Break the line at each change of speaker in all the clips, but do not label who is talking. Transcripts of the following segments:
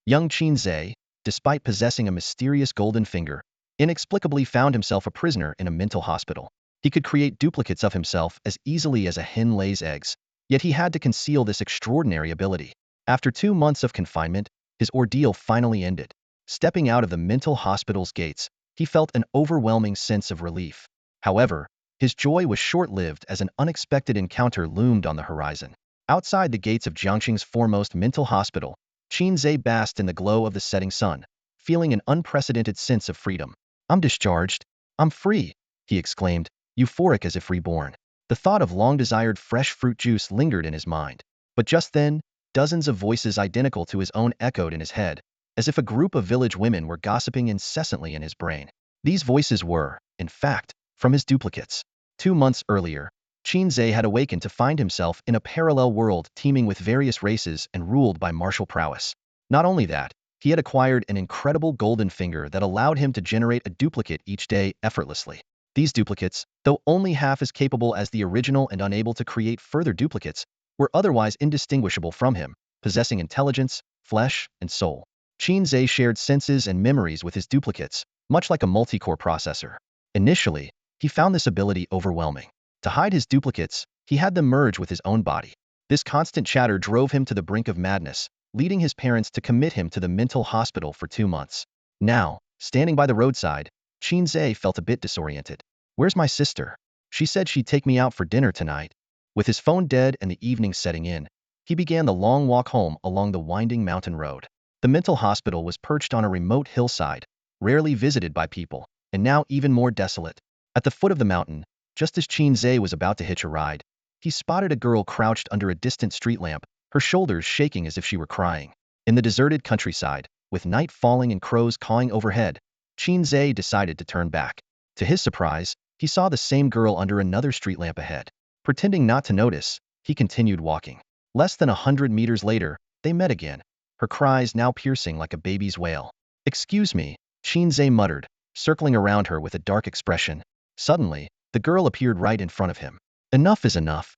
Young Qin Ze, despite possessing a mysterious golden finger, inexplicably found himself a prisoner in a mental hospital. He could create duplicates of himself as easily as a hen lays eggs, yet he had to conceal this extraordinary ability. After 2 months of confinement, his ordeal finally ended. Stepping out of the mental hospital's gates, he felt an overwhelming sense of relief. However, his joy was short-lived as an unexpected encounter loomed on the horizon. Outside the gates of Jiangxing's foremost mental hospital, Qin Ze basked in the glow of the setting sun, feeling an unprecedented sense of freedom. "I'm discharged. I'm free," he exclaimed, euphoric as if reborn. The thought of long-desired fresh fruit juice lingered in his mind. But just then, dozens of voices identical to his own echoed in his head, as if a group of village women were gossiping incessantly in his brain. These voices were, in fact, from his duplicates. 2 months earlier, Qin Ze had awakened to find himself in a parallel world teeming with various races and ruled by martial prowess. Not only that, he had acquired an incredible golden finger that allowed him to generate a duplicate each day effortlessly. These duplicates, though only half as capable as the original and unable to create further duplicates, were otherwise indistinguishable from him, possessing intelligence, flesh, and soul. Qin Ze shared senses and memories with his duplicates, much like a multi-core processor. Initially, he found this ability overwhelming. To hide his duplicates, he had them merge with his own body. This constant chatter drove him to the brink of madness, leading his parents to commit him to the mental hospital for 2 months. Now, standing by the roadside, Qin Ze felt a bit disoriented. "Where's my sister? She said she'd take me out for dinner tonight." With his phone dead and the evening setting in, he began the long walk home along the winding mountain road. The mental hospital was perched on a remote hillside, rarely visited by people, and now even more desolate. At the foot of the mountain, just as Qin Ze was about to hitch a ride, he spotted a girl crouched under a distant street lamp, her shoulders shaking as if she were crying. In the deserted countryside, with night falling and crows cawing overhead, Qin Ze decided to turn back. To his surprise, he saw the same girl under another street lamp ahead. Pretending not to notice, he continued walking. Less than 100 meters later, they met again, her cries now piercing like a baby's wail. "Excuse me," Qin Ze muttered, circling around her with a dark expression. Suddenly, the girl appeared right in front of him. "Enough is enough."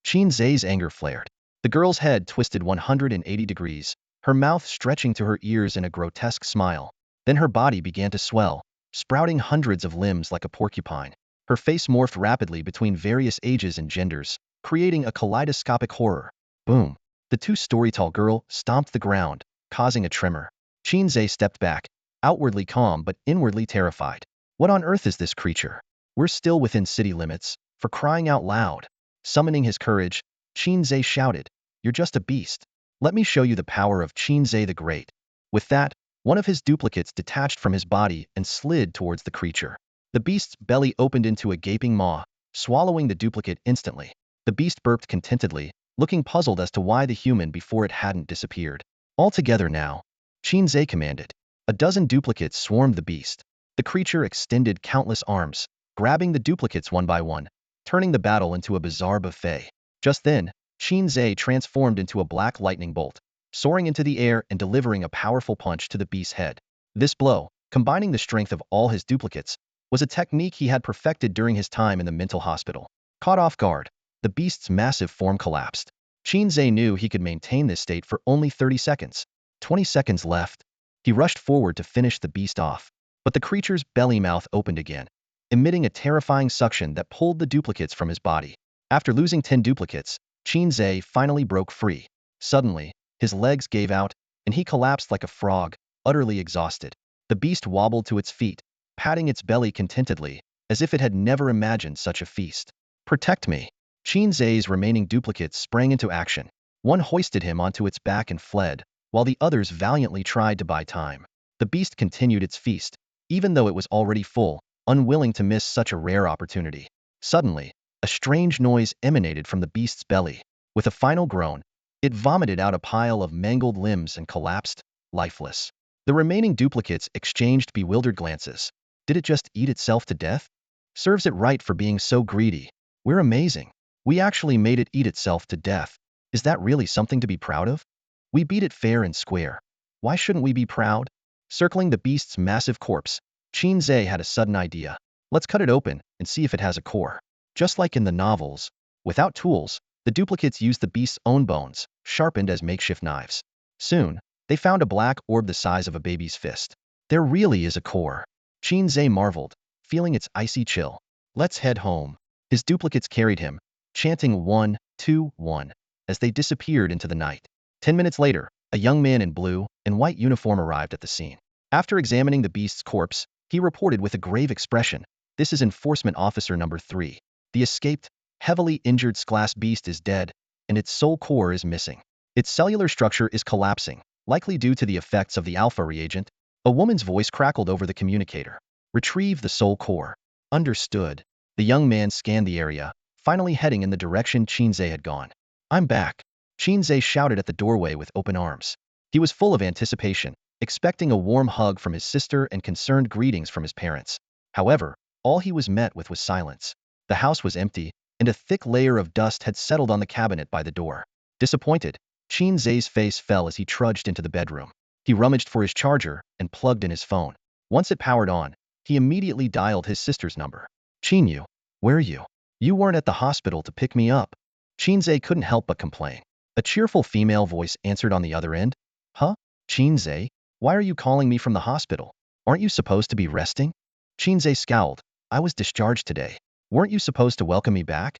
Qin Ze's anger flared. The girl's head twisted 180 degrees, her mouth stretching to her ears in a grotesque smile. Then her body began to swell, sprouting hundreds of limbs like a porcupine. Her face morphed rapidly between various ages and genders, creating a kaleidoscopic horror. Boom! The 2-story-tall girl stomped the ground, causing a tremor. Qin Ze stepped back, outwardly calm but inwardly terrified. What on earth is this creature? We're still within city limits, for crying out loud. Summoning his courage, Qin Ze shouted, "You're just a beast. Let me show you the power of Qin Ze the Great." With that, one of his duplicates detached from his body and slid towards the creature. The beast's belly opened into a gaping maw, swallowing the duplicate instantly. The beast burped contentedly, looking puzzled as to why the human before it hadn't disappeared. "All together now," Qin Ze commanded. A dozen duplicates swarmed the beast. The creature extended countless arms, grabbing the duplicates one by one, turning the battle into a bizarre buffet. Just then, Qin Ze transformed into a black lightning bolt, soaring into the air and delivering a powerful punch to the beast's head. This blow, combining the strength of all his duplicates, was a technique he had perfected during his time in the mental hospital. Caught off guard, the beast's massive form collapsed. Qin Ze knew he could maintain this state for only 30 seconds. 20 seconds left. He rushed forward to finish the beast off. But the creature's belly mouth opened again, emitting a terrifying suction that pulled the duplicates from his body. After losing 10 duplicates, Qin Ze finally broke free. Suddenly, his legs gave out, and he collapsed like a frog, utterly exhausted. The beast wobbled to its feet, patting its belly contentedly, as if it had never imagined such a feast. "Protect me." Qin Ze's remaining duplicates sprang into action. One hoisted him onto its back and fled, while the others valiantly tried to buy time. The beast continued its feast, even though it was already full, unwilling to miss such a rare opportunity. Suddenly, a strange noise emanated from the beast's belly. With a final groan, it vomited out a pile of mangled limbs and collapsed, lifeless. The remaining duplicates exchanged bewildered glances. Did it just eat itself to death? Serves it right for being so greedy. We're amazing. We actually made it eat itself to death. Is that really something to be proud of? We beat it fair and square. Why shouldn't we be proud? Circling the beast's massive corpse, Qin Ze had a sudden idea. Let's cut it open and see if it has a core. Just like in the novels, without tools, the duplicates used the beast's own bones, sharpened as makeshift knives. Soon, They found a black orb the size of a baby's fist. There really is a core. Qin Ze marveled, feeling its icy chill. Let's head home. His duplicates carried him, chanting 1, 2, 1, as they disappeared into the night. 10 minutes later, a young man in blue and white uniform arrived at the scene. After examining the beast's corpse, he reported with a grave expression, "This is Enforcement Officer number 3. The escaped, heavily injured Sklas beast is dead, and its soul core is missing. Its cellular structure is collapsing, likely due to the effects of the alpha reagent." A woman's voice crackled over the communicator. "Retrieve the soul core." Understood. The young man scanned the area, finally heading in the direction Qin Ze had gone. "I'm back." Qin Ze shouted at the doorway with open arms. He was full of anticipation, expecting a warm hug from his sister and concerned greetings from his parents. However, all he was met with was silence. The house was empty, and a thick layer of dust had settled on the cabinet by the door. Disappointed, Qin Ze's face fell as he trudged into the bedroom. He rummaged for his charger and plugged in his phone. Once it powered on, he immediately dialed his sister's number. "Chinu, where are you? You weren't at the hospital to pick me up." Qin Ze couldn't help but complain. A cheerful female voice answered on the other end. "Huh? Qin Ze? Why are you calling me from the hospital? Aren't you supposed to be resting?" Qin Ze scowled. "I was discharged today. Weren't you supposed to welcome me back?"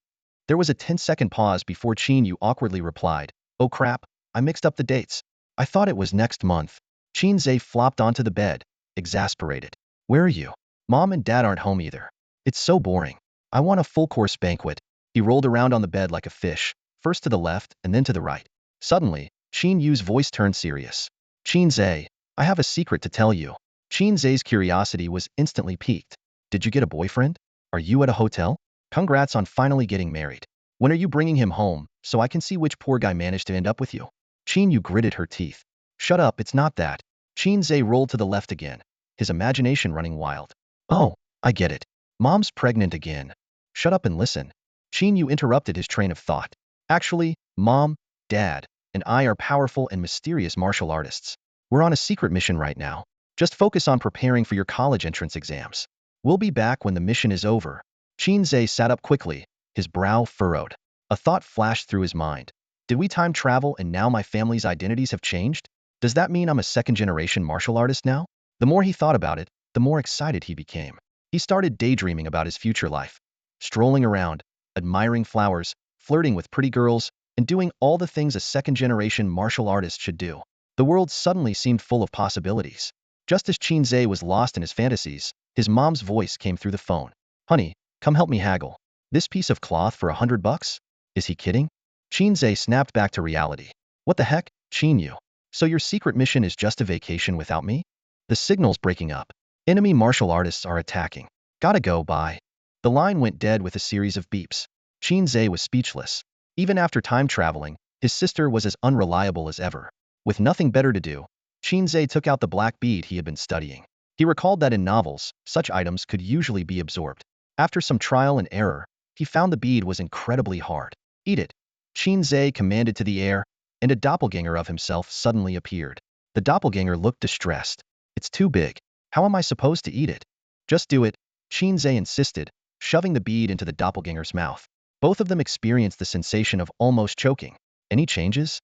There was a 10-second pause before Chinu awkwardly replied, "Oh crap, I mixed up the dates. I thought it was next month." Qin Ze flopped onto the bed, exasperated. "Where are you? Mom and Dad aren't home either. It's so boring. I want a full-course banquet." He rolled around on the bed like a fish, first to the left and then to the right. Suddenly, Qin Yu's voice turned serious. "Qin Ze, I have a secret to tell you." Qin Ze's curiosity was instantly piqued. "Did you get a boyfriend? Are you at a hotel? Congrats on finally getting married. When are you bringing him home, so I can see which poor guy managed to end up with you?" Qin Yu gritted her teeth. "Shut up, it's not that." Qin Ze rolled to the left again, his imagination running wild. "Oh, I get it. Mom's pregnant again." "Shut up and listen." Qin Yu interrupted his train of thought. "Actually, Mom, Dad, and I are powerful and mysterious martial artists. We're on a secret mission right now. Just focus on preparing for your college entrance exams. We'll be back when the mission is over." Qin Ze sat up quickly, his brow furrowed. A thought flashed through his mind. Did we time travel and now my family's identities have changed? Does that mean I'm a second-generation martial artist now? The more he thought about it, the more excited he became. He started daydreaming about his future life. Strolling around, admiring flowers, flirting with pretty girls, and doing all the things a second-generation martial artist should do. The world suddenly seemed full of possibilities. Just as Qin Ze was lost in his fantasies, his mom's voice came through the phone. "Honey, come help me haggle. This piece of cloth for $100? Is he kidding?" Qin Ze snapped back to reality. "What the heck, Qin Yu? So your secret mission is just a vacation without me?" The signal's breaking up. Enemy martial artists are attacking. Gotta go, bye. The line went dead with a series of beeps. Qin Ze was speechless. Even after time traveling, his sister was as unreliable as ever. With nothing better to do, Qin Ze took out the black bead he had been studying. He recalled that in novels, such items could usually be absorbed. After some trial and error, he found the bead was incredibly hard. "Eat it," Qin Ze commanded to the air, and a doppelganger of himself suddenly appeared. The doppelganger looked distressed. "It's too big. How am I supposed to eat it?" "Just do it," Qin Ze insisted, shoving the bead into the doppelganger's mouth. Both of them experienced the sensation of almost choking. "Any changes?"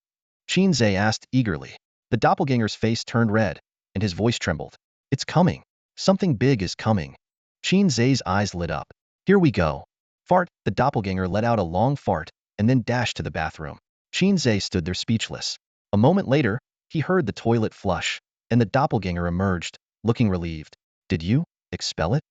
Qin Ze asked eagerly. The doppelganger's face turned red, and his voice trembled. "It's coming. Something big is coming." Qin Ze's eyes lit up. "Here we go." Fart, the doppelganger let out a long fart, and then dashed to the bathroom. Qin Ze stood there speechless. A moment later, he heard the toilet flush, and the doppelganger emerged, looking relieved. "Did you expel it?"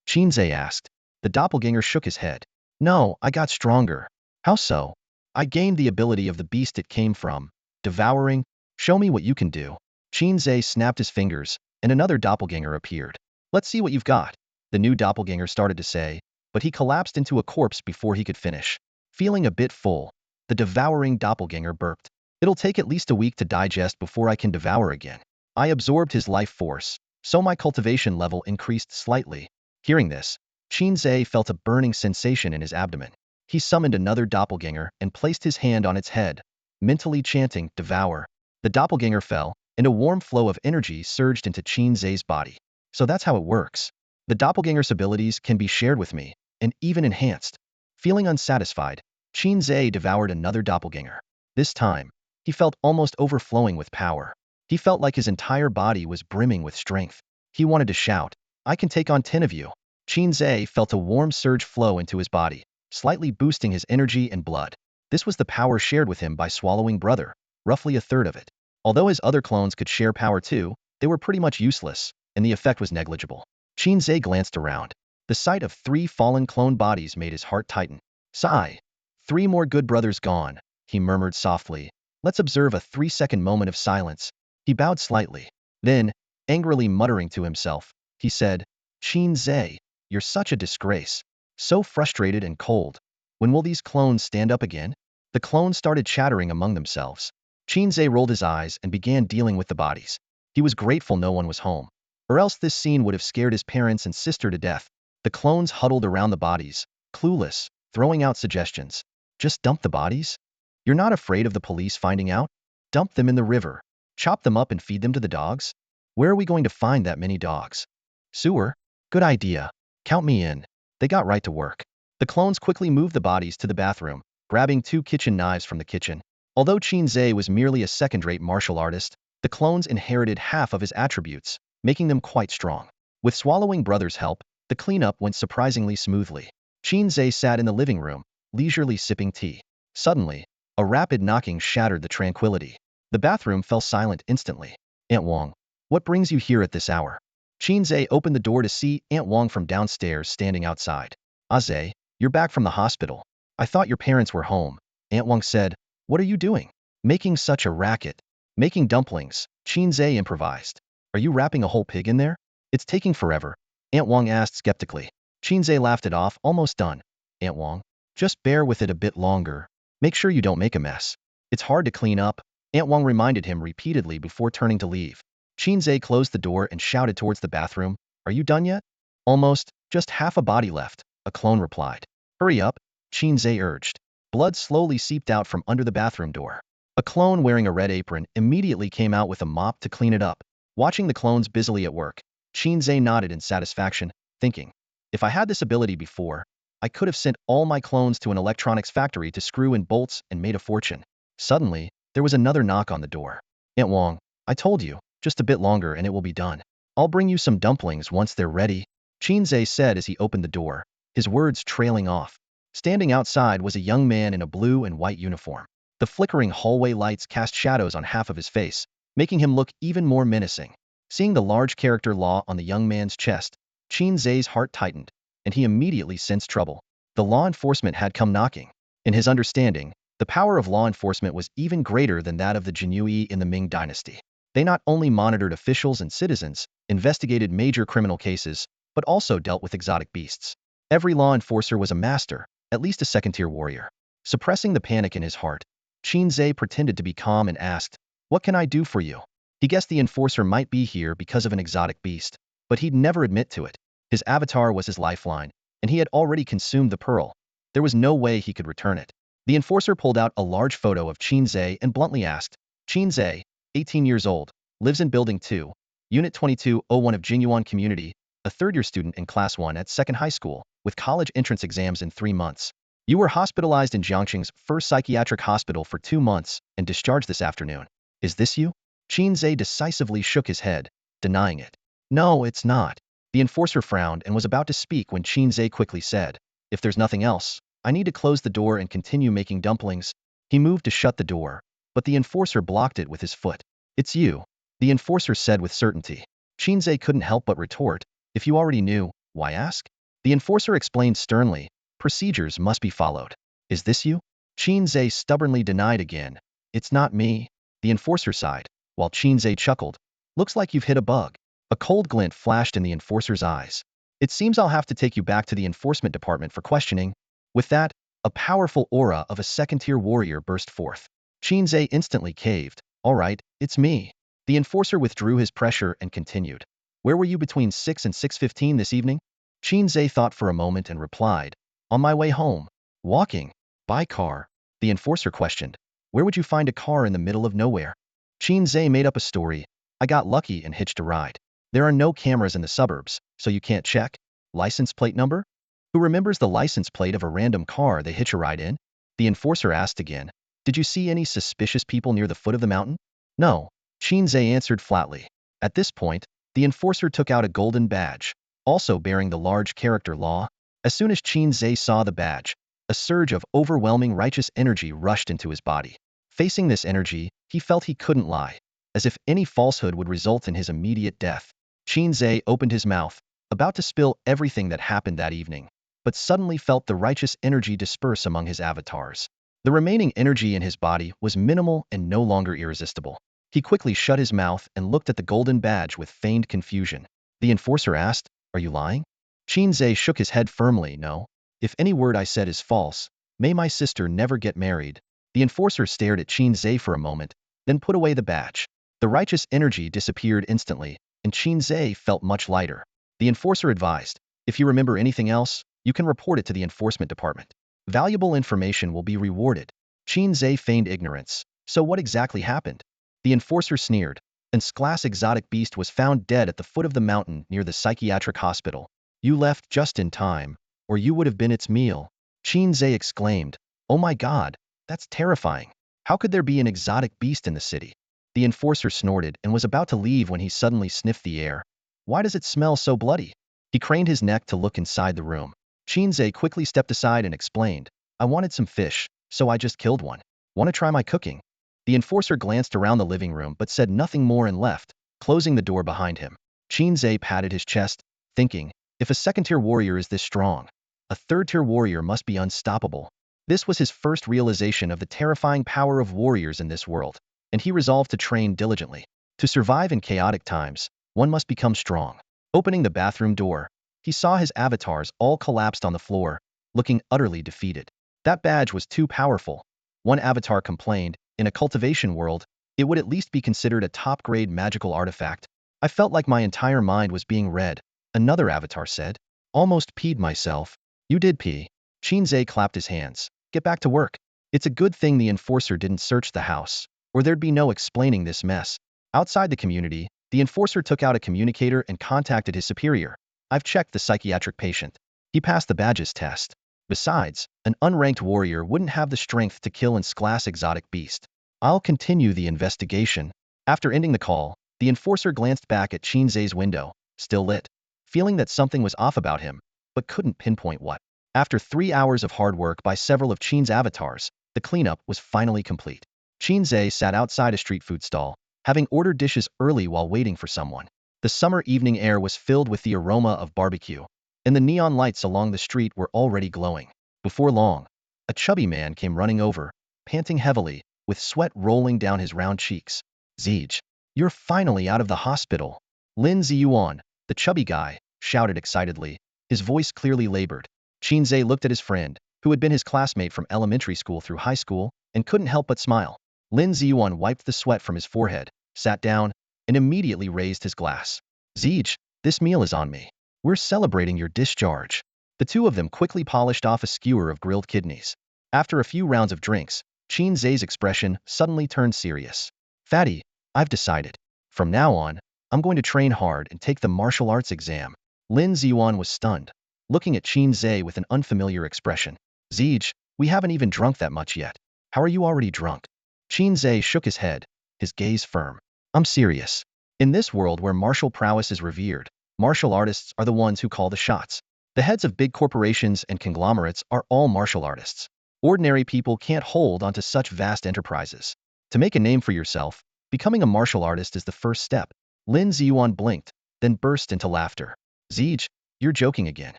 Qin Ze asked. The doppelganger shook his head. "No, I got stronger." "How so?" "I gained the ability of the beast it came from. Devouring. Show me what you can do." Qin Ze snapped his fingers, and another doppelganger appeared. "Let's see what you've got," the new doppelganger started to say, but he collapsed into a corpse before he could finish. Feeling a bit full, the devouring doppelganger burped. "It'll take at least a week to digest before I can devour again." I absorbed his life force, so my cultivation level increased slightly. Hearing this, Qin Ze felt a burning sensation in his abdomen. He summoned another doppelganger and placed his hand on its head, mentally chanting, "Devour." The doppelganger fell, and a warm flow of energy surged into Qin Ze's body. So that's how it works. The doppelganger's abilities can be shared with me, and even enhanced. Feeling unsatisfied, Qin Ze devoured another doppelganger. This time, he felt almost overflowing with power. He felt like his entire body was brimming with strength. He wanted to shout, "I can take on 10 of you." Qin Ze felt a warm surge flow into his body, slightly boosting his energy and blood. This was the power shared with him by Swallowing Brother, roughly a third of it. Although his other clones could share power too, they were pretty much useless, and the effect was negligible. Qin Ze glanced around. The sight of 3 fallen clone bodies made his heart tighten. Sigh. 3 more good brothers gone, he murmured softly. Let's observe a 3-second moment of silence. He bowed slightly. Then, angrily muttering to himself, he said, "Qin Ze, you're such a disgrace. So frustrated and cold. When will these clones stand up again?" The clones started chattering among themselves. Qin Ze rolled his eyes and began dealing with the bodies. He was grateful no one was home, or else this scene would have scared his parents and sister to death. The clones huddled around the bodies, clueless, throwing out suggestions. Just dump the bodies? You're not afraid of the police finding out? Dump them in the river. Chop them up and feed them to the dogs? Where are we going to find that many dogs? Sewer? Good idea. Count me in. They got right to work. The clones quickly moved the bodies to the bathroom, grabbing 2 kitchen knives from the kitchen. Although Qin Ze was merely a second-rate martial artist, the clones inherited half of his attributes, making them quite strong. With Swallowing Brother's help, the cleanup went surprisingly smoothly. Qin Ze sat in the living room, leisurely sipping tea. Suddenly, a rapid knocking shattered the tranquility. The bathroom fell silent instantly. "Aunt Wang, what brings you here at this hour?" Qin Ze opened the door to see Aunt Wang from downstairs standing outside. "Ze, you're back from the hospital. I thought your parents were home," Aunt Wang said. "What are you doing? Making such a racket." "Making dumplings," Qin Ze improvised. "Are you wrapping a whole pig in there?" "It's taking forever," Aunt Wang asked skeptically. Qin Ze laughed it off, almost done. "Aunt Wang, just bear with it a bit longer. Make sure you don't make a mess. It's hard to clean up," Aunt Wang reminded him repeatedly before turning to leave. Qin Ze closed the door and shouted towards the bathroom, "Are you done yet?" "Almost, just half a body left," a clone replied. "Hurry up," Qin Ze urged. Blood slowly seeped out from under the bathroom door. A clone wearing a red apron immediately came out with a mop to clean it up. Watching the clones busily at work, Qin Ze nodded in satisfaction, thinking, "If I had this ability before, I could have sent all my clones to an electronics factory to screw in bolts and made a fortune." Suddenly, there was another knock on the door. "Aunt Wang, I told you, just a bit longer and it will be done. I'll bring you some dumplings once they're ready," Qin Ze said as he opened the door, his words trailing off. Standing outside was a young man in a blue and white uniform. The flickering hallway lights cast shadows on half of his face, making him look even more menacing. Seeing the large character law on the young man's chest, Qin Ze's heart tightened, and he immediately sensed trouble. The law enforcement had come knocking. In his understanding, the power of law enforcement was even greater than that of the Jinui in the Ming dynasty. They not only monitored officials and citizens, investigated major criminal cases, but also dealt with exotic beasts. Every law enforcer was a master, at least a second-tier warrior. Suppressing the panic in his heart, Qin Ze pretended to be calm and asked, "What can I do for you?" He guessed the enforcer might be here because of an exotic beast, but he'd never admit to it. His avatar was his lifeline, and he had already consumed the pearl. There was no way he could return it. The enforcer pulled out a large photo of Qin Ze and bluntly asked, "Qin Ze, 18 years old, lives in Building 2, Unit 2201 of Jinyuan Community, a third-year student in Class 1 at Second High School, with college entrance exams in 3 months. You were hospitalized in Jiangqing's first psychiatric hospital for 2 months and discharged this afternoon. Is this you?" Qin Ze decisively shook his head, denying it. "No, it's not." The enforcer frowned and was about to speak when Qin Ze quickly said, "If there's nothing else, I need to close the door and continue making dumplings." He moved to shut the door, but the enforcer blocked it with his foot. "It's you," the enforcer said with certainty. Qin Ze couldn't help but retort, "If you already knew, why ask?" The enforcer explained sternly, "Procedures must be followed." "Is this you?" Qin Ze stubbornly denied again. "It's not me." The enforcer sighed, while Qin Ze chuckled. "Looks like you've hit a bug." A cold glint flashed in the enforcer's eyes. "It seems I'll have to take you back to the enforcement department for questioning." With that, a powerful aura of a second-tier warrior burst forth. Qin Ze instantly caved. "All right, it's me." The enforcer withdrew his pressure and continued. "Where were you between 6 and 6:15 this evening?" Qin Ze thought for a moment and replied, "On my way home." "Walking? By car?" The enforcer questioned. "Where would you find a car in the middle of nowhere?" Qin Ze made up a story. "I got lucky and hitched a ride. There are no cameras in the suburbs, so you can't check. License plate number? Who remembers the license plate of a random car they hitch a ride in?" The enforcer asked again. "Did you see any suspicious people near the foot of the mountain?" "No." Qin Ze answered flatly. At this point, the enforcer took out a golden badge, also bearing the large character law. As soon as Qin Ze saw the badge, a surge of overwhelming righteous energy rushed into his body. Facing this energy, he felt he couldn't lie, as if any falsehood would result in his immediate death. Qin Ze opened his mouth, about to spill everything that happened that evening, but suddenly felt the righteous energy disperse among his avatars. The remaining energy in his body was minimal and no longer irresistible. He quickly shut his mouth and looked at the golden badge with feigned confusion. The enforcer asked, "Are you lying?" Qin Ze shook his head firmly. "No. If any word I said is false, may my sister never get married." The enforcer stared at Qin Ze for a moment, then put away the badge. The righteous energy disappeared instantly, and Qin Ze felt much lighter. The enforcer advised, "If you remember anything else, you can report it to the enforcement department. Valuable information will be rewarded." Qin Ze feigned ignorance. "So what exactly happened?" The enforcer sneered. An class exotic beast was found dead at the foot of the mountain near the psychiatric hospital. "You left just in time, or you would have been its meal." Qin Ze exclaimed. "Oh my god, that's terrifying. How could there be an exotic beast in the city?" The enforcer snorted and was about to leave when he suddenly sniffed the air. "Why does it smell so bloody?" He craned his neck to look inside the room. Qin Ze quickly stepped aside and explained, "I wanted some fish, so I just killed one. Want to try my cooking?" The enforcer glanced around the living room but said nothing more and left, closing the door behind him. Qin Ze patted his chest, thinking, if a second-tier warrior is this strong, a third-tier warrior must be unstoppable. This was his first realization of the terrifying power of warriors in this world, and he resolved to train diligently. To survive in chaotic times, one must become strong. Opening the bathroom door, he saw his avatars all collapsed on the floor, looking utterly defeated. That badge was too powerful. One avatar complained, in a cultivation world, it would at least be considered a top-grade magical artifact. "I felt like my entire mind was being read," another avatar said. "Almost peed myself." "You did pee." Qin Ze clapped his hands. "Get back to work. It's a good thing the enforcer didn't search the house, or there'd be no explaining this mess." Outside the community, the enforcer took out a communicator and contacted his superior. "I've checked the psychiatric patient. He passed the badges test. Besides, an unranked warrior wouldn't have the strength to kill an class exotic beast. I'll continue the investigation." After ending the call, the enforcer glanced back at Qin Ze's window, still lit, feeling that something was off about him, but couldn't pinpoint what. After 3 hours of hard work by several of Qin's avatars, the cleanup was finally complete. Qin Ze sat outside a street food stall, having ordered dishes early while waiting for someone. The summer evening air was filled with the aroma of barbecue, and the neon lights along the street were already glowing. Before long, a chubby man came running over, panting heavily, with sweat rolling down his round cheeks. "Zeej, you're finally out of the hospital." Lin Ziyuan, the chubby guy, shouted excitedly, his voice clearly labored. Qin Ze looked at his friend, who had been his classmate from elementary school through high school, and couldn't help but smile. Lin Ziyuan wiped the sweat from his forehead, sat down, and immediately raised his glass. "Zeej, this meal is on me. We're celebrating your discharge." The two of them quickly polished off a skewer of grilled kidneys. After a few rounds of drinks, Qin Ze's expression suddenly turned serious. "Fatty, I've decided. From now on, I'm going to train hard and take the martial arts exam." Lin Ziyuan was stunned, looking at Qin Ze with an unfamiliar expression. "Zeej, we haven't even drunk that much yet. How are you already drunk?" Qin Ze shook his head, his gaze firm. "I'm serious. In this world where martial prowess is revered, martial artists are the ones who call the shots. The heads of big corporations and conglomerates are all martial artists. Ordinary people can't hold onto such vast enterprises. To make a name for yourself, becoming a martial artist is the first step." Lin Ziyuan blinked, then burst into laughter. "Zeej, you're joking again.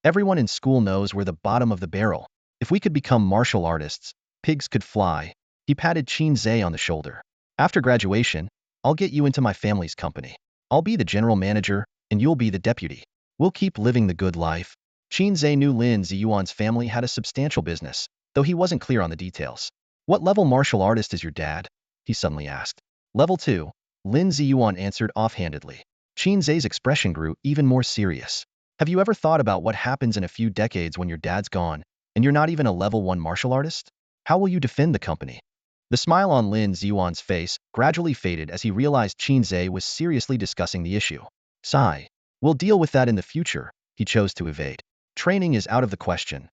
Everyone in school knows we're the bottom of the barrel. If we could become martial artists, pigs could fly." He patted Qin Ze on the shoulder. "After graduation, I'll get you into my family's company. I'll be the general manager, and you'll be the deputy. We'll keep living the good life." Qin Ze knew Lin Ziyuan's family had a substantial business, though he wasn't clear on the details. "What level martial artist is your dad?" he suddenly asked. "Level 2, Lin Ziyuan answered offhandedly. Qin Ze's expression grew even more serious. "Have you ever thought about what happens in a few decades when your dad's gone, and you're not even a level 1 martial artist? How will you defend the company?" The smile on Lin Ziyuan's face gradually faded as he realized Qin Ze was seriously discussing the issue. "Sigh. We'll deal with that in the future." He chose to evade. "Training is out of the question.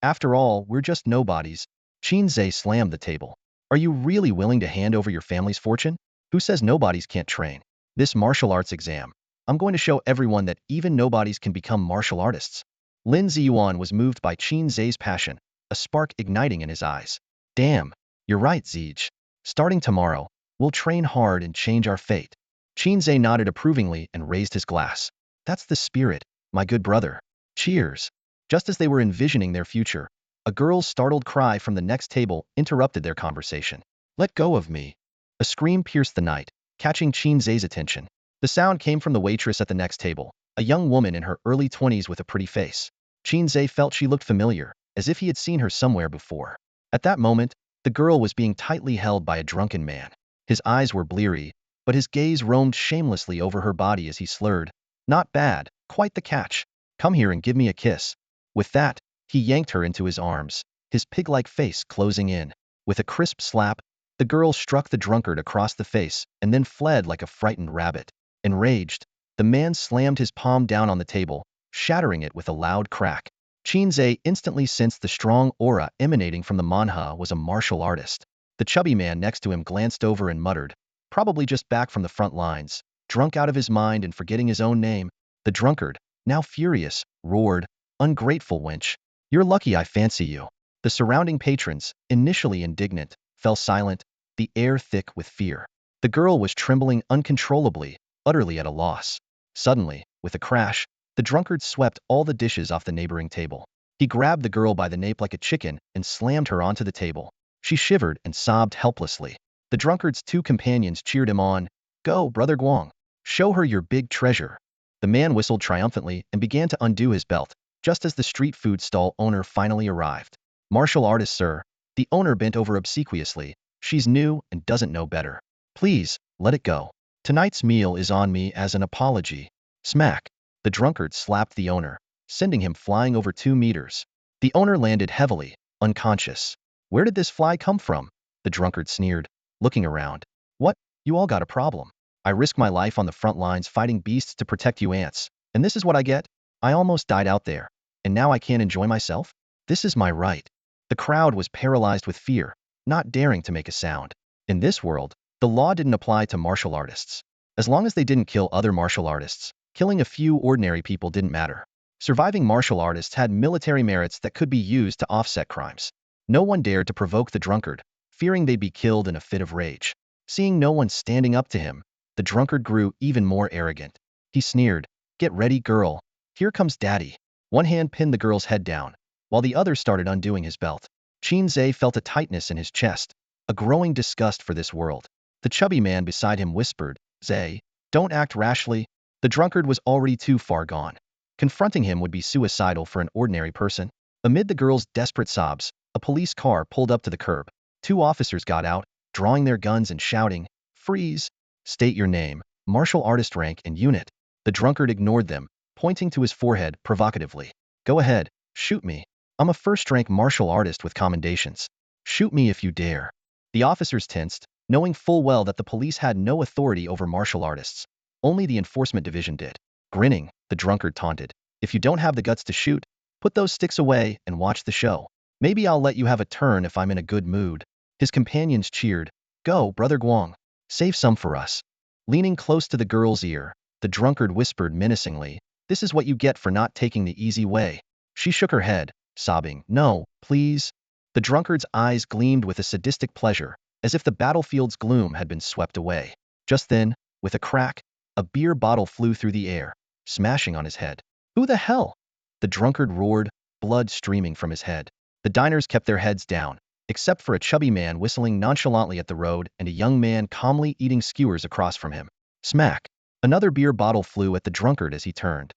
After all, we're just nobodies." Qin Ze slammed the table. "Are you really willing to hand over your family's fortune?" Who says nobodies can't train? This martial arts exam. I'm going to show everyone that even nobodies can become martial artists. Qin Yuan was moved by Qin Ze's passion, a spark igniting in his eyes. Damn, you're right, Zij. Starting tomorrow, we'll train hard and change our fate. Qin Ze nodded approvingly and raised his glass. That's the spirit, my good brother. Cheers. Just as they were envisioning their future, a girl's startled cry from the next table interrupted their conversation. Let go of me. A scream pierced the night, catching Qin Ze's attention. The sound came from the waitress at the next table, a young woman in her early 20s with a pretty face. Qin Ze felt she looked familiar, as if he had seen her somewhere before. At that moment, the girl was being tightly held by a drunken man. His eyes were bleary, but his gaze roamed shamelessly over her body as he slurred. Not bad, quite the catch. Come here and give me a kiss. With that, he yanked her into his arms, his pig-like face closing in. With a crisp slap, the girl struck the drunkard across the face and then fled like a frightened rabbit. Enraged, the man slammed his palm down on the table, shattering it with a loud crack. Qin Ze instantly sensed the strong aura emanating from the manha was a martial artist. The chubby man next to him glanced over and muttered, probably just back from the front lines, drunk out of his mind and forgetting his own name. The drunkard, now furious, roared, ungrateful wench. You're lucky I fancy you. The surrounding patrons, initially indignant, fell silent, the air thick with fear. The girl was trembling uncontrollably, utterly at a loss. Suddenly, with a crash, the drunkard swept all the dishes off the neighboring table. He grabbed the girl by the nape like a chicken and slammed her onto the table. She shivered and sobbed helplessly. The drunkard's two companions cheered him on. Go, Brother Guang. Show her your big treasure. The man whistled triumphantly and began to undo his belt, just as the street food stall owner finally arrived. Martial artist, sir. The owner bent over obsequiously. She's new and doesn't know better. Please, let it go. Tonight's meal is on me as an apology. Smack. The drunkard slapped the owner, sending him flying over 2 meters. The owner landed heavily, unconscious. Where did this fly come from? The drunkard sneered, looking around. What? You all got a problem. I risk my life on the front lines fighting beasts to protect you ants, and this is what I get? I almost died out there, and now I can't enjoy myself? This is my right. The crowd was paralyzed with fear, not daring to make a sound. In this world, the law didn't apply to martial artists. As long as they didn't kill other martial artists, killing a few ordinary people didn't matter. Surviving martial artists had military merits that could be used to offset crimes. No one dared to provoke the drunkard, fearing they'd be killed in a fit of rage. Seeing no one standing up to him, the drunkard grew even more arrogant. He sneered, Get ready, girl. Here comes daddy. One hand pinned the girl's head down, while the other started undoing his belt. Qin Ze felt a tightness in his chest, a growing disgust for this world. The chubby man beside him whispered, Ze, don't act rashly. The drunkard was already too far gone. Confronting him would be suicidal for an ordinary person. Amid the girl's desperate sobs, a police car pulled up to the curb. 2 officers got out, drawing their guns and shouting, Freeze! State your name, martial artist rank and unit. The drunkard ignored them, pointing to his forehead provocatively. Go ahead, shoot me. I'm a first-rank martial artist with commendations. Shoot me if you dare. The officers tensed, knowing full well that the police had no authority over martial artists. Only the enforcement division did. Grinning, the drunkard taunted, If you don't have the guts to shoot, put those sticks away and watch the show. Maybe I'll let you have a turn if I'm in a good mood. His companions cheered, Go, Brother Guang. Save some for us. Leaning close to the girl's ear, the drunkard whispered menacingly, This is what you get for not taking the easy way. She shook her head, sobbing, No, please. The drunkard's eyes gleamed with a sadistic pleasure, as if the battlefield's gloom had been swept away. Just then, with a crack, a beer bottle flew through the air, smashing on his head. Who the hell? The drunkard roared, blood streaming from his head. The diners kept their heads down, except for a chubby man whistling nonchalantly at the road and a young man calmly eating skewers across from him. Smack! Another beer bottle flew at the drunkard as he turned.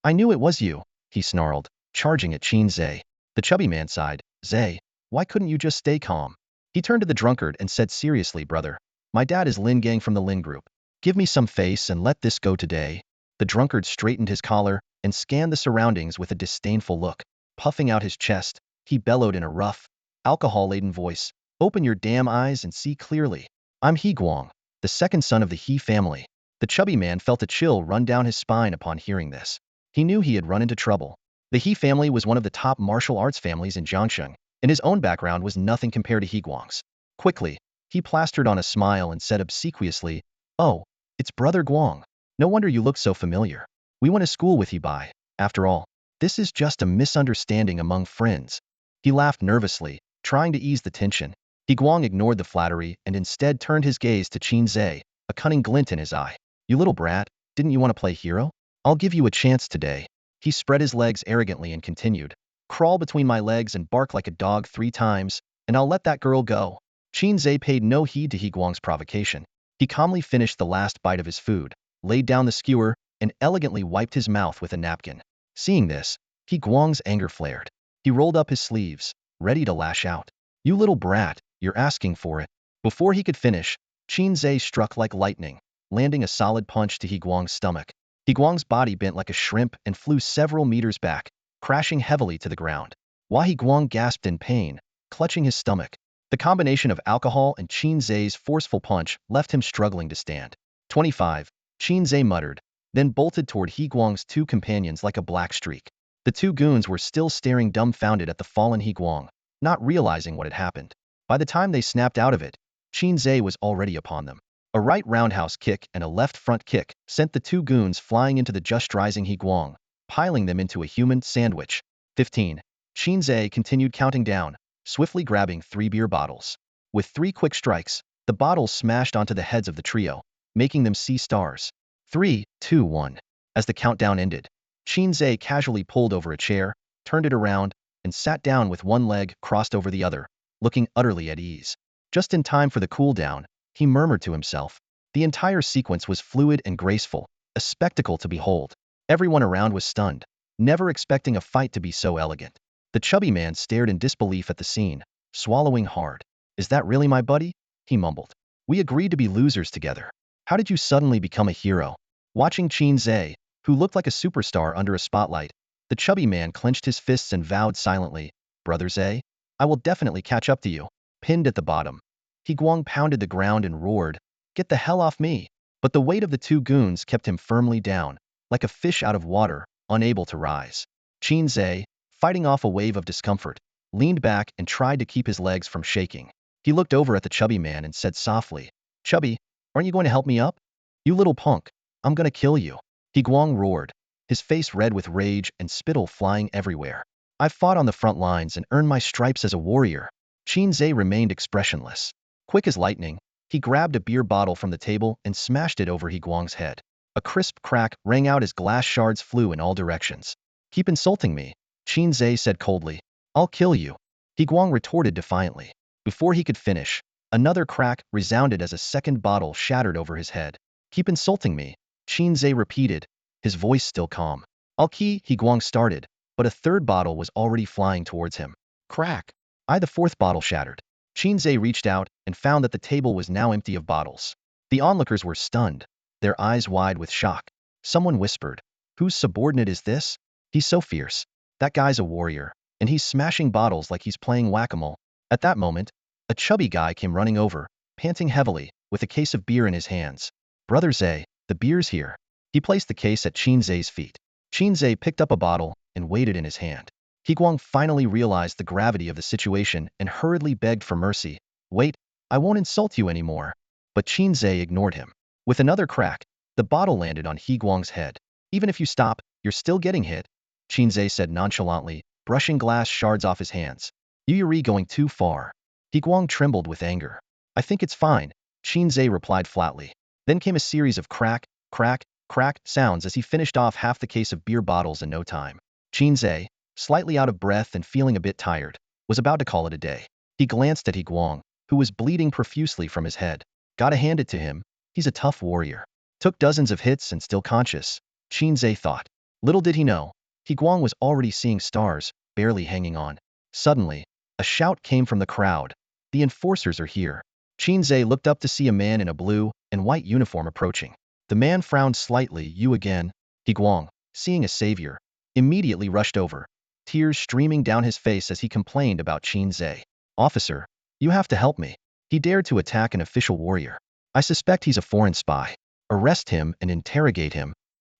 I knew it was you, he snarled, charging at Qin Ze. The chubby man sighed, Ze, why couldn't you just stay calm? He turned to the drunkard and said seriously, Brother, my dad is Lin Gang from the Lin group. Give me some face and let this go today. The drunkard straightened his collar and scanned the surroundings with a disdainful look. Puffing out his chest, he bellowed in a rough, alcohol-laden voice, Open your damn eyes and see clearly. I'm He Guang, the second son of the He family. The chubby man felt a chill run down his spine upon hearing this. He knew he had run into trouble. The He family was one of the top martial arts families in Jiangsheng, and his own background was nothing compared to He Guang's. Quickly, He plastered on a smile and said obsequiously, "Oh, it's Brother Guang. No wonder you look so familiar. We went to school with Hei Bi. After all, this is just a misunderstanding among friends." He laughed nervously, trying to ease the tension. He Guang ignored the flattery and instead turned his gaze to Qin Ze, a cunning glint in his eye. "You little brat, didn't you want to play hero? I'll give you a chance today." He spread his legs arrogantly and continued, "Crawl between my legs and bark like a dog 3 times, and I'll let that girl go." Qin Ze paid no heed to He Guang's provocation. He calmly finished the last bite of his food, laid down the skewer, and elegantly wiped his mouth with a napkin. Seeing this, He Guang's anger flared. He rolled up his sleeves, ready to lash out. "You little brat, you're asking for it." Before he could finish, Qin Ze struck like lightning, landing a solid punch to He Guang's stomach. He Guang's body bent like a shrimp and flew several meters back, crashing heavily to the ground. While He Guang gasped in pain, clutching his stomach. The combination of alcohol and Qin Ze's forceful punch left him struggling to stand. 25. Qin Ze muttered, then bolted toward He Guang's 2 companions like a black streak. The 2 goons were still staring dumbfounded at the fallen He Guang, not realizing what had happened. By the time they snapped out of it, Qin Ze was already upon them. A right roundhouse kick and a left front kick sent the 2 goons flying into the just rising He Guang, piling them into a human sandwich. 15. Qin Ze continued counting down, swiftly grabbing 3 beer bottles. With 3 quick strikes, the bottles smashed onto the heads of the trio, making them see stars. 3, 2, 1. As the countdown ended, Qin Ze casually pulled over a chair, turned it around, and sat down with one leg crossed over the other, looking utterly at ease. Just in time for the cool-down, he murmured to himself. The entire sequence was fluid and graceful, a spectacle to behold. Everyone around was stunned, never expecting a fight to be so elegant. The chubby man stared in disbelief at the scene, swallowing hard. "Is that really my buddy?" he mumbled. "We agreed to be losers together. How did you suddenly become a hero?" Watching Qin Ze, who looked like a superstar under a spotlight, the chubby man clenched his fists and vowed silently, "Brother Ze, I will definitely catch up to you." Pinned at the bottom, He Guang pounded the ground and roared, "Get the hell off me!" But the weight of the 2 goons kept him firmly down, like a fish out of water, unable to rise. Qin Ze, fighting off a wave of discomfort, leaned back and tried to keep his legs from shaking. He looked over at the chubby man and said softly, "Chubby, aren't you going to help me up? You little punk, I'm gonna kill you." He Guang roared, his face red with rage and spittle flying everywhere. "I've fought on the front lines and earned my stripes as a warrior." Qin Ze remained expressionless. Quick as lightning, he grabbed a beer bottle from the table and smashed it over He Guang's head. A crisp crack rang out as glass shards flew in all directions. "Keep insulting me," Qin Ze said coldly. "I'll kill you." He Guang retorted defiantly. Before he could finish, another crack resounded as a second bottle shattered over his head. "Keep insulting me," Qin Ze repeated, his voice still calm. He Guang started, but a third bottle was already flying towards him. Crack! The 4th bottle shattered. Qin Ze reached out and found that the table was now empty of bottles. The onlookers were stunned, their eyes wide with shock. Someone whispered, "Whose subordinate is this? He's so fierce. That guy's a warrior, and he's smashing bottles like he's playing whack-a-mole." At that moment, a chubby guy came running over, panting heavily, with a case of beer in his hands. "Brother Ze, the beer's here." He placed the case at Qin Ze's feet. Qin Ze picked up a bottle and weighed it in his hand. He Guang finally realized the gravity of the situation and hurriedly begged for mercy. "Wait, I won't insult you anymore." But Qin Ze ignored him. With another crack, the bottle landed on He Guang's head. "Even if you stop, you're still getting hit," Qin Ze said nonchalantly, brushing glass shards off his hands. "You're going too far." He Guang trembled with anger. "I think it's fine," Qin Ze replied flatly. Then came a series of crack, crack, crack sounds as he finished off half the case of beer bottles in no time. Qin Ze, slightly out of breath and feeling a bit tired, was about to call it a day. He glanced at He Guang, who was bleeding profusely from his head. Gotta hand it to him, he's a tough warrior. Took dozens of hits and still conscious, Qin Ze thought. Little did he know, He Guang was already seeing stars, barely hanging on. Suddenly, a shout came from the crowd. "The enforcers are here." Qin Ze looked up to see a man in a blue and white uniform approaching. The man frowned slightly. "You again?" He Guang, seeing a savior, immediately rushed over, tears streaming down his face as he complained about Qin Ze. "Officer, you have to help me. He dared to attack an official warrior. I suspect he's a foreign spy. Arrest him and interrogate him."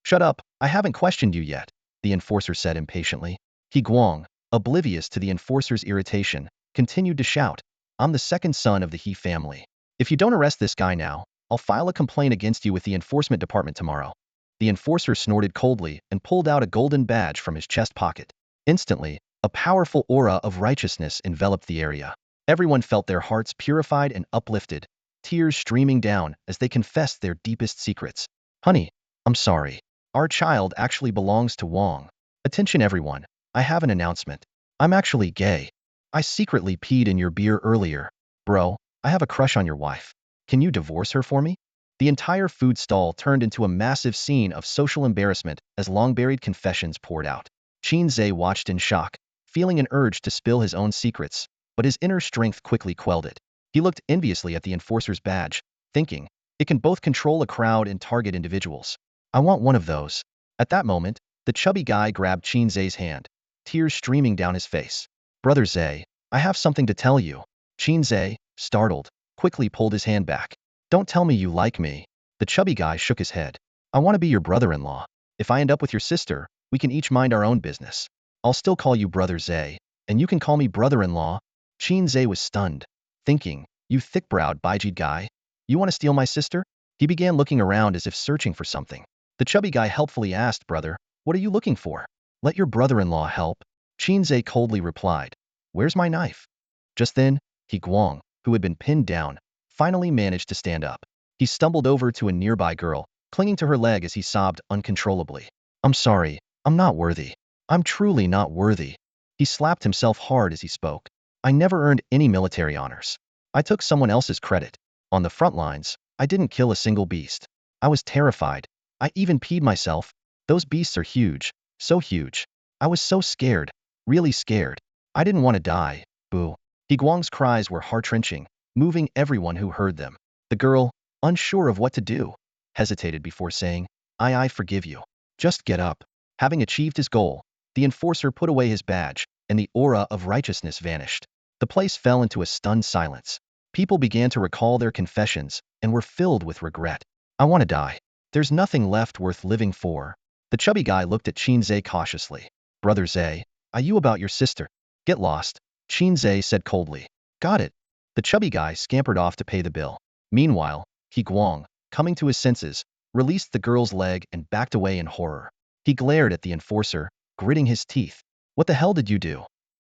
"Shut up, I haven't questioned you yet," the enforcer said impatiently. He Guang, oblivious to the enforcer's irritation, continued to shout, "I'm the second son of the He family. If you don't arrest this guy now, I'll file a complaint against you with the enforcement department tomorrow. The enforcer snorted coldly and pulled out a golden badge from his chest pocket. Instantly, a powerful aura of righteousness enveloped the area. Everyone felt their hearts purified and uplifted, tears streaming down as they confessed their deepest secrets. Honey, I'm sorry. Our child actually belongs to Wong. Attention everyone, I have an announcement. I'm actually gay. I secretly peed in your beer earlier. Bro, I have a crush on your wife. Can you divorce her for me? The entire food stall turned into a massive scene of social embarrassment as long-buried confessions poured out. Qin Ze watched in shock, feeling an urge to spill his own secrets, but his inner strength quickly quelled it. He looked enviously at the enforcer's badge, thinking, it can both control a crowd and target individuals. I want one of those. At that moment, the chubby guy grabbed Qin Ze's hand, tears streaming down his face. Brother Ze, I have something to tell you. Qin Ze, startled, quickly pulled his hand back. Don't tell me you like me. The chubby guy shook his head. I want to be your brother-in-law. If I end up with your sister, we can each mind our own business. I'll still call you Brother Ze, and you can call me brother-in-law. Qin Ze was stunned, thinking, you thick-browed Baijid guy, you want to steal my sister? He began looking around as if searching for something. The chubby guy helpfully asked, brother, what are you looking for? Let your brother-in-law help. Qin Ze coldly replied, where's my knife? Just then, He Guang, who had been pinned down, finally managed to stand up. He stumbled over to a nearby girl, clinging to her leg as he sobbed uncontrollably. I'm sorry, I'm not worthy. I'm truly not worthy. He slapped himself hard as he spoke. I never earned any military honors. I took someone else's credit. On the front lines, I didn't kill a single beast. I was terrified. I even peed myself. Those beasts are huge, so huge. I was so scared, really scared. I didn't want to die. Boo. He Guang's cries were heart-wrenching, moving everyone who heard them. The girl, unsure of what to do, hesitated before saying, I forgive you. Just get up. Having achieved his goal, the enforcer put away his badge, and the aura of righteousness vanished. The place fell into a stunned silence. People began to recall their confessions and were filled with regret. I want to die. There's nothing left worth living for. The chubby guy looked at Qin Ze cautiously. Brother Ze, are you about your sister? Get lost, Qin Ze said coldly. Got it. The chubby guy scampered off to pay the bill. Meanwhile, He Guang, coming to his senses, released the girl's leg and backed away in horror. He glared at the enforcer, gritting his teeth. What the hell did you do?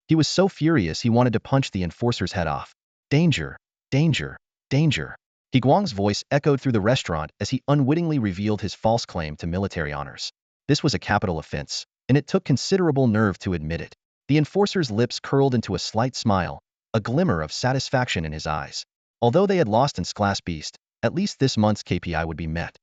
He was so furious he wanted to punch the enforcer's head off. Danger, danger, danger. He Guang's voice echoed through the restaurant as he unwittingly revealed his false claim to military honors. This was a capital offense, and it took considerable nerve to admit it. The enforcer's lips curled into a slight smile, a glimmer of satisfaction in his eyes. Although they had lost in Class Beast, at least this month's KPI would be met.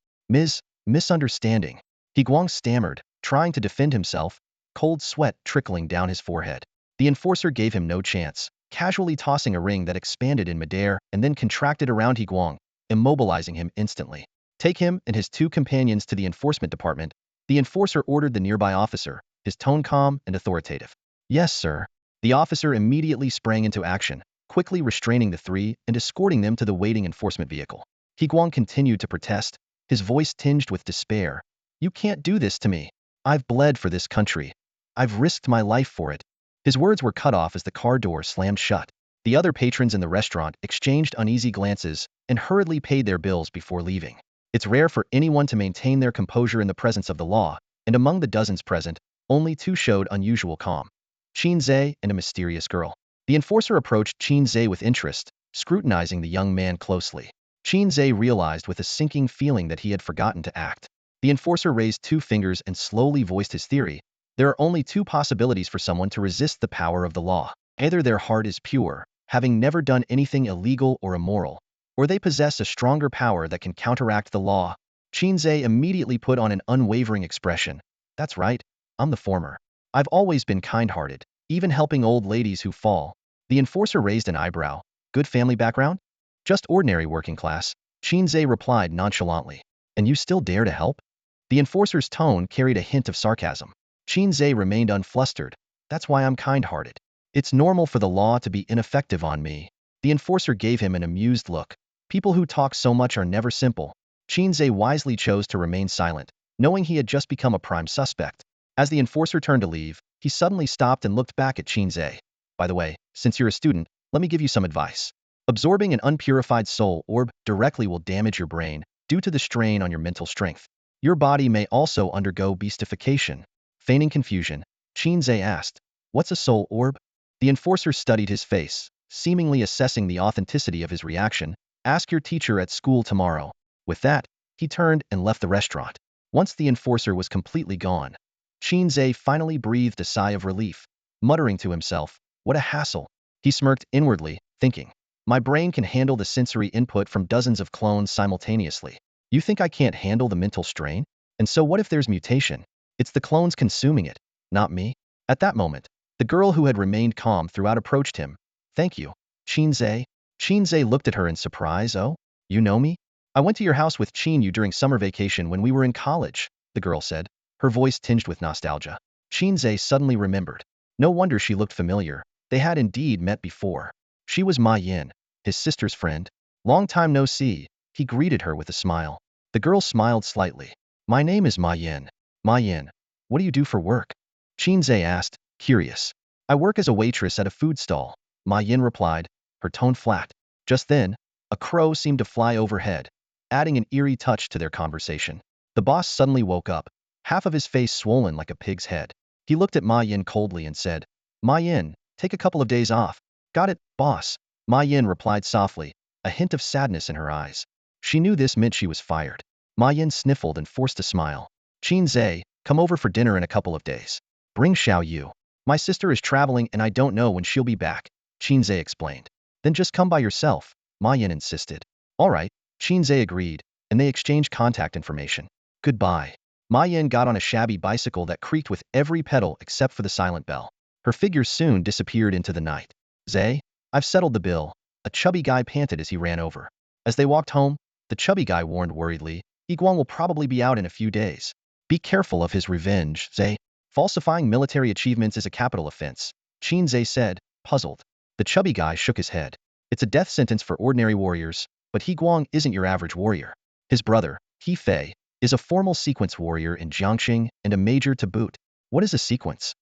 Misunderstanding. He Guang stammered, trying to defend himself, cold sweat trickling down his forehead. The enforcer gave him no chance, casually tossing a ring that expanded in midair and then contracted around He Guang, immobilizing him instantly. Take him and his two companions to the enforcement department. The enforcer ordered the nearby officer, his tone calm and authoritative. Yes, sir. The officer immediately sprang into action, quickly restraining the three and escorting them to the waiting enforcement vehicle. He Guang continued to protest, his voice tinged with despair. You can't do this to me. I've bled for this country. I've risked my life for it. His words were cut off as the car door slammed shut. The other patrons in the restaurant exchanged uneasy glances and hurriedly paid their bills before leaving. It's rare for anyone to maintain their composure in the presence of the law, and among the dozens present, only two showed unusual calm. Qin Ze and a mysterious girl. The enforcer approached Qin Ze with interest, scrutinizing the young man closely. Qin Ze realized with a sinking feeling that he had forgotten to act. The enforcer raised two fingers and slowly voiced his theory. There are only two possibilities for someone to resist the power of the law. Either their heart is pure, having never done anything illegal or immoral, or they possess a stronger power that can counteract the law. Qin Ze immediately put on an unwavering expression. That's right, I'm the former. I've always been kind-hearted, even helping old ladies who fall. The enforcer raised an eyebrow. Good family background? Just ordinary working class, Qin Ze replied nonchalantly. And you still dare to help? The enforcer's tone carried a hint of sarcasm. Qin Ze remained unflustered. That's why I'm kind-hearted. It's normal for the law to be ineffective on me. The enforcer gave him an amused look. People who talk so much are never simple. Qin Ze wisely chose to remain silent, knowing he had just become a prime suspect. As the enforcer turned to leave, he suddenly stopped and looked back at Qin Ze. By the way, since you're a student, let me give you some advice. Absorbing an unpurified soul orb directly will damage your brain due to the strain on your mental strength. Your body may also undergo beastification. Feigning confusion, Qin Ze asked, "What's a soul orb?" The enforcer studied his face, seemingly assessing the authenticity of his reaction. "Ask your teacher at school tomorrow." With that, he turned and left the restaurant. Once the enforcer was completely gone, Qin Ze finally breathed a sigh of relief, muttering to himself, "What a hassle." He smirked inwardly, thinking, "My brain can handle the sensory input from dozens of clones simultaneously. You think I can't handle the mental strain? And so what if there's mutation? It's the clones consuming it, not me." At that moment, the girl who had remained calm throughout approached him. "Thank you, Qin Ze." Qin Ze looked at her in surprise. "Oh, you know me? I went to your house with Chinu during summer vacation when we were in college," the girl said, her voice tinged with nostalgia. Qin Ze suddenly remembered. No wonder she looked familiar. They had indeed met before. She was May Yin, his sister's friend. "Long time no see," he greeted her with a smile. The girl smiled slightly. "My name is May Yin." "May Yin, what do you do for work?" Qin Ze asked, curious. "I work as a waitress at a food stall," May Yin replied, her tone flat. Just then, a crow seemed to fly overhead, adding an eerie touch to their conversation. The boss suddenly woke up, half of his face swollen like a pig's head. He looked at May Yin coldly and said, "May Yin, take a couple of days off." "Got it, boss," May Yin replied softly, a hint of sadness in her eyes. She knew this meant she was fired. May Yin sniffled and forced a smile. "Qin Ze, come over for dinner in a couple of days. Bring Xiao Yu. My sister is traveling and I don't know when she'll be back," Qin Ze explained. "Then just come by yourself," May Yin insisted. "All right," Qin Ze agreed, and they exchanged contact information. Goodbye. May Yin got on a shabby bicycle that creaked with every pedal except for the silent bell. Her figure soon disappeared into the night. "Ze, I've settled the bill," a chubby guy panted as he ran over. As they walked home, the chubby guy warned worriedly, "Iguang will probably be out in a few days. Be careful of his revenge, Ze." "Falsifying military achievements is a capital offense," Qin Ze said, puzzled. The chubby guy shook his head. "It's a death sentence for ordinary warriors, but He Guang isn't your average warrior. His brother, He Fei, is a formal sequence warrior in Jiangxing and a major to boot." "What is a sequence?"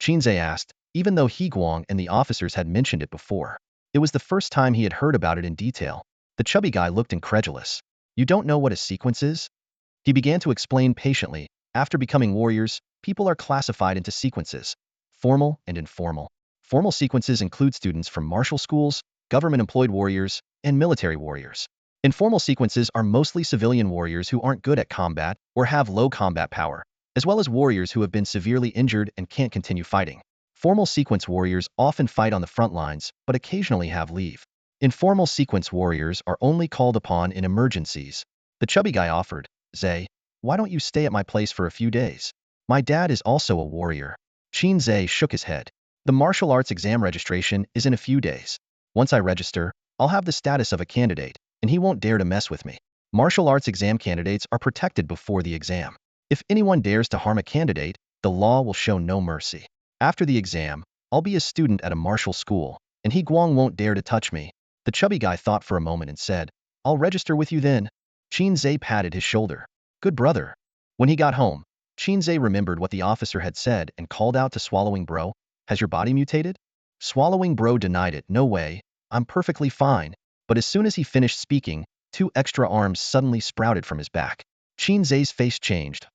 Qin Ze asked, even though He Guang and the officers had mentioned it before. It was the first time he had heard about it in detail. The chubby guy looked incredulous. "You don't know what a sequence is?" He began to explain patiently. After becoming warriors, people are classified into sequences: formal and informal. Formal sequences include students from martial schools, government-employed warriors, and military warriors. Informal sequences are mostly civilian warriors who aren't good at combat or have low combat power, as well as warriors who have been severely injured and can't continue fighting. Formal sequence warriors often fight on the front lines, but occasionally have leave. Informal sequence warriors are only called upon in emergencies. The chubby guy offered, "Ze, why don't you stay at my place for a few days? My dad is also a warrior." Qin Ze shook his head. "The martial arts exam registration is in a few days. Once I register, I'll have the status of a candidate, and he won't dare to mess with me. Martial arts exam candidates are protected before the exam. If anyone dares to harm a candidate, the law will show no mercy. After the exam, I'll be a student at a martial school, and He Guang won't dare to touch me." The chubby guy thought for a moment and said, "I'll register with you then." Qin Ze patted his shoulder. "Good brother." When he got home, Qin Ze remembered what the officer had said and called out to Swallowing Bro, "Has your body mutated?" Swallowing Bro denied it. "No way, I'm perfectly fine." But as soon as he finished speaking, 2 extra arms suddenly sprouted from his back. Qin Ze's face changed.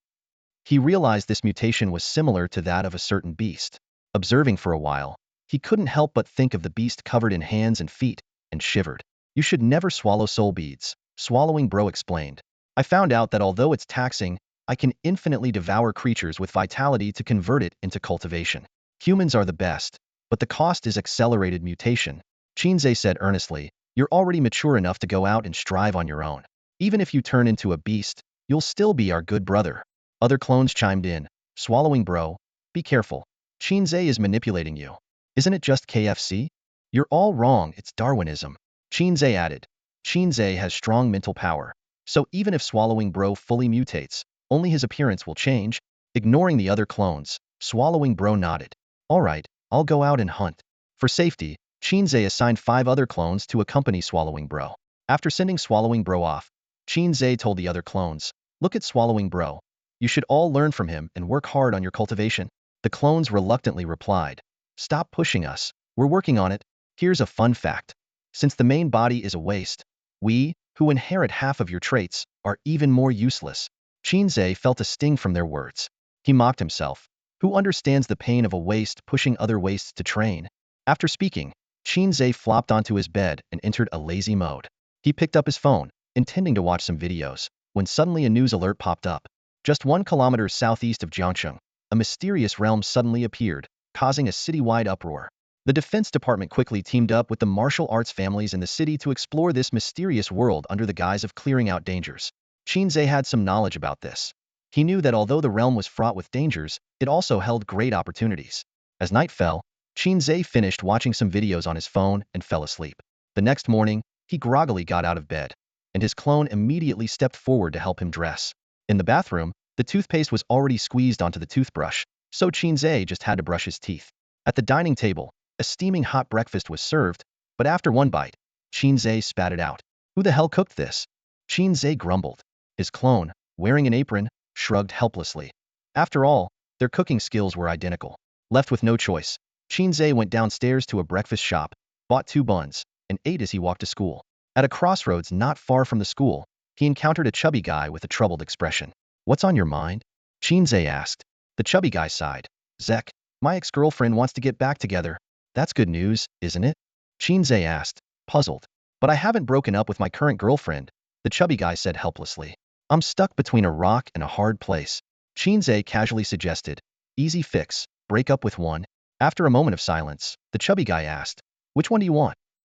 He realized this mutation was similar to that of a certain beast. Observing for a while, he couldn't help but think of the beast covered in hands and feet, and shivered. "You should never swallow soul beads," Swallowing Bro explained. "I found out that although it's taxing, I can infinitely devour creatures with vitality to convert it into cultivation. Humans are the best, but the cost is accelerated mutation." Qin Ze said earnestly, "You're already mature enough to go out and strive on your own. Even if you turn into a beast, you'll still be our good brother." Other clones chimed in. "Swallowing Bro, be careful. Qin Ze is manipulating you. Isn't it just KFC? You're all wrong, it's Darwinism." Qin Ze added. Qin Ze has strong mental power, so even if Swallowing Bro fully mutates, only his appearance will change. Ignoring the other clones, Swallowing Bro nodded. "All right, I'll go out and hunt." For safety, Qin Ze assigned 5 other clones to accompany Swallowing Bro. After sending Swallowing Bro off, Qin Ze told the other clones, "Look at Swallowing Bro. You should all learn from him and work hard on your cultivation." The clones reluctantly replied, "Stop pushing us. We're working on it. Here's a fun fact. Since the main body is a waste, we, who inherit half of your traits, are even more useless. Qin Ze felt a sting from their words. He mocked himself. Who understands the pain of a waste pushing other wastes to train? After speaking, Qin Ze flopped onto his bed and entered a lazy mode. He picked up his phone, intending to watch some videos, when suddenly a news alert popped up. Just 1 kilometer southeast of Jiangcheng, a mysterious realm suddenly appeared, causing a citywide uproar. The Defense Department quickly teamed up with the martial arts families in the city to explore this mysterious world under the guise of clearing out dangers. Qin Ze had some knowledge about this. He knew that although the realm was fraught with dangers, it also held great opportunities. As night fell, Qin Ze finished watching some videos on his phone and fell asleep. The next morning, he groggily got out of bed, and his clone immediately stepped forward to help him dress. In the bathroom, the toothpaste was already squeezed onto the toothbrush, so Qin Ze just had to brush his teeth. At the dining table, a steaming hot breakfast was served, but after one bite, Qin Ze spat it out. Who the hell cooked this? Qin Ze grumbled. His clone, wearing an apron, shrugged helplessly. After all, their cooking skills were identical. Left with no choice, Qin Ze went downstairs to a breakfast shop, bought 2 buns, and ate as he walked to school. At a crossroads not far from the school, he encountered a chubby guy with a troubled expression. What's on your mind? Qin Ze asked. The chubby guy sighed. Zek, my ex-girlfriend wants to get back together. That's good news, isn't it? Qin Ze asked, puzzled. But I haven't broken up with my current girlfriend, the chubby guy said helplessly. I'm stuck between a rock and a hard place. Qin Ze casually suggested. Easy fix, break up with one. After a moment of silence, the chubby guy asked, which one do you want?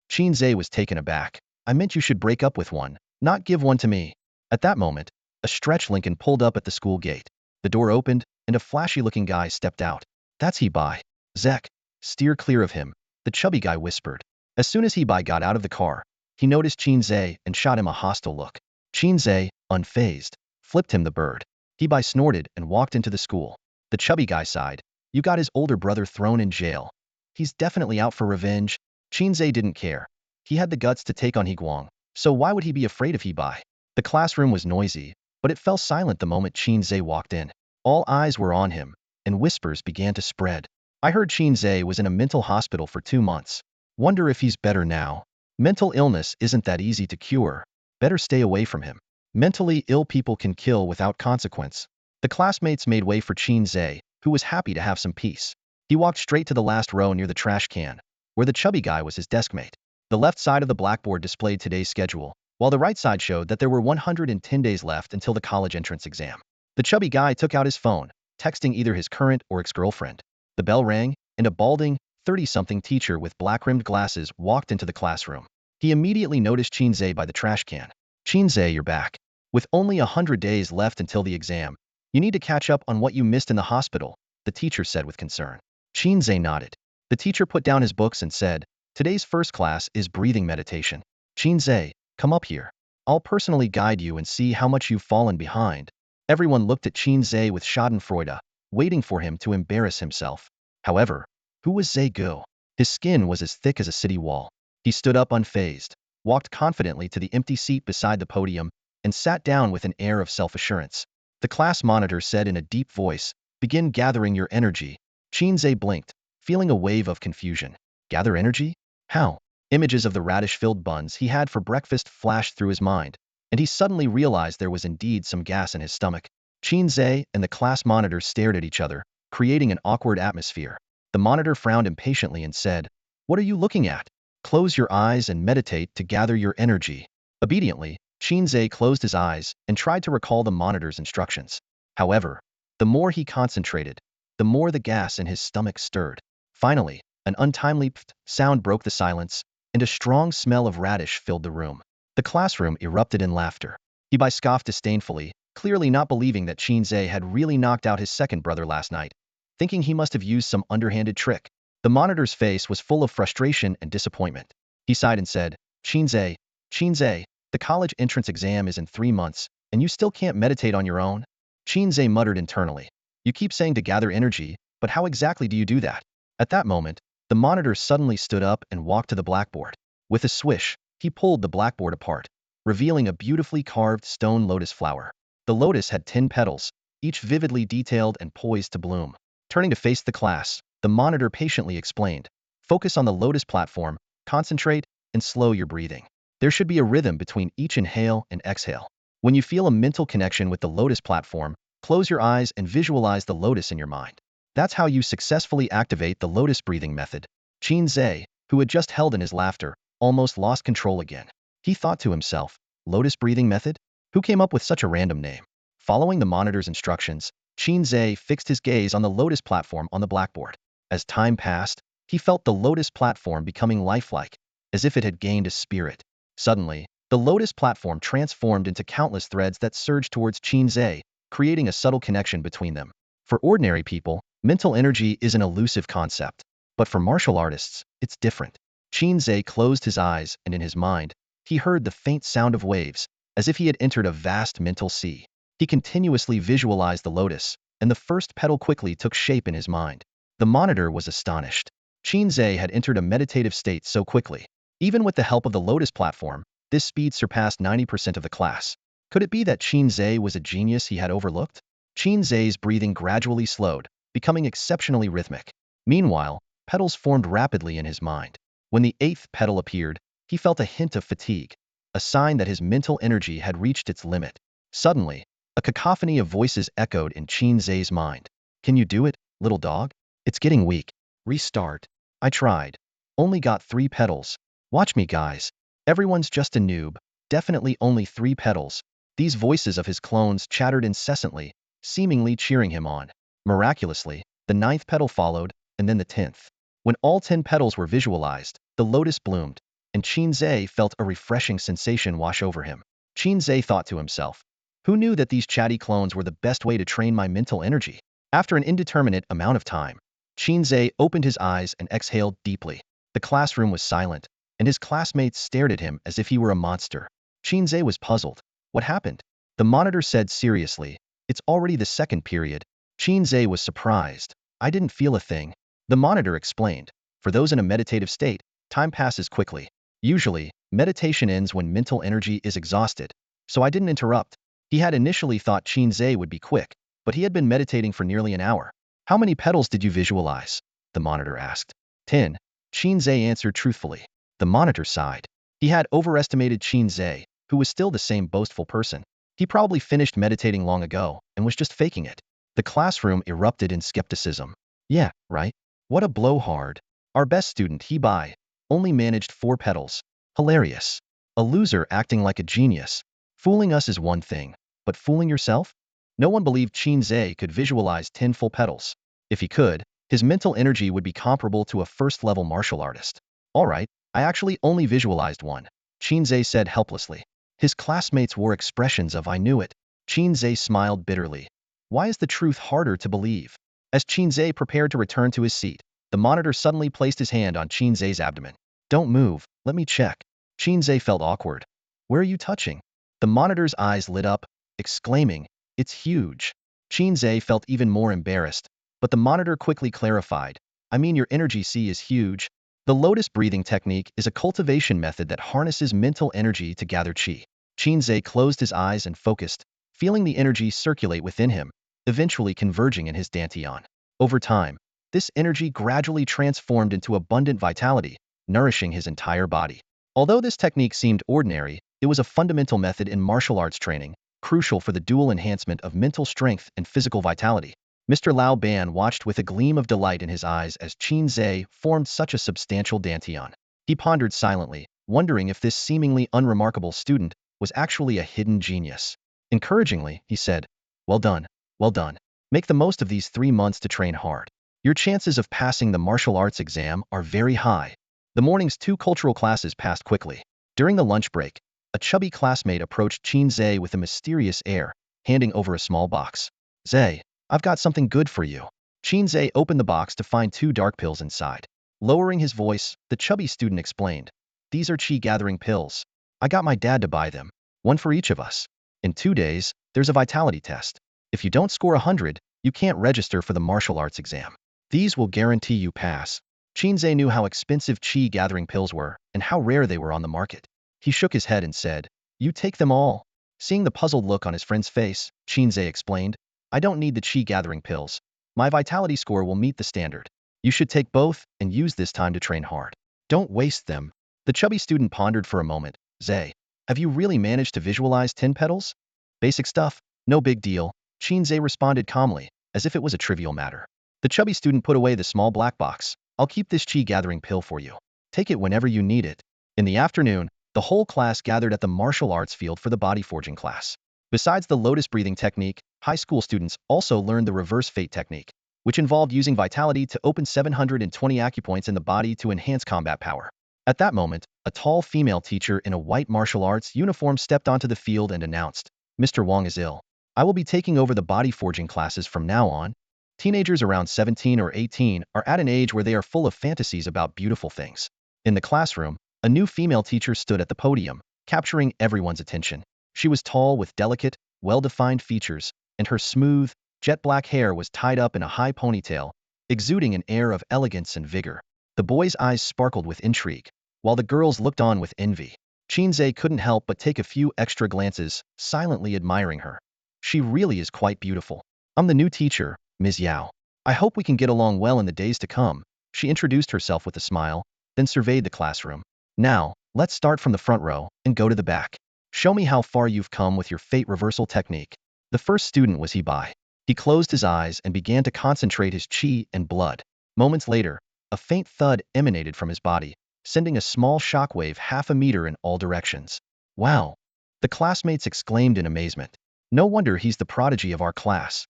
Qin Ze was taken aback. I meant you should break up with one, not give one to me. At that moment, a stretch Lincoln pulled up at the school gate. The door opened, and a flashy-looking guy stepped out. That's Hei Bi. Zek, steer clear of him, the chubby guy whispered. As soon as Hei Bi got out of the car, he noticed Qin Ze and shot him a hostile look. Qin Ze, unfazed, flipped him the bird. Hei Bi snorted and walked into the school. The chubby guy sighed. You got his older brother thrown in jail. He's definitely out for revenge. Qin Ze didn't care. He had the guts to take on He Guang, so why would he be afraid of Hei Bi? The classroom was noisy, but it fell silent the moment Qin Ze walked in. All eyes were on him, and whispers began to spread. I heard Qin Ze was in a mental hospital for 2 months. Wonder if he's better now. Mental illness isn't that easy to cure. Better stay away from him. Mentally ill people can kill without consequence. The classmates made way for Qin Ze, who was happy to have some peace. He walked straight to the last row near the trash can, where the chubby guy was his deskmate. The left side of the blackboard displayed today's schedule, while the right side showed that there were 110 days left until the college entrance exam. The chubby guy took out his phone, texting either his current or ex-girlfriend. The bell rang, and a balding, 30-something teacher with black-rimmed glasses walked into the classroom. He immediately noticed Qin Ze by the trash can. Qin Ze, you're back. With only 100 days left until the exam, you need to catch up on what you missed in the hospital, the teacher said with concern. Qin Ze nodded. The teacher put down his books and said, today's first class is breathing meditation. Qin Ze, come up here. I'll personally guide you and see how much you've fallen behind. Everyone looked at Qin Ze with schadenfreude, waiting for him to embarrass himself. However, who was Ze Gu? His skin was as thick as a city wall. He stood up unfazed, walked confidently to the empty seat beside the podium, and sat down with an air of self-assurance. The class monitor said in a deep voice, begin gathering your energy. Qin Ze blinked, feeling a wave of confusion. Gather energy? How? Images of the radish-filled buns he had for breakfast flashed through his mind, and he suddenly realized there was indeed some gas in his stomach. Qin Ze and the class monitor stared at each other, creating an awkward atmosphere. The monitor frowned impatiently and said, what are you looking at? Close your eyes and meditate to gather your energy. Obediently, Qin Ze closed his eyes and tried to recall the monitor's instructions. However, the more he concentrated, the more the gas in his stomach stirred. Finally, an untimely pft sound broke the silence, and a strong smell of radish filled the room. The classroom erupted in laughter. Hei Bi scoffed disdainfully, clearly not believing that Qin Ze had really knocked out his second brother last night, thinking he must have used some underhanded trick. The monitor's face was full of frustration and disappointment. He sighed and said, Qin Ze, the college entrance exam is in 3 months, and you still can't meditate on your own? Qin Ze muttered internally. You keep saying to gather energy, but how exactly do you do that? At that moment, the monitor suddenly stood up and walked to the blackboard. With a swish, he pulled the blackboard apart, revealing a beautifully carved stone lotus flower. The lotus had 10 petals, each vividly detailed and poised to bloom. Turning to face the class, the monitor patiently explained, focus on the lotus platform, concentrate, and slow your breathing. There should be a rhythm between each inhale and exhale. When you feel a mental connection with the lotus platform, close your eyes and visualize the lotus in your mind. That's how you successfully activate the lotus breathing method. Qin Ze, who had just held in his laughter, almost lost control again. He thought to himself, lotus breathing method? Who came up with such a random name? Following the monitor's instructions, Qin Ze fixed his gaze on the lotus platform on the blackboard. As time passed, he felt the lotus platform becoming lifelike, as if it had gained a spirit. Suddenly, the lotus platform transformed into countless threads that surged towards Qin Ze, creating a subtle connection between them. For ordinary people, mental energy is an elusive concept. But for martial artists, it's different. Qin Ze closed his eyes, and in his mind, he heard the faint sound of waves, as if he had entered a vast mental sea. He continuously visualized the lotus, and the first petal quickly took shape in his mind. The monitor was astonished. Qin Ze had entered a meditative state so quickly. Even with the help of the lotus platform, this speed surpassed 90% of the class. Could it be that Qin Ze was a genius he had overlooked? Qin Ze's breathing gradually slowed, becoming exceptionally rhythmic. Meanwhile, petals formed rapidly in his mind. When the eighth petal appeared, he felt a hint of fatigue, a sign that his mental energy had reached its limit. Suddenly, a cacophony of voices echoed in Qin Ze's mind. Can you do it, little dog? It's getting weak. Restart. I tried. Only got 3 petals. Watch me, guys. Everyone's just a noob. Definitely only 3 petals. These voices of his clones chattered incessantly, seemingly cheering him on. Miraculously, the 9th petal followed, and then the 10th. When all 10 petals were visualized, the lotus bloomed, and Qin Ze felt a refreshing sensation wash over him. Qin Ze thought to himself, who knew that these chatty clones were the best way to train my mental energy? After an indeterminate amount of time, Qin Ze opened his eyes and exhaled deeply. The classroom was silent, and his classmates stared at him as if he were a monster. Qin Ze was puzzled. What happened? The monitor said seriously, it's already the 2nd period. Qin Ze was surprised. I didn't feel a thing. The monitor explained. For those in a meditative state, time passes quickly. Usually, meditation ends when mental energy is exhausted, so I didn't interrupt. He had initially thought Qin Ze would be quick, but he had been meditating for nearly an hour. How many petals did you visualize? The monitor asked. 10. Qin Ze answered truthfully. The monitor sighed. He had overestimated Qin Ze, who was still the same boastful person. He probably finished meditating long ago and was just faking it. The classroom erupted in skepticism. Yeah, right? What a blowhard. Our best student, Hei Bi, only managed 4 petals. Hilarious. A loser acting like a genius. Fooling us is one thing, but fooling yourself? No one believed Qin Ze could visualize 10 full petals. If he could, his mental energy would be comparable to a first-level martial artist. All right, I actually only visualized 1. Qin Ze said helplessly. His classmates wore expressions of I knew it. Qin Ze smiled bitterly. Why is the truth harder to believe? As Qin Ze prepared to return to his seat, the monitor suddenly placed his hand on Qin Ze's abdomen. Don't move, let me check. Qin Ze felt awkward. Where are you touching? The monitor's eyes lit up, exclaiming, it's huge. Qin Ze felt even more embarrassed, but the monitor quickly clarified. I mean, your energy sea is huge. The lotus breathing technique is a cultivation method that harnesses mental energy to gather qi. Qin Ze closed his eyes and focused, feeling the energy circulate within him, eventually converging in his dantian. Over time, this energy gradually transformed into abundant vitality, nourishing his entire body. Although this technique seemed ordinary, it was a fundamental method in martial arts training, crucial for the dual enhancement of mental strength and physical vitality. Mr. Lao Ban watched with a gleam of delight in his eyes as Qin Ze formed such a substantial dantian. He pondered silently, wondering if this seemingly unremarkable student was actually a hidden genius. Encouragingly, he said, well done, well done. Make the most of these 3 months to train hard. Your chances of passing the martial arts exam are very high. The morning's 2 cultural classes passed quickly. During the lunch break, a chubby classmate approached Qin Ze with a mysterious air, handing over a small box. Ze, I've got something good for you. Qin Ze opened the box to find 2 dark pills inside. Lowering his voice, the chubby student explained, these are qi gathering pills. I got my dad to buy them, 1 for each of us. In 2 days, there's a vitality test. If you don't score 100, you can't register for the martial arts exam. These will guarantee you pass. Qin Ze knew how expensive qi gathering pills were and how rare they were on the market. He shook his head and said, you take them all. Seeing the puzzled look on his friend's face, Qin Ze explained, I don't need the qi gathering pills. My vitality score will meet the standard. You should take both and use this time to train hard. Don't waste them. The The chubby student pondered for a moment. Ze, have you really managed to visualize 10 petals? Basic stuff, no big deal, Qin Ze responded calmly, as if it was a trivial matter. The chubby student put away the small black box. I'll keep this chi-gathering pill for you. Take it whenever you need it. In the afternoon, the whole class gathered at the martial arts field for the body forging class. Besides the lotus breathing technique, high school students also learned the reverse fate technique, which involved using vitality to open 720 acupoints in the body to enhance combat power. At that moment, a tall female teacher in a white martial arts uniform stepped onto the field and announced, Mr. Wang is ill. I will be taking over the body forging classes from now on. Teenagers around 17 or 18 are at an age where they are full of fantasies about beautiful things. In the classroom, a new female teacher stood at the podium, capturing everyone's attention. She was tall with delicate, well-defined features, and her smooth, jet black hair was tied up in a high ponytail, exuding an air of elegance and vigor. The boys' eyes sparkled with intrigue, while the girls looked on with envy. Qin Ze couldn't help but take a few extra glances, silently admiring her. She really is quite beautiful. I'm the new teacher, Ms. Yao. I hope we can get along well in the days to come. She introduced herself with a smile, then surveyed the classroom. Now, let's start from the front row and go to the back. Show me how far you've come with your fate reversal technique. The first student was Hei Bi. He closed his eyes and began to concentrate his chi and blood. Moments later, a faint thud emanated from his body, sending a small shockwave half a meter in all directions. Wow! The classmates exclaimed in amazement. No wonder he's the prodigy of our class.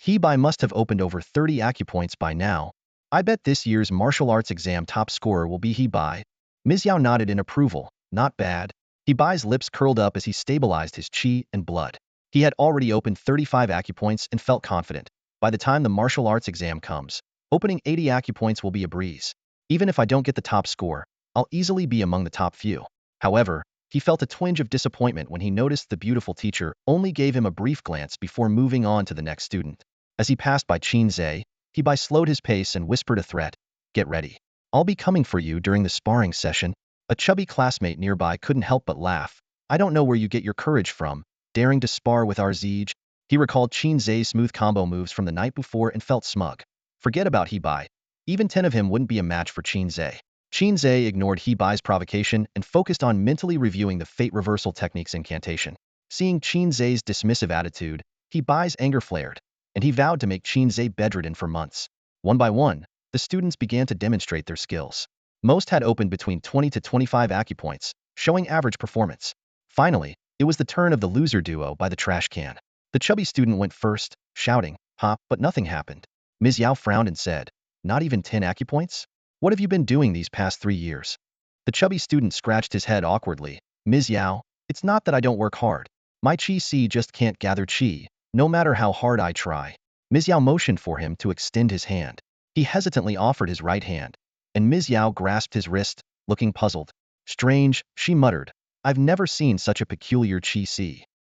Hei Bi must have opened over 30 acupoints by now. I bet this year's martial arts exam top scorer will be Hei Bi. Ms. Yao nodded in approval. Not bad. Hei Bi's lips curled up as he stabilized his chi and blood. He had already opened 35 acupoints and felt confident. By the time the martial arts exam comes, opening 80 acupoints will be a breeze. Even if I don't get the top score, I'll easily be among the top few. However, he felt a twinge of disappointment when he noticed the beautiful teacher only gave him a brief glance before moving on to the next student. As he passed by Qin Ze, Hei Bi slowed his pace and whispered a threat. Get ready. I'll be coming for you during the sparring session. A chubby classmate nearby couldn't help but laugh. I don't know where you get your courage from, daring to spar with our Zij. He recalled Qin Ze's smooth combo moves from the night before and felt smug. Forget about Hei Bi. Even 10 of him wouldn't be a match for Qin Ze. Qin Ze ignored Hei Bi's provocation and focused on mentally reviewing the fate reversal technique's incantation. Seeing Qin Ze's dismissive attitude, Hei Bi's anger flared, and he vowed to make Qin Ze bedridden for months. One by one, the students began to demonstrate their skills. Most had opened between 20 to 25 acupoints, showing average performance. Finally, it was the turn of the loser duo by the trash can. The chubby student went first, shouting, "Ha," but nothing happened. Ms. Yao frowned and said, "Not even 10 acupoints? What have you been doing these past 3 years?" The chubby student scratched his head awkwardly. Ms. Yao, it's not that I don't work hard. My chi just can't gather chi, no matter how hard I try. Ms. Yao motioned for him to extend his hand. He hesitantly offered his right hand, and Ms. Yao grasped his wrist, looking puzzled. Strange, she muttered. I've never seen such a peculiar chi.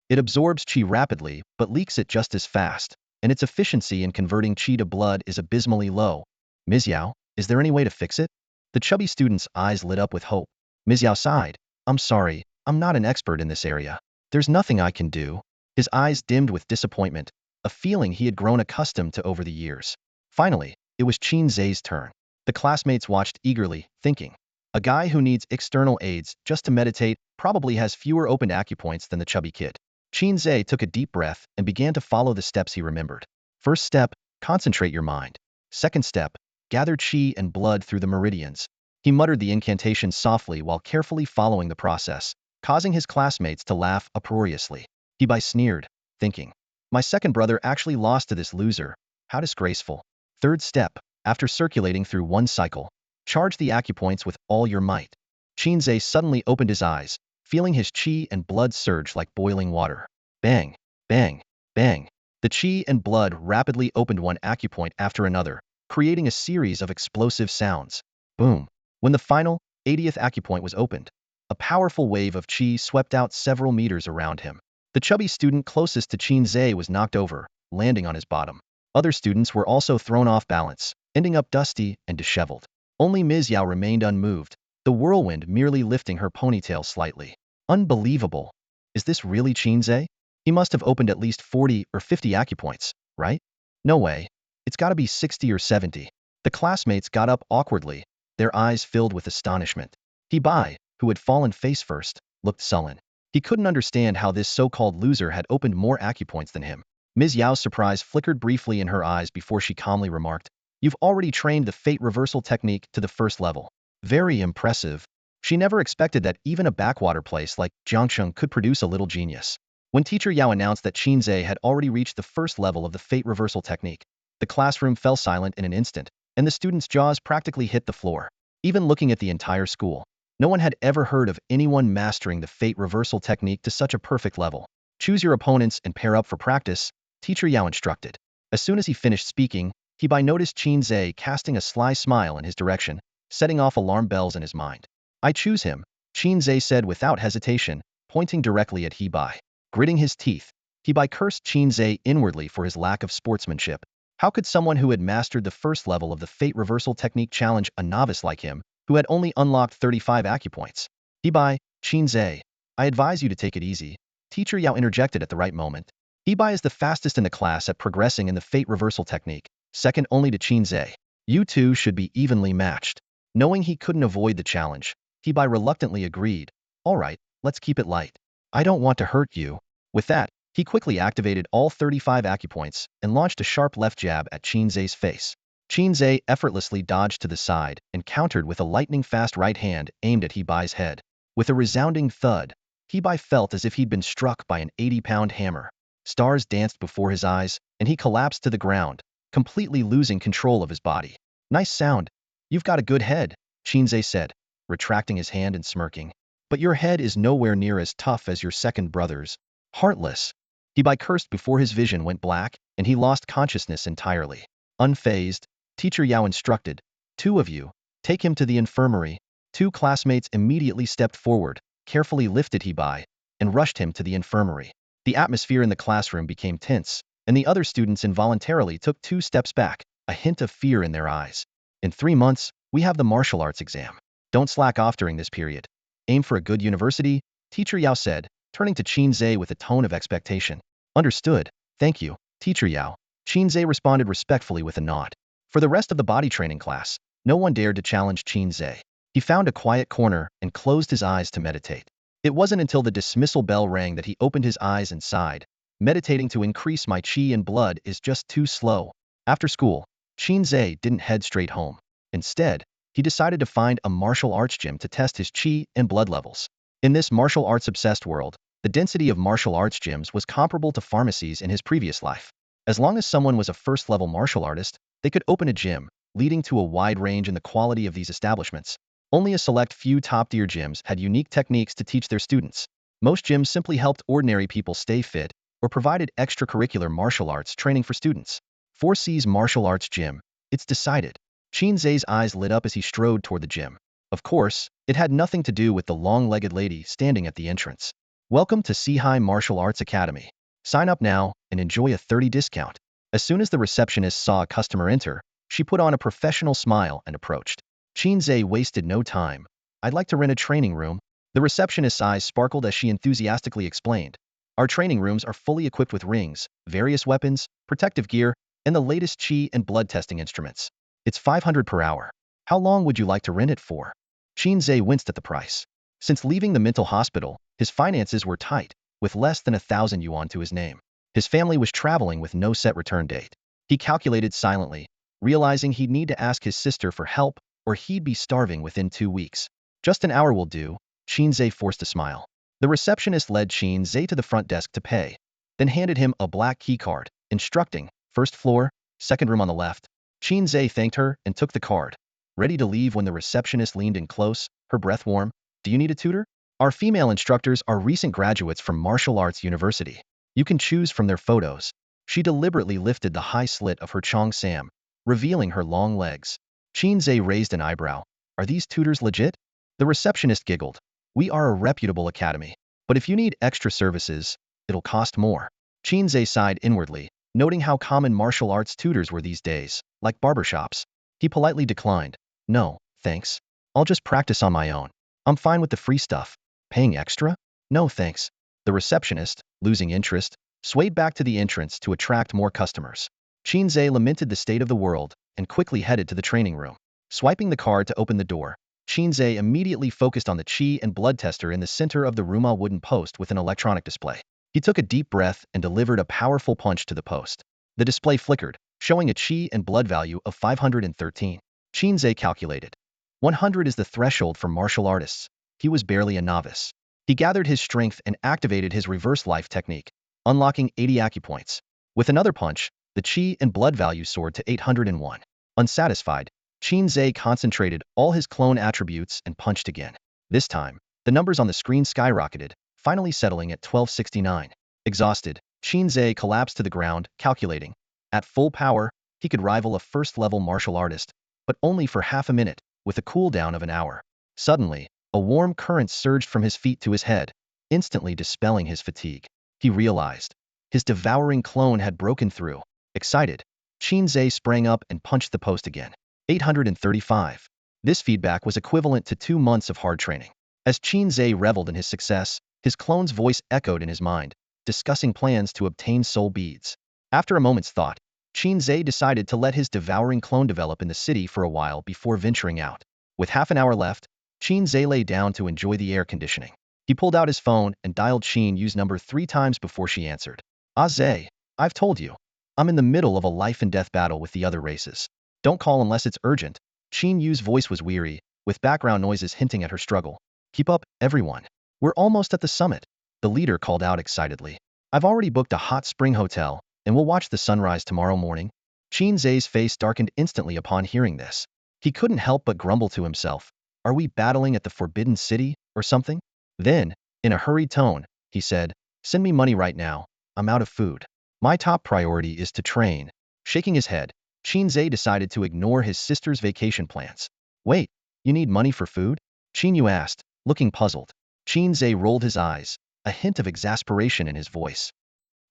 It absorbs chi rapidly, but leaks it just as fast, and its efficiency in converting chi to blood is abysmally low. Ms. Yao, is there any way to fix it? The chubby student's eyes lit up with hope. Ms. Yao sighed. I'm sorry, I'm not an expert in this area. There's nothing I can do. His eyes dimmed with disappointment, a feeling he had grown accustomed to over the years. Finally, it was Qin Ze's turn. The classmates watched eagerly, thinking, a guy who needs external aids just to meditate probably has fewer opened acupoints than the chubby kid. Qin Ze took a deep breath and began to follow the steps he remembered. First step, concentrate your mind. Second step, gather chi and blood through the meridians. He muttered the incantation softly while carefully following the process, causing his classmates to laugh uproariously. Hei Bi sneered, thinking, my second brother actually lost to this loser. How disgraceful. Third step, after circulating through one cycle, charge the acupoints with all your might. Qin Ze suddenly opened his eyes, feeling his chi and blood surge like boiling water. Bang, bang, bang. The chi and blood rapidly opened one acupoint after another, creating a series of explosive sounds. Boom. When the final, 80th acupoint was opened, a powerful wave of chi swept out several meters around him. The chubby student closest to Qin Ze was knocked over, landing on his bottom. Other students were also thrown off balance, ending up dusty and disheveled. Only Ms. Yao remained unmoved, the whirlwind merely lifting her ponytail slightly. Unbelievable. Is this really Qin Ze? He must have opened at least 40 or 50 acupoints, right? No way. It's gotta be 60 or 70. The classmates got up awkwardly, their eyes filled with astonishment. Hei Bi, who had fallen face first, looked sullen. He couldn't understand how this so-called loser had opened more acupoints than him. Ms. Yao's surprise flickered briefly in her eyes before she calmly remarked, "You've already trained the fate reversal technique to the first level. Very impressive." She never expected that even a backwater place like Jiangsheng could produce a little genius. When teacher Yao announced that Qin Ze had already reached the first level of the fate reversal technique, the classroom fell silent in an instant, and the students' jaws practically hit the floor. Even looking at the entire school, no one had ever heard of anyone mastering the fate reversal technique to such a perfect level. "Choose your opponents and pair up for practice," teacher Yao instructed. As soon as he finished speaking, Hei Bi noticed Qin Ze casting a sly smile in his direction, setting off alarm bells in his mind. "I choose him," Qin Ze said without hesitation, pointing directly at Hei Bi. Gritting his teeth, Hei Bi cursed Qin Ze inwardly for his lack of sportsmanship. How could someone who had mastered the first level of the fate reversal technique challenge a novice like him, who had only unlocked 35 acupoints? "Hei Bi, Qin Ze, I advise you to take it easy," teacher Yao interjected at the right moment. Hei Bi is the fastest in the class at progressing in the fate reversal technique, second only to Qin Ze. You two should be evenly matched. Knowing he couldn't avoid the challenge, Hei Bi reluctantly agreed. "All right, let's keep it light. I don't want to hurt you." With that, he quickly activated all 35 acupoints and launched a sharp left jab at Qin Ze's face. Qin Ze effortlessly dodged to the side and countered with a lightning-fast right hand aimed at Hei Bi's head. With a resounding thud, Hei Bi felt as if he'd been struck by an 80-pound hammer. Stars danced before his eyes, and he collapsed to the ground, completely losing control of his body. "Nice sound. You've got a good head," Qin Ze said, retracting his hand and smirking. "But your head is nowhere near as tough as your second brother's. Heartless." Hei Bi cursed before his vision went black, and he lost consciousness entirely. Unfazed, teacher Yao instructed, "Two of you, take him to the infirmary." Two classmates immediately stepped forward, carefully lifted Hei Bi, and rushed him to the infirmary. The atmosphere in the classroom became tense, and the other students involuntarily took 2 steps back, a hint of fear in their eyes. "In 3 months, we have the martial arts exam. Don't slack off during this period. Aim for a good university," teacher Yao said, turning to Qin Ze with a tone of expectation. "Understood, thank you, teacher Yao." Qin Ze responded respectfully with a nod. For the rest of the body training class, no one dared to challenge Qin Ze. He found a quiet corner and closed his eyes to meditate. It wasn't until the dismissal bell rang that he opened his eyes and sighed. "Meditating to increase my qi and blood is just too slow." After school, Qin Ze didn't head straight home. Instead, he decided to find a martial arts gym to test his qi and blood levels. In this martial arts-obsessed world, the density of martial arts gyms was comparable to pharmacies in his previous life. As long as someone was a first-level martial artist, they could open a gym, leading to a wide range in the quality of these establishments. Only a select few top-tier gyms had unique techniques to teach their students. Most gyms simply helped ordinary people stay fit or provided extracurricular martial arts training for students. 4C's martial arts gym, it's decided. Qin Ze's eyes lit up as he strode toward the gym. Of course, it had nothing to do with the long-legged lady standing at the entrance. "Welcome to Sihai Martial Arts Academy. Sign up now and enjoy a 30% discount." As soon as the receptionist saw a customer enter, she put on a professional smile and approached. Qin Ze wasted no time. "I'd like to rent a training room." The receptionist's eyes sparkled as she enthusiastically explained. "Our training rooms are fully equipped with rings, various weapons, protective gear, and the latest qi and blood testing instruments. It's 500 per hour. How long would you like to rent it for?" Qin Ze winced at the price. Since leaving the mental hospital, his finances were tight, with less than 1,000 yuan to his name. His family was traveling with no set return date. He calculated silently, realizing he'd need to ask his sister for help or he'd be starving within 2 weeks. "Just an hour will do," Qin Ze forced a smile. The receptionist led Qin Ze to the front desk to pay, then handed him a black key card, instructing, "First floor, second room on the left." Qin Ze thanked her and took the card. Ready to leave when the receptionist leaned in close, her breath warm. "Do you need a tutor? Our female instructors are recent graduates from Martial Arts University. You can choose from their photos." She deliberately lifted the high slit of her Chong Sam, revealing her long legs. Qin Ze raised an eyebrow. "Are these tutors legit?" The receptionist giggled. "We are a reputable academy, but if you need extra services, it'll cost more." Qin Ze sighed inwardly, noting how common martial arts tutors were these days, like barbershops. He politely declined. "No, thanks. I'll just practice on my own. I'm fine with the free stuff. Paying extra? No thanks." The receptionist, losing interest, swayed back to the entrance to attract more customers. Qin Ze lamented the state of the world and quickly headed to the training room. Swiping the card to open the door, Qin Ze immediately focused on the qi and blood tester in the center of the Ruma wooden post with an electronic display. He took a deep breath and delivered a powerful punch to the post. The display flickered, showing a qi and blood value of 513. Qin Ze calculated. 100 is the threshold for martial artists. He was barely a novice. He gathered his strength and activated his reverse life technique, unlocking 80 acupoints. With another punch, the qi and blood value soared to 801. Unsatisfied, Qin Ze concentrated all his clone attributes and punched again. This time, the numbers on the screen skyrocketed, finally settling at 1269. Exhausted, Qin Ze collapsed to the ground, calculating. At full power, he could rival a first-level martial artist, but only for half a minute, with a cooldown of an hour. Suddenly, a warm current surged from his feet to his head, instantly dispelling his fatigue. He realized. His devouring clone had broken through. Excited, Qin Ze sprang up and punched the post again. 835. This feedback was equivalent to 2 months of hard training. As Qin Ze reveled in his success, his clone's voice echoed in his mind, discussing plans to obtain soul beads. After a moment's thought, Qin Ze decided to let his devouring clone develop in the city for a while before venturing out. With half an hour left, Qin Ze lay down to enjoy the air conditioning. He pulled out his phone and dialed Qin Yu's number 3 times before she answered. "Ah Ze, I've told you. I'm in the middle of a life-and-death battle with the other races. Don't call unless it's urgent." Qin Yu's voice was weary, with background noises hinting at her struggle. "Keep up, everyone. We're almost at the summit," the leader called out excitedly. "I've already booked a hot spring hotel, and we'll watch the sunrise tomorrow morning." Qin Ze's face darkened instantly upon hearing this. He couldn't help but grumble to himself. Are we battling at the Forbidden City, or something? Then, in a hurried tone, he said, "Send me money right now. I'm out of food. My top priority is to train." Shaking his head, Qin Ze decided to ignore his sister's vacation plans. "Wait, you need money for food?" Qin Yu asked, looking puzzled. Qin Ze rolled his eyes, a hint of exasperation in his voice.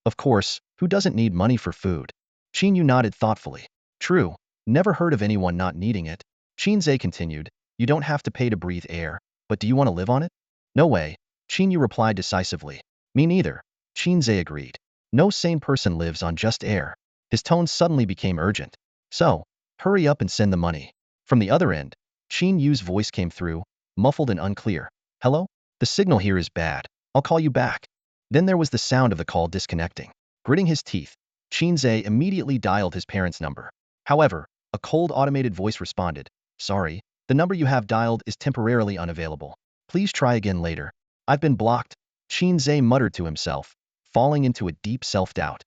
"Of course, who doesn't need money for food?" Qin Yu nodded thoughtfully. "True, never heard of anyone not needing it." Qin Ze continued, "You don't have to pay to breathe air, but do you want to live on it?" "No way," Qin Yu replied decisively. "Me neither," Qin Ze agreed. "No sane person lives on just air." His tone suddenly became urgent. "So, hurry up and send the money." From the other end, Qin Yu's voice came through, muffled and unclear. "Hello? The signal here is bad. I'll call you back." Then there was the sound of the call disconnecting. Gritting his teeth, Qin Ze immediately dialed his parents' number. However, a cold automated voice responded. "Sorry, the number you have dialed is temporarily unavailable. Please try again later." "I've been blocked," Qin Ze muttered to himself, falling into a deep self-doubt.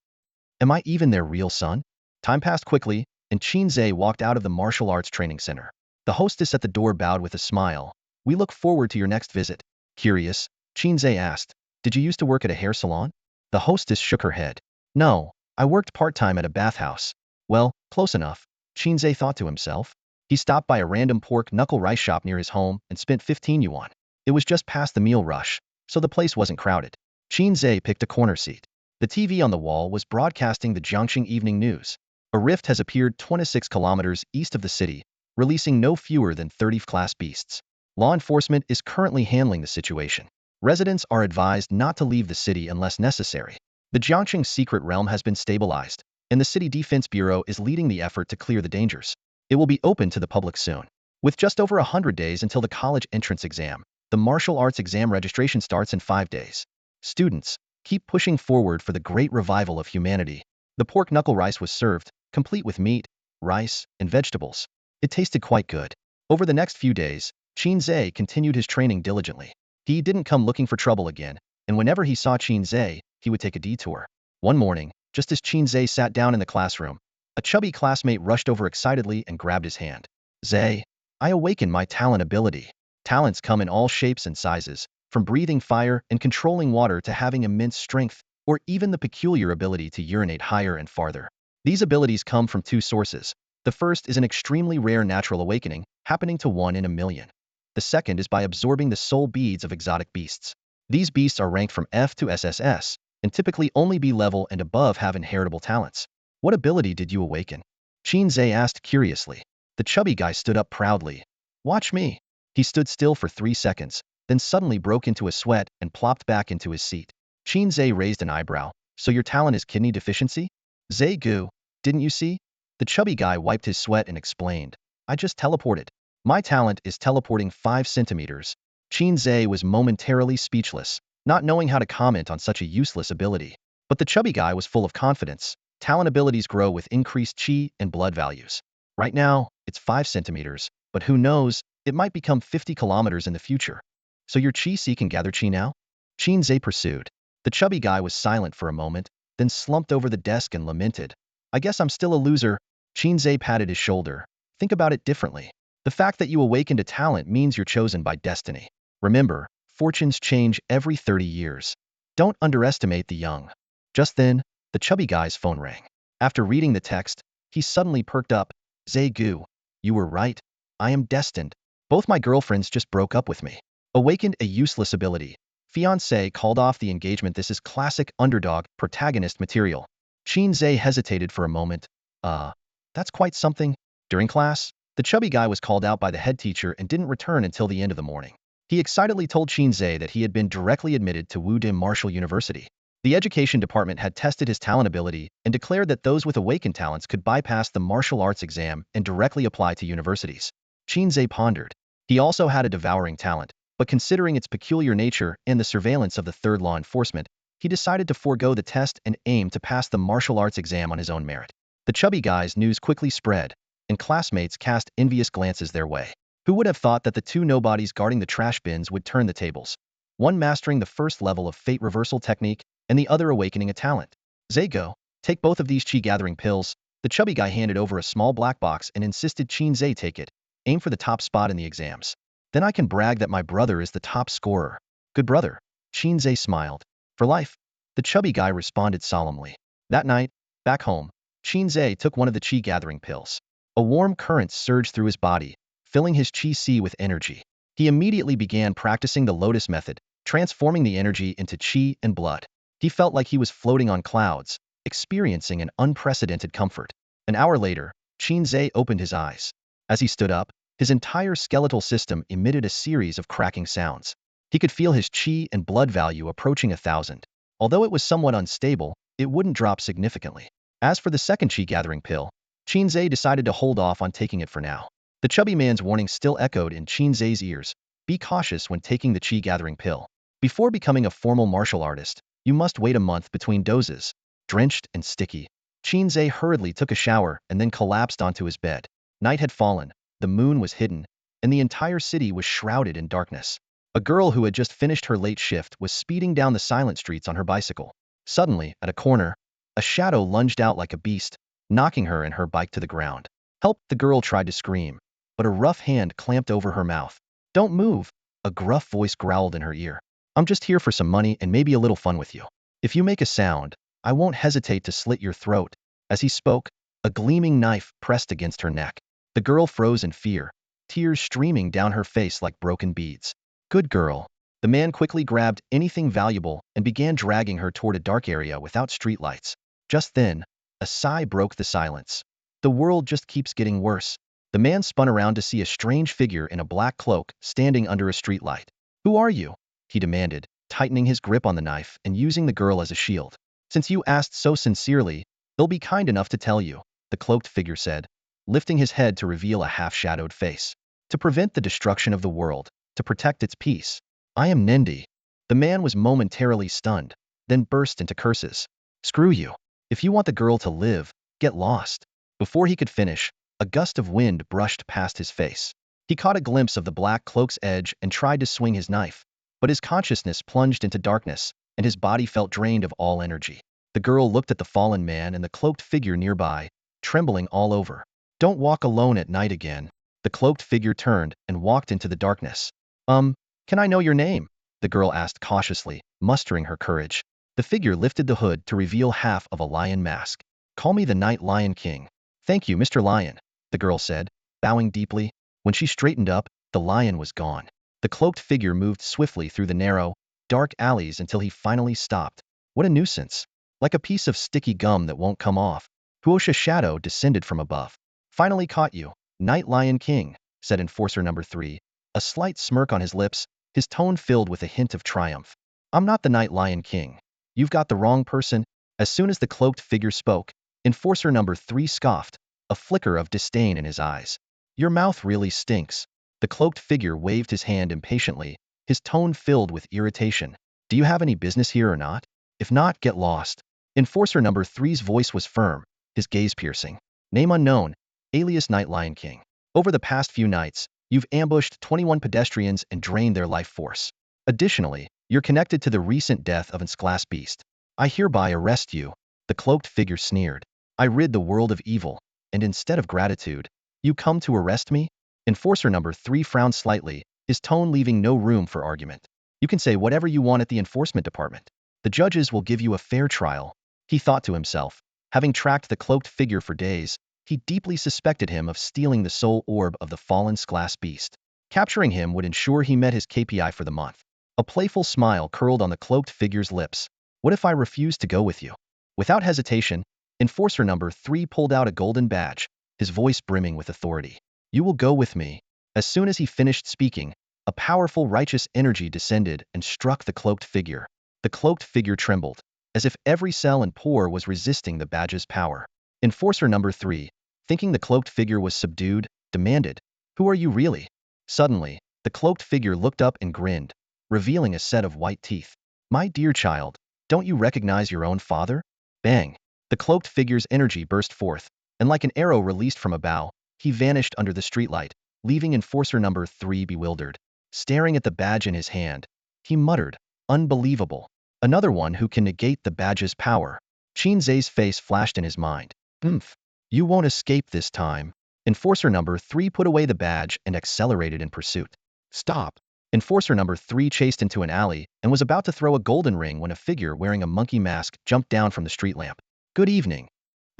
Am I even their real son? Time passed quickly, and Qin Ze walked out of the martial arts training center. The hostess at the door bowed with a smile. "We look forward to your next visit." Curious, Qin Ze asked, "Did you used to work at a hair salon?" The hostess shook her head. "No, I worked part-time at a bathhouse." "Well, close enough," Qin Ze thought to himself. He stopped by a random pork knuckle rice shop near his home and spent 15 yuan. It was just past the meal rush, so the place wasn't crowded. Qin Ze picked a corner seat. The TV on the wall was broadcasting the Jiangxing Evening News. A rift has appeared 26 kilometers east of the city, releasing no fewer than 30 class beasts. Law enforcement is currently handling the situation. Residents are advised not to leave the city unless necessary. The Jiangxing secret realm has been stabilized, and the City Defense Bureau is leading the effort to clear the dangers. It will be open to the public soon. With just over 100 days until the college entrance exam, the martial arts exam registration starts in 5 days. Students, keep pushing forward for the great revival of humanity. The pork knuckle rice was served, complete with meat, rice, and vegetables. It tasted quite good. Over the next few days, Qin Ze continued his training diligently. He didn't come looking for trouble again, and whenever he saw Qin Ze, he would take a detour. One morning, just as Qin Ze sat down in the classroom, a chubby classmate rushed over excitedly and grabbed his hand. "Ze, I awakened my talent ability." Talents come in all shapes and sizes, from breathing fire and controlling water to having immense strength, or even the peculiar ability to urinate higher and farther. These abilities come from 2 sources. The first is an extremely rare natural awakening, happening to 1 in a million. The second is by absorbing the soul beads of exotic beasts. These beasts are ranked from F to SSS, and typically only B level and above have inheritable talents. "What ability did you awaken?" Qin Ze asked curiously. The chubby guy stood up proudly. "Watch me." He stood still for 3 seconds, then suddenly broke into a sweat and plopped back into his seat. Qin Ze raised an eyebrow. "So your talent is kidney deficiency?" "Ze gu, didn't you see?" The chubby guy wiped his sweat and explained. "I just teleported." My talent is teleporting 5 centimeters. Qin Ze was momentarily speechless, not knowing how to comment on such a useless ability. But the chubby guy was full of confidence. Talent abilities grow with increased chi and blood values. Right now, it's 5 centimeters, but who knows, it might become 50 kilometers in the future. So your chi C can gather chi now? Qin Ze pursued. The chubby guy was silent for a moment, then slumped over the desk and lamented. I guess I'm still a loser. Qin Ze patted his shoulder. Think about it differently. The fact that you awakened a talent means you're chosen by destiny. Remember, fortunes change every 30 years. Don't underestimate the young. Just then, the chubby guy's phone rang. After reading the text, he suddenly perked up. Zegu, you were right. I am destined. Both my girlfriends just broke up with me. Awakened a useless ability. Fiancé called off the engagement. This is classic underdog, protagonist material. Qin Ze hesitated for a moment. That's quite something. During class, the chubby guy was called out by the head teacher and didn't return until the end of the morning. He excitedly told Qin Ze that he had been directly admitted to Wu-Dim Martial University. The education department had tested his talent ability and declared that those with awakened talents could bypass the martial arts exam and directly apply to universities. Qin Ze pondered. He also had a devouring talent, but considering its peculiar nature and the surveillance of the third law enforcement, he decided to forego the test and aim to pass the martial arts exam on his own merit. The chubby guy's news quickly spread, and classmates cast envious glances their way. Who would have thought that the two nobodies guarding the trash bins would turn the tables? One mastering the first level of fate reversal technique, and the other awakening a talent. Zago, take both of these chi-gathering pills. The chubby guy handed over a small black box and insisted Qin Ze take it. Aim for the top spot in the exams. Then I can brag that my brother is the top scorer. Good brother. Qin Ze smiled. For life. The chubby guy responded solemnly. That night, back home, Qin Ze took one of the chi-gathering pills. A warm current surged through his body, filling his chi C with energy. He immediately began practicing the lotus method, transforming the energy into chi and blood. He felt like he was floating on clouds, experiencing an unprecedented comfort. An hour later, Qin Ze opened his eyes. As he stood up, his entire skeletal system emitted a series of cracking sounds. He could feel his chi and blood value approaching 1,000. Although it was somewhat unstable, it wouldn't drop significantly. As for the second chi-gathering pill, Qin Ze decided to hold off on taking it for now. The chubby man's warning still echoed in Qin Ze's ears. Be cautious when taking the chi-gathering pill. Before becoming a formal martial artist, you must wait a month between doses. Drenched and sticky, Qin Ze hurriedly took a shower and then collapsed onto his bed. Night had fallen, the moon was hidden, and the entire city was shrouded in darkness. A girl who had just finished her late shift was speeding down the silent streets on her bicycle. Suddenly, at a corner, a shadow lunged out like a beast, knocking her and her bike to the ground. Help! The girl tried to scream, but a rough hand clamped over her mouth. Don't move! A gruff voice growled in her ear. I'm just here for some money and maybe a little fun with you. If you make a sound, I won't hesitate to slit your throat. As he spoke, a gleaming knife pressed against her neck. The girl froze in fear, tears streaming down her face like broken beads. Good girl. The man quickly grabbed anything valuable and began dragging her toward a dark area without streetlights. Just then, a sigh broke the silence. The world just keeps getting worse. The man spun around to see a strange figure in a black cloak standing under a streetlight. Who are you? He demanded, tightening his grip on the knife and using the girl as a shield. Since you asked so sincerely, they'll be kind enough to tell you, the cloaked figure said, lifting his head to reveal a half-shadowed face. To prevent the destruction of the world, to protect its peace. I am Nendi. The man was momentarily stunned, then burst into curses. Screw you. If you want the girl to live, get lost. Before he could finish, a gust of wind brushed past his face. He caught a glimpse of the black cloak's edge and tried to swing his knife, but his consciousness plunged into darkness, and his body felt drained of all energy. The girl looked at the fallen man and the cloaked figure nearby, trembling all over. Don't walk alone at night again. The cloaked figure turned and walked into the darkness. Can I know your name? The girl asked cautiously, mustering her courage. The figure lifted the hood to reveal half of a lion mask. Call me the Night Lion King. Thank you, Mr. Lion, the girl said, bowing deeply. When she straightened up, the lion was gone. The cloaked figure moved swiftly through the narrow, dark alleys until he finally stopped. What a nuisance. Like a piece of sticky gum that won't come off. Huosha shadow descended from above. Finally caught you, Night Lion King, said Enforcer number 3, a slight smirk on his lips, his tone filled with a hint of triumph. I'm not the Night Lion King. You've got the wrong person. As soon as the cloaked figure spoke, Enforcer number 3 scoffed, a flicker of disdain in his eyes. Your mouth really stinks. The cloaked figure waved his hand impatiently, his tone filled with irritation. Do you have any business here or not? If not, get lost. Enforcer number three's voice was firm, his gaze piercing. Name unknown, alias Night Lion King. Over the past few nights, you've ambushed 21 pedestrians and drained their life force. Additionally, you're connected to the recent death of an class beast. I hereby arrest you. The cloaked figure sneered. I rid the world of evil, and instead of gratitude, you come to arrest me? Enforcer number three frowned slightly, his tone leaving no room for argument. You can say whatever you want at the enforcement department. The judges will give you a fair trial, he thought to himself. Having tracked the cloaked figure for days, he deeply suspected him of stealing the soul orb of the fallen glass beast. Capturing him would ensure he met his KPI for the month. A playful smile curled on the cloaked figure's lips. What if I refuse to go with you? Without hesitation, Enforcer number three pulled out a golden badge, his voice brimming with authority. You will go with me. As soon as he finished speaking, a powerful righteous energy descended and struck the cloaked figure. The cloaked figure trembled, as if every cell and pore was resisting the badge's power. Enforcer number three, thinking the cloaked figure was subdued, demanded, Who are you really? Suddenly, the cloaked figure looked up and grinned, revealing a set of white teeth. My dear child, don't you recognize your own father? Bang! The cloaked figure's energy burst forth, and like an arrow released from a bow, he vanished under the streetlight, leaving Enforcer number three bewildered. Staring at the badge in his hand, he muttered, Unbelievable. Another one who can negate the badge's power. Qin Ze's face flashed in his mind. Oomph. You won't escape this time. Enforcer number three put away the badge and accelerated in pursuit. Stop. Enforcer number three chased into an alley and was about to throw a golden ring when a figure wearing a monkey mask jumped down from the street lamp. Good evening.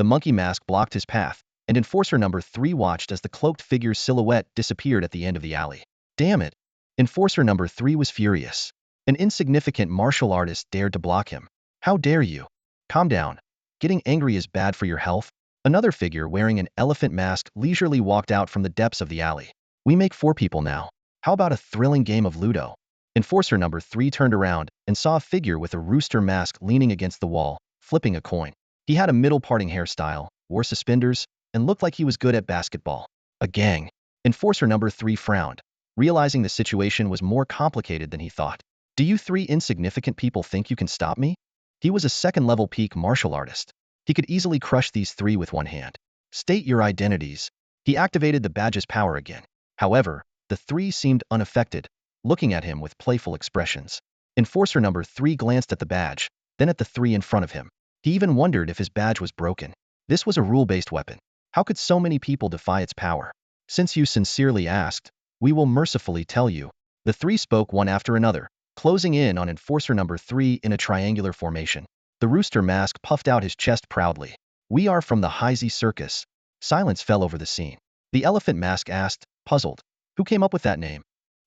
The monkey mask blocked his path, and Enforcer number three watched as the cloaked figure's silhouette disappeared at the end of the alley. Damn it. Enforcer number three was furious. An insignificant martial artist dared to block him. How dare you? Calm down. Getting angry is bad for your health. Another figure wearing an elephant mask leisurely walked out from the depths of the alley. We make 4 people now. How about a thrilling game of Ludo? Enforcer number three turned around and saw a figure with a rooster mask leaning against the wall, flipping a coin. He had a middle parting hairstyle, wore suspenders, and looked like he was good at basketball. A gang. Enforcer number three frowned, realizing the situation was more complicated than he thought. Do you 3 insignificant people think you can stop me? He was a second-level peak martial artist. He could easily crush these 3 with one hand. State your identities. He activated the badge's power again. However, the 3 seemed unaffected, looking at him with playful expressions. Enforcer number 3 glanced at the badge, then at the 3 in front of him. He even wondered if his badge was broken. This was a rule-based weapon. How could so many people defy its power? Since you sincerely asked, we will mercifully tell you. The 3 spoke one after another, closing in on Enforcer number 3 in a triangular formation. The rooster mask puffed out his chest proudly. We are from the Hei Bi circus. Silence fell over the scene. The elephant mask asked, puzzled, Who came up with that name?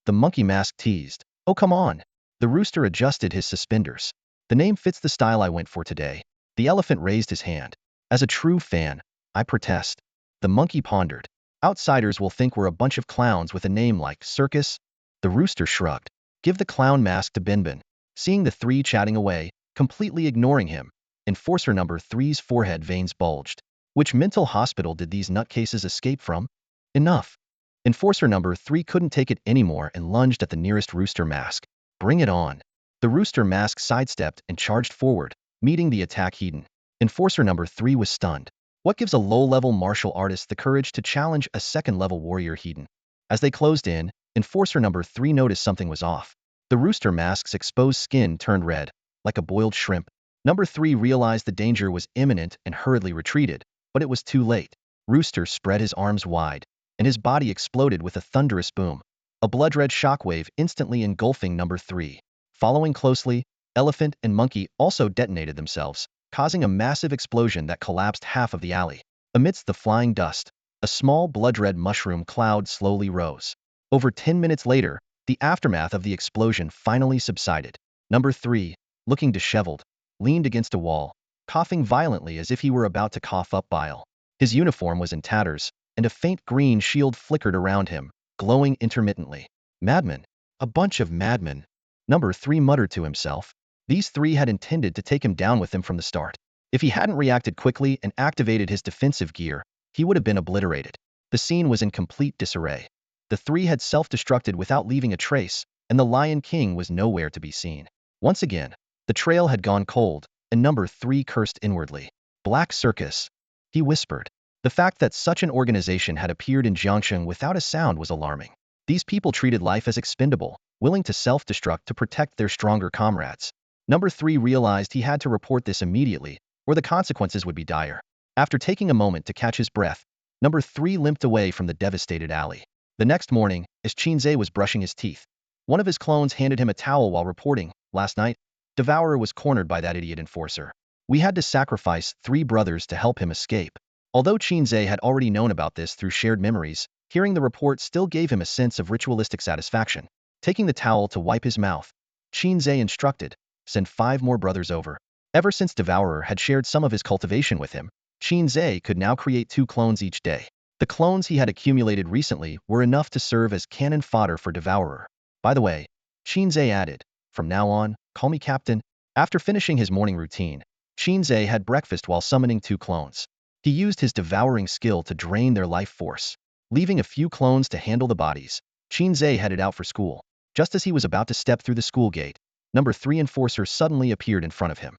The monkey mask teased, Oh come on. The rooster adjusted his suspenders. The name fits the style I went for today. The elephant raised his hand. As a true fan, I protest. The monkey pondered. Outsiders will think we're a bunch of clowns with a name like circus. The rooster shrugged. Give the clown mask to Binbin. Seeing the 3 chatting away, completely ignoring him, Enforcer number 3's forehead veins bulged. Which mental hospital did these nutcases escape from? Enough. Enforcer number 3 couldn't take it anymore and lunged at the nearest rooster mask. Bring it on. The rooster mask sidestepped and charged forward, meeting the attack head-on. Enforcer number 3 was stunned. What gives a low-level martial artist the courage to challenge a second-level warrior head-on? As they closed in, Enforcer number 3 noticed something was off. The rooster mask's exposed skin turned red, like a boiled shrimp. Number 3 realized the danger was imminent and hurriedly retreated, but it was too late. Rooster spread his arms wide, and his body exploded with a thunderous boom. A blood-red shockwave instantly engulfing number 3. Following closely, elephant and monkey also detonated themselves, causing a massive explosion that collapsed half of the alley. Amidst the flying dust, a small blood-red mushroom cloud slowly rose. Over 10 minutes later, the aftermath of the explosion finally subsided. Number 3, looking disheveled, leaned against a wall, coughing violently as if he were about to cough up bile. His uniform was in tatters, and a faint green shield flickered around him, glowing intermittently. Madmen. A bunch of madmen. Number 3 muttered to himself. These 3 had intended to take him down with them from the start. If he hadn't reacted quickly and activated his defensive gear, he would have been obliterated. The scene was in complete disarray. The three had self-destructed without leaving a trace, and the Lion King was nowhere to be seen. Once again, the trail had gone cold, and number 3 cursed inwardly. Black Circus, he whispered. The fact that such an organization had appeared in Jiangsheng without a sound was alarming. These people treated life as expendable, willing to self-destruct to protect their stronger comrades. Number 3 realized he had to report this immediately, or the consequences would be dire. After taking a moment to catch his breath, number 3 limped away from the devastated alley. The next morning, as Qin Ze was brushing his teeth, one of his clones handed him a towel while reporting, "Last night, Devourer was cornered by that idiot enforcer. We had to sacrifice 3 brothers to help him escape." Although Qin Ze had already known about this through shared memories, hearing the report still gave him a sense of ritualistic satisfaction. Taking the towel to wipe his mouth, Qin Ze instructed, "Send 5 more brothers over." Ever since Devourer had shared some of his cultivation with him, Qin Ze could now create 2 clones each day. The clones he had accumulated recently were enough to serve as cannon fodder for Devourer. By the way, Qin Ze added, "From now on, call me Captain." After finishing his morning routine, Qin Ze had breakfast while summoning 2 clones. He used his devouring skill to drain their life force. Leaving a few clones to handle the bodies, Qin Ze headed out for school. Just as he was about to step through the school gate, number 3 enforcer suddenly appeared in front of him.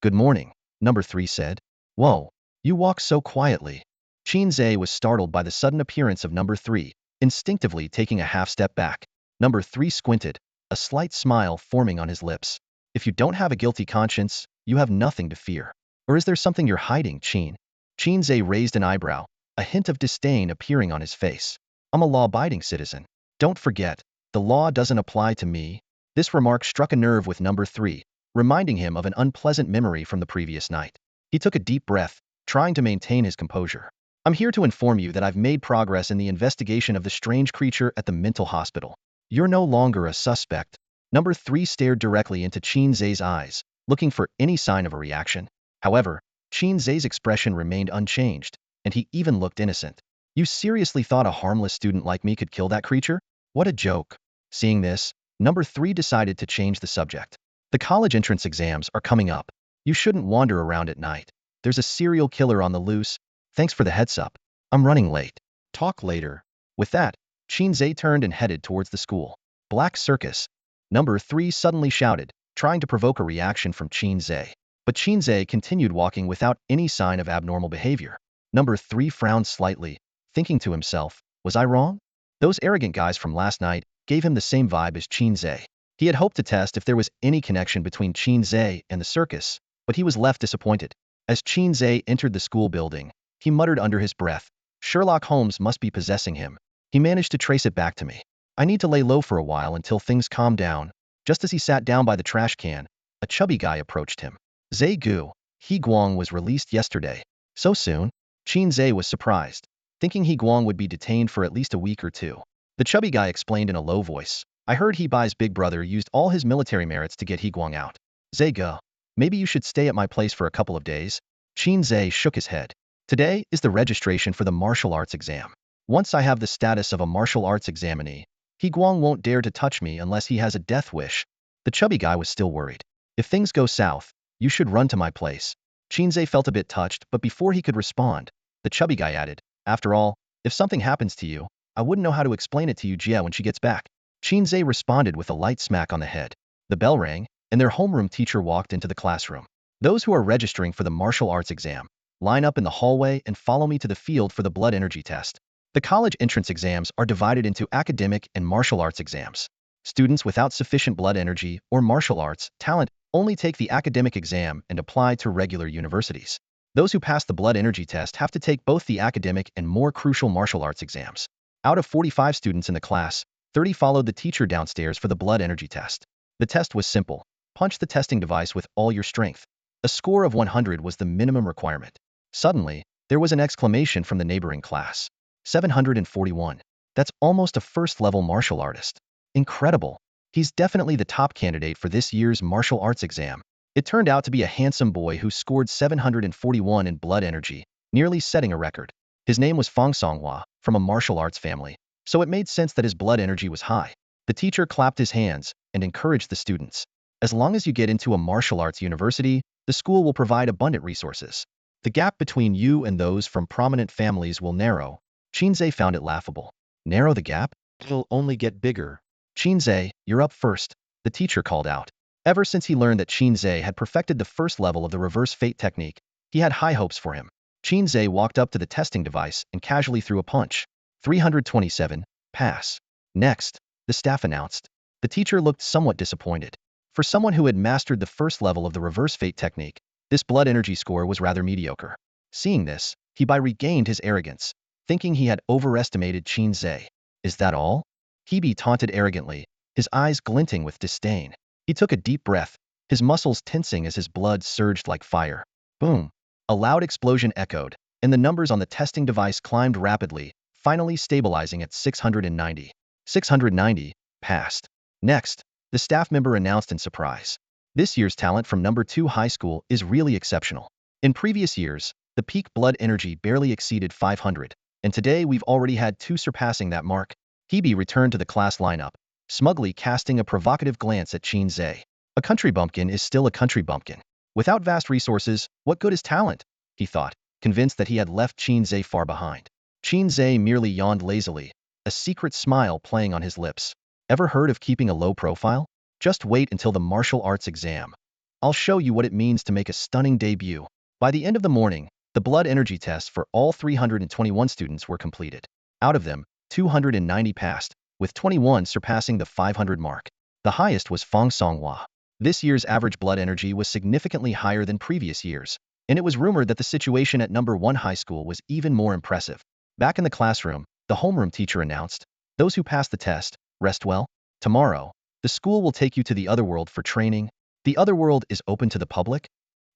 "Good morning," number 3 said. "Whoa, you walk so quietly." Qin Ze was startled by the sudden appearance of number 3, instinctively taking a half step back. Number 3 squinted, a slight smile forming on his lips. "If you don't have a guilty conscience, you have nothing to fear. Or is there something you're hiding, Qin?" Qin Ze raised an eyebrow, a hint of disdain appearing on his face. "I'm a law-abiding citizen. Don't forget, the law doesn't apply to me." This remark struck a nerve with number 3, reminding him of an unpleasant memory from the previous night. He took a deep breath, trying to maintain his composure. "I'm here to inform you that I've made progress in the investigation of the strange creature at the mental hospital. You're no longer a suspect." Number 3 stared directly into Qin Ze's eyes, looking for any sign of a reaction. However, Qin Ze's expression remained unchanged, and he even looked innocent. "You seriously thought a harmless student like me could kill that creature? What a joke." Seeing this, number 3 decided to change the subject. "The college entrance exams are coming up. You shouldn't wander around at night. There's a serial killer on the loose. Thanks for the heads up. I'm running late. Talk later." With that, Qin Ze turned and headed towards the school. "Black Circus," number 3 suddenly shouted, trying to provoke a reaction from Qin Ze. But Qin Ze continued walking without any sign of abnormal behavior. Number 3 frowned slightly, thinking to himself, "Was I wrong?" Those arrogant guys from last night gave him the same vibe as Qin Ze. He had hoped to test if there was any connection between Qin Ze and the circus, but he was left disappointed. As Qin Ze entered the school building, he muttered under his breath, "Sherlock Holmes must be possessing him. He managed to trace it back to me. I need to lay low for a while until things calm down." Just as he sat down by the trash can, a chubby guy approached him. "Ze Gu, He Guang was released yesterday." "So soon?" Qin Ze was surprised, thinking He Guang would be detained for at least a week or 2. The chubby guy explained in a low voice, "I heard He Bai's big brother used all his military merits to get He Guang out. Ze Gu, maybe you should stay at my place for a couple of days." Qin Ze shook his head. "Today is the registration for the martial arts exam. Once I have the status of a martial arts examinee, He Guang won't dare to touch me unless he has a death wish." The chubby guy was still worried. "If things go south, you should run to my place." Qin Ze felt a bit touched, but before he could respond, the chubby guy added, "After all, if something happens to you, I wouldn't know how to explain it to Yu Jia when she gets back." Qin Ze responded with a light smack on the head. The bell rang, and their homeroom teacher walked into the classroom. "Those who are registering for the martial arts exam, line up in the hallway and follow me to the field for the blood energy test." The college entrance exams are divided into academic and martial arts exams. Students without sufficient blood energy or martial arts talent only take the academic exam and apply to regular universities. Those who pass the blood energy test have to take both the academic and more crucial martial arts exams. Out of 45 students in the class, 30 followed the teacher downstairs for the blood energy test. The test was simple. Punch the testing device with all your strength. A score of 100 was the minimum requirement. Suddenly, there was an exclamation from the neighboring class. 741. That's almost a first-level martial artist. Incredible. He's definitely the top candidate for this year's martial arts exam. It turned out to be a handsome boy who scored 741 in blood energy, nearly setting a record. His name was Fong Songhua, from a martial arts family, so it made sense that his blood energy was high. The teacher clapped his hands and encouraged the students. "As long as you get into a martial arts university, the school will provide abundant resources. The gap between you and those from prominent families will narrow." Qin Ze found it laughable. Narrow the gap? It'll only get bigger. Qin Ze, you're up first, the teacher called out. Ever since he learned that Qin Ze had perfected the first level of the reverse fate technique, he had high hopes for him. Qin Ze walked up to the testing device and casually threw a punch. 327, pass. Next, the staff announced. The teacher looked somewhat disappointed. For someone who had mastered the first level of the reverse fate technique, this blood energy score was rather mediocre. Seeing this, Hei Bi regained his arrogance, thinking he had overestimated Qin Ze. Is that all? Hei Bi taunted arrogantly, his eyes glinting with disdain. He took a deep breath, his muscles tensing as his blood surged like fire. Boom! A loud explosion echoed, and the numbers on the testing device climbed rapidly, finally stabilizing at 690. 690, passed. Next, the staff member announced in surprise. This year's talent from number 2 high school is really exceptional. In previous years, the peak blood energy barely exceeded 500, and today we've already had 2 surpassing that mark. Hei Bi returned to the class lineup, smugly casting a provocative glance at Qin Ze. A country bumpkin is still a country bumpkin. Without vast resources, what good is talent? He thought, convinced that he had left Qin Ze far behind. Qin Ze merely yawned lazily, a secret smile playing on his lips. Ever heard of keeping a low profile? Just wait until the martial arts exam. I'll show you what it means to make a stunning debut. By the end of the morning, the blood energy tests for all 321 students were completed. Out of them, 290 passed, with 21 surpassing the 500 mark. The highest was Fong Songhua. This year's average blood energy was significantly higher than previous years, and it was rumored that the situation at number 1 high school was even more impressive. Back in the classroom, the homeroom teacher announced, "Those who passed the test, rest well. Tomorrow, the school will take you to the other world for training. The other world is open to the public?"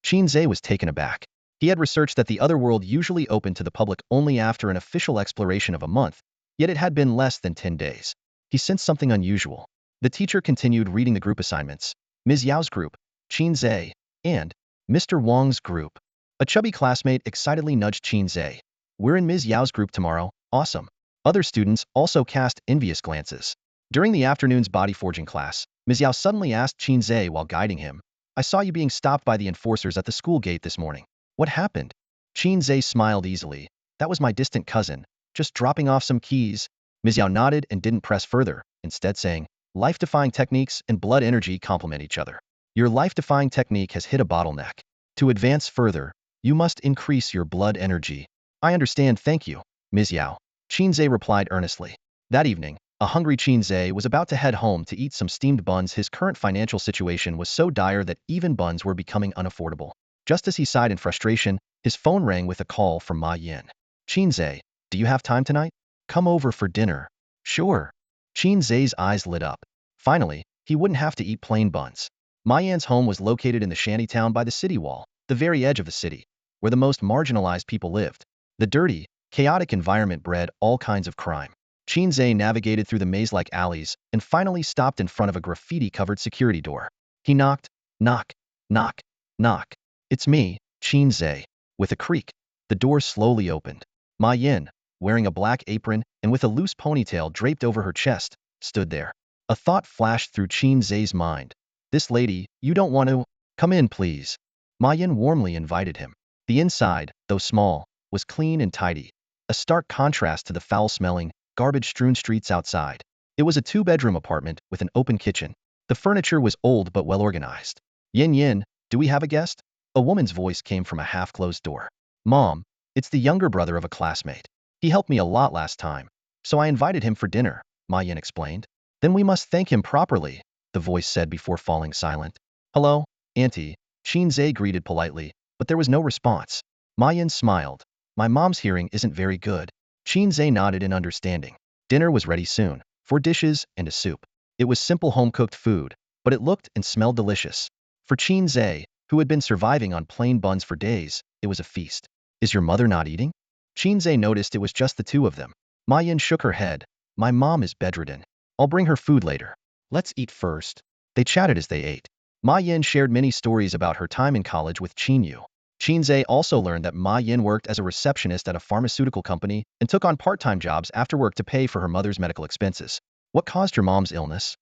Qin Ze was taken aback. He had researched that the other world usually opened to the public only after an official exploration of a month, yet it had been less than 10 days. He sensed something unusual. The teacher continued reading the group assignments. Ms. Yao's group, Qin Ze, and Mr. Wang's group. A chubby classmate excitedly nudged Qin Ze. "We're in Ms. Yao's group tomorrow, awesome." Other students also cast envious glances. During the afternoon's body forging class, Ms. Yao suddenly asked Qin Ze while guiding him, "I saw you being stopped by the enforcers at the school gate this morning. What happened?" Qin Ze smiled easily. "That was my distant cousin, just dropping off some keys." Ms. Yao nodded and didn't press further, instead saying, "Life-defying techniques and blood energy complement each other. Your life-defying technique has hit a bottleneck. To advance further, you must increase your blood energy." "I understand, thank you, Ms. Yao," Qin Ze replied earnestly. That evening, a hungry Qin Ze was about to head home to eat some steamed buns. His current financial situation was so dire that even buns were becoming unaffordable. Just as he sighed in frustration, his phone rang with a call from May Yin. "Qin Ze, do you have time tonight? Come over for dinner." "Sure." Qin Ze's eyes lit up. Finally, he wouldn't have to eat plain buns. May Yin's home was located in the shantytown by the city wall, the very edge of the city, where the most marginalized people lived. The dirty, chaotic environment bred all kinds of crime. Qin Ze navigated through the maze-like alleys and finally stopped in front of a graffiti-covered security door. He knocked. Knock. Knock. Knock. "It's me, Qin Ze." With a creak, the door slowly opened. May Yin, wearing a black apron and with a loose ponytail draped over her chest, stood there. A thought flashed through Qin Ze's mind. "This lady, you don't want to? Come in, please." May Yin warmly invited him. The inside, though small, was clean and tidy, a stark contrast to the foul-smelling, garbage-strewn streets outside. It was a 2-bedroom apartment with an open kitchen. The furniture was old but well-organized. "Yin Yin, do we have a guest?" A woman's voice came from a half-closed door. "Mom, it's the younger brother of a classmate. He helped me a lot last time, so I invited him for dinner," May Yin explained. "Then we must thank him properly," the voice said before falling silent. "Hello, Auntie," Qin Ze greeted politely, but there was no response. May Yin smiled. "My mom's hearing isn't very good." Qin Ze nodded in understanding. Dinner was ready soon, 4 dishes and a soup. It was simple home-cooked food, but it looked and smelled delicious. For Qin Ze, who had been surviving on plain buns for days, it was a feast. "Is your mother not eating?" Qin Ze noticed it was just the 2 of them. May Yin shook her head. "My mom is bedridden. I'll bring her food later. Let's eat first." They chatted as they ate. May Yin shared many stories about her time in college with Chinu. Qin Ze also learned that May Yin worked as a receptionist at a pharmaceutical company and took on part-time jobs after work to pay for her mother's medical expenses. "What caused your mom's illness?"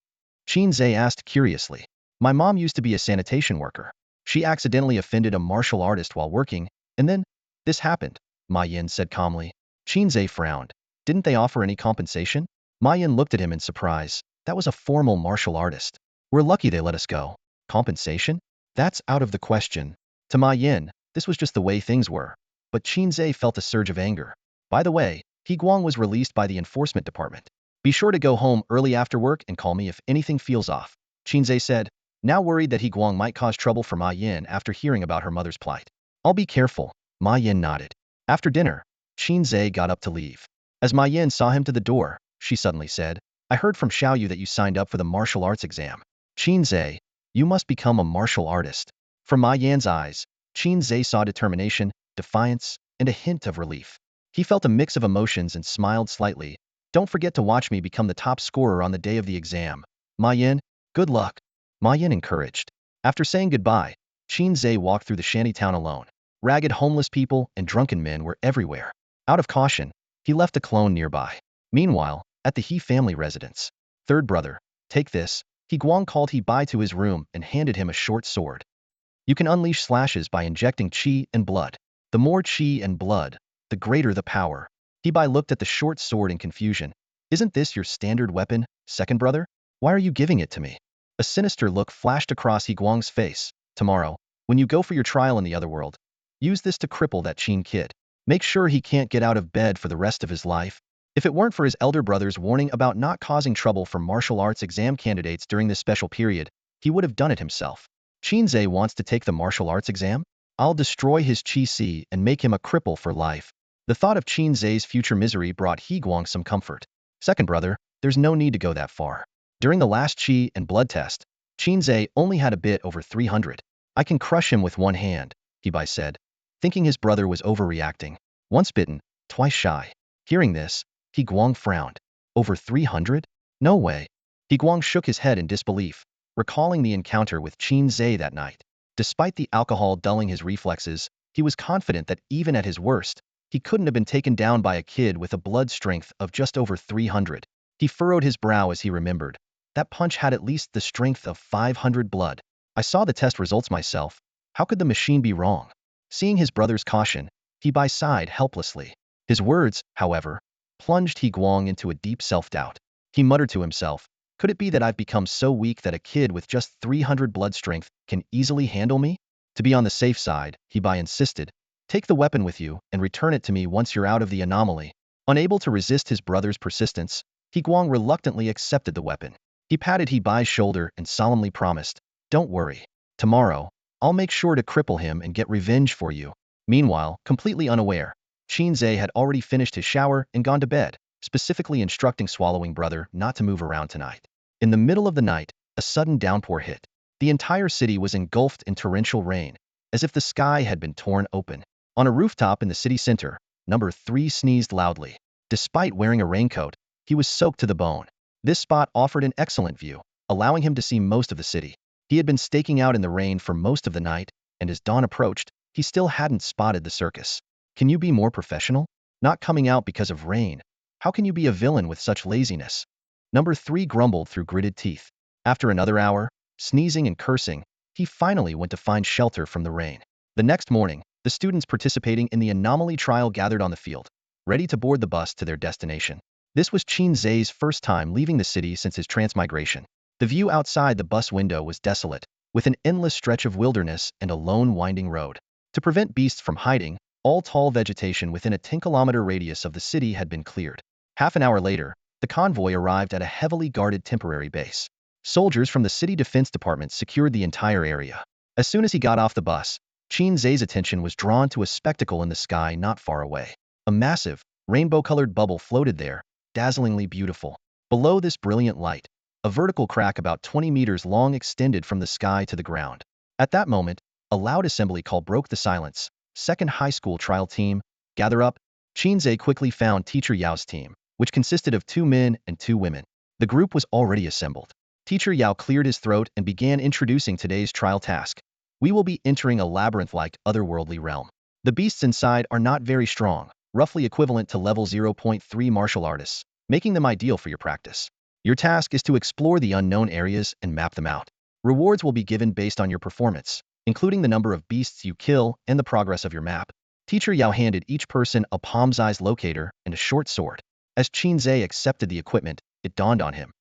Qin Ze asked curiously. "My mom used to be a sanitation worker. She accidentally offended a martial artist while working, and then this happened," May Yin said calmly. Qin Ze frowned. Didn't they offer any compensation? May Yin looked at him in surprise. That was a formal martial artist. We're lucky they let us go. Compensation? That's out of the question. To May Yin, this was just the way things were. But Qin Ze felt a surge of anger. By the way, He Guang was released by the enforcement department. Be sure to go home early after work and call me if anything feels off, Qin Ze said, now worried that He Guang might cause trouble for May Yin after hearing about her mother's plight. I'll be careful, May Yin nodded. After dinner, Qin Ze got up to leave. As May Yin saw him to the door, she suddenly said, I heard from Xiao Yu that you signed up for the martial arts exam. Qin Ze, you must become a martial artist. From May Yin's eyes, Qin Ze saw determination, defiance, and a hint of relief. He felt a mix of emotions and smiled slightly. Don't forget to watch me become the top scorer on the day of the exam. May Yin, good luck. May Yin encouraged. After saying goodbye, Qin Ze walked through the shantytown alone. Ragged homeless people and drunken men were everywhere. Out of caution, he left a clone nearby. Meanwhile, at the He family residence, third brother, take this. He Guang called Hei Bi to his room and handed him a short sword. You can unleash slashes by injecting qi and blood. The more qi and blood, the greater the power. Hei Bi looked at the short sword in confusion. Isn't this your standard weapon, second brother? Why are you giving it to me? A sinister look flashed across He Guang's face. Tomorrow, when you go for your trial in the other world, use this to cripple that Qin kid. Make sure he can't get out of bed for the rest of his life. If it weren't for his elder brother's warning about not causing trouble for martial arts exam candidates during this special period, he would have done it himself. Qin Ze wants to take the martial arts exam? I'll destroy his qi and make him a cripple for life. The thought of Qin Ze's future misery brought He Guang some comfort. Second brother, there's no need to go that far. During the last qi and blood test, Qin Ze only had a bit over 300. I can crush him with one hand, Hei Bi said, thinking his brother was overreacting. Once bitten, twice shy. Hearing this, He Guang frowned. Over 300? No way. He Guang shook his head in disbelief, recalling the encounter with Qin Ze that night. Despite the alcohol dulling his reflexes, he was confident that even at his worst, he couldn't have been taken down by a kid with a blood strength of just over 300. He furrowed his brow as he remembered. That punch had at least the strength of 500 blood. I saw the test results myself. How could the machine be wrong? Seeing his brother's caution, Hei Bi sighed helplessly. His words, however, plunged He Guang into a deep self-doubt. He muttered to himself, could it be that I've become so weak that a kid with just 300 blood strength can easily handle me? To be on the safe side, Hei Bi insisted, take the weapon with you and return it to me once you're out of the anomaly. Unable to resist his brother's persistence, He Guang reluctantly accepted the weapon. He patted Hei Bi's shoulder and solemnly promised, don't worry. Tomorrow, I'll make sure to cripple him and get revenge for you. Meanwhile, completely unaware, Qin Ze had already finished his shower and gone to bed, specifically instructing swallowing brother not to move around tonight. In the middle of the night, a sudden downpour hit. The entire city was engulfed in torrential rain, as if the sky had been torn open. On a rooftop in the city center, number 3 sneezed loudly. Despite wearing a raincoat, he was soaked to the bone. This spot offered an excellent view, allowing him to see most of the city. He had been staking out in the rain for most of the night, and as dawn approached, he still hadn't spotted the circus. Can you be more professional? Not coming out because of rain. How can you be a villain with such laziness? Number 3 grumbled through gritted teeth. After another hour, sneezing and cursing, he finally went to find shelter from the rain. The next morning, the students participating in the anomaly trial gathered on the field, ready to board the bus to their destination. This was Qin Ze's first time leaving the city since his transmigration. The view outside the bus window was desolate, with an endless stretch of wilderness and a lone winding road. To prevent beasts from hiding, all tall vegetation within a 10-kilometer radius of the city had been cleared. Half an hour later, the convoy arrived at a heavily guarded temporary base. Soldiers from the city defense department secured the entire area. As soon as he got off the bus, Qin Ze's attention was drawn to a spectacle in the sky not far away. A massive, rainbow-colored bubble floated there, dazzlingly beautiful. Below this brilliant light, a vertical crack about 20 meters long extended from the sky to the ground. At that moment, a loud assembly call broke the silence. Second high school trial team, gather up. Qin Ze quickly found Teacher Yao's team, which consisted of 2 men and 2 women. The group was already assembled. Teacher Yao cleared his throat and began introducing today's trial task. We will be entering a labyrinth-like otherworldly realm. The beasts inside are not very strong, roughly equivalent to level 0.3 martial artists, making them ideal for your practice. Your task is to explore the unknown areas and map them out. Rewards will be given based on your performance, including the number of beasts you kill and the progress of your map. Teacher Yao handed each person a palm-sized locator and a short sword. As Qin Ze accepted the equipment, it dawned on him.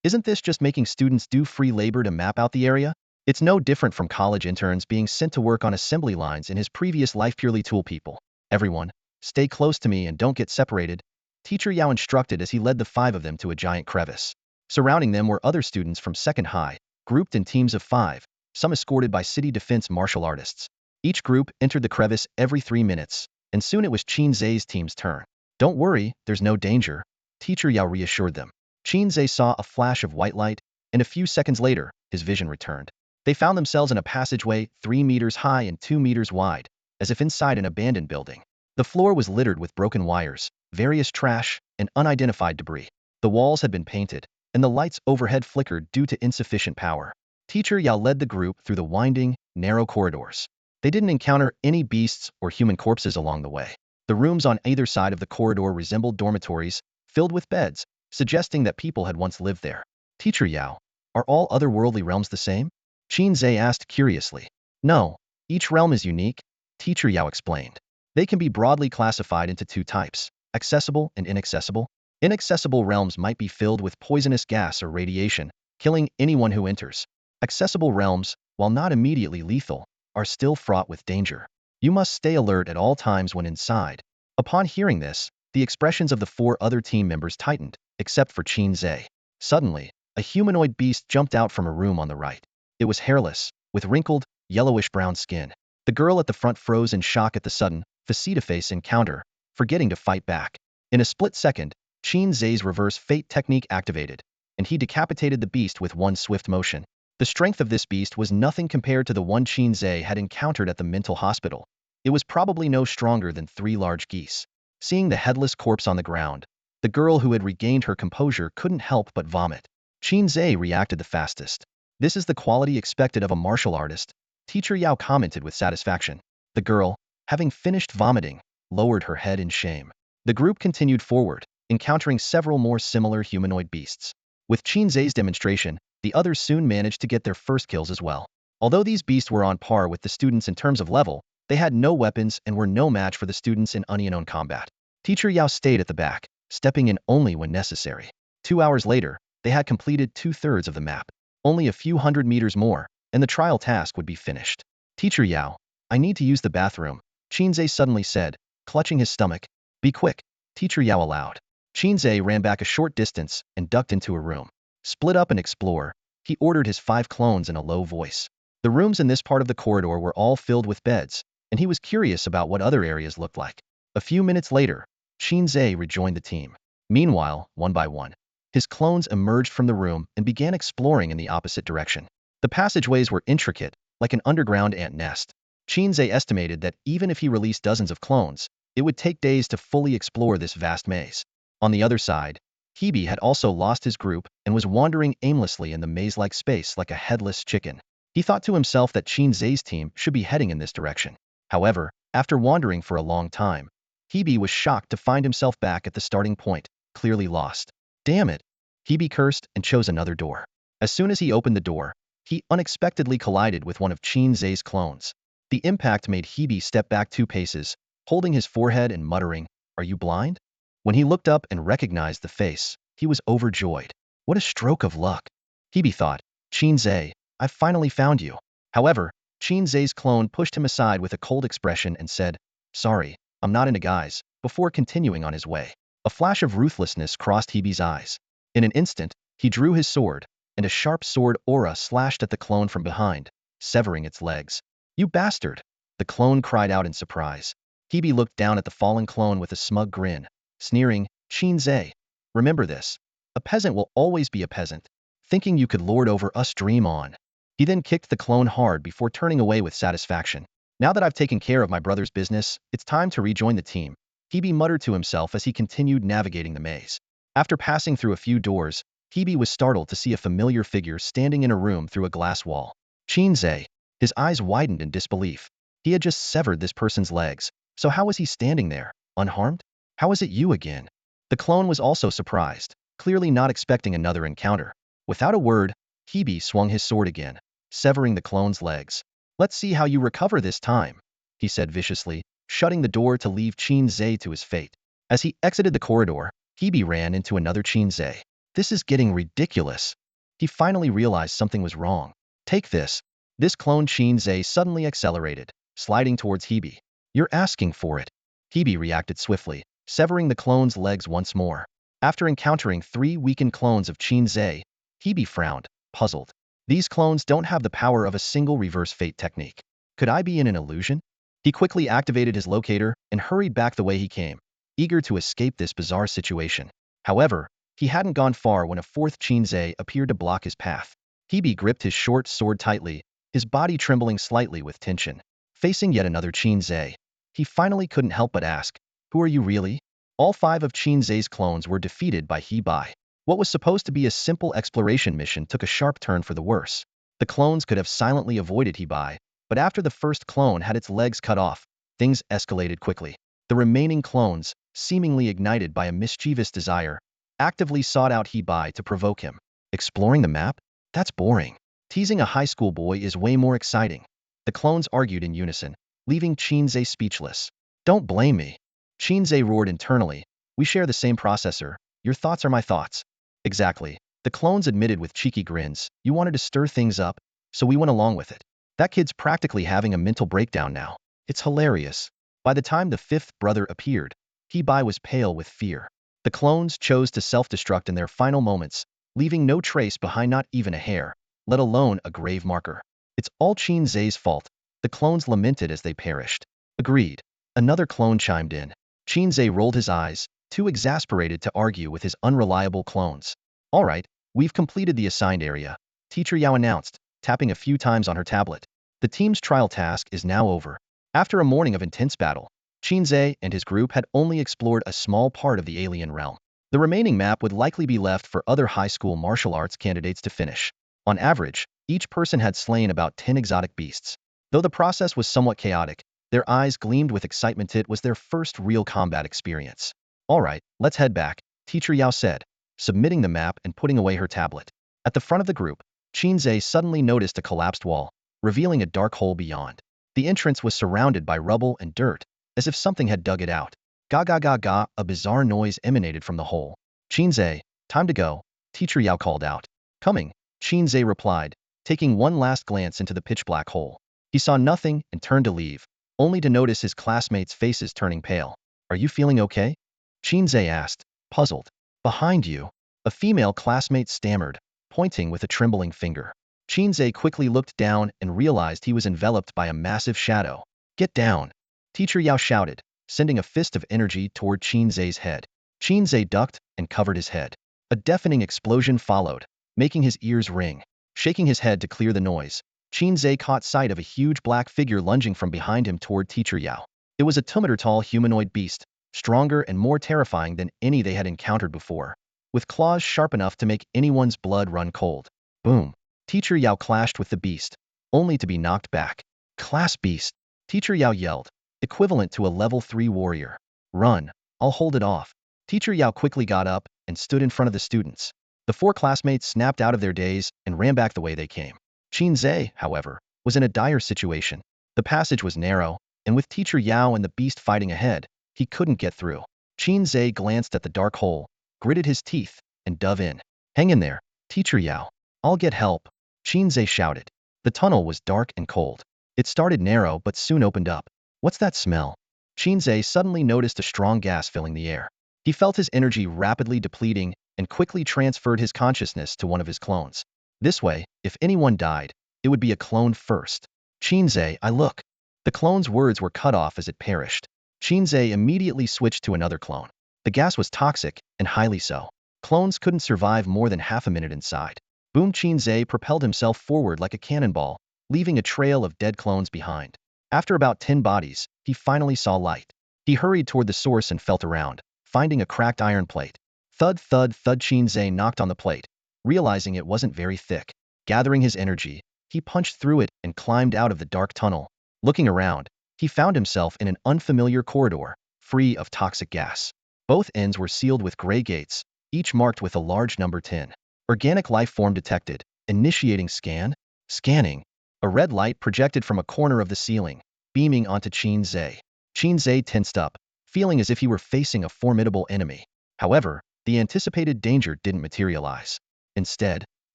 Isn't this just making students do free labor to map out the area? It's no different from college interns being sent to work on assembly lines in his previous life. Purely tool people. Everyone, stay close to me and don't get separated, Teacher Yao instructed as he led the 5 of them to a giant crevice. Surrounding them were other students from second high, grouped in teams of 5, some escorted by city defense martial artists. Each group entered the crevice every 3 minutes, and soon it was Qin Ze's team's turn. Don't worry, there's no danger, Teacher Yao reassured them. Qin Ze saw a flash of white light, and a few seconds later, his vision returned. They found themselves in a passageway 3 meters high and 2 meters wide, as if inside an abandoned building. The floor was littered with broken wires, various trash, and unidentified debris. The walls had been painted, and the lights overhead flickered due to insufficient power. Teacher Yao led the group through the winding, narrow corridors. They didn't encounter any beasts or human corpses along the way. The rooms on either side of the corridor resembled dormitories, filled with beds, suggesting that people had once lived there. Teacher Yao, are all otherworldly realms the same? Qin Ze asked curiously. No, each realm is unique, Teacher Yao explained. They can be broadly classified into 2 types, accessible and inaccessible. Inaccessible realms might be filled with poisonous gas or radiation, killing anyone who enters. Accessible realms, while not immediately lethal, are still fraught with danger. You must stay alert at all times when inside. Upon hearing this, the expressions of the 4 other team members tightened, except for Qin Ze. Suddenly, a humanoid beast jumped out from a room on the right. It was hairless, with wrinkled, yellowish-brown skin. The girl at the front froze in shock at the sudden, face-to-face encounter, forgetting to fight back. In a split second, Qin Ze's reverse fate technique activated, and he decapitated the beast with one swift motion. The strength of this beast was nothing compared to the one Qin Ze had encountered at the mental hospital. It was probably no stronger than 3 large geese. Seeing the headless corpse on the ground, the girl who had regained her composure couldn't help but vomit. Qin Ze reacted the fastest. This is the quality expected of a martial artist, Teacher Yao commented with satisfaction. The girl, having finished vomiting, lowered her head in shame. The group continued forward, encountering several more similar humanoid beasts. With Qin Ze's demonstration, the others soon managed to get their first kills as well. Although these beasts were on par with the students in terms of level, they had no weapons and were no match for the students in unknown combat. Teacher Yao stayed at the back, stepping in only when necessary. 2 hours later, they had completed 2/3 of the map. Only a few hundred meters more, and the trial task would be finished. Teacher Yao, I need to use the bathroom, Qin Ze suddenly said, clutching his stomach. Be quick, Teacher Yao allowed. Qin Ze ran back a short distance and ducked into a room. Split up and explore, he ordered his 5 clones in a low voice. The rooms in this part of the corridor were all filled with beds, and he was curious about what other areas looked like. A few minutes later, Qin Ze rejoined the team. Meanwhile, one by one, his clones emerged from the room and began exploring in the opposite direction. The passageways were intricate, like an underground ant nest. Qin Ze estimated that even if he released dozens of clones, it would take days to fully explore this vast maze. On the other side, Hei Bi had also lost his group and was wandering aimlessly in the maze-like space like a headless chicken. He thought to himself that Qin Ze's team should be heading in this direction. However, after wandering for a long time, Hei Bi was shocked to find himself back at the starting point, clearly lost. Damn it! Hei Bi cursed and chose another door. As soon as he opened the door, he unexpectedly collided with one of Qin Ze's clones. The impact made Hei Bi step back 2 paces, holding his forehead and muttering, "Are you blind?" When he looked up and recognized the face, he was overjoyed. What a stroke of luck! Hei Bi thought, Qin Ze, I've finally found you. However, Qin Ze's clone pushed him aside with a cold expression and said, "Sorry, I'm not in a guise," before continuing on his way. A flash of ruthlessness crossed Hei Bi's eyes. In an instant, he drew his sword, and a sharp sword aura slashed at the clone from behind, severing its legs. "You bastard!" the clone cried out in surprise. Hei Bi looked down at the fallen clone with a smug grin, sneering, "Qin Ze, remember this. A peasant will always be a peasant. Thinking you could lord over us, dream on." He then kicked the clone hard before turning away with satisfaction. Now that I've taken care of my brother's business, it's time to rejoin the team, Hei Bi muttered to himself as he continued navigating the maze. After passing through a few doors, Hei Bi was startled to see a familiar figure standing in a room through a glass wall. Qin Ze. His eyes widened in disbelief. He had just severed this person's legs, so how was he standing there, unharmed? "How is it you again?" The clone was also surprised, clearly not expecting another encounter. Without a word, Hei Bi swung his sword again, severing the clone's legs. "Let's see how you recover this time," he said viciously, shutting the door to leave Qin Ze to his fate. As he exited the corridor, Hei Bi ran into another Qin Ze. This is getting ridiculous. He finally realized something was wrong. Take this. This clone Qin Ze suddenly accelerated, sliding towards Hei Bi. You're asking for it. Hei Bi reacted swiftly, severing the clone's legs once more. After encountering 3 weakened clones of Qin Ze, Hei Bi frowned, puzzled. These clones don't have the power of a single reverse fate technique. Could I be in an illusion? He quickly activated his locator and hurried back the way he came, eager to escape this bizarre situation. However, he hadn't gone far when a 4th Qin Ze appeared to block his path. Hei Bi gripped his short sword tightly, his body trembling slightly with tension. Facing yet another Qin Ze, he finally couldn't help but ask, "Who are you really?" All 5 of Qin Ze's clones were defeated by Hei Bi. What was supposed to be a simple exploration mission took a sharp turn for the worse. The clones could have silently avoided Hei Bi, but after the first clone had its legs cut off, things escalated quickly. The remaining clones, seemingly ignited by a mischievous desire, actively sought out Hei Bi to provoke him. Exploring the map? That's boring. Teasing a high school boy is way more exciting. The clones argued in unison, leaving Qin Ze speechless. Don't blame me. Qin Ze roared internally. We share the same processor. Your thoughts are my thoughts. Exactly. The clones admitted with cheeky grins. You wanted to stir things up, so we went along with it. That kid's practically having a mental breakdown now. It's hilarious. By the time the 5th brother appeared, Hei Bi was pale with fear. The clones chose to self-destruct in their final moments, leaving no trace behind, not even a hair, let alone a grave marker. It's all Qin Ze's fault. The clones lamented as they perished. Agreed. Another clone chimed in. Qin Ze rolled his eyes, too exasperated to argue with his unreliable clones. All right, we've completed the assigned area, Teacher Yao announced, tapping a few times on her tablet. The team's trial task is now over. After a morning of intense battle, Qin Ze and his group had only explored a small part of the alien realm. The remaining map would likely be left for other high school martial arts candidates to finish. On average, each person had slain about 10 exotic beasts. Though the process was somewhat chaotic, their eyes gleamed with excitement. It was their first real combat experience. All right, let's head back, Teacher Yao said, submitting the map and putting away her tablet. At the front of the group, Qin Ze suddenly noticed a collapsed wall, revealing a dark hole beyond. The entrance was surrounded by rubble and dirt, as if something had dug it out. Ga ga ga ga, a bizarre noise emanated from the hole. Qin Ze, time to go, Teacher Yao called out. Coming, Qin Ze replied, taking one last glance into the pitch-black hole. He saw nothing and turned to leave, only to notice his classmates' faces turning pale. Are you feeling okay? Qin Ze asked, puzzled. Behind you, a female classmate stammered, pointing with a trembling finger. Qin Ze quickly looked down and realized he was enveloped by a massive shadow. Get down! Teacher Yao shouted, sending a fist of energy toward Qin Ze's head. Qin Ze ducked and covered his head. A deafening explosion followed, making his ears ring. Shaking his head to clear the noise, Qin Ze caught sight of a huge black figure lunging from behind him toward Teacher Yao. It was a 2-meter-tall humanoid beast, stronger and more terrifying than any they had encountered before, with claws sharp enough to make anyone's blood run cold. Boom! Teacher Yao clashed with the beast, only to be knocked back. Class beast! Teacher Yao yelled, equivalent to a level 3 warrior. Run, I'll hold it off. Teacher Yao quickly got up and stood in front of the students. The 4 classmates snapped out of their daze and ran back the way they came. Qin Ze, however, was in a dire situation. The passage was narrow, and with Teacher Yao and the beast fighting ahead, he couldn't get through. Qin Ze glanced at the dark hole, gritted his teeth, and dove in. Hang in there, Teacher Yao. I'll get help, Qin Ze shouted. The tunnel was dark and cold. It started narrow but soon opened up. What's that smell? Qin Ze suddenly noticed a strong gas filling the air. He felt his energy rapidly depleting and quickly transferred his consciousness to one of his clones. This way, if anyone died, it would be a clone first. Qin Ze, I look. The clone's words were cut off as it perished. Qin Ze immediately switched to another clone. The gas was toxic, and highly so. Clones couldn't survive more than half a minute inside. Boom! Qin Ze propelled himself forward like a cannonball, leaving a trail of dead clones behind. After about 10 bodies, he finally saw light. He hurried toward the source and felt around, finding a cracked iron plate. Thud, thud, thud. Qin Ze knocked on the plate, realizing it wasn't very thick. Gathering his energy, he punched through it and climbed out of the dark tunnel. Looking around, he found himself in an unfamiliar corridor, free of toxic gas. Both ends were sealed with gray gates, each marked with a large number 10. Organic life form detected. Initiating scan. Scanning. A red light projected from a corner of the ceiling, beaming onto Qin Ze. Qin Ze tensed up, feeling as if he were facing a formidable enemy. However, the anticipated danger didn't materialize. Instead,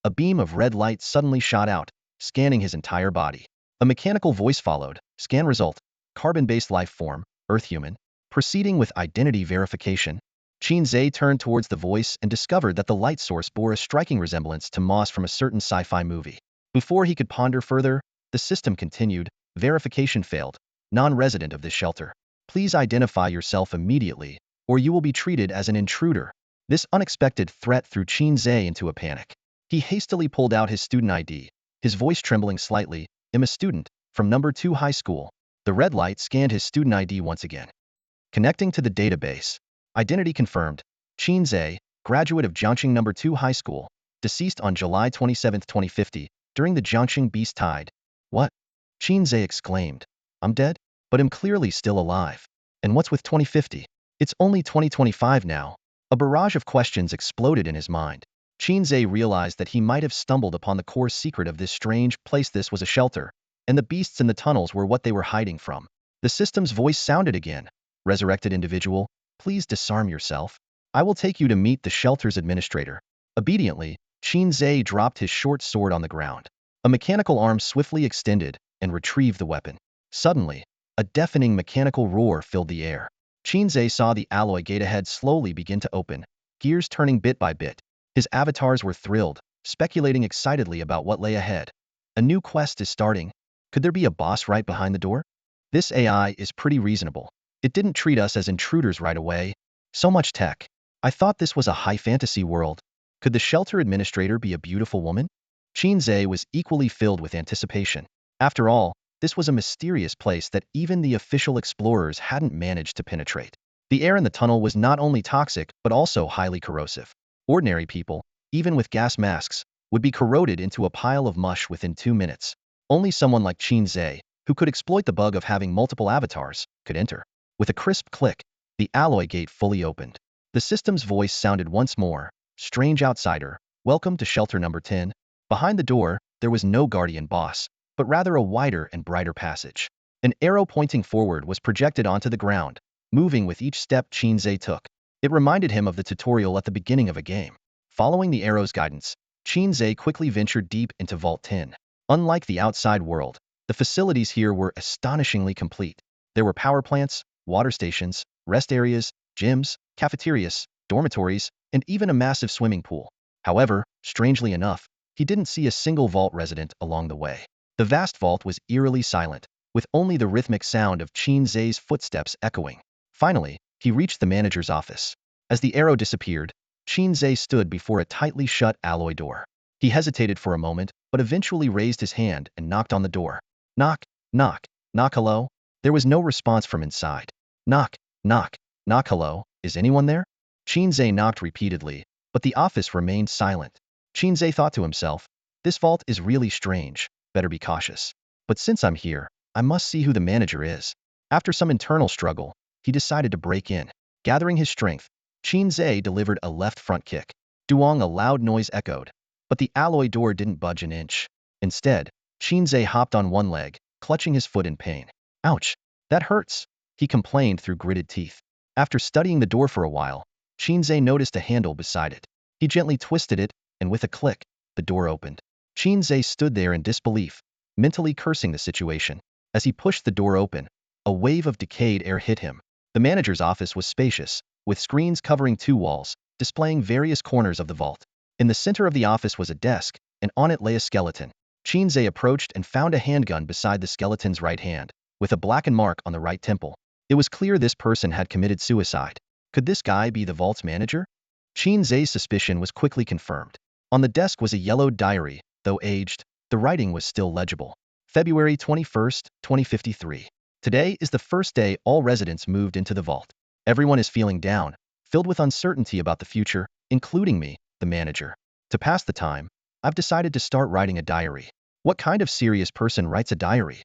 a beam of red light suddenly shot out, scanning his entire body. A mechanical voice followed. Scan result: carbon-based life form, Earth human. Proceeding with identity verification, Qin Ze turned towards the voice and discovered that the light source bore a striking resemblance to Moss from a certain sci-fi movie. Before he could ponder further, the system continued. Verification failed. Non-resident of this shelter. Please identify yourself immediately, or you will be treated as an intruder. This unexpected threat threw Qin Ze into a panic. He hastily pulled out his student ID, his voice trembling slightly. I'm a student, from number 2 high school. The red light scanned his student ID once again. Connecting to the database. Identity confirmed. Qin Ze, graduate of Jiangxing number 2 high school, deceased on July 27, 2050, during the Jiangxing Beast Tide. What? Qin Ze exclaimed. I'm dead? But I'm clearly still alive. And what's with 2050? It's only 2025 now. A barrage of questions exploded in his mind. Qin Ze realized that he might have stumbled upon the core secret of this strange place. This was a shelter, and the beasts in the tunnels were what they were hiding from. The system's voice sounded again. Resurrected individual, please disarm yourself. I will take you to meet the shelter's administrator. Obediently, Qin Ze dropped his short sword on the ground. A mechanical arm swiftly extended and retrieved the weapon. Suddenly, a deafening mechanical roar filled the air. Qin Ze saw the alloy gate ahead slowly begin to open, gears turning bit by bit. His avatars were thrilled, speculating excitedly about what lay ahead. A new quest is starting. Could there be a boss right behind the door? This AI is pretty reasonable. It didn't treat us as intruders right away. So much tech. I thought this was a high fantasy world. Could the shelter administrator be a beautiful woman? Qin Ze was equally filled with anticipation. After all, this was a mysterious place that even the official explorers hadn't managed to penetrate. The air in the tunnel was not only toxic but also highly corrosive. Ordinary people, even with gas masks, would be corroded into a pile of mush within 2 minutes. Only someone like Qin Ze, who could exploit the bug of having multiple avatars, could enter. With a crisp click, the alloy gate fully opened. The system's voice sounded once more. Strange outsider, welcome to shelter number 10. Behind the door, there was no guardian boss, but rather a wider and brighter passage. An arrow pointing forward was projected onto the ground, moving with each step Qin Ze took. It reminded him of the tutorial at the beginning of a game. Following the arrow's guidance, Qin Ze quickly ventured deep into Vault 10. Unlike the outside world, the facilities here were astonishingly complete. There were power plants, water stations, rest areas, gyms, cafeterias, dormitories, and even a massive swimming pool. However, strangely enough, he didn't see a single vault resident along the way. The vast vault was eerily silent, with only the rhythmic sound of Qin Ze's footsteps echoing. Finally, he reached the manager's office. As the arrow disappeared, Qin Ze stood before a tightly shut alloy door. He hesitated for a moment, but eventually raised his hand and knocked on the door. Knock, knock, knock, hello? There was no response from inside. Knock, knock, knock, hello, is anyone there? Qin Ze knocked repeatedly, but the office remained silent. Qin Ze thought to himself, this vault is really strange, better be cautious. But since I'm here, I must see who the manager is. After some internal struggle, he decided to break in. Gathering his strength, Qin Ze delivered a left front kick. Duong, a loud noise echoed, but the alloy door didn't budge an inch. Instead, Qin Ze hopped on one leg, clutching his foot in pain. Ouch, that hurts, he complained through gritted teeth. After studying the door for a while, Qin Ze noticed a handle beside it. He gently twisted it, and with a click, the door opened. Qin Ze stood there in disbelief, mentally cursing the situation. As he pushed the door open, a wave of decayed air hit him. The manager's office was spacious, with screens covering 2 walls, displaying various corners of the vault. In the center of the office was a desk, and on it lay a skeleton. Qin Ze approached and found a handgun beside the skeleton's right hand, with a blackened mark on the right temple. It was clear this person had committed suicide. Could this guy be the vault's manager? Qin Ze's suspicion was quickly confirmed. On the desk was a yellowed diary. Though aged, the writing was still legible. February 21st, 2053. Today is the first day all residents moved into the vault. Everyone is feeling down, filled with uncertainty about the future, including me, the manager. To pass the time, I've decided to start writing a diary. What kind of serious person writes a diary?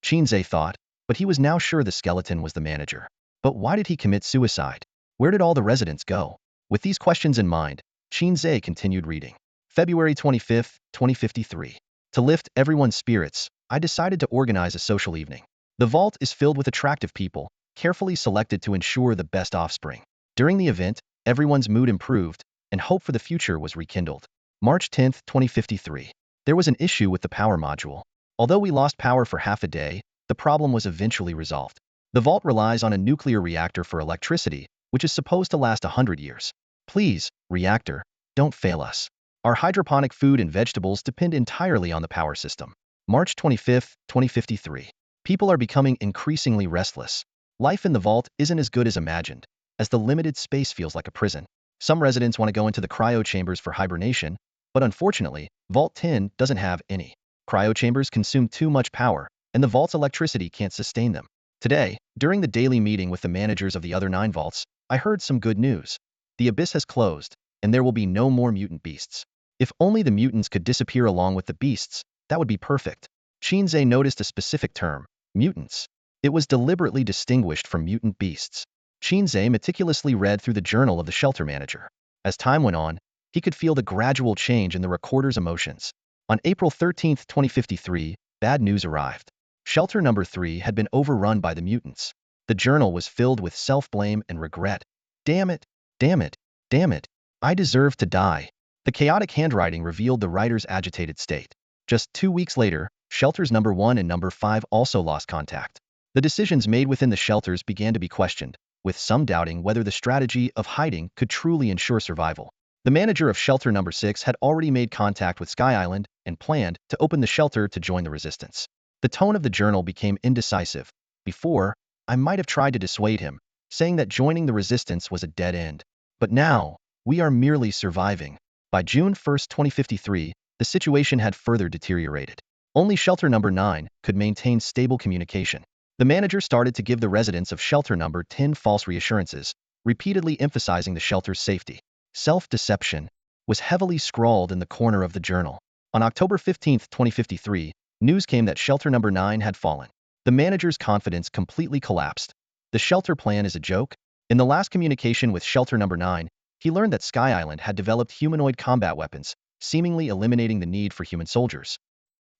Qin Ze thought, but he was now sure the skeleton was the manager. But why did he commit suicide? Where did all the residents go? With these questions in mind, Qin Ze continued reading. February 25th, 2053. To lift everyone's spirits, I decided to organize a social evening. The vault is filled with attractive people, carefully selected to ensure the best offspring. During the event, everyone's mood improved, and hope for the future was rekindled. March 10, 2053. There was an issue with the power module. Although we lost power for half a day, the problem was eventually resolved. The vault relies on a nuclear reactor for electricity, which is supposed to last 100 years. Please, reactor, don't fail us. Our hydroponic food and vegetables depend entirely on the power system. March 25, 2053. People are becoming increasingly restless. Life in the vault isn't as good as imagined, as the limited space feels like a prison. Some residents want to go into the cryo chambers for hibernation, but unfortunately, Vault 10 doesn't have any. Cryo chambers consume too much power, and the vault's electricity can't sustain them. Today, during the daily meeting with the managers of the other 9 vaults, I heard some good news. The abyss has closed, and there will be no more mutant beasts. If only the mutants could disappear along with the beasts, that would be perfect. Qin Ze noticed a specific term, mutants. It was deliberately distinguished from mutant beasts. Qin Ze meticulously read through the journal of the shelter manager. As time went on, he could feel the gradual change in the recorder's emotions. On April 13, 2053, bad news arrived. Shelter number 3 had been overrun by the mutants. The journal was filled with self-blame and regret. Damn it, damn it, damn it. I deserve to die. The chaotic handwriting revealed the writer's agitated state. Just 2 weeks later, shelters number 1 and number 5 also lost contact. The decisions made within the shelters began to be questioned, with some doubting whether the strategy of hiding could truly ensure survival. The manager of shelter number 6 had already made contact with Sky Island and planned to open the shelter to join the resistance. The tone of the journal became indecisive. Before, I might have tried to dissuade him, saying that joining the resistance was a dead end. But now, we are merely surviving. By June 1, 2053, the situation had further deteriorated. Only shelter number 9 could maintain stable communication. The manager started to give the residents of shelter number 10 false reassurances, repeatedly emphasizing the shelter's safety. Self-deception was heavily scrawled in the corner of the journal. On October 15, 2053, news came that shelter number 9 had fallen. The manager's confidence completely collapsed. The shelter plan is a joke? In the last communication with shelter number 9, he learned that Sky Island had developed humanoid combat weapons, seemingly eliminating the need for human soldiers.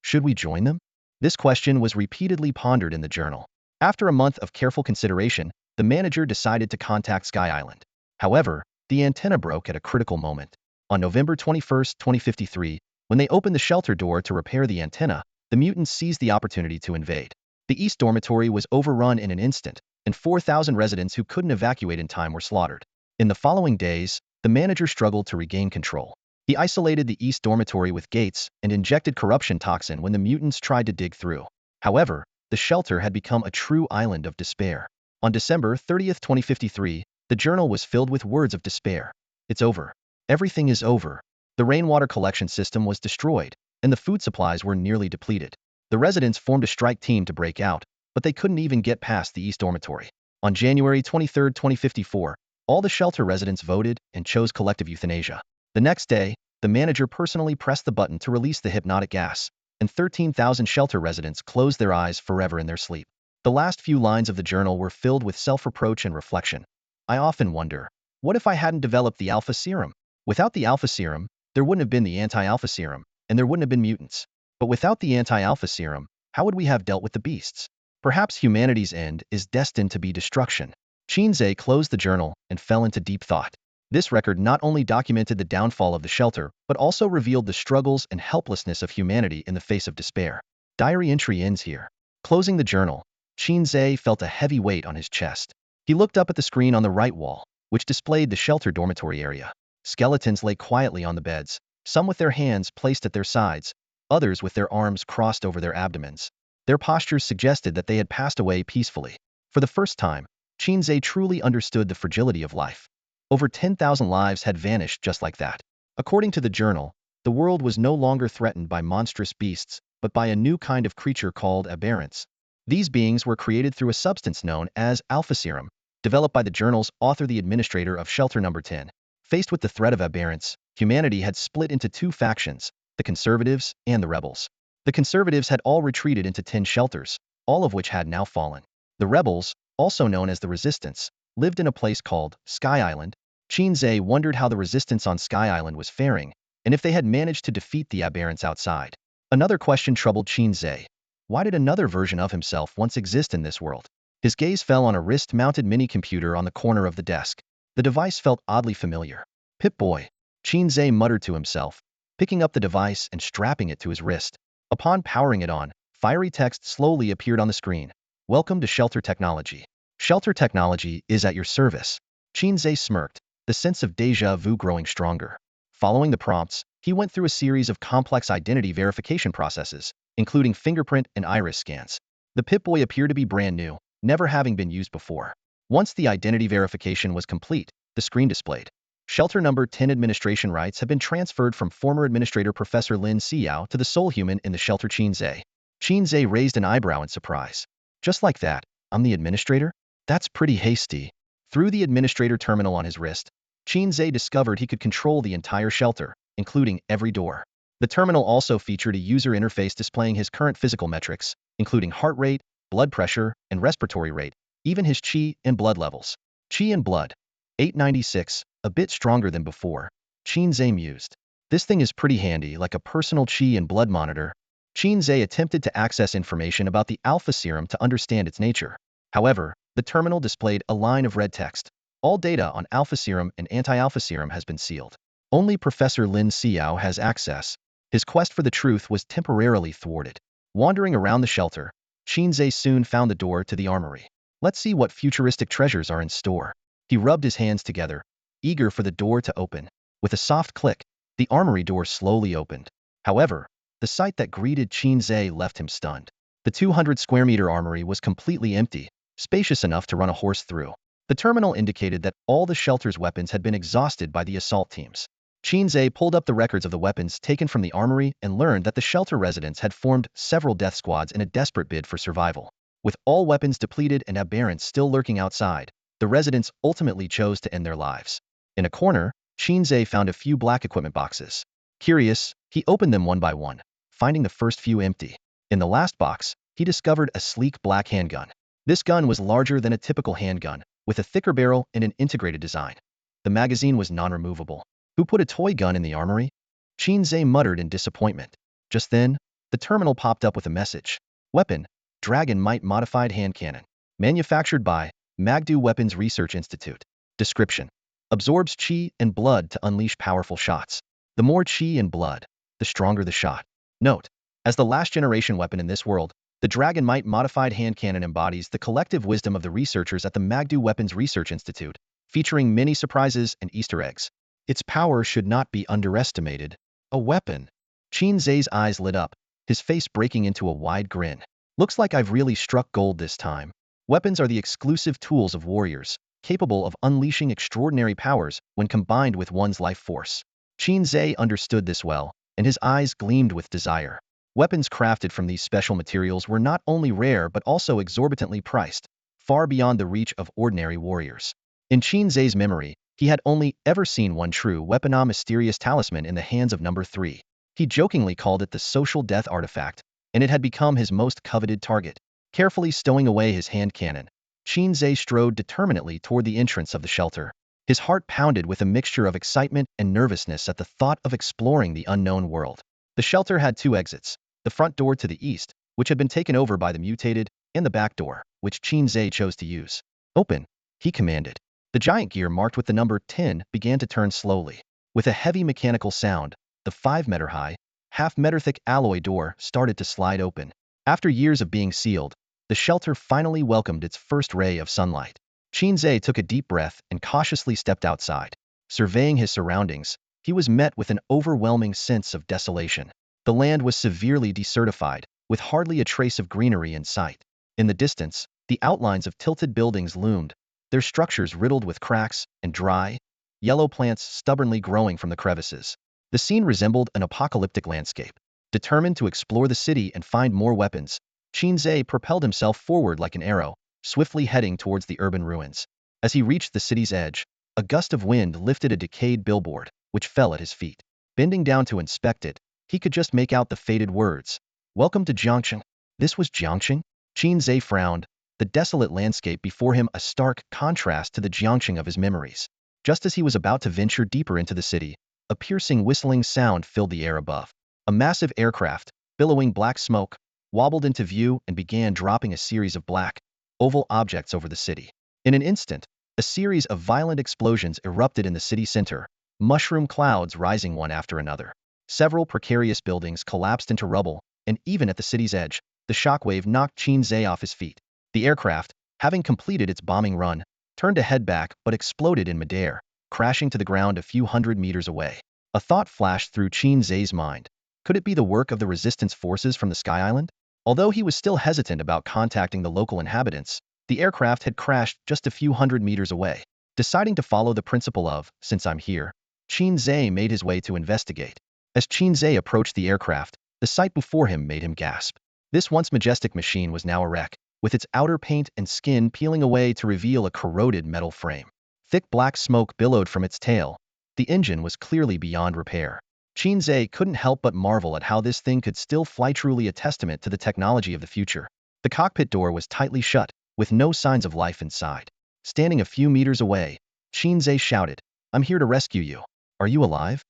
Should we join them? This question was repeatedly pondered in the journal. After a month of careful consideration, the manager decided to contact Sky Island. However, the antenna broke at a critical moment. On November 21, 2053, when they opened the shelter door to repair the antenna, the mutants seized the opportunity to invade. The East Dormitory was overrun in an instant, and 4,000 residents who couldn't evacuate in time were slaughtered. In the following days, the manager struggled to regain control. He isolated the East Dormitory with gates and injected corruption toxin when the mutants tried to dig through. However, the shelter had become a true island of despair. On December 30, 2053, the journal was filled with words of despair. It's over. Everything is over. The rainwater collection system was destroyed, and the food supplies were nearly depleted. The residents formed a strike team to break out, but they couldn't even get past the East Dormitory. On January 23, 2054, all the shelter residents voted and chose collective euthanasia. The next day, the manager personally pressed the button to release the hypnotic gas, and 13,000 shelter residents closed their eyes forever in their sleep. The last few lines of the journal were filled with self-reproach and reflection. I often wonder, what if I hadn't developed the alpha serum? Without the alpha serum, there wouldn't have been the anti-alpha serum, and there wouldn't have been mutants. But without the anti-alpha serum, how would we have dealt with the beasts? Perhaps humanity's end is destined to be destruction. Qin Ze closed the journal and fell into deep thought. This record not only documented the downfall of the shelter, but also revealed the struggles and helplessness of humanity in the face of despair. Diary entry ends here. Closing the journal, Qin Ze felt a heavy weight on his chest. He looked up at the screen on the right wall, which displayed the shelter dormitory area. Skeletons lay quietly on the beds, some with their hands placed at their sides, others with their arms crossed over their abdomens. Their postures suggested that they had passed away peacefully. For the first time, Qin Ze truly understood the fragility of life. Over 10,000 lives had vanished just like that. According to the journal, the world was no longer threatened by monstrous beasts, but by a new kind of creature called aberrants. These beings were created through a substance known as alpha serum, developed by the journal's author, the administrator of shelter number 10. Faced with the threat of aberrants, humanity had split into 2 factions, the conservatives and the rebels. The conservatives had all retreated into 10 shelters, all of which had now fallen. The rebels, also known as the resistance, lived in a place called Sky Island. Qin Ze wondered how the resistance on Sky Island was faring, and if they had managed to defeat the aberrants outside. Another question troubled Qin Ze. Why did another version of himself once exist in this world? His gaze fell on a wrist-mounted mini-computer on the corner of the desk. The device felt oddly familiar. Pip-Boy, Qin Ze muttered to himself, picking up the device and strapping it to his wrist. Upon powering it on, fiery text slowly appeared on the screen. Welcome to Shelter Technology. Shelter Technology is at your service. Qin Ze smirked, the sense of déjà vu growing stronger. Following the prompts, he went through a series of complex identity verification processes, including fingerprint and iris scans. The Pip-Boy appeared to be brand new, never having been used before. Once the identity verification was complete, the screen displayed. Shelter number 10 administration rights have been transferred from former administrator Professor Lin Xiao to the sole human in the shelter Qin Ze. Qin Ze raised an eyebrow in surprise. Just like that, I'm the administrator? That's pretty hasty. Through the administrator terminal on his wrist, Qin Ze discovered he could control the entire shelter, including every door. The terminal also featured a user interface displaying his current physical metrics, including heart rate, blood pressure, and respiratory rate, even his qi and blood levels. Qi and blood. 896, a bit stronger than before. Qin Ze mused. This thing is pretty handy, like a personal qi and blood monitor. Qin Ze attempted to access information about the alpha serum to understand its nature. However, the terminal displayed a line of red text. All data on alpha serum and anti-alpha serum has been sealed. Only Professor Lin Xiao has access. His quest for the truth was temporarily thwarted. Wandering around the shelter, Qin Ze soon found the door to the armory. Let's see what futuristic treasures are in store. He rubbed his hands together, eager for the door to open. With a soft click, the armory door slowly opened. However, the sight that greeted Qin Ze left him stunned. The 200-square-meter armory was completely empty, spacious enough to run a horse through. The terminal indicated that all the shelter's weapons had been exhausted by the assault teams. Qin Ze pulled up the records of the weapons taken from the armory and learned that the shelter residents had formed several death squads in a desperate bid for survival. With all weapons depleted and aberrants still lurking outside, the residents ultimately chose to end their lives. In a corner, Qin Ze found a few black equipment boxes. Curious, he opened them one by one, finding the first few empty. In the last box, he discovered a sleek black handgun. This gun was larger than a typical handgun, with a thicker barrel and an integrated design. The magazine was non-removable. Who put a toy gun in the armory? Qin Ze muttered in disappointment. Just then, the terminal popped up with a message. Weapon, Dragon Might Modified Hand Cannon. Manufactured by Magdu Weapons Research Institute. Description. Absorbs qi and blood to unleash powerful shots. The more qi and blood, the stronger the shot. Note, as the last generation weapon in this world, the Dragon Might Modified Hand Cannon embodies the collective wisdom of the researchers at the Magdu Weapons Research Institute, featuring many surprises and Easter eggs. Its power should not be underestimated. A weapon. Qin Ze's eyes lit up, his face breaking into a wide grin. Looks like I've really struck gold this time. Weapons are the exclusive tools of warriors, capable of unleashing extraordinary powers when combined with one's life force. Qin Ze understood this well, and his eyes gleamed with desire. Weapons crafted from these special materials were not only rare but also exorbitantly priced, far beyond the reach of ordinary warriors. In Qin Ze's memory, he had only ever seen one true weapon, a mysterious talisman in the hands of number 3. He jokingly called it the social death artifact, and it had become his most coveted target. Carefully stowing away his hand cannon, Qin Ze strode determinedly toward the entrance of the shelter. His heart pounded with a mixture of excitement and nervousness at the thought of exploring the unknown world. The shelter had 2 exits, the front door to the east, which had been taken over by the mutated, and the back door, which Qin Ze chose to use. Open, he commanded. The giant gear marked with the number 10 began to turn slowly. With a heavy mechanical sound, the 5-meter-high, half-meter-thick alloy door started to slide open. After years of being sealed, the shelter finally welcomed its first ray of sunlight. Qin Ze took a deep breath and cautiously stepped outside. Surveying his surroundings, he was met with an overwhelming sense of desolation. The land was severely desertified, with hardly a trace of greenery in sight. In the distance, the outlines of tilted buildings loomed, their structures riddled with cracks and dry, yellow plants stubbornly growing from the crevices. The scene resembled an apocalyptic landscape. Determined to explore the city and find more weapons, Qin Ze propelled himself forward like an arrow, swiftly heading towards the urban ruins. As he reached the city's edge, a gust of wind lifted a decayed billboard, which fell at his feet. Bending down to inspect it, he could just make out the faded words. Welcome to Jiangxing. This was Jiangxing? Qin Ze frowned, the desolate landscape before him a stark contrast to the Jiangxing of his memories. Just as he was about to venture deeper into the city, a piercing whistling sound filled the air above. A massive aircraft, billowing black smoke, wobbled into view and began dropping a series of black, oval objects over the city. In an instant, A series of violent explosions erupted in the city center, mushroom clouds rising one after another. Several precarious buildings collapsed into rubble, and even at the city's edge, the shockwave knocked Qin Ze off his feet. The aircraft, having completed its bombing run, turned to head back but exploded in midair, crashing to the ground a few hundred meters away. A thought flashed through Qin Ze's mind. Could it be the work of the resistance forces from the Sky Island? Although he was still hesitant about contacting the local inhabitants, the aircraft had crashed just a few hundred meters away. Deciding to follow the principle of, since I'm here, Qin Ze made his way to investigate. As Qin Ze approached the aircraft, the sight before him made him gasp. This once majestic machine was now a wreck, with its outer paint and skin peeling away to reveal a corroded metal frame. Thick black smoke billowed from its tail. The engine was clearly beyond repair. Qin Ze couldn't help but marvel at how this thing could still fly, truly a testament to the technology of the future. The cockpit door was tightly shut, with no signs of life inside. Standing a few meters away, Qin Ze shouted, "I'm here to rescue you. Are you alive?"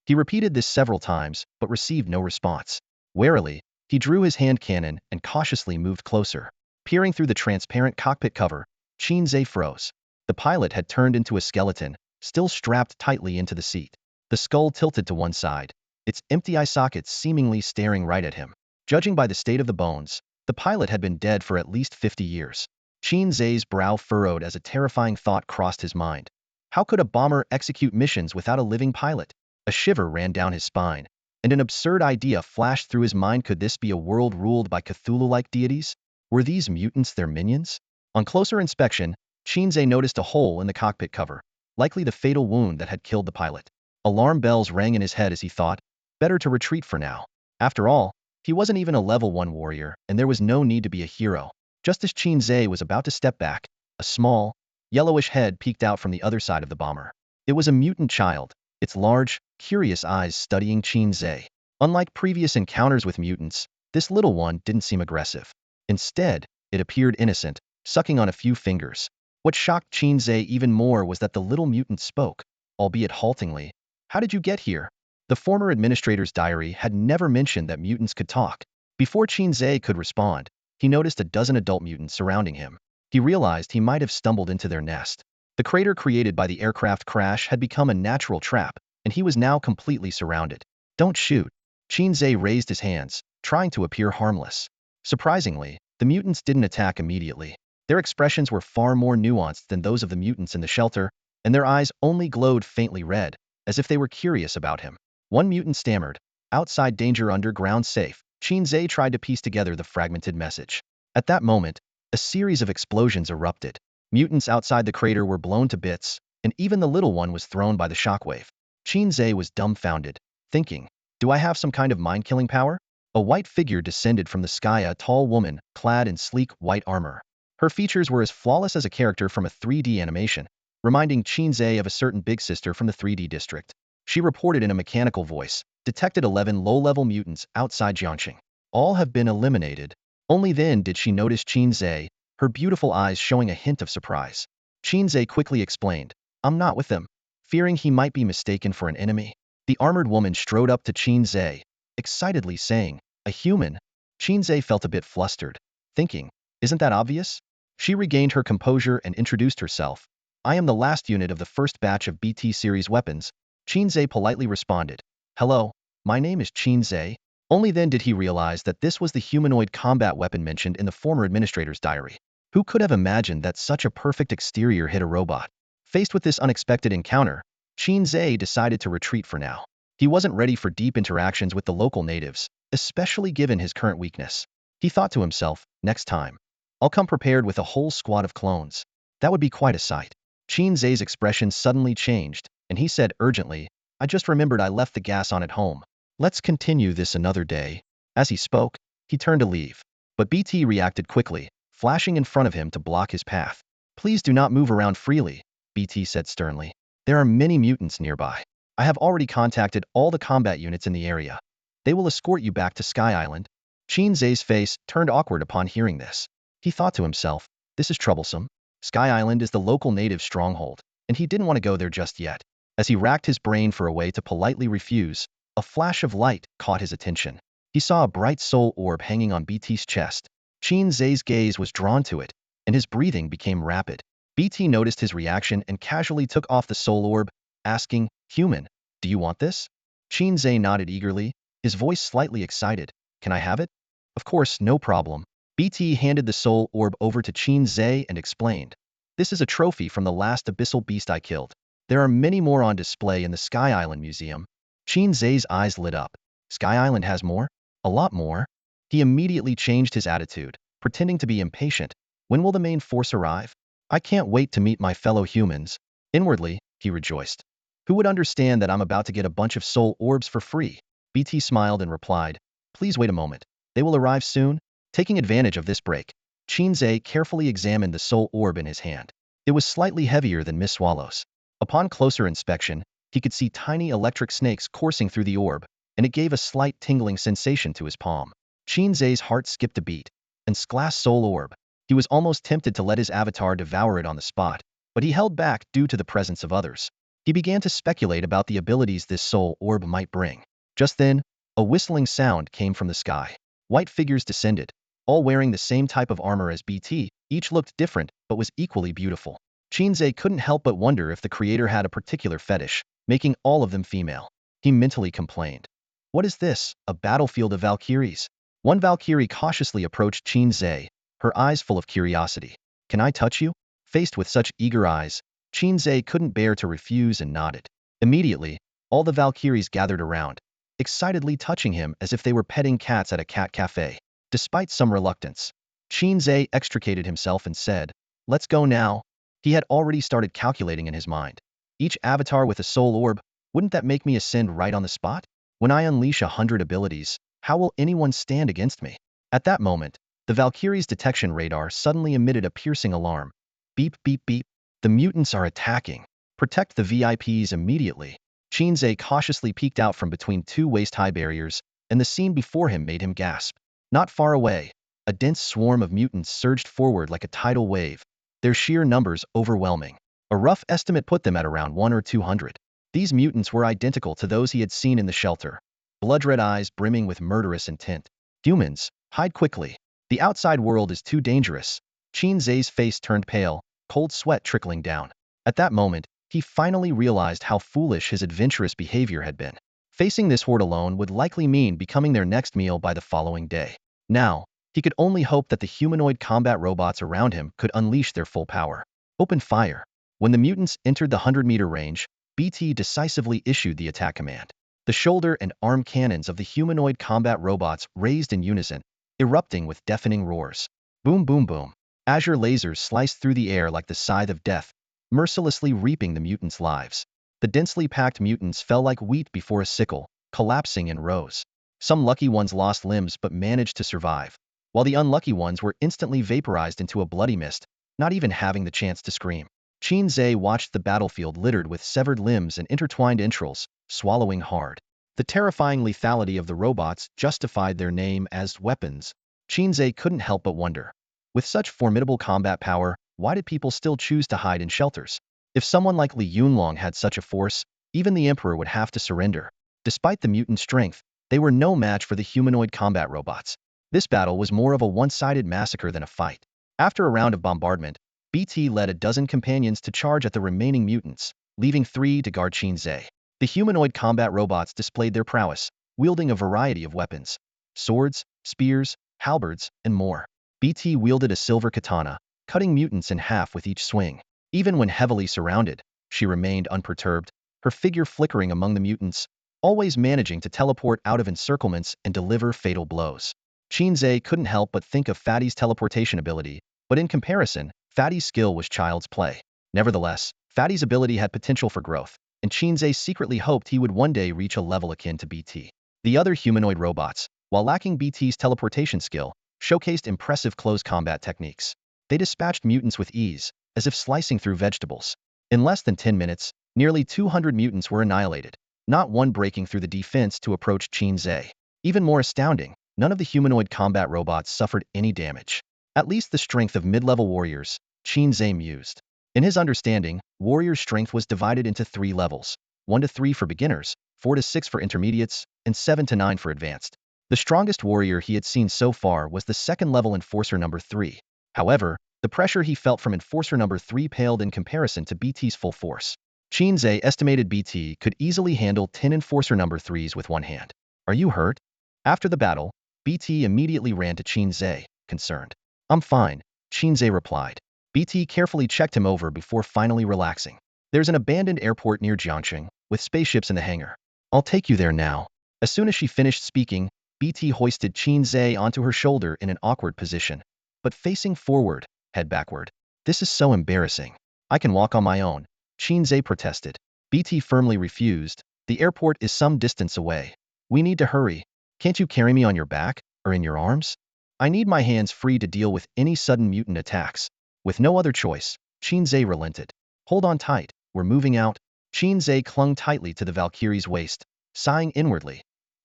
He repeated this several times, but received no response. Warily, he drew his hand cannon and cautiously moved closer. Peering through the transparent cockpit cover, Qin Ze froze. The pilot had turned into a skeleton, still strapped tightly into the seat. The skull tilted to one side, its empty eye sockets seemingly staring right at him. Judging by the state of the bones, the pilot had been dead for at least 50 years. Qin Ze's brow furrowed as a terrifying thought crossed his mind. How could a bomber execute missions without a living pilot? A shiver ran down his spine, and an absurd idea flashed through his mind. Could this be a world ruled by Cthulhu-like deities? Were these mutants their minions? On closer inspection, Qin Ze noticed a hole in the cockpit cover, likely the fatal wound that had killed the pilot. Alarm bells rang in his head as he thought, better to retreat for now. After all, he wasn't even a level 1 warrior, and there was no need to be a hero. Just as Qin Ze was about to step back, a small, yellowish head peeked out from the other side of the bomber. It was a mutant child, its large, curious eyes studying Qin Ze. Unlike previous encounters with mutants, this little one didn't seem aggressive. Instead, it appeared innocent, sucking on a few fingers. What shocked Qin Ze even more was that the little mutant spoke, albeit haltingly. "How did you get here?" The former administrator's diary had never mentioned that mutants could talk. Before Qin Ze could respond, he noticed a dozen adult mutants surrounding him. He realized he might have stumbled into their nest. The crater created by the aircraft crash had become a natural trap, and he was now completely surrounded. "Don't shoot." Qin Ze raised his hands, trying to appear harmless. Surprisingly, the mutants didn't attack immediately. Their expressions were far more nuanced than those of the mutants in the shelter, and their eyes only glowed faintly red, as if they were curious about him. One mutant stammered, "Outside danger, underground safe." Qin Ze tried to piece together the fragmented message. At that moment, a series of explosions erupted. Mutants outside the crater were blown to bits, and even the little one was thrown by the shockwave. Qin Ze was dumbfounded, thinking, "Do I have some kind of mind-killing power?" A white figure descended from the sky, a tall woman, clad in sleek, white armor. Her features were as flawless as a character from a 3D animation, reminding Qin Ze of a certain big sister from the 3D district. She reported in a mechanical voice, "Detected 11 low-level mutants outside Jiangxing. All have been eliminated." Only then did she notice Qin Ze, her beautiful eyes showing a hint of surprise. Qin Ze quickly explained, "I'm not with them," fearing he might be mistaken for an enemy. The armored woman strode up to Qin Ze, excitedly saying, "A human?" Qin Ze felt a bit flustered, thinking, "Isn't that obvious?" She regained her composure and introduced herself. "I am the last unit of the first batch of BT series weapons." Qin Ze politely responded, "Hello, my name is Qin Ze." Only then did he realize that this was the humanoid combat weapon mentioned in the former administrator's diary. Who could have imagined that such a perfect exterior hit a robot? Faced with this unexpected encounter, Qin Ze decided to retreat for now. He wasn't ready for deep interactions with the local natives, especially given his current weakness. He thought to himself, "Next time, I'll come prepared with a whole squad of clones. That would be quite a sight." Qin Ze's expression suddenly changed, and he said urgently, "I just remembered I left the gas on at home. Let's continue this another day." As he spoke, he turned to leave, but BT reacted quickly, flashing in front of him to block his path. "Please do not move around freely," BT said sternly. "There are many mutants nearby. I have already contacted all the combat units in the area. They will escort you back to Sky Island." Qin Ze's face turned awkward upon hearing this. He thought to himself, "This is troublesome." Sky Island is the local native stronghold, and he didn't want to go there just yet. As he racked his brain for a way to politely refuse, a flash of light caught his attention. He saw a bright soul orb hanging on BT's chest. Qin Ze's gaze was drawn to it, and his breathing became rapid. BT noticed his reaction and casually took off the soul orb, asking, "Human, do you want this?" Qin Ze nodded eagerly, his voice slightly excited. "Can I have it?" "Of course, no problem." BT handed the soul orb over to Qin Ze and explained, "This is a trophy from the last abyssal beast I killed. There are many more on display in the Sky Island Museum." Qin Ze's eyes lit up. "Sky Island has more? A lot more?" He immediately changed his attitude, pretending to be impatient. "When will the main force arrive? I can't wait to meet my fellow humans." Inwardly, he rejoiced. Who would understand that I'm about to get a bunch of soul orbs for free? BT smiled and replied, "Please wait a moment. They will arrive soon." Taking advantage of this break, Qin Ze carefully examined the soul orb in his hand. It was slightly heavier than Miss Swallow's. Upon closer inspection, he could see tiny electric snakes coursing through the orb, and it gave a slight tingling sensation to his palm. Qin Ze's heart skipped a beat. And glass soul orb. He was almost tempted to let his avatar devour it on the spot, but he held back due to the presence of others. He began to speculate about the abilities this soul orb might bring. Just then, a whistling sound came from the sky. White figures descended, all wearing the same type of armor as BT. Each looked different, but was equally beautiful. Qin Ze couldn't help but wonder if the creator had a particular fetish, making all of them female. He mentally complained. "What is this, a battlefield of Valkyries?" One Valkyrie cautiously approached Qin Ze, her eyes full of curiosity. "Can I touch you?" Faced with such eager eyes, Qin Ze couldn't bear to refuse and nodded. Immediately, all the Valkyries gathered around, excitedly touching him as if they were petting cats at a cat cafe. Despite some reluctance, Qin Ze extricated himself and said, "Let's go now." He had already started calculating in his mind. Each avatar with a soul orb, wouldn't that make me ascend right on the spot? When I unleash 100 abilities, how will anyone stand against me? At that moment, the Valkyrie's detection radar suddenly emitted a piercing alarm. Beep, beep, beep. The mutants are attacking. Protect the VIPs immediately. Qin Ze cautiously peeked out from between two waist-high barriers, and the scene before him made him gasp. Not far away, a dense swarm of mutants surged forward like a tidal wave, their sheer numbers overwhelming. A rough estimate put them at around 1 or 200. These mutants were identical to those he had seen in the shelter, blood-red eyes brimming with murderous intent. "Humans, hide quickly. The outside world is too dangerous." Qin Ze's face turned pale, cold sweat trickling down. At that moment, he finally realized how foolish his adventurous behavior had been. Facing this horde alone would likely mean becoming their next meal by the following day. Now, he could only hope that the humanoid combat robots around him could unleash their full power. Open fire. When the mutants entered the 100-meter range, BT decisively issued the attack command. The shoulder and arm cannons of the humanoid combat robots raised in unison, erupting with deafening roars. Boom, boom, boom. Azure lasers sliced through the air like the scythe of death, mercilessly reaping the mutants' lives. The densely packed mutants fell like wheat before a sickle, collapsing in rows. Some lucky ones lost limbs but managed to survive, while the unlucky ones were instantly vaporized into a bloody mist, not even having the chance to scream. Qin Ze watched the battlefield littered with severed limbs and intertwined entrails, swallowing hard. The terrifying lethality of the robots justified their name as weapons. Qin Ze couldn't help but wonder. With such formidable combat power, why did people still choose to hide in shelters? If someone like Li Yunlong had such a force, even the Emperor would have to surrender. Despite the mutant strength, they were no match for the humanoid combat robots. This battle was more of a one-sided massacre than a fight. After a round of bombardment, BT led a dozen companions to charge at the remaining mutants, leaving 3 to guard Qin Ze. The humanoid combat robots displayed their prowess, wielding a variety of weapons. Swords, spears, halberds, and more. BT wielded a silver katana, cutting mutants in half with each swing. Even when heavily surrounded, she remained unperturbed, her figure flickering among the mutants, always managing to teleport out of encirclements and deliver fatal blows. Qin Ze couldn't help but think of Fatty's teleportation ability, but in comparison, Fatty's skill was child's play. Nevertheless, Fatty's ability had potential for growth, and Qin Ze secretly hoped he would one day reach a level akin to BT. The other humanoid robots, while lacking BT's teleportation skill, showcased impressive close combat techniques. They dispatched mutants with ease, as if slicing through vegetables. In less than 10 minutes, nearly 200 mutants were annihilated, not one breaking through the defense to approach Qin Ze. Even more astounding, none of the humanoid combat robots suffered any damage. At least the strength of mid-level warriors, Qin Ze mused. In his understanding, warrior strength was divided into 3 levels, 1 to 3 for beginners, 4 to 6 for intermediates, and 7 to 9 for advanced. The strongest warrior he had seen so far was the second-level enforcer number 3. However, The pressure he felt from Enforcer number 3 paled in comparison to BT's full force. Qin Ze estimated BT could easily handle 10 Enforcer number 3s with one hand. Are you hurt? After the battle, BT immediately ran to Qin Ze, concerned. I'm fine, Qin Ze replied. BT carefully checked him over before finally relaxing. There's an abandoned airport near Jiangxing, with spaceships in the hangar. I'll take you there now. As soon as she finished speaking, BT hoisted Qin Ze onto her shoulder in an awkward position, but facing forward, head backward. This is so embarrassing. I can walk on my own, Qin Ze protested. BT firmly refused. The airport is some distance away. We need to hurry. Can't you carry me on your back, or in your arms? I need my hands free to deal with any sudden mutant attacks. With no other choice, Qin Ze relented. Hold on tight, we're moving out. Qin Ze clung tightly to the Valkyrie's waist, sighing inwardly.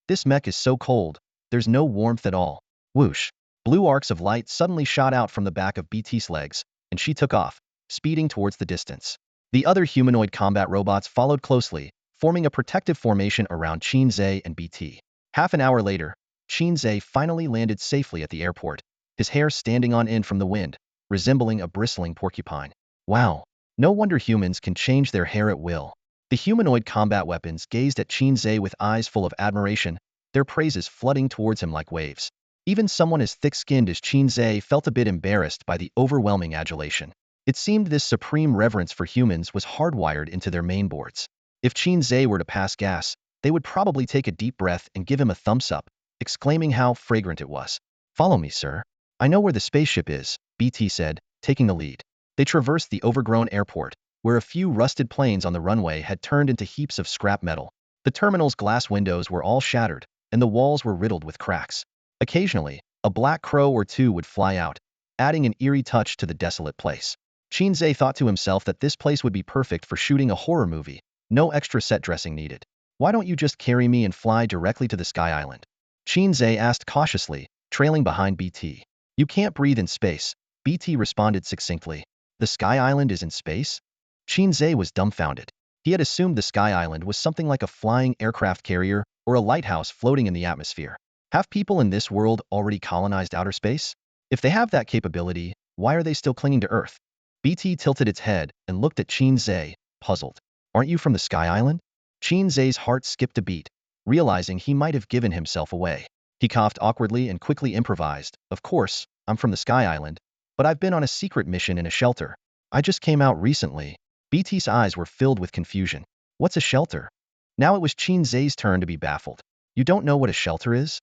This mech is so cold, there's no warmth at all. Whoosh. Blue arcs of light suddenly shot out from the back of BT's legs, and she took off, speeding towards the distance. The other humanoid combat robots followed closely, forming a protective formation around Qin Ze and BT. Half an hour later, Qin Ze finally landed safely at the airport, his hair standing on end from the wind, resembling a bristling porcupine. Wow, no wonder humans can change their hair at will. The humanoid combat weapons gazed at Qin Ze with eyes full of admiration, their praises flooding towards him like waves. Even someone as thick-skinned as Qin Ze felt a bit embarrassed by the overwhelming adulation. It seemed this supreme reverence for humans was hardwired into their mainboards. If Qin Ze were to pass gas, they would probably take a deep breath and give him a thumbs up, exclaiming how fragrant it was. Follow me, sir. I know where the spaceship is, BT said, taking the lead. They traversed the overgrown airport, where a few rusted planes on the runway had turned into heaps of scrap metal. The terminal's glass windows were all shattered, and the walls were riddled with cracks. Occasionally, a black crow or two would fly out, adding an eerie touch to the desolate place. Qin Ze thought to himself that this place would be perfect for shooting a horror movie, no extra set dressing needed. Why don't you just carry me and fly directly to the Sky Island? Qin Ze asked cautiously, trailing behind BT. You can't breathe in space, BT responded succinctly. The Sky Island is in space? Qin Ze was dumbfounded. He had assumed the Sky Island was something like a flying aircraft carrier or a lighthouse floating in the atmosphere. Have people in this world already colonized outer space? If they have that capability, why are they still clinging to Earth? BT tilted its head and looked at Qin Ze, puzzled. Aren't you from the Sky Island? Qin Ze's heart skipped a beat, realizing he might have given himself away. He coughed awkwardly and quickly improvised. Of course, I'm from the Sky Island, but I've been on a secret mission in a shelter. I just came out recently. BT's eyes were filled with confusion. What's a shelter? Now it was Qin Ze's turn to be baffled. You don't know what a shelter is?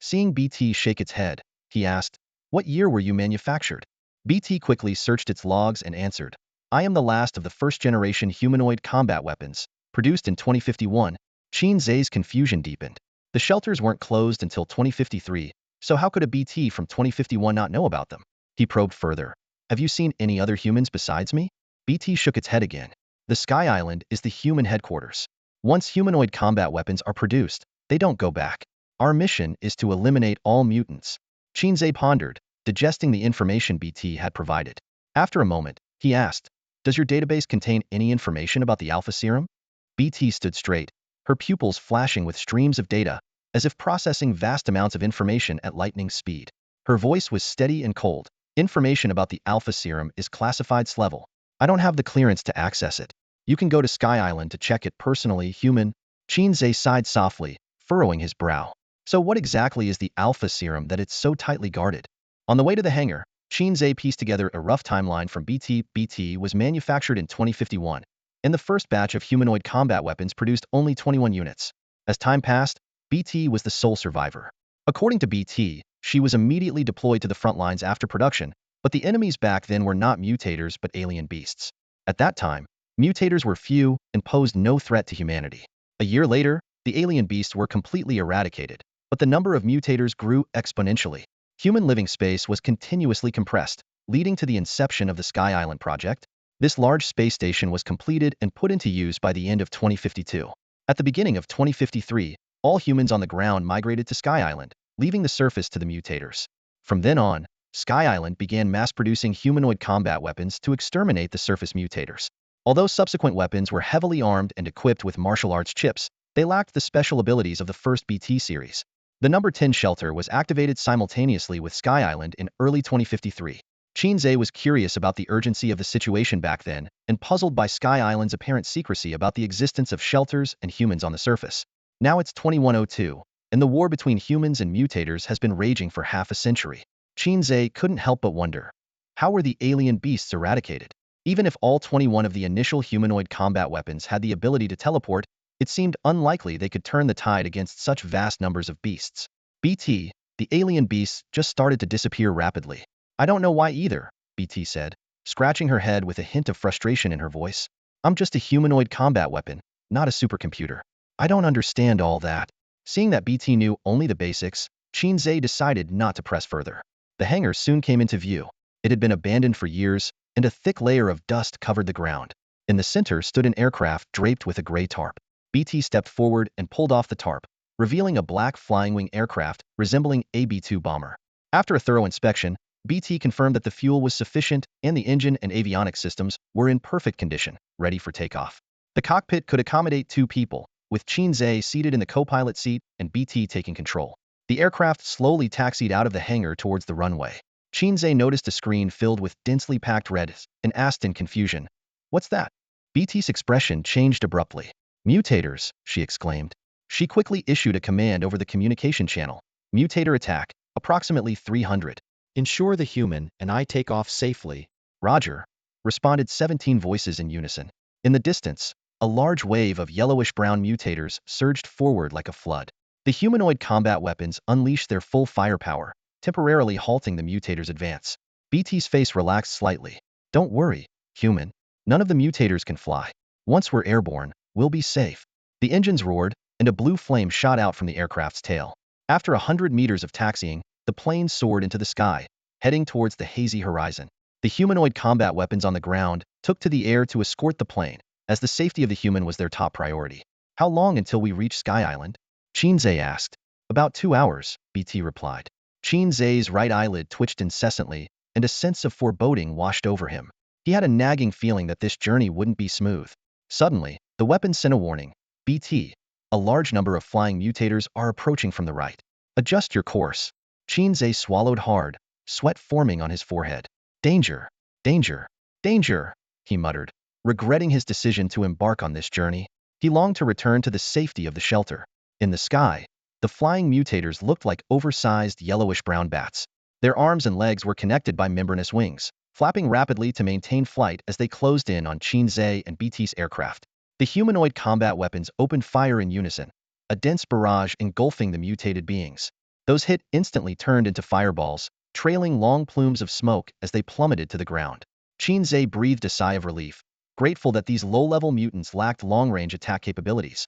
Seeing BT shake its head, he asked, what year were you manufactured? BT quickly searched its logs and answered, I am the last of the first-generation humanoid combat weapons, produced in 2051. Qin Ze's confusion deepened. The shelters weren't closed until 2053, so how could a BT from 2051 not know about them? He probed further. Have you seen any other humans besides me? BT shook its head again. The Sky Island is the human headquarters. Once humanoid combat weapons are produced, they don't go back. Our mission is to eliminate all mutants. Qin Ze pondered, digesting the information BT had provided. After a moment, he asked, does your database contain any information about the Alpha Serum? BT stood straight, her pupils flashing with streams of data, as if processing vast amounts of information at lightning speed. Her voice was steady and cold. Information about the Alpha Serum is classified level. I don't have the clearance to access it. You can go to Sky Island to check it personally, human. Qin Ze sighed softly, furrowing his brow. So what exactly is the Alpha Serum that it's so tightly guarded? On the way to the hangar, Qin Ze pieced together a rough timeline from BT. BT was manufactured in 2051, and the first batch of humanoid combat weapons produced only 21 units. As time passed, BT was the sole survivor. According to BT, she was immediately deployed to the front lines after production, but the enemies back then were not mutators but alien beasts. At that time, mutators were few and posed no threat to humanity. A year later, the alien beasts were completely eradicated, but the number of mutators grew exponentially. Human living space was continuously compressed, leading to the inception of the Sky Island project. This large space station was completed and put into use by the end of 2052. At the beginning of 2053, all humans on the ground migrated to Sky Island, leaving the surface to the mutators. From then on, Sky Island began mass-producing humanoid combat weapons to exterminate the surface mutators. Although subsequent weapons were heavily armed and equipped with martial arts chips, they lacked the special abilities of the first BT series. The number 10 shelter was activated simultaneously with Sky Island in early 2053. Qin Ze was curious about the urgency of the situation back then and puzzled by Sky Island's apparent secrecy about the existence of shelters and humans on the surface. Now it's 2102, and the war between humans and mutators has been raging for half a century. Qin Ze couldn't help but wonder, how were the alien beasts eradicated? Even if all 21 of the initial humanoid combat weapons had the ability to teleport, it seemed unlikely they could turn the tide against such vast numbers of beasts. BT, the alien beasts just started to disappear rapidly. I don't know why either, BT said, scratching her head with a hint of frustration in her voice. I'm just a humanoid combat weapon, not a supercomputer. I don't understand all that. Seeing that BT knew only the basics, Qin Ze decided not to press further. The hangar soon came into view. It had been abandoned for years, and a thick layer of dust covered the ground. In the center stood an aircraft draped with a gray tarp. BT stepped forward and pulled off the tarp, revealing a black flying-wing aircraft resembling a B-2 bomber. After a thorough inspection, BT confirmed that the fuel was sufficient and the engine and avionics systems were in perfect condition, ready for takeoff. The cockpit could accommodate 2 people, with Qin Ze seated in the co-pilot seat and BT taking control. The aircraft slowly taxied out of the hangar towards the runway. Qin Ze noticed a screen filled with densely packed reds and asked in confusion, "What's that?" BT's expression changed abruptly. "Mutators," she exclaimed. She quickly issued a command over the communication channel. "Mutator attack, approximately 300. Ensure the human and I take off safely." "Roger," responded 17 voices in unison. In the distance, a large wave of yellowish-brown mutators surged forward like a flood. The humanoid combat weapons unleashed their full firepower, temporarily halting the mutators' advance. BT's face relaxed slightly. "Don't worry, human. None of the mutators can fly. Once we're airborne, we'll be safe." The engines roared, and a blue flame shot out from the aircraft's tail. After 100 meters of taxiing, the plane soared into the sky, heading towards the hazy horizon. The humanoid combat weapons on the ground took to the air to escort the plane, as the safety of the human was their top priority. "How long until we reach Sky Island?" Qin Ze asked. "About 2 hours," BT replied. Qin Ze's right eyelid twitched incessantly, and a sense of foreboding washed over him. He had a nagging feeling that this journey wouldn't be smooth. Suddenly, the weapon sent a warning. "BT, a large number of flying mutators are approaching from the right. Adjust your course." Qin Ze swallowed hard, sweat forming on his forehead. "Danger, danger, danger," he muttered, regretting his decision to embark on this journey. He longed to return to the safety of the shelter. In the sky, the flying mutators looked like oversized yellowish-brown bats. Their arms and legs were connected by membranous wings, flapping rapidly to maintain flight as they closed in on Qin Ze and BT's aircraft. The humanoid combat weapons opened fire in unison, a dense barrage engulfing the mutated beings. Those hit instantly turned into fireballs, trailing long plumes of smoke as they plummeted to the ground. Qin Ze breathed a sigh of relief, grateful that these low-level mutants lacked long-range attack capabilities.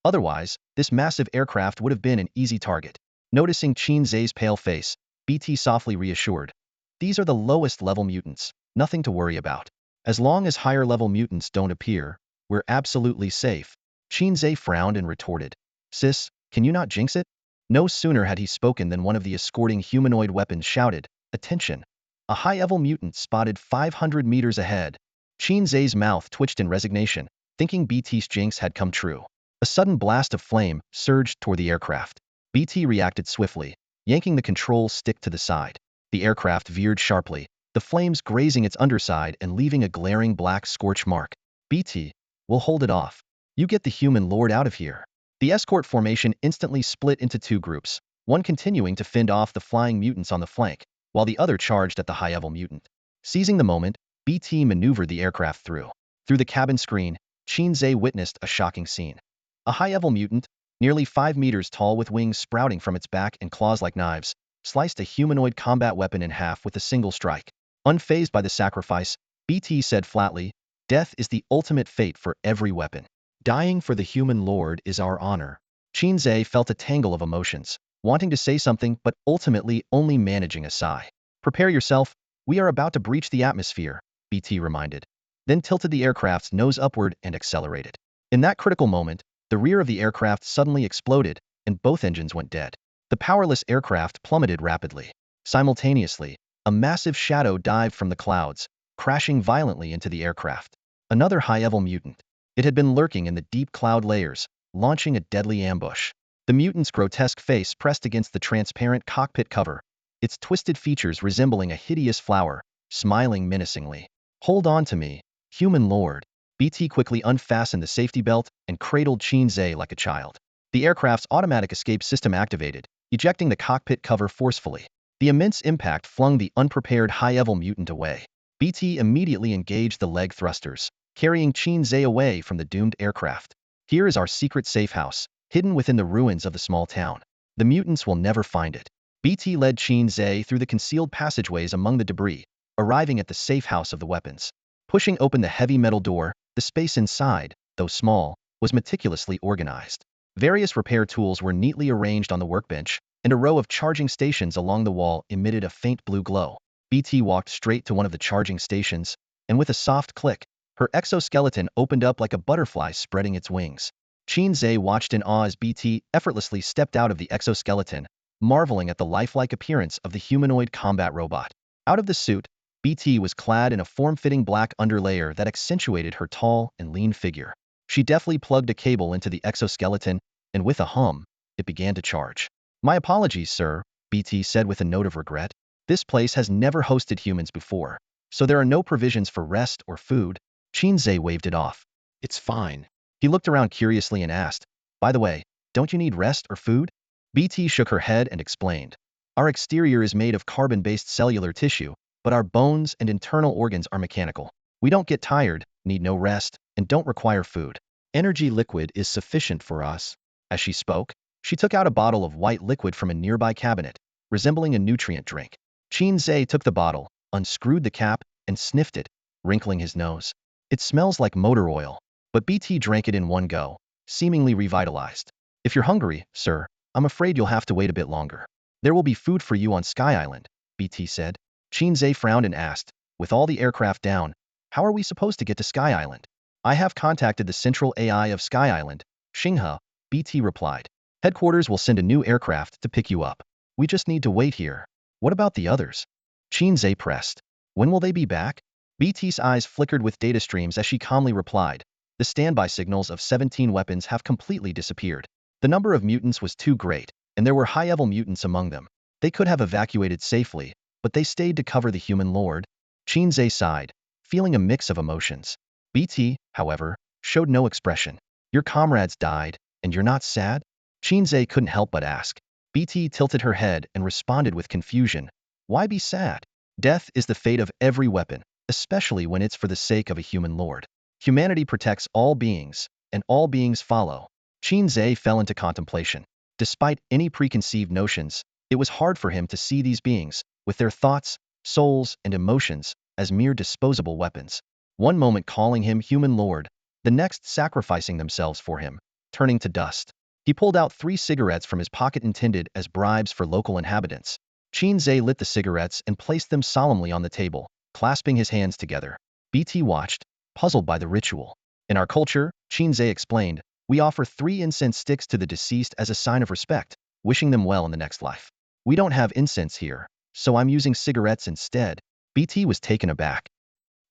Otherwise, this massive aircraft would have been an easy target. Noticing Qin Ze's pale face, BT softly reassured, "These are the lowest-level mutants, nothing to worry about. As long as higher-level mutants don't appear, we're absolutely safe." Qin Ze frowned and retorted, "Sis, can you not jinx it?" No sooner had he spoken than one of the escorting humanoid weapons shouted, "Attention! A high-level mutant spotted 500 meters ahead." Qin Ze's mouth twitched in resignation, thinking BT's jinx had come true. A sudden blast of flame surged toward the aircraft. BT reacted swiftly, yanking the control stick to the side. The aircraft veered sharply, the flames grazing its underside and leaving a glaring black scorch mark. "BT, we'll hold it off. You get the human lord out of here." The escort formation instantly split into 2 groups, one continuing to fend off the flying mutants on the flank, while the other charged at the high-level mutant. Seizing the moment, BT maneuvered the aircraft through. Through the cabin screen, Qin Ze witnessed a shocking scene. A high-level mutant, nearly 5 meters tall with wings sprouting from its back and claws like knives, sliced a humanoid combat weapon in half with a single strike. Unfazed by the sacrifice, BT said flatly, "Death is the ultimate fate for every weapon. Dying for the human lord is our honor." Qin Ze felt a tangle of emotions, wanting to say something but ultimately only managing a sigh. "Prepare yourself, we are about to breach the atmosphere," BT reminded, then tilted the aircraft's nose upward and accelerated. In that critical moment, the rear of the aircraft suddenly exploded, and both engines went dead. The powerless aircraft plummeted rapidly. Simultaneously, a massive shadow dived from the clouds, crashing violently into the aircraft. Another high-level mutant. It had been lurking in the deep cloud layers, launching a deadly ambush. The mutant's grotesque face pressed against the transparent cockpit cover, its twisted features resembling a hideous flower, smiling menacingly. Hold on to me, human lord. BT quickly unfastened the safety belt and cradled Qin Ze like a child. The aircraft's automatic escape system activated, ejecting the cockpit cover forcefully. The immense impact flung the unprepared high-level mutant away. BT immediately engaged the leg thrusters, carrying Qin Ze away from the doomed aircraft. Here is our secret safe house, hidden within the ruins of the small town. The mutants will never find it. BT led Qin Ze through the concealed passageways among the debris, arriving at the safe house of the weapons. Pushing open the heavy metal door, the space inside, though small, was meticulously organized. Various repair tools were neatly arranged on the workbench, and a row of charging stations along the wall emitted a faint blue glow. BT walked straight to one of the charging stations, and with a soft click, her exoskeleton opened up like a butterfly spreading its wings. Qin Ze watched in awe as BT effortlessly stepped out of the exoskeleton, marveling at the lifelike appearance of the humanoid combat robot. Out of the suit, BT was clad in a form-fitting black underlayer that accentuated her tall and lean figure. She deftly plugged a cable into the exoskeleton, and with a hum, it began to charge. My apologies, sir, BT said with a note of regret. This place has never hosted humans before, so there are no provisions for rest or food. Qin Ze waved it off. It's fine. He looked around curiously and asked, by the way, don't you need rest or food? BT shook her head and explained. Our exterior is made of carbon-based cellular tissue, but our bones and internal organs are mechanical. We don't get tired, need no rest, and don't require food. Energy liquid is sufficient for us. As she spoke, she took out a bottle of white liquid from a nearby cabinet, resembling a nutrient drink. Qin Ze took the bottle, unscrewed the cap, and sniffed it, wrinkling his nose. It smells like motor oil, but BT drank it in one go, seemingly revitalized. If you're hungry, sir, I'm afraid you'll have to wait a bit longer. There will be food for you on Sky Island, BT said. Qin Ze frowned and asked, with all the aircraft down, how are we supposed to get to Sky Island? I have contacted the central AI of Sky Island, Xinghe, BT replied. Headquarters will send a new aircraft to pick you up. We just need to wait here. What about the others? Qin Ze pressed. When will they be back? BT's eyes flickered with data streams as she calmly replied. The standby signals of 17 weapons have completely disappeared. The number of mutants was too great, and there were high-level mutants among them. They could have evacuated safely, but they stayed to cover the human lord. Qin Ze sighed, feeling a mix of emotions. BT, however, showed no expression. Your comrades died, and you're not sad? Qin Ze couldn't help but ask. BT tilted her head and responded with confusion. Why be sad? Death is the fate of every weapon, especially when it's for the sake of a human lord. Humanity protects all beings, and all beings follow. Qin Ze fell into contemplation. Despite any preconceived notions, it was hard for him to see these beings, with their thoughts, souls, and emotions, as mere disposable weapons. One moment calling him human lord, the next sacrificing themselves for him, turning to dust. He pulled out 3 cigarettes from his pocket intended as bribes for local inhabitants. Qin Ze lit the cigarettes and placed them solemnly on the table, clasping his hands together. BT watched, puzzled by the ritual. In our culture, Qin Ze explained, we offer 3 incense sticks to the deceased as a sign of respect, wishing them well in the next life. We don't have incense here, so I'm using cigarettes instead. BT was taken aback.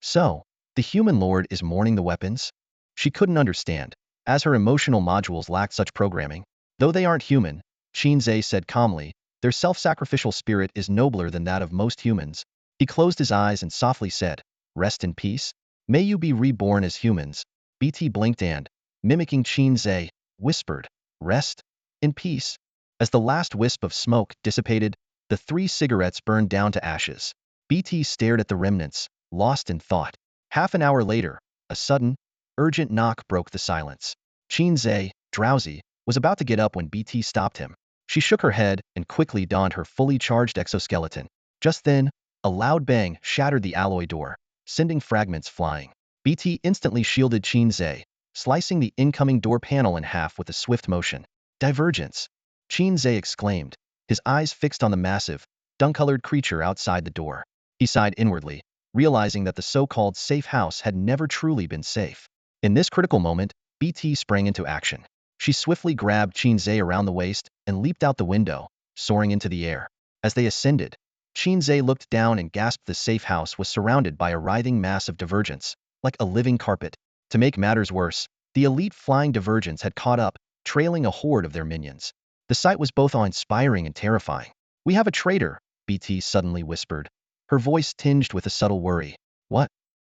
So, the human lord is mourning the weapons? She couldn't understand, as her emotional modules lacked such programming. Though they aren't human, Qin Ze said calmly, their self-sacrificial spirit is nobler than that of most humans. He closed his eyes and softly said, rest in peace. May you be reborn as humans. BT blinked and, mimicking Qin Ze, whispered, rest in peace. As the last wisp of smoke dissipated, the 3 cigarettes burned down to ashes. BT stared at the remnants, lost in thought. Half an hour later, a sudden, urgent knock broke the silence. Qin Ze, drowsy, was about to get up when BT stopped him. She shook her head and quickly donned her fully charged exoskeleton. Just then, a loud bang shattered the alloy door, sending fragments flying. BT instantly shielded Qin Ze, slicing the incoming door panel in half with a swift motion. Divergence! Qin Ze exclaimed, his eyes fixed on the massive, dun-colored creature outside the door. He sighed inwardly, realizing that the so-called safe house had never truly been safe. In this critical moment, BT sprang into action. She swiftly grabbed Qin Ze around the waist and leaped out the window, soaring into the air. As they ascended, Qin Ze looked down and gasped. The safe house was surrounded by a writhing mass of divergents, like a living carpet. To make matters worse, the elite flying divergents had caught up, trailing a horde of their minions. The sight was both awe-inspiring and terrifying. We have a traitor, BT suddenly whispered. her voice tinged with a subtle worry. What?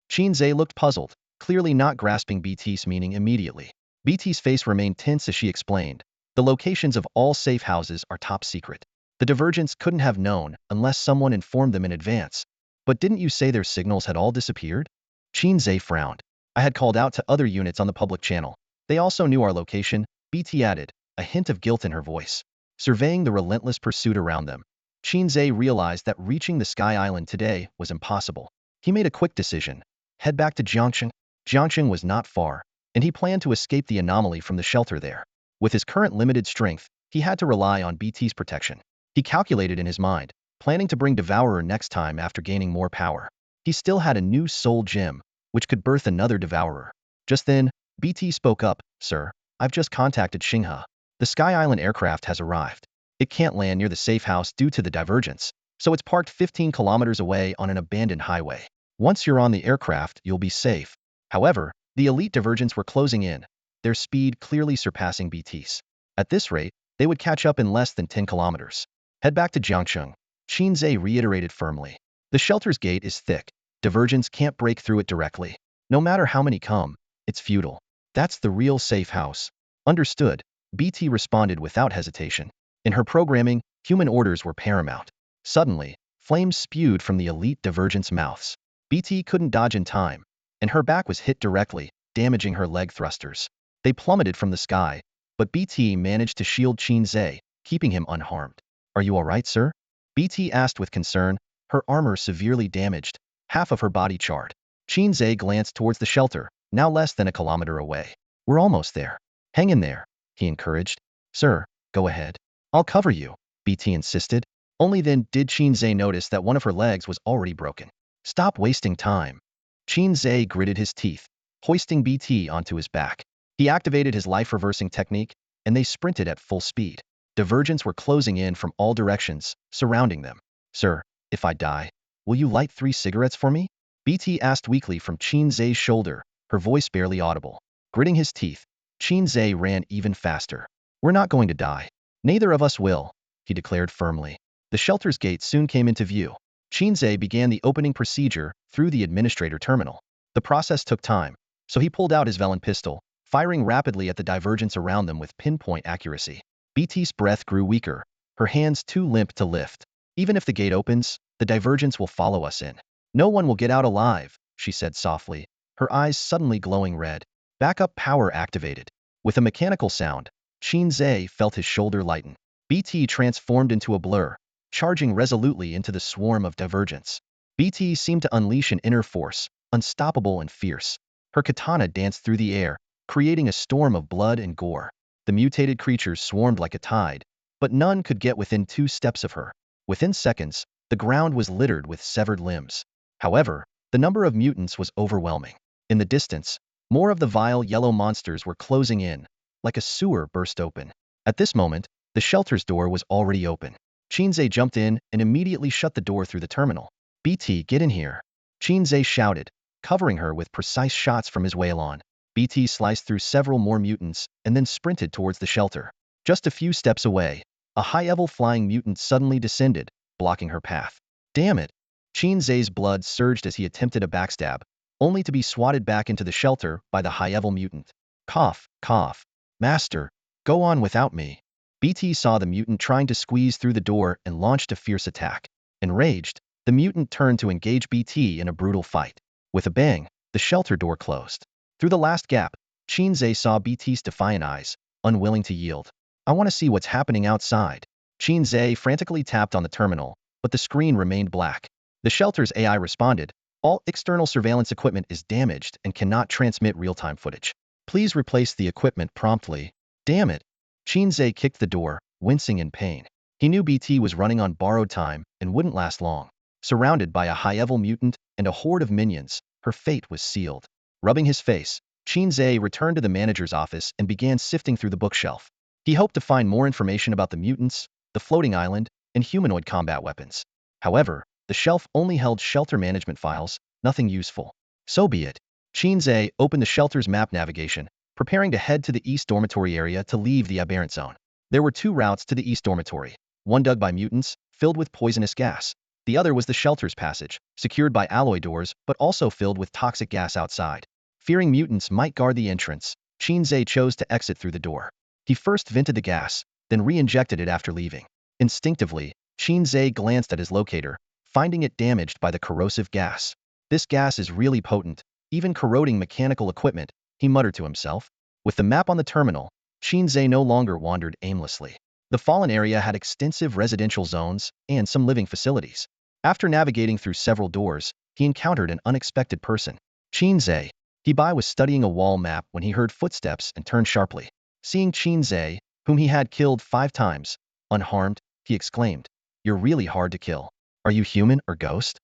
Qin Ze looked puzzled, clearly not grasping BT's meaning immediately. BT's face remained tense as she explained. The locations of all safe houses are top secret. The divergents couldn't have known unless someone informed them in advance. But didn't you say their signals had all disappeared? Qin Ze frowned. I had called out to other units on the public channel. They also knew our location, BT added, a hint of guilt in her voice. Surveying the relentless pursuit around them, Qin Ze realized that reaching the Sky Island today was impossible. He made a quick decision. Head back to Jiangcheng. Jiangcheng was not far, and he planned to escape the anomaly from the shelter there. With his current limited strength, he had to rely on BT's protection. He calculated in his mind, planning to bring Devourer next time after gaining more power. He still had a new soul gem, which could birth another Devourer. Just then, BT spoke up, Sir, I've just contacted Xinghe. The Sky Island aircraft has arrived. It can't land near the safe house due to the divergence, so it's parked 15 kilometers away on an abandoned highway. Once you're on the aircraft, you'll be safe. However, the elite divergents were closing in, their speed clearly surpassing BT's. At this rate, they would catch up in less than 10 kilometers. Head back to Jiangcheng, Qin Ze reiterated firmly. The shelter's gate is thick. Divergents can't break through it directly. No matter how many come, it's futile. That's the real safe house. Understood, BT responded without hesitation. In her programming, human orders were paramount. Suddenly, flames spewed from the elite divergents' mouths. BT couldn't dodge in time, and her back was hit directly, damaging her leg thrusters. They plummeted from the sky, but BT managed to shield Qin Ze, keeping him unharmed. Are you all right, sir? BT asked with concern, her armor severely damaged, half of her body charred. Qin Ze glanced towards the shelter, now less than a kilometer away. We're almost there. Hang in there, he encouraged. Sir, go ahead. I'll cover you, BT insisted. Only then did Qin Ze notice that one of her legs was already broken. Stop wasting time. Qin Ze gritted his teeth, hoisting BT onto his back. He activated his life-reversing technique, and they sprinted at full speed. Divergents were closing in from all directions, surrounding them. Sir, if I die, will you light 3 cigarettes for me? BT asked weakly from Qin Ze's shoulder, her voice barely audible. Gritting his teeth, Qin Ze ran even faster. We're not going to die. Neither of us will, he declared firmly. The shelter's gate soon came into view. Qin Ze began the opening procedure through the administrator terminal. The process took time, so he pulled out his Velen pistol, firing rapidly at the divergents around them with pinpoint accuracy. BT's breath grew weaker, her hands too limp to lift. Even if the gate opens, the divergents will follow us in. No one will get out alive, she said softly, her eyes suddenly glowing red. Backup power activated. With a mechanical sound, Qin Ze felt his shoulder lighten. BT transformed into a blur, charging resolutely into the swarm of divergents. BT seemed to unleash an inner force, unstoppable and fierce. Her katana danced through the air, creating a storm of blood and gore. The mutated creatures swarmed like a tide, but none could get within 2 steps of her. Within seconds, the ground was littered with severed limbs. However, the number of mutants was overwhelming. In the distance, more of the vile yellow monsters were closing in, like a sewer burst open. At this moment, the shelter's door was already open. Qin Ze jumped in and immediately shut the door through the terminal. BT, get in here. Qin Ze shouted, covering her with precise shots from his Wailon. BT sliced through several more mutants and then sprinted towards the shelter. Just a few steps away, a high-level flying mutant suddenly descended, blocking her path. Damn it! Qin Ze's blood surged as he attempted a backstab, only to be swatted back into the shelter by the high-level mutant. Cough, cough. Master, go on without me. BT saw the mutant trying to squeeze through the door and launched a fierce attack. Enraged, the mutant turned to engage BT in a brutal fight. With a bang, the shelter door closed. Through the last gap, Qin Ze saw BT's defiant eyes, unwilling to yield. I want to see what's happening outside. Qin Ze frantically tapped on the terminal, but the screen remained black. The shelter's AI responded, all external surveillance equipment is damaged and cannot transmit real-time footage. Please replace the equipment promptly. Damn it. Qin Ze kicked the door, wincing in pain. He knew BT was running on borrowed time and wouldn't last long. Surrounded by a high-level mutant and a horde of minions, her fate was sealed. Rubbing his face, Qin Ze returned to the manager's office and began sifting through the bookshelf. He hoped to find more information about the mutants, the floating island, and humanoid combat weapons. However, the shelf only held shelter management files, nothing useful. So be it. Qin Ze opened the shelter's map navigation, preparing to head to the east dormitory area to leave the aberrant zone. There were 2 routes to the east dormitory, one dug by mutants, filled with poisonous gas, The other was the shelter's passage, secured by alloy doors but also filled with toxic gas outside. Fearing mutants might guard the entrance, Qin Ze chose to exit through the door. He first vented the gas, then re-injected it after leaving. Instinctively, Qin Ze glanced at his locator, finding it damaged by the corrosive gas. This gas is really potent, even corroding mechanical equipment, he muttered to himself. With the map on the terminal, Qin Ze no longer wandered aimlessly. The fallen area had extensive residential zones and some living facilities. After navigating through several doors, he encountered an unexpected person. Qin Ze. Hei Bi was studying a wall map when he heard footsteps and turned sharply. Seeing Qin Ze, whom he had killed 5 times, unharmed, he exclaimed, "You're really hard to kill. Are you human or ghost?"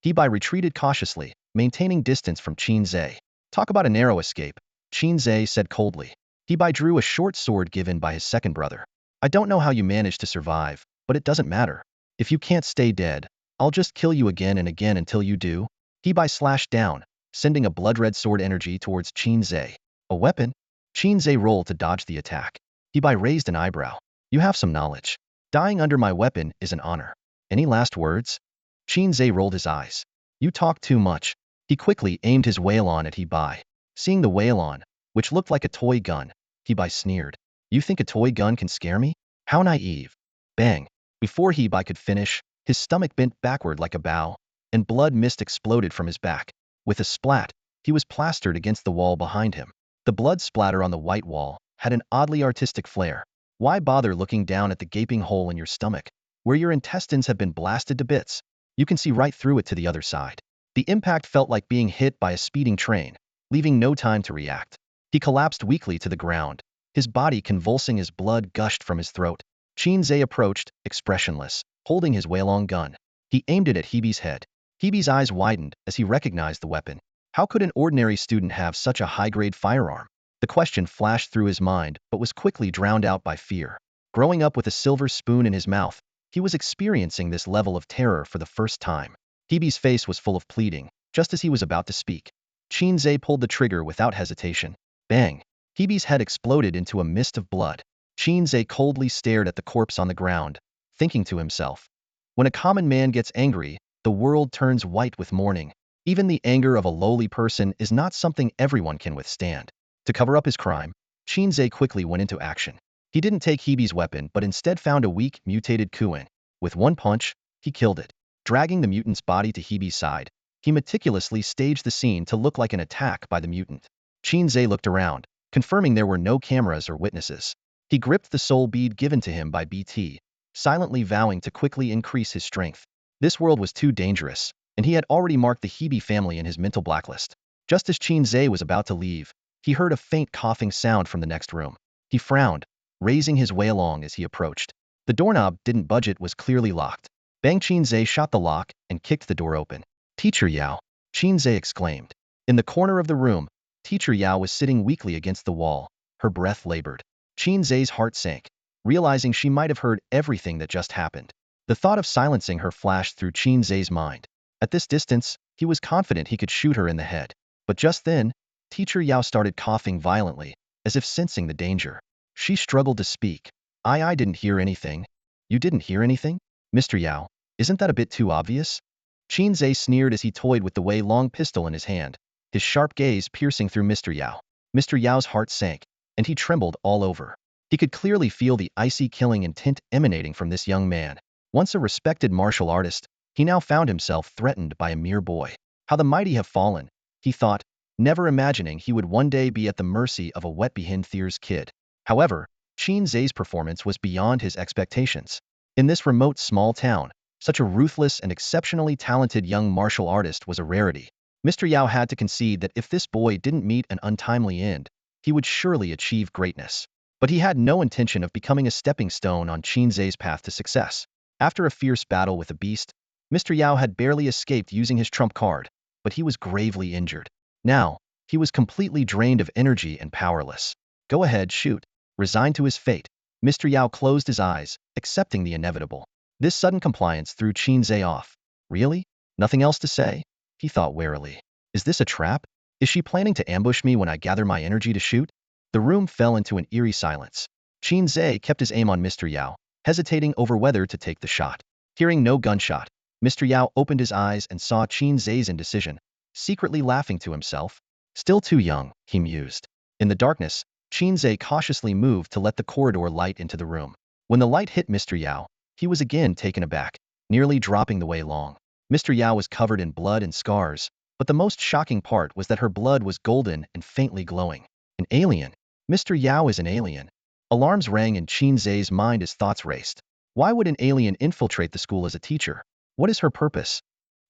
Hei Bi retreated cautiously, maintaining distance from Qin Ze. "Talk about a narrow escape," Qin Ze said coldly. Hei Bi drew a short sword given by his second brother. "I don't know how you managed to survive, but it doesn't matter. If you can't stay dead, I'll just kill you again and again until you do." Hei Bi slashed down, sending a blood-red sword energy towards Qin Ze. "A weapon?" Qin Ze rolled to dodge the attack. Hei Bi raised an eyebrow. "You have some knowledge. Dying under my weapon is an honor. Any last words?" Qin Ze rolled his eyes. "You talk too much." He quickly aimed his Wailon at Hei Bi. Seeing the Wailon, which looked like a toy gun, Hei Bi sneered. "You think a toy gun can scare me? How naive." Bang! Before Hei Bi could finish, his stomach bent backward like a bow, and blood mist exploded from his back. With a splat, he was plastered against the wall behind him. The blood splatter on the white wall had an oddly artistic flair. Why bother looking down at the gaping hole in your stomach, where your intestines have been blasted to bits? You can see right through it to the other side. The impact felt like being hit by a speeding train, leaving no time to react. He collapsed weakly to the ground, his body convulsing as blood gushed from his throat. Qin Ze approached, expressionless, holding his Wailong gun. He aimed it at Hei Bi's head. Hei Bi's eyes widened as he recognized the weapon. How could an ordinary student have such a high-grade firearm? The question flashed through his mind but was quickly drowned out by fear. Growing up with a silver spoon in his mouth, he was experiencing this level of terror for the first time. Hei Bi's face was full of pleading, just as he was about to speak. Qin Ze pulled the trigger without hesitation. Bang! Hei Bi's head exploded into a mist of blood. Qin Ze coldly stared at the corpse on the ground, thinking to himself, when a common man gets angry, the world turns white with mourning. Even the anger of a lowly person is not something everyone can withstand. To cover up his crime, Qin Ze quickly went into action. He didn't take Hei Bi's weapon but instead found a weak, mutated Kuan. With one punch, he killed it. Dragging the mutant's body to Hei Bi's side, he meticulously staged the scene to look like an attack by the mutant. Qin Ze looked around, confirming there were no cameras or witnesses. He gripped the soul bead given to him by BT, silently vowing to quickly increase his strength. This world was too dangerous, and he had already marked the Hei Bi family in his mental blacklist. Just as Qin Ze was about to leave, he heard a faint coughing sound from the next room. He frowned, raising his Wailong as he approached. The doorknob didn't budge, it was clearly locked. Bang! Qin Ze shot the lock and kicked the door open. "Teacher Yao!" Qin Ze exclaimed. In the corner of the room, Teacher Yao was sitting weakly against the wall, her breath labored. Qin Ze's heart sank, realizing she might have heard everything that just happened. The thought of silencing her flashed through Qin Ze's mind. At this distance, he was confident he could shoot her in the head. But just then, Teacher Yao started coughing violently, as if sensing the danger. She struggled to speak. I didn't hear anything." "You didn't hear anything? Mr. Yao, isn't that a bit too obvious?" Qin Ze sneered as he toyed with the Wei-Long pistol in his hand, his sharp gaze piercing through Mr. Yao. Mr. Yao's heart sank, and he trembled all over. He could clearly feel the icy killing intent emanating from this young man. Once a respected martial artist, he now found himself threatened by a mere boy. How the mighty have fallen, he thought, never imagining he would one day be at the mercy of a wet-behind Thier's kid. However, Qin Ze's performance was beyond his expectations. In this remote small town, such a ruthless and exceptionally talented young martial artist was a rarity. Mr. Yao had to concede that if this boy didn't meet an untimely end, he would surely achieve greatness. But he had no intention of becoming a stepping stone on Qin Ze's path to success. After a fierce battle with the beast, Mr. Yao had barely escaped using his trump card, but he was gravely injured. Now, he was completely drained of energy and powerless. "Go ahead, shoot." Resigned to his fate, Mr. Yao closed his eyes, accepting the inevitable. This sudden compliance threw Qin Ze off. Really? Nothing else to say? He thought warily. Is this a trap? Is she planning to ambush me when I gather my energy to shoot? The room fell into an eerie silence. Qin Ze kept his aim on Mr. Yao, hesitating over whether to take the shot. Hearing no gunshot, Mr. Yao opened his eyes and saw Qin Ze's indecision, secretly laughing to himself. Still too young, he mused. In the darkness, Qin Ze cautiously moved to let the corridor light into the room. When the light hit Mr. Yao, he was again taken aback, nearly dropping the way long. Mr. Yao was covered in blood and scars, but the most shocking part was that her blood was golden and faintly glowing. An alien. Mr. Yao is an alien. Alarms rang in Qin Ze's mind as thoughts raced. Why would an alien infiltrate the school as a teacher? What is her purpose?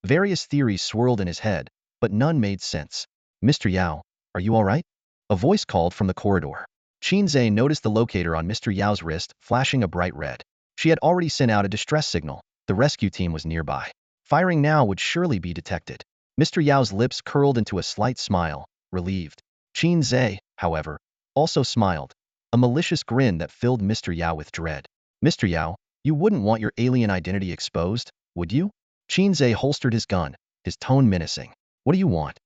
Various theories swirled in his head, but none made sense. Mr. Yao, are you all right? A voice called from the corridor. Qin Ze noticed the locator on Mr. Yao's wrist flashing a bright red. She had already sent out a distress signal. The rescue team was nearby. Firing now would surely be detected. Mr. Yao's lips curled into a slight smile, relieved. Qin Ze, however, also smiled, a malicious grin that filled Mr. Yao with dread. Mr. Yao, you wouldn't want your alien identity exposed, would you? Qin Ze holstered his gun, his tone menacing. What do you want?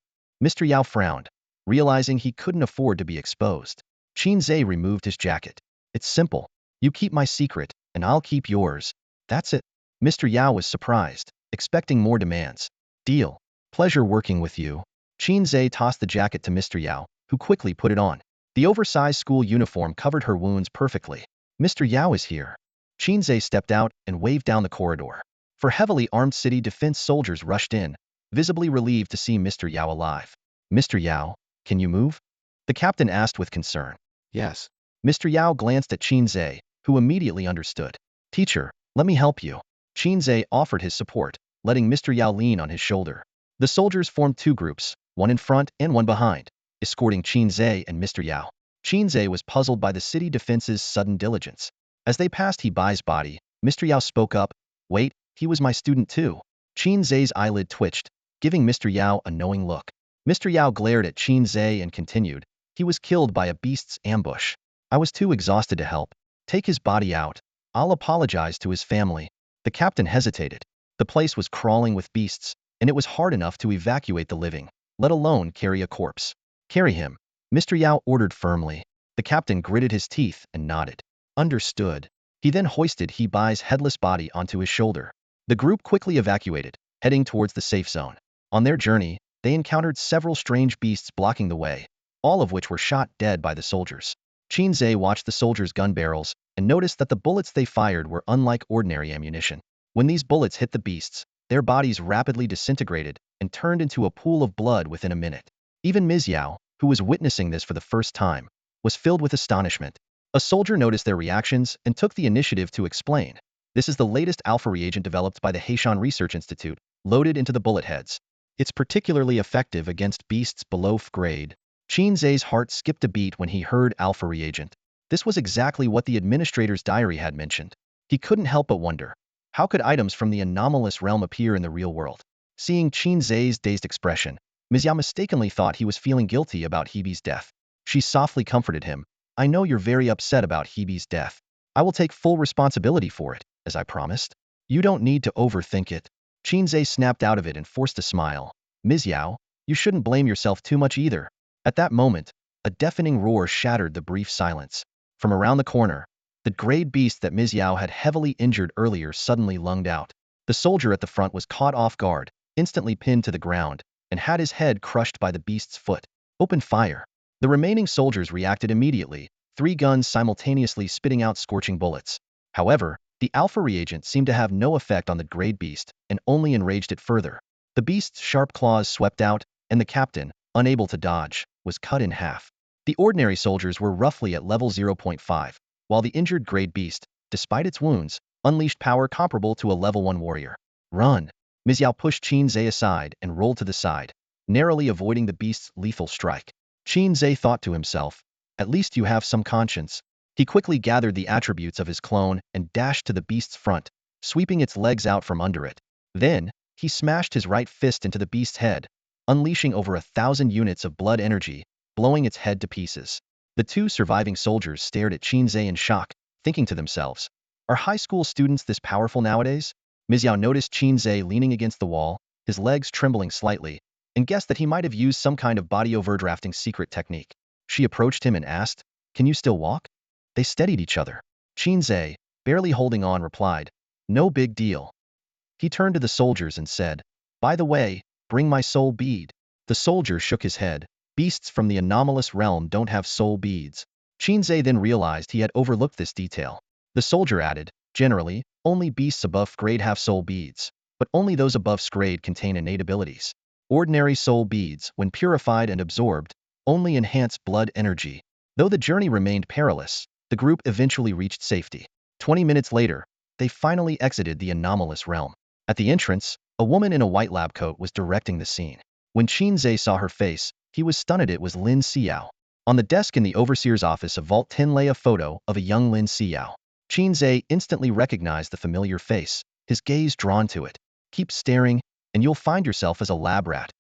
Mr. Yao frowned, realizing he couldn't afford to be exposed. Qin Ze removed his jacket. It's simple. You keep my secret, and I'll keep yours. That's it. Mr. Yao was surprised, expecting more demands. Deal. Pleasure working with you. Qin Ze tossed the jacket to Mr. Yao, who quickly put it on. The oversized school uniform covered her wounds perfectly. Mr. Yao is here. Qin Ze stepped out and waved down the corridor. Four heavily armed city defense soldiers rushed in, visibly relieved to see Mr. Yao alive. Mr. Yao, can you move? The captain asked with concern.
Yes.
Mr. Yao glanced at Qin Ze, who immediately understood. Teacher, let me help you. Qin Ze offered his support, letting Mr. Yao lean on his shoulder. The soldiers formed two groups, one in front and one behind, escorting Qin Ze and Mr. Yao. Qin Ze was puzzled by the city defense's sudden diligence. As they passed Hei Bi's body, Mr. Yao spoke up. Wait, he was my student too. Qin Ze's eyelid twitched, giving Mr. Yao a knowing look. Mr. Yao glared at Qin Ze and continued. He was killed by a beast's ambush. I was too exhausted to help. Take his body out. I'll apologize to his family. The captain hesitated. The place was crawling with beasts, and it was hard enough to evacuate the living, let alone carry a corpse. Carry him. Mr. Yao ordered firmly. The captain gritted his teeth and nodded. Understood. He then hoisted Hei Bi's headless body onto his shoulder. The group quickly evacuated, heading towards the safe zone. On their journey, they encountered several strange beasts blocking the way, all of which were shot dead by the soldiers. Qin Ze watched the soldiers' gun barrels and noticed that the bullets they fired were unlike ordinary ammunition. When these bullets hit the beasts, their bodies rapidly disintegrated and turned into a pool of blood within a minute. Even Ms. Yao, who was witnessing this for the first time, was filled with astonishment. A soldier noticed their reactions and took the initiative to explain. This is the latest alpha reagent developed by the Heishan Research Institute, loaded into the bullet heads. It's particularly effective against beasts below F grade. Qin Ze's heart skipped a beat when he heard alpha reagent. This was exactly what the administrator's diary had mentioned. He couldn't help but wonder, how could items from the anomalous realm appear in the real world? Seeing Qin Ze's dazed expression, Ms. Yao mistakenly thought he was feeling guilty about Hei Bi's death. She softly comforted him. I know you're very upset about Hei Bi's death. I will take full responsibility for it, as I promised. You don't need to overthink it. Qin Ze snapped out of it and forced a smile. Ms. Yao, you shouldn't blame yourself too much either. At that moment, a deafening roar shattered the brief silence. From around the corner, the grayed beast that Ms. Yao had heavily injured earlier suddenly lunged out. The soldier at the front was caught off guard, instantly pinned to the ground, and had his head crushed by the beast's foot. Open fire. The remaining soldiers reacted immediately, 3 guns simultaneously spitting out scorching bullets. However, the alpha reagent seemed to have no effect on the grayed beast and only enraged it further. The beast's sharp claws swept out, and the captain, unable to dodge, was cut in half. The ordinary soldiers were roughly at level 0.5, while the injured grayed beast, despite its wounds, unleashed power comparable to a level 1 warrior. Run! Ms. Yao pushed Qin Ze aside and rolled to the side, narrowly avoiding the beast's lethal strike. Qin Ze thought to himself, at least you have some conscience. He quickly gathered the attributes of his clone and dashed to the beast's front, sweeping its legs out from under it. Then, he smashed his right fist into the beast's head, unleashing over 1,000 units of blood energy, blowing its head to pieces. The 2 surviving soldiers stared at Qin Ze in shock, thinking to themselves, are high school students this powerful nowadays? Ms. Yao noticed Qin Ze leaning against the wall, his legs trembling slightly, and guessed that he might have used some kind of body overdrafting secret technique. She approached him and asked, can you still walk? They steadied each other. Qin Ze, barely holding on, replied, no big deal. He turned to the soldiers and said, "By the way, bring my soul bead." The soldier shook his head. "Beasts from the anomalous realm don't have soul beads." Qin Ze then realized he had overlooked this detail. The soldier added, "Generally, only beasts above grade have soul beads, but only those above grade contain innate abilities. Ordinary soul beads, when purified and absorbed, only enhance blood energy." Though the journey remained perilous, the group eventually reached safety. 20 minutes later, they finally exited the anomalous realm. At the entrance, a woman in a white lab coat was directing the scene. When Qin Ze saw her face, he was stunned. It was Lin Xiao. On the desk in the overseer's office of Vault 10 lay a photo of a young Lin Xiao. Qin Ze instantly recognized the familiar face, his gaze drawn to it. "Keep staring, and you'll find yourself as a lab rat."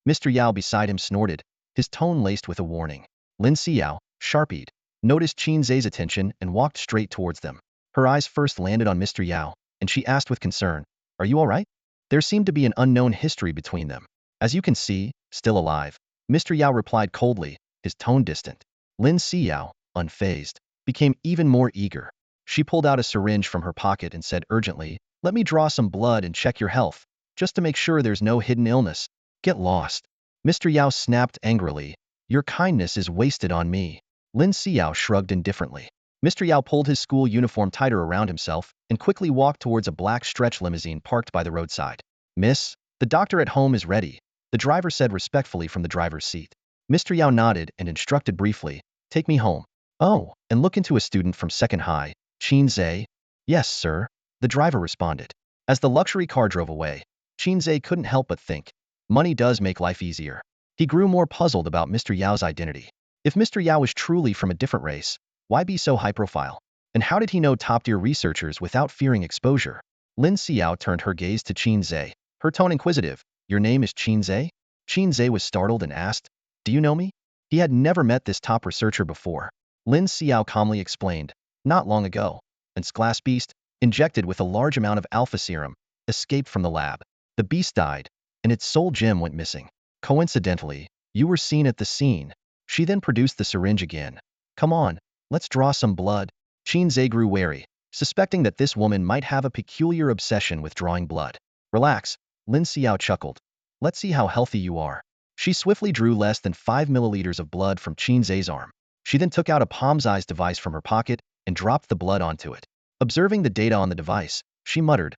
Mr. Yao beside him snorted, his tone laced with a warning. Lin Xiao, sharp-eyed, noticed Qin Ze's attention and walked straight towards them. Her eyes first landed on Mr. Yao, and she asked with concern, "Are you all right?" There seemed to be an unknown history between them. "As you can see, still alive," Mr. Yao replied coldly, his tone distant. Lin Xiao, unfazed, became even more eager. She pulled out a syringe from her pocket and said urgently, "Let me draw some blood and check your health, just to make sure there's no hidden illness." "Get lost." Mr. Yao snapped angrily. "Your kindness is wasted on me." Lin Xiao shrugged indifferently. Mr. Yao pulled his school uniform tighter around himself and quickly walked towards a black stretch limousine parked by the roadside. "Miss, the doctor at home is ready," the driver said respectfully from the driver's seat. Mr. Yao nodded and instructed briefly, "Take me home." "Oh, and look into a student from second high, Qin Ze." "Yes, sir," the driver responded. As the luxury car drove away, Qin Ze couldn't help but think, money does make life easier. He grew more puzzled about Mr. Yao's identity. If Mr. Yao was truly from a different race, why be so high-profile? And how did he know top-tier researchers without fearing exposure? Lin Xiao turned her gaze to Qin Ze, her tone inquisitive. "Your name is Qin Ze?" Qin Ze was startled and asked, "Do you know me?" He had never met this top researcher before. Lin Xiao calmly explained, "Not long ago, an glass beast, injected with a large amount of alpha serum, escaped from the lab. The beast died, and its soul gem went missing. Coincidentally, you were seen at the scene." She then produced the syringe again. "Come on, let's draw some blood." Qin Ze grew wary, suspecting that this woman might have a peculiar obsession with drawing blood. "Relax," Lin Xiao chuckled. "Let's see how healthy you are." She swiftly drew less than 5 milliliters of blood from Qin Ze's arm. She then took out a palm-sized device from her pocket and dropped the blood onto it. Observing the data on the device, she muttered,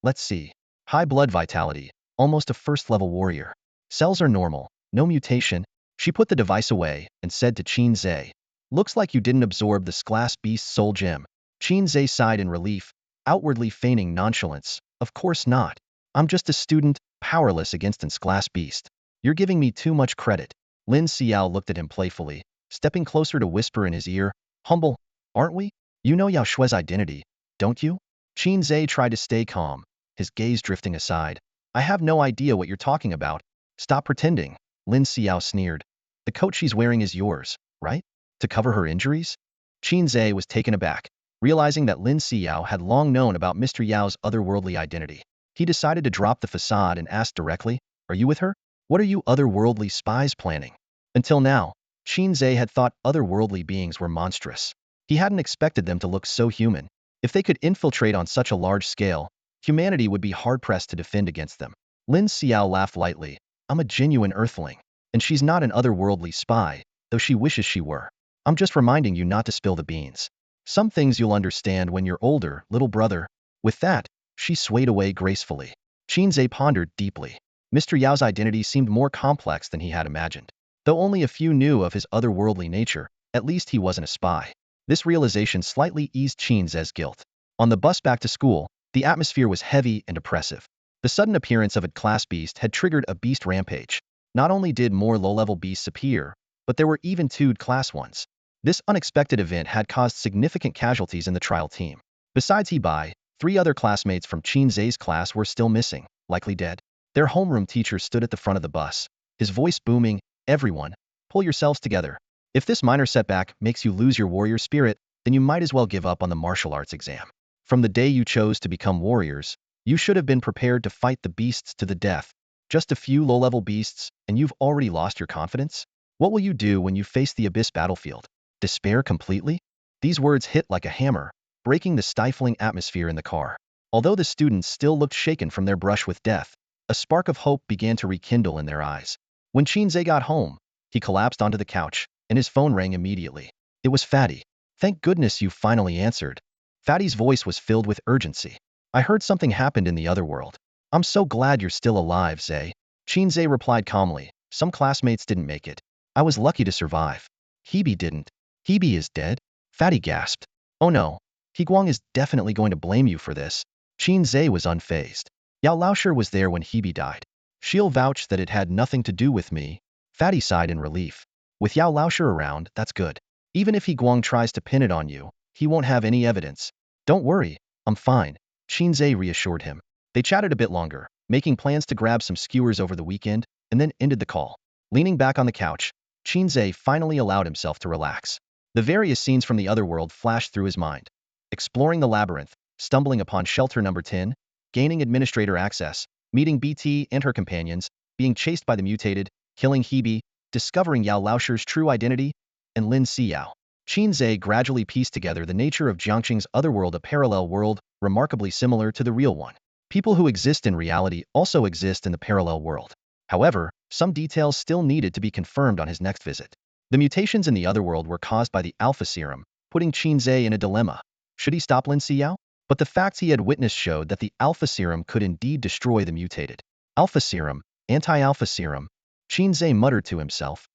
Let's see. High blood vitality, almost a first-level warrior. Cells are normal, no mutation." She put the device away and said to Qin Ze, "Looks like you didn't absorb the glass beast's soul gem." Qin Ze sighed in relief, outwardly feigning nonchalance. "Of course not. I'm just a student, powerless against an glass beast. You're giving me too much credit." Lin Xiao looked at him playfully, stepping closer to whisper in his ear, "Humble, aren't we? You know Yao Shui's identity, don't you?" Qin Ze tried to stay calm, his gaze drifting aside. "I have no idea what you're talking about." "Stop pretending," Lin Xiao sneered. "The coat she's wearing is yours, right? To cover her injuries?" Qin Ze was taken aback, realizing that Lin Xiao had long known about Mr. Yao's otherworldly identity. He decided to drop the facade and ask directly, "Are you with her? What are you otherworldly spies planning?" Until now, Qin Ze had thought otherworldly beings were monstrous. He hadn't expected them to look so human. If they could infiltrate on such a large scale, humanity would be hard-pressed to defend against them. Lin Xiao laughed lightly. "I'm a genuine earthling, and she's not an otherworldly spy, though she wishes she were. I'm just reminding you not to spill the beans. Some things you'll understand when you're older, little brother." With that, she swayed away gracefully. Qin Ze pondered deeply. Mr. Yao's identity seemed more complex than he had imagined. Though only a few knew of his otherworldly nature, at least he wasn't a spy. This realization slightly eased Qin Ze's guilt. On the bus back to school, the atmosphere was heavy and oppressive. The sudden appearance of a class beast had triggered a beast rampage. Not only did more low-level beasts appear, but there were even 2 class ones. This unexpected event had caused significant casualties in the trial team. Besides Hei Bi, 3 other classmates from Qin Ze's class were still missing, likely dead. Their homeroom teacher stood at the front of the bus, his voice booming, "Everyone, pull yourselves together. If this minor setback makes you lose your warrior spirit, then you might as well give up on the martial arts exam. From the day you chose to become warriors, you should have been prepared to fight the beasts to the death. Just a few low-level beasts, and you've already lost your confidence? What will you do when you face the Abyss battlefield? Despair completely?" These words hit like a hammer, breaking the stifling atmosphere in the car. Although the students still looked shaken from their brush with death, a spark of hope began to rekindle in their eyes. When Qin Ze got home, he collapsed onto the couch, and his phone rang immediately. It was Fatty. Thank goodness you finally answered. Fatty's voice was filled with urgency. I heard something happened in the other world. I'm so glad you're still alive, Ze. Qin Ze replied calmly. Some classmates didn't make it. I was lucky to survive. Hei Bi didn't. Hei Bi is dead? Fatty gasped. Oh no. He Guang is definitely going to blame you for this. Qin Ze was unfazed. Yao Laoshi was there when Hei Bi died. She'll vouch that it had nothing to do with me. Fatty sighed in relief. With Yao Laoshi around, that's good. Even if He Guang tries to pin it on you, he won't have any evidence. Don't worry, I'm fine. Qin Ze reassured him. They chatted a bit longer, making plans to grab some skewers over the weekend, and then ended the call. Leaning back on the couch, Qin Ze finally allowed himself to relax. The various scenes from the other world flashed through his mind. Exploring the labyrinth, stumbling upon shelter number 10, gaining administrator access, meeting BT and her companions, being chased by the mutated, killing Hei Bi, discovering Yao Laoshi's true identity, and Lin Xiao. Qin Ze gradually pieced together the nature of Jiangqing's otherworld, a parallel world, remarkably similar to the real one. People who exist in reality also exist in the parallel world. However, some details still needed to be confirmed on his next visit. The mutations in the otherworld were caused by the Alpha Serum, putting Qin Ze in a dilemma. Should he stop Lin Xiao? But the facts he had witnessed showed that the Alpha Serum could indeed destroy the mutated. Alpha Serum, anti-Alpha Serum. Qin Ze muttered to himself.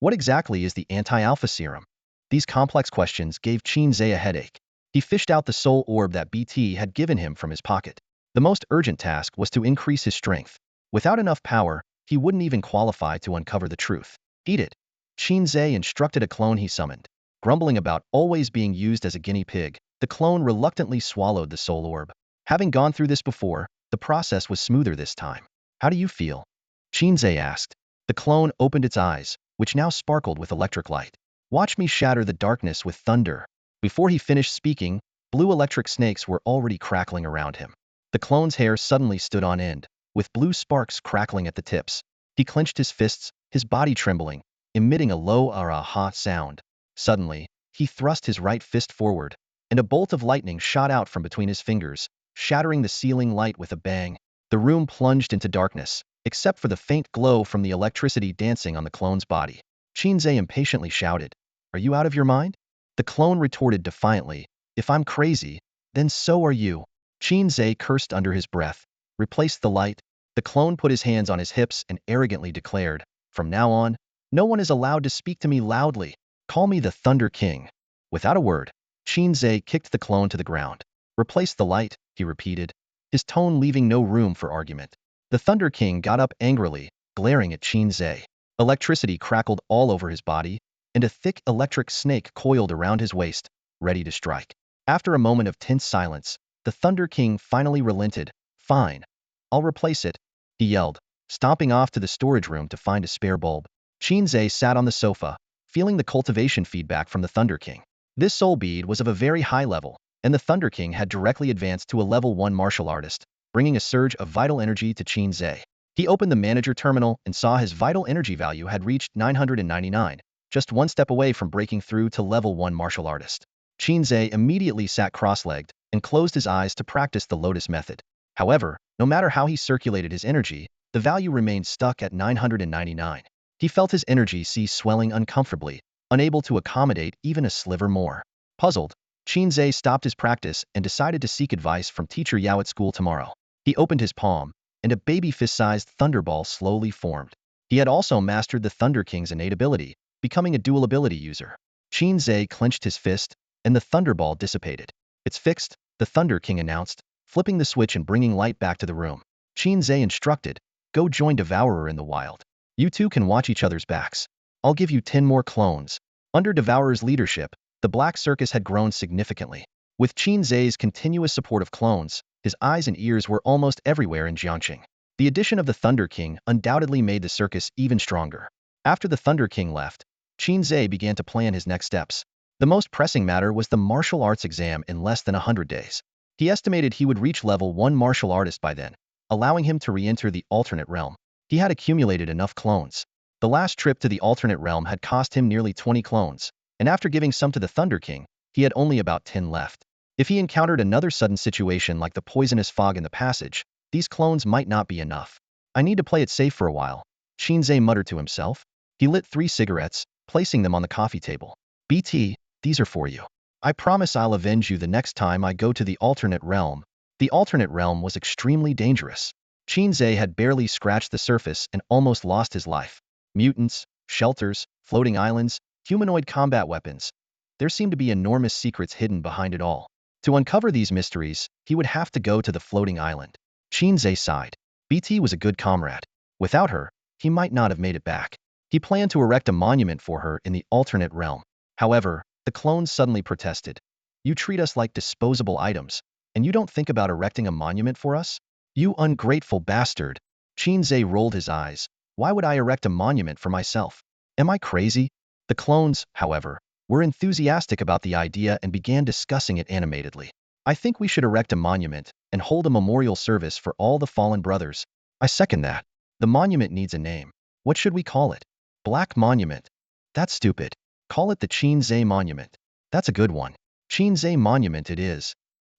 What exactly is the anti-Alpha Serum? These complex questions gave Qin Ze a headache. He fished out the soul orb that BT had given him from his pocket. The most urgent task was to increase his strength. Without enough power, he wouldn't even qualify to uncover the truth. Eat it. Qin Ze instructed a clone he summoned. Grumbling about always being used as a guinea pig, the clone reluctantly swallowed the soul orb. Having gone through this before, the process was smoother this time. How do you feel? Qin Ze asked. The clone opened its eyes, which now sparkled with electric light. Watch me shatter the darkness with thunder. Before he finished speaking, blue electric snakes were already crackling around him. The clone's hair suddenly stood on end, with blue sparks crackling at the tips. He clenched his fists, his body trembling, emitting a low ah sound. Suddenly, he thrust his right fist forward, and a bolt of lightning shot out from between his fingers, shattering the ceiling light with a bang. The room plunged into darkness, except for the faint glow from the electricity dancing on the clone's body. Qin Ze impatiently shouted, Are you out of your mind? The clone retorted defiantly, If I'm crazy, then so are you. Qin Ze cursed under his breath. Replaced the light. The clone put his hands on his hips and arrogantly declared, From now on, no one is allowed to speak to me loudly. Call me the Thunder King. Without a word, Qin Ze kicked the clone to the ground. Replace the light, he repeated, his tone leaving no room for argument. The Thunder King got up angrily, glaring at Qin Ze. Electricity crackled all over his body, and a thick electric snake coiled around his waist, ready to strike. After a moment of tense silence, the Thunder King finally relented. Fine. I'll replace it, he yelled, stomping off to the storage room to find a spare bulb. Qin Ze sat on the sofa, feeling the cultivation feedback from the Thunder King. This soul bead was of a very high level, and the Thunder King had directly advanced to a level 1 martial artist, bringing a surge of vital energy to Qin Ze. He opened the manager terminal and saw his vital energy value had reached 999, just one step away from breaking through to level 1 martial artist. Qin Ze immediately sat cross-legged and closed his eyes to practice the lotus method. However, no matter how he circulated his energy, the value remained stuck at 999. He felt his energy cease swelling uncomfortably, unable to accommodate even a sliver more. Puzzled, Qin Ze stopped his practice and decided to seek advice from teacher Yao at school tomorrow. He opened his palm, and a baby fist-sized thunderball slowly formed. He had also mastered the Thunder King's innate ability, becoming a dual ability user. Qin Ze clenched his fist, and the thunderball dissipated. It's fixed, the Thunder King announced, flipping the switch and bringing light back to the room. Qin Ze instructed, Go join Devourer in the wild. You two can watch each other's backs. I'll give you 10 more clones. Under Devourer's leadership, the Black Circus had grown significantly. With Qin Ze's continuous support of clones, his eyes and ears were almost everywhere in Jiangqing. The addition of the Thunder King undoubtedly made the circus even stronger. After the Thunder King left, Qin Ze began to plan his next steps. The most pressing matter was the martial arts exam in less than 100 days. He estimated he would reach level 1 martial artist by then, allowing him to re-enter the alternate realm. He had accumulated enough clones. The last trip to the alternate realm had cost him nearly 20 clones, and after giving some to the Thunder King, he had only about 10 left. If he encountered another sudden situation like the poisonous fog in the passage, these clones might not be enough. I need to play it safe for a while, Qin Ze muttered to himself. He lit 3 cigarettes, placing them on the coffee table. BT, these are for you. I promise I'll avenge you the next time I go to the alternate realm. The alternate realm was extremely dangerous. Qin Ze had barely scratched the surface and almost lost his life. Mutants, shelters, floating islands, humanoid combat weapons. There seemed to be enormous secrets hidden behind it all. To uncover these mysteries, he would have to go to the floating island. Qin Ze sighed. BT was a good comrade. Without her, he might not have made it back. He planned to erect a monument for her in the alternate realm. However, the clones suddenly protested. You treat us like disposable items, and you don't think about erecting a monument for us? You ungrateful bastard. Qin Ze rolled his eyes. Why would I erect a monument for myself? Am I crazy? The clones, however, were enthusiastic about the idea and began discussing it animatedly. I think we should erect a monument and hold a memorial service for all the fallen brothers. I second that. The monument needs a name. What should we call it? Black Monument. That's stupid. Call it the Qin Ze Monument. That's a good one. Qin Ze Monument it is.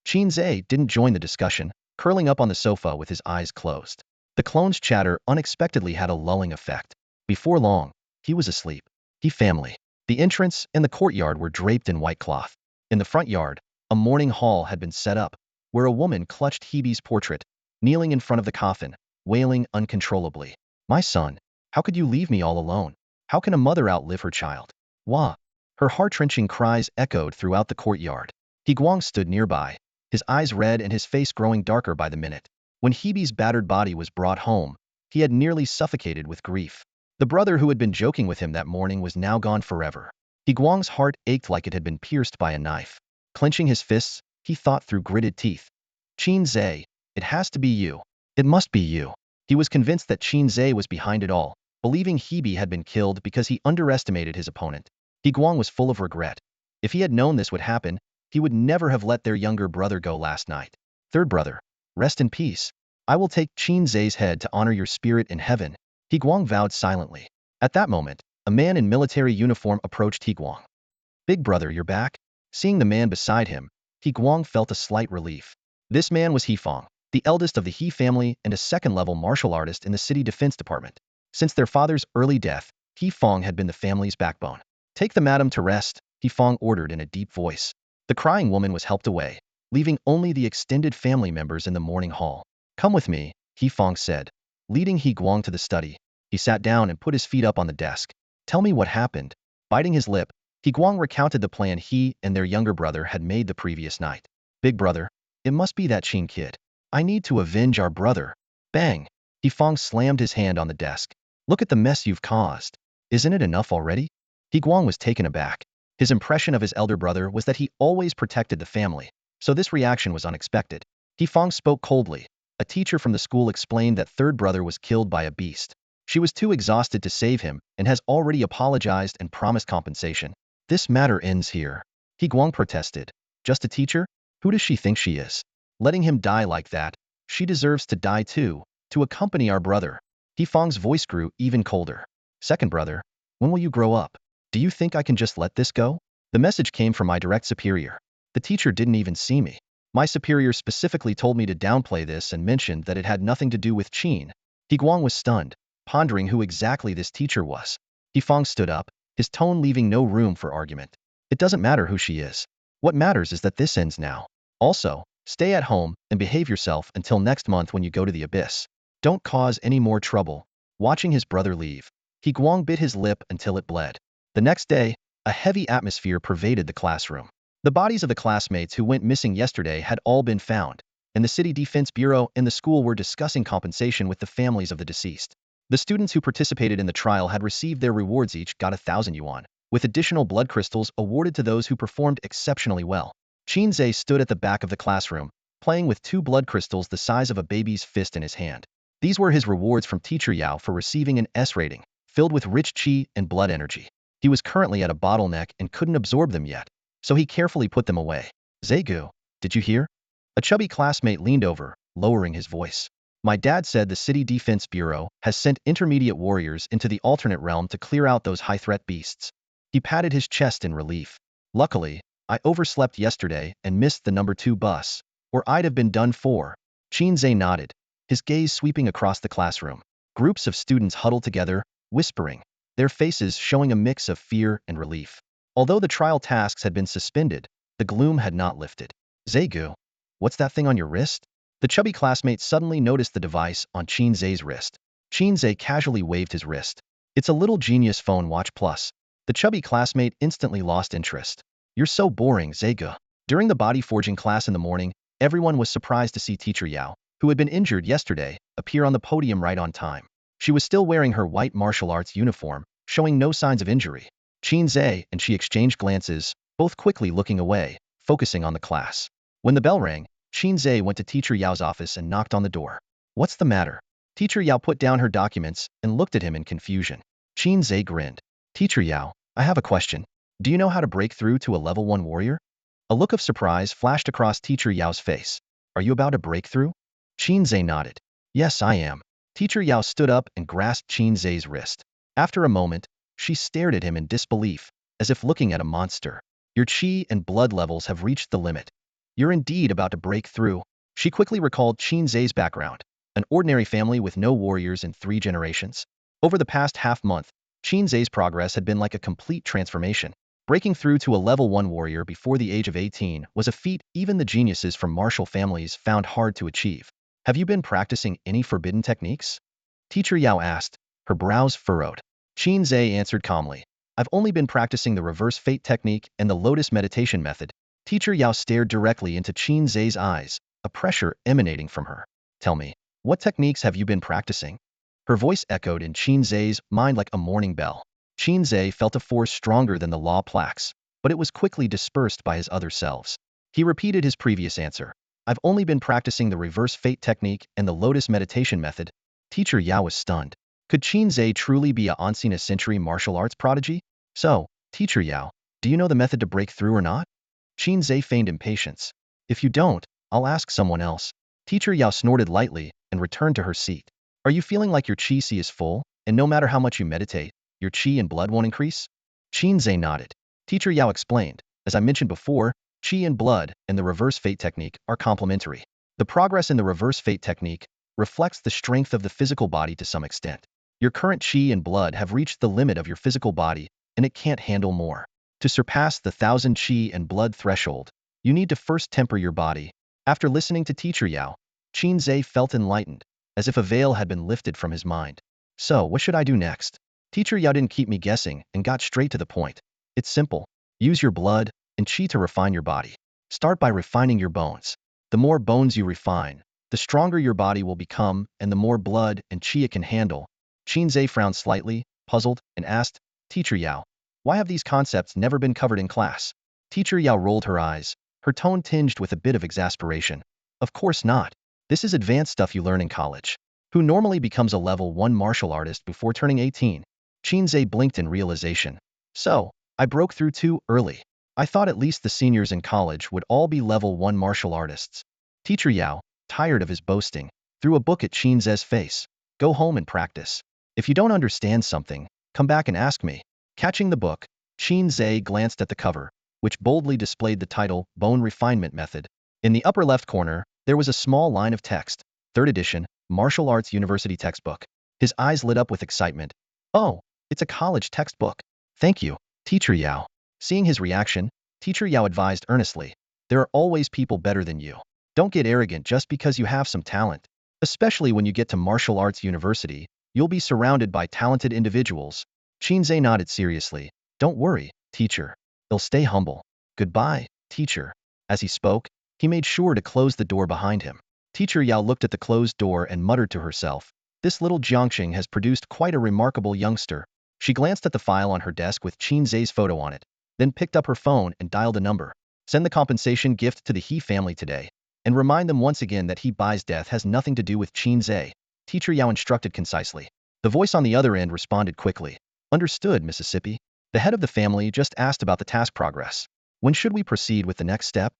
Qin Ze didn't join the discussion, curling up on the sofa with his eyes closed. The clone's chatter unexpectedly had a lulling effect. Before long, he was asleep. Family. The entrance and the courtyard were draped in white cloth. In the front yard, a mourning hall had been set up, where a woman clutched Hei Bi's portrait, kneeling in front of the coffin, wailing uncontrollably. My son, how could you leave me all alone? How can a mother outlive her child? Wah! Her heart-wrenching cries echoed throughout the courtyard. Guang stood nearby, his eyes red and his face growing darker by the minute. When Hei Bi's battered body was brought home, he had nearly suffocated with grief. The brother who had been joking with him that morning was now gone forever. Guang's heart ached like it had been pierced by a knife. Clenching his fists, he thought through gritted teeth. Qin Ze, it has to be you. It must be you. He was convinced that Qin Ze was behind it all, believing Hei Bi had been killed because he underestimated his opponent. Guang was full of regret. If he had known this would happen, he would never have let their younger brother go last night. Third brother, rest in peace. I will take Qin Ze's head to honor your spirit in heaven. Guang vowed silently. At that moment, a man in military uniform approached Guang. Big brother, you're back? Seeing the man beside him, Guang felt a slight relief. This man was Fong, the eldest of the He family and a second-level martial artist in the city defense department. Since their father's early death, Fong had been the family's backbone. Take the madam to rest, Fong ordered in a deep voice. The crying woman was helped away, leaving only the extended family members in the mourning hall. Come with me, Fong said. Leading Guang to the study, he sat down and put his feet up on the desk. Tell me what happened. Biting his lip, Guang recounted the plan he and their younger brother had made the previous night. Big brother, it must be that Qin kid. I need to avenge our brother. Bang! Fong slammed his hand on the desk. Look at the mess you've caused. Isn't it enough already? Guang was taken aback. His impression of his elder brother was that he always protected the family, so this reaction was unexpected. Fong spoke coldly. A teacher from the school explained that third brother was killed by a beast. She was too exhausted to save him and has already apologized and promised compensation. This matter ends here. Guang protested. Just a teacher? Who does she think she is? Letting him die like that, she deserves to die too, to accompany our brother. Fong's voice grew even colder. Second brother, when will you grow up? Do you think I can just let this go? The message came from my direct superior. The teacher didn't even see me. My superior specifically told me to downplay this and mentioned that it had nothing to do with Qin. Guang was stunned, pondering who exactly this teacher was. Fong stood up, his tone leaving no room for argument. It doesn't matter who she is. What matters is that this ends now. Also, stay at home and behave yourself until next month when you go to the Abyss. Don't cause any more trouble. Watching his brother leave, Guang bit his lip until it bled. The next day, a heavy atmosphere pervaded the classroom. The bodies of the classmates who went missing yesterday had all been found, and the City Defense Bureau and the school were discussing compensation with the families of the deceased. The students who participated in the trial had received their rewards, each got 1,000 yuan, with additional blood crystals awarded to those who performed exceptionally well. Qin Ze stood at the back of the classroom, playing with 2 blood crystals the size of a baby's fist in his hand. These were his rewards from Teacher Yao for receiving an S rating, filled with rich qi and blood energy. He was currently at a bottleneck and couldn't absorb them yet, so he carefully put them away. Zegu, did you hear? A chubby classmate leaned over, lowering his voice. My dad said the City Defense Bureau has sent intermediate warriors into the alternate realm to clear out those high-threat beasts. He patted his chest in relief. Luckily, I overslept yesterday and missed the number 2 bus, or I'd have been done for. Qin Ze nodded, his gaze sweeping across the classroom. Groups of students huddled together, whispering, their faces showing a mix of fear and relief. Although the trial tasks had been suspended, the gloom had not lifted. Zegu, what's that thing on your wrist? The chubby classmate suddenly noticed the device on Qin Ze's wrist. Qin Ze casually waved his wrist. It's a little Genius Phone Watch Plus. The chubby classmate instantly lost interest. You're so boring, Zegu. During the body forging class in the morning, everyone was surprised to see Teacher Yao, who had been injured yesterday, appear on the podium right on time. She was still wearing her white martial arts uniform, showing no signs of injury. Qin Ze and she exchanged glances, both quickly looking away, focusing on the class. When the bell rang, Qin Ze went to Teacher Yao's office and knocked on the door. What's the matter? Teacher Yao put down her documents and looked at him in confusion. Qin Ze grinned. Teacher Yao, I have a question. Do you know how to break through to a level 1 warrior? A look of surprise flashed across Teacher Yao's face. Are you about to break through? Qin Ze nodded. Yes, I am. Teacher Yao stood up and grasped Qin Ze's wrist. After a moment, she stared at him in disbelief, as if looking at a monster. Your qi and blood levels have reached the limit. You're indeed about to break through. She quickly recalled Qin Ze's background, an ordinary family with no warriors in 3 generations. Over the past half-month, Qin Ze's progress had been like a complete transformation. Breaking through to a level 1 warrior before the age of 18 was a feat even the geniuses from martial families found hard to achieve. Have you been practicing any forbidden techniques? Teacher Yao asked, her brows furrowed. Qin Ze answered calmly. I've only been practicing the reverse fate technique and the lotus meditation method. Teacher Yao stared directly into Qin Ze's eyes, a pressure emanating from her. Tell me, what techniques have you been practicing? Her voice echoed in Qin Ze's mind like a morning bell. Qin Ze felt a force stronger than the law plaques, but it was quickly dispersed by his other selves. He repeated his previous answer. I've only been practicing the reverse fate technique and the lotus meditation method. Teacher Yao was stunned. Could Qin Ze truly be a once-in-a-century martial arts prodigy? So, Teacher Yao, do you know the method to break through or not? Qin Ze feigned impatience. If you don't, I'll ask someone else. Teacher Yao snorted lightly and returned to her seat. Are you feeling like your qi is full, and no matter how much you meditate, your qi and blood won't increase? Qin Ze nodded. Teacher Yao explained, as I mentioned before, qi and blood and the reverse fate technique are complementary. The progress in the reverse fate technique reflects the strength of the physical body to some extent. Your current qi and blood have reached the limit of your physical body, and it can't handle more. To surpass the 1,000 qi and blood threshold, you need to first temper your body. After listening to Teacher Yao, Qin Ze felt enlightened, as if a veil had been lifted from his mind. So, what should I do next? Teacher Yao didn't keep me guessing and got straight to the point. It's simple. Use your blood and qi to refine your body. Start by refining your bones. The more bones you refine, the stronger your body will become and the more blood and qi it can handle. Qin Ze frowned slightly, puzzled, and asked, Teacher Yao, why have these concepts never been covered in class? Teacher Yao rolled her eyes, her tone tinged with a bit of exasperation. Of course not. This is advanced stuff you learn in college. Who normally becomes a level 1 martial artist before turning 18? Qin Ze blinked in realization. So, I broke through too early. I thought at least the seniors in college would all be level 1 martial artists. Teacher Yao, tired of his boasting, threw a book at Qin Ze's face. Go home and practice. If you don't understand something, come back and ask me. Catching the book, Qin Ze glanced at the cover, which boldly displayed the title, Bone Refinement Method. In the upper left corner, there was a small line of text, 3rd edition, Martial Arts University textbook. His eyes lit up with excitement. Oh, it's a college textbook. Thank you, Teacher Yao. Seeing his reaction, Teacher Yao advised earnestly. There are always people better than you. Don't get arrogant just because you have some talent. Especially when you get to Martial Arts University, you'll be surrounded by talented individuals. Qin Ze nodded seriously. Don't worry, teacher. They'll stay humble. Goodbye, teacher. As he spoke, he made sure to close the door behind him. Teacher Yao looked at the closed door and muttered to herself. This little Jiangxing has produced quite a remarkable youngster. She glanced at the file on her desk with Qin Ze's photo on it, then picked up her phone and dialed a number. Send the compensation gift to the He family today, and remind them once again that He Bi's death has nothing to do with Qin Ze. Teacher Yao instructed concisely. The voice on the other end responded quickly. Understood, Mississippi. The head of the family just asked about the task progress. When should we proceed with the next step?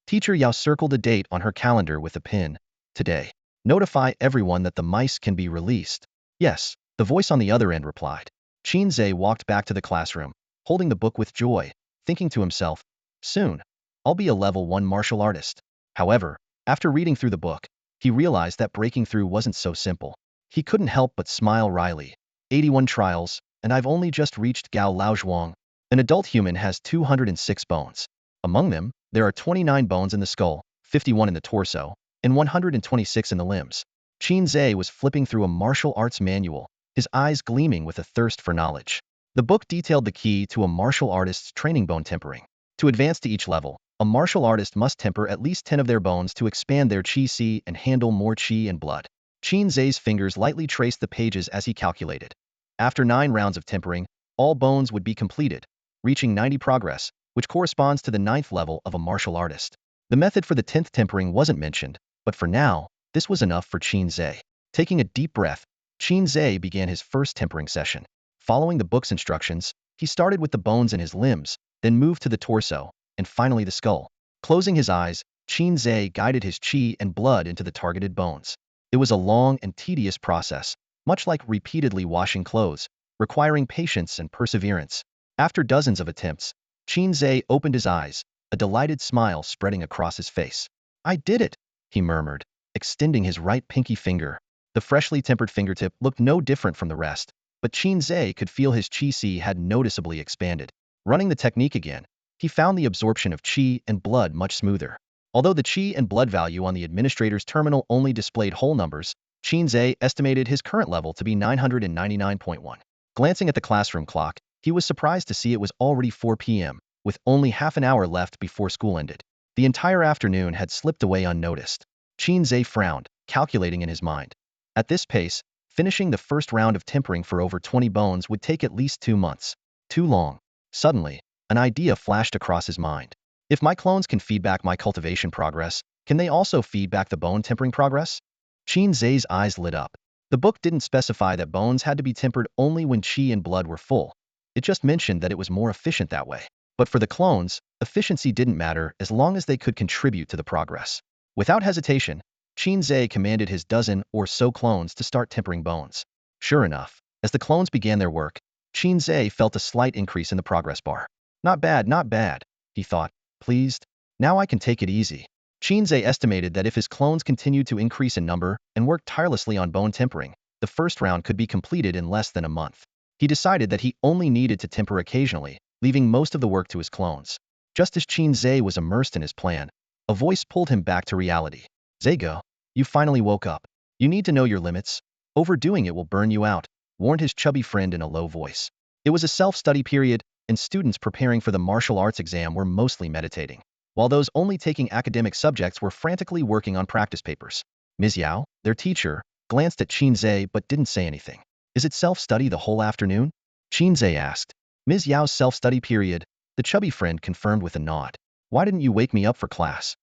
Teacher Yao circled a date on her calendar with a pin. Today. Notify everyone that the mice can be released. Yes, the voice on the other end replied. Qin Ze walked back to the classroom, holding the book with joy, thinking to himself, Soon, I'll be a level 1 martial artist. However, after reading through the book, he realized that breaking through wasn't so simple. He couldn't help but smile wryly. 81 trials, and I've only just reached Gao Laozhuang. An adult human has 206 bones. Among them, there are 29 bones in the skull, 51 in the torso, and 126 in the limbs. Qin Ze was flipping through a martial arts manual, his eyes gleaming with a thirst for knowledge. The book detailed the key to a martial artist's training: bone tempering. To advance to each level, a martial artist must temper at least 10 of their bones to expand their qi and handle more qi and blood. Qin Ze's fingers lightly traced the pages as he calculated. After 9 rounds of tempering, all bones would be completed, reaching 90 progress, which corresponds to the 9th level of a martial artist. The method for the 10th tempering wasn't mentioned, but for now, this was enough for Qin Ze. Taking a deep breath, Qin Ze began his first tempering session. Following the book's instructions, he started with the bones in his limbs, then moved to the torso, and finally the skull. Closing his eyes, Qin Ze guided his qi and blood into the targeted bones. It was a long and tedious process, much like repeatedly washing clothes, requiring patience and perseverance. After dozens of attempts, Qin Ze opened his eyes, a delighted smile spreading across his face. "I did it," he murmured, extending his right pinky finger. The freshly tempered fingertip looked no different from the rest, but Qin Ze could feel his qi had noticeably expanded. Running the technique again, he found the absorption of qi and blood much smoother. Although the qi and blood value on the administrator's terminal only displayed whole numbers, Qin Ze estimated his current level to be 999.1. Glancing at the classroom clock, he was surprised to see it was already 4 p.m., with only half an hour left before school ended. The entire afternoon had slipped away unnoticed. Qin Ze frowned, calculating in his mind. At this pace, finishing the first round of tempering for over 20 bones would take at least 2 months. Too long. Suddenly, an idea flashed across his mind. If my clones can feedback my cultivation progress, can they also feedback the bone tempering progress? Qin Ze's eyes lit up. The book didn't specify that bones had to be tempered only when qi and blood were full. It just mentioned that it was more efficient that way. But for the clones, efficiency didn't matter as long as they could contribute to the progress. Without hesitation, Qin Ze commanded his dozen or so clones to start tempering bones. Sure enough, as the clones began their work, Qin Ze felt a slight increase in the progress bar. Not bad, he thought, pleased. Now I can take it easy. Qin Ze estimated that if his clones continued to increase in number and worked tirelessly on bone tempering, the first round could be completed in less than a month. He decided that he only needed to temper occasionally, leaving most of the work to his clones. Just as Qin Ze was immersed in his plan, a voice pulled him back to reality. "Zego, you finally woke up. You need to know your limits. Overdoing it will burn you out," warned his chubby friend in a low voice. It was a self-study period, and students preparing for the martial arts exam were mostly meditating, while those only taking academic subjects were frantically working on practice papers. Ms. Yao, their teacher, glanced at Qin Ze but didn't say anything. "Is it self-study the whole afternoon?" Qin Ze asked. "Ms. Yao's self-study period," the chubby friend confirmed with a nod. "Why didn't you wake me up for class?"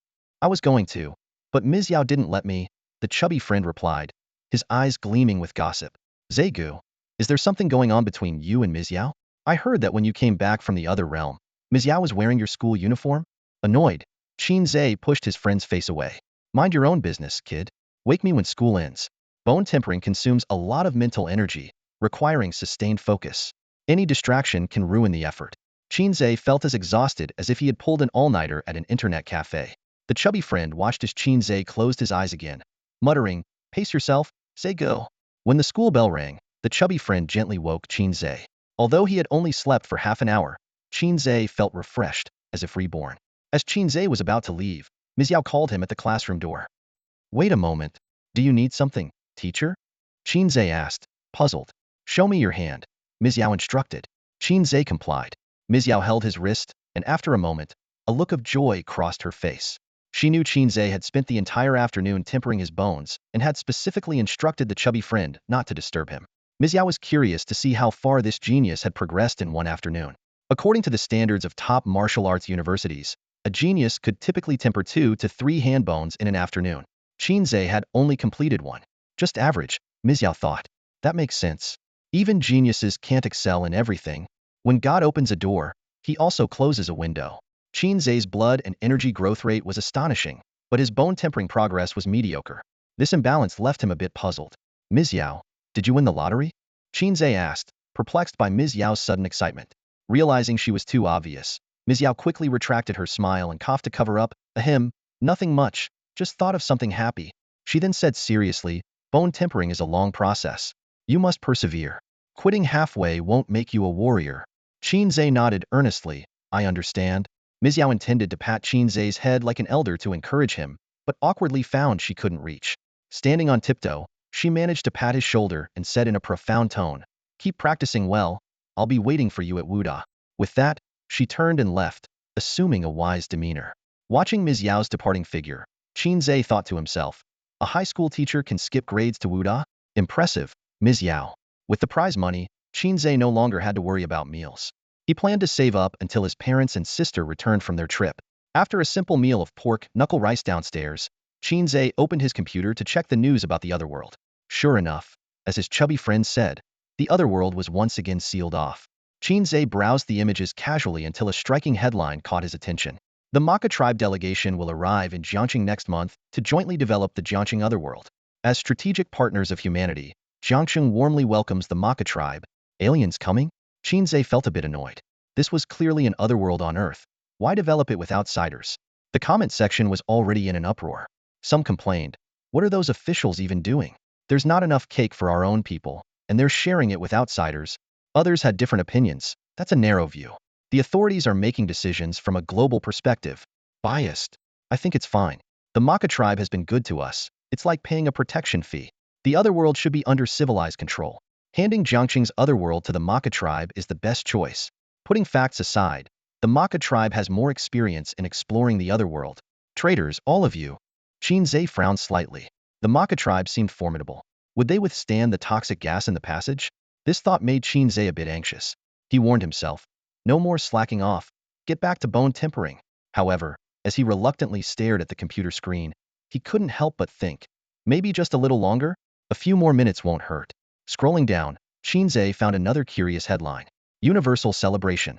"I was going to, but Ms. Yao didn't let me," the chubby friend replied, his eyes gleaming with gossip. "Zegu, is there something going on between you and Ms. Yao? I heard that when you came back from the other realm, Ms. Yao was wearing your school uniform?" Annoyed, Qin Ze pushed his friend's face away. "Mind your own business, kid. Wake me when school ends." Bone tempering consumes a lot of mental energy, requiring sustained focus. Any distraction can ruin the effort. Qin Ze felt as exhausted as if he had pulled an all-nighter at an internet cafe. The chubby friend watched as Qin Ze closed his eyes again, muttering, "Pace yourself, say go." When the school bell rang, the chubby friend gently woke Qin Ze. Although he had only slept for half an hour, Qin Ze felt refreshed, as if reborn. As Qin Ze was about to leave, Ms. Yao called him at the classroom door. "Wait a moment. Do you need something, teacher?" Qin Ze asked, puzzled. "Show me your hand," Ms. Yao instructed. Qin Ze complied. Ms. Yao held his wrist, and after a moment, a look of joy crossed her face. She knew Qin Ze had spent the entire afternoon tempering his bones and had specifically instructed the chubby friend not to disturb him. Ms. Yao was curious to see how far this genius had progressed in one afternoon. According to the standards of top martial arts universities, a genius could typically temper 2 to 3 hand bones in an afternoon. Qin Ze had only completed one. Just average, Ms. Yao thought. That makes sense. Even geniuses can't excel in everything. When God opens a door, he also closes a window. Qin Ze's blood and energy growth rate was astonishing, but his bone tempering progress was mediocre. This imbalance left him a bit puzzled. "Ms. Yao, did you win the lottery?" Qin Ze asked, perplexed by Ms. Yao's sudden excitement. Realizing she was too obvious, Ms. Yao quickly retracted her smile and coughed to cover up. Ahem, nothing much, just thought of something happy. She then said seriously, bone tempering is a long process. You must persevere. Quitting halfway won't make you a warrior. Qin Ze nodded earnestly. I understand. Ms. Yao intended to pat Qin Ze's head like an elder to encourage him, but awkwardly found she couldn't reach. Standing on tiptoe, she managed to pat his shoulder and said in a profound tone, keep practicing well, I'll be waiting for you at Wuda. With that, she turned and left, assuming a wise demeanor. Watching Ms. Yao's departing figure, Qin Ze thought to himself, a high school teacher can skip grades to Wuda? Impressive, Ms. Yao. With the prize money, Qin Ze no longer had to worry about meals. He planned to save up until his parents and sister returned from their trip. After a simple meal of pork knuckle rice downstairs, Qin Ze opened his computer to check the news about the other world. Sure enough, as his chubby friend said, the other world was once again sealed off. Qin Ze browsed the images casually until a striking headline caught his attention. The Maka tribe delegation will arrive in Jiangxing next month to jointly develop the Jiangxing Otherworld. As strategic partners of humanity, Jiangxing warmly welcomes the Maka tribe. Aliens coming? Qin Ze felt a bit annoyed. This was clearly an otherworld on Earth. Why develop it with outsiders? The comment section was already in an uproar. Some complained, what are those officials even doing? There's not enough cake for our own people, and they're sharing it with outsiders. Others had different opinions. That's a narrow view. The authorities are making decisions from a global perspective. Biased. I think it's fine. The Maka tribe has been good to us. It's like paying a protection fee. The otherworld should be under civilized control. Handing Jiangxing's otherworld to the Maka tribe is the best choice. Putting facts aside, the Maka tribe has more experience in exploring the otherworld. Traitors, all of you. Qin Ze frowned slightly. The Maka tribe seemed formidable. Would they withstand the toxic gas in the passage? This thought made Qin Ze a bit anxious. He warned himself, no more slacking off. Get back to bone tempering. However, as he reluctantly stared at the computer screen, he couldn't help but think, maybe just a little longer? A few more minutes won't hurt. Scrolling down, Qin Ze found another curious headline. Universal Celebration.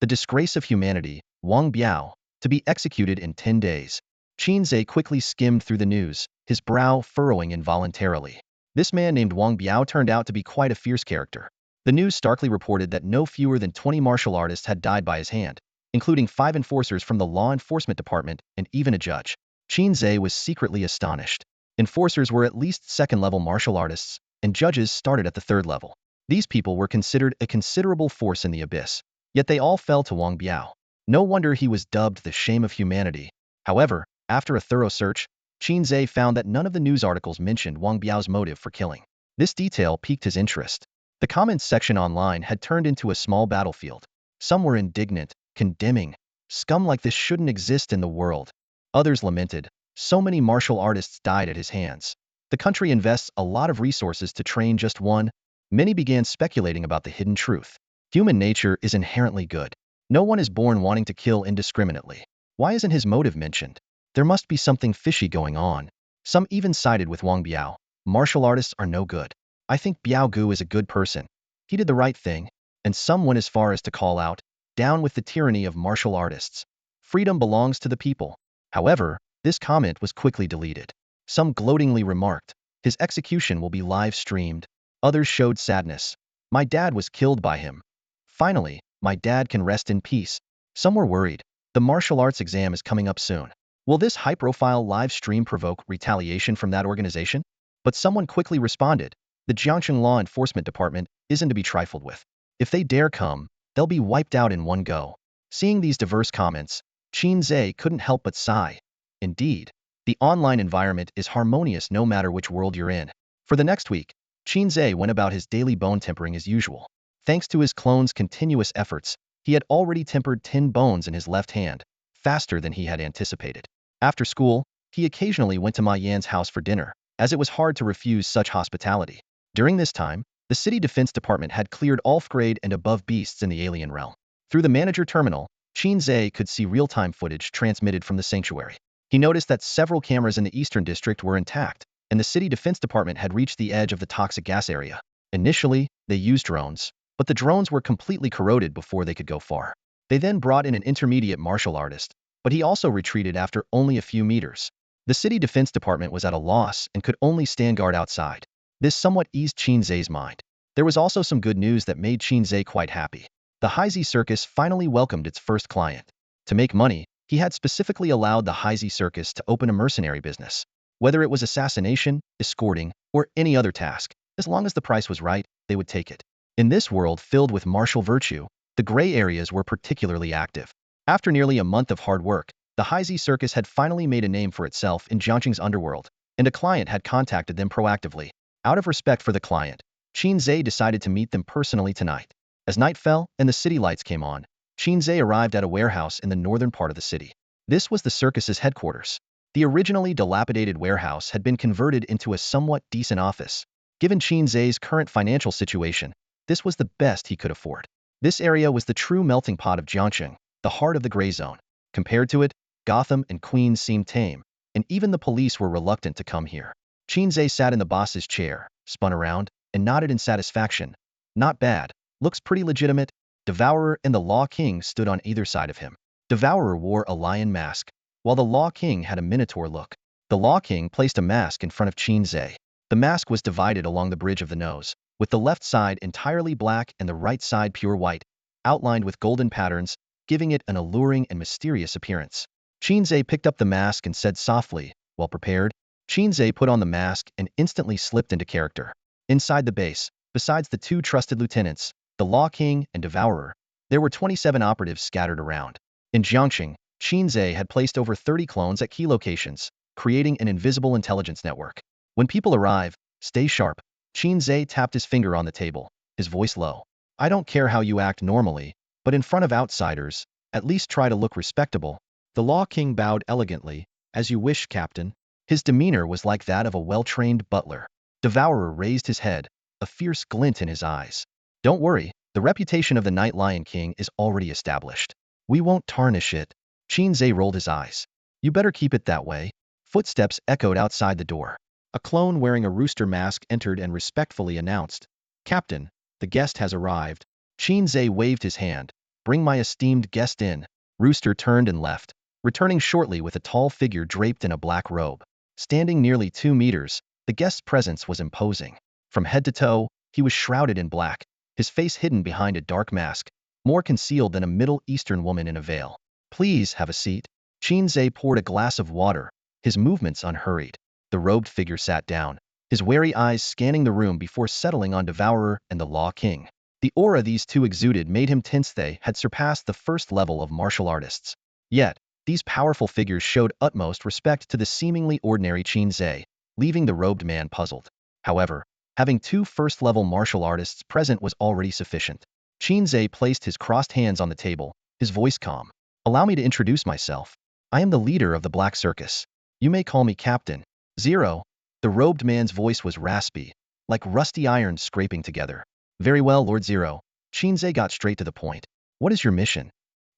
The disgrace of humanity, Wang Biao, to be executed in 10 days. Qin Ze quickly skimmed through the news, his brow furrowing involuntarily. This man named Wang Biao turned out to be quite a fierce character. The news starkly reported that no fewer than 20 martial artists had died by his hand, including 5 enforcers from the law enforcement department and even a judge. Qin Ze was secretly astonished. Enforcers were at least second-level martial artists, and judges started at the third level. These people were considered a considerable force in the abyss, yet they all fell to Wang Biao. No wonder he was dubbed the shame of humanity. However, after a thorough search, Qin Ze found that none of the news articles mentioned Wang Biao's motive for killing. This detail piqued his interest. The comments section online had turned into a small battlefield. Some were indignant, condemning, scum like this shouldn't exist in the world. Others lamented, so many martial artists died at his hands. The country invests a lot of resources to train just one. Many began speculating about the hidden truth. Human nature is inherently good. No one is born wanting to kill indiscriminately. Why isn't his motive mentioned? There must be something fishy going on. Some even sided with Wang Biao. Martial artists are no good. I think Biao Gu is a good person. He did the right thing, and some went as far as to call out, down with the tyranny of martial artists. Freedom belongs to the people. However, this comment was quickly deleted. Some gloatingly remarked, his execution will be live-streamed. Others showed sadness. My dad was killed by him. Finally, my dad can rest in peace. Some were worried. The martial arts exam is coming up soon. Will this high-profile live stream provoke retaliation from that organization? But someone quickly responded, the Jiangxing Law Enforcement Department isn't to be trifled with. If they dare come, they'll be wiped out in one go. Seeing these diverse comments, Qin Ze couldn't help but sigh. Indeed, the online environment is harmonious no matter which world you're in. For the next week, Qin Ze went about his daily bone tempering as usual. Thanks to his clone's continuous efforts, he had already tempered 10 bones in his left hand, faster than he had anticipated. After school, he occasionally went to May Yin's house for dinner, as it was hard to refuse such hospitality. During this time, the city defense department had cleared all F-grade and above beasts in the alien realm. Through the manager terminal, Qin Ze could see real-time footage transmitted from the sanctuary. He noticed that several cameras in the eastern district were intact, and the city defense department had reached the edge of the toxic gas area. Initially, they used drones, but the drones were completely corroded before they could go far. They then brought in an intermediate martial artist, but he also retreated after only a few meters. The city defense department was at a loss and could only stand guard outside. This somewhat eased Qin Ze's mind. There was also some good news that made Qin Ze quite happy. The Hei Bi circus finally welcomed its first client. To make money, he had specifically allowed the Hei Bi circus to open a mercenary business. Whether it was assassination, escorting, or any other task, as long as the price was right, they would take it. In this world filled with martial virtue, the gray areas were particularly active. After nearly a month of hard work, the Hei Bi circus had finally made a name for itself in Jiangqing's underworld, and a client had contacted them proactively. Out of respect for the client, Qin Ze decided to meet them personally tonight. As night fell and the city lights came on, Qin Ze arrived at a warehouse in the northern part of the city. This was the circus's headquarters. The originally dilapidated warehouse had been converted into a somewhat decent office. Given Qin Ze's current financial situation, this was the best he could afford. This area was the true melting pot of Jiangqing, the heart of the gray zone. Compared to it, Gotham and Queens seemed tame, and even the police were reluctant to come here. Qin Ze sat in the boss's chair, spun around, and nodded in satisfaction. Not bad. Looks pretty legitimate. Devourer and the Law King stood on either side of him. Devourer wore a lion mask, while the Law King had a minotaur look. The Law King placed a mask in front of Qin Ze. The mask was divided along the bridge of the nose, with the left side entirely black and the right side pure white, outlined with golden patterns, giving it an alluring and mysterious appearance. Qin Ze picked up the mask and said softly, "Well prepared?" Qin Ze put on the mask and instantly slipped into character. Inside the base, besides the two trusted lieutenants, the Law King and Devourer, there were 27 operatives scattered around. In Jiangqing, Qin Ze had placed over 30 clones at key locations, creating an invisible intelligence network. When people arrive, stay sharp. Qin Ze tapped his finger on the table, his voice low. "I don't care how you act normally, but in front of outsiders, at least try to look respectable." The Law King bowed elegantly. "As you wish, Captain." His demeanor was like that of a well-trained butler. Devourer raised his head, a fierce glint in his eyes. "Don't worry, the reputation of the Night Lion King is already established. We won't tarnish it." Qin Ze rolled his eyes. "You better keep it that way." Footsteps echoed outside the door. A clone wearing a rooster mask entered and respectfully announced, "Captain, the guest has arrived." Qin Ze waved his hand. "Bring my esteemed guest in." Rooster turned and left, returning shortly with a tall figure draped in a black robe. Standing nearly 2 meters, the guest's presence was imposing. From head to toe, he was shrouded in black, his face hidden behind a dark mask, more concealed than a Middle Eastern woman in a veil. "Please have a seat." Qin Ze poured a glass of water, his movements unhurried. The robed figure sat down, his wary eyes scanning the room before settling on Devourer and the Law King. The aura these two exuded made him tense. They had surpassed the first level of martial artists. Yet, these powerful figures showed utmost respect to the seemingly ordinary Qin Ze, leaving the robed man puzzled. However, having two first-level martial artists present was already sufficient. Qin Ze placed his crossed hands on the table, his voice calm. "Allow me to introduce myself. I am the leader of the Black Circus. You may call me Captain Zero." The robed man's voice was raspy, like rusty iron scraping together. "Very well, Lord Zero." Qin Ze got straight to the point. "What is your mission?"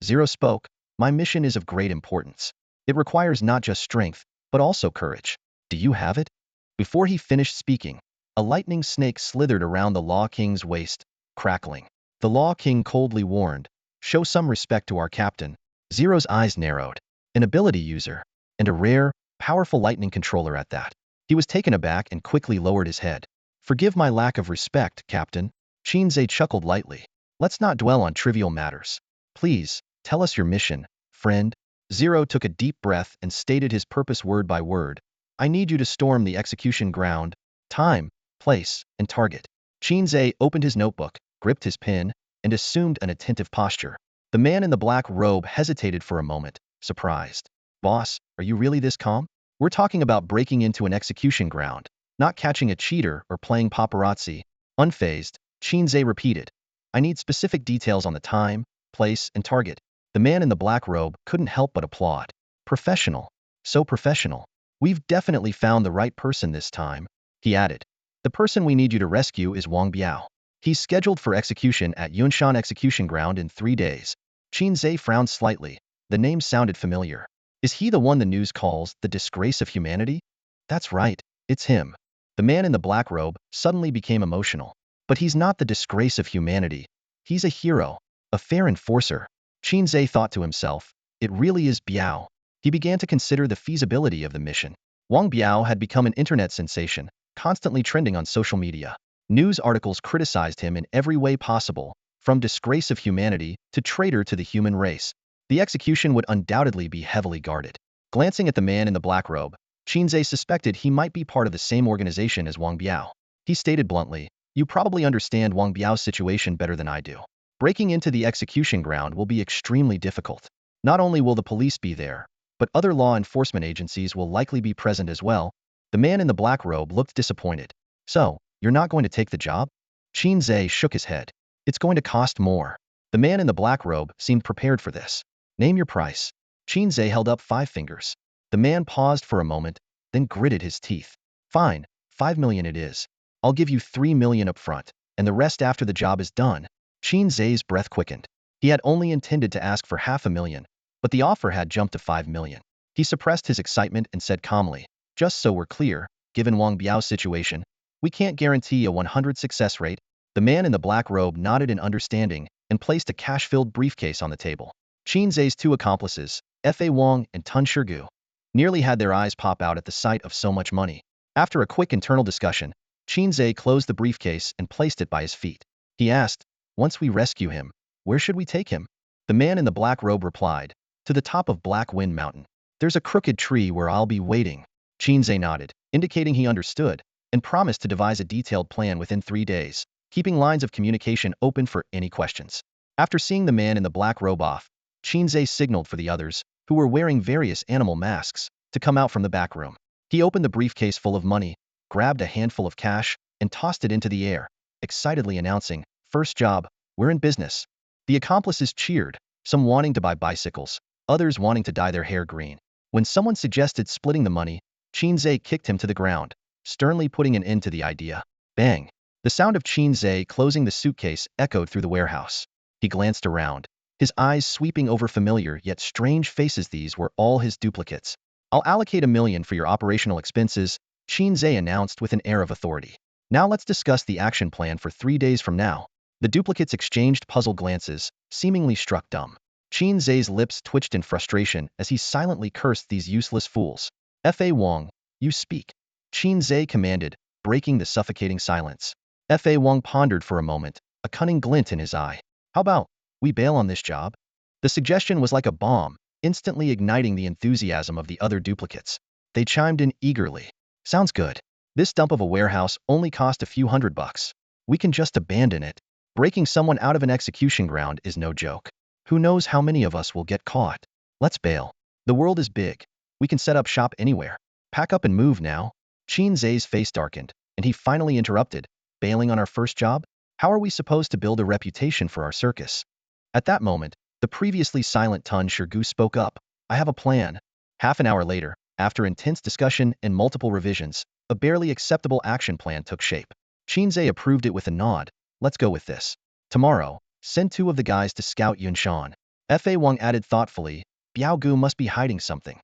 Zero spoke. "My mission is of great importance. It requires not just strength, but also courage. Do you have it?" Before he finished speaking, a lightning snake slithered around the Law King's waist, crackling. The Law King coldly warned, "Show some respect to our captain." Zero's eyes narrowed. An ability user, and a rare, powerful lightning controller at that. He was taken aback and quickly lowered his head. "Forgive my lack of respect, Captain." Qin Ze chuckled lightly. "Let's not dwell on trivial matters. Please, tell us your mission, friend." Zero took a deep breath and stated his purpose word by word. "I need you to storm the execution ground. Time, place, and target." Qin Ze opened his notebook, gripped his pen, and assumed an attentive posture. The man in the black robe hesitated for a moment, surprised. "Boss, are you really this calm? We're talking about breaking into an execution ground, not catching a cheater or playing paparazzi." Unfazed, Qin Ze repeated, "I need specific details on the time, place, and target." The man in the black robe couldn't help but applaud. "Professional. So professional. We've definitely found the right person this time." He added, "The person we need you to rescue is Wang Biao. He's scheduled for execution at Yunshan Execution Ground in 3 days. Qin Ze frowned slightly. The name sounded familiar. "Is he the one the news calls the disgrace of humanity?" "That's right, it's him." The man in the black robe suddenly became emotional. "But he's not the disgrace of humanity. He's a hero, a fair enforcer." Qin Ze thought to himself, "It really is Biao." He began to consider the feasibility of the mission. Wang Biao had become an internet sensation, constantly trending on social media. News articles criticized him in every way possible, from disgrace of humanity to traitor to the human race. The execution would undoubtedly be heavily guarded. Glancing at the man in the black robe, Qin Ze suspected he might be part of the same organization as Wang Biao. He stated bluntly, "You probably understand Wang Biao's situation better than I do. Breaking into the execution ground will be extremely difficult. Not only will the police be there, but other law enforcement agencies will likely be present as well." The man in the black robe looked disappointed. "So, you're not going to take the job?" Qin Ze shook his head. "It's going to cost more." The man in the black robe seemed prepared for this. "Name your price." Qin Ze held up 5 fingers. The man paused for a moment, then gritted his teeth. "Fine, 5 million it is. I'll give you 3 million up front, and the rest after the job is done." Qin Ze's breath quickened. He had only intended to ask for 500,000, but the offer had jumped to 5 million. He suppressed his excitement and said calmly, "Just so we're clear, given Wang Biao's situation, we can't guarantee a 100 success rate." The man in the black robe nodded in understanding and placed a cash-filled briefcase on the table. Qin Ze's 2 accomplices, Fa Wang and Tun Shirgu, nearly had their eyes pop out at the sight of so much money. After a quick internal discussion, Qin Ze closed the briefcase and placed it by his feet. He asked, "Once we rescue him, where should we take him?" The man in the black robe replied, "To the top of Black Wind Mountain. There's a crooked tree where I'll be waiting." Qin Ze nodded, indicating he understood, and promised to devise a detailed plan within 3 days, keeping lines of communication open for any questions. After seeing the man in the black robe off, Qin Ze signaled for the others, who were wearing various animal masks, to come out from the back room. He opened the briefcase full of money, grabbed a handful of cash, and tossed it into the air, excitedly announcing, "First job, we're in business." The accomplices cheered, some wanting to buy bicycles, others wanting to dye their hair green. When someone suggested splitting the money, Qin Ze kicked him to the ground, sternly putting an end to the idea. Bang! The sound of Qin Ze closing the suitcase echoed through the warehouse. He glanced around, his eyes sweeping over familiar yet strange faces. These were all his duplicates. "I'll allocate 1 million for your operational expenses," Qin Ze announced with an air of authority. "Now let's discuss the action plan for 3 days from now." The duplicates exchanged puzzled glances, seemingly struck dumb. Qin Ze's lips twitched in frustration as he silently cursed these useless fools. "Fa Wang, you speak," Qin Ze commanded, breaking the suffocating silence. Fa Wang pondered for a moment, a cunning glint in his eye. "How about we bail on this job?" The suggestion was like a bomb, instantly igniting the enthusiasm of the other duplicates. They chimed in eagerly. "Sounds good. This dump of a warehouse only cost a few $100. We can just abandon it. Breaking someone out of an execution ground is no joke. Who knows how many of us will get caught? Let's bail. The world is big. We can set up shop anywhere. Pack up and move now." Qin Ze's face darkened, and he finally interrupted. "Bailing on our first job? How are we supposed to build a reputation for our circus?" At that moment, the previously silent Tun Shirgu spoke up. "I have a plan." Half an hour later, after intense discussion and multiple revisions, a barely acceptable action plan took shape. Qin Ze approved it with a nod. "Let's go with this. Tomorrow, send 2 of the guys to scout Yunshan." Fa Wang added thoughtfully, "Biao Gu must be hiding something.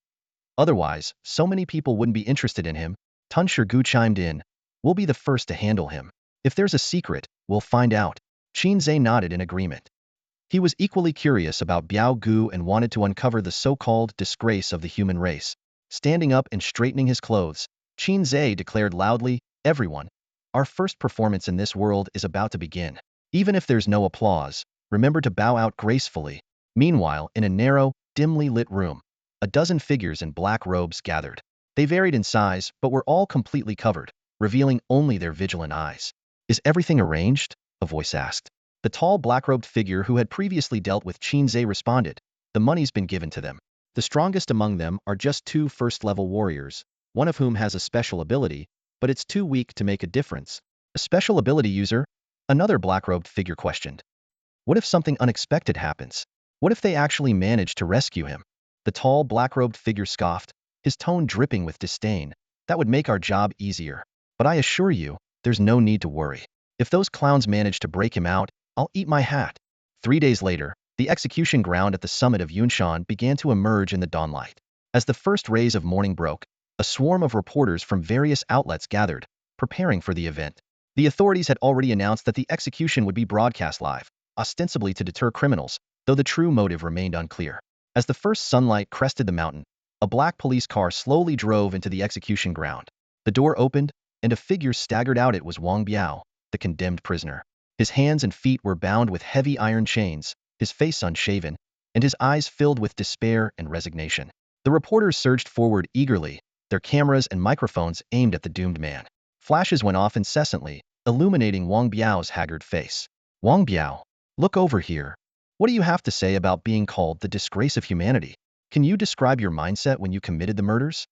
Otherwise, so many people wouldn't be interested in him." Tun Shirgu chimed in, "We'll be the first to handle him. If there's a secret, we'll find out." Qin Ze nodded in agreement. He was equally curious about Biao Gu and wanted to uncover the so-called disgrace of the human race. Standing up and straightening his clothes, Qin Ze declared loudly, "Everyone, our first performance in this world is about to begin. Even if there's no applause, remember to bow out gracefully." Meanwhile, in a narrow, dimly lit room, a dozen figures in black robes gathered. They varied in size, but were all completely covered, revealing only their vigilant eyes. "Is everything arranged?" a voice asked. The tall black-robed figure who had previously dealt with Qin Ze responded, "The money's been given to them. The strongest among them are just 2 first-level warriors, one of whom has a special ability, but it's too weak to make a difference." "A special ability user?" another black-robed figure questioned. "What if something unexpected happens? What if they actually manage to rescue him?" The tall black-robed figure scoffed, his tone dripping with disdain. "That would make our job easier. But I assure you, there's no need to worry. If those clowns manage to break him out, I'll eat my hat." 3 days later, the execution ground at the summit of Yunshan began to emerge in the dawnlight. As the first rays of morning broke, a swarm of reporters from various outlets gathered, preparing for the event. The authorities had already announced that the execution would be broadcast live, ostensibly to deter criminals, though the true motive remained unclear. As the first sunlight crested the mountain, a black police car slowly drove into the execution ground. The door opened, and a figure staggered out. It was Wang Biao, the condemned prisoner. His hands and feet were bound with heavy iron chains, his face unshaven, and his eyes filled with despair and resignation. The reporters surged forward eagerly, their cameras and microphones aimed at the doomed man. Flashes went off incessantly, illuminating Wang Biao's haggard face. Wang Biao, look over here. What do you have to say about being called the disgrace of humanity? Can you describe your mindset when you committed the murders?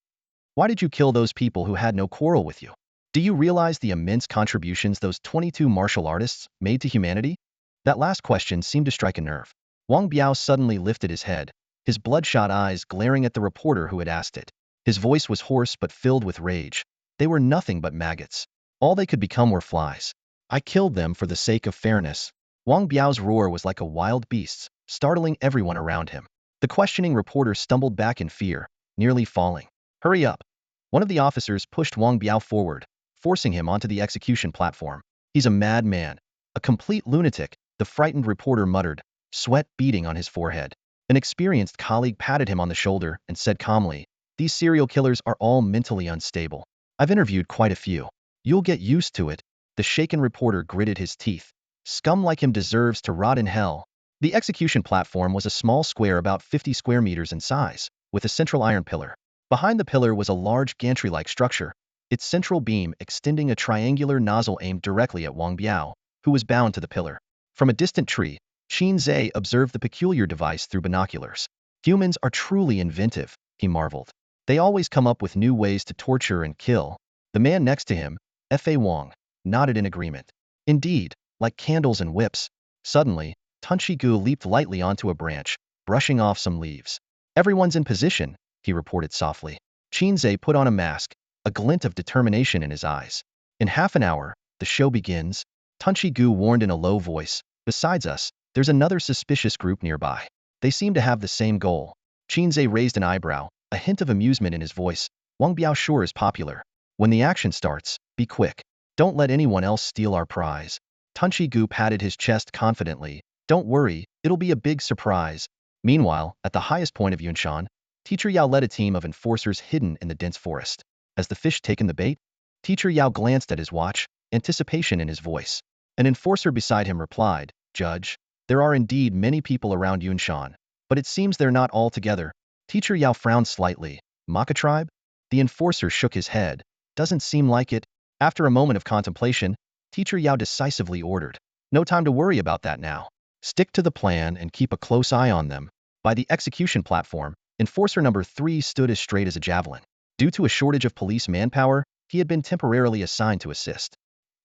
Why did you kill those people who had no quarrel with you? Do you realize the immense contributions those 22 martial artists made to humanity? That last question seemed to strike a nerve. Wang Biao suddenly lifted his head, his bloodshot eyes glaring at the reporter who had asked it. His voice was hoarse but filled with rage. They were nothing but maggots. All they could become were flies. I killed them for the sake of fairness. Wang Biao's roar was like a wild beast's, startling everyone around him. The questioning reporter stumbled back in fear, nearly falling. Hurry up. One of the officers pushed Wang Biao forward, forcing him onto the execution platform. He's a madman, a complete lunatic, the frightened reporter muttered, sweat beading on his forehead. An experienced colleague patted him on the shoulder and said calmly, these serial killers are all mentally unstable. I've interviewed quite a few. You'll get used to it. The shaken reporter gritted his teeth. Scum like him deserves to rot in hell. The execution platform was a small square about 50 square meters in size, with a central iron pillar. Behind the pillar was a large gantry-like structure, its central beam extending a triangular nozzle aimed directly at Wang Biao, who was bound to the pillar. From a distant tree, Qin Ze observed the peculiar device through binoculars. Humans are truly inventive, he marveled. They always come up with new ways to torture and kill. The man next to him, Fa Wang, nodded in agreement. Indeed, like candles and whips. Suddenly, Tunshi leaped lightly onto a branch, brushing off some leaves. Everyone's in position, he reported softly. Qin Ze put on a mask, a glint of determination in his eyes. In half an hour, the show begins, Tunshi warned in a low voice. Besides us, there's another suspicious group nearby. They seem to have the same goal. Qin Ze raised an eyebrow, a hint of amusement in his voice. Wang Biao sure is popular. When the action starts, be quick. Don't let anyone else steal our prize. Tunshi patted his chest confidently. Don't worry, it'll be a big surprise. Meanwhile, at the highest point of Yunshan, Teacher Yao led a team of enforcers hidden in the dense forest. As the fish taken the bait, Teacher Yao glanced at his watch, anticipation in his voice. An enforcer beside him replied, Judge, there are indeed many people around Yunshan, but it seems they're not all together. Teacher Yao frowned slightly. Maka tribe? The enforcer shook his head. Doesn't seem like it. After a moment of contemplation, Teacher Yao decisively ordered. No time to worry about that now. Stick to the plan and keep a close eye on them. By the execution platform, enforcer number 3 stood as straight as a javelin. Due to a shortage of police manpower, he had been temporarily assigned to assist.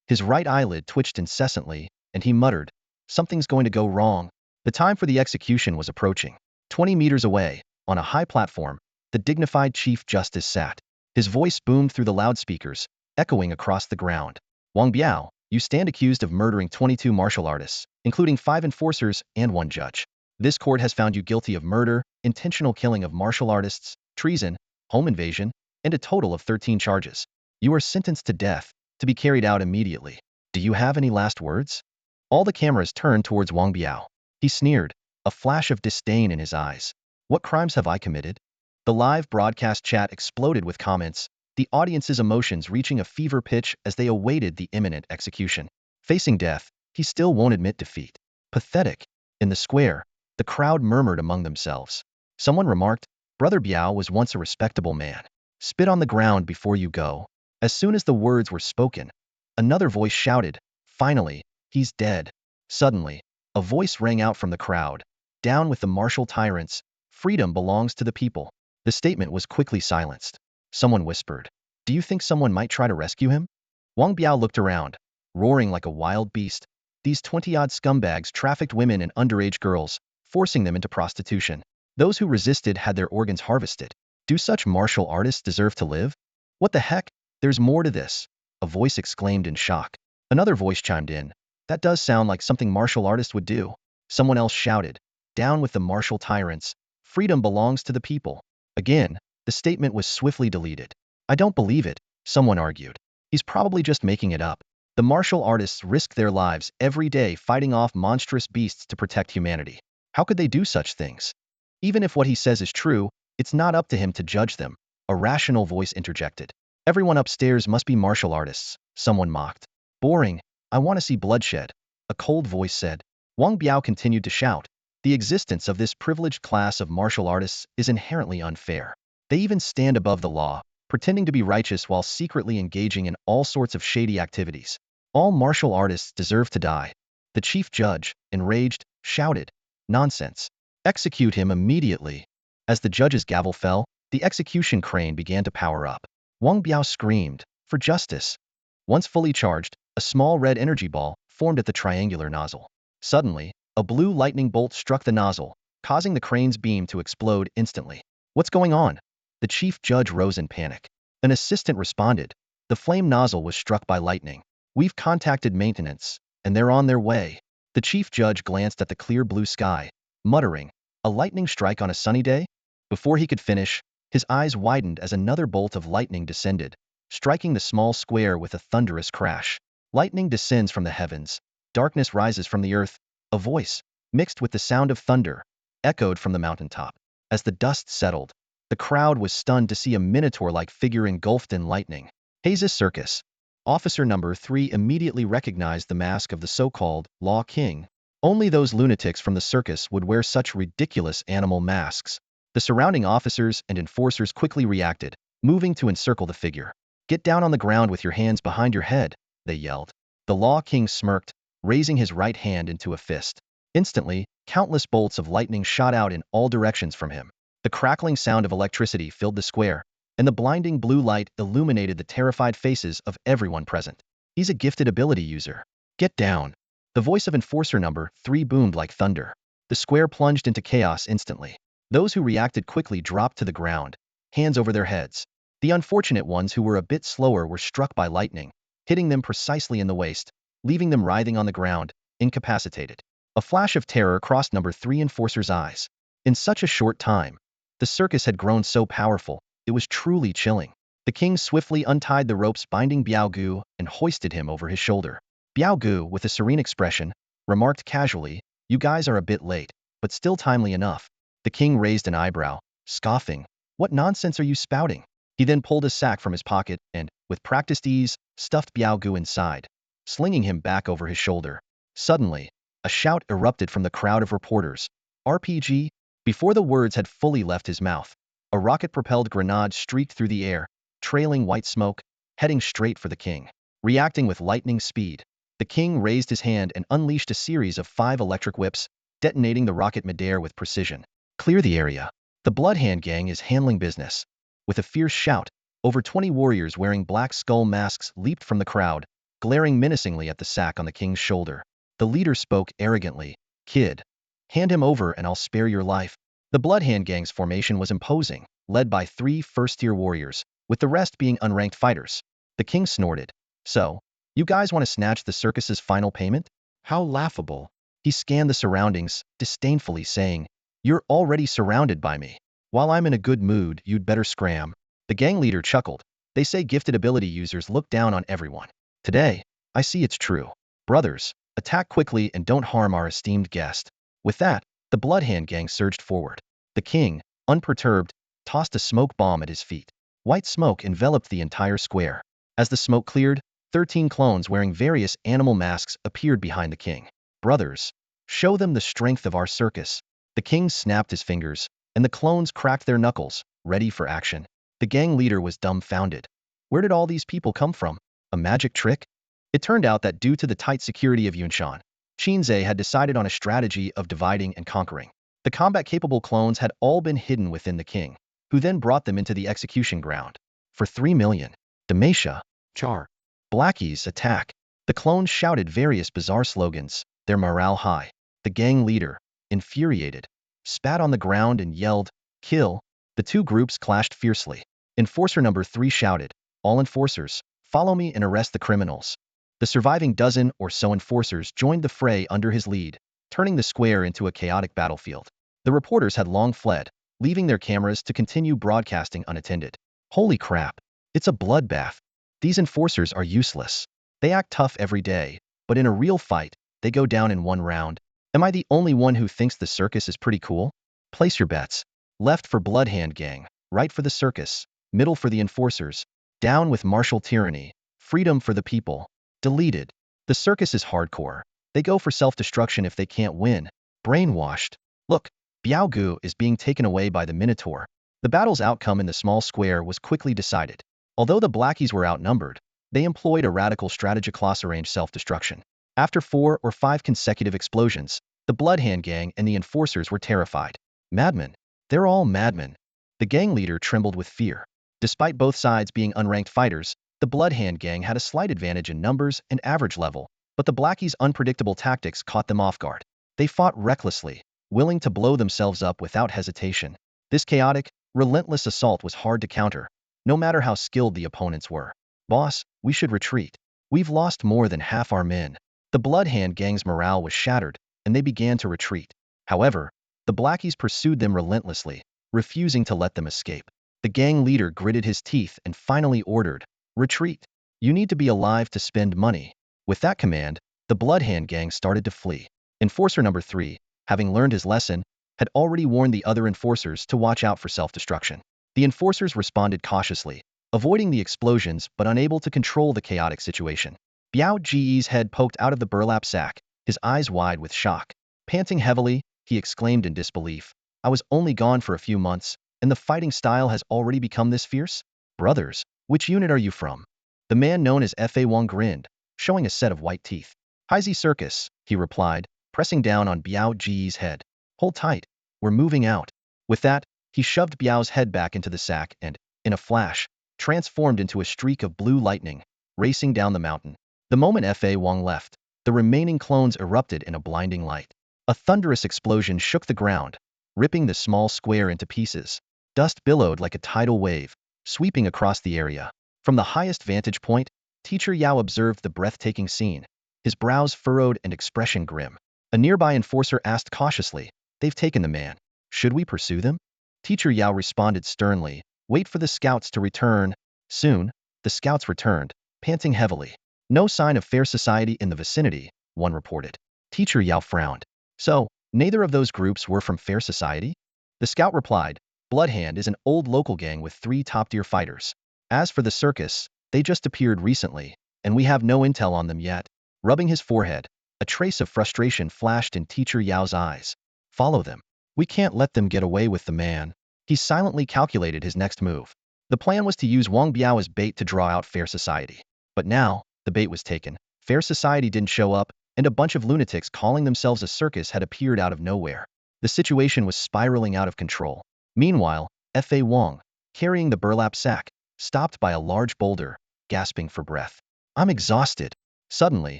His right eyelid twitched incessantly, and he muttered, something's going to go wrong. The time for the execution was approaching. 20 meters away, on a high platform, the dignified Chief Justice sat. His voice boomed through the loudspeakers, echoing across the ground. Wang Biao, you stand accused of murdering 22 martial artists, including 5 enforcers and 1 judge. This court has found you guilty of murder, intentional killing of martial artists, treason, home invasion, and a total of 13 charges. You are sentenced to death, to be carried out immediately. Do you have any last words? All the cameras turned towards Wang Biao. He sneered, a flash of disdain in his eyes. What crimes have I committed? The live broadcast chat exploded with comments, the audience's emotions reaching a fever pitch as they awaited the imminent execution. Facing death, he still won't admit defeat. Pathetic. In the square, the crowd murmured among themselves. Someone remarked, Brother Biao was once a respectable man. Spit on the ground before you go. As soon as the words were spoken, another voice shouted, finally, he's dead. Suddenly, a voice rang out from the crowd. Down with the martial tyrants. Freedom belongs to the people. The statement was quickly silenced. Someone whispered, do you think someone might try to rescue him? Wang Biao looked around, roaring like a wild beast. These 20-odd scumbags trafficked women and underage girls, forcing them into prostitution. Those who resisted had their organs harvested. Do such martial artists deserve to live? What the heck? There's more to this. A voice exclaimed in shock. Another voice chimed in. That does sound like something martial artists would do. Someone else shouted, down with the martial tyrants. Freedom belongs to the people. Again, the statement was swiftly deleted. I don't believe it, someone argued. He's probably just making it up. The martial artists risk their lives every day fighting off monstrous beasts to protect humanity. How could they do such things? Even if what he says is true, it's not up to him to judge them, a rational voice interjected. Everyone upstairs must be martial artists, someone mocked. Boring, I want to see bloodshed. a cold voice said. Wang Biao continued to shout. The existence of this privileged class of martial artists is inherently unfair. They even stand above the law, pretending to be righteous while secretly engaging in all sorts of shady activities. All martial artists deserve to die. The chief judge, enraged, shouted. Nonsense. Execute him immediately. As the judge's gavel fell, the execution crane began to power up. Wang Biao screamed, for justice. Once fully charged, a small red energy ball formed at the triangular nozzle. Suddenly, a blue lightning bolt struck the nozzle, causing the crane's beam to explode instantly. What's going on? The chief judge rose in panic. An assistant responded. The flame nozzle was struck by lightning. We've contacted maintenance, and they're on their way. The chief judge glanced at the clear blue sky, muttering, a lightning strike on a sunny day? Before he could finish, his eyes widened as another bolt of lightning descended, striking the small square with a thunderous crash. Lightning descends from the heavens. Darkness rises from the earth. A voice, mixed with the sound of thunder, echoed from the mountaintop. As the dust settled, the crowd was stunned to see a minotaur-like figure engulfed in lightning. Hei Bi circus. Officer number 3 immediately recognized the mask of the so-called Law King. Only those lunatics from the circus would wear such ridiculous animal masks. The surrounding officers and enforcers quickly reacted, moving to encircle the figure. Get down on the ground with your hands behind your head, they yelled. The Law King smirked, raising his right hand into a fist. Instantly, countless bolts of lightning shot out in all directions from him. The crackling sound of electricity filled the square, and the blinding blue light illuminated the terrified faces of everyone present. He's a gifted ability user. Get down. The voice of enforcer number 3 boomed like thunder. The square plunged into chaos instantly. Those who reacted quickly dropped to the ground, hands over their heads. The unfortunate ones who were a bit slower were struck by lightning, hitting them precisely in the waist, leaving them writhing on the ground, incapacitated. A flash of terror crossed number 3 enforcer's eyes. In such a short time, the circus had grown so powerful, it was truly chilling. The king swiftly untied the ropes binding Biao Gu and hoisted him over his shoulder. Biao Gu, with a serene expression, remarked casually, you guys are a bit late, but still timely enough. The king raised an eyebrow, scoffing. What nonsense are you spouting? He then pulled a sack from his pocket and, with practiced ease, stuffed Biao Gu inside, slinging him back over his shoulder. Suddenly, a shout erupted from the crowd of reporters. RPG? Before the words had fully left his mouth, a rocket-propelled grenade streaked through the air, trailing white smoke, heading straight for the king. Reacting with lightning speed, the king raised his hand and unleashed a series of 5 electric whips, detonating the rocket midair with precision. Clear the area. The Bloodhand Gang is handling business. With a fierce shout, over 20 warriors wearing black skull masks leaped from the crowd, glaring menacingly at the sack on the king's shoulder. The leader spoke arrogantly, Kid, hand him over and I'll spare your life. The Bloodhand Gang's formation was imposing, led by 3 first-tier warriors, with the rest being unranked fighters. The king snorted. So, you guys want to snatch the circus's final payment? How laughable. He scanned the surroundings, disdainfully saying, you're already surrounded by me. While I'm in a good mood, you'd better scram. The gang leader chuckled. They say gifted ability users look down on everyone. Today, I see it's true. Brothers, attack quickly and don't harm our esteemed guest. With that, the Bloodhand Gang surged forward. The king, unperturbed, tossed a smoke bomb at his feet. White smoke enveloped the entire square. As the smoke cleared, 13 clones wearing various animal masks appeared behind the king. Brothers, show them the strength of our circus. The king snapped his fingers, and the clones cracked their knuckles, ready for action. The gang leader was dumbfounded. Where did all these people come from? A magic trick? It turned out that due to the tight security of Yunshan, Qin Ze had decided on a strategy of dividing and conquering. The combat-capable clones had all been hidden within the king, who then brought them into the execution ground. For 3 million. Damasha. Char. Blackies, attack. The clones shouted various bizarre slogans, their morale high. The gang leader, infuriated, spat on the ground and yelled, kill. The 2 groups clashed fiercely. Enforcer number 3 shouted, all enforcers, follow me and arrest the criminals. The surviving dozen or so enforcers joined the fray under his lead, turning the square into a chaotic battlefield. The reporters had long fled, leaving their cameras to continue broadcasting unattended. Holy crap, it's a bloodbath. These enforcers are useless. They act tough every day, but in a real fight, they go down in 1 round. Am I the only one who thinks the circus is pretty cool? Place your bets. Left for Bloodhand Gang, right for the circus, middle for the enforcers, down with martial tyranny, freedom for the people. Deleted. The circus is hardcore. They go for self-destruction if they can't win. Brainwashed. Look, Biao is being taken away by the Minotaur. The battle's outcome in the small square was quickly decided. Although the Blackies were outnumbered, they employed a radical strategy: close-range self-destruction. After 4 or 5 consecutive explosions, the Bloodhand gang and the enforcers were terrified. Madmen. They're all madmen. The gang leader trembled with fear. Despite both sides being unranked fighters, the Bloodhand gang had a slight advantage in numbers and average level, but the Blackies' unpredictable tactics caught them off guard. They fought recklessly, willing to blow themselves up without hesitation. This chaotic, relentless assault was hard to counter, no matter how skilled the opponents were. Boss, we should retreat. We've lost more than half our men. The Bloodhand gang's morale was shattered, and they began to retreat. However, the Blackies pursued them relentlessly, refusing to let them escape. The gang leader gritted his teeth and finally ordered, "Retreat. You need to be alive to spend money." With that command, the Bloodhand gang started to flee. Enforcer number 3, having learned his lesson, had already warned the other enforcers to watch out for self-destruction. The enforcers responded cautiously, avoiding the explosions but unable to control the chaotic situation. Biao Ji's head poked out of the burlap sack, his eyes wide with shock. Panting heavily, he exclaimed in disbelief, "I was only gone for a few months, and the fighting style has already become this fierce? Brothers, which unit are you from?" The man known as Fa Wang grinned, showing a set of white teeth. "Hei Bi Circus," he replied, pressing down on Biao Ji's head. "Hold tight, we're moving out." With that, he shoved Biao's head back into the sack and, in a flash, transformed into a streak of blue lightning, racing down the mountain. The moment Fa Wang left, the remaining clones erupted in a blinding light. A thunderous explosion shook the ground, ripping the small square into pieces. Dust billowed like a tidal wave, sweeping across the area. From the highest vantage point, Teacher Yao observed the breathtaking scene, his brows furrowed and expression grim. A nearby enforcer asked cautiously, "They've taken the man. Should we pursue them?" Teacher Yao responded sternly, "Wait for the scouts to return." Soon, the scouts returned, panting heavily. "No sign of fair society in the vicinity," one reported. Teacher Yao frowned. "So, neither of those groups were from fair society?" The scout replied, "Bloodhand is an old local gang with 3 top-tier fighters. As for the circus, they just appeared recently, and we have no intel on them yet." Rubbing his forehead, a trace of frustration flashed in Teacher Yao's eyes. "Follow them. We can't let them get away with the man." He silently calculated his next move. The plan was to use Wang Biao as bait to draw out fair society. But now, the bait was taken. Fair society didn't show up, and a bunch of lunatics calling themselves a circus had appeared out of nowhere. The situation was spiraling out of control. Meanwhile, Fa Wang, carrying the burlap sack, stopped by a large boulder, gasping for breath. "I'm exhausted." Suddenly,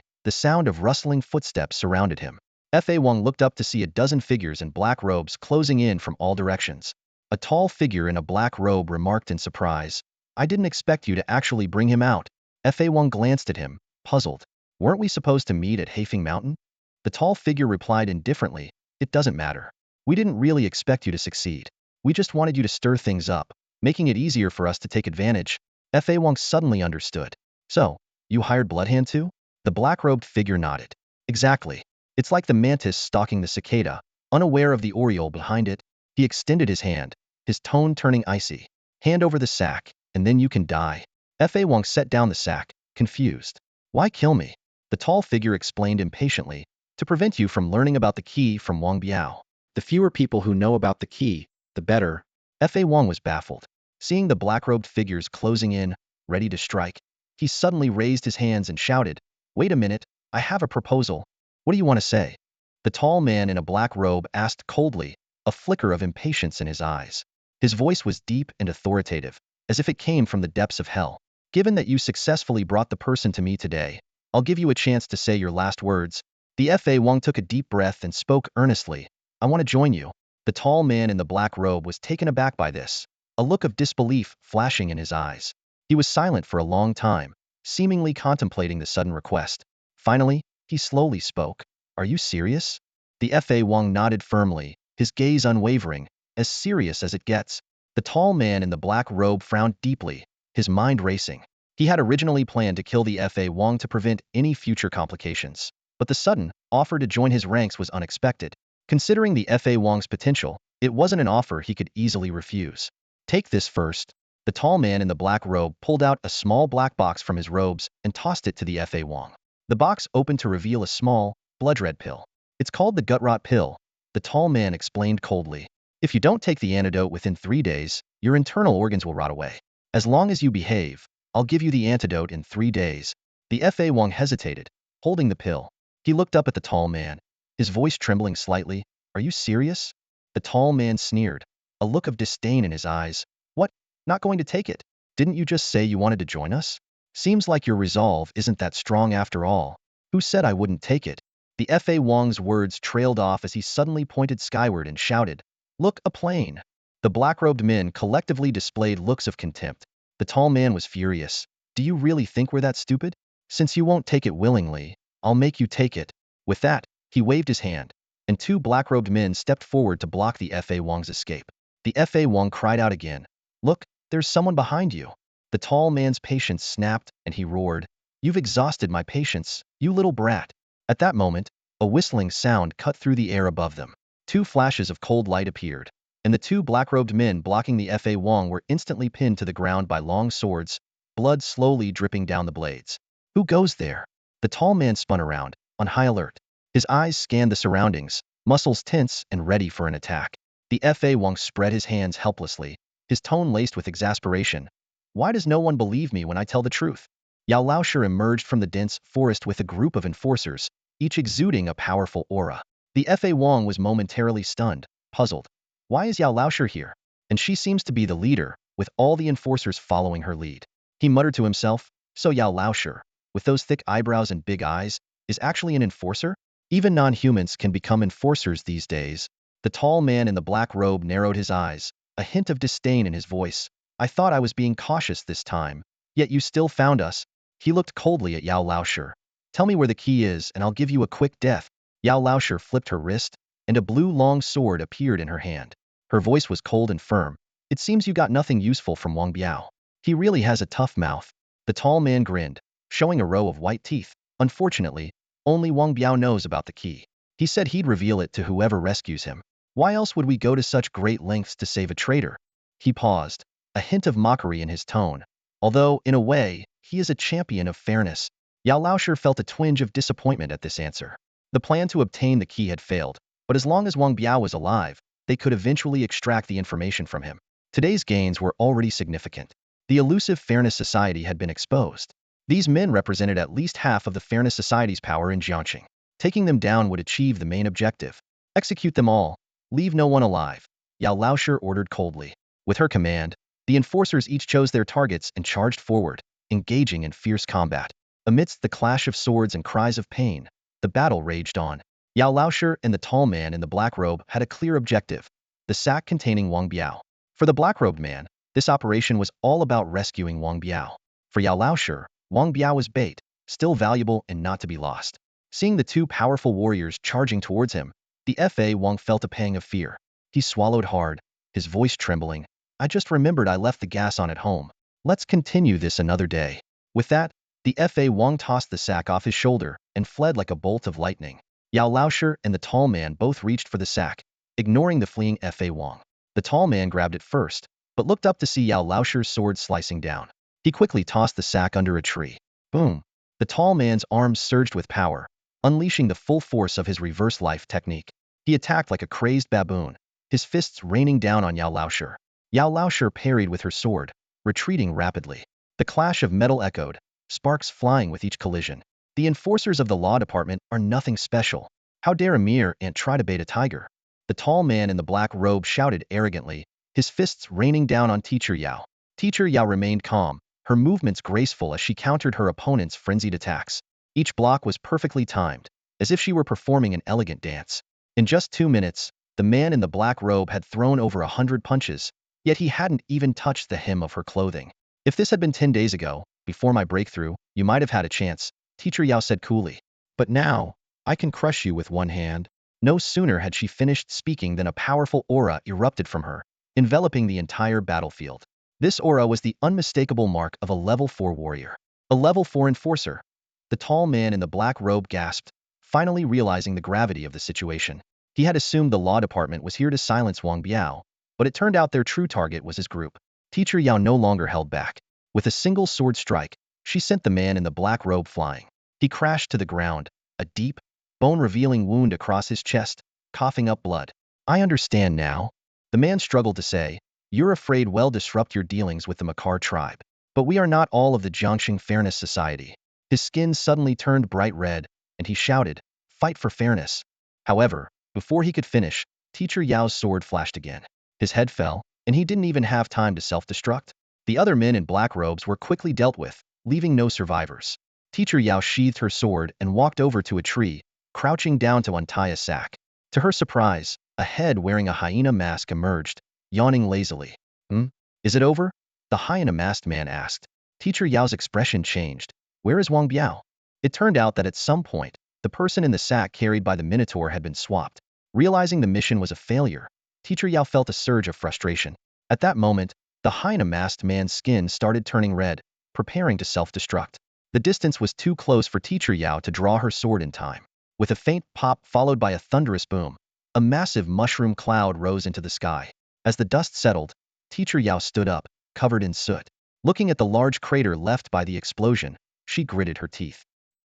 the sound of rustling footsteps surrounded him. Fa Wang looked up to see a dozen figures in black robes closing in from all directions. A tall figure in a black robe remarked in surprise, "I didn't expect you to actually bring him out." Fa Wang glanced at him, puzzled. "Weren't we supposed to meet at Heifeng Mountain?" The tall figure replied indifferently, "It doesn't matter. We didn't really expect you to succeed. We just wanted you to stir things up, making it easier for us to take advantage." Fa Wang suddenly understood. "So, you hired Bloodhand too?" The black-robed figure nodded. "Exactly. It's like the mantis stalking the cicada, unaware of the oriole behind it." He extended his hand, his tone turning icy. "Hand over the sack, and then you can die." Fa Wang set down the sack, confused. "Why kill me?" The tall figure explained impatiently, "To prevent you from learning about the key from Wang Biao. The fewer people who know about the key, the better." Fa Wang was baffled. Seeing the black-robed figures closing in, ready to strike, he suddenly raised his hands and shouted, "Wait a minute, I have a proposal." "What do you want to say?" The tall man in a black robe asked coldly, a flicker of impatience in his eyes. His voice was deep and authoritative, as if it came from the depths of hell. "Given that you successfully brought the person to me today, I'll give you a chance to say your last words." The Fa Wang took a deep breath and spoke earnestly, "I want to join you." The tall man in the black robe was taken aback by this, a look of disbelief flashing in his eyes. He was silent for a long time, seemingly contemplating the sudden request. Finally, he slowly spoke, "Are you serious?" The Fa Wang nodded firmly, his gaze unwavering, as serious as it gets. The tall man in the black robe frowned deeply, his mind racing. He had originally planned to kill the Fa Wang to prevent any future complications, but the sudden offer to join his ranks was unexpected. Considering the Fa Wang's potential, it wasn't an offer he could easily refuse. "Take this first." The tall man in the black robe pulled out a small black box from his robes and tossed it to the Fa Wang. The box opened to reveal a small, blood red pill. It's called the gut rot pill, the tall man explained coldly. If you don't take the antidote within 3 days, your internal organs will rot away. As long as you behave, I'll give you the antidote in 3 days. The Fa Wang hesitated, holding the pill. He looked up at the tall man, his voice trembling slightly. Are you serious? The tall man sneered, a look of disdain in his eyes. What? Not going to take it? Didn't you just say you wanted to join us? Seems like your resolve isn't that strong after all. Who said I wouldn't take it? The Fa Wang's words trailed off as he suddenly pointed skyward and shouted, Look, a plane! The black-robed men collectively displayed looks of contempt. The tall man was furious. Do you really think we're that stupid? Since you won't take it willingly, I'll make you take it. With that, he waved his hand, and 2 black-robed men stepped forward to block the Fa Wang's escape. The Fa Wang cried out again, Look, there's someone behind you. The tall man's patience snapped, and he roared, You've exhausted my patience, you little brat. At that moment, a whistling sound cut through the air above them. 2 flashes of cold light appeared, and the 2 black-robed men blocking the Fa Wang were instantly pinned to the ground by long swords, blood slowly dripping down the blades. Who goes there? The tall man spun around, on high alert. His eyes scanned the surroundings, muscles tense and ready for an attack. The Fa Wang spread his hands helplessly, his tone laced with exasperation. Why does no one believe me when I tell the truth? Yao Laoshi emerged from the dense forest with a group of enforcers, each exuding a powerful aura. The Fa Wang was momentarily stunned, puzzled. Why is Yao Laoshi here? And she seems to be the leader, with all the enforcers following her lead. He muttered to himself, so Yao Laoshi, with those thick eyebrows and big eyes, is actually an enforcer? Even non-humans can become enforcers these days. The tall man in the black robe narrowed his eyes, a hint of disdain in his voice. I thought I was being cautious this time, yet you still found us. He looked coldly at Yao Laoshi. Tell me where the key is and I'll give you a quick death. Yao Laoshi flipped her wrist, and a blue long sword appeared in her hand. Her voice was cold and firm. It seems you got nothing useful from Wang Biao. He really has a tough mouth. The tall man grinned, showing a row of white teeth. Unfortunately, only Wang Biao knows about the key. He said he'd reveal it to whoever rescues him. Why else would we go to such great lengths to save a traitor? He paused, a hint of mockery in his tone. Although, in a way, he is a champion of fairness. Yao Laoshi felt a twinge of disappointment at this answer. The plan to obtain the key had failed, but as long as Wang Biao was alive, they could eventually extract the information from him. Today's gains were already significant. The elusive Fairness Society had been exposed. These men represented at least half of the Fairness Society's power in Jiangxing. Taking them down would achieve the main objective. Execute them all. Leave no one alive. Yao Laoshi ordered coldly. With her command, the enforcers each chose their targets and charged forward, engaging in fierce combat. Amidst the clash of swords and cries of pain, the battle raged on. Yao Laoshi and the tall man in the black robe had a clear objective, the sack containing Wang Biao. For the black-robed man, this operation was all about rescuing Wang Biao. For Yao Laoshi, Wang Biao was bait, still valuable and not to be lost. Seeing the 2 powerful warriors charging towards him, the Fa Wang felt a pang of fear. He swallowed hard, his voice trembling. I just remembered I left the gas on at home. Let's continue this another day. With that, the Fa Wang tossed the sack off his shoulder and fled like a bolt of lightning. Yao Laoshi and the tall man both reached for the sack, ignoring the fleeing Fa Wang. The tall man grabbed it first, but looked up to see Yao Laoshi's sword slicing down. He quickly tossed the sack under a tree. Boom! The tall man's arms surged with power, unleashing the full force of his reverse life technique. He attacked like a crazed baboon, his fists raining down on Yao Laoshi. Yao Laoshi parried with her sword, retreating rapidly. The clash of metal echoed, sparks flying with each collision. The enforcers of the law department are nothing special. How dare a mere ant try to bait a tiger? The tall man in the black robe shouted arrogantly, his fists raining down on Teacher Yao. Teacher Yao remained calm, her movements graceful as she countered her opponent's frenzied attacks. Each block was perfectly timed, as if she were performing an elegant dance. In just 2 minutes, the man in the black robe had thrown over 100 punches, yet he hadn't even touched the hem of her clothing. If this had been 10 days ago, before my breakthrough, you might have had a chance, Teacher Yao said coolly. But now, I can crush you with one hand. No sooner had she finished speaking than a powerful aura erupted from her, enveloping the entire battlefield. This aura was the unmistakable mark of a level 4 warrior. A level 4 enforcer. The tall man in the black robe gasped, finally realizing the gravity of the situation. He had assumed the law department was here to silence Wang Biao, but it turned out their true target was his group. Teacher Yao no longer held back. With a single sword strike, she sent the man in the black robe flying. He crashed to the ground, a deep, bone-revealing wound across his chest, coughing up blood. I understand now. The man struggled to say, you're afraid we'll disrupt your dealings with the Makar tribe. But we are not all of the Jiangxing Fairness Society. His skin suddenly turned bright red, and he shouted, fight for fairness. However, before he could finish, Teacher Yao's sword flashed again. His head fell, and he didn't even have time to self-destruct. The other men in black robes were quickly dealt with, leaving no survivors. Teacher Yao sheathed her sword and walked over to a tree, crouching down to untie a sack. To her surprise, a head wearing a hyena mask emerged, yawning lazily. Is it over? The hyena-masked man asked. Teacher Yao's expression changed. Where is Wang Biao? It turned out that at some point, the person in the sack carried by the Minotaur had been swapped. Realizing the mission was a failure, Teacher Yao felt a surge of frustration. At that moment, the hyena-masked man's skin started turning red, preparing to self-destruct. The distance was too close for Teacher Yao to draw her sword in time. With a faint pop followed by a thunderous boom, a massive mushroom cloud rose into the sky. As the dust settled, Teacher Yao stood up, covered in soot. Looking at the large crater left by the explosion, she gritted her teeth.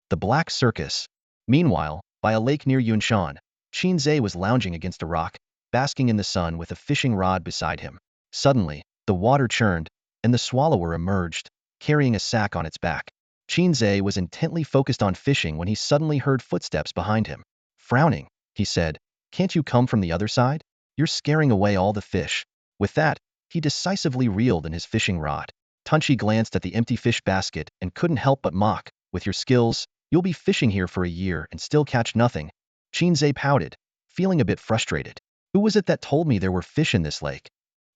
The Black Circus. Meanwhile, by a lake near Yunshan, Qin Ze was lounging against a rock, basking in the sun with a fishing rod beside him. Suddenly, the water churned, and the swallower emerged, carrying a sack on its back. Qin Ze was intently focused on fishing when he suddenly heard footsteps behind him. Frowning, he said, can't you come from the other side? You're scaring away all the fish. With that, he decisively reeled in his fishing rod. Tunchi glanced at the empty fish basket and couldn't help but mock. With your skills, you'll be fishing here for a year and still catch nothing. Qin Ze pouted, feeling a bit frustrated. Who was it that told me there were fish in this lake?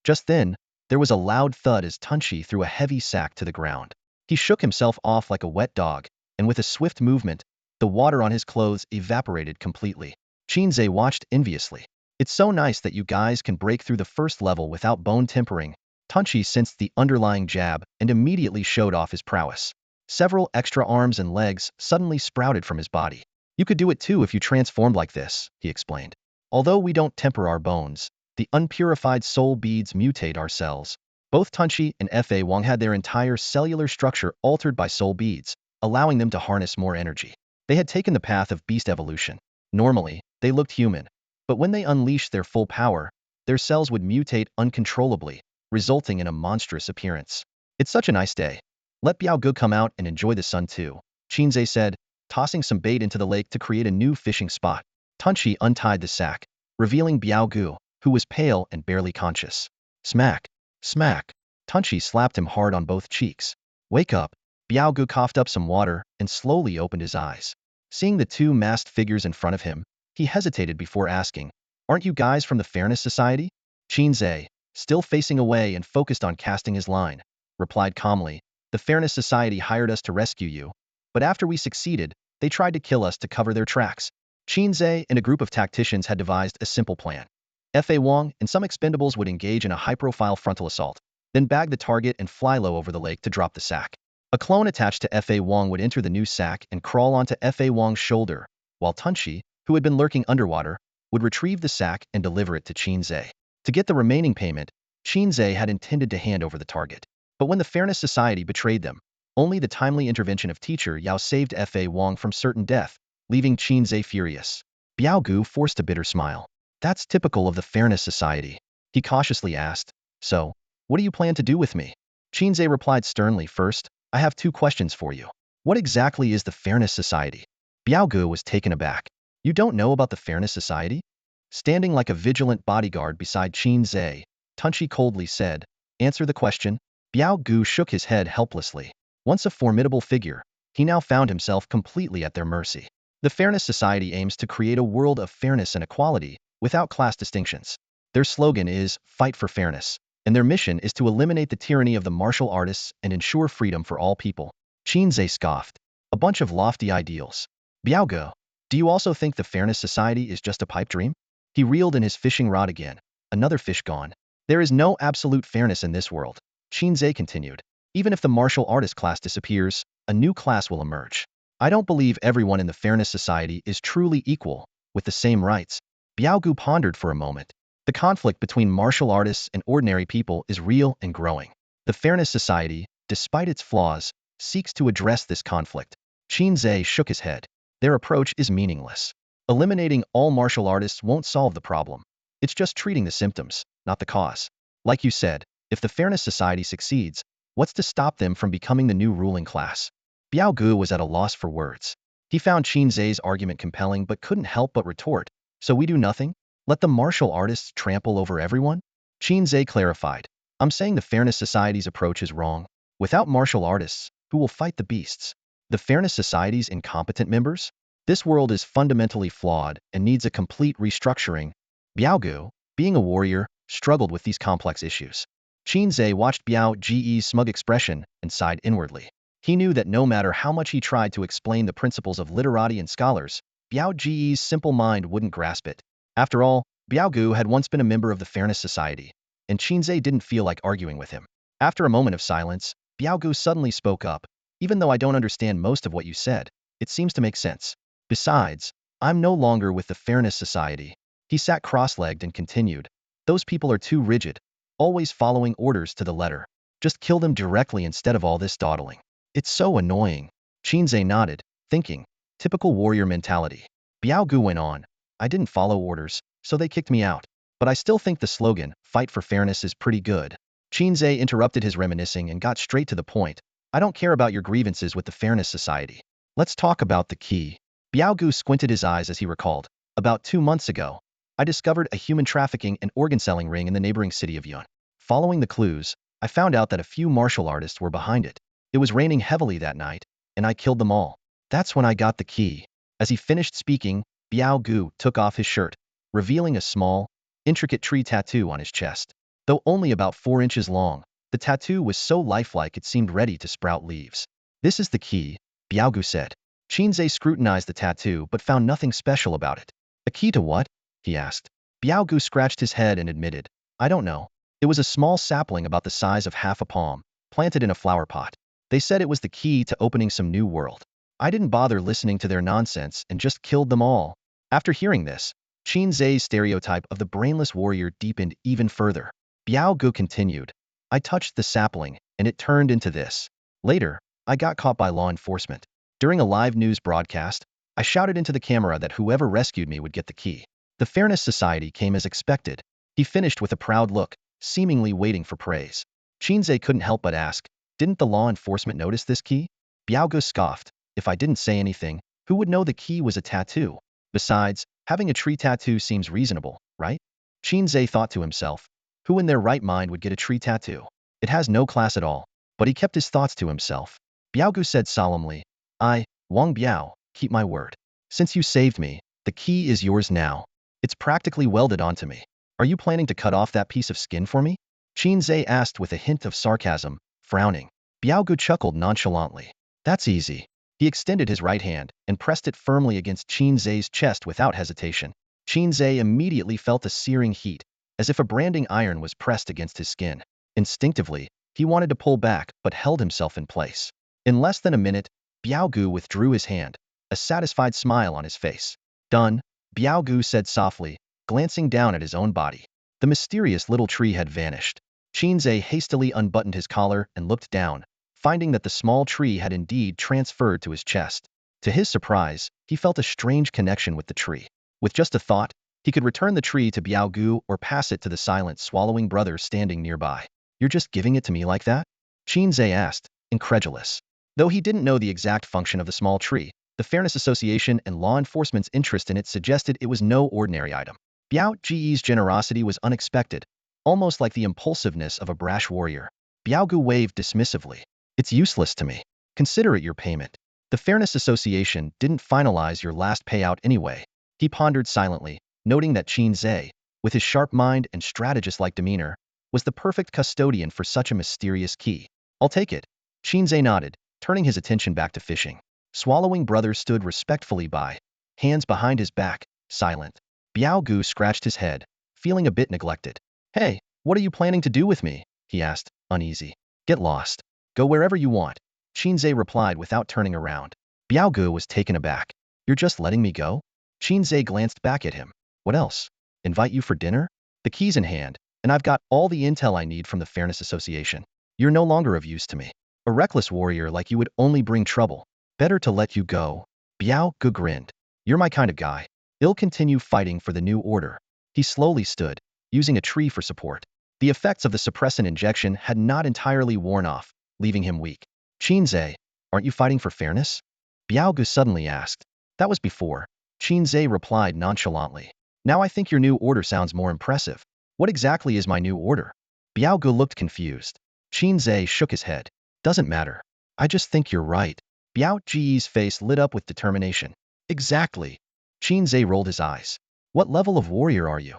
Just then, there was a loud thud as Tunchi threw a heavy sack to the ground. He shook himself off like a wet dog, and with a swift movement, the water on his clothes evaporated completely. Qin Ze watched enviously. It's so nice that you guys can break through the first level without bone tempering. Tunchi sensed the underlying jab and immediately showed off his prowess. Several extra arms and legs suddenly sprouted from his body. You could do it too if you transformed like this, he explained. Although we don't temper our bones, the unpurified soul beads mutate our cells. Both Tunchi and Fa Wang had their entire cellular structure altered by soul beads, allowing them to harness more energy. They had taken the path of beast evolution. Normally, they looked human, but when they unleashed their full power, their cells would mutate uncontrollably, resulting in a monstrous appearance. It's such a nice day. Let Biao Gu come out and enjoy the sun too, Qin Ze said, tossing some bait into the lake to create a new fishing spot. Tunchi untied the sack, revealing Biao Gu, who was pale and barely conscious. Smack! Smack! Tunchi slapped him hard on both cheeks. Wake up! Biao Gu coughed up some water and slowly opened his eyes. Seeing the two masked figures in front of him, he hesitated before asking, aren't you guys from the Fairness Society? Qin Ze, still facing away and focused on casting his line, replied calmly, the Fairness Society hired us to rescue you, but after we succeeded, they tried to kill us to cover their tracks. Qin Ze and a group of tacticians had devised a simple plan. Fa Wang and some expendables would engage in a high-profile frontal assault, then bag the target and fly low over the lake to drop the sack. A clone attached to Fa Wang would enter the new sack and crawl onto Fa Wang's shoulder, while Tunchi, who had been lurking underwater, would retrieve the sack and deliver it to Qin Ze. To get the remaining payment, Qin Ze had intended to hand over the target. But when the Fairness Society betrayed them, only the timely intervention of Teacher Yao saved Fa Wang from certain death, leaving Qin Ze furious. Biao Gu forced a bitter smile. That's typical of the Fairness Society. He cautiously asked, so, what do you plan to do with me? Qin Ze replied sternly, first, I have two questions for you. What exactly is the Fairness Society? Biao Gu was taken aback. You don't know about the Fairness Society? Standing like a vigilant bodyguard beside Qin Ze, Tunchi coldly said, answer the question. Biao Gu shook his head helplessly. Once a formidable figure, he now found himself completely at their mercy. The Fairness Society aims to create a world of fairness and equality, without class distinctions. Their slogan is, Fight for Fairness, and their mission is to eliminate the tyranny of the martial artists and ensure freedom for all people. Qin Ze scoffed. A bunch of lofty ideals. Biao Gu, do you also think the Fairness Society is just a pipe dream? He reeled in his fishing rod again. Another fish gone. There is no absolute fairness in this world, Qin Ze continued. Even if the martial artist class disappears, a new class will emerge. I don't believe everyone in the Fairness Society is truly equal, with the same rights. Biao Gu pondered for a moment. The conflict between martial artists and ordinary people is real and growing. The Fairness Society, despite its flaws, seeks to address this conflict. Qin Ze shook his head. Their approach is meaningless. Eliminating all martial artists won't solve the problem. It's just treating the symptoms, not the cause. Like you said, if the Fairness Society succeeds, what's to stop them from becoming the new ruling class? Biao Gu was at a loss for words. He found Qin Ze's argument compelling but couldn't help but retort, so we do nothing? Let the martial artists trample over everyone? Qin Ze clarified, I'm saying the Fairness Society's approach is wrong. Without martial artists, who will fight the beasts? The Fairness Society's incompetent members? This world is fundamentally flawed and needs a complete restructuring. Biao Gu, being a warrior, struggled with these complex issues. Qin Ze watched Biao Ge's smug expression and sighed inwardly. He knew that no matter how much he tried to explain the principles of literati and scholars, Biao Ge's simple mind wouldn't grasp it. After all, Biao Gu had once been a member of the Fairness Society, and Qin Ze didn't feel like arguing with him. After a moment of silence, Biao Gu suddenly spoke up. Even though I don't understand most of what you said, it seems to make sense. Besides, I'm no longer with the Fairness Society. He sat cross-legged and continued. Those people are too rigid, always following orders to the letter. Just kill them directly instead of all this dawdling. It's so annoying. Qin Ze nodded, thinking, typical warrior mentality. Biao Gu went on. I didn't follow orders, so they kicked me out. But I still think the slogan, fight for fairness, is pretty good. Qin Ze interrupted his reminiscing and got straight to the point. I don't care about your grievances with the Fairness Society. Let's talk about the key. Biao Gu squinted his eyes as he recalled. About 2 months ago, I discovered a human trafficking and organ-selling ring in the neighboring city of Yun. Following the clues, I found out that a few martial artists were behind it. It was raining heavily that night, and I killed them all. That's when I got the key. As he finished speaking, Biao Gu took off his shirt, revealing a small, intricate tree tattoo on his chest. Though only about 4 inches long, the tattoo was so lifelike it seemed ready to sprout leaves. This is the key, Biao Gu said. Qin Ze scrutinized the tattoo but found nothing special about it. A key to what? He asked. Biao Gu scratched his head and admitted, I don't know. It was a small sapling about the size of half a palm, planted in a flower pot. They said it was the key to opening some new world. I didn't bother listening to their nonsense and just killed them all. After hearing this, Qin Ze's stereotype of the brainless warrior deepened even further. Biao Gu continued, I touched the sapling, and it turned into this. Later, I got caught by law enforcement. During a live news broadcast, I shouted into the camera that whoever rescued me would get the key. The Fairness Society came as expected. He finished with a proud look, seemingly waiting for praise. Qin Ze couldn't help but ask, didn't the law enforcement notice this key? Biao Gu scoffed, if I didn't say anything, who would know the key was a tattoo? Besides, having a tree tattoo seems reasonable, right? Qin Ze thought to himself, who in their right mind would get a tree tattoo? It has no class at all. But he kept his thoughts to himself. Biao Gu said solemnly, I, Wang Biao, keep my word. Since you saved me, the key is yours now. It's practically welded onto me. Are you planning to cut off that piece of skin for me? Qin Ze asked with a hint of sarcasm, frowning. Biao Gu chuckled nonchalantly. That's easy. He extended his right hand and pressed it firmly against Qin Ze's chest without hesitation. Qin Ze immediately felt a searing heat, as if a branding iron was pressed against his skin. Instinctively, he wanted to pull back but held himself in place. In less than a minute, Biao Gu withdrew his hand, a satisfied smile on his face. Done, Biao Gu said softly, glancing down at his own body. The mysterious little tree had vanished. Qin Ze hastily unbuttoned his collar and looked down, finding that the small tree had indeed transferred to his chest. To his surprise, he felt a strange connection with the tree. With just a thought, he could return the tree to Biao Gu or pass it to the silent, swallowing brother standing nearby. You're just giving it to me like that? Qin Ze asked, incredulous. Though he didn't know the exact function of the small tree, the Fairness Association and law enforcement's interest in it suggested it was no ordinary item. Biao Ge's generosity was unexpected, almost like the impulsiveness of a brash warrior. Biao Gu waved dismissively. It's useless to me. Consider it your payment. The Fairness Association didn't finalize your last payout anyway. He pondered silently, noting that Qin Ze, with his sharp mind and strategist-like demeanor, was the perfect custodian for such a mysterious key. I'll take it. Qin Ze nodded, turning his attention back to fishing. Swallowing brother stood respectfully by, hands behind his back, silent. Biao Gu scratched his head, feeling a bit neglected. Hey, what are you planning to do with me? He asked, uneasy. Get lost. Go wherever you want. Qin Ze replied without turning around. Biao Gu was taken aback. You're just letting me go? Qin Ze glanced back at him. What else? Invite you for dinner? The key's in hand, and I've got all the intel I need from the Fairness Association. You're no longer of use to me. A reckless warrior like you would only bring trouble. Better to let you go. Biao Gu grinned. You're my kind of guy. He'll continue fighting for the new order. He slowly stood, using a tree for support. The effects of the suppressant injection had not entirely worn off, leaving him weak. Qin Ze, aren't you fighting for fairness? Biao Gu suddenly asked. That was before. Qin Ze replied nonchalantly. Now I think your new order sounds more impressive. What exactly is my new order? Biao Gu looked confused. Qin Ze shook his head. Doesn't matter. I just think you're right. Biao Ji's face lit up with determination. Exactly. Qin Ze rolled his eyes. What level of warrior are you?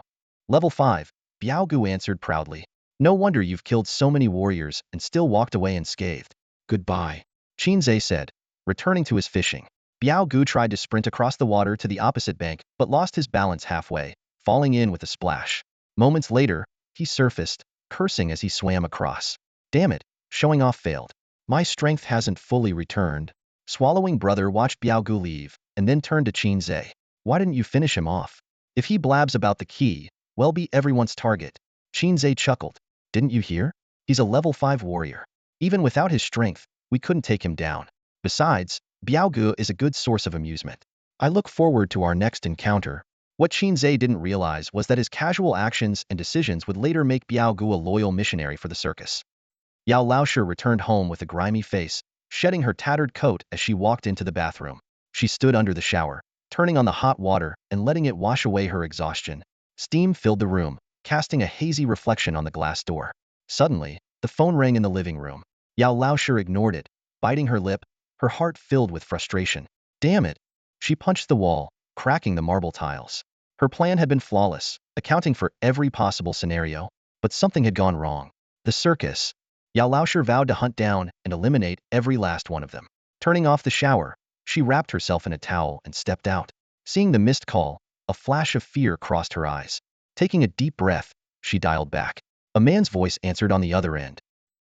Level 5, Biao Gu answered proudly. No wonder you've killed so many warriors and still walked away unscathed. Goodbye, Qin Ze said, returning to his fishing. Biao Gu tried to sprint across the water to the opposite bank but lost his balance halfway, falling in with a splash. Moments later, he surfaced, cursing as he swam across. Damn it, showing off failed. My strength hasn't fully returned. Swallowing brother watched Biao Gu leave, and then turned to Qin Ze. Why didn't you finish him off? If he blabs about the key, we'll be everyone's target. Qin Ze chuckled. Didn't you hear? He's a level 5 warrior. Even without his strength, we couldn't take him down. Besides, Biao Gu is a good source of amusement. I look forward to our next encounter. What Qin Ze didn't realize was that his casual actions and decisions would later make Biao Gu a loyal missionary for the circus. Yao Laoshi returned home with a grimy face, shedding her tattered coat as she walked into the bathroom. She stood under the shower, turning on the hot water and letting it wash away her exhaustion. Steam filled the room, casting a hazy reflection on the glass door. Suddenly, the phone rang in the living room. Yao Laoshi ignored it, biting her lip, her heart filled with frustration. Damn it! She punched the wall, cracking the marble tiles. Her plan had been flawless, accounting for every possible scenario, but something had gone wrong. The circus. Yao Laoshi vowed to hunt down and eliminate every last one of them. Turning off the shower, she wrapped herself in a towel and stepped out. Seeing the missed call, a flash of fear crossed her eyes. Taking a deep breath, she dialed back. A man's voice answered on the other end.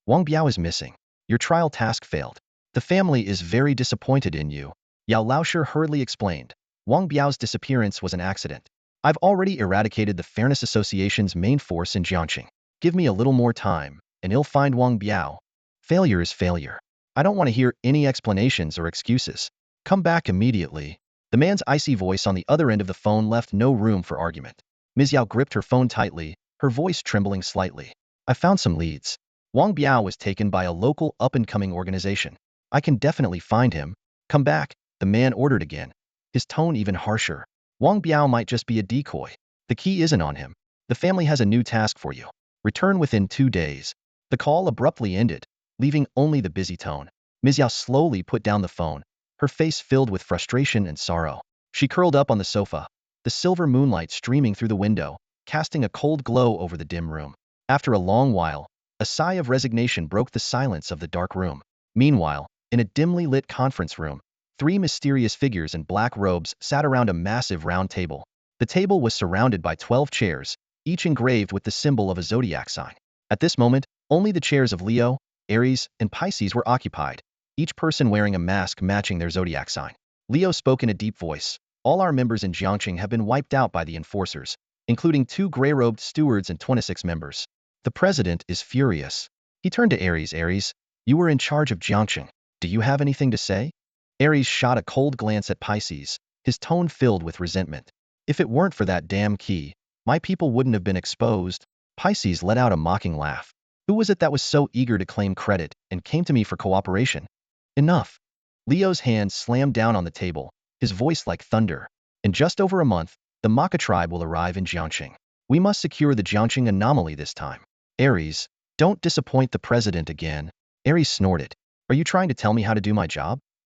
Wang Biao is missing. Your trial task failed. The family is very disappointed in you. Yao Laoshi hurriedly explained. Wang Biao's disappearance was an accident. I've already eradicated the Fairness Association's main force in Jiangqing. Give me a little more time, and you'll find Wang Biao. Failure is failure. I don't want to hear any explanations or excuses. Come back immediately. The man's icy voice on the other end of the phone left no room for argument. Ms. Yao gripped her phone tightly, her voice trembling slightly. I found some leads. Wang Biao was taken by a local up-and-coming organization. I can definitely find him. Come back, the man ordered again, his tone even harsher. Wang Biao might just be a decoy. The key isn't on him. The family has a new task for you. Return within 2 days. The call abruptly ended, leaving only the busy tone. Ms. Yao slowly put down the phone, her face filled with frustration and sorrow. She curled up on the sofa, the silver moonlight streaming through the window, casting a cold glow over the dim room. After a long while, a sigh of resignation broke the silence of the dark room. Meanwhile, in a dimly lit conference room, 3 mysterious figures in black robes sat around a massive round table. The table was surrounded by 12 chairs, each engraved with the symbol of a zodiac sign. At this moment, only the chairs of Leo, Aries, and Pisces were occupied, each person wearing a mask matching their zodiac sign. Leo spoke in a deep voice. All our members in Jiangqing have been wiped out by the enforcers, including 2 gray-robed stewards and 26 members. The president is furious. He turned to Aries. Aries, you were in charge of Jiangqing. Do you have anything to say? Aries shot a cold glance at Pisces, his tone filled with resentment. If it weren't for that damn key, my people wouldn't have been exposed. Pisces let out a mocking laugh. Who was it that was so eager to claim credit and came to me for cooperation? Enough. Leo's hand slammed down on the table, his voice like thunder. In just over a month, the Maka tribe will arrive in Jiangqing. We must secure the Jiangqing anomaly this time. Aries, don't disappoint the president again. Aries snorted. Are you trying to tell me how to do my job?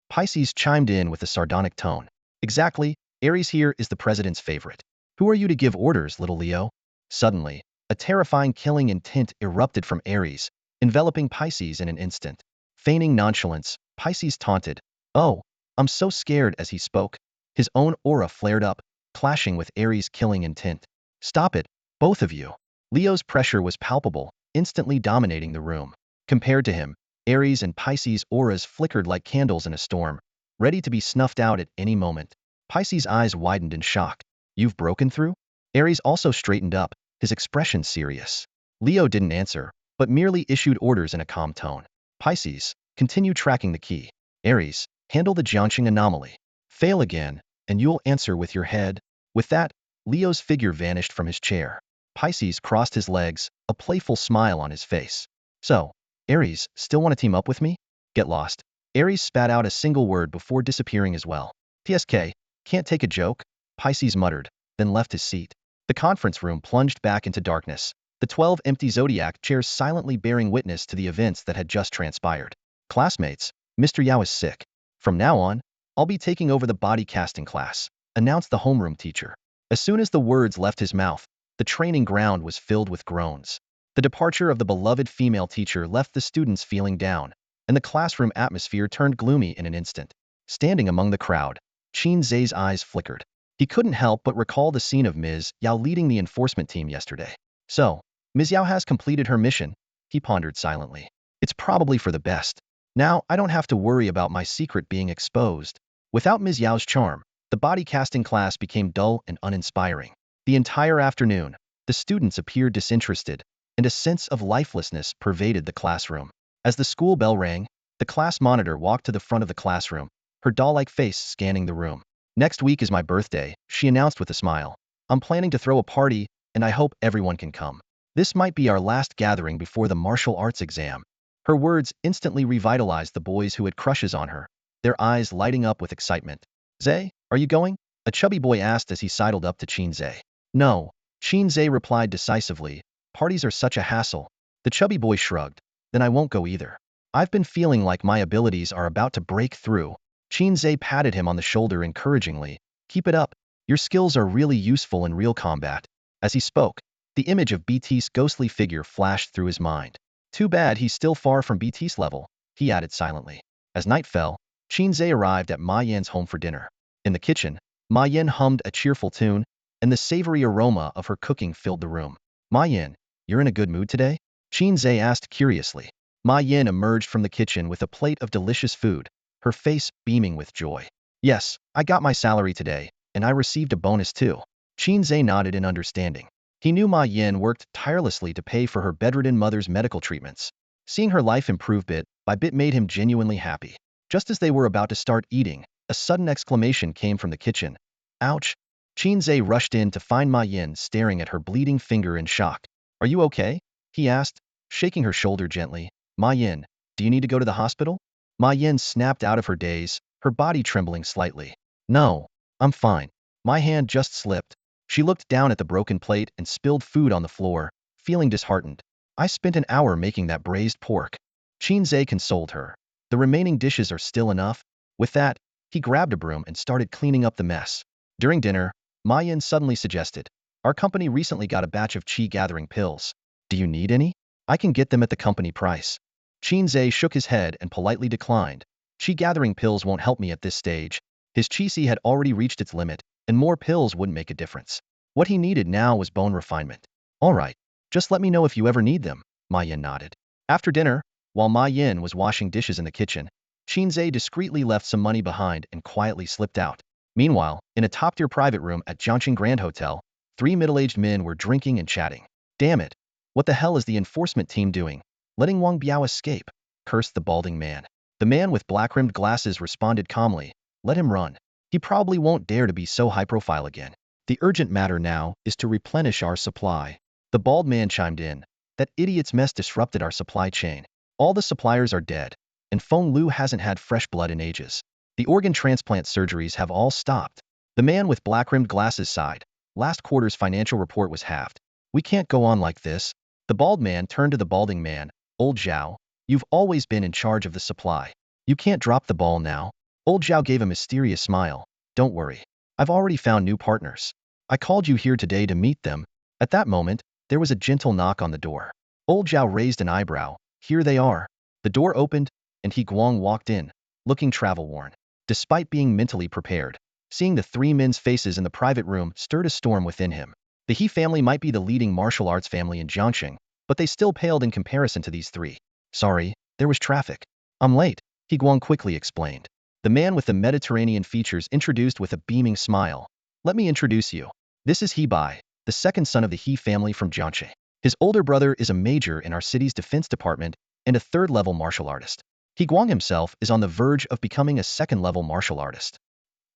Pisces chimed in with a sardonic tone. Exactly, Aries here is the president's favorite. Who are you to give orders, little Leo? Suddenly, a terrifying killing intent erupted from Aries, enveloping Pisces in an instant. Feigning nonchalance, Pisces taunted. Oh, I'm so scared as he spoke. His own aura flared up, clashing with Aries' killing intent. Stop it, both of you. Leo's pressure was palpable, instantly dominating the room. Compared to him, Aries and Pisces' auras flickered like candles in a storm, ready to be snuffed out at any moment. Pisces' eyes widened in shock. You've broken through? Aries also straightened up, his expression serious. Leo didn't answer, but merely issued orders in a calm tone. Pisces, continue tracking the key. Aries, handle the Jiangqing anomaly. Fail again, and you'll answer with your head. With that, Leo's figure vanished from his chair. Pisces crossed his legs, a playful smile on his face. So, Aries, still want to team up with me? Get lost. Aries spat out a single word before disappearing as well. TSK, can't take a joke? Pisces muttered, then left his seat. The conference room plunged back into darkness, the 12 empty zodiac chairs silently bearing witness to the events that had just transpired. Classmates, Mr. Yao is sick. From now on, I'll be taking over the body casting class, announced the homeroom teacher. As soon as the words left his mouth, the training ground was filled with groans. The departure of the beloved female teacher left the students feeling down, and the classroom atmosphere turned gloomy in an instant. Standing among the crowd, Qin Ze's eyes flickered. He couldn't help but recall the scene of Ms. Yao leading the enforcement team yesterday. So, Ms. Yao has completed her mission, he pondered silently. It's probably for the best. Now, I don't have to worry about my secret being exposed. Without Ms. Yao's charm, the body casting class became dull and uninspiring. The entire afternoon, the students appeared disinterested, and a sense of lifelessness pervaded the classroom. As the school bell rang, the class monitor walked to the front of the classroom, her doll-like face scanning the room. Next week is my birthday, she announced with a smile. I'm planning to throw a party, and I hope everyone can come. This might be our last gathering before the martial arts exam. Her words instantly revitalized the boys who had crushes on her, their eyes lighting up with excitement. Ze, are you going? A chubby boy asked as he sidled up to Qin Ze. No, Qin Ze replied decisively. Parties are such a hassle. The chubby boy shrugged. Then I won't go either. I've been feeling like my abilities are about to break through. Qin Ze patted him on the shoulder encouragingly. Keep it up. Your skills are really useful in real combat. As he spoke, the image of BT's ghostly figure flashed through his mind. Too bad he's still far from BT's level, he added silently. As night fell, Qin Ze arrived at May Yin's home for dinner. In the kitchen, May Yin hummed a cheerful tune, and the savory aroma of her cooking filled the room. May Yin, you're in a good mood today? Qin Ze asked curiously. May Yin emerged from the kitchen with a plate of delicious food, her face beaming with joy. Yes, I got my salary today, and I received a bonus too. Qin Ze nodded in understanding. He knew May Yin worked tirelessly to pay for her bedridden mother's medical treatments. Seeing her life improve bit by bit made him genuinely happy. Just as they were about to start eating, a sudden exclamation came from the kitchen. Ouch! Qin Ze rushed in to find May Yin staring at her bleeding finger in shock. Are you okay? He asked, shaking her shoulder gently. May Yin, do you need to go to the hospital? May Yin snapped out of her daze, her body trembling slightly. No, I'm fine. My hand just slipped. She looked down at the broken plate and spilled food on the floor, feeling disheartened. I spent an hour making that braised pork. Qin Ze consoled her. The remaining dishes are still enough. With that, he grabbed a broom and started cleaning up the mess. During dinner, May Yin suddenly suggested, our company recently got a batch of qi gathering pills. Do you need any? I can get them at the company price. Qin Ze shook his head and politely declined. Qi gathering pills won't help me at this stage. His qi had already reached its limit, and more pills wouldn't make a difference. What he needed now was bone refinement. All right, just let me know if you ever need them, May Yin nodded. After dinner, while May Yin was washing dishes in the kitchen, Qin Ze discreetly left some money behind and quietly slipped out. Meanwhile, in a top-tier private room at Jiangqing Grand Hotel, 3 middle-aged men were drinking and chatting. Damn it! What the hell is the enforcement team doing? Letting Wang Biao escape? Cursed the balding man. The man with black-rimmed glasses responded calmly. Let him run. He probably won't dare to be so high-profile again. The urgent matter now is to replenish our supply. The bald man chimed in. That idiot's mess disrupted our supply chain. All the suppliers are dead, and Feng Lu hasn't had fresh blood in ages. The organ transplant surgeries have all stopped. The man with black-rimmed glasses sighed. Last quarter's financial report was halved. We can't go on like this. The bald man turned to the balding man. Old Zhao, you've always been in charge of the supply. You can't drop the ball now. Old Zhao gave a mysterious smile. Don't worry. I've already found new partners. I called you here today to meet them. At that moment, there was a gentle knock on the door. Old Zhao raised an eyebrow. Here they are. The door opened, and He Guang walked in, looking travel-worn. Despite being mentally prepared, seeing the 3 men's faces in the private room stirred a storm within him. The He family might be the leading martial arts family in Jiangqing, but they still paled in comparison to these 3. Sorry, there was traffic. I'm late, He Guang quickly explained. The man with the Mediterranean features introduced with a beaming smile. Let me introduce you. This is Hei Bi, the second son of the He family from Jiangqing. His older brother is a major in our city's defense department and a 3rd-level martial artist. He Guang himself is on the verge of becoming a 2nd-level martial artist.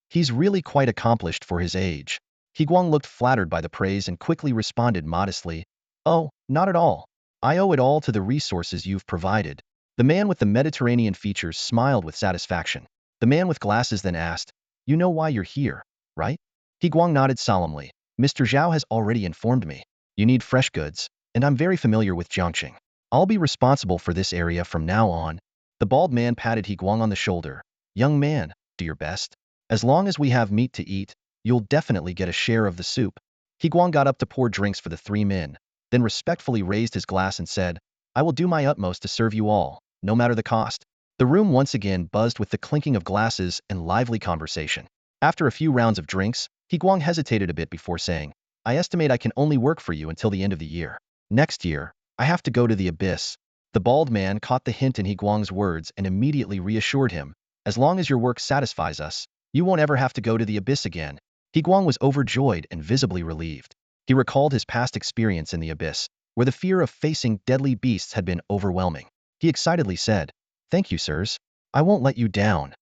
He's really quite accomplished for his age. Guang looked flattered by the praise and quickly responded modestly, "Oh, not at all. I owe it all to the resources you've provided." The man with the Mediterranean features smiled with satisfaction. The man with glasses then asked, "You know why you're here, right?" Guang nodded solemnly. "Mr. Zhao has already informed me. You need fresh goods, and I'm very familiar with Jiangqing. I'll be responsible for this area from now on." The bald man patted Guang on the shoulder. "Young man, do your best. As long as we have meat to eat, you'll definitely get a share of the soup." Guang got up to pour drinks for the three men, then respectfully raised his glass and said, "I will do my utmost to serve you all, no matter the cost." The room once again buzzed with the clinking of glasses and lively conversation. After a few rounds of drinks, Guang hesitated a bit before saying, "I estimate I can only work for you until the end of the year. Next year, I have to go to the Abyss." The bald man caught the hint in Guang's words and immediately reassured him, "As long as your work satisfies us, you won't ever have to go to the Abyss again." Guang was overjoyed and visibly relieved. He recalled his past experience in the Abyss, where the fear of facing deadly beasts had been overwhelming. He excitedly said, "Thank you, sirs. I won't let you down."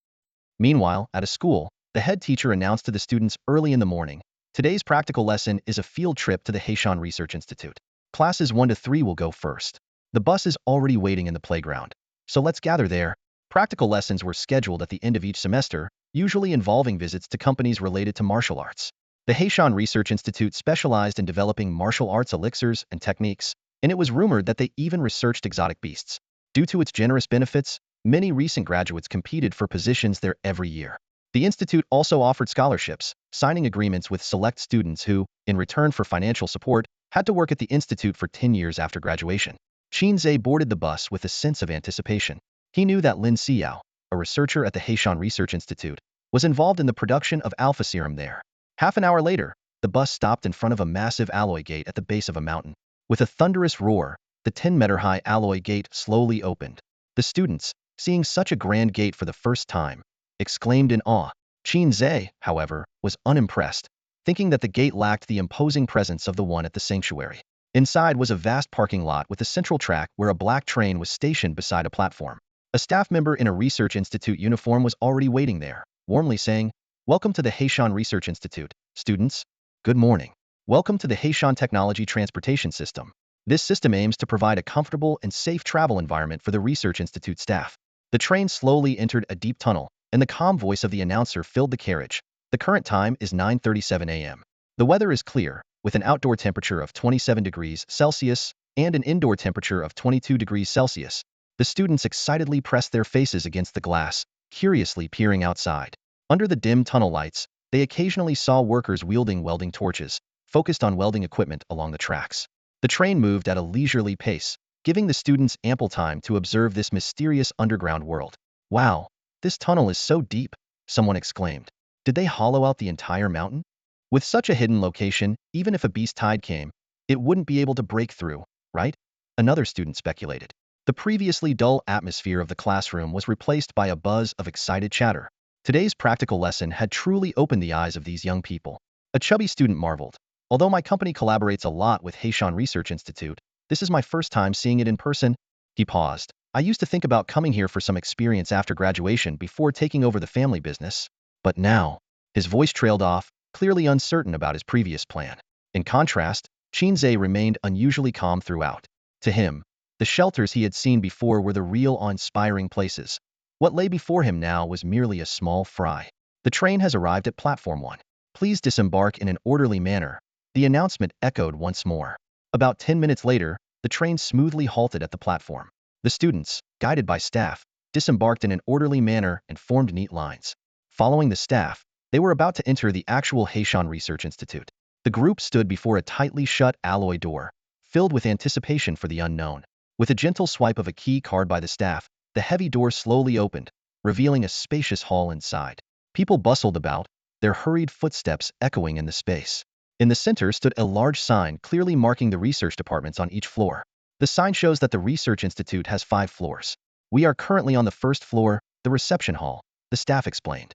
Meanwhile, at a school, the head teacher announced to the students early in the morning, "Today's practical lesson is a field trip to the Hei Research Institute. Classes 1 to 3 will go first. The bus is already waiting in the playground, so let's gather there." Practical lessons were scheduled at the end of each semester, usually involving visits to companies related to martial arts. The Hei Research Institute specialized in developing martial arts elixirs and techniques, and it was rumored that they even researched exotic beasts. Due to its generous benefits, many recent graduates competed for positions there every year. The institute also offered scholarships, signing agreements with select students who, in return for financial support, had to work at the institute for 10 years after graduation. Qin Ze boarded the bus with a sense of anticipation. He knew that Lin Xiao, a researcher at the Hei Research Institute, was involved in the production of alpha serum there. Half an hour later, the bus stopped in front of a massive alloy gate at the base of a mountain. With a thunderous roar, the 10-meter-high alloy gate slowly opened. The students, seeing such a grand gate for the first time, exclaimed in awe. Qin Ze, however, was unimpressed, thinking that the gate lacked the imposing presence of the one at the sanctuary. Inside was a vast parking lot with a central track where a black train was stationed beside a platform. A staff member in a research institute uniform was already waiting there, warmly saying, "Welcome to the Hei Research Institute, students. Good morning. Welcome to the Hei Technology Transportation System. This system aims to provide a comfortable and safe travel environment for the Research Institute staff." The train slowly entered a deep tunnel, and the calm voice of the announcer filled the carriage. "The current time is 9:37 a.m. The weather is clear, with an outdoor temperature of 27 degrees Celsius and an indoor temperature of 22 degrees Celsius. The students excitedly pressed their faces against the glass, curiously peering outside. Under the dim tunnel lights, they occasionally saw workers wielding welding torches, focused on welding equipment along the tracks. The train moved at a leisurely pace, giving the students ample time to observe this mysterious underground world. "Wow, this tunnel is so deep," someone exclaimed. "Did they hollow out the entire mountain?" With such a hidden location, even if a beast tide came, it wouldn't be able to break through, right? Another student speculated. The previously dull atmosphere of the classroom was replaced by a buzz of excited chatter. Today's practical lesson had truly opened the eyes of these young people. A chubby student marveled. "Although my company collaborates a lot with Hei Research Institute, this is my first time seeing it in person." He paused. "I used to think about coming here for some experience after graduation before taking over the family business. But now," his voice trailed off, clearly uncertain about his previous plan. In contrast, Qin Ze remained unusually calm throughout. To him, the shelters he had seen before were the real awe-inspiring places. What lay before him now was merely a small fry. "The train has arrived at platform 1. Please disembark in an orderly manner." The announcement echoed once more. About 10 minutes later, the train smoothly halted at the platform. The students, guided by staff, disembarked in an orderly manner and formed neat lines. Following the staff, they were about to enter the actual Hei Research Institute. The group stood before a tightly shut alloy door, filled with anticipation for the unknown. With a gentle swipe of a key card by the staff, the heavy door slowly opened, revealing a spacious hall inside. People bustled about, their hurried footsteps echoing in the space. In the center stood a large sign clearly marking the research departments on each floor. The sign shows that the Research Institute has 5 floors. "We are currently on the first floor, the reception hall," the staff explained.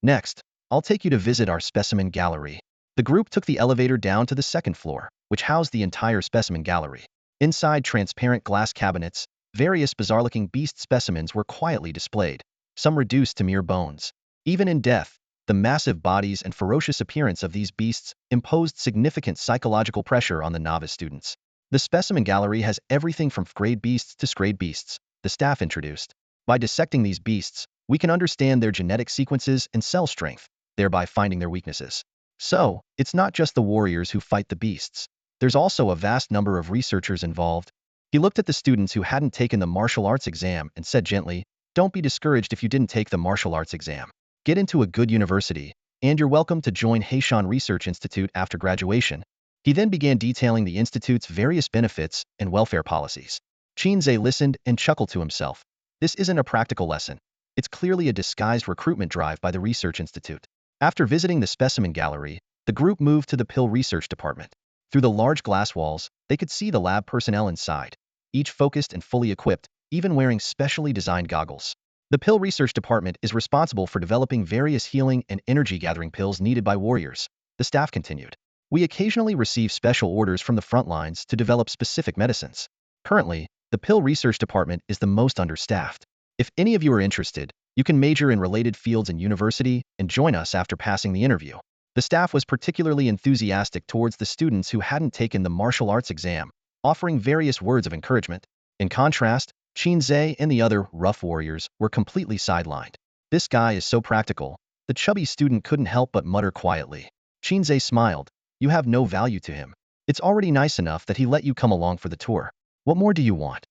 "Next, I'll take you to visit our specimen gallery." The group took the elevator down to the second floor, which housed the entire specimen gallery. Inside transparent glass cabinets, various bizarre-looking beast specimens were quietly displayed, some reduced to mere bones. Even in death, The massive bodies and ferocious appearance of these beasts imposed significant psychological pressure on the novice students. The specimen gallery has everything from grade beasts to scrade beasts, the staff introduced. By dissecting these beasts, we can understand their genetic sequences and cell strength, thereby finding their weaknesses. So, it's not just the warriors who fight the beasts. There's also a vast number of researchers involved. He looked at the students who hadn't taken the martial arts exam and said gently, "Don't be discouraged if you didn't take the martial arts exam. Get into a good university, and you're welcome to join Heishan Research Institute after graduation." He then began detailing the institute's various benefits and welfare policies. Qin Ze listened and chuckled to himself. This isn't a practical lesson. It's clearly a disguised recruitment drive by the Research Institute. After visiting the specimen gallery, the group moved to the pill research department. Through the large glass walls, they could see the lab personnel inside, each focused and fully equipped, even wearing specially designed goggles. The pill research department is responsible for developing various healing and energy-gathering pills needed by warriors, the staff continued. We occasionally receive special orders from the front lines to develop specific medicines. Currently, the pill research department is the most understaffed. If any of you are interested, you can major in related fields in university and join us after passing the interview. The staff was particularly enthusiastic towards the students who hadn't taken the martial arts exam, offering various words of encouragement. In contrast, Qin Ze and the other rough warriors were completely sidelined. "This guy is so practical," the chubby student couldn't help but mutter quietly. Qin Ze smiled. "You have no value to him. It's already nice enough that he let you come along for the tour. What more do you want?"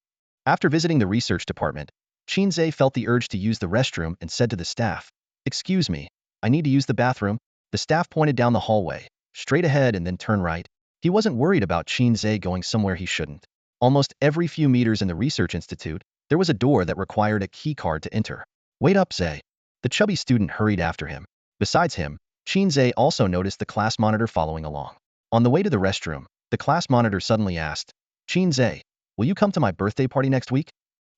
After visiting the research department, Qin Ze felt the urge to use the restroom and said to the staff, "Excuse me, I need to use the bathroom." The staff pointed down the hallway, straight ahead and then turn right. He wasn't worried about Qin Ze going somewhere he shouldn't. Almost every few meters in the research institute, there was a door that required a key card to enter. "Wait up, Ze." The chubby student hurried after him. Besides him, Qin Ze also noticed the class monitor following along. On the way to the restroom, the class monitor suddenly asked, "Qin Ze, will you come to my birthday party next week?"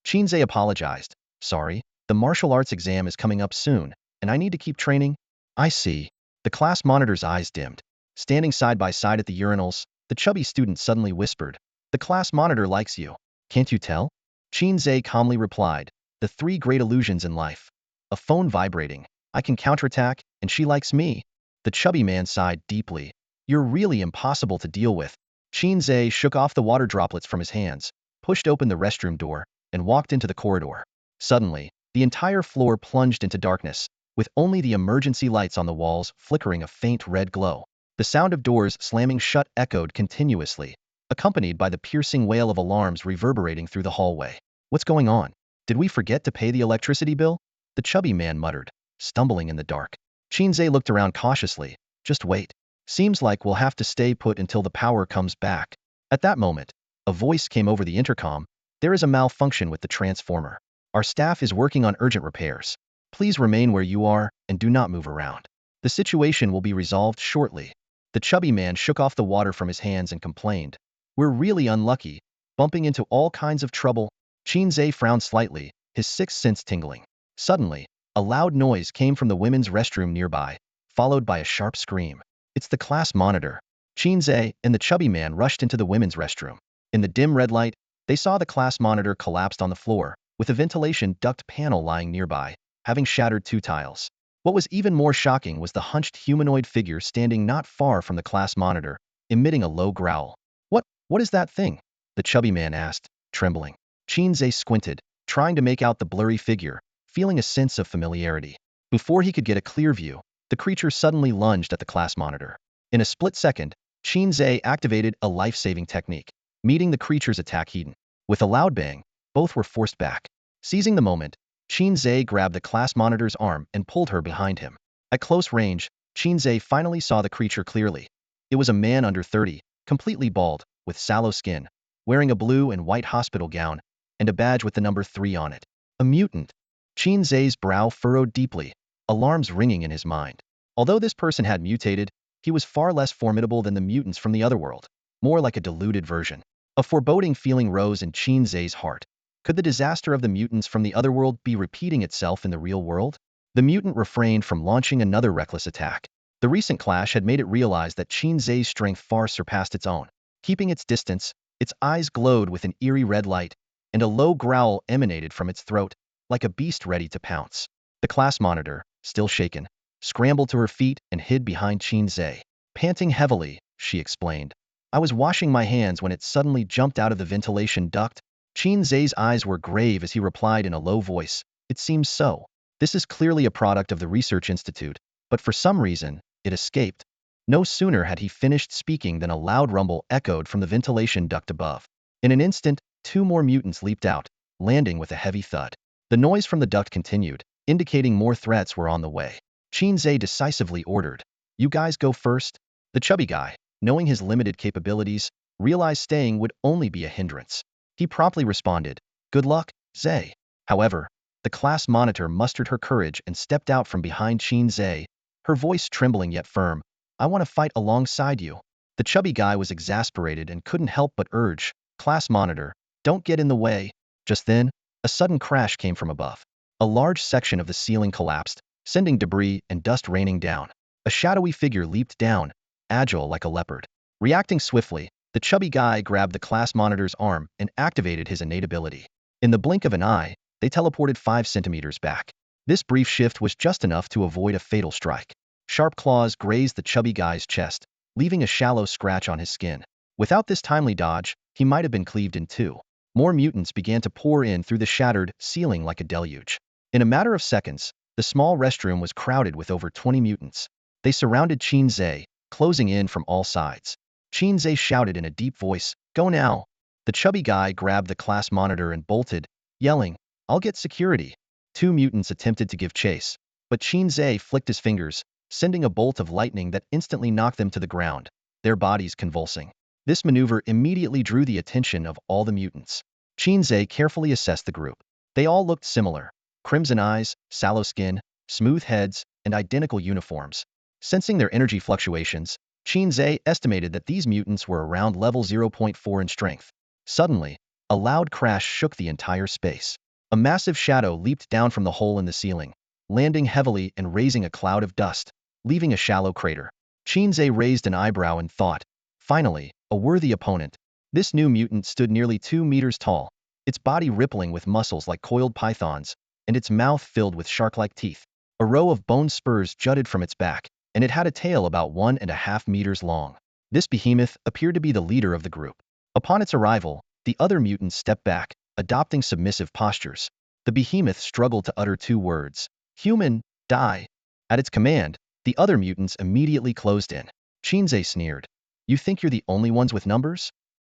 Qin Ze apologized. "Sorry, the martial arts exam is coming up soon, and I need to keep training." "I see." The class monitor's eyes dimmed. Standing side by side at the urinals, the chubby student suddenly whispered, "The class monitor likes you. Can't you tell?" Qin Ze calmly replied, "The three great illusions in life. A phone vibrating, I can counterattack, and she likes me." The chubby man sighed deeply. "You're really impossible to deal with." Qin Ze shook off the water droplets from his hands, pushed open the restroom door, and walked into the corridor. Suddenly, the entire floor plunged into darkness, with only the emergency lights on the walls flickering a faint red glow. The sound of doors slamming shut echoed continuously, accompanied by the piercing wail of alarms reverberating through the hallway. "What's going on? Did we forget to pay the electricity bill?" the chubby man muttered, stumbling in the dark. Qin Ze looked around cautiously. "Just wait. Seems like we'll have to stay put until the power comes back." At that moment, a voice came over the intercom. "There is a malfunction with the transformer. Our staff is working on urgent repairs. Please remain where you are and do not move around. The situation will be resolved shortly." The chubby man shook off the water from his hands and complained, "We're really unlucky, bumping into all kinds of trouble." Qin Ze frowned slightly, his sixth sense tingling. Suddenly, a loud noise came from the women's restroom nearby, followed by a sharp scream. "It's the class monitor." Qin Ze and the chubby man rushed into the women's restroom. In the dim red light, they saw the class monitor collapsed on the floor, with a ventilation duct panel lying nearby, having shattered 2 tiles. What was even more shocking was the hunched humanoid figure standing not far from the class monitor, emitting a low growl. What is that thing?" the chubby man asked, trembling. Qin Ze squinted, trying to make out the blurry figure, feeling a sense of familiarity. Before he could get a clear view, the creature suddenly lunged at the class monitor. In a split second, Qin Ze activated a life-saving technique, meeting the creature's attack head-on. With a loud bang, both were forced back. Seizing the moment, Qin Ze grabbed the class monitor's arm and pulled her behind him. At close range, Qin Ze finally saw the creature clearly. It was a man under 30, completely bald, with sallow skin, wearing a blue and white hospital gown, and a badge with the number 3 on it. A mutant. Qin Ze's brow furrowed deeply, alarms ringing in his mind. Although this person had mutated, he was far less formidable than the mutants from the other world, more like a diluted version. A foreboding feeling rose in Qin Ze's heart. Could the disaster of the mutants from the other world be repeating itself in the real world? The mutant refrained from launching another reckless attack. The recent clash had made it realize that Qin Ze's strength far surpassed its own. Keeping its distance, its eyes glowed with an eerie red light, and a low growl emanated from its throat, like a beast ready to pounce. The class monitor, still shaken, scrambled to her feet and hid behind Qin Ze. Panting heavily, she explained. I was washing my hands when it suddenly jumped out of the ventilation duct. Qin Ze's eyes were grave as he replied in a low voice. It seems so. This is clearly a product of the research institute, but for some reason, it escaped. No sooner had he finished speaking than a loud rumble echoed from the ventilation duct above. In an instant, 2 more mutants leaped out, landing with a heavy thud. The noise from the duct continued, indicating more threats were on the way. Qin Ze decisively ordered, "You guys go first." The chubby guy, knowing his limited capabilities, realized staying would only be a hindrance. He promptly responded, "Good luck, Ze." However, the class monitor mustered her courage and stepped out from behind Qin Ze, her voice trembling yet firm. "I want to fight alongside you." The chubby guy was exasperated and couldn't help but urge, "Class monitor, don't get in the way." Just then, a sudden crash came from above. A large section of the ceiling collapsed, sending debris and dust raining down. A shadowy figure leaped down, agile like a leopard. Reacting swiftly, the chubby guy grabbed the class monitor's arm and activated his innate ability. In the blink of an eye, they teleported 5 centimeters back. This brief shift was just enough to avoid a fatal strike. Sharp claws grazed the chubby guy's chest, leaving a shallow scratch on his skin. Without this timely dodge, he might have been cleaved in 2. More mutants began to pour in through the shattered ceiling like a deluge. In a matter of seconds, the small restroom was crowded with over 20 mutants. They surrounded Qin Ze, closing in from all sides. Qin Ze shouted in a deep voice, "Go now." The chubby guy grabbed the class monitor and bolted, yelling, "I'll get security." 2 mutants attempted to give chase, but Qin Ze flicked his fingers, sending a bolt of lightning that instantly knocked them to the ground, their bodies convulsing. This maneuver immediately drew the attention of all the mutants. Qin Ze carefully assessed the group. They all looked similar. Crimson eyes, sallow skin, smooth heads, and identical uniforms. Sensing their energy fluctuations, Qin Ze estimated that these mutants were around level 0.4 in strength. Suddenly, a loud crash shook the entire space. A massive shadow leaped down from the hole in the ceiling, landing heavily and raising a cloud of dust, leaving a shallow crater. Qin Ze raised an eyebrow and thought, finally, a worthy opponent. This new mutant stood nearly 2 meters tall, its body rippling with muscles like coiled pythons, and its mouth filled with shark-like teeth. A row of bone spurs jutted from its back, and it had a tail about 1.5 meters long. This behemoth appeared to be the leader of the group. Upon its arrival, the other mutants stepped back, adopting submissive postures. The behemoth struggled to utter 2 words, "Human, die." At its command, the other mutants immediately closed in. Qin Ze sneered, "You think you're the only ones with numbers?"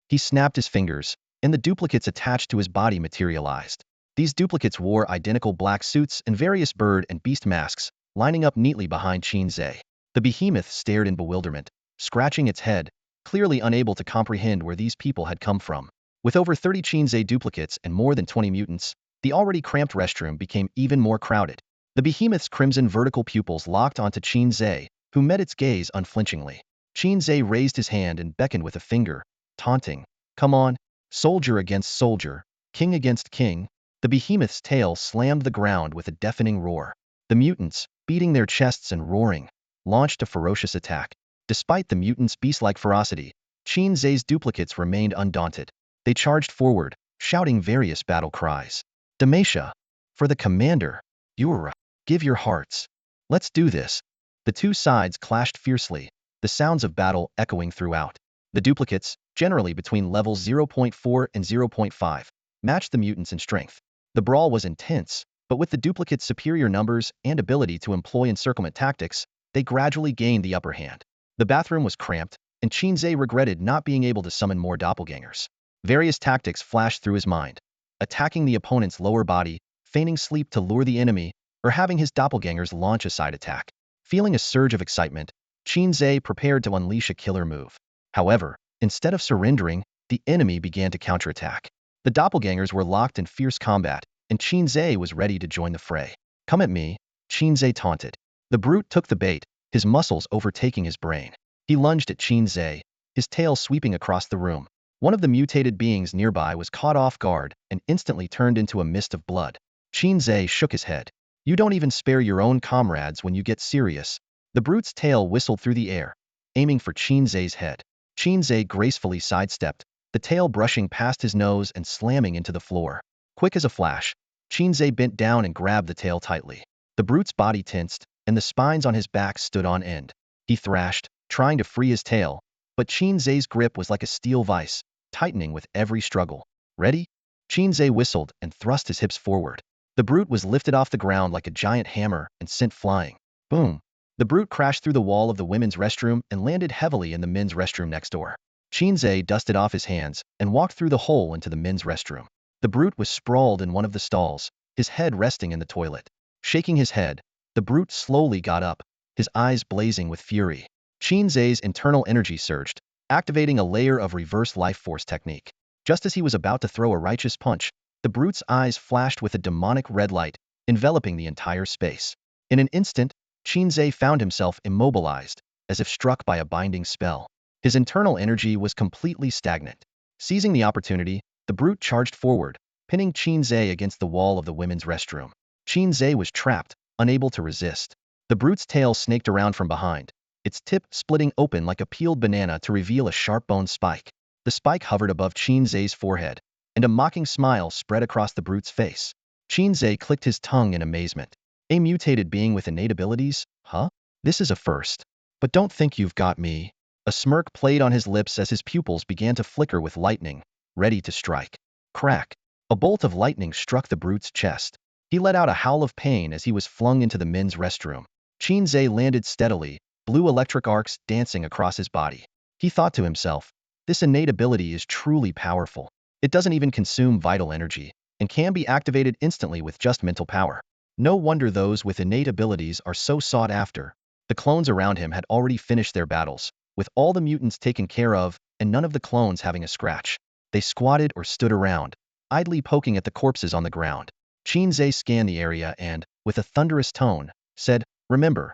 He snapped his fingers, and the duplicates attached to his body materialized. These duplicates wore identical black suits and various bird and beast masks, lining up neatly behind Qin Ze. The behemoth stared in bewilderment, scratching its head, clearly unable to comprehend where these people had come from. With over 30 Qin Ze duplicates and more than 20 mutants, the already cramped restroom became even more crowded. The behemoth's crimson vertical pupils locked onto Qin Ze, who met its gaze unflinchingly. Qin Ze raised his hand and beckoned with a finger, taunting, "Come on, soldier against soldier, king against king." The behemoth's tail slammed the ground with a deafening roar. The mutants, beating their chests and roaring, launched a ferocious attack. Despite the mutants' beast-like ferocity, Qin Ze's duplicates remained undaunted. They charged forward, shouting various battle cries. "Demacia! For the commander! Yura! Give your hearts! Let's do this!" The 2 sides clashed fiercely, the sounds of battle echoing throughout. The duplicates, generally between levels 0.4 and 0.5, matched the mutants in strength. The brawl was intense, but with the duplicates' superior numbers and ability to employ encirclement tactics, they gradually gained the upper hand. The bathroom was cramped, and Qin Ze regretted not being able to summon more doppelgangers. Various tactics flashed through his mind: attacking the opponent's lower body, feigning sleep to lure the enemy, or having his doppelgangers launch a side attack. Feeling a surge of excitement, Qin Ze prepared to unleash a killer move. However, instead of surrendering, the enemy began to counterattack. The doppelgangers were locked in fierce combat, and Qin Ze was ready to join the fray. "Come at me," Qin Ze taunted. The brute took the bait, his muscles overtaking his brain. He lunged at Qin Ze, his tail sweeping across the room. One of the mutated beings nearby was caught off guard and instantly turned into a mist of blood. Qin Ze shook his head. "You don't even spare your own comrades when you get serious." The brute's tail whistled through the air, aiming for Qin Ze's head. Qin Ze gracefully sidestepped, the tail brushing past his nose and slamming into the floor. Quick as a flash, Qin Ze bent down and grabbed the tail tightly. The brute's body tensed, and the spines on his back stood on end. He thrashed, trying to free his tail, but Qin Ze's grip was like a steel vice, tightening with every struggle. Ready? Qin Ze whistled and thrust his hips forward. The brute was lifted off the ground like a giant hammer and sent flying. Boom! The brute crashed through the wall of the women's restroom and landed heavily in the men's restroom next door. Qin Ze dusted off his hands and walked through the hole into the men's restroom. The brute was sprawled in one of the stalls, his head resting in the toilet. Shaking his head, the brute slowly got up, his eyes blazing with fury. Qin Ze's internal energy surged, activating a layer of reverse life force technique. Just as he was about to throw a righteous punch, the brute's eyes flashed with a demonic red light, enveloping the entire space. In an instant, Qin Ze found himself immobilized, as if struck by a binding spell. His internal energy was completely stagnant. Seizing the opportunity, the brute charged forward, pinning Qin Ze against the wall of the women's restroom. Qin Ze was trapped, unable to resist. The brute's tail snaked around from behind, its tip splitting open like a peeled banana to reveal a sharp-boned spike. The spike hovered above Qin Ze's forehead, and a mocking smile spread across the brute's face. Qin Ze clicked his tongue in amazement. A mutated being with innate abilities? Huh? This is a first. But don't think you've got me. A smirk played on his lips as his pupils began to flicker with lightning, ready to strike. Crack! A bolt of lightning struck the brute's chest. He let out a howl of pain as he was flung into the men's restroom. Qin Ze landed steadily, blue electric arcs dancing across his body. He thought to himself, this innate ability is truly powerful. It doesn't even consume vital energy, and can be activated instantly with just mental power. No wonder those with innate abilities are so sought after. The clones around him had already finished their battles, with all the mutants taken care of, and none of the clones having a scratch. They squatted or stood around, idly poking at the corpses on the ground. Qin Ze scanned the area and, with a thunderous tone, said, "Remember,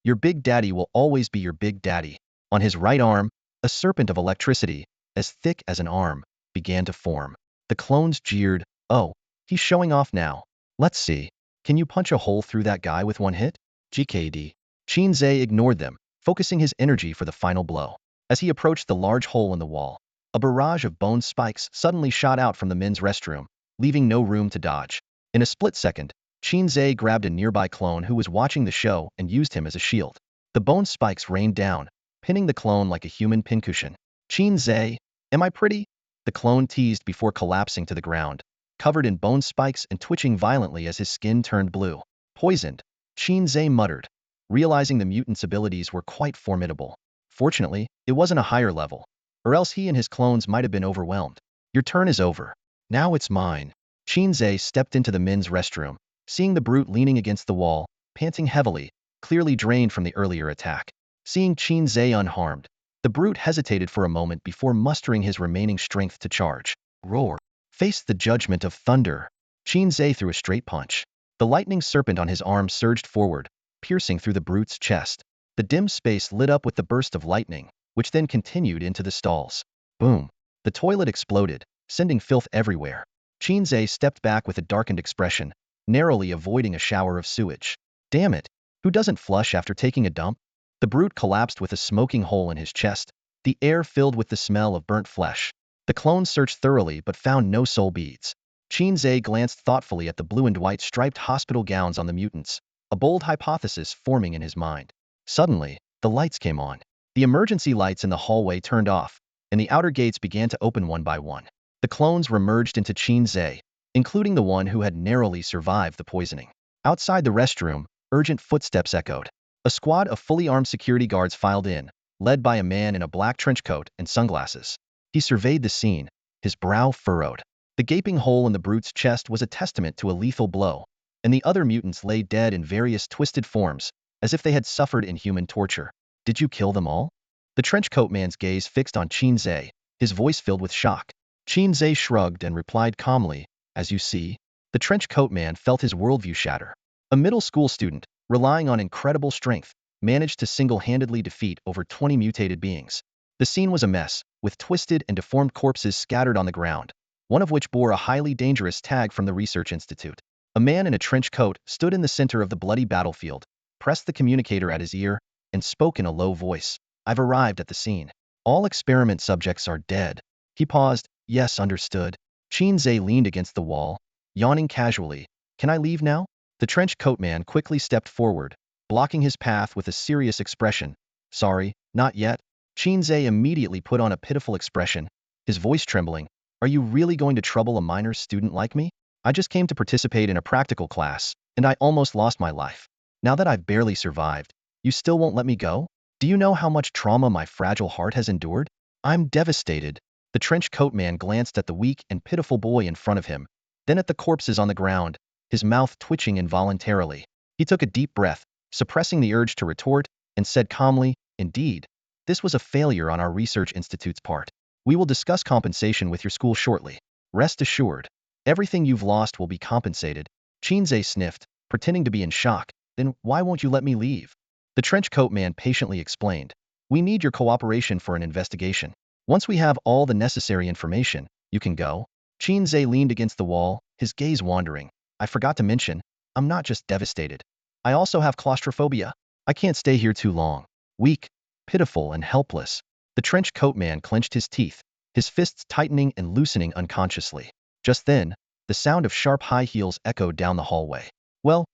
your big daddy will always be your big daddy." On his right arm, a serpent of electricity, as thick as an arm, began to form. The clones jeered, "Oh, he's showing off now. Let's see. Can you punch a hole through that guy with one hit?" GKD. Qin Ze ignored them, focusing his energy for the final blow. As he approached the large hole in the wall, a barrage of bone spikes suddenly shot out from the men's restroom, leaving no room to dodge. In a split second, Qin Ze grabbed a nearby clone who was watching the show and used him as a shield. The bone spikes rained down, pinning the clone like a human pincushion. "Qin Ze, am I pretty?" The clone teased before collapsing to the ground, covered in bone spikes and twitching violently as his skin turned blue. "Poisoned," Qin Ze muttered, realizing the mutant's abilities were quite formidable. Fortunately, it wasn't a higher level, or else he and his clones might have been overwhelmed. "Your turn is over. Now it's mine." Qin Ze stepped into the men's restroom, seeing the brute leaning against the wall, panting heavily, clearly drained from the earlier attack. Seeing Qin Ze unharmed, the brute hesitated for a moment before mustering his remaining strength to charge. Roar! Face the judgment of thunder. Qin Ze threw a straight punch. The lightning serpent on his arm surged forward, piercing through the brute's chest. The dim space lit up with the burst of lightning, which then continued into the stalls. Boom! The toilet exploded, sending filth everywhere. Qin Ze stepped back with a darkened expression, narrowly avoiding a shower of sewage. Damn it! Who doesn't flush after taking a dump? The brute collapsed with a smoking hole in his chest, the air filled with the smell of burnt flesh. The clones searched thoroughly but found no soul beads. Qin Ze glanced thoughtfully at the blue and white striped hospital gowns on the mutants, a bold hypothesis forming in his mind. Suddenly, the lights came on. The emergency lights in the hallway turned off, and the outer gates began to open one by one. The clones remerged into Qin Ze, including the one who had narrowly survived the poisoning. Outside the restroom, urgent footsteps echoed. A squad of fully armed security guards filed in, led by a man in a black trench coat and sunglasses. He surveyed the scene, his brow furrowed. The gaping hole in the brute's chest was a testament to a lethal blow, and the other mutants lay dead in various twisted forms, as if they had suffered inhuman torture. "Did you kill them all?" The trenchcoat man's gaze fixed on Qin Ze, his voice filled with shock. Qin Ze shrugged and replied calmly, "As you see." The trenchcoat man felt his worldview shatter. A middle school student, relying on incredible strength, managed to single-handedly defeat over 20 mutated beings. The scene was a mess, with twisted and deformed corpses scattered on the ground, one of which bore a highly dangerous tag from the research institute. A man in a trench coat stood in the center of the bloody battlefield, pressed the communicator at his ear, and spoke in a low voice. "I've arrived at the scene. All experiment subjects are dead." He paused. "Yes, understood." Qin Ze leaned against the wall, yawning casually. "Can I leave now?" The trench coat man quickly stepped forward, blocking his path with a serious expression. Sorry, not yet. Qin Ze immediately put on a pitiful expression, his voice trembling. Are you really going to trouble a minor student like me? I just came to participate in a practical class, and I almost lost my life. Now that I've barely survived, you still won't let me go? Do you know how much trauma my fragile heart has endured? I'm devastated. The trench coat man glanced at the weak and pitiful boy in front of him, then at the corpses on the ground, his mouth twitching involuntarily. He took a deep breath, suppressing the urge to retort, and said calmly, Indeed, this was a failure on our research institute's part. We will discuss compensation with your school shortly. Rest assured, everything you've lost will be compensated. Qin Ze sniffed, pretending to be in shock. Then why won't you let me leave? The trench coat man patiently explained. We need your cooperation for an investigation. Once we have all the necessary information, you can go. Qin Ze leaned against the wall, his gaze wandering. I forgot to mention, I'm not just devastated. I also have claustrophobia. I can't stay here too long. Weak, pitiful, and helpless. The trench coat man clenched his teeth, his fists tightening and loosening unconsciously. Just then, the sound of sharp high heels echoed down the hallway. Well,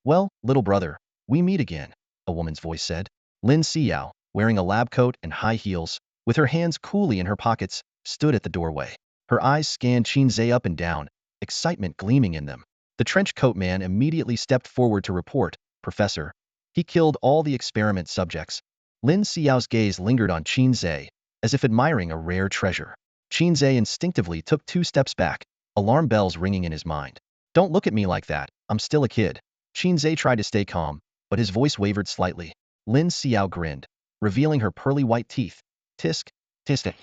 little brother, we meet again, a woman's voice said. Lin Xiao, wearing a lab coat and high heels, with her hands coolly in her pockets, stood at the doorway. Her eyes scanned Qin Ze up and down, excitement gleaming in them. The trench coat man immediately stepped forward to report, Professor, he killed all the experiment subjects. Lin Xiao's gaze lingered on Qin Ze, as if admiring a rare treasure. Qin Ze instinctively took 2 steps back, alarm bells ringing in his mind. Don't look at me like that, I'm still a kid. Qin Ze tried to stay calm, but his voice wavered slightly. Lin Xiao grinned, revealing her pearly white teeth. Tisk, tisk.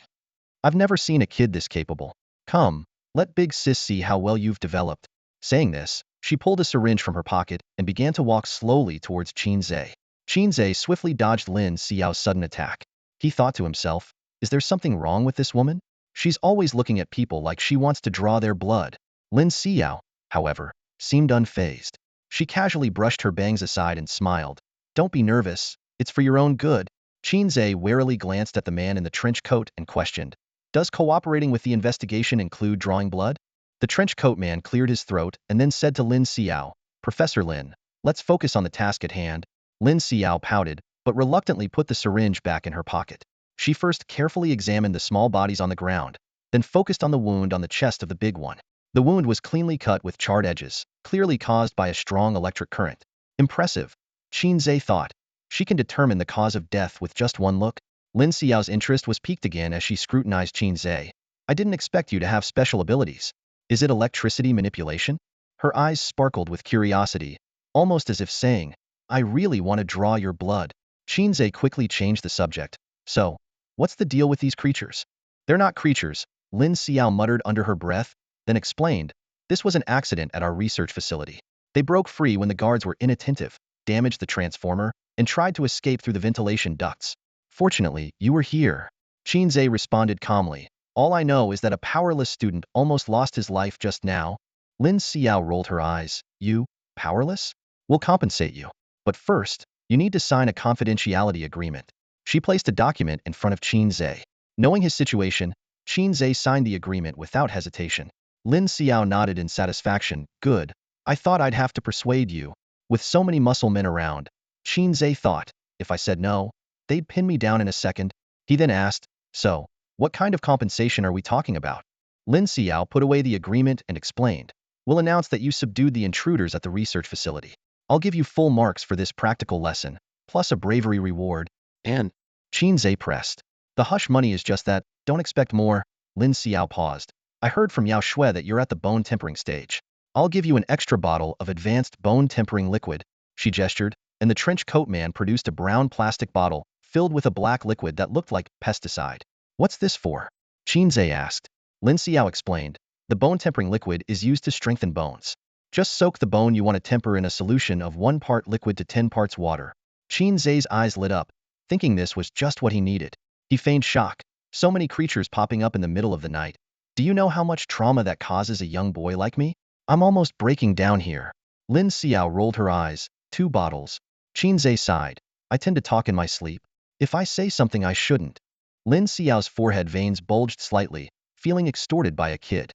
I've never seen a kid this capable. Come, let big sis see how well you've developed. Saying this, she pulled a syringe from her pocket and began to walk slowly towards Qin Ze. Qin Ze swiftly dodged Lin Xiao's sudden attack. He thought to himself, is there something wrong with this woman? She's always looking at people like she wants to draw their blood. Lin Xiao, however, seemed unfazed. She casually brushed her bangs aside and smiled. Don't be nervous, it's for your own good. Qin Ze warily glanced at the man in the trench coat and questioned, does cooperating with the investigation include drawing blood? The trench coat man cleared his throat and then said to Lin Xiao, Professor Lin, let's focus on the task at hand. Lin Xiao pouted, but reluctantly put the syringe back in her pocket. She first carefully examined the small bodies on the ground, then focused on the wound on the chest of the big one. The wound was cleanly cut with charred edges, clearly caused by a strong electric current. Impressive, Qin Ze thought. She can determine the cause of death with just one look. Lin Xiao's interest was piqued again as she scrutinized Qin Ze. I didn't expect you to have special abilities. Is it electricity manipulation? Her eyes sparkled with curiosity, almost as if saying, I really want to draw your blood. Qin Ze quickly changed the subject. So, what's the deal with these creatures? They're not creatures, Lin Xiao muttered under her breath, then explained, this was an accident at our research facility. They broke free when the guards were inattentive, damaged the transformer, and tried to escape through the ventilation ducts. Fortunately, you were here. Qin Ze responded calmly. All I know is that a powerless student almost lost his life just now. Lin Xiao rolled her eyes. You, powerless? We'll compensate you. But first, you need to sign a confidentiality agreement. She placed a document in front of Qin Ze. Knowing his situation, Qin Ze signed the agreement without hesitation. Lin Xiao nodded in satisfaction. Good. I thought I'd have to persuade you. With so many muscle men around, Qin Ze thought, if I said no, they'd pin me down in a second. He then asked, so, what kind of compensation are we talking about? Lin Xiao put away the agreement and explained, we'll announce that you subdued the intruders at the research facility. I'll give you full marks for this practical lesson, plus a bravery reward. And Qin Ze pressed. The hush money is just that, don't expect more. Lin Xiao paused. I heard from Yao Yuan that you're at the bone tempering stage. I'll give you an extra bottle of advanced bone tempering liquid. She gestured, and the trench coat man produced a brown plastic bottle filled with a black liquid that looked like pesticide. What's this for? Qin Ze asked. Lin Xiao explained. The bone tempering liquid is used to strengthen bones. Just soak the bone you want to temper in a solution of 1 part liquid to 10 parts water. Qin Ze's eyes lit up, thinking this was just what he needed. He feigned shock. So many creatures popping up in the middle of the night. Do you know how much trauma that causes a young boy like me? I'm almost breaking down here. Lin Xiao rolled her eyes. 2 bottles. Qin Ze sighed. I tend to talk in my sleep. If I say something I shouldn't. Lin Xiao's forehead veins bulged slightly, feeling extorted by a kid.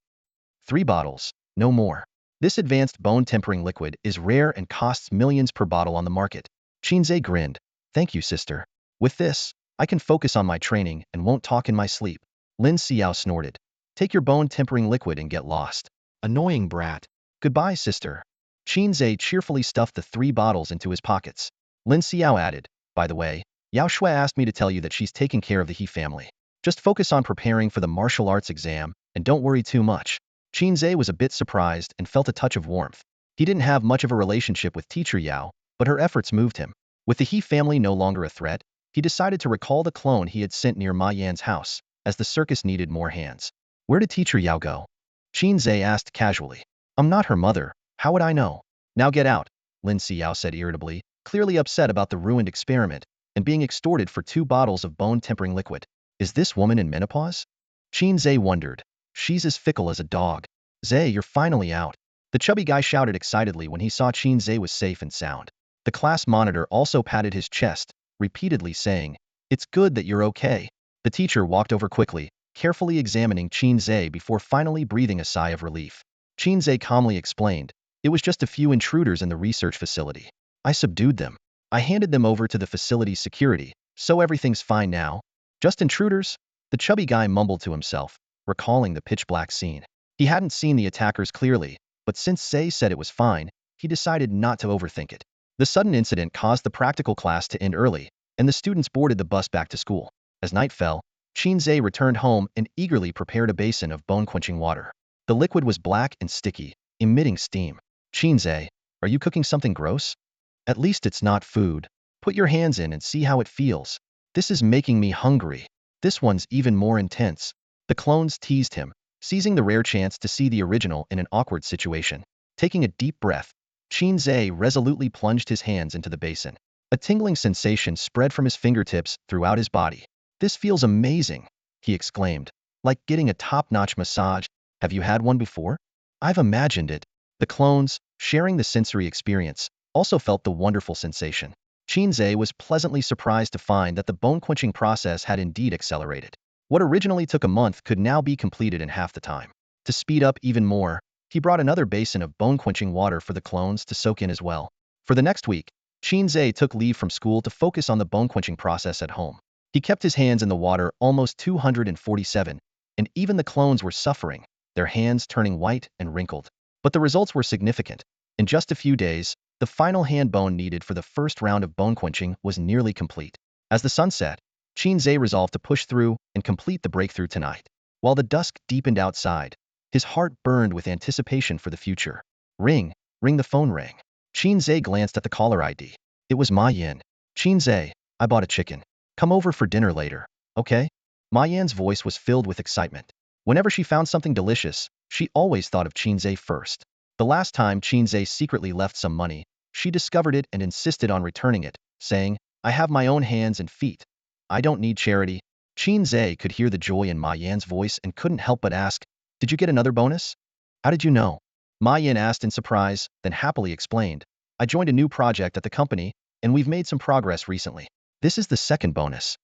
3 bottles, no more. This advanced bone tempering liquid is rare and costs millions per bottle on the market. Qin Ze grinned. Thank you, sister. With this, I can focus on my training and won't talk in my sleep. Lin Xiao snorted. Take your bone-tempering liquid and get lost. Annoying brat. Goodbye, sister. Qin Ze cheerfully stuffed the 3 bottles into his pockets. Lin Xiao added, by the way, Yao Shui asked me to tell you that she's taking care of the He family. Just focus on preparing for the martial arts exam, and don't worry too much. Qin Ze was a bit surprised and felt a touch of warmth. He didn't have much of a relationship with teacher Yao, but her efforts moved him. With the He family no longer a threat, he decided to recall the clone he had sent near May Yin's house, as the circus needed more hands. Where did teacher Yao go? Qin Ze asked casually. I'm not her mother. How would I know? Now get out, Lin Xiao said irritably, clearly upset about the ruined experiment and being extorted for 2 bottles of bone-tempering liquid. Is this woman in menopause? Qin Ze wondered. She's as fickle as a dog. Ze, you're finally out. The chubby guy shouted excitedly when he saw Qin Ze was safe and sound. The class monitor also patted his chest, repeatedly saying, It's good that you're okay. The teacher walked over quickly, carefully examining Qin Ze before finally breathing a sigh of relief. Qin Ze calmly explained, It was just a few intruders in the research facility. I subdued them. I handed them over to the facility's security, so everything's fine now. Just intruders? The chubby guy mumbled to himself, recalling the pitch-black scene. He hadn't seen the attackers clearly, but since Ze said it was fine, he decided not to overthink it. The sudden incident caused the practical class to end early, and the students boarded the bus back to school. As night fell, Qin Ze returned home and eagerly prepared a basin of bone-quenching water. The liquid was black and sticky, emitting steam. Qin Ze, are you cooking something gross? At least it's not food. Put your hands in and see how it feels. This is making me hungry. This one's even more intense. The clones teased him, seizing the rare chance to see the original in an awkward situation. Taking a deep breath, Qin Ze resolutely plunged his hands into the basin. A tingling sensation spread from his fingertips throughout his body. This feels amazing, he exclaimed. Like getting a top-notch massage. Have you had one before? I've imagined it. The clones, sharing the sensory experience, also felt the wonderful sensation. Qin Ze was pleasantly surprised to find that the bone-quenching process had indeed accelerated. What originally took a month could now be completed in half the time. To speed up even more, he brought another basin of bone-quenching water for the clones to soak in as well. For the next week, Qin Ze took leave from school to focus on the bone-quenching process at home. He kept his hands in the water almost 247, and even the clones were suffering, their hands turning white and wrinkled. But the results were significant. In just a few days, the final hand bone needed for the first round of bone quenching was nearly complete. As the sun set, Qin Ze resolved to push through and complete the breakthrough tonight. While the dusk deepened outside, his heart burned with anticipation for the future. Ring, the phone rang. Qin Ze glanced at the caller ID. It was May Yin. Qin Ze, I bought a chicken. Come over for dinner later, okay? May Yin's voice was filled with excitement. Whenever she found something delicious, she always thought of Qin Ze first. The last time Qin Ze secretly left some money, she discovered it and insisted on returning it, saying, I have my own hands and feet. I don't need charity. Qin Ze could hear the joy in May Yin's voice and couldn't help but ask, Did you get another bonus? How did you know? May Yin asked in surprise, then happily explained, I joined a new project at the company, and we've made some progress recently. This is the second bonus.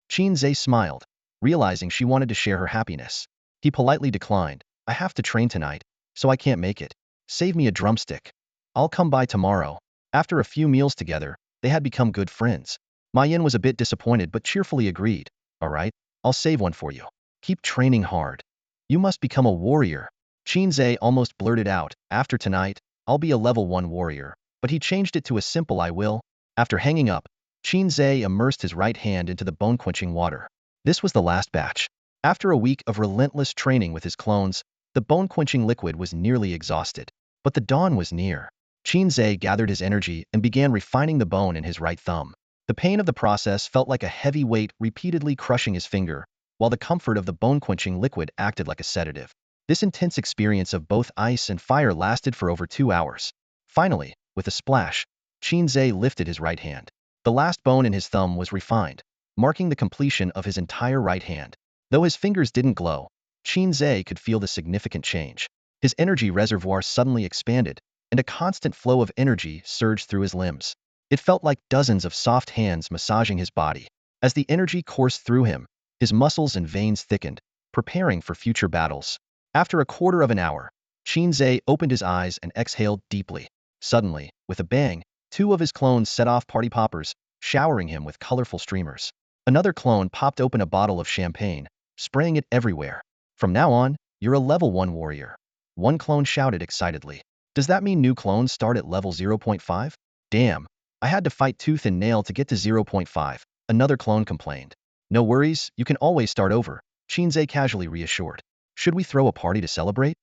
Qin Ze smiled, realizing she wanted to share her happiness. He politely declined, I have to train tonight, so I can't make it. Save me a drumstick. I'll come by tomorrow. After a few meals together, they had become good friends. May Yin was a bit disappointed but cheerfully agreed. All right, I'll save one for you. Keep training hard. You must become a warrior. Qin Ze almost blurted out, after tonight, I'll be a level 1 warrior, but he changed it to a simple I will. After hanging up, Qin Ze immersed his right hand into the bone-quenching water. This was the last batch. After a week of relentless training with his clones, the bone-quenching liquid was nearly exhausted. But the dawn was near. Qin Ze gathered his energy and began refining the bone in his right thumb. The pain of the process felt like a heavy weight repeatedly crushing his finger, while the comfort of the bone-quenching liquid acted like a sedative. This intense experience of both ice and fire lasted for over 2 hours. Finally, with a splash, Qin Ze lifted his right hand. The last bone in his thumb was refined, marking the completion of his entire right hand. Though his fingers didn't glow, Qin Ze could feel the significant change. His energy reservoir suddenly expanded, and a constant flow of energy surged through his limbs. It felt like dozens of soft hands massaging his body. As the energy coursed through him, his muscles and veins thickened, preparing for future battles. After a quarter of an hour, Qin Ze opened his eyes and exhaled deeply. Suddenly, with a bang, Two of his clones set off party poppers, showering him with colorful streamers. Another clone popped open a bottle of champagne, spraying it everywhere. From now on, you're a level 1 warrior. One clone shouted excitedly. Does that mean new clones start at level 0.5? Damn, I had to fight tooth and nail to get to 0.5, another clone complained. No worries, you can always start over, Qin Ze casually reassured. Should we throw a party to celebrate?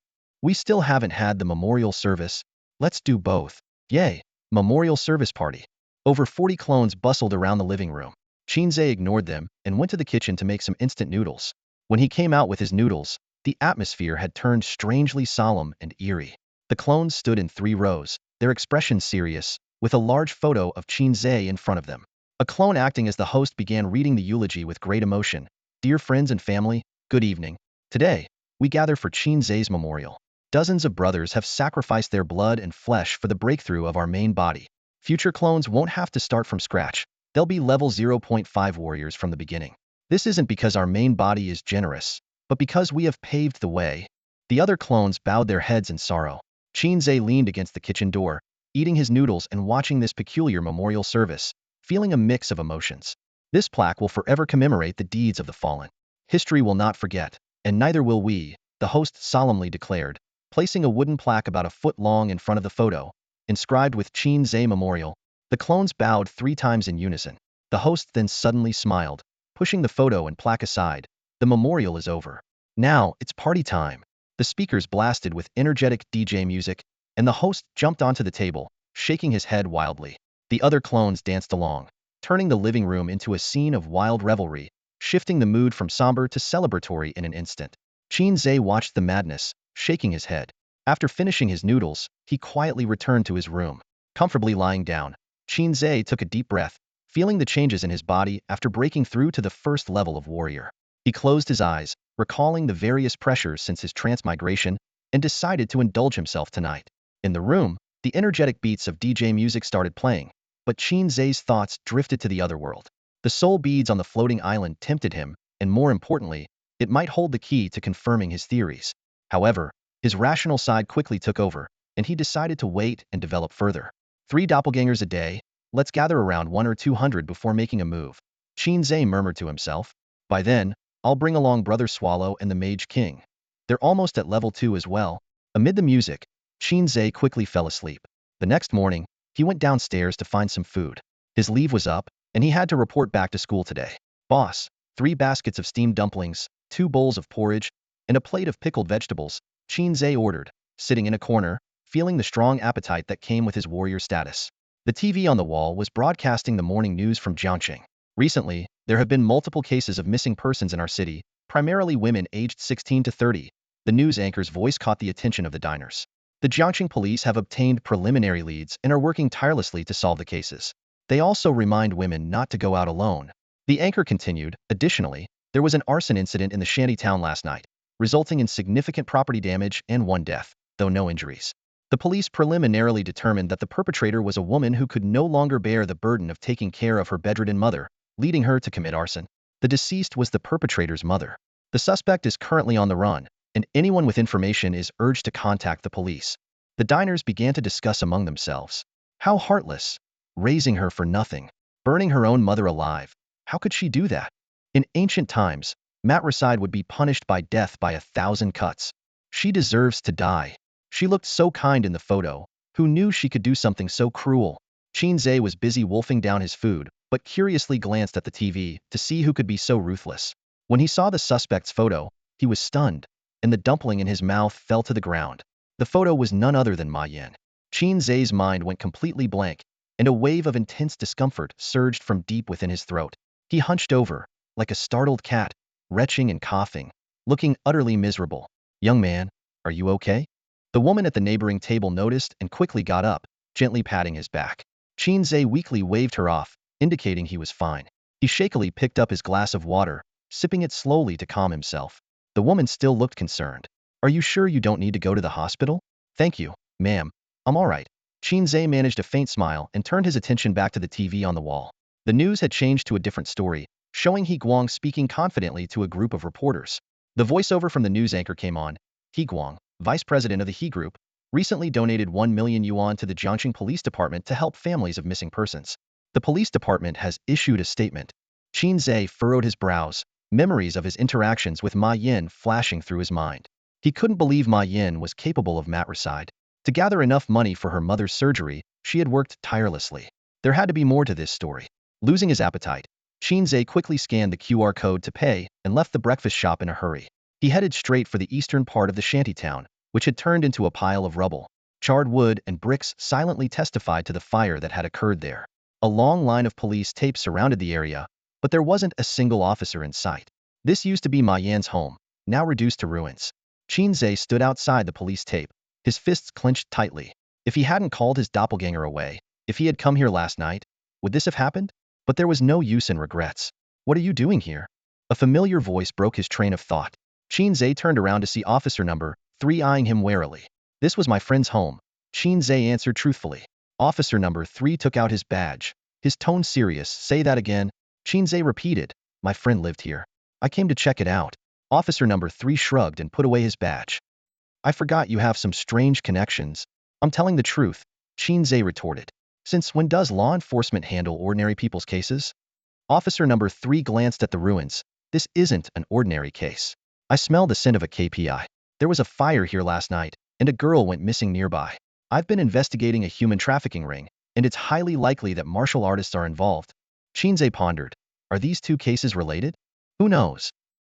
We still haven't had the memorial service. Let's do both. Yay, memorial service party. Over 40 clones bustled around the living room. Qin Ze ignored them and went to the kitchen to make some instant noodles. When he came out with his noodles, the atmosphere had turned strangely solemn and eerie. The clones stood in 3 rows, their expressions serious, with a large photo of Qin Ze in front of them. A clone acting as the host began reading the eulogy with great emotion. Dear friends and family, good evening. Today, we gather for Qin Ze's memorial. Dozens of brothers have sacrificed their blood and flesh for the breakthrough of our main body. Future clones won't have to start from scratch. They'll be level 0.5 warriors from the beginning. This isn't because our main body is generous, but because we have paved the way. The other clones bowed their heads in sorrow. Qin Ze leaned against the kitchen door, eating his noodles and watching this peculiar memorial service, feeling a mix of emotions. This plaque will forever commemorate the deeds of the fallen. History will not forget, and neither will we, the host solemnly declared, placing a wooden plaque about a foot long in front of the photo, inscribed with Qin Ze Memorial. The clones bowed 3 times in unison. The host then suddenly smiled, pushing the photo and plaque aside. The memorial is over. Now, it's party time. The speakers blasted with energetic DJ music, and the host jumped onto the table, shaking his head wildly. The other clones danced along, turning the living room into a scene of wild revelry, shifting the mood from somber to celebratory in an instant. Qin Ze watched the madness, shaking his head. After finishing his noodles, he quietly returned to his room. Comfortably lying down, Qin Ze took a deep breath, feeling the changes in his body after breaking through to the first level of warrior. He closed his eyes, recalling the various pressures since his transmigration, and decided to indulge himself tonight. In the room, the energetic beats of DJ music started playing, but Qin Ze's thoughts drifted to the other world. The soul beads on the floating island tempted him, and more importantly, it might hold the key to confirming his theories. However, his rational side quickly took over, and he decided to wait and develop further. 3 doppelgangers a day, let's gather around 1 or 200 before making a move, Qin Ze murmured to himself. By then, I'll bring along Brother Swallow and the Mage King. They're almost at level 2 as well. Amid the music, Qin Ze quickly fell asleep. The next morning, he went downstairs to find some food. His leave was up, and he had to report back to school today. Boss, 3 baskets of steamed dumplings, 2 bowls of porridge, and a plate of pickled vegetables, Qin Ze ordered, sitting in a corner, feeling the strong appetite that came with his warrior status. The TV on the wall was broadcasting the morning news from Jiangxing. Recently, there have been multiple cases of missing persons in our city, primarily women aged 16 to 30. The news anchor's voice caught the attention of the diners. The Jiangxing police have obtained preliminary leads and are working tirelessly to solve the cases. They also remind women not to go out alone. The anchor continued. Additionally, there was an arson incident in the shanty town last night, resulting in significant property damage and 1 death, though no injuries. The police preliminarily determined that the perpetrator was a woman who could no longer bear the burden of taking care of her bedridden mother, leading her to commit arson. The deceased was the perpetrator's mother. The suspect is currently on the run, and anyone with information is urged to contact the police. The diners began to discuss among themselves. How heartless. Raising her for nothing. Burning her own mother alive. How could she do that? In ancient times, matricide would be punished by death by 1,000 cuts. She deserves to die. She looked so kind in the photo. Who knew she could do something so cruel? Qin Ze was busy wolfing down his food, but curiously glanced at the TV to see who could be so ruthless. When he saw the suspect's photo, he was stunned, and the dumpling in his mouth fell to the ground. The photo was none other than May Yin. Qin Ze's mind went completely blank, and a wave of intense discomfort surged from deep within his throat. He hunched over, like a startled cat, retching and coughing, looking utterly miserable. Young man, are you okay? The woman at the neighboring table noticed and quickly got up, gently patting his back. Qin Ze weakly waved her off, indicating he was fine. He shakily picked up his glass of water, sipping it slowly to calm himself. The woman still looked concerned. Are you sure you don't need to go to the hospital? Thank you, ma'am. I'm all right. Qin Ze managed a faint smile and turned his attention back to the TV on the wall. The news had changed to a different story, showing He Guang speaking confidently to a group of reporters. The voiceover from the news anchor came on. He Guang, vice president of the He Group, recently donated 1 million yuan to the Jiangxing Police Department to help families of missing persons. The police department has issued a statement. Qin Ze furrowed his brows, memories of his interactions with May Yin flashing through his mind. He couldn't believe May Yin was capable of matricide. To gather enough money for her mother's surgery, she had worked tirelessly. There had to be more to this story. Losing his appetite, Qin Ze quickly scanned the QR code to pay and left the breakfast shop in a hurry. He headed straight for the eastern part of the shantytown, which had turned into a pile of rubble. Charred wood and bricks silently testified to the fire that had occurred there. A long line of police tape surrounded the area, but there wasn't a single officer in sight. This used to be May Yin's home, now reduced to ruins. Qin Ze stood outside the police tape, his fists clenched tightly. If he hadn't called his doppelganger away, if he had come here last night, would this have happened? But there was no use in regrets. What are you doing here? A familiar voice broke his train of thought. Qin Ze turned around to see officer number 3 eyeing him warily. This was my friend's home, Qin Ze answered truthfully. Officer number 3 took out his badge. His tone serious. Say that again. Qin Ze repeated. My friend lived here. I came to check it out. Officer number 3 shrugged and put away his badge. I forgot you have some strange connections. I'm telling the truth, Qin Ze retorted. Since when does law enforcement handle ordinary people's cases? Officer number 3 glanced at the ruins. This isn't an ordinary case. I smell the scent of a KPI. There was a fire here last night, and a girl went missing nearby. I've been investigating a human trafficking ring, and it's highly likely that martial artists are involved. Qin Ze pondered. Are these two cases related? Who knows?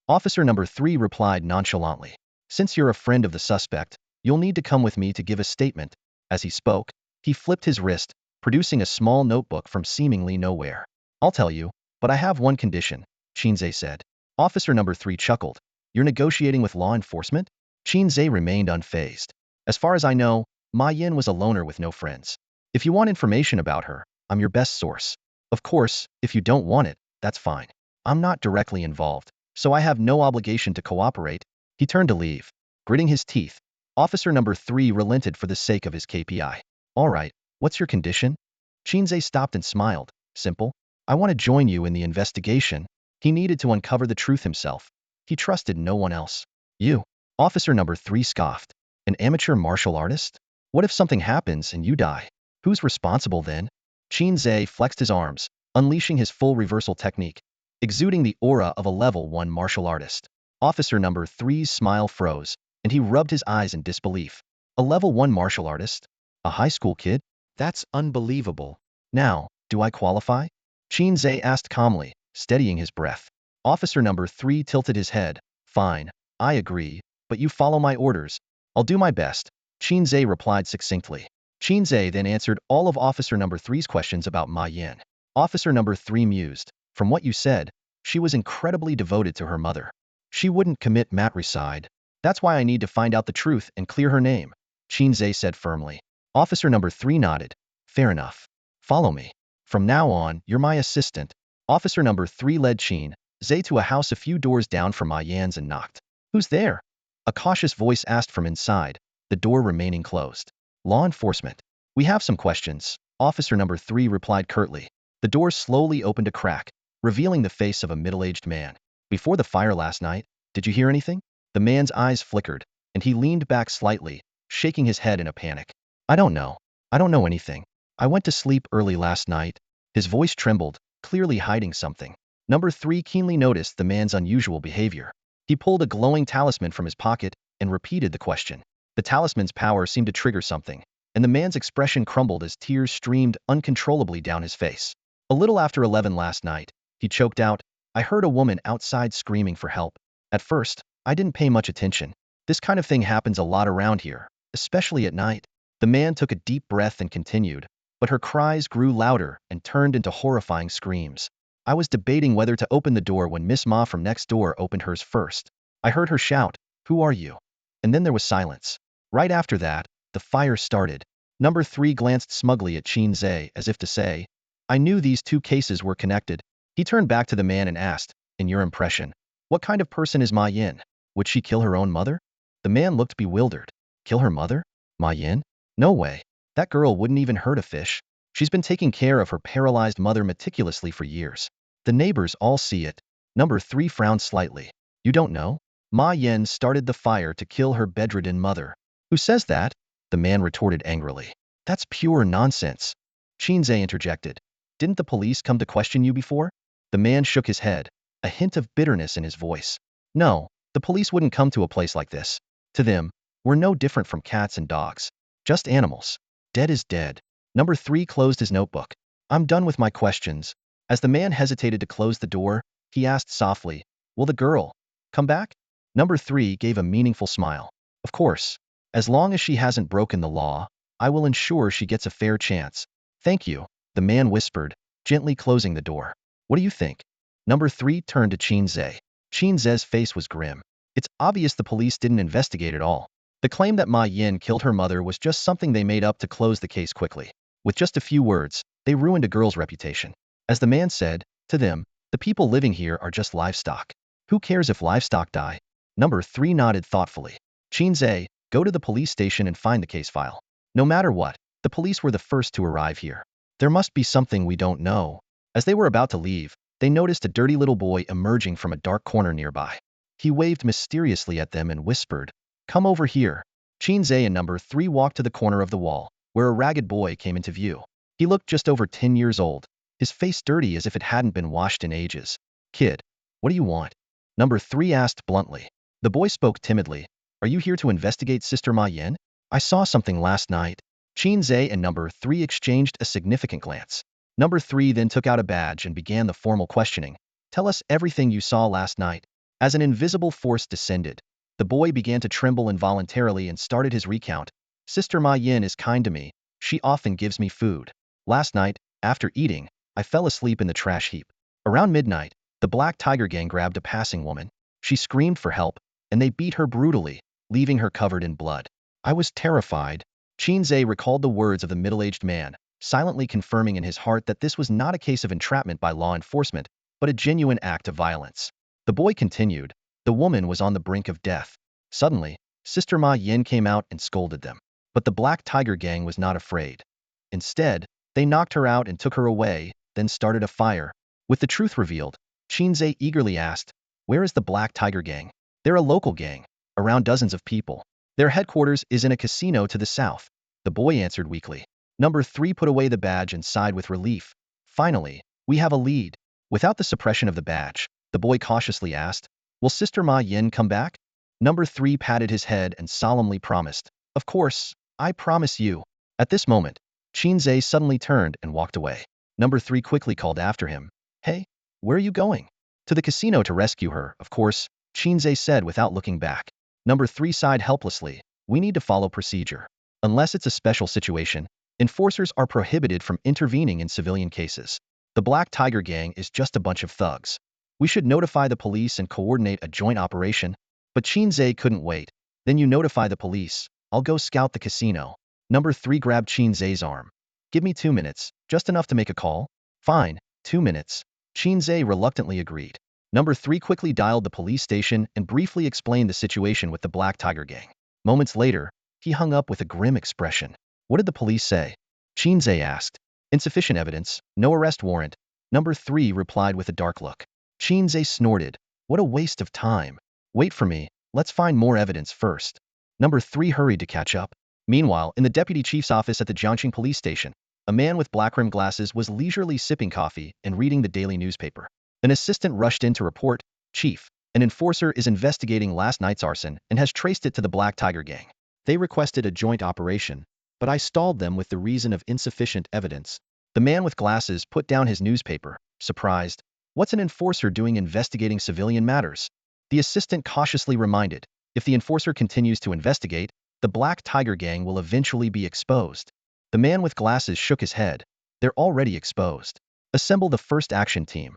Officer number 3 replied nonchalantly. Since you're a friend of the suspect, you'll need to come with me to give a statement. As he spoke, he flipped his wrist, producing a small notebook from seemingly nowhere. I'll tell you, but I have one condition, Qin Ze said. Officer number 3 chuckled. You're negotiating with law enforcement? Qin Ze remained unfazed. As far as I know, May Yin was a loner with no friends. If you want information about her, I'm your best source. Of course, if you don't want it, that's fine. I'm not directly involved, so I have no obligation to cooperate. He turned to leave. Gritting his teeth, officer number 3 relented for the sake of his KPI. All right, what's your condition? Qin Ze stopped and smiled. Simple. I want to join you in the investigation. He needed to uncover the truth himself. He trusted no one else. You. Officer number 3 scoffed. An amateur martial artist? What if something happens and you die? Who's responsible then? Qin Ze flexed his arms, unleashing his full reversal technique, exuding the aura of a level 1 martial artist. Officer number 3's smile froze, and he rubbed his eyes in disbelief. A level 1 martial artist? A high school kid? That's unbelievable. Now, do I qualify? Qin Ze asked calmly, steadying his breath. Officer number 3 tilted his head. Fine, I agree, but you follow my orders. I'll do my best, Qin Ze replied succinctly. Qin Ze then answered all of officer number 3's questions about May Yin. Officer number 3 mused. From what you said, she was incredibly devoted to her mother. She wouldn't commit matricide. That's why I need to find out the truth and clear her name, Qin Ze said firmly. Officer number 3 nodded. Fair enough. Follow me. From now on, you're my assistant. Officer number 3 led Qin Ze to a house a few doors down from May Yin's and knocked. Who's there? A cautious voice asked from inside, the door remaining closed. Law enforcement. We have some questions, officer number 3 replied curtly. The door slowly opened a crack, revealing the face of a middle-aged man. Before the fire last night, did you hear anything? The man's eyes flickered, and he leaned back slightly, shaking his head in a panic. I don't know. I don't know anything. I went to sleep early last night. His voice trembled, clearly hiding something. Number 3 keenly noticed the man's unusual behavior. He pulled a glowing talisman from his pocket and repeated the question. The talisman's power seemed to trigger something, and the man's expression crumbled as tears streamed uncontrollably down his face. A little after 11 last night, he choked out, I heard a woman outside screaming for help. At first, I didn't pay much attention. This kind of thing happens a lot around here, especially at night. The man took a deep breath and continued, but her cries grew louder and turned into horrifying screams. I was debating whether to open the door when Miss Ma from next door opened hers first. I heard her shout, Who are you? And then there was silence. Right after that, the fire started. Number 3 glanced smugly at Qin Ze as if to say, I knew these two cases were connected. He turned back to the man and asked, in your impression, what kind of person is May Yin? Would she kill her own mother? The man looked bewildered. Kill her mother? May Yin? No way. That girl wouldn't even hurt a fish. She's been taking care of her paralyzed mother meticulously for years. The neighbors all see it. Number 3 frowned slightly. You don't know? May Yin started the fire to kill her bedridden mother. Who says that? the man retorted angrily. That's pure nonsense. Qin Ze interjected. Didn't the police come to question you before? The man shook his head, a hint of bitterness in his voice. No, the police wouldn't come to a place like this. To them, we're no different from cats and dogs. Just animals. Dead is dead. Number 3 closed his notebook. I'm done with my questions. As the man hesitated to close the door, he asked softly, will the girl come back? Number 3 gave a meaningful smile. Of course. As long as she hasn't broken the law, I will ensure she gets a fair chance. Thank you, the man whispered, gently closing the door. What do you think? Number 3 turned to Qin Ze. Qin Ze's face was grim. It's obvious the police didn't investigate at all. The claim that May Yin killed her mother was just something they made up to close the case quickly. With just a few words, they ruined a girl's reputation. As the man said, to them, the people living here are just livestock. Who cares if livestock die? Number 3 nodded thoughtfully. Qin Ze, go to the police station and find the case file. No matter what, the police were the first to arrive here. There must be something we don't know. As they were about to leave, they noticed a dirty little boy emerging from a dark corner nearby. He waved mysteriously at them and whispered, come over here. Qin Ze and number 3 walked to the corner of the wall, where a ragged boy came into view. He looked just over 10 years old, his face dirty as if it hadn't been washed in ages. Kid, what do you want? Number 3 asked bluntly. The boy spoke timidly. Are you here to investigate Sister May Yin? I saw something last night. Qin Ze and number 3 exchanged a significant glance. Number 3 then took out a badge and began the formal questioning. Tell us everything you saw last night. As an invisible force descended, the boy began to tremble involuntarily and started his recount. Sister May Yin is kind to me. She often gives me food. Last night, after eating, I fell asleep in the trash heap. Around midnight, the Black Tiger Gang grabbed a passing woman. She screamed for help, and they beat her brutally, leaving her covered in blood. I was terrified. Qin Ze recalled the words of the middle-aged man, silently confirming in his heart that this was not a case of entrapment by law enforcement, but a genuine act of violence. The boy continued. The woman was on the brink of death. Suddenly, Sister May Yin came out and scolded them. But the Black Tiger Gang was not afraid. Instead, they knocked her out and took her away, then started a fire. With the truth revealed, Qin Ze eagerly asked, where is the Black Tiger Gang? They're a local gang, around dozens of people. Their headquarters is in a casino to the south. The boy answered weakly. Number 3 put away the badge and sighed with relief. Finally, we have a lead. Without the suppression of the badge, the boy cautiously asked, will Sister May Yin come back? Number 3 patted his head and solemnly promised, of course, I promise you. At this moment, Qin Ze suddenly turned and walked away. Number 3 quickly called after him. Hey, where are you going? To the casino to rescue her, of course, Qin Ze said without looking back. Number 3 sighed helplessly. We need to follow procedure. Unless it's a special situation, enforcers are prohibited from intervening in civilian cases. The Black Tiger Gang is just a bunch of thugs. We should notify the police and coordinate a joint operation. But Qin Ze couldn't wait. Then you notify the police. I'll go scout the casino. Number 3 grabbed Qin Ze's arm. Give me 2 minutes, just enough to make a call. Fine, 2 minutes. Qin Ze reluctantly agreed. Number 3 quickly dialed the police station and briefly explained the situation with the Black Tiger Gang. Moments later, he hung up with a grim expression. What did the police say? Qin Ze asked. Insufficient evidence, no arrest warrant. Number 3 replied with a dark look. Qin Ze snorted. What a waste of time. Wait for me, let's find more evidence first. Number 3 hurried to catch up. Meanwhile, in the deputy chief's office at the Jiangqing police station, a man with black-rimmed glasses was leisurely sipping coffee and reading the daily newspaper. An assistant rushed in to report, Chief, an enforcer is investigating last night's arson and has traced it to the Black Tiger Gang. They requested a joint operation, but I stalled them with the reason of insufficient evidence. The man with glasses put down his newspaper, surprised. What's an enforcer doing investigating civilian matters? The assistant cautiously reminded, if the enforcer continues to investigate, the Black Tiger Gang will eventually be exposed. The man with glasses shook his head. They're already exposed. Assemble the first action team.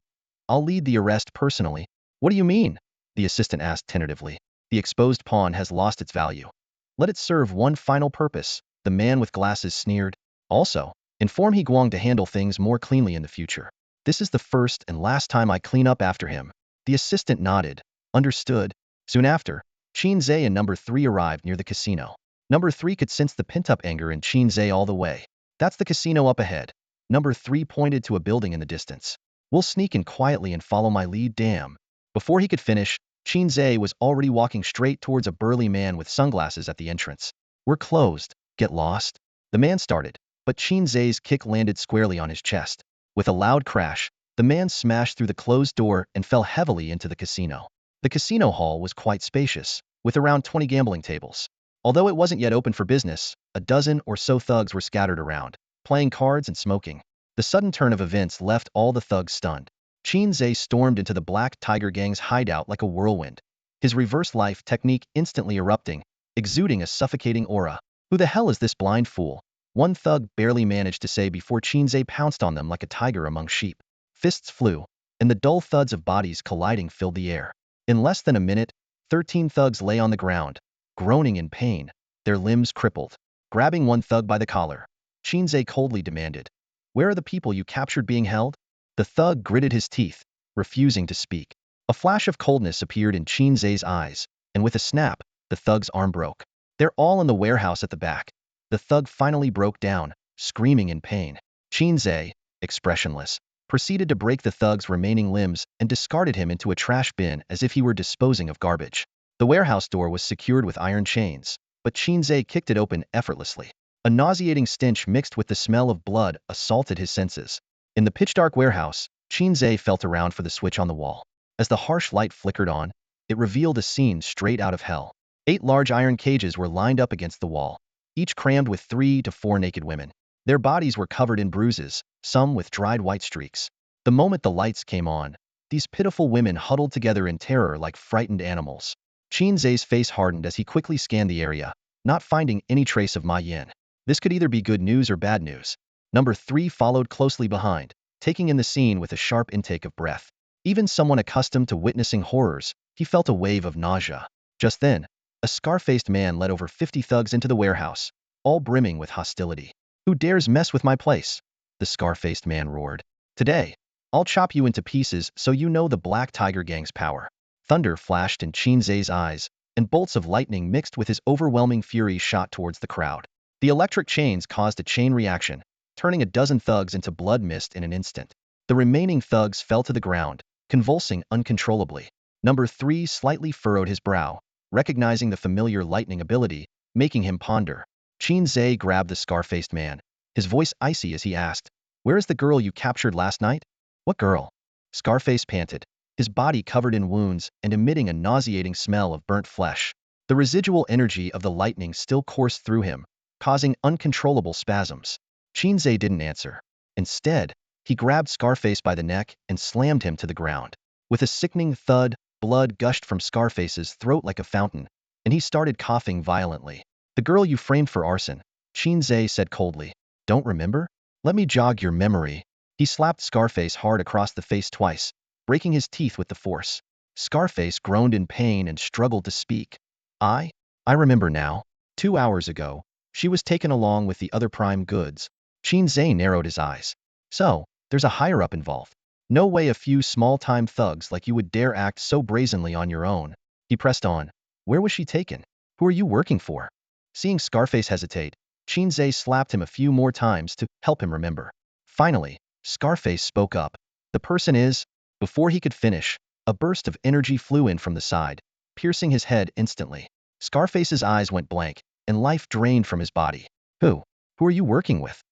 I'll lead the arrest personally. What do you mean? The assistant asked tentatively. The exposed pawn has lost its value. Let it serve one final purpose, the man with glasses sneered. Also, inform He Guang to handle things more cleanly in the future. This is the first and last time I clean up after him. The assistant nodded. Understood. Soon after, Qin Ze and number 3 arrived near the casino. Number 3 could sense the pent-up anger in Qin Ze all the way. That's the casino up ahead. Number 3 pointed to a building in the distance. We'll sneak in quietly and follow my lead, damn. Before he could finish, Qin Ze was already walking straight towards a burly man with sunglasses at the entrance. We're closed. Get lost? The man started, but Qin Ze's kick landed squarely on his chest. With a loud crash, the man smashed through the closed door and fell heavily into the casino. The casino hall was quite spacious, with around 20 gambling tables. Although it wasn't yet open for business, a dozen or so thugs were scattered around, playing cards and smoking. The sudden turn of events left all the thugs stunned. Qin Ze stormed into the Black Tiger Gang's hideout like a whirlwind, his reverse life technique instantly erupting, exuding a suffocating aura. Who the hell is this blind fool? One thug barely managed to say before Qin Ze pounced on them like a tiger among sheep. Fists flew, and the dull thuds of bodies colliding filled the air. In less than a minute, 13 thugs lay on the ground, groaning in pain, their limbs crippled. Grabbing one thug by the collar, Qin Ze coldly demanded, "Where are the people you captured being held?" The thug gritted his teeth, refusing to speak. A flash of coldness appeared in Qin Ze's eyes, and with a snap, the thug's arm broke. "They're all in the warehouse at the back." The thug finally broke down, screaming in pain. Qin Ze, expressionless, proceeded to break the thug's remaining limbs and discarded him into a trash bin as if he were disposing of garbage. The warehouse door was secured with iron chains, but Qin Ze kicked it open effortlessly. A nauseating stench mixed with the smell of blood assaulted his senses. In the pitch-dark warehouse, Qin Ze felt around for the switch on the wall. As the harsh light flickered on, it revealed a scene straight out of hell. 8 large iron cages were lined up against the wall, each crammed with 3 to 4 naked women. Their bodies were covered in bruises, some with dried white streaks. The moment the lights came on, these pitiful women huddled together in terror like frightened animals. Qin Ze's face hardened as he quickly scanned the area, not finding any trace of May Yin. This could either be good news or bad news. Number 3 followed closely behind, taking in the scene with a sharp intake of breath. Even someone accustomed to witnessing horrors, he felt a wave of nausea. Just then, a scar-faced man led over 50 thugs into the warehouse, all brimming with hostility. "Who dares mess with my place?" the scar-faced man roared. "Today, I'll chop you into pieces so you know the Black Tiger Gang's power." Thunder flashed in Qin Ze's eyes, and bolts of lightning mixed with his overwhelming fury shot towards the crowd. The electric chains caused a chain reaction, turning a dozen thugs into blood mist in an instant. The remaining thugs fell to the ground, convulsing uncontrollably. Number 3 slightly furrowed his brow, recognizing the familiar lightning ability, making him ponder. Qin Ze grabbed the scar-faced man, his voice icy as he asked, "Where is the girl you captured last night?" "What girl?" Scarface panted, his body covered in wounds and emitting a nauseating smell of burnt flesh. The residual energy of the lightning still coursed through him, causing uncontrollable spasms. Qin Ze didn't answer. Instead, he grabbed Scarface by the neck and slammed him to the ground. With a sickening thud, blood gushed from Scarface's throat like a fountain, and he started coughing violently. "The girl you framed for arson," Qin Ze said coldly. "Don't remember? Let me jog your memory." He slapped Scarface hard across the face twice, breaking his teeth with the force. Scarface groaned in pain and struggled to speak. I remember now. 2 hours ago, she was taken along with the other prime goods." Qin Ze narrowed his eyes. "So, there's a higher-up involved. No way a few small-time thugs like you would dare act so brazenly on your own." He pressed on. "Where was she taken? Who are you working for?" Seeing Scarface hesitate, Qin Ze slapped him a few more times to help him remember. Finally, Scarface spoke up. "The person is..." Before he could finish, a burst of energy flew in from the side, piercing his head instantly. Scarface's eyes went blank, and life drained from his body. Who are you working with?"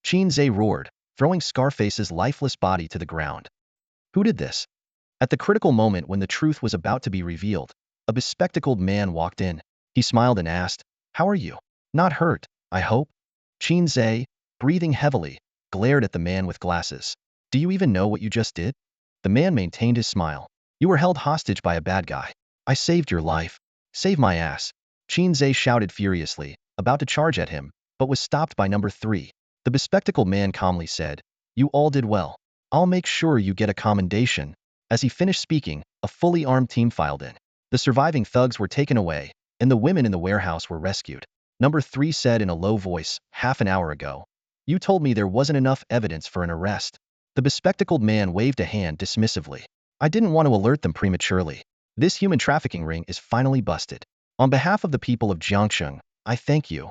Qin Ze roared, throwing Scarface's lifeless body to the ground. "Who did this?" At the critical moment when the truth was about to be revealed, a bespectacled man walked in. He smiled and asked, "How are you? Not hurt, I hope?" Qin Ze, breathing heavily, glared at the man with glasses. "Do you even know what you just did?" The man maintained his smile. "You were held hostage by a bad guy. I saved your life." "Save my ass," Qin Ze shouted furiously, about to charge at him, but was stopped by number 3. The bespectacled man calmly said, "You all did well. I'll make sure you get a commendation." As he finished speaking, a fully armed team filed in. The surviving thugs were taken away, and the women in the warehouse were rescued. Number 3 said in a low voice, "Half an hour ago, you told me there wasn't enough evidence for an arrest." The bespectacled man waved a hand dismissively. "I didn't want to alert them prematurely. This human trafficking ring is finally busted. On behalf of the people of Jiangsheng, I thank you."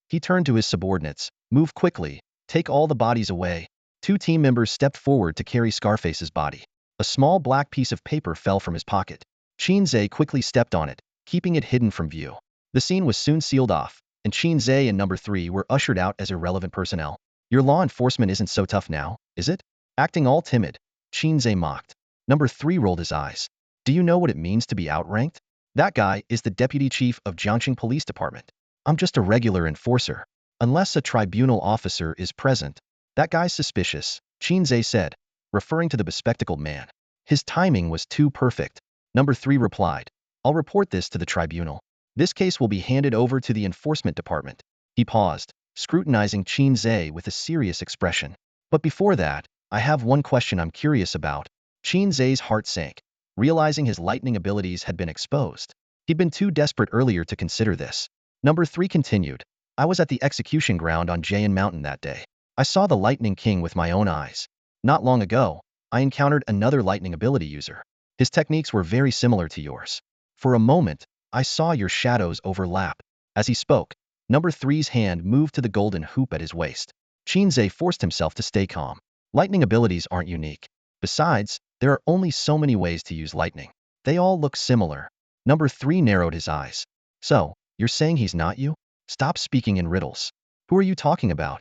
He turned to his subordinates. "Move quickly. Take all the bodies away." 2 team members stepped forward to carry Scarface's body. A small black piece of paper fell from his pocket. Qin Ze quickly stepped on it, keeping it hidden from view. The scene was soon sealed off, and Qin Ze and number 3 were ushered out as irrelevant personnel. Your law enforcement isn't so tough now, is it? Acting all timid, Qin Ze mocked. Number 3 rolled his eyes. Do you know what it means to be outranked? That guy is the deputy chief of Jiangxing Police Department. I'm just a regular enforcer. Unless a tribunal officer is present. That guy's suspicious, Qin Ze said, referring to the bespectacled man. His timing was too perfect. Number 3 replied. I'll report this to the tribunal. This case will be handed over to the enforcement department. He paused, scrutinizing Qin Ze with a serious expression. But before that, I have one question I'm curious about. Qin Ze's heart sank, realizing his lightning abilities had been exposed. He'd been too desperate earlier to consider this. Number 3 continued. I was at the execution ground on Jayan Mountain that day. I saw the Lightning King with my own eyes. Not long ago, I encountered another lightning ability user. His techniques were very similar to yours. For a moment, I saw your shadows overlap. As he spoke, number 3's hand moved to the golden hoop at his waist. Qin Ze forced himself to stay calm. Lightning abilities aren't unique. Besides, there are only so many ways to use lightning. They all look similar. Number 3 narrowed his eyes. So, you're saying he's not you? Stop speaking in riddles. Who are you talking about?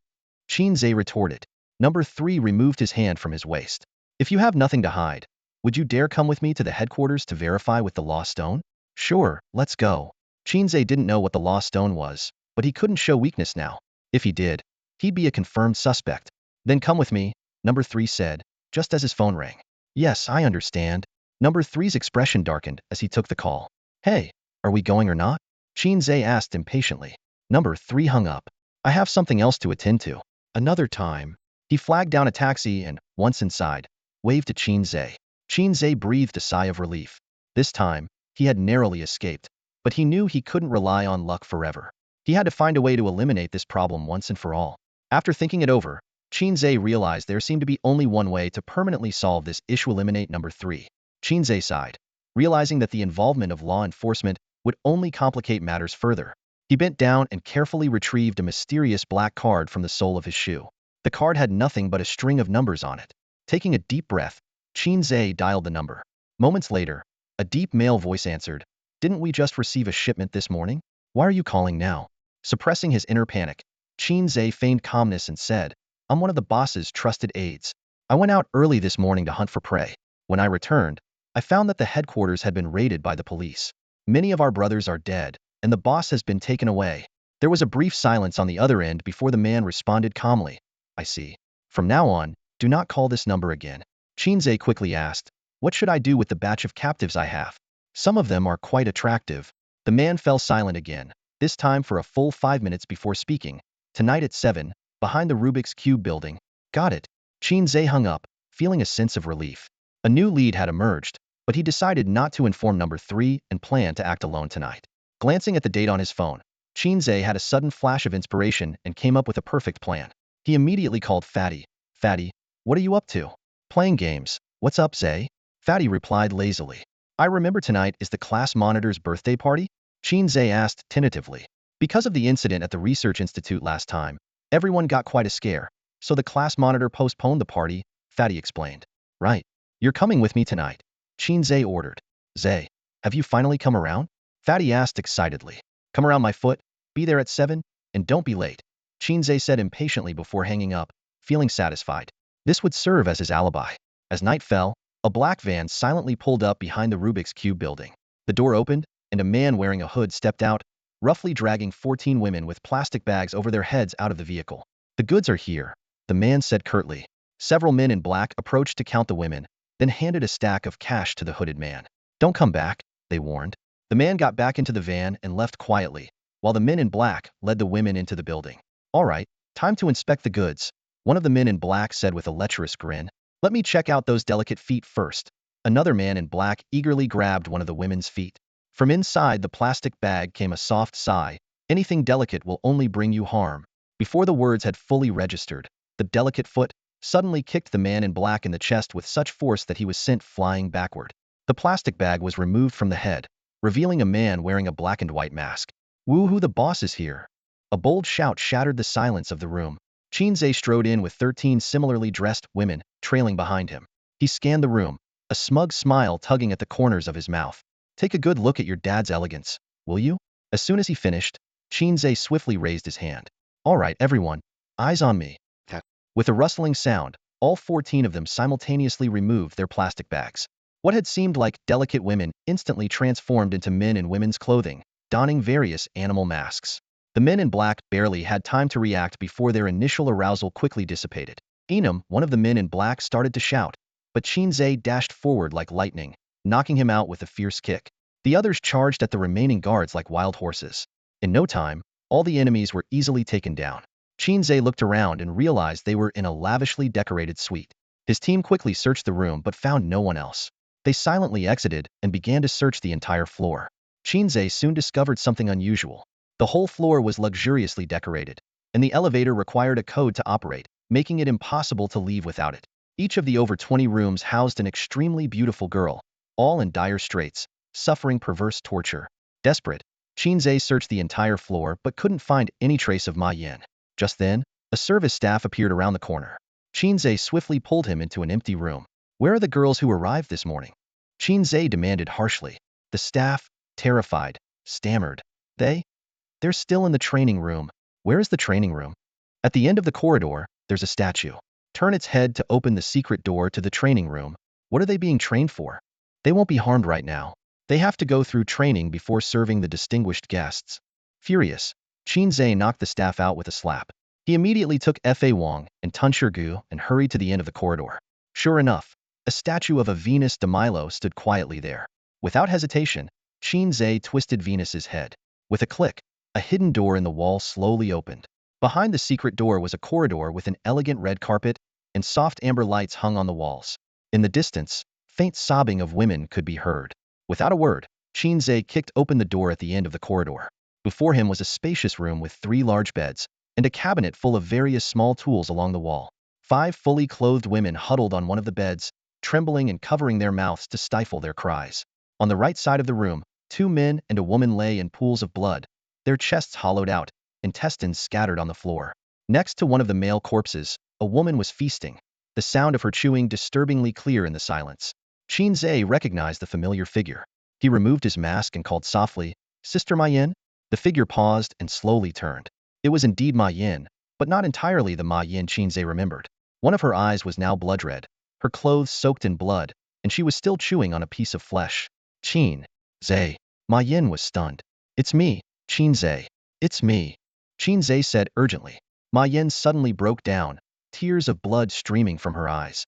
Qin Ze retorted. Number 3 removed his hand from his waist. If you have nothing to hide, would you dare come with me to the headquarters to verify with the Lost Stone? Sure, let's go. Qin Ze didn't know what the Lost Stone was, but he couldn't show weakness now. If he did, he'd be a confirmed suspect. Then come with me, number 3 said, just as his phone rang. Yes, I understand. Number 3's expression darkened as he took the call. Hey, are we going or not? Qin Ze asked impatiently. Number 3 hung up. I have something else to attend to. Another time. He flagged down a taxi and, once inside, waved to Qin Ze. Qin Ze breathed a sigh of relief. This time, he had narrowly escaped, but he knew he couldn't rely on luck forever. He had to find a way to eliminate this problem once and for all. After thinking it over, Qin Ze realized there seemed to be only one way to permanently solve this issue: eliminate number 3. Qin Ze sighed, realizing that the involvement of law enforcement would only complicate matters further. He bent down and carefully retrieved a mysterious black card from the sole of his shoe. The card had nothing but a string of numbers on it. Taking a deep breath, Qin Ze dialed the number. Moments later, a deep male voice answered. Didn't we just receive a shipment this morning? Why are you calling now? Suppressing his inner panic, Qin Ze feigned calmness and said, I'm one of the boss's trusted aides. I went out early this morning to hunt for prey. When I returned, I found that the headquarters had been raided by the police. Many of our brothers are dead, and the boss has been taken away. There was a brief silence on the other end before the man responded calmly. I see. From now on, do not call this number again. Qin Ze quickly asked, what should I do with the batch of captives I have? Some of them are quite attractive. The man fell silent again, this time for a full 5 minutes before speaking. Tonight at 7, behind the Rubik's Cube building. Got it. Qin Ze hung up, feeling a sense of relief. A new lead had emerged, but he decided not to inform number 3 and planned to act alone tonight. Glancing at the date on his phone, Qin Ze had a sudden flash of inspiration and came up with a perfect plan. He immediately called Fatty. Fatty, what are you up to? Playing games. What's up, Ze? Fatty replied lazily. I remember tonight is the class monitor's birthday party? Qin Ze asked tentatively. Because of the incident at the research institute last time, everyone got quite a scare, so the class monitor postponed the party, Fatty explained. Right. You're coming with me tonight, Qin Ze ordered. Ze, have you finally come around? Fatty asked excitedly. Come around my foot, be there at 7, and don't be late, Qin Ze said impatiently before hanging up, feeling satisfied. This would serve as his alibi. As night fell, a black van silently pulled up behind the Rubik's Cube building. The door opened, and a man wearing a hood stepped out, roughly dragging 14 women with plastic bags over their heads out of the vehicle. The goods are here, the man said curtly. Several men in black approached to count the women, then handed a stack of cash to the hooded man. Don't come back, they warned. The man got back into the van and left quietly, while the men in black led the women into the building. All right, time to inspect the goods, one of the men in black said with a lecherous grin. Let me check out those delicate feet first. Another man in black eagerly grabbed one of the women's feet. From inside the plastic bag came a soft sigh. Anything delicate will only bring you harm. Before the words had fully registered, the delicate foot suddenly kicked the man in black in the chest with such force that he was sent flying backward. The plastic bag was removed from the head, revealing a man wearing a black and white mask. Woohoo, the boss is here. A bold shout shattered the silence of the room. Qin Ze strode in with 13 similarly dressed women trailing behind him. He scanned the room, a smug smile tugging at the corners of his mouth. Take a good look at your dad's elegance, will you? As soon as he finished, Qin Ze swiftly raised his hand. All right, everyone, eyes on me. With a rustling sound, all 14 of them simultaneously removed their plastic bags. What had seemed like delicate women instantly transformed into men in women's clothing, donning various animal masks. The men in black barely had time to react before their initial arousal quickly dissipated. Enum, one of the men in black, started to shout, but Qin Ze dashed forward like lightning, knocking him out with a fierce kick. The others charged at the remaining guards like wild horses. In no time, all the enemies were easily taken down. Qin Ze looked around and realized they were in a lavishly decorated suite. His team quickly searched the room but found no one else. They silently exited and began to search the entire floor. Qin Ze soon discovered something unusual. The whole floor was luxuriously decorated, and the elevator required a code to operate, making it impossible to leave without it. Each of the over 20 rooms housed an extremely beautiful girl, all in dire straits, suffering perverse torture. Desperate, Qin Ze searched the entire floor but couldn't find any trace of May Yin. Just then, a service staff appeared around the corner. Qin Ze swiftly pulled him into an empty room. Where are the girls who arrived this morning? Qin Ze demanded harshly. The staff, terrified, stammered. They're still in the training room. Where is the training room? At the end of the corridor, there's a statue. Turn its head to open the secret door to the training room. What are they being trained for? They won't be harmed right now. They have to go through training before serving the distinguished guests. Furious, Qin Ze knocked the staff out with a slap. He immediately took Fei Wang and Gu and hurried to the end of the corridor. Sure enough, a statue of a Venus de Milo stood quietly there. Without hesitation, Qin Ze twisted Venus's head. With a click, a hidden door in the wall slowly opened. Behind the secret door was a corridor with an elegant red carpet, and soft amber lights hung on the walls. In the distance, faint sobbing of women could be heard. Without a word, Qin Ze kicked open the door at the end of the corridor. Before him was a spacious room with 3 large beds, and a cabinet full of various small tools along the wall. 5 fully clothed women huddled on one of the beds, trembling and covering their mouths to stifle their cries. On the right side of the room, 2 men and a woman lay in pools of blood, their chests hollowed out, intestines scattered on the floor. Next to one of the male corpses, a woman was feasting, the sound of her chewing disturbingly clear in the silence. Qin Ze recognized the familiar figure. He removed his mask and called softly, "Sister May Yin?" The figure paused and slowly turned. It was indeed May Yin, but not entirely the May Yin Qin Ze remembered. One of her eyes was now blood red, her clothes soaked in blood, and she was still chewing on a piece of flesh. Qin Ze. May Yin was stunned. "It's me, Qin Ze. It's me," Qin Ze said urgently. May Yin suddenly broke down, tears of blood streaming from her eyes.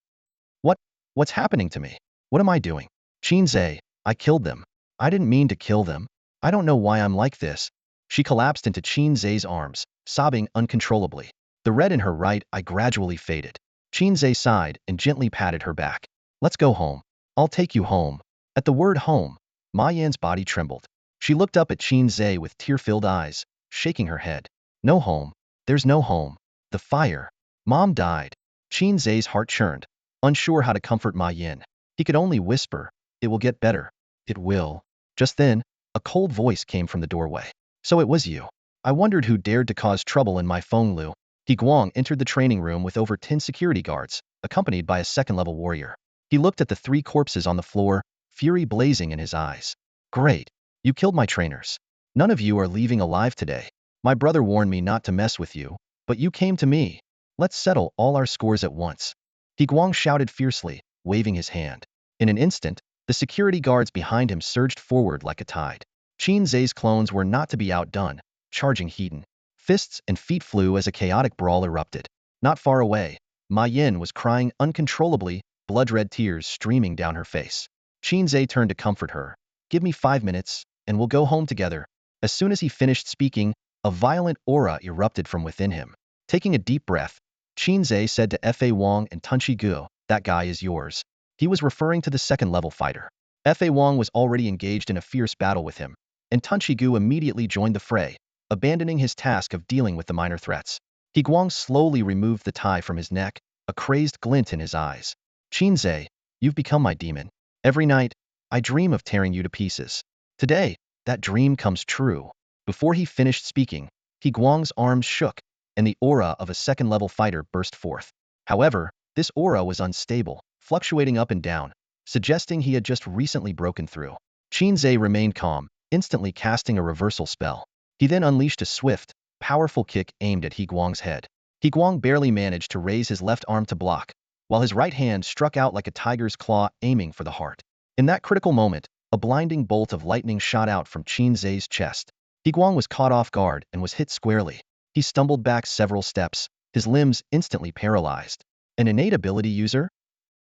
What's happening to me? What am I doing? Qin Ze, I killed them. I didn't mean to kill them. I don't know why I'm like this. She collapsed into Qin Ze's arms, sobbing uncontrollably. The red in her right eye gradually faded. Qin Ze sighed and gently patted her back. "Let's go home. I'll take you home." At the word home, May Yin's body trembled. She looked up at Qin Ze with tear-filled eyes, shaking her head. "No home. There's no home. The fire. Mom died." Qin Ze's heart churned, unsure how to comfort May Yin. He could only whisper, "It will get better. It will." Just then, a cold voice came from the doorway. "So it was you. I wondered who dared to cause trouble in my Fenglu." He Guang entered the training room with over 10 security guards, accompanied by a second-level warrior. He looked at the 3 corpses on the floor, fury blazing in his eyes. "Great. You killed my trainers. None of you are leaving alive today. My brother warned me not to mess with you, but you came to me. Let's settle all our scores at once." He Guang shouted fiercely, waving his hand. In an instant, the security guards behind him surged forward like a tide. Qin Ze's clones were not to be outdone, charging heat. Fists and feet flew as a chaotic brawl erupted. Not far away, May Yin was crying uncontrollably, blood-red tears streaming down her face. Qin Ze turned to comfort her. "Give me 5 minutes, and we'll go home together." As soon as he finished speaking, a violent aura erupted from within him. Taking a deep breath, Qin Ze said to Fei Wang and Gu, "That guy is yours." He was referring to the second-level fighter. Fei Wang was already engaged in a fierce battle with him, and Gu immediately joined the fray, abandoning his task of dealing with the minor threats. He Guang slowly removed the tie from his neck, a crazed glint in his eyes. "Qin Ze, you've become my demon. Every night, I dream of tearing you to pieces. Today, that dream comes true." Before he finished speaking, He Guang's arms shook, and the aura of a second-level fighter burst forth. However, this aura was unstable, fluctuating up and down, suggesting he had just recently broken through. Qin Ze remained calm, instantly casting a reversal spell. He then unleashed a swift, powerful kick aimed at He Guang's head. He Guang barely managed to raise his left arm to block, while his right hand struck out like a tiger's claw aiming for the heart. In that critical moment, a blinding bolt of lightning shot out from Qin Ze's chest. He Guang was caught off guard and was hit squarely. He stumbled back several steps, his limbs instantly paralyzed. An innate ability user?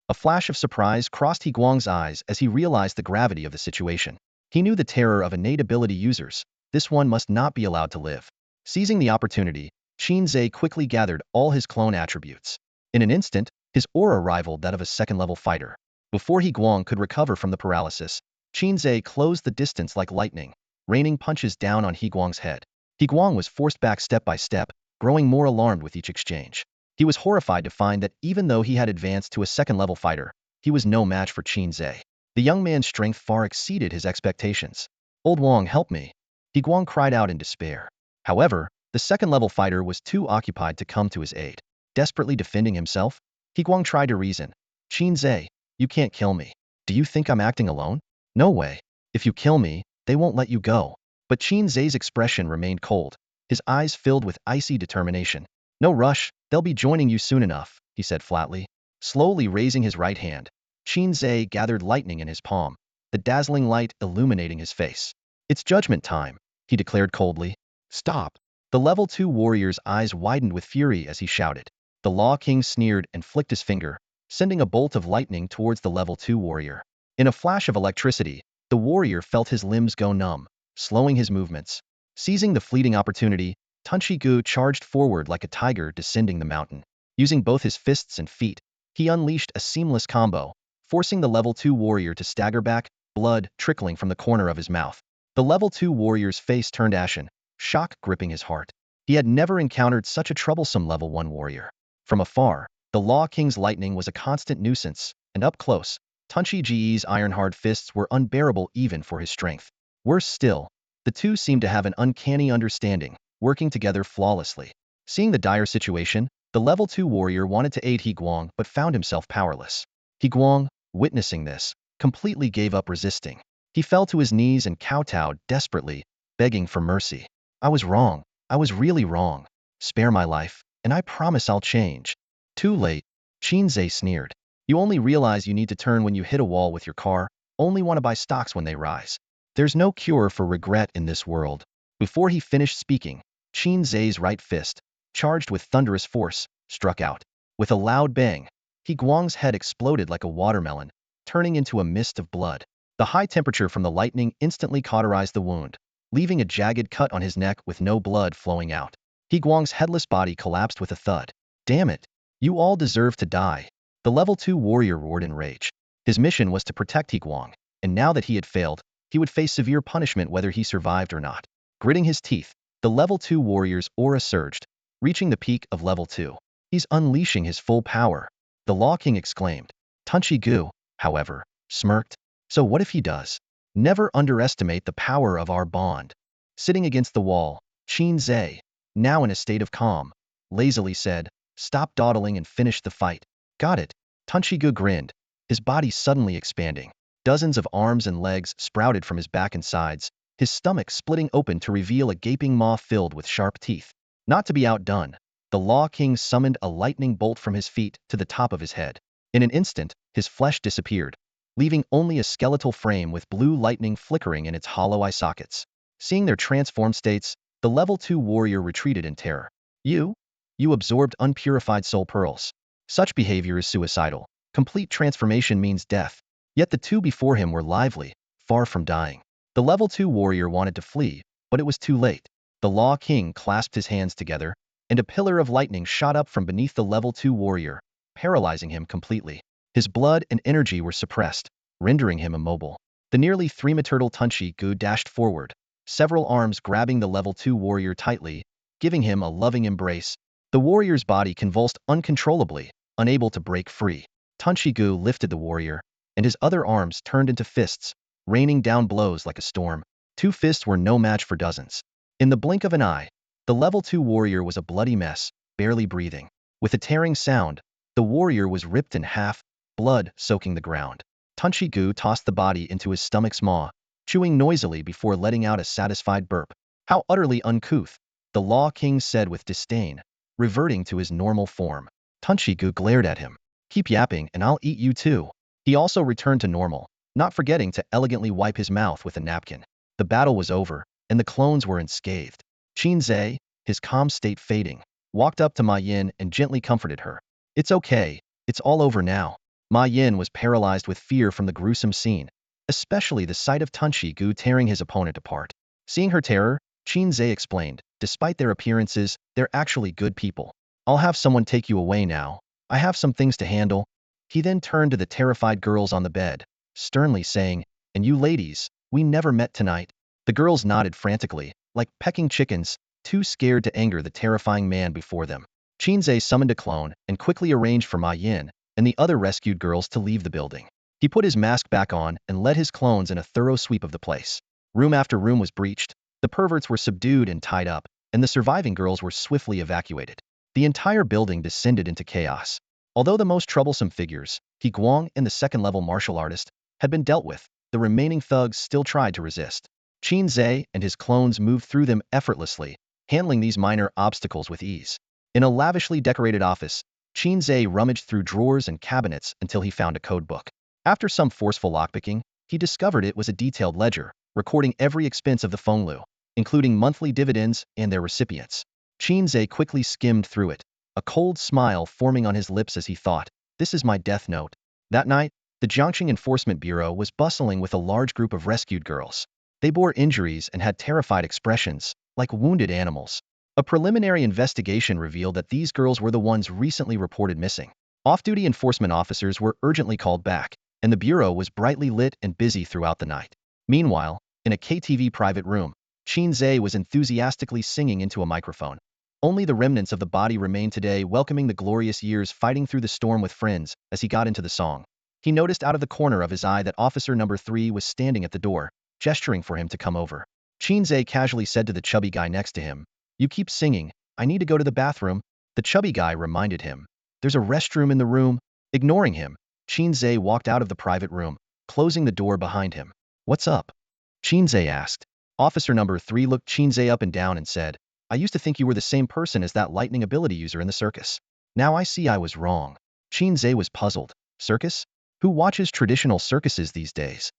A flash of surprise crossed He Guang's eyes as he realized the gravity of the situation. He knew the terror of innate ability users. This one must not be allowed to live. Seizing the opportunity, Qin Ze quickly gathered all his clone attributes. In an instant, his aura rivaled that of a second-level fighter. Before He Guang could recover from the paralysis, Qin Ze closed the distance like lightning, raining punches down on He Guang's head. He Guang was forced back step by step, growing more alarmed with each exchange. He was horrified to find that even though he had advanced to a second-level fighter, he was no match for Qin Ze. The young man's strength far exceeded his expectations. "Old Wang, help me!" He Guang cried out in despair. However, the second-level fighter was too occupied to come to his aid. Desperately defending himself, He Guang tried to reason. "Qin Ze, you can't kill me. Do you think I'm acting alone? No way. If you kill me, they won't let you go." But Qin Ze's expression remained cold, his eyes filled with icy determination. "No rush, they'll be joining you soon enough," he said flatly. Slowly raising his right hand, Qin Ze gathered lightning in his palm, the dazzling light illuminating his face. "It's judgment time," he declared coldly. "Stop." The level 2 warrior's eyes widened with fury as he shouted. The Law King sneered and flicked his finger, sending a bolt of lightning towards the level 2 warrior. In a flash of electricity, the warrior felt his limbs go numb, slowing his movements. Seizing the fleeting opportunity, Tunchi charged forward like a tiger descending the mountain. Using both his fists and feet, he unleashed a seamless combo, forcing the level 2 warrior to stagger back, blood trickling from the corner of his mouth. The level 2 warrior's face turned ashen, shock gripping his heart. He had never encountered such a troublesome level 1 warrior. From afar, the Law King's lightning was a constant nuisance, and up close, Tunchi Ge's iron-hard fists were unbearable even for his strength. Worse still, the two seemed to have an uncanny understanding, working together flawlessly. Seeing the dire situation, the level 2 warrior wanted to aid He Guang but found himself powerless. He Guang, witnessing this, completely gave up resisting. He fell to his knees and kowtowed desperately, begging for mercy. "I was wrong. I was really wrong. Spare my life, and I promise I'll change." "Too late," Qin Ze sneered. "You only realize you need to turn when you hit a wall with your car, only want to buy stocks when they rise. There's no cure for regret in this world." Before he finished speaking, Qin Ze's right fist, charged with thunderous force, struck out. With a loud bang, He Guang's head exploded like a watermelon, turning into a mist of blood. The high temperature from the lightning instantly cauterized the wound, leaving a jagged cut on his neck with no blood flowing out. He Guang's headless body collapsed with a thud. "Damn it! You all deserve to die." The level 2 warrior roared in rage. His mission was to protect He Guang, and now that he had failed, he would face severe punishment whether he survived or not. Gritting his teeth, the level 2 warrior's aura surged, reaching the peak of level 2. "He's unleashing his full power," the Law King exclaimed. Tunchi, however, smirked. "So what if he does? Never underestimate the power of our bond." Sitting against the wall, Qin Ze, now in a state of calm, lazily said, "Stop dawdling and finish the fight." "Got it." Tunchi grinned, his body suddenly expanding. Dozens of arms and legs sprouted from his back and sides, his stomach splitting open to reveal a gaping maw filled with sharp teeth. Not to be outdone, the Law King summoned a lightning bolt from his feet to the top of his head. In an instant, his flesh disappeared, leaving only a skeletal frame with blue lightning flickering in its hollow eye sockets. Seeing their transformed states, the level 2 warrior retreated in terror. You absorbed unpurified soul pearls. Such behavior is suicidal. Complete transformation means death. Yet the two before him were lively, far from dying. The level 2 warrior wanted to flee, but it was too late. The Law King clasped his hands together, and a pillar of lightning shot up from beneath the level 2 warrior, paralyzing him completely. His blood and energy were suppressed, rendering him immobile. The nearly 3-meter Tunchi dashed forward, several arms grabbing the level 2 warrior tightly, giving him a loving embrace. The warrior's body convulsed uncontrollably, unable to break free. Tunchi lifted the warrior, and his other arms turned into fists, raining down blows like a storm. 2 fists were no match for dozens. In the blink of an eye, the level 2 warrior was a bloody mess, barely breathing. With a tearing sound, the warrior was ripped in half, blood soaking the ground. Tunchi tossed the body into his stomach's maw, chewing noisily before letting out a satisfied burp. How utterly uncouth, the Law King said with disdain, reverting to his normal form. Tunchigu glared at him. Keep yapping and I'll eat you too. He also returned to normal, not forgetting to elegantly wipe his mouth with a napkin. The battle was over, and the clones were unscathed. Qin Ze, his calm state fading, walked up to May Yin and gently comforted her. It's okay, it's all over now. May Yin was paralyzed with fear from the gruesome scene, especially the sight of Tunchigu tearing his opponent apart. Seeing her terror, Qin Ze explained, despite their appearances, they're actually good people. I'll have someone take you away now. I have some things to handle. He then turned to the terrified girls on the bed, sternly saying, and you ladies, we never met tonight. The girls nodded frantically, like pecking chickens, too scared to anger the terrifying man before them. Qin Ze summoned a clone and quickly arranged for May Yin and the other rescued girls to leave the building. He put his mask back on and led his clones in a thorough sweep of the place. Room after room was breached, the perverts were subdued and tied up, and the surviving girls were swiftly evacuated. The entire building descended into chaos. Although the most troublesome figures, He Guang and the second-level martial artist, had been dealt with, the remaining thugs still tried to resist. Qin Ze and his clones moved through them effortlessly, handling these minor obstacles with ease. In a lavishly decorated office, Qin Ze rummaged through drawers and cabinets until he found a code book. After some forceful lockpicking, he discovered it was a detailed ledger, recording every expense of the Fenglu, including monthly dividends and their recipients. Qin Ze quickly skimmed through it, a cold smile forming on his lips as he thought, this is my death note. That night, the Jiangxing Enforcement Bureau was bustling with a large group of rescued girls. They bore injuries and had terrified expressions, like wounded animals. A preliminary investigation revealed that these girls were the ones recently reported missing. Off-duty enforcement officers were urgently called back, and the bureau was brightly lit and busy throughout the night. Meanwhile, in a KTV private room, Qin Ze was enthusiastically singing into a microphone. Only the remnants of the body remained today, welcoming the glorious years fighting through the storm with friends. As he got into the song, he noticed out of the corner of his eye that officer number 3 was standing at the door, gesturing for him to come over. Qin Ze casually said to the chubby guy next to him, you keep singing, I need to go to the bathroom. The chubby guy reminded him, there's a restroom in the room. Ignoring him, Qin Ze walked out of the private room, closing the door behind him. What's up? Qin Ze asked. Officer number 3 looked Qin Ze up and down and said, I used to think you were the same person as that lightning ability user in the circus. Now I see I was wrong. Qin Ze was puzzled. Circus? Who watches traditional circuses these days?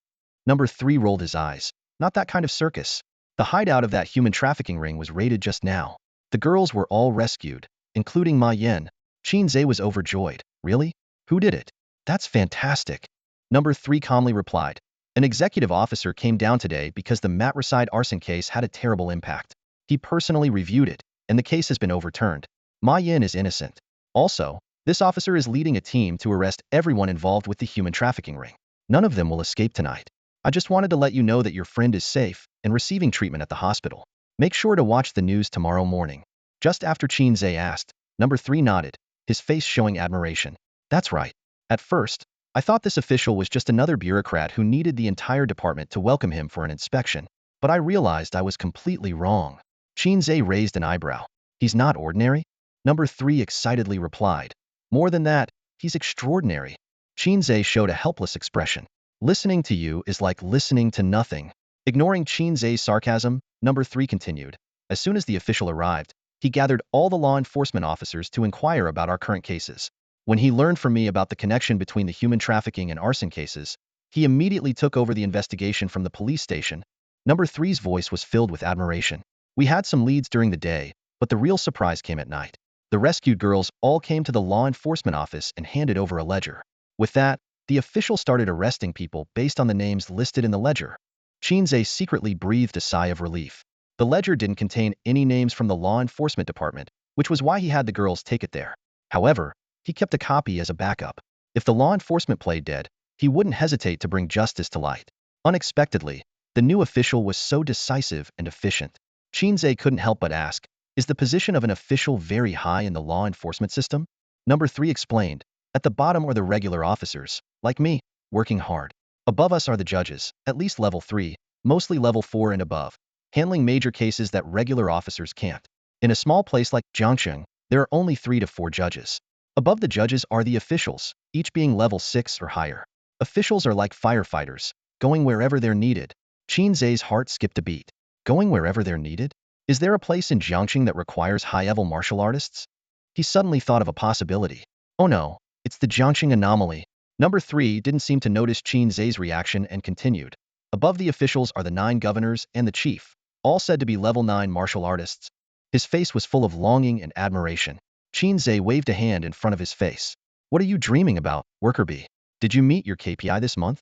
Number 3 rolled his eyes. Not that kind of circus. The hideout of that human trafficking ring was raided just now. The girls were all rescued, including May Yin. Qin Ze was overjoyed. Really? Who did it? That's fantastic. Number 3 calmly replied. An executive officer came down today because the matricide arson case had a terrible impact. He personally reviewed it, and the case has been overturned. May Yin is innocent. Also, this officer is leading a team to arrest everyone involved with the human trafficking ring. None of them will escape tonight. I just wanted to let you know that your friend is safe and receiving treatment at the hospital. Make sure to watch the news tomorrow morning. Just after Qin Ze asked, number 3 nodded, his face showing admiration. That's right. At first, I thought this official was just another bureaucrat who needed the entire department to welcome him for an inspection, but I realized I was completely wrong. Qin Ze raised an eyebrow. He's not ordinary? Number 3 excitedly replied. More than that, he's extraordinary. Qin Ze showed a helpless expression. Listening to you is like listening to nothing. Ignoring Qin Ze's sarcasm, number 3 continued. As soon as the official arrived, he gathered all the law enforcement officers to inquire about our current cases. When he learned from me about the connection between the human trafficking and arson cases, he immediately took over the investigation from the police station. Number 3's voice was filled with admiration. We had some leads during the day, but the real surprise came at night. The rescued girls all came to the law enforcement office and handed over a ledger. With that, the official started arresting people based on the names listed in the ledger. Qin Ze secretly breathed a sigh of relief. The ledger didn't contain any names from the law enforcement department, which was why he had the girls take it there. However, he kept a copy as a backup. If the law enforcement played dead, he wouldn't hesitate to bring justice to light. Unexpectedly, the new official was so decisive and efficient. Qin Ze couldn't help but ask, is the position of an official very high in the law enforcement system? Number 3 explained, at the bottom are the regular officers, like me, working hard. Above us are the judges, at least level 3, mostly level 4 and above, handling major cases that regular officers can't. In a small place like Jiangxing, there are only 3 to 4 judges. Above the judges are the officials, each being level 6 or higher. Officials are like firefighters, going wherever they're needed. Qin Ze's heart skipped a beat. Going wherever they're needed? Is there a place in Jiangxing that requires high-level martial artists? He suddenly thought of a possibility. Oh no, it's the Jiangxing anomaly. Number 3 didn't seem to notice Qin Ze's reaction and continued. Above the officials are the 9 governors and the chief, all said to be level 9 martial artists. His face was full of longing and admiration. Qin Ze waved a hand in front of his face. What are you dreaming about, worker bee? Did you meet your KPI this month?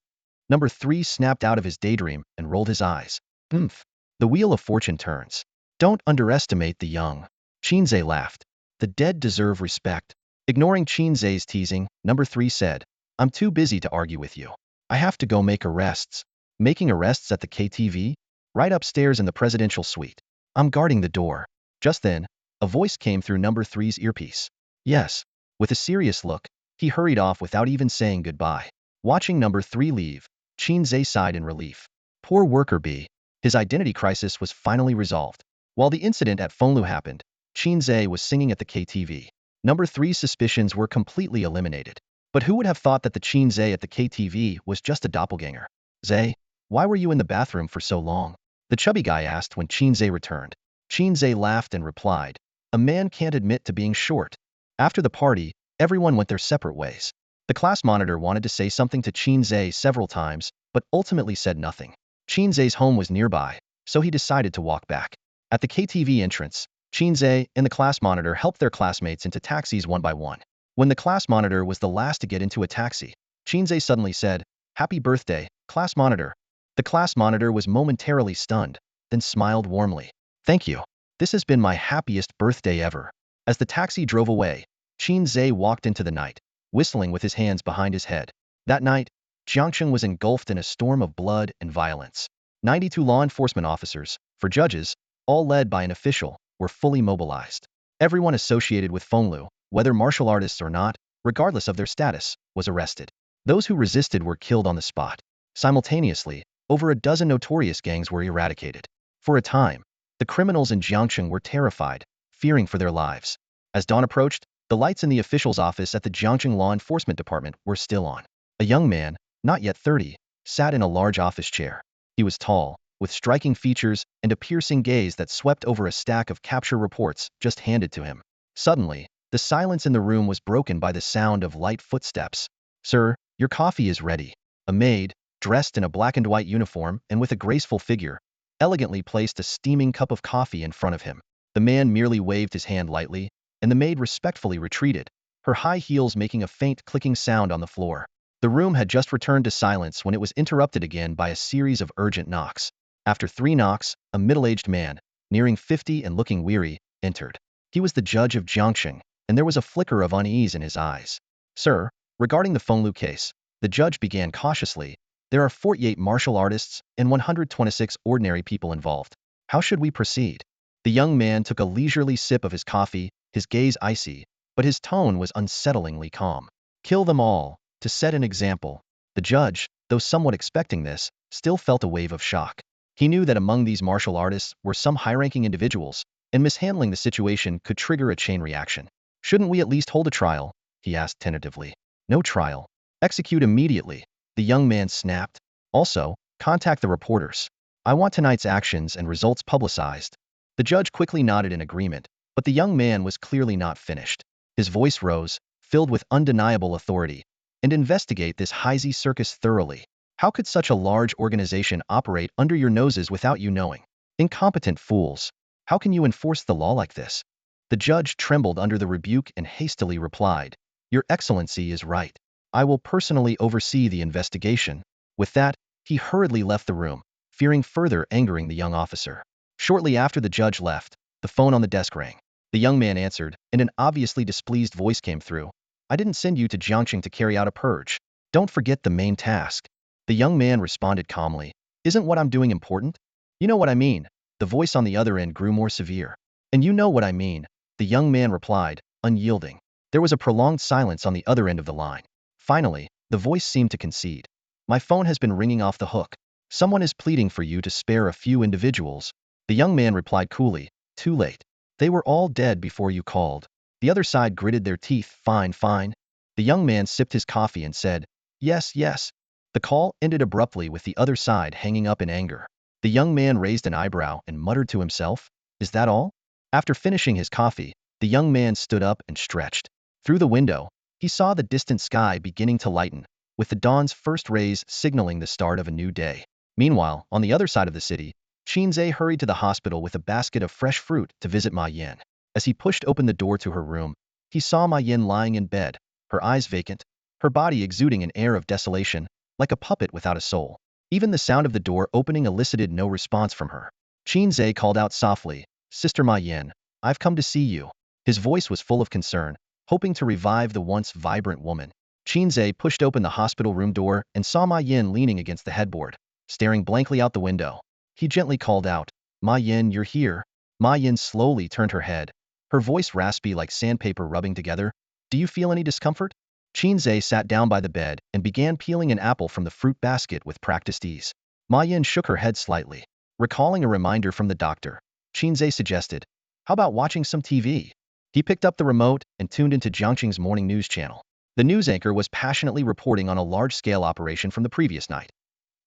Number 3 snapped out of his daydream and rolled his eyes. Oomph. The wheel of fortune turns. Don't underestimate the young. Qin Ze laughed. The dead deserve respect. Ignoring Qin Ze's teasing, number 3 said, I'm too busy to argue with you. I have to go make arrests. Making arrests at the KTV? Right upstairs in the presidential suite. I'm guarding the door. Just then, a voice came through number 3's earpiece. Yes. With a serious look, he hurried off without even saying goodbye. Watching number 3 leave, Qin Ze sighed in relief. Poor worker bee. His identity crisis was finally resolved. While the incident at Fenglu happened, Qin Ze was singing at the KTV. Number 3's suspicions were completely eliminated. But who would have thought that the Qin Ze at the KTV was just a doppelganger? Ze, why were you in the bathroom for so long? The chubby guy asked when Qin Ze returned. Qin Ze laughed and replied, a man can't admit to being short. After the party, everyone went their separate ways. The class monitor wanted to say something to Qin Ze several times, but ultimately said nothing. Qin Ze's home was nearby, so he decided to walk back. At the KTV entrance, Qin Ze and the class monitor helped their classmates into taxis one by one. When the class monitor was the last to get into a taxi, Qin Ze suddenly said, Happy birthday, class monitor. The class monitor was momentarily stunned, then smiled warmly. Thank you. This has been my happiest birthday ever. As the taxi drove away, Qin Ze walked into the night, whistling with his hands behind his head. That night, Jiangxing was engulfed in a storm of blood and violence. 92 law enforcement officers, for judges, all led by an official, were fully mobilized. Everyone associated with Fenglu, whether martial artists or not, regardless of their status, was arrested. Those who resisted were killed on the spot. Simultaneously, over a dozen notorious gangs were eradicated. For a time, the criminals in Jiangxing were terrified, fearing for their lives. As dawn approached, the lights in the official's office at the Jiangxing Law Enforcement Department were still on. A young man, not yet 30, sat in a large office chair. He was tall, with striking features and a piercing gaze that swept over a stack of capture reports just handed to him. Suddenly, the silence in the room was broken by the sound of light footsteps. Sir, your coffee is ready. A maid, dressed in a black and white uniform and with a graceful figure, elegantly placed a steaming cup of coffee in front of him. The man merely waved his hand lightly, and the maid respectfully retreated, her high heels making a faint clicking sound on the floor. The room had just returned to silence when it was interrupted again by a series of urgent knocks. After 3 knocks, a middle-aged man, nearing 50 and looking weary, entered. He was the judge of Jiangxing, and there was a flicker of unease in his eyes. Sir, regarding the Fenglu case, the judge began cautiously, there are 48 martial artists and 126 ordinary people involved. How should we proceed? The young man took a leisurely sip of his coffee, his gaze icy, but his tone was unsettlingly calm. Kill them all, to set an example. The judge, though somewhat expecting this, still felt a wave of shock. He knew that among these martial artists were some high-ranking individuals, and mishandling the situation could trigger a chain reaction. Shouldn't we at least hold a trial? He asked tentatively. No trial. Execute immediately, the young man snapped. Also, contact the reporters. I want tonight's actions and results publicized. The judge quickly nodded in agreement, but the young man was clearly not finished. His voice rose, filled with undeniable authority. And investigate this Heise circus thoroughly. How could such a large organization operate under your noses without you knowing? Incompetent fools. How can you enforce the law like this? The judge trembled under the rebuke and hastily replied, Your Excellency is right. I will personally oversee the investigation. With that, he hurriedly left the room, fearing further angering the young officer. Shortly after the judge left, the phone on the desk rang. The young man answered, and an obviously displeased voice came through. I didn't send you to Jiangxing to carry out a purge. Don't forget the main task. The young man responded calmly. Isn't what I'm doing important? You know what I mean. The voice on the other end grew more severe. And you know what I mean, the young man replied, unyielding. There was a prolonged silence on the other end of the line. Finally, the voice seemed to concede. My phone has been ringing off the hook. Someone is pleading for you to spare a few individuals. The young man replied coolly, too late. They were all dead before you called. The other side gritted their teeth, fine, fine. The young man sipped his coffee and said, yes, yes. The call ended abruptly with the other side hanging up in anger. The young man raised an eyebrow and muttered to himself, Is that all? After finishing his coffee, the young man stood up and stretched. Through the window, he saw the distant sky beginning to lighten, with the dawn's first rays signaling the start of a new day. Meanwhile, on the other side of the city, Qin Ze hurried to the hospital with a basket of fresh fruit to visit May Yin. As he pushed open the door to her room, he saw May Yin lying in bed, her eyes vacant, her body exuding an air of desolation, like a puppet without a soul. Even the sound of the door opening elicited no response from her. Qin Ze called out softly, "Sister May Yin, I've come to see you." His voice was full of concern, hoping to revive the once vibrant woman. Qin Ze pushed open the hospital room door and saw May Yin leaning against the headboard, staring blankly out the window. He gently called out, "May Yin, you're here." May Yin slowly turned her head, her voice raspy like sandpaper rubbing together. "Do you feel any discomfort?" Qin Ze sat down by the bed and began peeling an apple from the fruit basket with practiced ease. May Yin shook her head slightly. Recalling a reminder from the doctor, Qin Ze suggested, "How about watching some TV?" He picked up the remote and tuned into Jiangqing's morning news channel. The news anchor was passionately reporting on a large-scale operation from the previous night.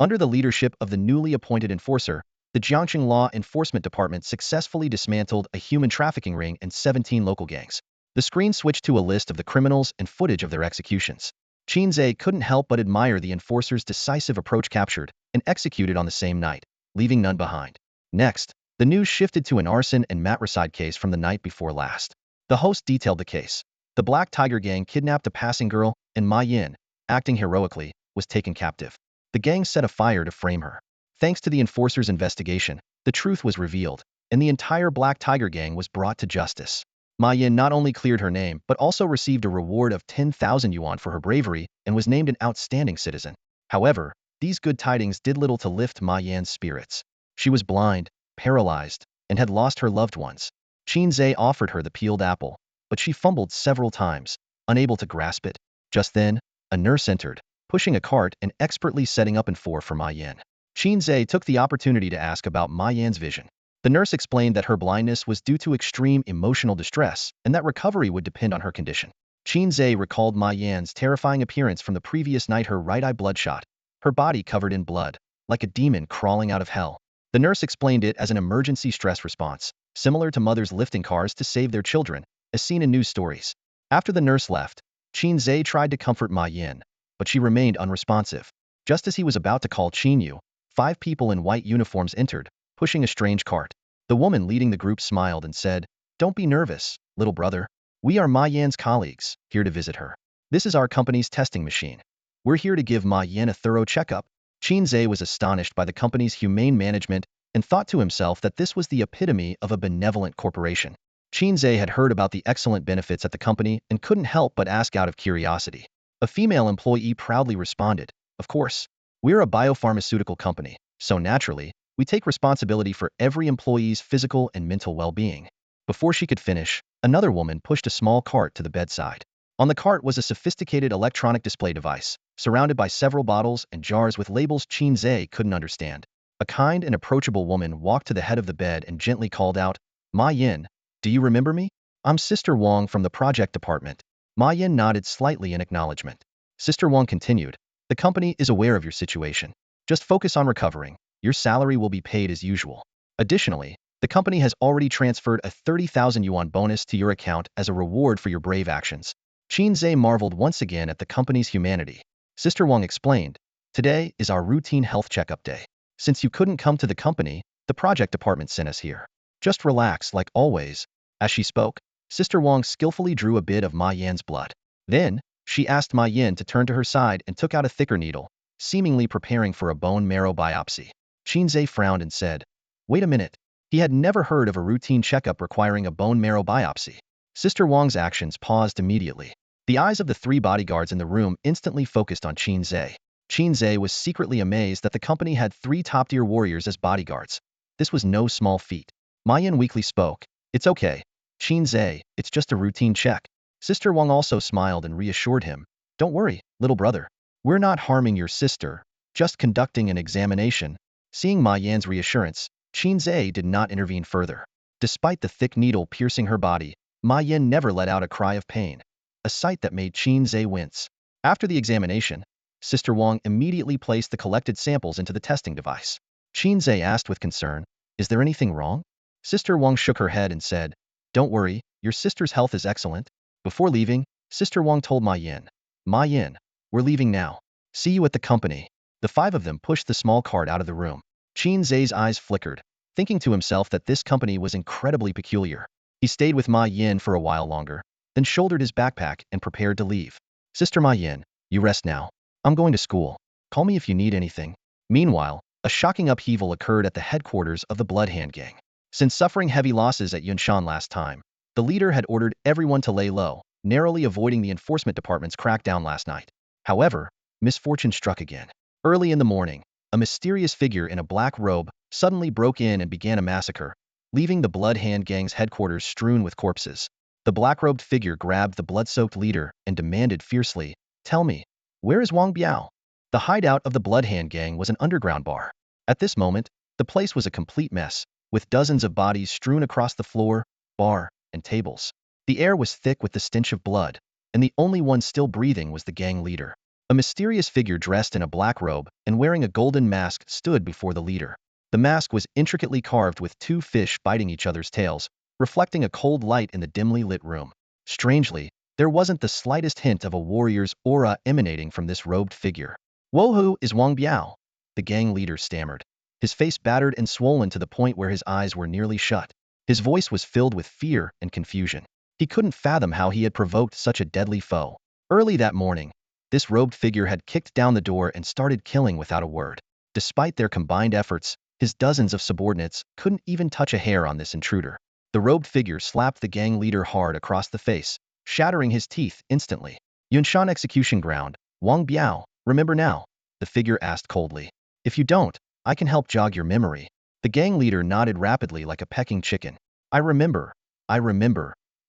Under the leadership of the newly appointed enforcer, the Jiangqing Law Enforcement Department successfully dismantled a human trafficking ring and 17 local gangs. The screen switched to a list of the criminals and footage of their executions. Qin Ze couldn't help but admire the enforcer's decisive approach, captured and executed on the same night, leaving none behind. Next, the news shifted to an arson and matricide case from the night before last. The host detailed the case. The Black Tiger Gang kidnapped a passing girl, and May Yin, acting heroically, was taken captive. The gang set a fire to frame her. Thanks to the enforcer's investigation, the truth was revealed, and the entire Black Tiger Gang was brought to justice. May Yin not only cleared her name but also received a reward of 10,000 yuan for her bravery and was named an outstanding citizen. However, these good tidings did little to lift May Yin's spirits. She was blind, paralyzed, and had lost her loved ones. Qin Ze offered her the peeled apple, but she fumbled several times, unable to grasp it. Just then, a nurse entered, pushing a cart and expertly setting up an for May Yin. Qin Ze took the opportunity to ask about May Yin's vision. The nurse explained that her blindness was due to extreme emotional distress and that recovery would depend on her condition. Qin Ze recalled May Yin's terrifying appearance from the previous night, her right eye bloodshot, her body covered in blood, like a demon crawling out of hell. The nurse explained it as an emergency stress response, similar to mothers lifting cars to save their children, as seen in news stories. After the nurse left, Qin Ze tried to comfort May Yin, but she remained unresponsive. Just as he was about to call Chinu, 5 people in white uniforms entered, pushing a strange cart. The woman leading the group smiled and said, "Don't be nervous, little brother. We are May Yin's colleagues, here to visit her. This is our company's testing machine. We're here to give May Yin a thorough checkup." Qin Ze was astonished by the company's humane management and thought to himself that this was the epitome of a benevolent corporation. Qin Ze had heard about the excellent benefits at the company and couldn't help but ask out of curiosity. A female employee proudly responded, "Of course. We're a biopharmaceutical company, so naturally, we take responsibility for every employee's physical and mental well-being." Before she could finish, another woman pushed a small cart to the bedside. On the cart was a sophisticated electronic display device, surrounded by several bottles and jars with labels Qin Ze couldn't understand. A kind and approachable woman walked to the head of the bed and gently called out, "May Yin, do you remember me? I'm Sister Wang from the project department." May Yin nodded slightly in acknowledgement. Sister Wang continued, "The company is aware of your situation. Just focus on recovering. Your salary will be paid as usual. Additionally, the company has already transferred a 30,000 yuan bonus to your account as a reward for your brave actions." Qin Ze marveled once again at the company's humanity. Sister Wang explained, "Today is our routine health checkup day. Since you couldn't come to the company, the project department sent us here. Just relax like always." As she spoke, Sister Wang skillfully drew a bit of May Yin's blood. Then, she asked May Yin to turn to her side and took out a thicker needle, seemingly preparing for a bone marrow biopsy. Qin Ze frowned and said, "Wait a minute." He had never heard of a routine checkup requiring a bone marrow biopsy. Sister Wang's actions paused immediately. The eyes of the 3 bodyguards in the room instantly focused on Qin Ze. Qin Ze was secretly amazed that the company had 3 top-tier warriors as bodyguards. This was no small feat. May Yin weakly spoke, "It's okay. Qin Ze, it's just a routine check." Sister Wang also smiled and reassured him, "Don't worry, little brother. We're not harming your sister, just conducting an examination." Seeing May Yin's reassurance, Qin Ze did not intervene further. Despite the thick needle piercing her body, May Yin never let out a cry of pain, a sight that made Qin Ze wince. After the examination, Sister Wang immediately placed the collected samples into the testing device. Qin Ze asked with concern, "Is there anything wrong?" Sister Wang shook her head and said, "Don't worry, your sister's health is excellent." Before leaving, Sister Wang told May Yin, "May Yin, we're leaving now. See you at the company." The five of them pushed the small cart out of the room. Qin Ze's eyes flickered, thinking to himself that this company was incredibly peculiar. He stayed with May Yin for a while longer, then shouldered his backpack and prepared to leave. "Sister May Yin, you rest now. I'm going to school. Call me if you need anything." Meanwhile, a shocking upheaval occurred at the headquarters of the Blood Hand Gang. Since suffering heavy losses at Yunshan last time, the leader had ordered everyone to lay low, narrowly avoiding the enforcement department's crackdown last night. However, misfortune struck again. Early in the morning, a mysterious figure in a black robe suddenly broke in and began a massacre, leaving the Blood Hand Gang's headquarters strewn with corpses. The black-robed figure grabbed the blood-soaked leader and demanded fiercely, "Tell me, where is Wang Biao?" The hideout of the Blood Hand Gang was an underground bar. At this moment, the place was a complete mess, with dozens of bodies strewn across the floor, bar, and tables. The air was thick with the stench of blood, and the only one still breathing was the gang leader. A mysterious figure dressed in a black robe and wearing a golden mask stood before the leader. The mask was intricately carved with two fish biting each other's tails, reflecting a cold light in the dimly lit room. Strangely, there wasn't the slightest hint of a warrior's aura emanating from this robed figure. "Who is Wang Biao?" the gang leader stammered, his face battered and swollen to the point where his eyes were nearly shut. His voice was filled with fear and confusion. He couldn't fathom how he had provoked such a deadly foe. Early that morning, this robed figure had kicked down the door and started killing without a word. Despite their combined efforts, his dozens of subordinates couldn't even touch a hair on this intruder. The robed figure slapped the gang leader hard across the face, shattering his teeth instantly. "Yunshan execution ground, Wang Biao, remember now?" the figure asked coldly. "If you don't, I can help jog your memory." The gang leader nodded rapidly like a pecking chicken. I remember,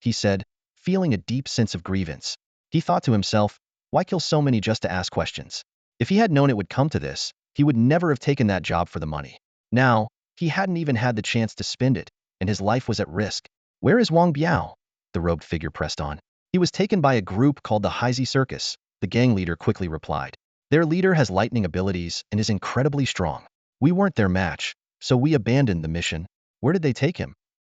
he said, feeling a deep sense of grievance. He thought to himself, why kill so many just to ask questions? If he had known it would come to this, he would never have taken that job for the money. Now, he hadn't even had the chance to spend it, and his life was at risk. "Where is Wang Biao?" the robed figure pressed on. "He was taken by a group called the Hei Bi Circus," the gang leader quickly replied. "Their leader has lightning abilities and is incredibly strong. We weren't their match, so we abandoned the mission." "Where did they take him?"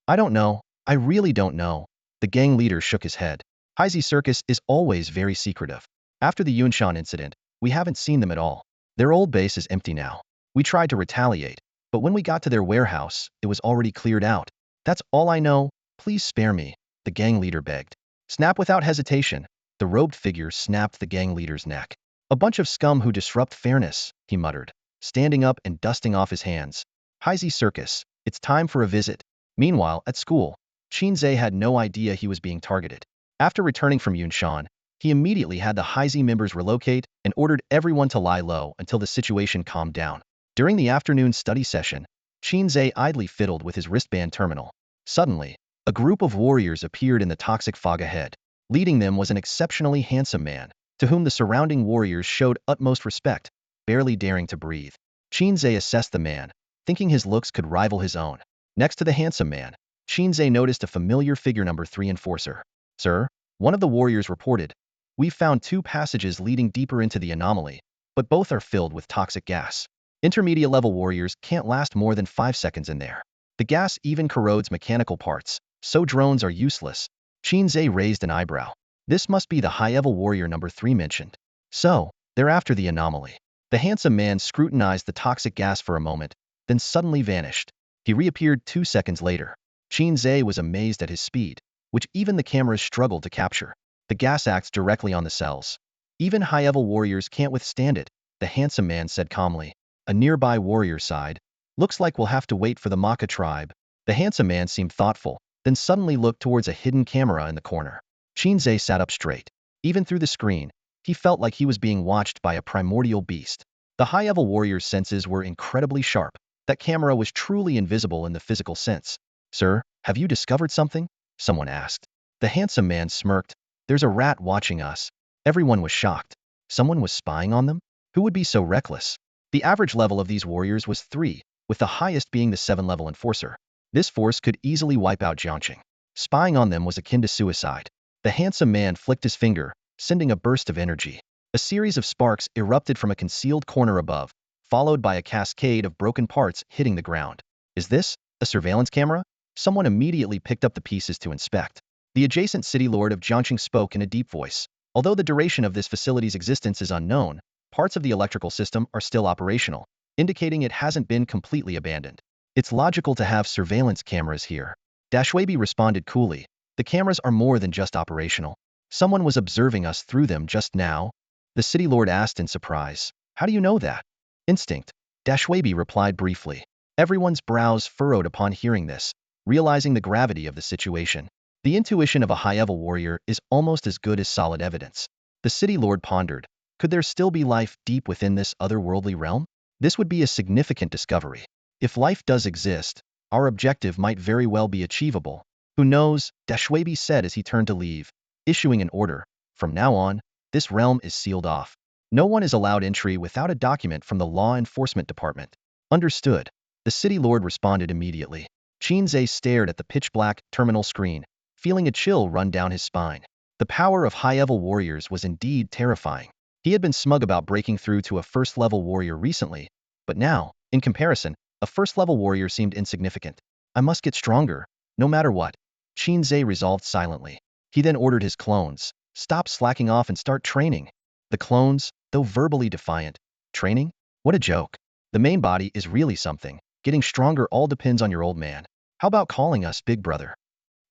"I don't know. I really don't know." The gang leader shook his head. "Hei Bi Circus is always very secretive. After the Yunshan incident, we haven't seen them at all. Their old base is empty now. We tried to retaliate, but when we got to their warehouse, it was already cleared out. That's all I know. Please spare me," the gang leader begged. "Snap without hesitation." The robed figure snapped the gang leader's neck. "A bunch of scum who disrupt fairness," he muttered, standing up and dusting off his hands. "Hei Bi Circus, it's time for a visit." Meanwhile, at school, Qin Ze had no idea he was being targeted. After returning from Yunshan, he immediately had the Hei Bi members relocate and ordered everyone to lie low until the situation calmed down. During the afternoon study session, Qin Ze idly fiddled with his wristband terminal. Suddenly, a group of warriors appeared in the toxic fog ahead. Leading them was an exceptionally handsome man, to whom the surrounding warriors showed utmost respect, barely daring to breathe. Qin Ze assessed the man, thinking his looks could rival his own. Next to the handsome man, Qin Ze noticed a familiar figure, number 3 enforcer. "Sir," one of the warriors reported, "we've found 2 passages leading deeper into the anomaly, but both are filled with toxic gas. Intermediate-level warriors can't last more than 5 seconds in there. The gas even corrodes mechanical parts, so drones are useless." Qin Ze raised an eyebrow. This must be the high-level warrior number 3 mentioned. So, they're after the anomaly. The handsome man scrutinized the toxic gas for a moment, then suddenly vanished. He reappeared 2 seconds later. Qin Ze was amazed at his speed, which even the cameras struggled to capture. The gas acts directly on the cells. "Even high-level warriors can't withstand it," the handsome man said calmly. A nearby warrior sighed. "Looks like we'll have to wait for the Maka tribe." The handsome man seemed thoughtful, then suddenly looked towards a hidden camera in the corner. Qin Ze sat up straight. Even through the screen, he felt like he was being watched by a primordial beast. The high-level warrior's senses were incredibly sharp. That camera was truly invisible in the physical sense. "Sir, have you discovered something?" someone asked. The handsome man smirked. "There's a rat watching us." Everyone was shocked. Someone was spying on them? Who would be so reckless? The average level of these warriors was 3, with the highest being the 7-level enforcer. This force could easily wipe out Jiangqing. Spying on them was akin to suicide. The handsome man flicked his finger, sending a burst of energy. A series of sparks erupted from a concealed corner above, followed by a cascade of broken parts hitting the ground. "Is this a surveillance camera?" Someone immediately picked up the pieces to inspect. The adjacent city lord of Jiangqing spoke in a deep voice. Although the duration of this facility's existence is unknown, parts of the electrical system are still operational, indicating it hasn't been completely abandoned. It's logical to have surveillance cameras here. Dashwabi responded coolly. The cameras are more than just operational. Someone was observing us through them just now. The city lord asked in surprise. How do you know that? Instinct. Dashwabi replied briefly. Everyone's brows furrowed upon hearing this, realizing the gravity of the situation. The intuition of a high-level warrior is almost as good as solid evidence. The city lord pondered. Could there still be life deep within this otherworldly realm? This would be a significant discovery. If life does exist, our objective might very well be achievable. Who knows, Dashwabi said as he turned to leave, issuing an order. From now on, this realm is sealed off. No one is allowed entry without a document from the law enforcement department. Understood. The city lord responded immediately. Qin Ze stared at the pitch-black terminal screen, feeling a chill run down his spine. The power of high-level warriors was indeed terrifying. He had been smug about breaking through to a first-level warrior recently, but now, in comparison, a first-level warrior seemed insignificant. I must get stronger, no matter what. Qin Ze resolved silently. He then ordered his clones, stop slacking off and start training. The clones, though verbally defiant, training? What a joke. The main body is really something. Getting stronger all depends on your old man. How about calling us Big Brother?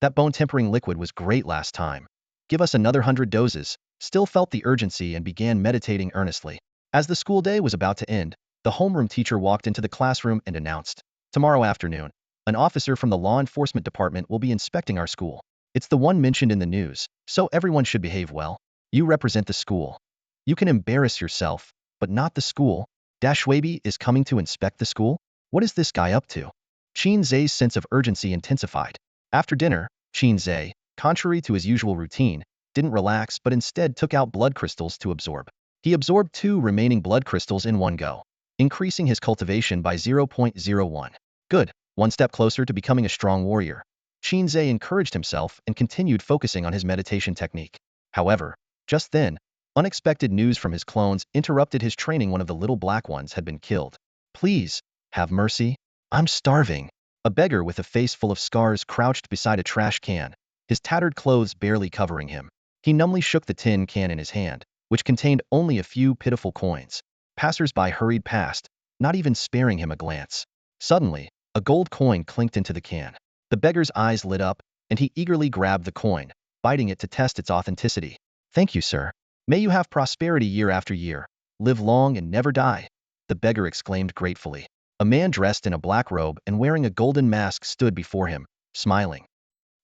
That bone-tempering liquid was great last time. Give us another 100 doses. Still felt the urgency and began meditating earnestly. As the school day was about to end, the homeroom teacher walked into the classroom and announced, tomorrow afternoon, an officer from the law enforcement department will be inspecting our school. It's the one mentioned in the news, so everyone should behave well. You represent the school. You can embarrass yourself, but not the school. Dashwabi is coming to inspect the school? What is this guy up to? Qin Ze's sense of urgency intensified. After dinner, Qin Ze, contrary to his usual routine, didn't relax but instead took out blood crystals to absorb. He absorbed 2 remaining blood crystals in one go, increasing his cultivation by 0.01. Good, one step closer to becoming a strong warrior. Qin Ze encouraged himself and continued focusing on his meditation technique. However, just then, unexpected news from his clones interrupted his training. One of the little black ones had been killed. Please, have mercy. I'm starving. A beggar with a face full of scars crouched beside a trash can, his tattered clothes barely covering him. He numbly shook the tin can in his hand, which contained only a few pitiful coins. Passers-by hurried past, not even sparing him a glance. Suddenly, a gold coin clinked into the can. The beggar's eyes lit up, and he eagerly grabbed the coin, biting it to test its authenticity. Thank you, sir. May you have prosperity year after year. Live long and never die. The beggar exclaimed gratefully. A man dressed in a black robe and wearing a golden mask stood before him, smiling.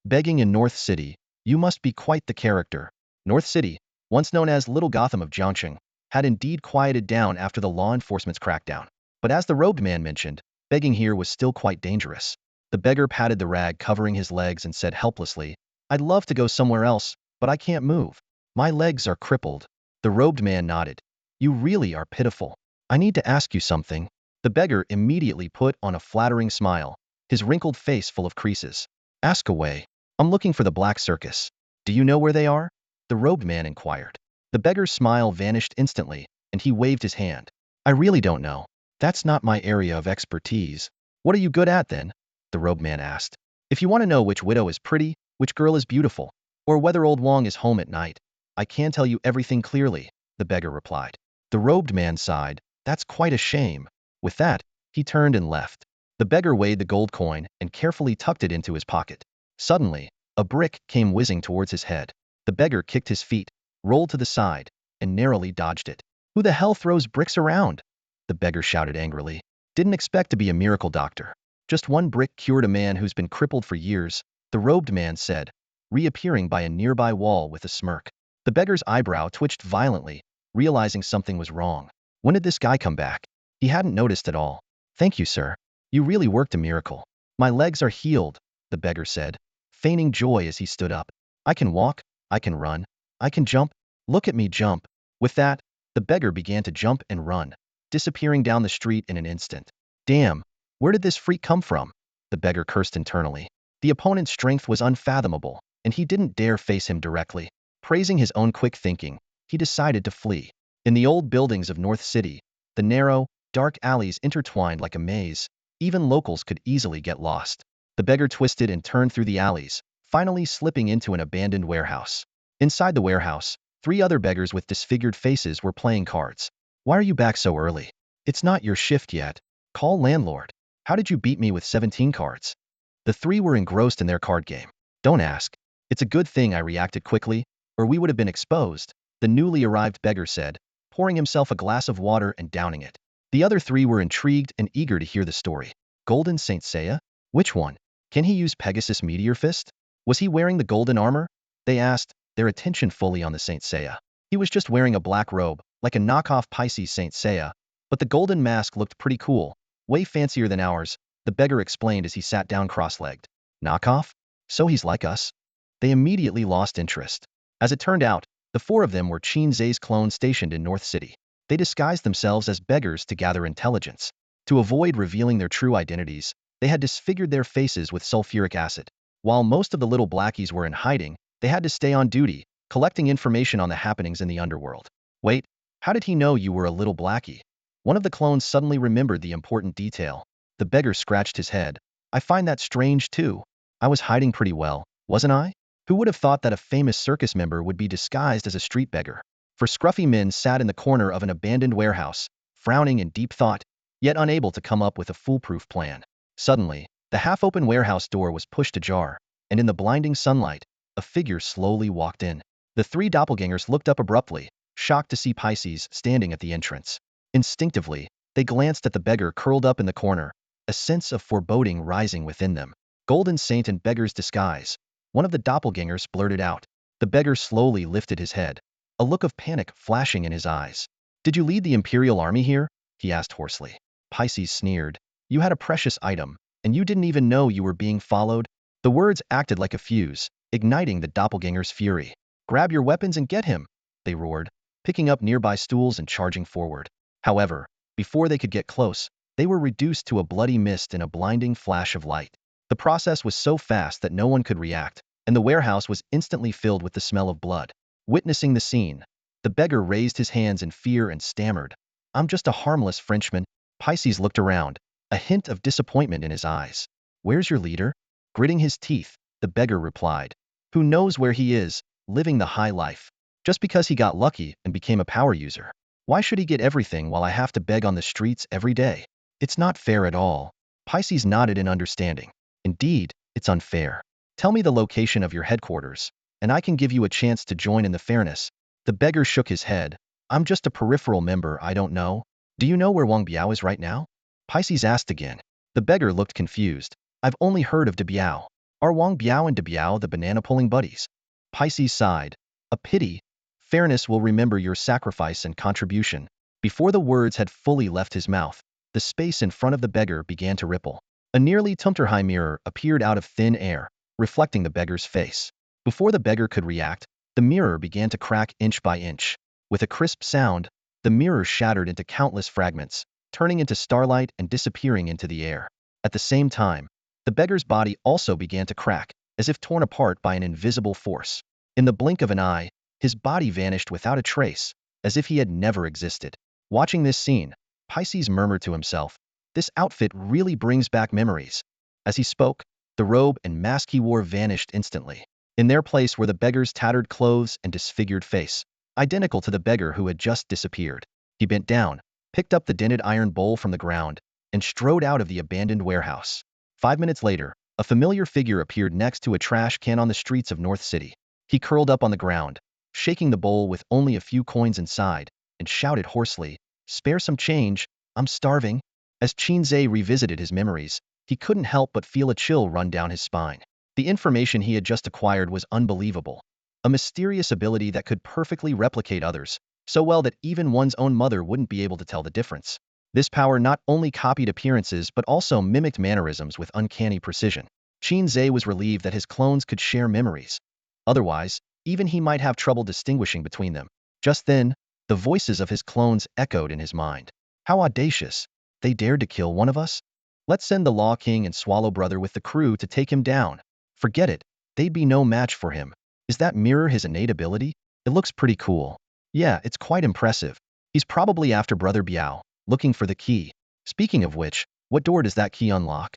Begging in North City, you must be quite the character. North City, once known as Little Gotham of Jiangqing, had indeed quieted down after the law enforcement's crackdown. But as the robed man mentioned, begging here was still quite dangerous. The beggar patted the rag covering his legs and said helplessly, I'd love to go somewhere else, but I can't move. My legs are crippled. The robed man nodded. You really are pitiful. I need to ask you something. The beggar immediately put on a flattering smile, his wrinkled face full of creases. Ask away. I'm looking for the Black Circus. Do you know where they are? The robed man inquired. The beggar's smile vanished instantly, and he waved his hand. I really don't know. That's not my area of expertise. What are you good at then? The robed man asked. If you want to know which widow is pretty, which girl is beautiful, or whether old Wong is home at night, I can tell you everything clearly, the beggar replied. The robed man sighed. That's quite a shame. With that, he turned and left. The beggar weighed the gold coin and carefully tucked it into his pocket. Suddenly, a brick came whizzing towards his head. The beggar kicked his feet, rolled to the side, and narrowly dodged it. Who the hell throws bricks around? The beggar shouted angrily. Didn't expect to be a miracle doctor. Just one brick cured a man who's been crippled for years, the robed man said, reappearing by a nearby wall with a smirk. The beggar's eyebrow twitched violently, realizing something was wrong. When did this guy come back? He hadn't noticed at all. Thank you, sir. You really worked a miracle. My legs are healed, the beggar said, feigning joy as he stood up. I can walk, I can run, I can jump. Look at me jump. With that, the beggar began to jump and run, disappearing down the street in an instant. Damn, where did this freak come from? The beggar cursed internally. The opponent's strength was unfathomable, and he didn't dare face him directly. Praising his own quick thinking, he decided to flee. In the old buildings of North City, the narrow, dark alleys intertwined like a maze. Even locals could easily get lost. The The beggar twisted and turned through the alleys, finally slipping into an abandoned warehouse. Inside the warehouse, 3 other beggars with disfigured faces were playing cards. Why are you back so early? It's not your shift yet. Call landlord. How did you beat me with 17 cards? The 3 were engrossed in their card game. Don't ask. It's a good thing I reacted quickly, or we would have been exposed, the newly arrived beggar said, pouring himself a glass of water and downing it. The other 3 were intrigued and eager to hear the story. Golden Saint Seiya? Which one? Can he use Pegasus Meteor Fist? Was he wearing the golden armor? They asked, their attention fully on the Saint Seiya. He was just wearing a black robe, like a knockoff Pisces Saint Seiya, but the golden mask looked pretty cool, way fancier than ours, the beggar explained as he sat down cross-legged. Knockoff? So he's like us? They immediately lost interest. As it turned out, the 4 of them were Qin Ze's clones stationed in North City. They disguised themselves as beggars to gather intelligence. To avoid revealing their true identities, they had disfigured their faces with sulfuric acid. While most of the little blackies were in hiding, they had to stay on duty, collecting information on the happenings in the underworld. Wait, how did he know you were a little blackie? One of the clones suddenly remembered the important detail. The beggar scratched his head. I find that strange too. I was hiding pretty well, wasn't I? Who would have thought that a famous circus member would be disguised as a street beggar? 4 scruffy men sat in the corner of an abandoned warehouse, frowning in deep thought, yet unable to come up with a foolproof plan. Suddenly, the half-open warehouse door was pushed ajar, and in the blinding sunlight, a figure slowly walked in. The 3 doppelgangers looked up abruptly, shocked to see Pisces standing at the entrance. Instinctively, they glanced at the beggar curled up in the corner, a sense of foreboding rising within them. Golden Saint in beggar's disguise, one of the doppelgangers blurted out. The beggar slowly lifted his head, a look of panic flashing in his eyes. Did you lead the Imperial Army here? He asked hoarsely. Pisces sneered. You had a precious item, and you didn't even know you were being followed? The words acted like a fuse, igniting the doppelganger's fury. Grab your weapons and get him, they roared, picking up nearby stools and charging forward. However, before they could get close, they were reduced to a bloody mist in a blinding flash of light. The process was so fast that no one could react, and the warehouse was instantly filled with the smell of blood. Witnessing the scene, the beggar raised his hands in fear and stammered. I'm just a harmless Frenchman. Pisces looked around, a hint of disappointment in his eyes. Where's your leader? Gritting his teeth, the beggar replied. Who knows where he is, living the high life. Just because he got lucky and became a power user. Why should he get everything while I have to beg on the streets every day? It's not fair at all. Pisces nodded in understanding. Indeed, it's unfair. Tell me the location of your headquarters, and I can give you a chance to join in the fairness. The beggar shook his head. I'm just a peripheral member, I don't know. Do you know where Wang Biao is right now? Pisces asked again. The beggar looked confused. I've only heard of De Biao. Are Wang Biao and De Biao the banana-pulling buddies? Pisces sighed. A pity. Fairness will remember your sacrifice and contribution. Before the words had fully left his mouth, the space in front of the beggar began to ripple. A nearly Tumterhigh mirror appeared out of thin air, reflecting the beggar's face. Before the beggar could react, the mirror began to crack inch by inch. With a crisp sound, the mirror shattered into countless fragments, turning into starlight and disappearing into the air. At the same time, the beggar's body also began to crack, as if torn apart by an invisible force. In the blink of an eye, his body vanished without a trace, as if he had never existed. Watching this scene, Pisces murmured to himself, this outfit really brings back memories. As he spoke, the robe and mask he wore vanished instantly. In their place were the beggar's tattered clothes and disfigured face, identical to the beggar who had just disappeared. He bent down, picked up the dented iron bowl from the ground, and strode out of the abandoned warehouse. 5 minutes later, a familiar figure appeared next to a trash can on the streets of North City. He curled up on the ground, shaking the bowl with only a few coins inside, and shouted hoarsely, "Spare some change, I'm starving." As Qin Ze revisited his memories, he couldn't help but feel a chill run down his spine. The information he had just acquired was unbelievable. A mysterious ability that could perfectly replicate others, so well that even one's own mother wouldn't be able to tell the difference. This power not only copied appearances but also mimicked mannerisms with uncanny precision. Qin Ze was relieved that his clones could share memories. Otherwise, even he might have trouble distinguishing between them. Just then, the voices of his clones echoed in his mind. How audacious! They dared to kill one of us? Let's send the Law King and Swallow Brother with the crew to take him down. Forget it, they'd be no match for him. Is that mirror his innate ability? It looks pretty cool. Yeah, it's quite impressive. He's probably after Brother Biao, looking for the key. Speaking of which, what door does that key unlock?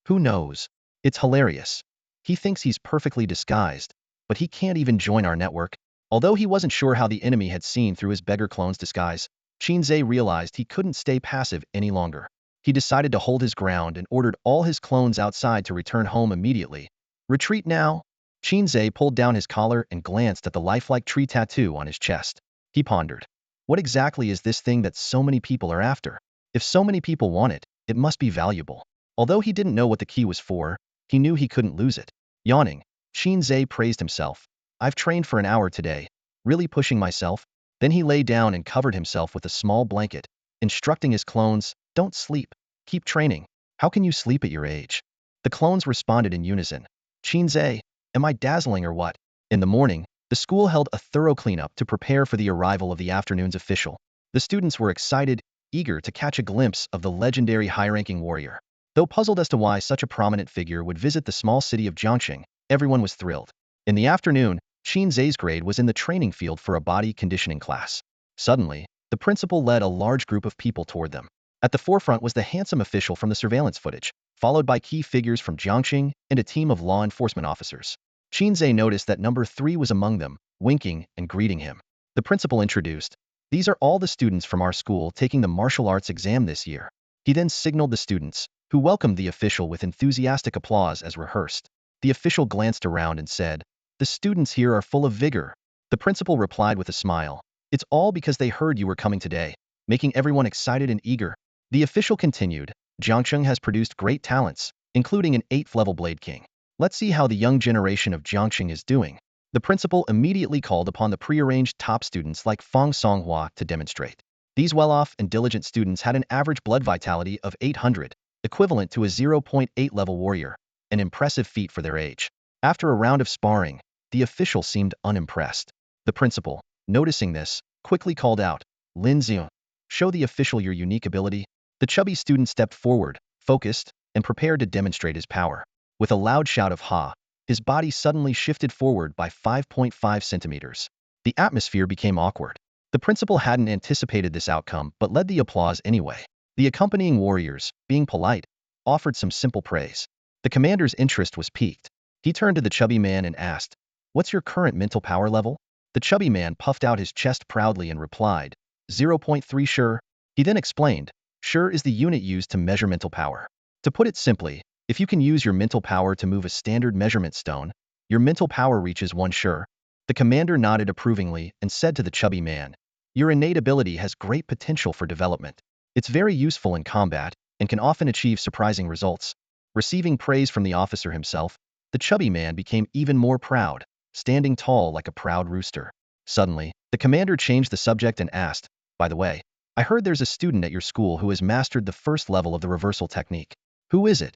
Who knows? It's hilarious. He thinks he's perfectly disguised, but he can't even join our network. Although he wasn't sure how the enemy had seen through his beggar clone's disguise, Qin Ze realized he couldn't stay passive any longer. He decided to hold his ground and ordered all his clones outside to return home immediately. Retreat now! Qin Ze pulled down his collar and glanced at the lifelike tree tattoo on his chest. He pondered. What exactly is this thing that so many people are after? If so many people want it, it must be valuable. Although he didn't know what the key was for, he knew he couldn't lose it. Yawning, Qin Ze praised himself. I've trained for an hour today, really pushing myself. Then he lay down and covered himself with a small blanket, instructing his clones, don't sleep, keep training. How can you sleep at your age? The clones responded in unison. Qin Ze, am I dazzling or what? In the morning, the school held a thorough cleanup to prepare for the arrival of the afternoon's official. The students were excited, eager to catch a glimpse of the legendary high-ranking warrior. Though puzzled as to why such a prominent figure would visit the small city of Jiangxing, everyone was thrilled. In the afternoon, Qin Ze's grade was in the training field for a body conditioning class. Suddenly, the principal led a large group of people toward them. At the forefront was the handsome official from the surveillance footage, followed by key figures from Jiangxing and a team of law enforcement officers. Qin Ze noticed that number 3 was among them, winking and greeting him. The principal introduced, these are all the students from our school taking the martial arts exam this year. He then signaled the students, who welcomed the official with enthusiastic applause as rehearsed. The official glanced around and said, the students here are full of vigor. The principal replied with a smile, it's all because they heard you were coming today, making everyone excited and eager. The official continued, Jiangxing has produced great talents, including an 8th level Blade King. Let's see how the young generation of Jiangxing is doing. The principal immediately called upon the prearranged top students like Fang Songhua to demonstrate. These well-off and diligent students had an average blood vitality of 800, equivalent to a 0.8 level warrior, an impressive feat for their age. After a round of sparring, the official seemed unimpressed. The principal, noticing this, quickly called out, Lin Zion, show the official your unique ability. The chubby student stepped forward, focused, and prepared to demonstrate his power. With a loud shout of ha, his body suddenly shifted forward by 5.5 centimeters. The atmosphere became awkward. The principal hadn't anticipated this outcome but led the applause anyway. The accompanying warriors, being polite, offered some simple praise. The commander's interest was piqued. He turned to the chubby man and asked, what's your current mental power level? The chubby man puffed out his chest proudly and replied, 0.3 sure. He then explained, sure is the unit used to measure mental power. To put it simply, if you can use your mental power to move a standard measurement stone, your mental power reaches 1 sure. The commander nodded approvingly and said to the chubby man, your innate ability has great potential for development. It's very useful in combat and can often achieve surprising results. Receiving praise from the officer himself, the chubby man became even more proud, standing tall like a proud rooster. Suddenly, the commander changed the subject and asked, by the way, I heard there's a student at your school who has mastered the 1st level of the reversal technique. Who is it?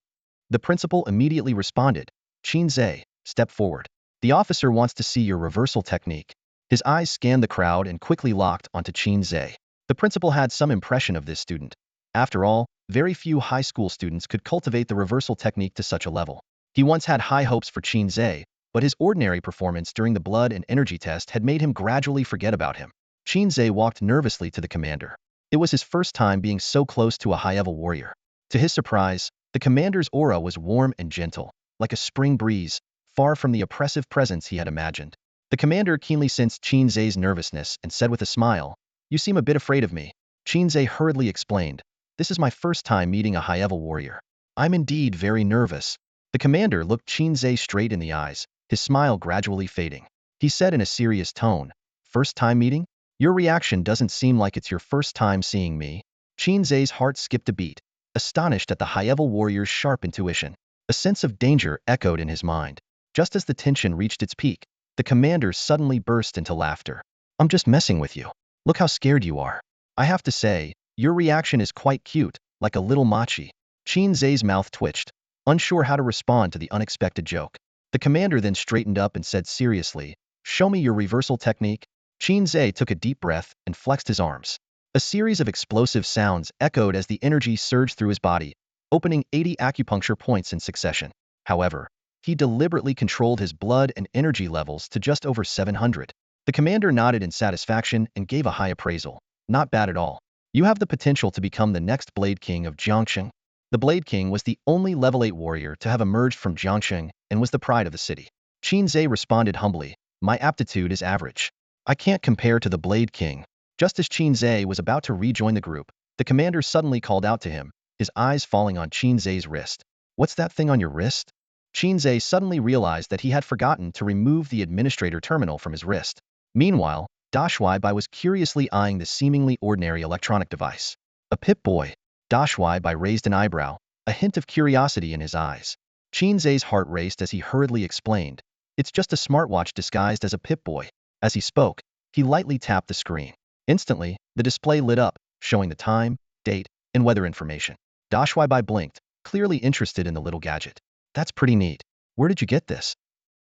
The principal immediately responded, Qin Ze, step forward. The officer wants to see your reversal technique. His eyes scanned the crowd and quickly locked onto Qin Ze. The principal had some impression of this student. After all, very few high school students could cultivate the reversal technique to such a level. He once had high hopes for Qin Ze, but his ordinary performance during the blood and energy test had made him gradually forget about him. Qin Ze walked nervously to the commander. It was his first time being so close to a high-level warrior. To his surprise, the commander's aura was warm and gentle, like a spring breeze, far from the oppressive presence he had imagined. The commander keenly sensed Qin Ze's nervousness and said with a smile, you seem a bit afraid of me. Qin Ze hurriedly explained, this is my first time meeting a high-level warrior. I'm indeed very nervous. The commander looked Qin Ze straight in the eyes, his smile gradually fading. He said in a serious tone, first time meeting? Your reaction doesn't seem like it's your first time seeing me. Qin Ze's heart skipped a beat, astonished at the high-level warrior's sharp intuition. A sense of danger echoed in his mind. Just as the tension reached its peak, the commander suddenly burst into laughter. I'm just messing with you. Look how scared you are. I have to say, your reaction is quite cute, like a little machi. Qin Ze's mouth twitched, unsure how to respond to the unexpected joke. The commander then straightened up and said seriously, show me your reversal technique. Qin Ze took a deep breath and flexed his arms. A series of explosive sounds echoed as the energy surged through his body, opening 80 acupuncture points in succession. However, he deliberately controlled his blood and energy levels to just over 700. The commander nodded in satisfaction and gave a high appraisal. Not bad at all. You have the potential to become the next Blade King of Jiangxing. The Blade King was the only level 8 warrior to have emerged from Jiangsheng and was the pride of the city. Qin Ze responded humbly, "My aptitude is average. I can't compare to the Blade King." Just as Qin Ze was about to rejoin the group, the commander suddenly called out to him, his eyes falling on Qin Ze's wrist. "What's that thing on your wrist?" Qin Ze suddenly realized that he had forgotten to remove the administrator terminal from his wrist. Meanwhile, Dashwai Bai was curiously eyeing the seemingly ordinary electronic device. "A Pip-Boy." Dashwai Bai raised an eyebrow, a hint of curiosity in his eyes. Qin Ze's heart raced as he hurriedly explained, "It's just a smartwatch disguised as a Pip-Boy." As he spoke, he lightly tapped the screen. Instantly, the display lit up, showing the time, date, and weather information. Dashwai Bai blinked, clearly interested in the little gadget. "That's pretty neat. Where did you get this?"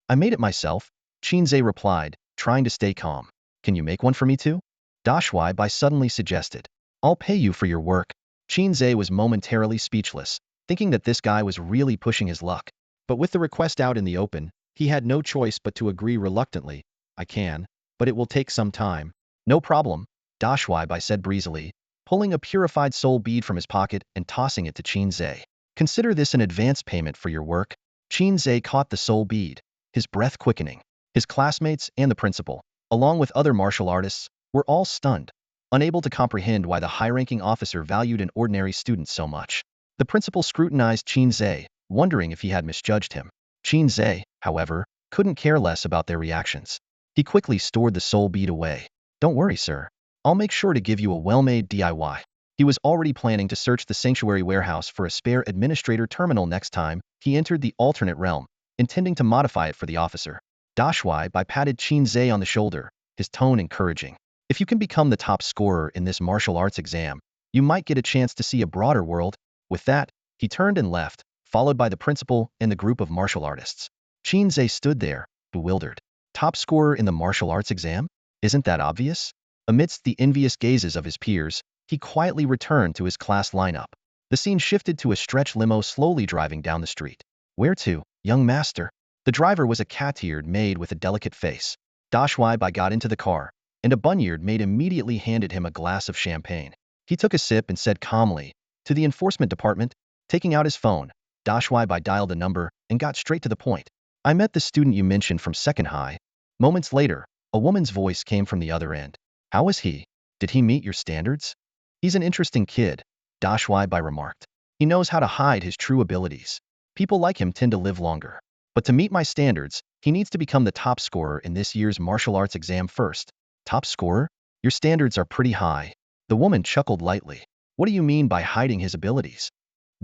"I made it myself," Qin Ze replied, trying to stay calm. "Can you make one for me too?" Dashwai Bai suddenly suggested. "I'll pay you for your work." Qin Ze was momentarily speechless, thinking that this guy was really pushing his luck. But with the request out in the open, he had no choice but to agree reluctantly. "I can, but it will take some time." "No problem," Dashwai Bai said breezily, pulling a purified soul bead from his pocket and tossing it to Qin Ze. "Consider this an advance payment for your work." Qin Ze caught the soul bead, his breath quickening. His classmates and the principal, along with other martial artists, were all stunned, unable to comprehend why the high-ranking officer valued an ordinary student so much. The principal scrutinized Qin Ze, wondering if he had misjudged him. Qin Ze, however, couldn't care less about their reactions. He quickly stored the soul bead away. "Don't worry, sir. I'll make sure to give you a well-made DIY." He was already planning to search the sanctuary warehouse for a spare administrator terminal next time he entered the alternate realm, intending to modify it for the officer. Dashwai Bai patted Qin Ze on the shoulder, his tone encouraging. "If you can become the top scorer in this martial arts exam, you might get a chance to see a broader world." With that, he turned and left, followed by the principal and the group of martial artists. Qin Ze stood there, bewildered. Top scorer in the martial arts exam? Isn't that obvious? Amidst the envious gazes of his peers, he quietly returned to his class lineup. The scene shifted to a stretch limo slowly driving down the street. "Where to, young master?" The driver was a cat-eared maid with a delicate face. Dashwai Bai got into the car, and a bunyered maid immediately handed him a glass of champagne. He took a sip and said calmly, "To the enforcement department." Taking out his phone, Dashwai Bai dialed a number and got straight to the point. "I met the student you mentioned from Second High." Moments later, a woman's voice came from the other end. "How is he? Did he meet your standards?" "He's an interesting kid," Dashwai Bai remarked. "He knows how to hide his true abilities. People like him tend to live longer. But to meet my standards, he needs to become the top scorer in this year's martial arts exam first." "Top scorer? Your standards are pretty high." The woman chuckled lightly. "What do you mean by hiding his abilities?"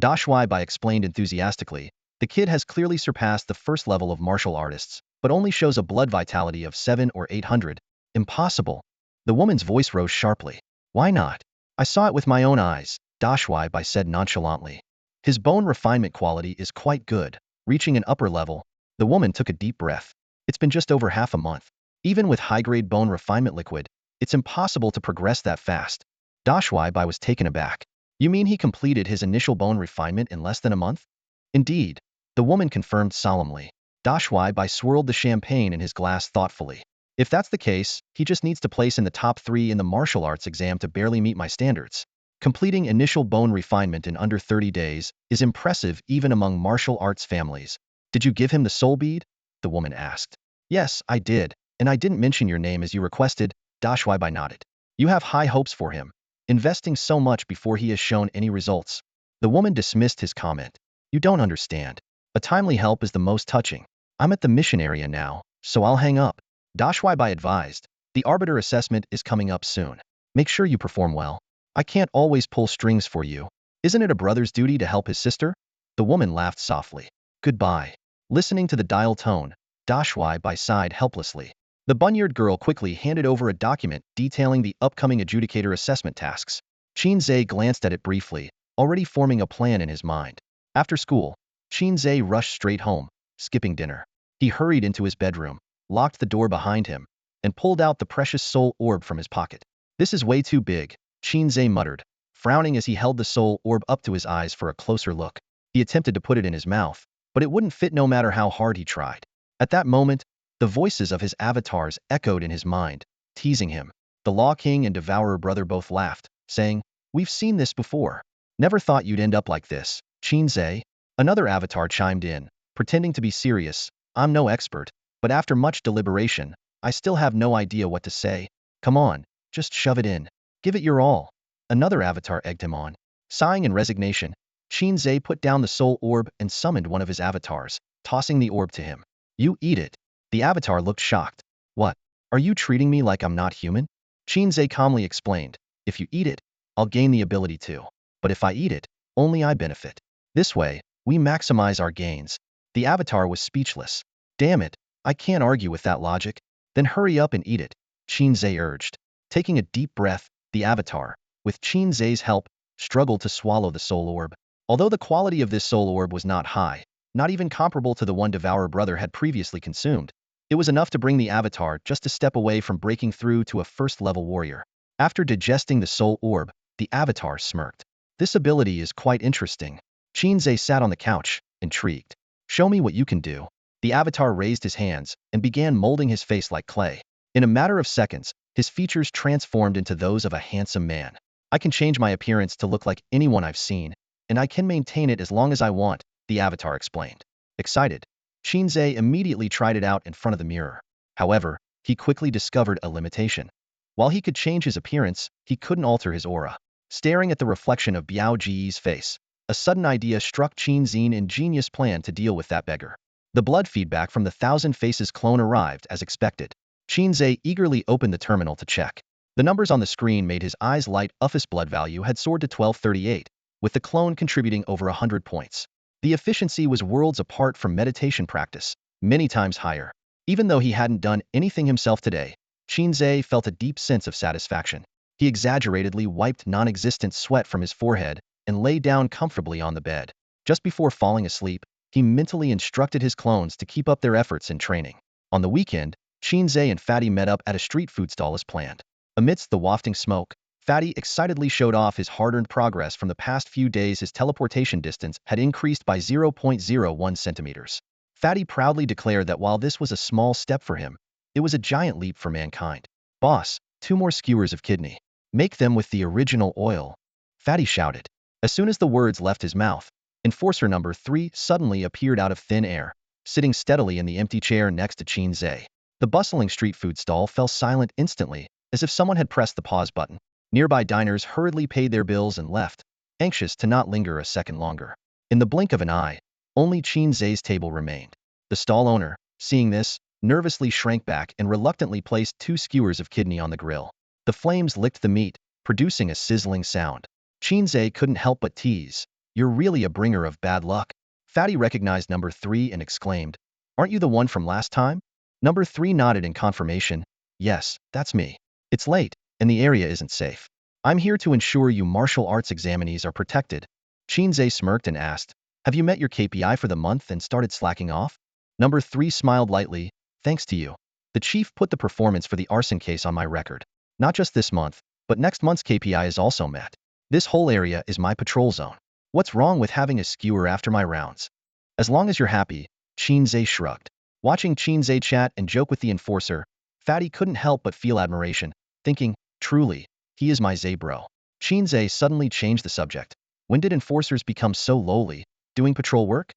Dashwai Bai explained enthusiastically. "The kid has clearly surpassed the first level of martial artists, but only shows a blood vitality of 7 or 800. "Impossible." The woman's voice rose sharply. "Why not?" "I saw it with my own eyes," Dashwai Bai said nonchalantly. "His bone refinement quality is quite good, reaching an upper level." The woman took a deep breath. "It's been just over half a month. Even with high-grade bone refinement liquid, it's impossible to progress that fast." Dashwai Bai was taken aback. "You mean he completed his initial bone refinement in less than a month?" "Indeed," the woman confirmed solemnly. Dashwai Bai swirled the champagne in his glass thoughtfully. "If that's the case, he just needs to place in the top 3 in the martial arts exam to barely meet my standards." Completing initial bone refinement in under 30 days is impressive even among martial arts families. "Did you give him the soul bead?" the woman asked. "Yes, I did, and I didn't mention your name as you requested." Dashwai Bai nodded. "You have high hopes for him, investing so much before he has shown any results." The woman dismissed his comment. "You don't understand. A timely help is the most touching. I'm at the mission area now, so I'll hang up." Dashwai Bai advised, "The arbiter assessment is coming up soon. Make sure you perform well. I can't always pull strings for you. Isn't it a brother's duty to help his sister?" The woman laughed softly. "Goodbye." Listening to the dial tone, Dashwai Bai sighed helplessly. The bunyered girl quickly handed over a document detailing the upcoming adjudicator assessment tasks. Qin Ze glanced at it briefly, already forming a plan in his mind. After school, Qin Ze rushed straight home, skipping dinner. He hurried into his bedroom, locked the door behind him, and pulled out the precious soul orb from his pocket. "This is way too big," Qin Ze muttered, frowning as he held the soul orb up to his eyes for a closer look. He attempted to put it in his mouth, but it wouldn't fit no matter how hard he tried. At that moment, the voices of his avatars echoed in his mind, teasing him. The Law King and Devourer brother both laughed, saying, "We've seen this before. Never thought you'd end up like this." Qin Ze, another avatar chimed in, pretending to be serious. I'm no expert, but after much deliberation, I still have no idea what to say. Come on, just shove it in. Give it your all. Another avatar egged him on. Sighing in resignation, Qin Ze put down the soul orb and summoned one of his avatars, tossing the orb to him. You eat it. The avatar looked shocked. What? Are you treating me like I'm not human? Qin Ze calmly explained. If you eat it, I'll gain the ability to. But if I eat it, only I benefit. This way, we maximize our gains. The avatar was speechless. Damn it, I can't argue with that logic. Then hurry up and eat it, Qin Ze urged. Taking a deep breath, the avatar, with Qin Ze's help, struggled to swallow the soul orb. Although the quality of this soul orb was not high, not even comparable to the one Devourer Brother had previously consumed, it was enough to bring the avatar just a step away from breaking through to a first-level warrior. After digesting the soul orb, the avatar smirked. This ability is quite interesting. Qin Ze sat on the couch, intrigued. Show me what you can do. The avatar raised his hands and began molding his face like clay. In a matter of seconds, his features transformed into those of a handsome man. I can change my appearance to look like anyone I've seen, and I can maintain it as long as I want, the avatar explained. Excited, Qin Ze immediately tried it out in front of the mirror. However, he quickly discovered a limitation. While he could change his appearance, he couldn't alter his aura. Staring at the reflection of Biao Ji's face, a sudden idea struck Qin Ze's ingenious plan to deal with that beggar. The blood feedback from the Thousand Faces clone arrived as expected. Qin Ze eagerly opened the terminal to check. The numbers on the screen made his eyes light. Uff's blood value had soared to 1238, with the clone contributing over 100 points. The efficiency was worlds apart from meditation practice, many times higher. Even though he hadn't done anything himself today, Qin Ze felt a deep sense of satisfaction. He exaggeratedly wiped non-existent sweat from his forehead and lay down comfortably on the bed. Just before falling asleep, he mentally instructed his clones to keep up their efforts in training. On the weekend, Qin Ze and Fatty met up at a street food stall as planned. Amidst the wafting smoke, Fatty excitedly showed off his hard-earned progress from the past few days. His teleportation distance had increased by 0.01 centimeters. Fatty proudly declared that while this was a small step for him, it was a giant leap for mankind. Boss, 2 more skewers of kidney. Make them with the original oil, Fatty shouted. As soon as the words left his mouth, Enforcer number 3 suddenly appeared out of thin air, sitting steadily in the empty chair next to Qin Ze. The bustling street food stall fell silent instantly, as if someone had pressed the pause button. Nearby diners hurriedly paid their bills and left, anxious to not linger a second longer. In the blink of an eye, only Qin Ze's table remained. The stall owner, seeing this, nervously shrank back and reluctantly placed 2 skewers of kidney on the grill. The flames licked the meat, producing a sizzling sound. Qin Ze couldn't help but tease. You're really a bringer of bad luck. Fatty recognized number 3 and exclaimed, Aren't you the one from last time? Number 3 nodded in confirmation. Yes, that's me. It's late, and the area isn't safe. I'm here to ensure you martial arts examinees are protected. Qin Ze smirked and asked, Have you met your KPI for the month and started slacking off? Number 3 smiled lightly, Thanks to you. The chief put the performance for the arson case on my record. Not just this month, but next month's KPI is also met. This whole area is my patrol zone. What's wrong with having a skewer after my rounds? As long as you're happy, Qin Ze shrugged. Watching Qin Ze chat and joke with the enforcer, Fatty couldn't help but feel admiration, thinking, truly, he is my Ze bro. Qin Ze suddenly changed the subject. When did enforcers become so lowly, doing patrol work?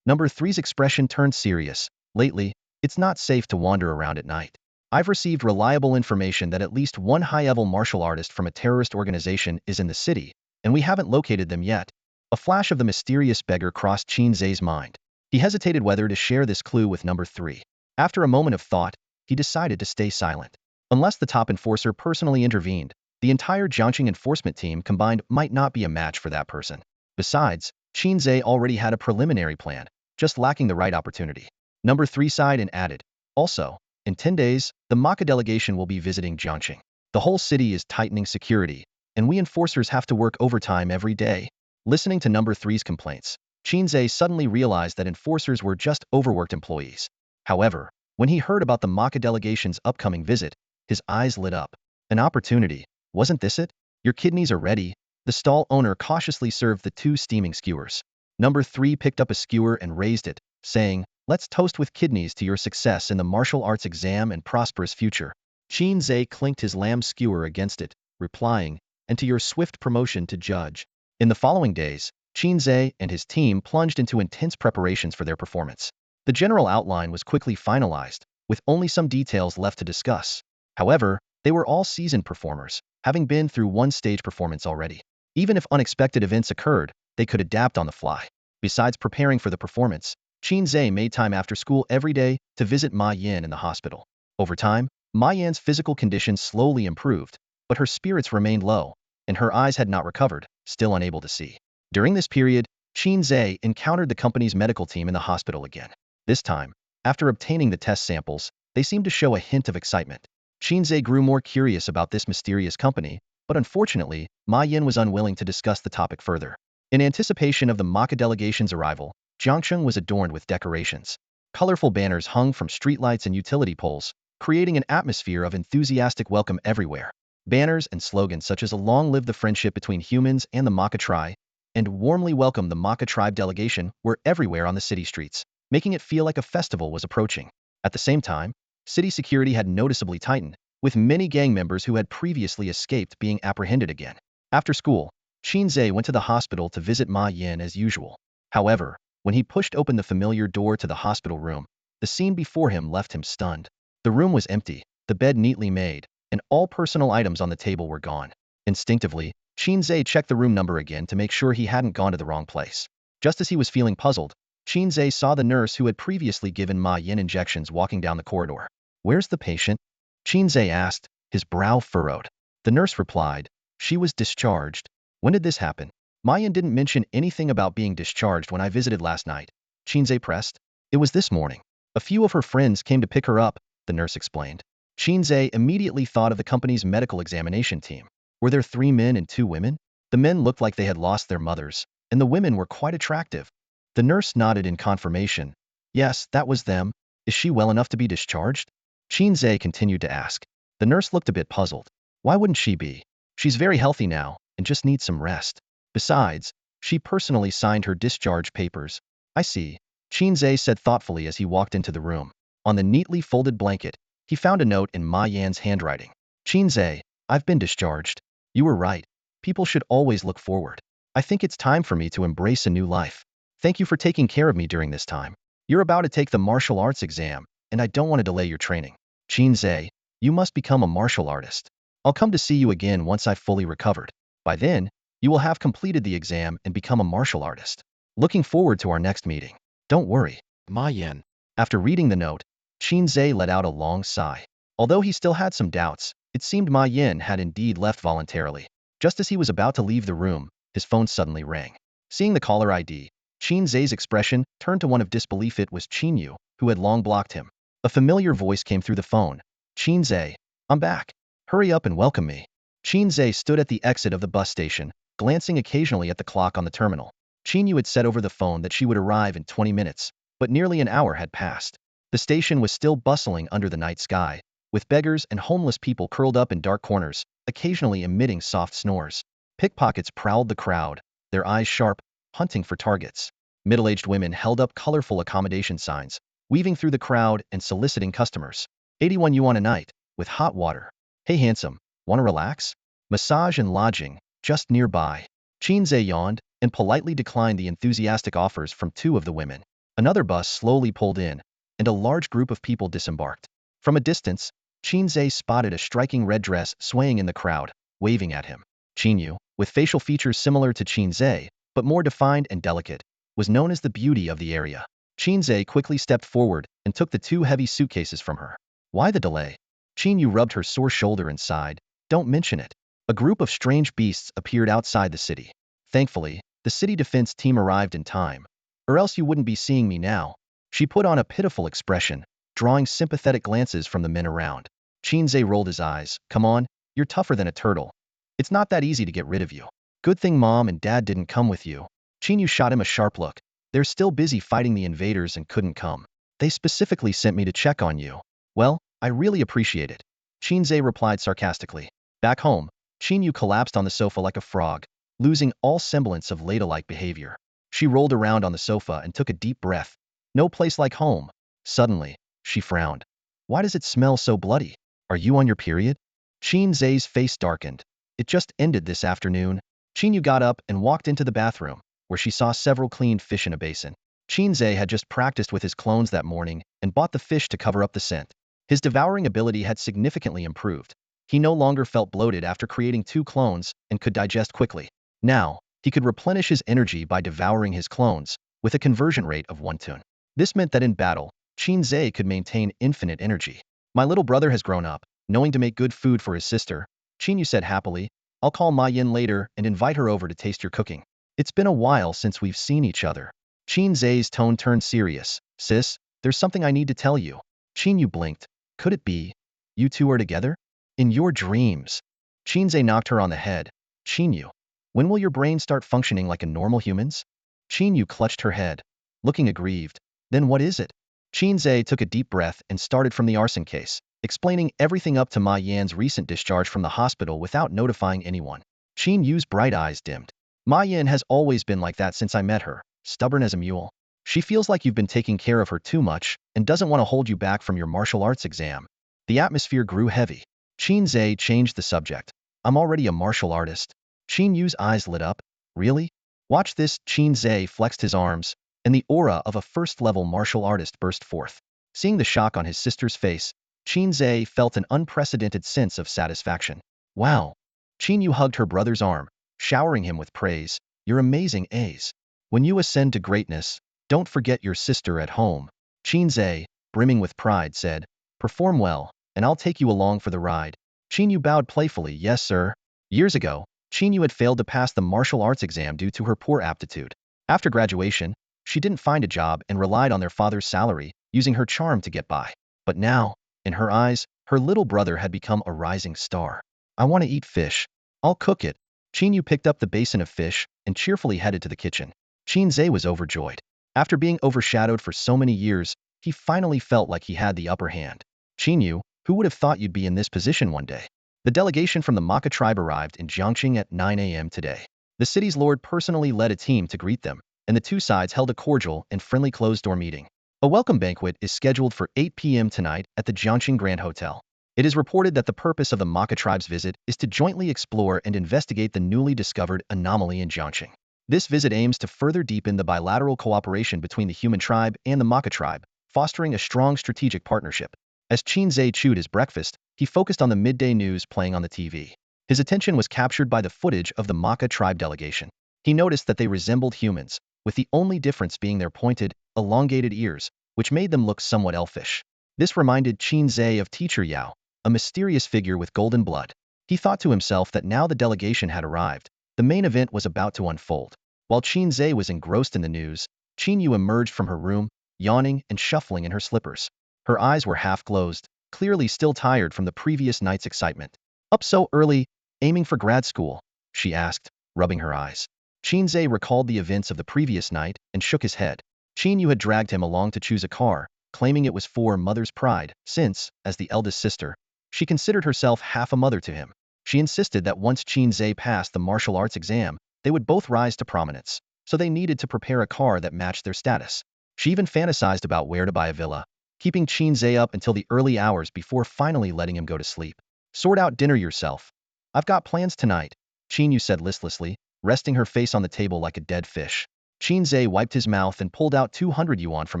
Number 3's expression turned serious. Lately, it's not safe to wander around at night. I've received reliable information that at least one high-level martial artist from a terrorist organization is in the city, and we haven't located them yet. A flash of the mysterious beggar crossed Qin Ze's mind. He hesitated whether to share this clue with number 3. After a moment of thought, he decided to stay silent. Unless the top enforcer personally intervened, the entire Jiangqing enforcement team combined might not be a match for that person. Besides, Qin Ze already had a preliminary plan, just lacking the right opportunity. Number 3 sighed and added, Also, in 10 days, the Maka delegation will be visiting Jiangqing. The whole city is tightening security, and we enforcers have to work overtime every day. Listening to number 3's complaints, Qin Ze suddenly realized that enforcers were just overworked employees. However, when he heard about the Maka delegation's upcoming visit, his eyes lit up. An opportunity, wasn't this it? Your kidneys are ready. The stall owner cautiously served the 2 steaming skewers. Number 3 picked up a skewer and raised it, saying, Let's toast with kidneys to your success in the martial arts exam and prosperous future. Qin Ze clinked his lamb skewer against it, replying, And to your swift promotion to judge. In the following days, Qin Ze and his team plunged into intense preparations for their performance. The general outline was quickly finalized, with only some details left to discuss. However, they were all seasoned performers, having been through one stage performance already. Even if unexpected events occurred, they could adapt on the fly. Besides preparing for the performance, Qin Ze made time after school every day to visit May Yin in the hospital. Over time, May Yin's physical condition slowly improved, but her spirits remained low, and her eyes had not recovered, still unable to see. During this period, Qin Ze encountered the company's medical team in the hospital again. This time, after obtaining the test samples, they seemed to show a hint of excitement. Qin Ze grew more curious about this mysterious company, but unfortunately, May Yin was unwilling to discuss the topic further. In anticipation of the Maka delegation's arrival, Jiangcheng was adorned with decorations. Colorful banners hung from streetlights and utility poles, creating an atmosphere of enthusiastic welcome everywhere. Banners and slogans such as "Long live the friendship between humans and the Maka tribe" and "Warmly welcome the Maka tribe delegation" were everywhere on the city streets, making it feel like a festival was approaching. At the same time, city security had noticeably tightened, with many gang members who had previously escaped being apprehended again. After school, Qin Ze went to the hospital to visit May Yin as usual. However, when he pushed open the familiar door to the hospital room, the scene before him left him stunned. The room was empty, the bed neatly made, and all personal items on the table were gone. Instinctively, Qin Ze checked the room number again to make sure he hadn't gone to the wrong place. Just as he was feeling puzzled, Qin Ze saw the nurse who had previously given May Yin injections walking down the corridor. "Where's the patient?" Qin Ze asked, his brow furrowed. The nurse replied, "She was discharged." "When did this happen?" "May Yin didn't mention anything about being discharged when I visited last night," Qin Ze pressed. "It was this morning. A few of her friends came to pick her up," the nurse explained. Qin Ze immediately thought of the company's medical examination team. Were there 3 men and 2 women? The men looked like they had lost their mothers, and the women were quite attractive. The nurse nodded in confirmation. "Yes, that was them. Is she well enough to be discharged?" Qin Ze continued to ask. The nurse looked a bit puzzled. "Why wouldn't she be? She's very healthy now, and just needs some rest. Besides, she personally signed her discharge papers." "I see," Qin Ze said thoughtfully as he walked into the room. On the neatly folded blanket, he found a note in May Yin's handwriting. "Qin Ze, I've been discharged. You were right. People should always look forward. I think it's time for me to embrace a new life. Thank you for taking care of me during this time. You're about to take the martial arts exam, and I don't want to delay your training. Qin Ze, you must become a martial artist. I'll come to see you again once I've fully recovered. By then, you will have completed the exam and become a martial artist. Looking forward to our next meeting. Don't worry." May Yin. After reading the note, Qin Ze let out a long sigh. Although he still had some doubts, it seemed May Yin had indeed left voluntarily. Just as he was about to leave the room, his phone suddenly rang. Seeing the caller ID, Qin Ze's expression turned to one of disbelief. It was Chinu, who had long blocked him. A familiar voice came through the phone. "Qin Ze, I'm back. Hurry up and welcome me." Qin Ze stood at the exit of the bus station, glancing occasionally at the clock on the terminal. Chinu had said over the phone that she would arrive in 20 minutes, but nearly an hour had passed. The station was still bustling under the night sky, with beggars and homeless people curled up in dark corners, occasionally emitting soft snores. Pickpockets prowled the crowd, their eyes sharp, hunting for targets. Middle-aged women held up colorful accommodation signs, weaving through the crowd and soliciting customers. 81 yuan a night, with hot water. "Hey handsome, wanna relax? Massage and lodging, just nearby." Qin Ze yawned and politely declined the enthusiastic offers from 2 of the women. Another bus slowly pulled in, and a large group of people disembarked. From a distance, Qin Ze spotted a striking red dress swaying in the crowd, waving at him. Chinu, with facial features similar to Qin Ze, but more defined and delicate, was known as the beauty of the area. Qin Ze quickly stepped forward and took the 2 heavy suitcases from her. "Why the delay?" Chinu rubbed her sore shoulder and sighed. "Don't mention it." A group of strange beasts appeared outside the city. Thankfully, the city defense team arrived in time, or else you wouldn't be seeing me now. She put on a pitiful expression, drawing sympathetic glances from the men around. Qin Ze rolled his eyes. "Come on, you're tougher than a turtle. It's not that easy to get rid of you. Good thing Mom and Dad didn't come with you." Chinu shot him a sharp look. "They're still busy fighting the invaders and couldn't come. They specifically sent me to check on you." "Well, I really appreciate it," Qin Ze replied sarcastically. Back home, Chinu collapsed on the sofa like a frog, losing all semblance of ladylike behavior. She rolled around on the sofa and took a deep breath. No place like home. Suddenly, she frowned. "Why does it smell so bloody? Are you on your period?" Qin Ze's face darkened. "It just ended this afternoon." Chinu got up and walked into the bathroom. where she saw several cleaned fish in a basin. Qin Ze had just practiced with his clones that morning and bought the fish to cover up the scent. His devouring ability had significantly improved. He no longer felt bloated after creating 2 clones and could digest quickly. Now, he could replenish his energy by devouring his clones, with a conversion rate of 1 to 1. This meant that in battle, Qin Ze could maintain infinite energy. My little brother has grown up, knowing to make good food for his sister, Chinu said happily. I'll call May Yin later and invite her over to taste your cooking. It's been a while since we've seen each other. Qin Ze's tone turned serious. Sis, there's something I need to tell you. Chinu blinked. Could it be? You two are together? In your dreams. Qin Ze knocked her on the head. Chinu, when will your brain start functioning like a normal human's? Chinu clutched her head, looking aggrieved. Then what is it? Qin Ze took a deep breath and started from the arson case, explaining everything up to May Yin's recent discharge from the hospital without notifying anyone. Qin Yu's bright eyes dimmed. May Yin has always been like that since I met her, stubborn as a mule. She feels like you've been taking care of her too much and doesn't want to hold you back from your martial arts exam. The atmosphere grew heavy. Qin Ze changed the subject. I'm already a martial artist. Qin Yu's eyes lit up. Really? Watch this. Qin Ze flexed his arms, and the aura of a first-level martial artist burst forth. Seeing the shock on his sister's face, Qin Ze felt an unprecedented sense of satisfaction. Wow. Qin Yu hugged her brother's arm, showering him with praise. You're amazing, Ace. When you ascend to greatness, don't forget your sister at home. Qin Ze, brimming with pride, said, perform well, and I'll take you along for the ride. Qin Yu bowed playfully. Yes, sir. Years ago, Qin Yu had failed to pass the martial arts exam due to her poor aptitude. After graduation, she didn't find a job and relied on their father's salary, using her charm to get by. But now, in her eyes, her little brother had become a rising star. I want to eat fish. I'll cook it. Qin Yu picked up the basin of fish and cheerfully headed to the kitchen. Qin Ze was overjoyed. After being overshadowed for so many years, he finally felt like he had the upper hand. Qin Yu, who would have thought you'd be in this position one day? The delegation from the Maka tribe arrived in Jiangqing at 9 a.m. today. The city's lord personally led a team to greet them, and the two sides held a cordial and friendly closed-door meeting. A welcome banquet is scheduled for 8 p.m. tonight at the Jiangqing Grand Hotel. It is reported that the purpose of the Maka tribe's visit is to jointly explore and investigate the newly discovered anomaly in Jiangqing. This visit aims to further deepen the bilateral cooperation between the human tribe and the Maka tribe, fostering a strong strategic partnership. As Qin Ze chewed his breakfast, he focused on the midday news playing on the TV. His attention was captured by the footage of the Maka tribe delegation. He noticed that they resembled humans, with the only difference being their pointed, elongated ears, which made them look somewhat elfish. This reminded Qin Ze of Teacher Yao, a mysterious figure with golden blood. He thought to himself that now the delegation had arrived, the main event was about to unfold. While Qin Ze was engrossed in the news, Qin Yu emerged from her room, yawning and shuffling in her slippers. Her eyes were half closed, clearly still tired from the previous night's excitement. Up so early, aiming for grad school? She asked, rubbing her eyes. Qin Ze recalled the events of the previous night and shook his head. Qin Yu had dragged him along to choose a car, claiming it was for mother's pride, since, as the eldest sister, she considered herself half a mother to him. She insisted that once Qin Ze passed the martial arts exam, they would both rise to prominence, so they needed to prepare a car that matched their status. She even fantasized about where to buy a villa, keeping Qin Ze up until the early hours before finally letting him go to sleep. Sort out dinner yourself. I've got plans tonight, Qin Yu said listlessly, resting her face on the table like a dead fish. Qin Ze wiped his mouth and pulled out 200 yuan from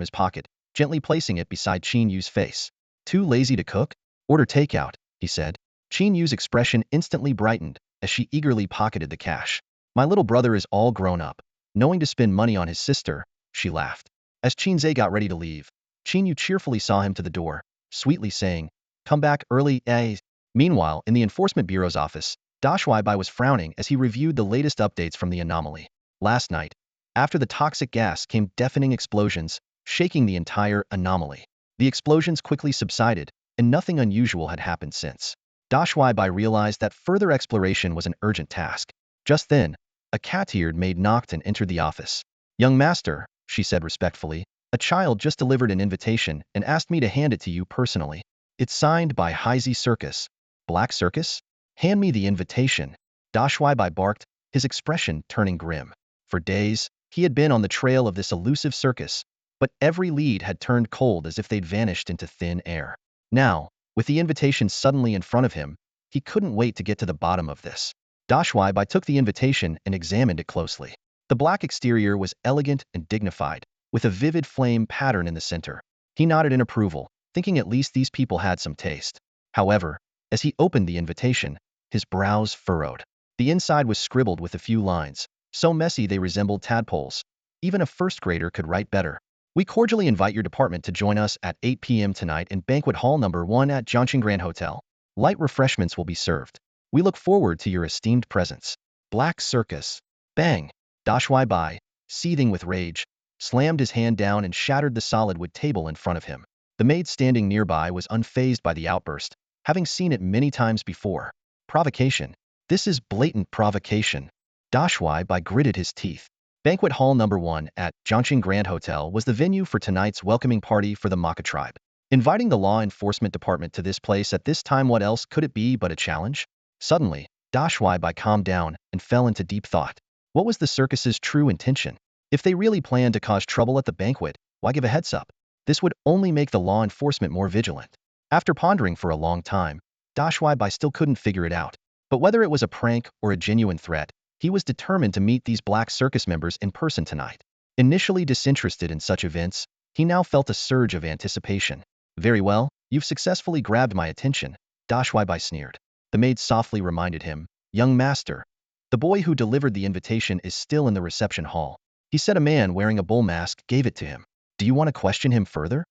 his pocket, gently placing it beside Qin Yu's face. Too lazy to cook? Order takeout, he said. Qin Yu's expression instantly brightened as she eagerly pocketed the cash. My little brother is all grown up, knowing to spend money on his sister, she laughed. As Qin Ze got ready to leave, Qin Yu cheerfully saw him to the door, sweetly saying, come back early, eh? Meanwhile, in the Enforcement Bureau's office, Hei Bi was frowning as he reviewed the latest updates from the anomaly. Last night, after the toxic gas came deafening explosions, shaking the entire anomaly. The explosions quickly subsided, and nothing unusual had happened since. Hei Bi realized that further exploration was an urgent task. Just then, a cat-eared maid knocked and entered the office. Young master, she said respectfully, a child just delivered an invitation and asked me to hand it to you personally. It's signed by Hei Bi Circus. Black Circus? Hand me the invitation. Hei Bi barked, his expression turning grim. For days, he had been on the trail of this elusive circus, but every lead had turned cold as if they'd vanished into thin air. Now, with the invitation suddenly in front of him, he couldn't wait to get to the bottom of this. Hei Bi took the invitation and examined it closely. The black exterior was elegant and dignified, with a vivid flame pattern in the center. He nodded in approval, thinking at least these people had some taste. However, as he opened the invitation, his brows furrowed. The inside was scribbled with a few lines, so messy they resembled tadpoles. Even a first grader could write better. We cordially invite your department to join us at 8 p.m. tonight in Banquet Hall Number 1 at Jiangxing Grand Hotel. Light refreshments will be served. We look forward to your esteemed presence. Black Circus. Bang! Hei Bi, seething with rage, slammed his hand down and shattered the solid wood table in front of him. The maid standing nearby was unfazed by the outburst, having seen it many times before. Provocation. This is blatant provocation. Hei Bi gritted his teeth. Banquet Hall Number 1 at Jiangxing Grand Hotel was the venue for tonight's welcoming party for the Maka tribe. Inviting the law enforcement department to this place at this time, what else could it be but a challenge? Suddenly, Hei Bi calmed down and fell into deep thought. What was the circus's true intention? If they really planned to cause trouble at the banquet, why give a heads up? This would only make the law enforcement more vigilant. After pondering for a long time, Hei Bi still couldn't figure it out. But whether it was a prank or a genuine threat, he was determined to meet these black circus members in person tonight. Initially disinterested in such events, he now felt a surge of anticipation. Very well, you've successfully grabbed my attention, Hei Bi sneered. The maid softly reminded him, young master. The boy who delivered the invitation is still in the reception hall. He said a man wearing a bull mask gave it to him. Do you want to question him further?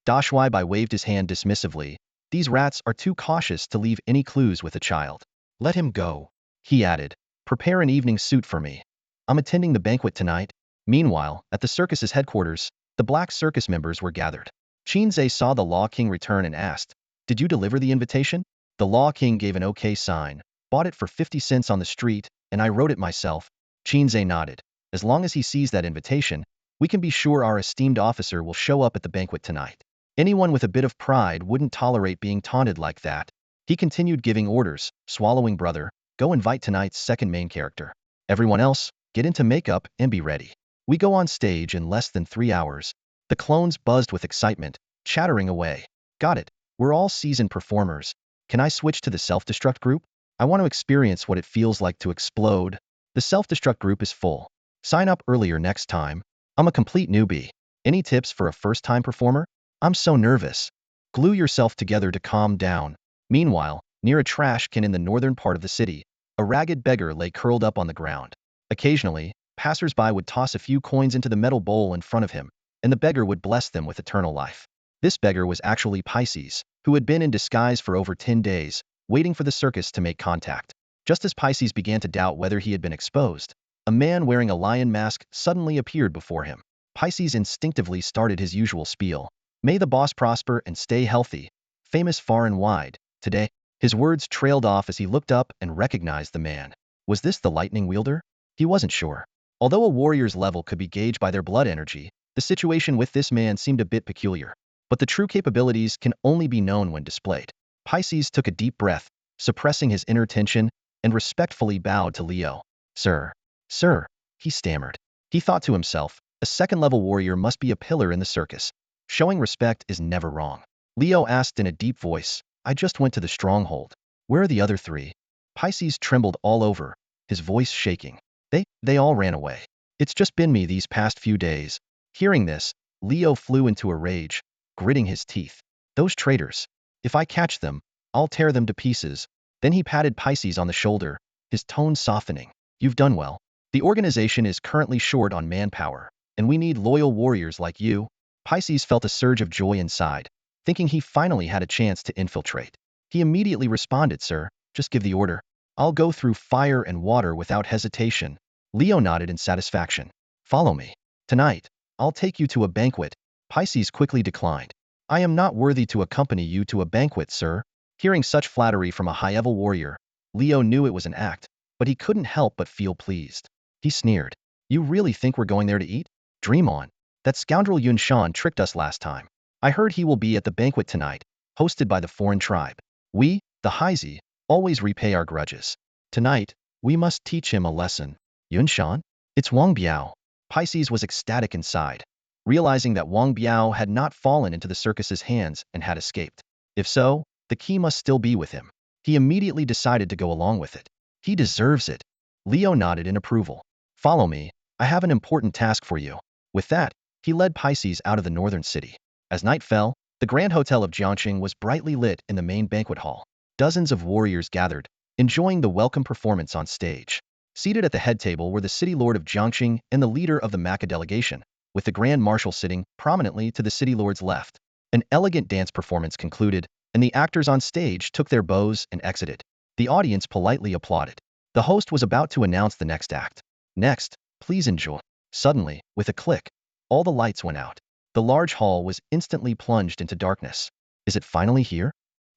Hei Bi waved his hand dismissively. These rats are too cautious to leave any clues with a child. Let him go, he added. Prepare an evening suit for me. I'm attending the banquet tonight. Meanwhile, at the circus's headquarters, the black circus members were gathered. Qin Ze saw the Law King return and asked, did you deliver the invitation? The Law King gave an okay sign, bought it for 50 cents on the street, and I wrote it myself. Qin Ze nodded. As long as he sees that invitation, we can be sure our esteemed officer will show up at the banquet tonight. Anyone with a bit of pride wouldn't tolerate being taunted like that. He continued giving orders, swallowing brother, go invite tonight's second main character. Everyone else, get into makeup and be ready. We go on stage in less than 3 hours. The clones buzzed with excitement, chattering away. Got it. We're all seasoned performers. Can I switch to the self-destruct group? I want to experience what it feels like to explode. The self-destruct group is full. Sign up earlier next time. I'm a complete newbie. Any tips for a first-time performer? I'm so nervous. Glue yourself together to calm down. Meanwhile, near a trash can in the northern part of the city, a ragged beggar lay curled up on the ground. Occasionally, passers-by would toss a few coins into the metal bowl in front of him, and the beggar would bless them with eternal life. This beggar was actually Pisces, who had been in disguise for over 10 days, waiting for the circus to make contact. Just as Pisces began to doubt whether he had been exposed, a man wearing a lion mask suddenly appeared before him. Pisces instinctively started his usual spiel. May the boss prosper and stay healthy. Famous far and wide. Today, his words trailed off as he looked up and recognized the man. Was this the lightning wielder? He wasn't sure. Although a warrior's level could be gauged by their blood energy, the situation with this man seemed a bit peculiar. But the true capabilities can only be known when displayed. Pisces took a deep breath, suppressing his inner tension, and respectfully bowed to Leo. Sir, he stammered. He thought to himself, a second-level warrior must be a pillar in the circus. Showing respect is never wrong. Leo asked in a deep voice, I just went to the stronghold. Where are the other 3? Pisces trembled all over, his voice shaking. They all ran away. It's just been me these past few days. Hearing this, Leo flew into a rage, gritting his teeth. Those traitors. If I catch them, I'll tear them to pieces. Then he patted Pisces on the shoulder, his tone softening. You've done well. The organization is currently short on manpower, and we need loyal warriors like you. Pisces felt a surge of joy inside, thinking he finally had a chance to infiltrate. He immediately responded, sir, just give the order. I'll go through fire and water without hesitation. Leo nodded in satisfaction. Follow me. Tonight, I'll take you to a banquet. Pisces quickly declined. I am not worthy to accompany you to a banquet, sir. Hearing such flattery from a high-level warrior, Leo knew it was an act, but he couldn't help but feel pleased. He sneered. You really think we're going there to eat? Dream on. That scoundrel Yun Shan tricked us last time. I heard he will be at the banquet tonight, hosted by the foreign tribe. We, the Hei Bi, always repay our grudges. Tonight, we must teach him a lesson. Yun Shan? It's Wang Biao. Pisces was ecstatic inside, realizing that Wang Biao had not fallen into the circus's hands and had escaped. If so, the key must still be with him. He immediately decided to go along with it. He deserves it. Leo nodded in approval. Follow me. I have an important task for you. With that, he led Pisces out of the northern city. As night fell, the Grand Hotel of Jiangxing was brightly lit in the main banquet hall. Dozens of warriors gathered, enjoying the welcome performance on stage. Seated at the head table were the city lord of Jiangxing and the leader of the Maca delegation, with the Grand Marshal sitting prominently to the city lord's left. An elegant dance performance concluded, and the actors on stage took their bows and exited. The audience politely applauded. The host was about to announce the next act. Next, please enjoy. Suddenly, with a click, all the lights went out. The large hall was instantly plunged into darkness. Is it finally here?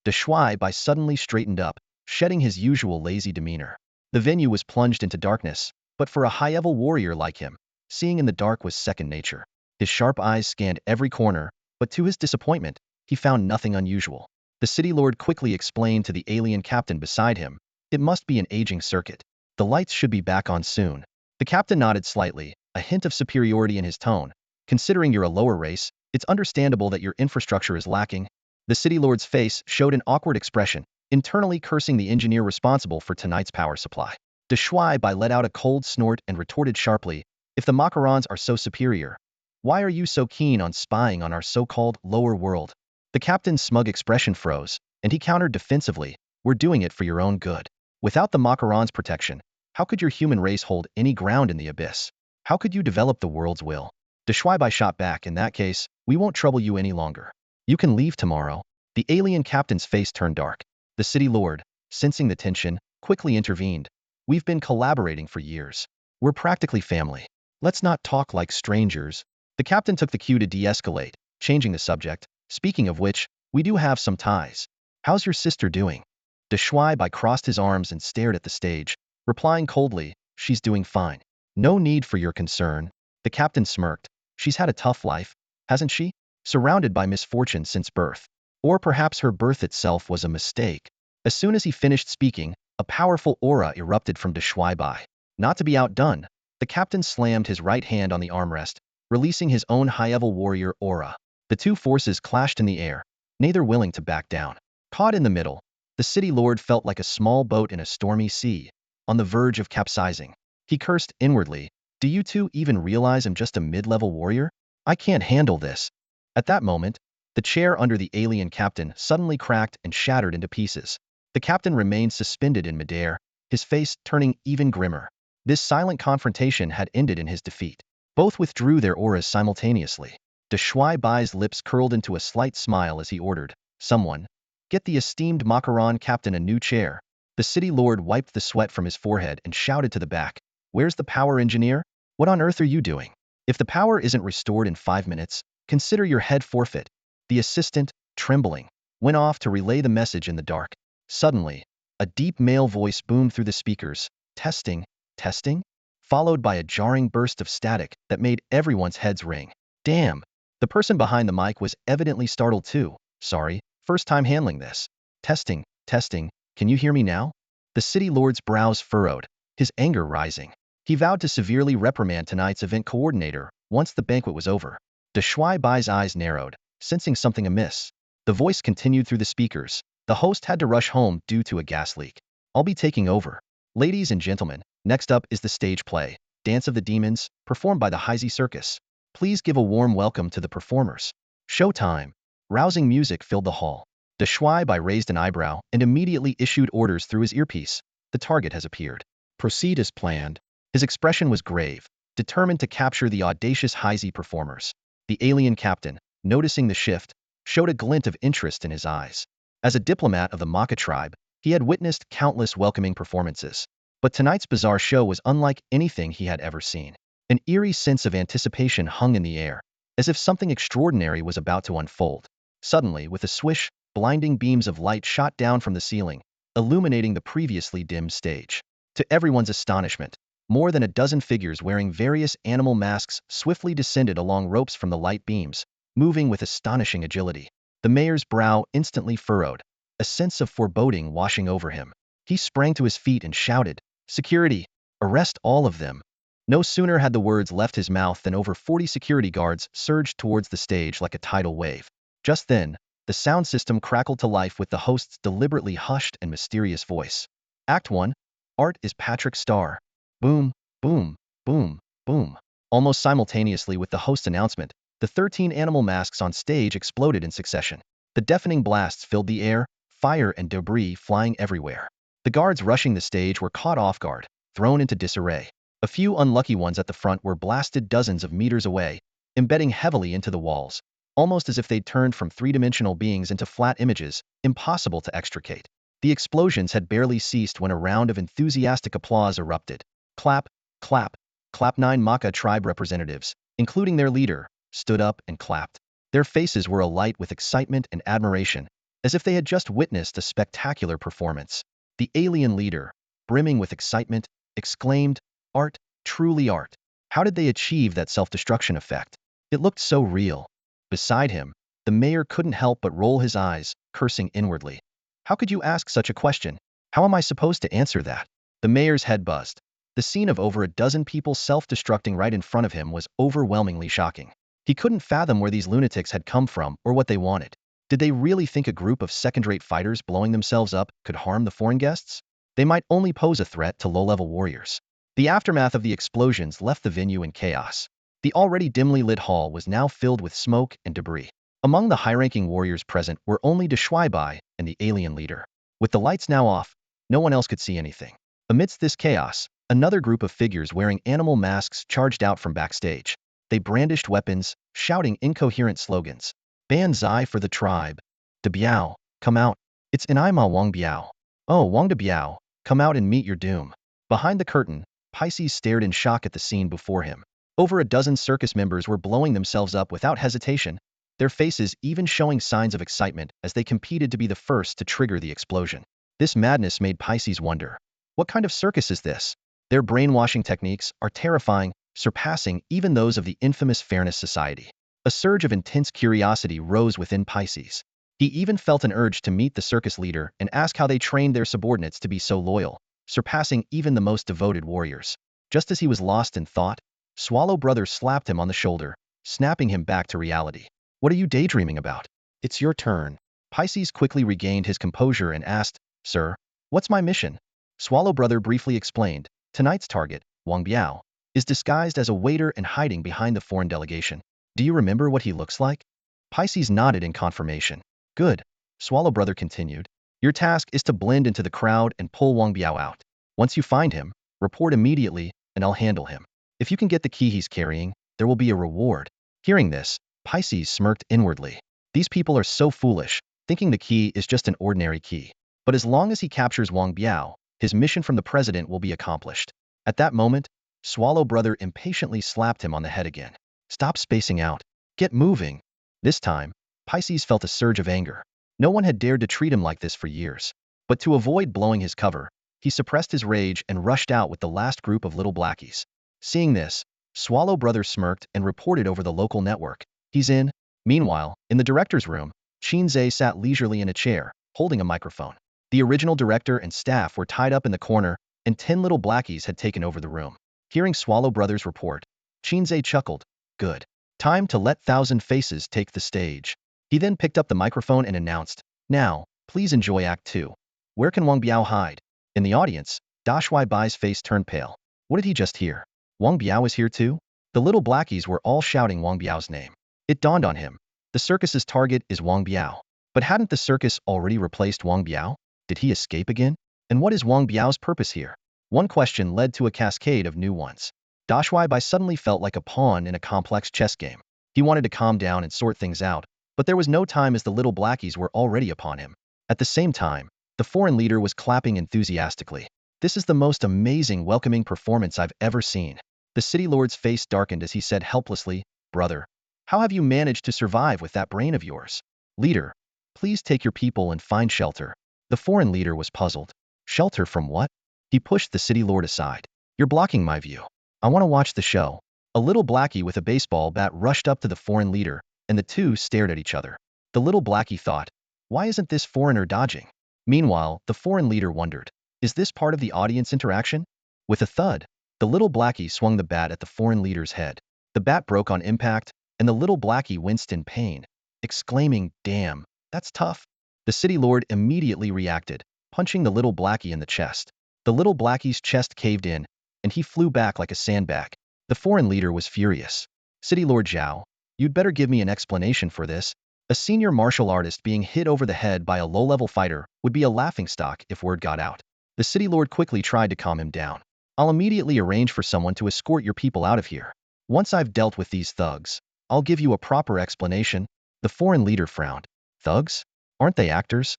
De Shuai suddenly straightened up, shedding his usual lazy demeanor. The venue was plunged into darkness, but for a high-level warrior like him, seeing in the dark was second nature. His sharp eyes scanned every corner, but to his disappointment, he found nothing unusual. The city lord quickly explained to the alien captain beside him, it must be an aging circuit. The lights should be back on soon. The captain nodded slightly, a hint of superiority in his tone. Considering you're a lower race, it's understandable that your infrastructure is lacking. The city lord's face showed an awkward expression, internally cursing the engineer responsible for tonight's power supply. De Shuai let out a cold snort and retorted sharply, if the macarons are so superior, why are you so keen on spying on our so-called lower world? The captain's smug expression froze, and he countered defensively, we're doing it for your own good. Without the macarons' protection, how could your human race hold any ground in the abyss? How could you develop the world's will? De Shuai shot back, in that case, we won't trouble you any longer. You can leave tomorrow. The alien captain's face turned dark. The city lord, sensing the tension, quickly intervened. We've been collaborating for years. We're practically family. Let's not talk like strangers. The captain took the cue to de-escalate, changing the subject. Speaking of which, we do have some ties. How's your sister doing? De Shuai crossed his arms and stared at the stage, replying coldly, she's doing fine. No need for your concern. The captain smirked. She's had a tough life, hasn't she? Surrounded by misfortune since birth. Or perhaps her birth itself was a mistake. As soon as he finished speaking, a powerful aura erupted from De Shuai. Not to be outdone, the captain slammed his right hand on the armrest, releasing his own high-level warrior aura. The two forces clashed in the air, neither willing to back down. Caught in the middle, the city lord felt like a small boat in a stormy sea, on the verge of capsizing. He cursed inwardly, do you two even realize I'm just a mid-level warrior? I can't handle this. At that moment, the chair under the alien captain suddenly cracked and shattered into pieces. The captain remained suspended in midair, his face turning even grimmer. This silent confrontation had ended in his defeat. Both withdrew their auras simultaneously. De Shuai's lips curled into a slight smile as he ordered, someone, get the esteemed macaron captain a new chair. The city lord wiped the sweat from his forehead and shouted to the back, where's the power engineer? What on earth are you doing? If the power isn't restored in 5 minutes, consider your head forfeit. The assistant, trembling, went off to relay the message in the dark. Suddenly, a deep male voice boomed through the speakers, testing, testing, followed by a jarring burst of static that made everyone's heads ring. Damn! The person behind the mic was evidently startled too. Sorry, first time handling this. Testing, testing, can you hear me now? The city lord's brows furrowed, his anger rising. He vowed to severely reprimand tonight's event coordinator once the banquet was over. De Shuai's eyes narrowed, sensing something amiss. The voice continued through the speakers. The host had to rush home due to a gas leak. I'll be taking over. Ladies and gentlemen, next up is the stage play, Dance of the Demons, performed by the Hei Bi Circus. Please give a warm welcome to the performers. Showtime. Rousing music filled the hall. De Shuai raised an eyebrow and immediately issued orders through his earpiece. The target has appeared. Proceed as planned. His expression was grave, determined to capture the audacious Hei Bi performers. The alien captain, noticing the shift, showed a glint of interest in his eyes. As a diplomat of the Maca tribe, he had witnessed countless welcoming performances. But tonight's bizarre show was unlike anything he had ever seen. An eerie sense of anticipation hung in the air, as if something extraordinary was about to unfold. Suddenly, with a swish, blinding beams of light shot down from the ceiling, illuminating the previously dim stage. To everyone's astonishment, more than a dozen figures wearing various animal masks swiftly descended along ropes from the light beams, moving with astonishing agility. The mayor's brow instantly furrowed, a sense of foreboding washing over him. He sprang to his feet and shouted, "Security! Arrest all of them!" No sooner had the words left his mouth than over 40 security guards surged towards the stage like a tidal wave. Just then, the sound system crackled to life with the host's deliberately hushed and mysterious voice. Act 1. Art is Patrick Star. Boom, boom, boom. Boom. Almost simultaneously with the host announcement, the 13 animal masks on stage exploded in succession. The deafening blasts filled the air, fire and debris flying everywhere. The guards rushing the stage were caught off guard, thrown into disarray. A few unlucky ones at the front were blasted dozens of meters away, embedding heavily into the walls, almost as if they'd turned from three-dimensional beings into flat images, impossible to extricate. The explosions had barely ceased when a round of enthusiastic applause erupted. Clap, clap, clap. 9 Maka tribe representatives, including their leader, stood up and clapped. Their faces were alight with excitement and admiration, as if they had just witnessed a spectacular performance. The alien leader, brimming with excitement, exclaimed, "Art, truly art. How did they achieve that self-destruction effect? It looked so real." Beside him, the mayor couldn't help but roll his eyes, cursing inwardly. How could you ask such a question? How am I supposed to answer that? The mayor's head buzzed. The scene of over a dozen people self-destructing right in front of him was overwhelmingly shocking. He couldn't fathom where these lunatics had come from or what they wanted. Did they really think a group of second-rate fighters blowing themselves up could harm the foreign guests? They might only pose a threat to low-level warriors. The aftermath of the explosions left the venue in chaos. The already dimly lit hall was now filled with smoke and debris. Among the high-ranking warriors present were only Hei Bi and the alien leader. With the lights now off, no one else could see anything. Amidst this chaos, another group of figures wearing animal masks charged out from backstage. They brandished weapons, shouting incoherent slogans. "Banzai for the tribe. De Biao, come out. It's Inaima Wang Biao. Oh, Wang De Biao, come out and meet your doom." Behind the curtain, Pisces stared in shock at the scene before him. Over a dozen circus members were blowing themselves up without hesitation, their faces even showing signs of excitement as they competed to be the first to trigger the explosion. This madness made Pisces wonder, what kind of circus is this? Their brainwashing techniques are terrifying, surpassing even those of the infamous Fairness Society. A surge of intense curiosity rose within Pisces. He even felt an urge to meet the circus leader and ask how they trained their subordinates to be so loyal, surpassing even the most devoted warriors. Just as he was lost in thought, Swallow Brother slapped him on the shoulder, snapping him back to reality. "What are you daydreaming about? It's your turn." Pisces quickly regained his composure and asked, "Sir, what's my mission?" Swallow Brother briefly explained, "Tonight's target, Wang Biao, is disguised as a waiter and hiding behind the foreign delegation. Do you remember what he looks like?" Pisces nodded in confirmation. "Good," Swallow Brother continued. "Your task is to blend into the crowd and pull Wang Biao out. Once you find him, report immediately, and I'll handle him. If you can get the key he's carrying, there will be a reward." Hearing this, Pisces smirked inwardly. These people are so foolish, thinking the key is just an ordinary key. But as long as he captures Wang Biao, his mission from the president will be accomplished. At that moment, Swallow Brother impatiently slapped him on the head again. "Stop spacing out. Get moving." This time, Pisces felt a surge of anger. No one had dared to treat him like this for years. But to avoid blowing his cover, he suppressed his rage and rushed out with the last group of little blackies. Seeing this, Swallow Brother smirked and reported over the local network. "He's in." Meanwhile, in the director's room, Qin Ze sat leisurely in a chair, holding a microphone. The original director and staff were tied up in the corner, and 10 little blackies had taken over the room. Hearing Swallow Brother's report, Qin Ze chuckled. "Good. Time to let Thousand Faces take the stage." He then picked up the microphone and announced, "Now, please enjoy Act 2. Where can Wang Biao hide?" In the audience, Hei Bi's face turned pale. What did he just hear? Wang Biao is here too? The little blackies were all shouting Wang Biao's name. It dawned on him. The circus's target is Wang Biao. But hadn't the circus already replaced Wang Biao? Did he escape again? And what is Wang Biao's purpose here? One question led to a cascade of new ones. Hei Bi suddenly felt like a pawn in a complex chess game. He wanted to calm down and sort things out, but there was no time as the little blackies were already upon him. At the same time, the foreign leader was clapping enthusiastically. "This is the most amazing welcoming performance I've ever seen." The city lord's face darkened as he said helplessly, "Brother, how have you managed to survive with that brain of yours?" "Leader, please take your people and find shelter." The foreign leader was puzzled. "Shelter from what?" He pushed the city lord aside. "You're blocking my view. I want to watch the show." A little blackie with a baseball bat rushed up to the foreign leader, and the two stared at each other. The little blackie thought, why isn't this foreigner dodging? Meanwhile, the foreign leader wondered, is this part of the audience interaction? With a thud, the little blackie swung the bat at the foreign leader's head. The bat broke on impact, and the little blackie winced in pain, exclaiming, "Damn, that's tough." The city lord immediately reacted, punching the little blackie in the chest. The little blackie's chest caved in, and he flew back like a sandbag. The foreign leader was furious. City Lord Zhao, you'd better give me an explanation for this. A senior martial artist being hit over the head by a low-level fighter would be a laughingstock if word got out. The city lord quickly tried to calm him down. I'll immediately arrange for someone to escort your people out of here. Once I've dealt with these thugs, I'll give you a proper explanation. The foreign leader frowned. Thugs? Aren't they actors?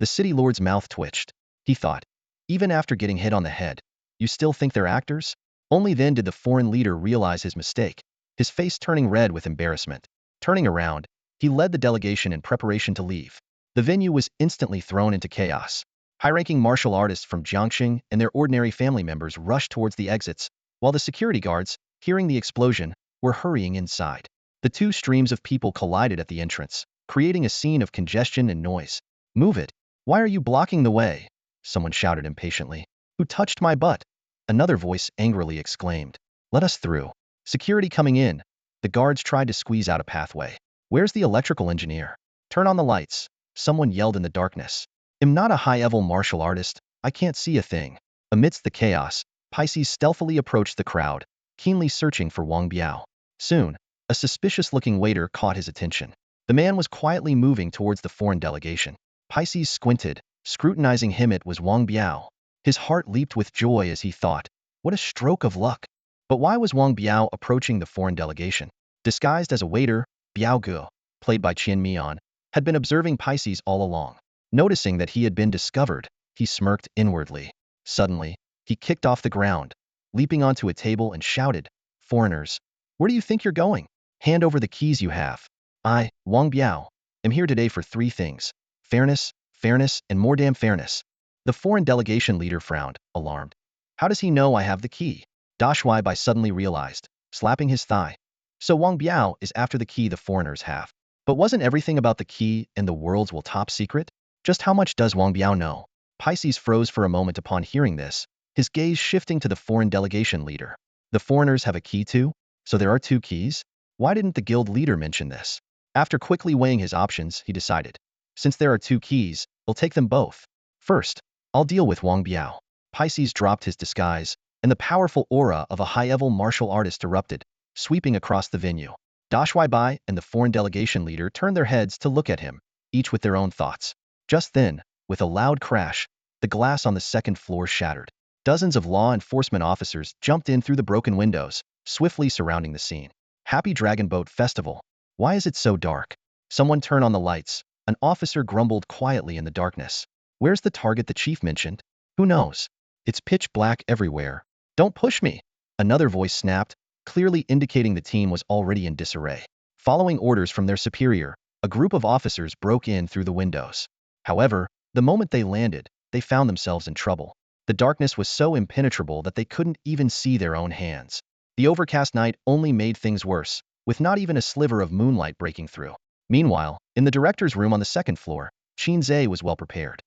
The city lord's mouth twitched. He thought, even after getting hit on the head, you still think they're actors? Only then did the foreign leader realize his mistake, his face turning red with embarrassment. Turning around, he led the delegation in preparation to leave. The venue was instantly thrown into chaos. High-ranking martial artists from Jiangxing and their ordinary family members rushed towards the exits, while the security guards, hearing the explosion, were hurrying inside. The two streams of people collided at the entrance, creating a scene of congestion and noise. Move it! Why are you blocking the way? Someone shouted impatiently. Who touched my butt? Another voice angrily exclaimed. Let us through. Security coming in. The guards tried to squeeze out a pathway. Where's the electrical engineer? Turn on the lights. Someone yelled in the darkness. I'm not a high-level martial artist. I can't see a thing. Amidst the chaos, Pisces stealthily approached the crowd, keenly searching for Wang Biao. Soon, a suspicious-looking waiter caught his attention. The man was quietly moving towards the foreign delegation. Pisces squinted, scrutinizing him. It was Wang Biao. His heart leaped with joy as he thought, what a stroke of luck. But why was Wang Biao approaching the foreign delegation? Disguised as a waiter, Biao Ge, played by Qin Ze, had been observing Pisces all along. Noticing that he had been discovered, he smirked inwardly. Suddenly, he kicked off the ground, leaping onto a table and shouted, Foreigners, where do you think you're going? Hand over the keys you have. I, Wang Biao, am here today for three things. Fairness, fairness, and more damn fairness. The foreign delegation leader frowned, alarmed. How does he know I have the key? Dashwai Bai suddenly realized, slapping his thigh. So Wang Biao is after the key the foreigners have. But wasn't everything about the key and the world's top secret? Just how much does Wang Biao know? Pisces froze for a moment upon hearing this, his gaze shifting to the foreign delegation leader. The foreigners have a key too? So there are two keys? Why didn't the guild leader mention this? After quickly weighing his options, he decided. Since there are two keys, we'll take them both. First, I'll deal with Wang Biao. Pisces dropped his disguise, and the powerful aura of a high-level martial artist erupted, sweeping across the venue. Dashwai Bai and the foreign delegation leader turned their heads to look at him, each with their own thoughts. Just then, with a loud crash, the glass on the second floor shattered. Dozens of law enforcement officers jumped in through the broken windows, swiftly surrounding the scene. Happy Dragon Boat Festival. Why is it so dark? Someone turn on the lights. An officer grumbled quietly in the darkness. Where's the target the chief mentioned? Who knows? It's pitch black everywhere. Don't push me! Another voice snapped, clearly indicating the team was already in disarray. Following orders from their superior, a group of officers broke in through the windows. However, the moment they landed, they found themselves in trouble. The darkness was so impenetrable that they couldn't even see their own hands. The overcast night only made things worse, with not even a sliver of moonlight breaking through. Meanwhile, in the director's room on the second floor, Qin Ze was well prepared.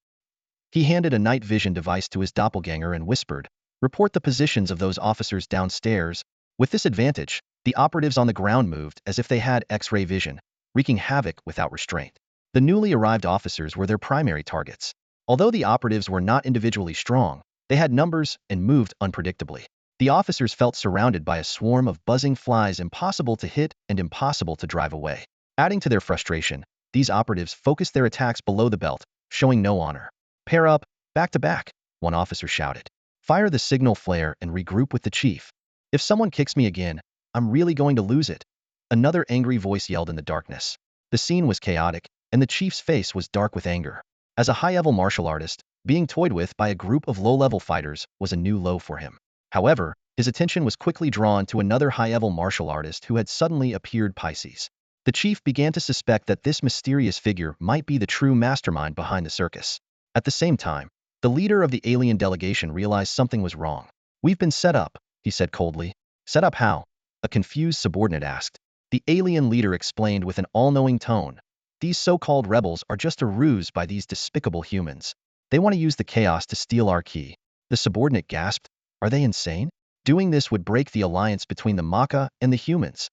He handed a night vision device to his doppelganger and whispered, report the positions of those officers downstairs. With this advantage, the operatives on the ground moved as if they had X-ray vision, wreaking havoc without restraint. The newly arrived officers were their primary targets. Although the operatives were not individually strong, they had numbers and moved unpredictably. The officers felt surrounded by a swarm of buzzing flies impossible to hit and impossible to drive away. Adding to their frustration, these operatives focused their attacks below the belt, showing no honor. Pair up, back to back, one officer shouted. Fire the signal flare and regroup with the chief. If someone kicks me again, I'm really going to lose it. Another angry voice yelled in the darkness. The scene was chaotic, and the chief's face was dark with anger. As a high-level martial artist, being toyed with by a group of low-level fighters was a new low for him. However, his attention was quickly drawn to another high-level martial artist who had suddenly appeared. Pisces. The chief began to suspect that this mysterious figure might be the true mastermind behind the circus. At the same time, the leader of the alien delegation realized something was wrong. We've been set up, he said coldly. Set up how? A confused subordinate asked. The alien leader explained with an all-knowing tone. These so-called rebels are just a ruse by these despicable humans. They want to use the chaos to steal our key. The subordinate gasped. Are they insane? Doing this would break the alliance between the Maka and the humans.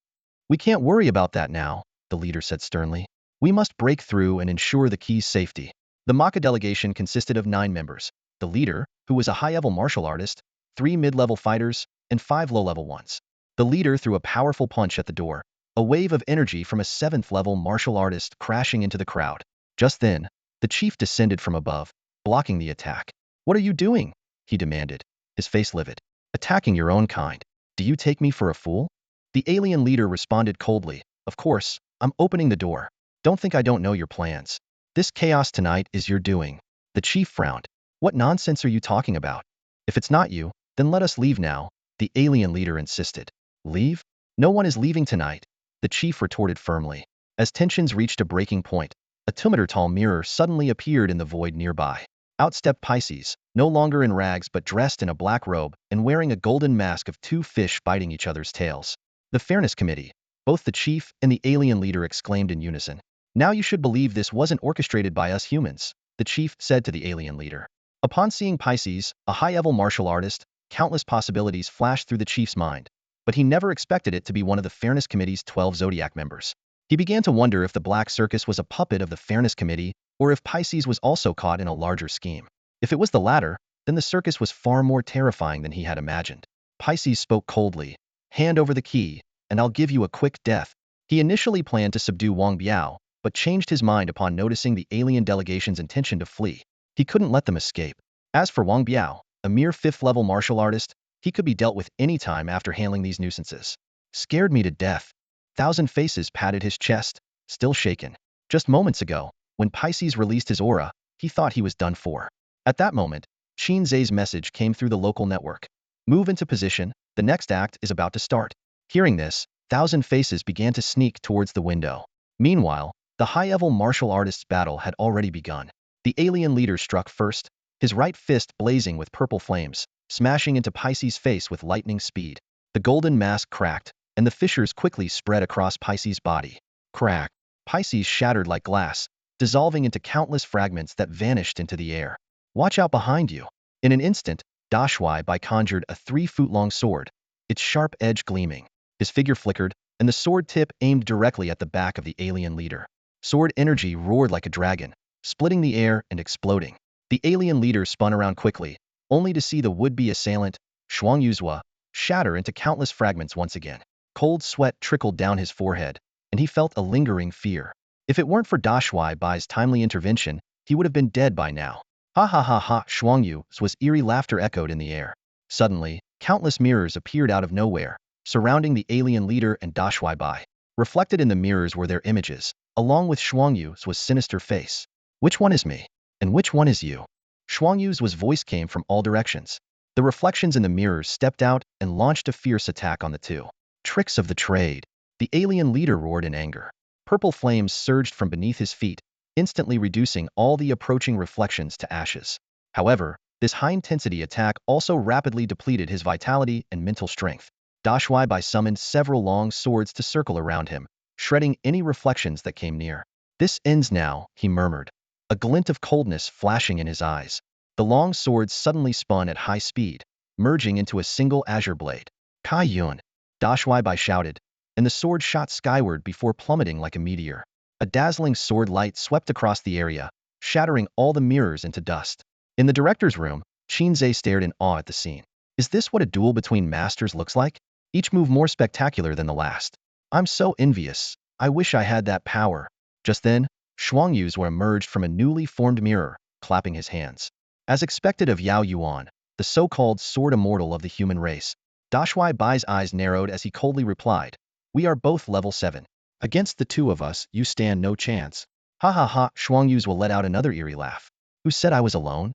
We can't worry about that now, the leader said sternly. We must break through and ensure the key's safety. The Maka delegation consisted of 9 members. The leader, who was a high-level martial artist, 3 mid-level fighters, and 5 low-level ones. The leader threw a powerful punch at the door, a wave of energy from a 7th-level martial artist crashing into the crowd. Just then, the chief descended from above, blocking the attack. "What are you doing?" he demanded, his face livid. "Attacking your own kind. Do you take me for a fool?" The alien leader responded coldly, "Of course, I'm opening the door. Don't think I don't know your plans. This chaos tonight is your doing." The chief frowned. "What nonsense are you talking about? If it's not you, then let us leave now," the alien leader insisted. "Leave? No one is leaving tonight," the chief retorted firmly. As tensions reached a breaking point, a 2-meter-tall mirror suddenly appeared in the void nearby. Out stepped Pisces, no longer in rags but dressed in a black robe and wearing a golden mask of 2 fish biting each other's tails. "The Fairness Committee," both the chief and the alien leader exclaimed in unison. "Now you should believe this wasn't orchestrated by us humans," the chief said to the alien leader. Upon seeing Pisces, a high-level martial artist, countless possibilities flashed through the chief's mind, but he never expected it to be one of the Fairness Committee's 12 Zodiac members. He began to wonder if the Black Circus was a puppet of the Fairness Committee, or if Pisces was also caught in a larger scheme. If it was the latter, then the circus was far more terrifying than he had imagined. Pisces spoke coldly. "Hand over the key, and I'll give you a quick death." He initially planned to subdue Wang Biao, but changed his mind upon noticing the alien delegation's intention to flee. He couldn't let them escape. As for Wang Biao, a mere 5th-level martial artist, he could be dealt with any time after handling these nuisances. "Scared me to death." Thousand Faces patted his chest, still shaken. Just moments ago, when Pisces released his aura, he thought he was done for. At that moment, Qin Ze's message came through the local network. "Move into position, the next act is about to start." Hearing this, Thousand Faces began to sneak towards the window. Meanwhile, the high-level martial artists' battle had already begun. The alien leader struck first, his right fist blazing with purple flames, smashing into Pisces' face with lightning speed. The golden mask cracked, and the fissures quickly spread across Pisces' body. Crack! Pisces shattered like glass, dissolving into countless fragments that vanished into the air. "Watch out behind you." In an instant, Hei Bi conjured a 3-foot-long sword, its sharp edge gleaming. His figure flickered, and the sword tip aimed directly at the back of the alien leader. Sword energy roared like a dragon, splitting the air and exploding. The alien leader spun around quickly, only to see the would-be assailant, Shuang Yuzhua, shatter into countless fragments once again. Cold sweat trickled down his forehead, and he felt a lingering fear. If it weren't for Hei Bi's timely intervention, he would have been dead by now. "Ha ha ha ha!" Shuang Yu's eerie laughter echoed in the air. Suddenly, countless mirrors appeared out of nowhere, surrounding the alien leader and Hei Bi. Reflected in the mirrors were their images, along with Shuang Yu's sinister face. "Which one is me? And which one is you?" Shuang Yu's voice came from all directions. The reflections in the mirrors stepped out and launched a fierce attack on the two. "Tricks of the trade!" The alien leader roared in anger. Purple flames surged from beneath his feet, instantly reducing all the approaching reflections to ashes. However, this high-intensity attack also rapidly depleted his vitality and mental strength. Hei Bi summoned several long swords to circle around him, shredding any reflections that came near. "This ends now," he murmured, a glint of coldness flashing in his eyes. The long swords suddenly spun at high speed, merging into a single azure blade. "Kai Yuan!" Hei Bi shouted, and the sword shot skyward before plummeting like a meteor. A dazzling sword light swept across the area, shattering all the mirrors into dust. In the director's room, Qin Ze stared in awe at the scene. Is this what a duel between masters looks like? Each move more spectacular than the last. "I'm so envious. I wish I had that power." Just then, Shuang Yu's emerged from a newly formed mirror, clapping his hands. As expected of Yao Yuan, the so-called sword immortal of the human race, Hei Bi's eyes narrowed as he coldly replied, "We are both level 7. Against the two of us, you stand no chance." "Ha ha ha!" Shuang Yu's let out another eerie laugh. "Who said I was alone?"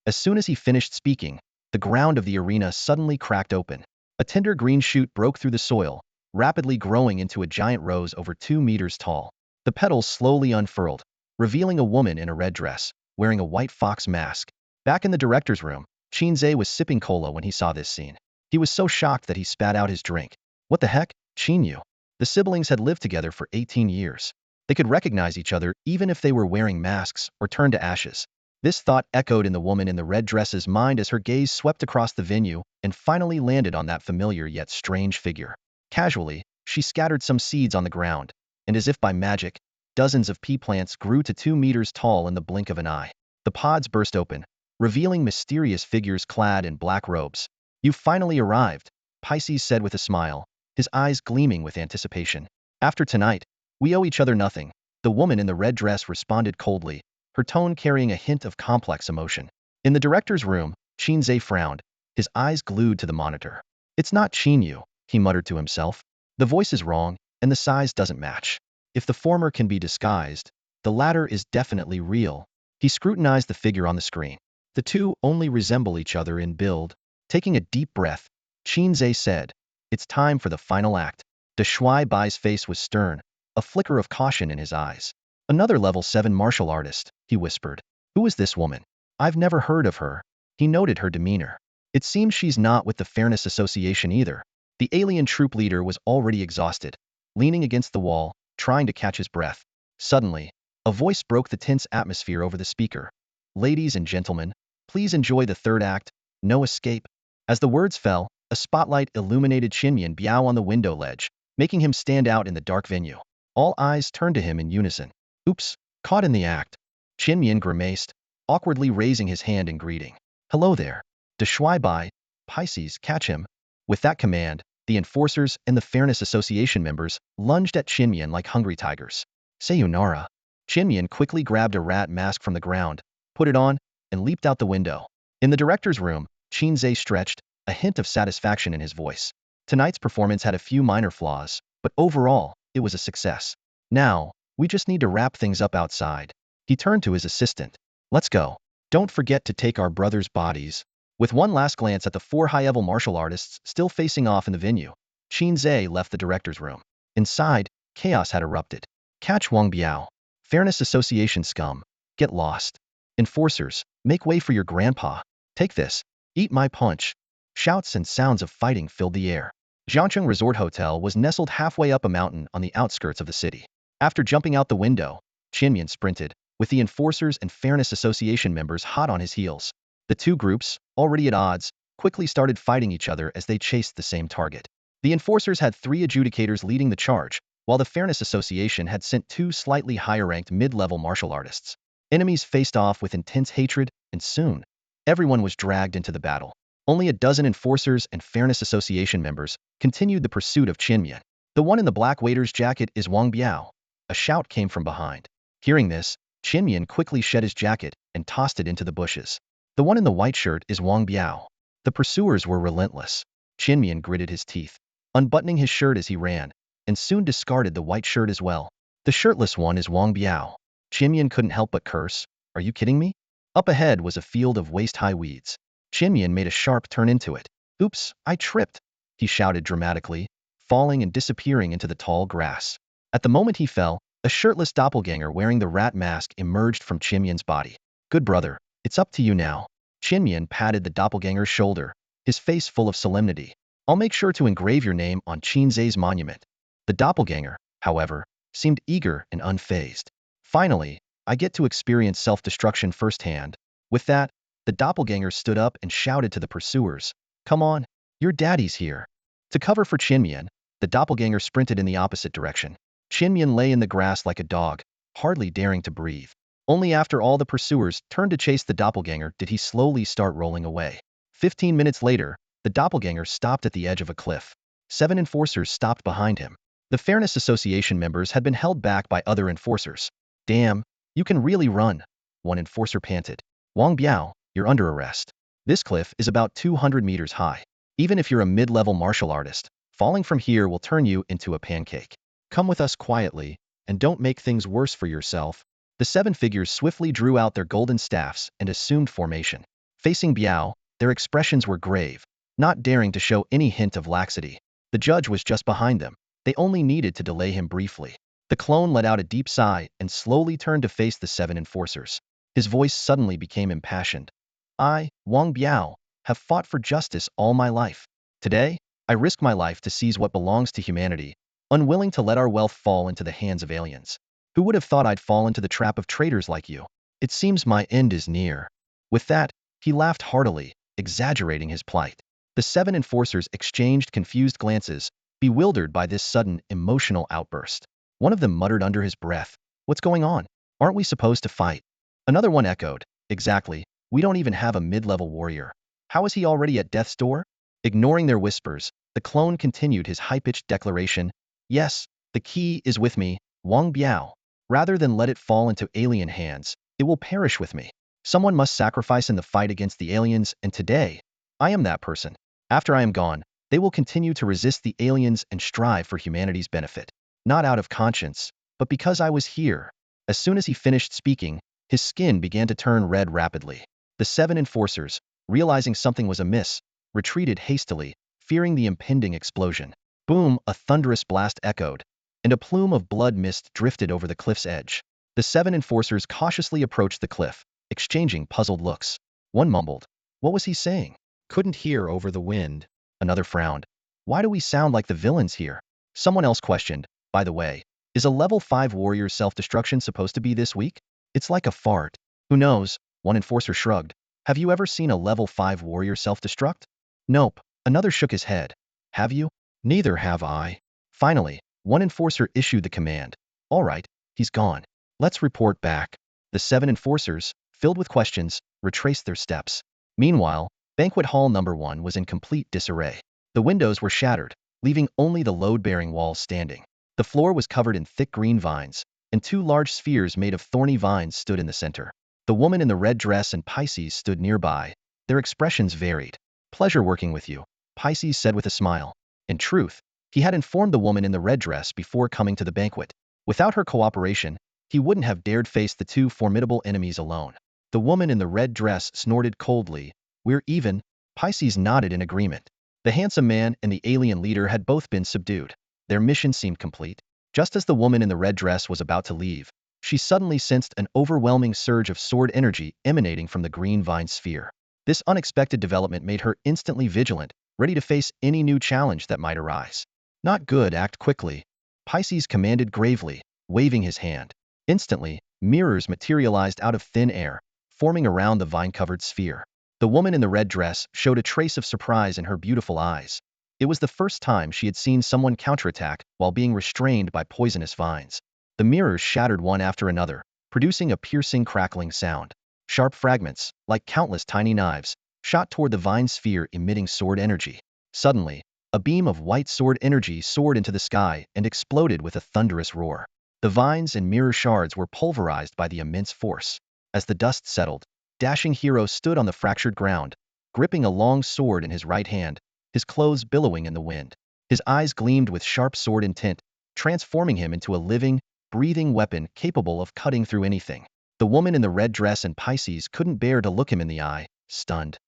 As soon as he finished speaking, the ground of the arena suddenly cracked open. A tender green shoot broke through the soil, rapidly growing into a giant rose over 2 meters tall. The petals slowly unfurled, revealing a woman in a red dress, wearing a white fox mask. Back in the director's room, Qin Ze was sipping cola when he saw this scene. He was so shocked that he spat out his drink. What the heck, Chinu? The siblings had lived together for 18 years. They could recognize each other even if they were wearing masks or turned to ashes. This thought echoed in the woman in the red dress's mind as her gaze swept across the venue and finally landed on that familiar yet strange figure. Casually, she scattered some seeds on the ground, and as if by magic, dozens of pea plants grew to 2 meters tall in the blink of an eye. The pods burst open, revealing mysterious figures clad in black robes. "You've finally arrived," Pisces said with a smile, his eyes gleaming with anticipation. After tonight, we owe each other nothing. The woman in the red dress responded coldly, her tone carrying a hint of complex emotion. In the director's room, Qin Ze frowned, his eyes glued to the monitor. It's not Chinu, he muttered to himself. The voice is wrong, and the size doesn't match. If the former can be disguised, the latter is definitely real. He scrutinized the figure on the screen. The two only resemble each other in build. Taking a deep breath, Qin Ze said, "It's time for the final act." De Shui Bai's face was stern, a flicker of caution in his eyes. "Another level 7 martial artist," he whispered. "Who is this woman? I've never heard of her." He noted her demeanor. It seems she's not with the Fairness Association either. The alien troop leader was already exhausted, leaning against the wall, trying to catch his breath. Suddenly, a voice broke the tense atmosphere over the speaker. "Ladies and gentlemen, please enjoy the third act. No escape." As the words fell, a spotlight illuminated Qin Biao on the window ledge, making him stand out in the dark venue. All eyes turned to him in unison. "Oops, caught in the act." Qin grimaced, awkwardly raising his hand in greeting. "Hello there. De Shui Bai, Pisces, catch him." With that command, the enforcers and the Fairness Association members lunged at Qin like hungry tigers. "Sayonara." Qin quickly grabbed a rat mask from the ground, put it on, and leaped out the window. In the director's room, Qin Ze stretched, a hint of satisfaction in his voice. Tonight's performance had a few minor flaws, but overall, it was a success. "Now, we just need to wrap things up outside." He turned to his assistant. "Let's go. Don't forget to take our brothers' bodies." With one last glance at the four high-level martial artists still facing off in the venue, Qin Ze left the director's room. Inside, chaos had erupted. "Catch Wang Biao. Fairness Association scum. Get lost. Enforcers, make way for your grandpa. Take this. Eat my punch." Shouts and sounds of fighting filled the air. Jiangcheng Resort Hotel was nestled halfway up a mountain on the outskirts of the city. After jumping out the window, Qin sprinted, with the Enforcers and Fairness Association members hot on his heels. The two groups, already at odds, quickly started fighting each other as they chased the same target. The Enforcers had 3 adjudicators leading the charge, while the Fairness Association had sent 2 slightly higher-ranked mid-level martial artists. Enemies faced off with intense hatred, and soon, everyone was dragged into the battle. Only a dozen Enforcers and Fairness Association members continued the pursuit of Qin. "The one in the black waiter's jacket is Wang Biao." A shout came from behind. Hearing this, Qin quickly shed his jacket and tossed it into the bushes. "The one in the white shirt is Wang Biao." The pursuers were relentless. Qin gritted his teeth, unbuttoning his shirt as he ran, and soon discarded the white shirt as well. "The shirtless one is Wang Biao." Qin couldn't help but curse. "Are you kidding me?" Up ahead was a field of waist-high weeds. Qin made a sharp turn into it. "Oops, I tripped," he shouted dramatically, falling and disappearing into the tall grass. At the moment he fell, a shirtless doppelganger wearing the rat mask emerged from Qin's body. "Good brother, it's up to you now." Qin patted the doppelganger's shoulder, his face full of solemnity. "I'll make sure to engrave your name on Qin Ze's monument." The doppelganger, however, seemed eager and unfazed. "Finally, I get to experience self-destruction firsthand." With that, the doppelganger stood up and shouted to the pursuers, "Come on, your daddy's here." To cover for Qin, the doppelganger sprinted in the opposite direction. Qin lay in the grass like a dog, hardly daring to breathe. Only after all the pursuers turned to chase the doppelganger did he slowly start rolling away. 15 minutes later, the doppelganger stopped at the edge of a cliff. 7 enforcers stopped behind him. The Fairness Association members had been held back by other enforcers. "Damn, you can really run," one enforcer panted. "Wang Biao, you're under arrest. This cliff is about 200 meters high. Even if you're a mid-level martial artist, falling from here will turn you into a pancake. Come with us quietly, and don't make things worse for yourself." The 7 figures swiftly drew out their golden staffs and assumed formation. Facing Biao, their expressions were grave, not daring to show any hint of laxity. The judge was just behind them. They only needed to delay him briefly. The clone let out a deep sigh and slowly turned to face the 7 enforcers. His voice suddenly became impassioned. "I, Wang Biao, have fought for justice all my life. Today, I risk my life to seize what belongs to humanity, unwilling to let our wealth fall into the hands of aliens. Who would have thought I'd fall into the trap of traitors like you? It seems my end is near." With that, he laughed heartily, exaggerating his plight. The 7 enforcers exchanged confused glances, bewildered by this sudden, emotional outburst. One of them muttered under his breath, "What's going on? Aren't we supposed to fight?" Another one echoed, "Exactly, we don't even have a mid-level warrior. How is he already at death's door?" Ignoring their whispers, The clone continued his high-pitched declaration. Yes, the key is with me, Wang Biao. Rather than let it fall into alien hands, it will perish with me. Someone must sacrifice in the fight against the aliens, and today, I am that person. After I am gone, they will continue to resist the aliens and strive for humanity's benefit. Not out of conscience, but because I was here. As soon as he finished speaking, his skin began to turn red rapidly. The 7 enforcers, realizing something was amiss, retreated hastily, fearing the impending explosion. Boom, a thunderous blast echoed, and a plume of blood mist drifted over the cliff's edge. The 7 enforcers cautiously approached the cliff, exchanging puzzled looks. One mumbled. What was he saying? Couldn't hear over the wind. Another frowned. Why do we sound like the villains here? Someone else questioned. By the way, is a level 5 warrior's self-destruction supposed to be this week? It's like a fart. Who knows? One enforcer shrugged. Have you ever seen a level 5 warrior self-destruct? Nope. Another shook his head. Have you? Neither have I. Finally, one enforcer issued the command. All right, he's gone. Let's report back. The 7 enforcers, filled with questions, retraced their steps. Meanwhile, banquet hall number 1 was in complete disarray. The windows were shattered, leaving only the load-bearing walls standing. The floor was covered in thick green vines, and 2 large spheres made of thorny vines stood in the center. The woman in the red dress and Pisces stood nearby. Their expressions varied. Pleasure working with you, Pisces said with a smile. In truth, he had informed the woman in the red dress before coming to the banquet. Without her cooperation, he wouldn't have dared face the 2 formidable enemies alone. The woman in the red dress snorted coldly. We're even. Pisces nodded in agreement. The handsome man and the alien leader had both been subdued. Their mission seemed complete. Just as the woman in the red dress was about to leave, she suddenly sensed an overwhelming surge of sword energy emanating from the green vine sphere. This unexpected development made her instantly vigilant, ready to face any new challenge that might arise. Not good, act quickly, Pisces commanded gravely, waving his hand. Instantly, mirrors materialized out of thin air, forming around the vine-covered sphere. The woman in the red dress showed a trace of surprise in her beautiful eyes. It was the first time she had seen someone counterattack while being restrained by poisonous vines. The mirrors shattered one after another, producing a piercing crackling sound. Sharp fragments, like countless tiny knives, shot toward the vine sphere emitting sword energy. Suddenly, a beam of white sword energy soared into the sky and exploded with a thunderous roar. The vines and mirror shards were pulverized by the immense force. As the dust settled, dashing hero stood on the fractured ground, gripping a long sword in his right hand, his clothes billowing in the wind. His eyes gleamed with sharp sword intent, transforming him into a living, breathing weapon capable of cutting through anything. The woman in the red dress and Pisces couldn't bear to look him in the eye, stunned.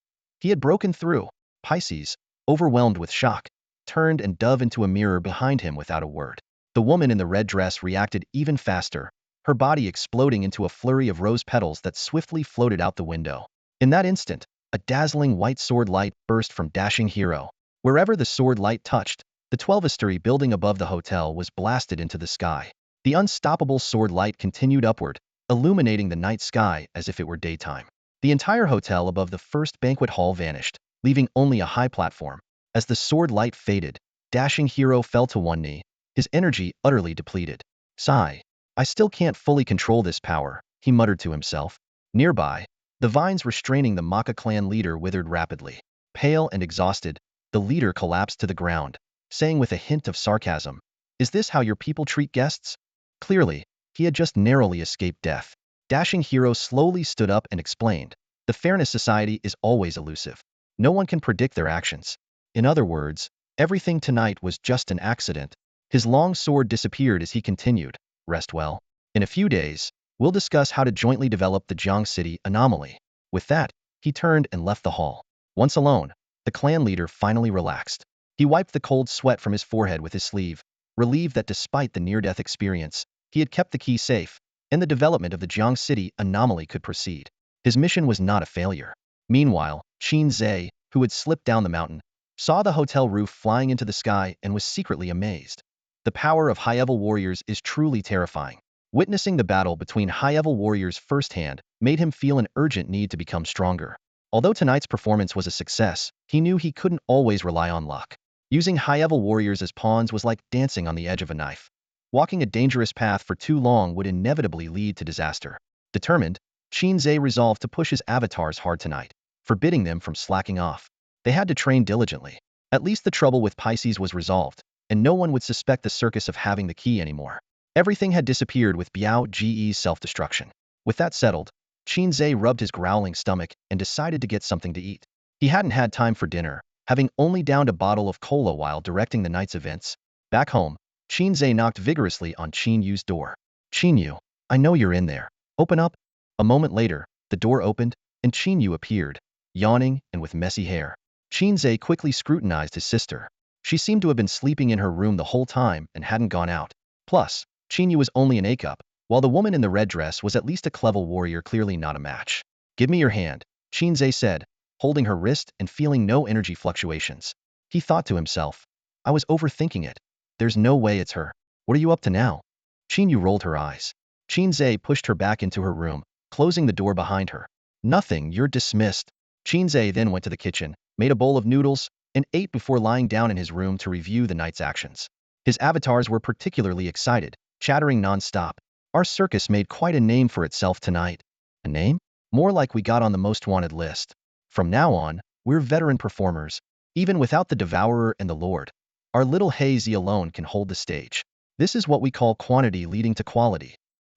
He had broken through. Pisces, overwhelmed with shock, turned and dove into a mirror behind him without a word. The woman in the red dress reacted even faster, her body exploding into a flurry of rose petals that swiftly floated out the window. In that instant, a dazzling white sword light burst from dashing hero. Wherever the sword light touched, the 12-story building above the hotel was blasted into the sky. The unstoppable sword light continued upward, illuminating the night sky as if it were daytime. The entire hotel above the first banquet hall vanished, leaving only a high platform. As the sword light faded, dashing hero fell to one knee, his energy utterly depleted. Sigh. I still can't fully control this power, he muttered to himself. Nearby, the vines restraining the Maka clan leader withered rapidly. Pale and exhausted, the leader collapsed to the ground, saying with a hint of sarcasm, "Is this how your people treat guests?" Clearly, he had just narrowly escaped death. Dashing hero slowly stood up and explained, "The Fairness Society is always elusive. No one can predict their actions. In other words, everything tonight was just an accident." His long sword disappeared as he continued, "Rest well. In a few days, we'll discuss how to jointly develop the Jiang City anomaly." With that, he turned and left the hall. Once alone, the clan leader finally relaxed. He wiped the cold sweat from his forehead with his sleeve, relieved that despite the near-death experience, he had kept the key safe, and the development of the Jiang City anomaly could proceed. His mission was not a failure. Meanwhile, Qin Ze, who had slipped down the mountain, saw the hotel roof flying into the sky and was secretly amazed. The power of high-level warriors is truly terrifying. Witnessing the battle between high-level warriors firsthand made him feel an urgent need to become stronger. Although tonight's performance was a success, he knew he couldn't always rely on luck. Using high-level warriors as pawns was like dancing on the edge of a knife. Walking a dangerous path for too long would inevitably lead to disaster. Determined, Qin Ze resolved to push his avatars hard tonight, forbidding them from slacking off. They had to train diligently. At least the trouble with Pisces was resolved, and no one would suspect the circus of having the key anymore. Everything had disappeared with Biao Ge's self-destruction. With that settled, Qin Ze rubbed his growling stomach and decided to get something to eat. He hadn't had time for dinner, having only downed a bottle of cola while directing the night's events. Back home, Qin Ze knocked vigorously on Chinu's door. Chinu, I know you're in there. Open up. A moment later, the door opened, and Chinu appeared, yawning and with messy hair. Qin Ze quickly scrutinized his sister. She seemed to have been sleeping in her room the whole time and hadn't gone out. Plus, Chinu was only an A-cup, while the woman in the red dress was at least a clever warrior, clearly not a match. Give me your hand, Qin Ze said, holding her wrist and feeling no energy fluctuations. He thought to himself, I was overthinking it. There's no way it's her. What are you up to now? Chinu rolled her eyes. Qin Ze pushed her back into her room, closing the door behind her. Nothing, you're dismissed. Qin Ze then went to the kitchen, made a bowl of noodles, and ate before lying down in his room to review the night's actions. His avatars were particularly excited, chattering non-stop. Our circus made quite a name for itself tonight. A name? More like we got on the most wanted list. From now on, we're veteran performers. Even without the Devourer and the Lord, our little Hei Bi alone can hold the stage. This is what we call quantity leading to quality.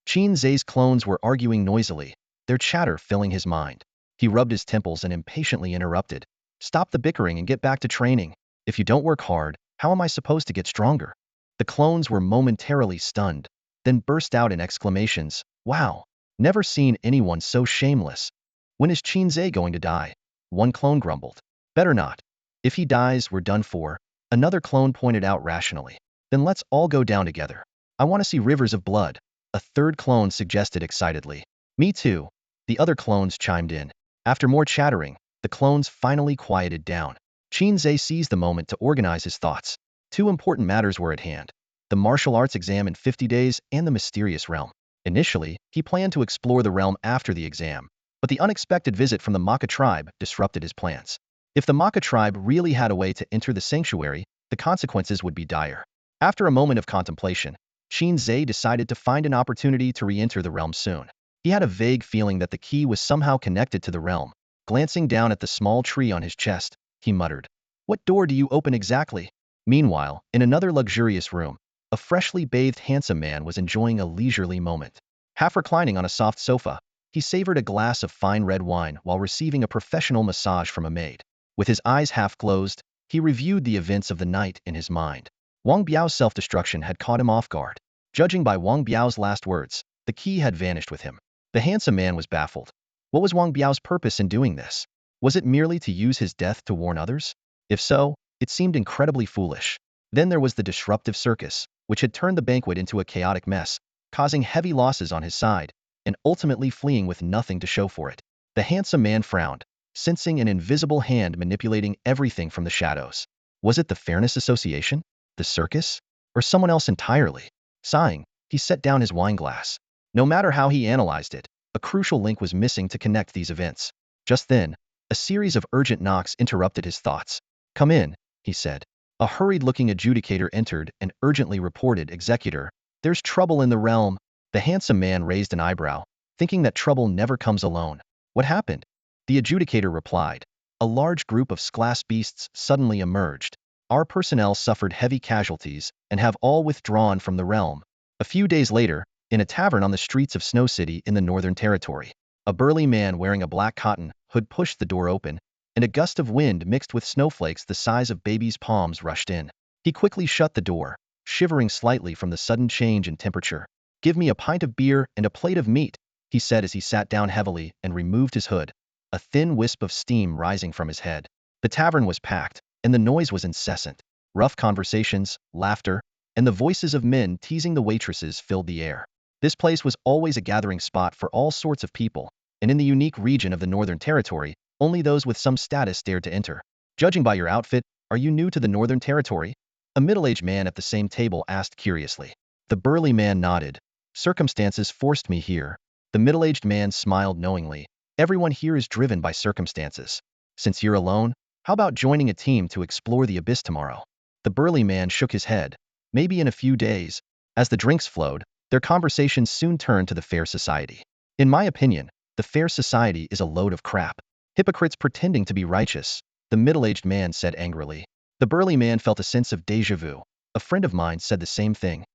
Qin Ze's clones were arguing noisily, their chatter filling his mind. He rubbed his temples and impatiently interrupted. Stop the bickering and get back to training. If you don't work hard, how am I supposed to get stronger? The clones were momentarily stunned, then burst out in exclamations. Wow, never seen anyone so shameless. When is Qin Ze going to die? One clone grumbled. Better not. If he dies, we're done for, another clone pointed out rationally. Then let's all go down together. I want to see rivers of blood, a third clone suggested excitedly. Me too, the other clones chimed in. After more chattering, the clones finally quieted down. Qin Ze seized the moment to organize his thoughts. Two important matters were at hand: the martial arts exam in 50 days and the mysterious realm. Initially, he planned to explore the realm after the exam, but the unexpected visit from the Maka tribe disrupted his plans. If the Maka tribe really had a way to enter the sanctuary, the consequences would be dire. After a moment of contemplation, Qin Ze decided to find an opportunity to re-enter the realm soon. He had a vague feeling that the key was somehow connected to the realm. Glancing down at the small tree on his chest, he muttered, "What door do you open exactly?" Meanwhile, in another luxurious room, a freshly bathed handsome man was enjoying a leisurely moment. Half reclining on a soft sofa, he savored a glass of fine red wine while receiving a professional massage from a maid. With his eyes half closed, he reviewed the events of the night in his mind. Wang Biao's self-destruction had caught him off guard. Judging by Wang Biao's last words, the key had vanished with him. The handsome man was baffled. What was Wang Biao's purpose in doing this? Was it merely to use his death to warn others? If so, it seemed incredibly foolish. Then there was the disruptive circus, which had turned the banquet into a chaotic mess, causing heavy losses on his side, and ultimately fleeing with nothing to show for it. The handsome man frowned, sensing an invisible hand manipulating everything from the shadows. Was it the Fairness Association? The circus? Or someone else entirely? Sighing, he set down his wine glass. No matter how he analyzed it, a crucial link was missing to connect these events. Just then, a series of urgent knocks interrupted his thoughts. Come in, he said. A hurried-looking adjudicator entered and urgently reported, Executor, there's trouble in the realm. The handsome man raised an eyebrow, thinking that trouble never comes alone. What happened? The adjudicator replied. A large group of glass beasts suddenly emerged. Our personnel suffered heavy casualties and have all withdrawn from the realm. A few days later, in a tavern on the streets of Snow City in the Northern Territory, a burly man wearing a black cotton hood pushed the door open, and a gust of wind mixed with snowflakes the size of babies' palms rushed in. He quickly shut the door, shivering slightly from the sudden change in temperature. Give me a pint of beer and a plate of meat, he said as he sat down heavily and removed his hood, a thin wisp of steam rising from his head. The tavern was packed, and the noise was incessant. Rough conversations, laughter, and the voices of men teasing the waitresses filled the air. This place was always a gathering spot for all sorts of people, and in the unique region of the Northern Territory, only those with some status dared to enter. Judging by your outfit, are you new to the Northern Territory? A middle-aged man at the same table asked curiously. The burly man nodded. Circumstances forced me here. The middle-aged man smiled knowingly. Everyone here is driven by circumstances. Since you're alone, how about joining a team to explore the abyss tomorrow? The burly man shook his head. Maybe in a few days. As the drinks flowed, their conversation soon turned to the Fair Society. In my opinion, the Fair Society is a load of crap. Hypocrites pretending to be righteous, the middle-aged man said angrily. The burly man felt a sense of déjà vu. A friend of mine said the same thing.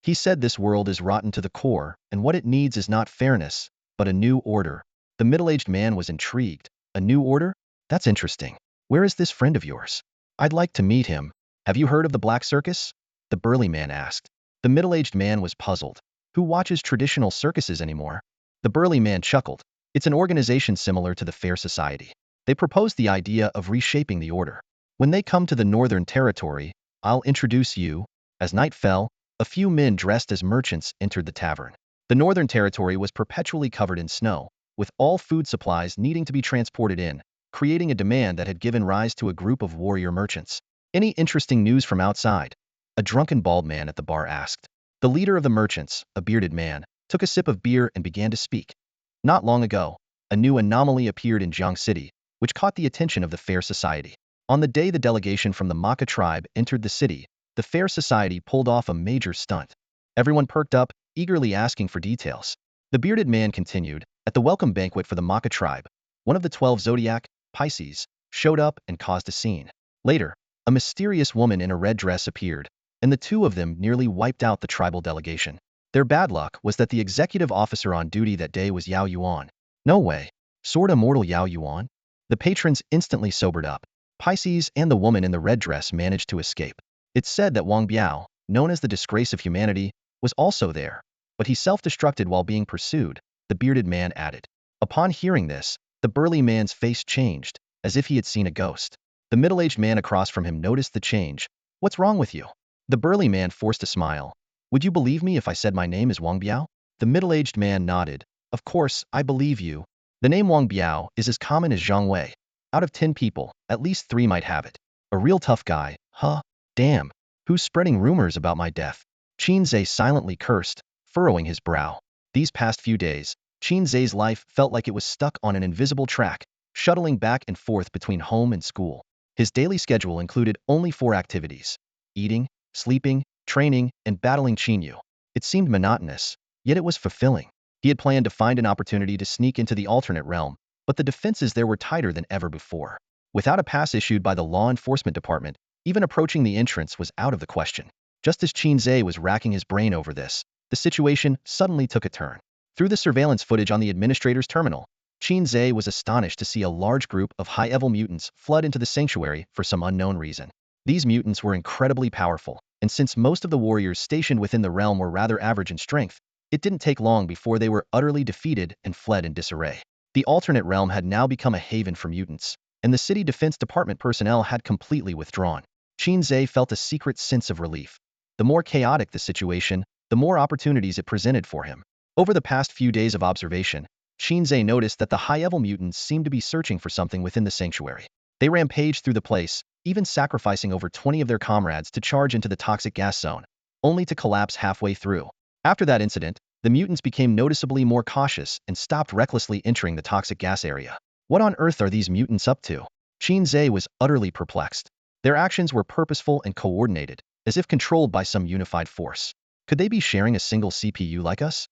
He said this world is rotten to the core, and what it needs is not fairness, but a new order. The middle-aged man was intrigued. A new order? That's interesting. Where is this friend of yours? I'd like to meet him. Have you heard of the Black Circus? The burly man asked. The middle-aged man was puzzled. Who watches traditional circuses anymore? The burly man chuckled. It's an organization similar to the Fair Society. They proposed the idea of reshaping the order. When they come to the Northern Territory, I'll introduce you. As night fell, a few men dressed as merchants entered the tavern. The Northern Territory was perpetually covered in snow, with all food supplies needing to be transported in, creating a demand that had given rise to a group of warrior merchants. Any interesting news from outside? A drunken bald man at the bar asked. The leader of the merchants, a bearded man, took a sip of beer and began to speak. Not long ago, a new anomaly appeared in Jiang City, which caught the attention of the Fair Society. On the day the delegation from the Maka tribe entered the city, the Fair Society pulled off a major stunt. Everyone perked up, eagerly asking for details. The bearded man continued, at the welcome banquet for the Maka tribe, one of the 12 zodiac, Pisces, showed up and caused a scene. Later, a mysterious woman in a red dress appeared, and the two of them nearly wiped out the tribal delegation. Their bad luck was that the executive officer on duty that day was Yao Yuan. No way. Sword immortal Yao Yuan? The patrons instantly sobered up. Pisces and the woman in the red dress managed to escape. It's said that Wang Biao, known as the disgrace of humanity, was also there, but he self-destructed while being pursued, the bearded man added. Upon hearing this, the burly man's face changed, as if he had seen a ghost. The middle-aged man across from him noticed the change. What's wrong with you? The burly man forced a smile. Would you believe me if I said my name is Wang Biao? The middle-aged man nodded. Of course, I believe you. The name Wang Biao is as common as Zhang Wei. Out of 10 people, at least 3 might have it. A real tough guy, huh? Damn. Who's spreading rumors about my death? Qin Ze silently cursed, furrowing his brow. These past few days, Qin Ze's life felt like it was stuck on an invisible track, shuttling back and forth between home and school. His daily schedule included only 4 activities: eating, sleeping, training, and battling Chinu. It seemed monotonous, yet it was fulfilling. He had planned to find an opportunity to sneak into the alternate realm, but the defenses there were tighter than ever before. Without a pass issued by the law enforcement department, even approaching the entrance was out of the question. Just as Qin Ze was racking his brain over this, the situation suddenly took a turn. Through the surveillance footage on the administrator's terminal, Qin Ze was astonished to see a large group of high-level mutants flood into the sanctuary for some unknown reason. These mutants were incredibly powerful, and since most of the warriors stationed within the realm were rather average in strength, it didn't take long before they were utterly defeated and fled in disarray. The alternate realm had now become a haven for mutants, and the city defense department personnel had completely withdrawn. Qin Ze felt a secret sense of relief. The more chaotic the situation, the more opportunities it presented for him. Over the past few days of observation, Qin Ze noticed that the high-level mutants seemed to be searching for something within the sanctuary. They rampaged through the place, even sacrificing over 20 of their comrades to charge into the toxic gas zone, only to collapse halfway through. After that incident, the mutants became noticeably more cautious and stopped recklessly entering the toxic gas area. What on earth are these mutants up to? Qin Ze was utterly perplexed. Their actions were purposeful and coordinated, as if controlled by some unified force. Could they be sharing a single CPU like us?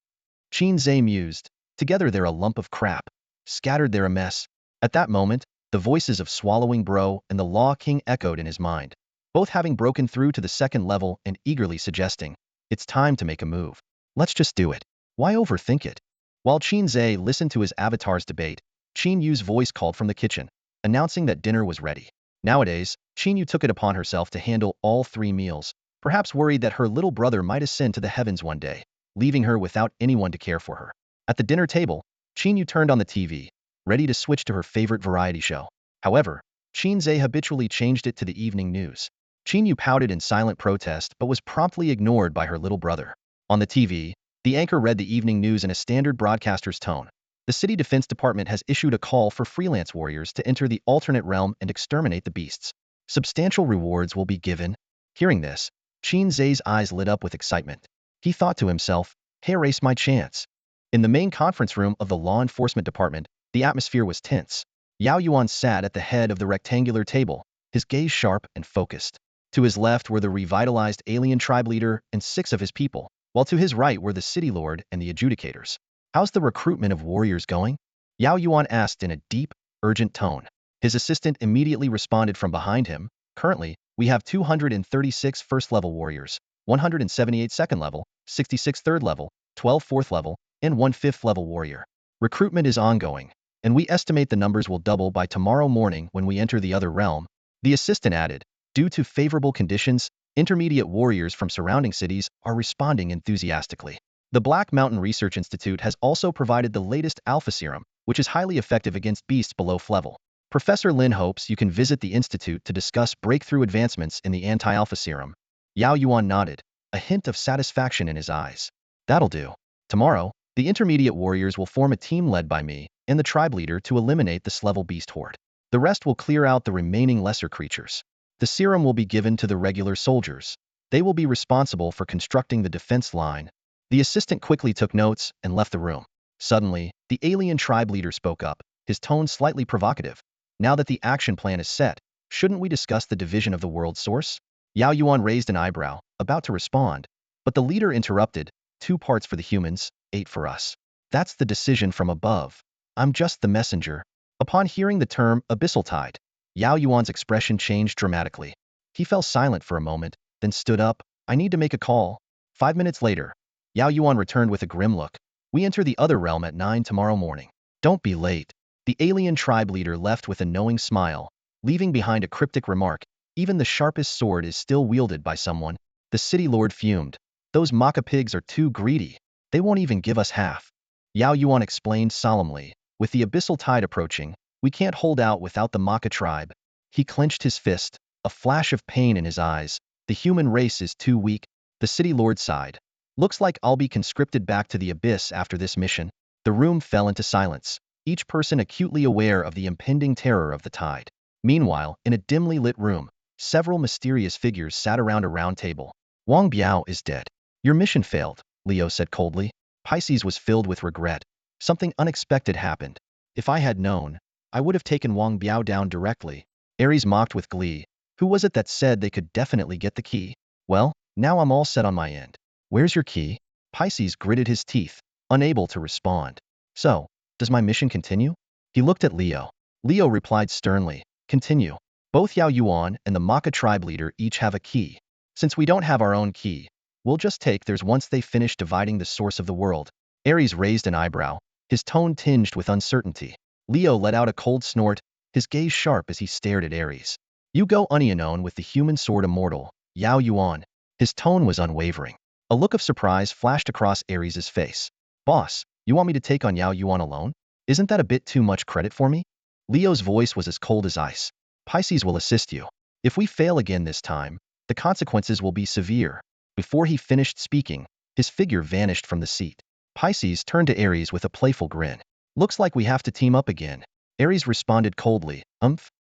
Qin Ze mused. Together they're a lump of crap. Scattered they're a mess. At that moment, the voices of Swallowing Bro and the Law King echoed in his mind, both having broken through to the second level and eagerly suggesting, it's time to make a move. Let's just do it. Why overthink it? While Qin Ze listened to his avatar's debate, Qin Yu's voice called from the kitchen, announcing that dinner was ready. Nowadays, Qin Yu took it upon herself to handle all 3 meals, perhaps worried that her little brother might ascend to the heavens one day, leaving her without anyone to care for her. At the dinner table, Qin Yu turned on the TV, ready to switch to her favorite variety show. However, Qin Ze habitually changed it to the evening news. Qin Yu pouted in silent protest but was promptly ignored by her little brother. On the TV, the anchor read the evening news in a standard broadcaster's tone. The city defense department has issued a call for freelance warriors to enter the alternate realm and exterminate the beasts. Substantial rewards will be given. Hearing this, Qin Ze's eyes lit up with excitement. He thought to himself, hey, race my chance. In the main conference room of the law enforcement department, the atmosphere was tense. Yao Yuan sat at the head of the rectangular table, his gaze sharp and focused. To his left were the revitalized alien tribe leader and 6 of his people, while to his right were the city lord and the adjudicators. How's the recruitment of warriors going? Yao Yuan asked in a deep, urgent tone. His assistant immediately responded from behind him, Currently, we have 236 first-level warriors, 178 second-level, 66 third-level, 12 fourth-level, and 1 fifth-level warrior. Recruitment is ongoing, and we estimate the numbers will double by tomorrow morning when we enter the other realm. The assistant added, due to favorable conditions, intermediate warriors from surrounding cities are responding enthusiastically. The Black Mountain Research Institute has also provided the latest alpha serum, which is highly effective against beasts below level. Professor Lin hopes you can visit the institute to discuss breakthrough advancements in the anti-alpha serum. Yao Yuan nodded, a hint of satisfaction in his eyes. That'll do. Tomorrow, the intermediate warriors will form a team led by me and the tribe leader to eliminate the level beast horde. The rest will clear out the remaining lesser creatures. The serum will be given to the regular soldiers. They will be responsible for constructing the defense line. The assistant quickly took notes and left the room. Suddenly, the alien tribe leader spoke up, his tone slightly provocative. Now that the action plan is set, shouldn't we discuss the division of the world source? Yao Yuan raised an eyebrow, about to respond, but the leader interrupted, 2 parts for the humans, 8 for us. That's the decision from above. I'm just the messenger. Upon hearing the term Abyssal tide, Yao Yuan's expression changed dramatically. He fell silent for a moment, then stood up. I need to make a call. 5 minutes later, Yao Yuan returned with a grim look. We enter the other realm at 9 tomorrow morning. Don't be late. The alien tribe leader left with a knowing smile, leaving behind a cryptic remark. Even the sharpest sword is still wielded by someone. The city lord fumed. Those Maka pigs are too greedy. They won't even give us half. Yao Yuan explained solemnly. With the abyssal tide approaching, we can't hold out without the Maka tribe. He clenched his fist, a flash of pain in his eyes. The human race is too weak. The city lord sighed. Looks like I'll be conscripted back to the abyss after this mission. The room fell into silence, each person acutely aware of the impending terror of the tide. Meanwhile, in a dimly lit room, several mysterious figures sat around a round table. Wang Biao is dead. Your mission failed, Leo said coldly. Pisces was filled with regret. Something unexpected happened. If I had known, I would have taken Wang Biao down directly. Ares mocked with glee. Who was it that said they could definitely get the key? Well, now I'm all set on my end. Where's your key? Pisces gritted his teeth, unable to respond. So, does my mission continue? He looked at Leo. Leo replied sternly, continue. Both Yao Yuan and the Maka tribe leader each have a key. Since we don't have our own key, we'll just take theirs once they finish dividing the source of the world. Ares raised an eyebrow, his tone tinged with uncertainty. Leo let out a cold snort, his gaze sharp as he stared at Ares. You go unknown with the human sword immortal, Yao Yuan. His tone was unwavering. A look of surprise flashed across Ares' face. Boss, you want me to take on Yao Yuan alone? Isn't that a bit too much credit for me? Leo's voice was as cold as ice. Pisces will assist you. If we fail again this time, the consequences will be severe. Before he finished speaking, his figure vanished from the seat. Pisces turned to Ares with a playful grin. Looks like we have to team up again. Ares responded coldly,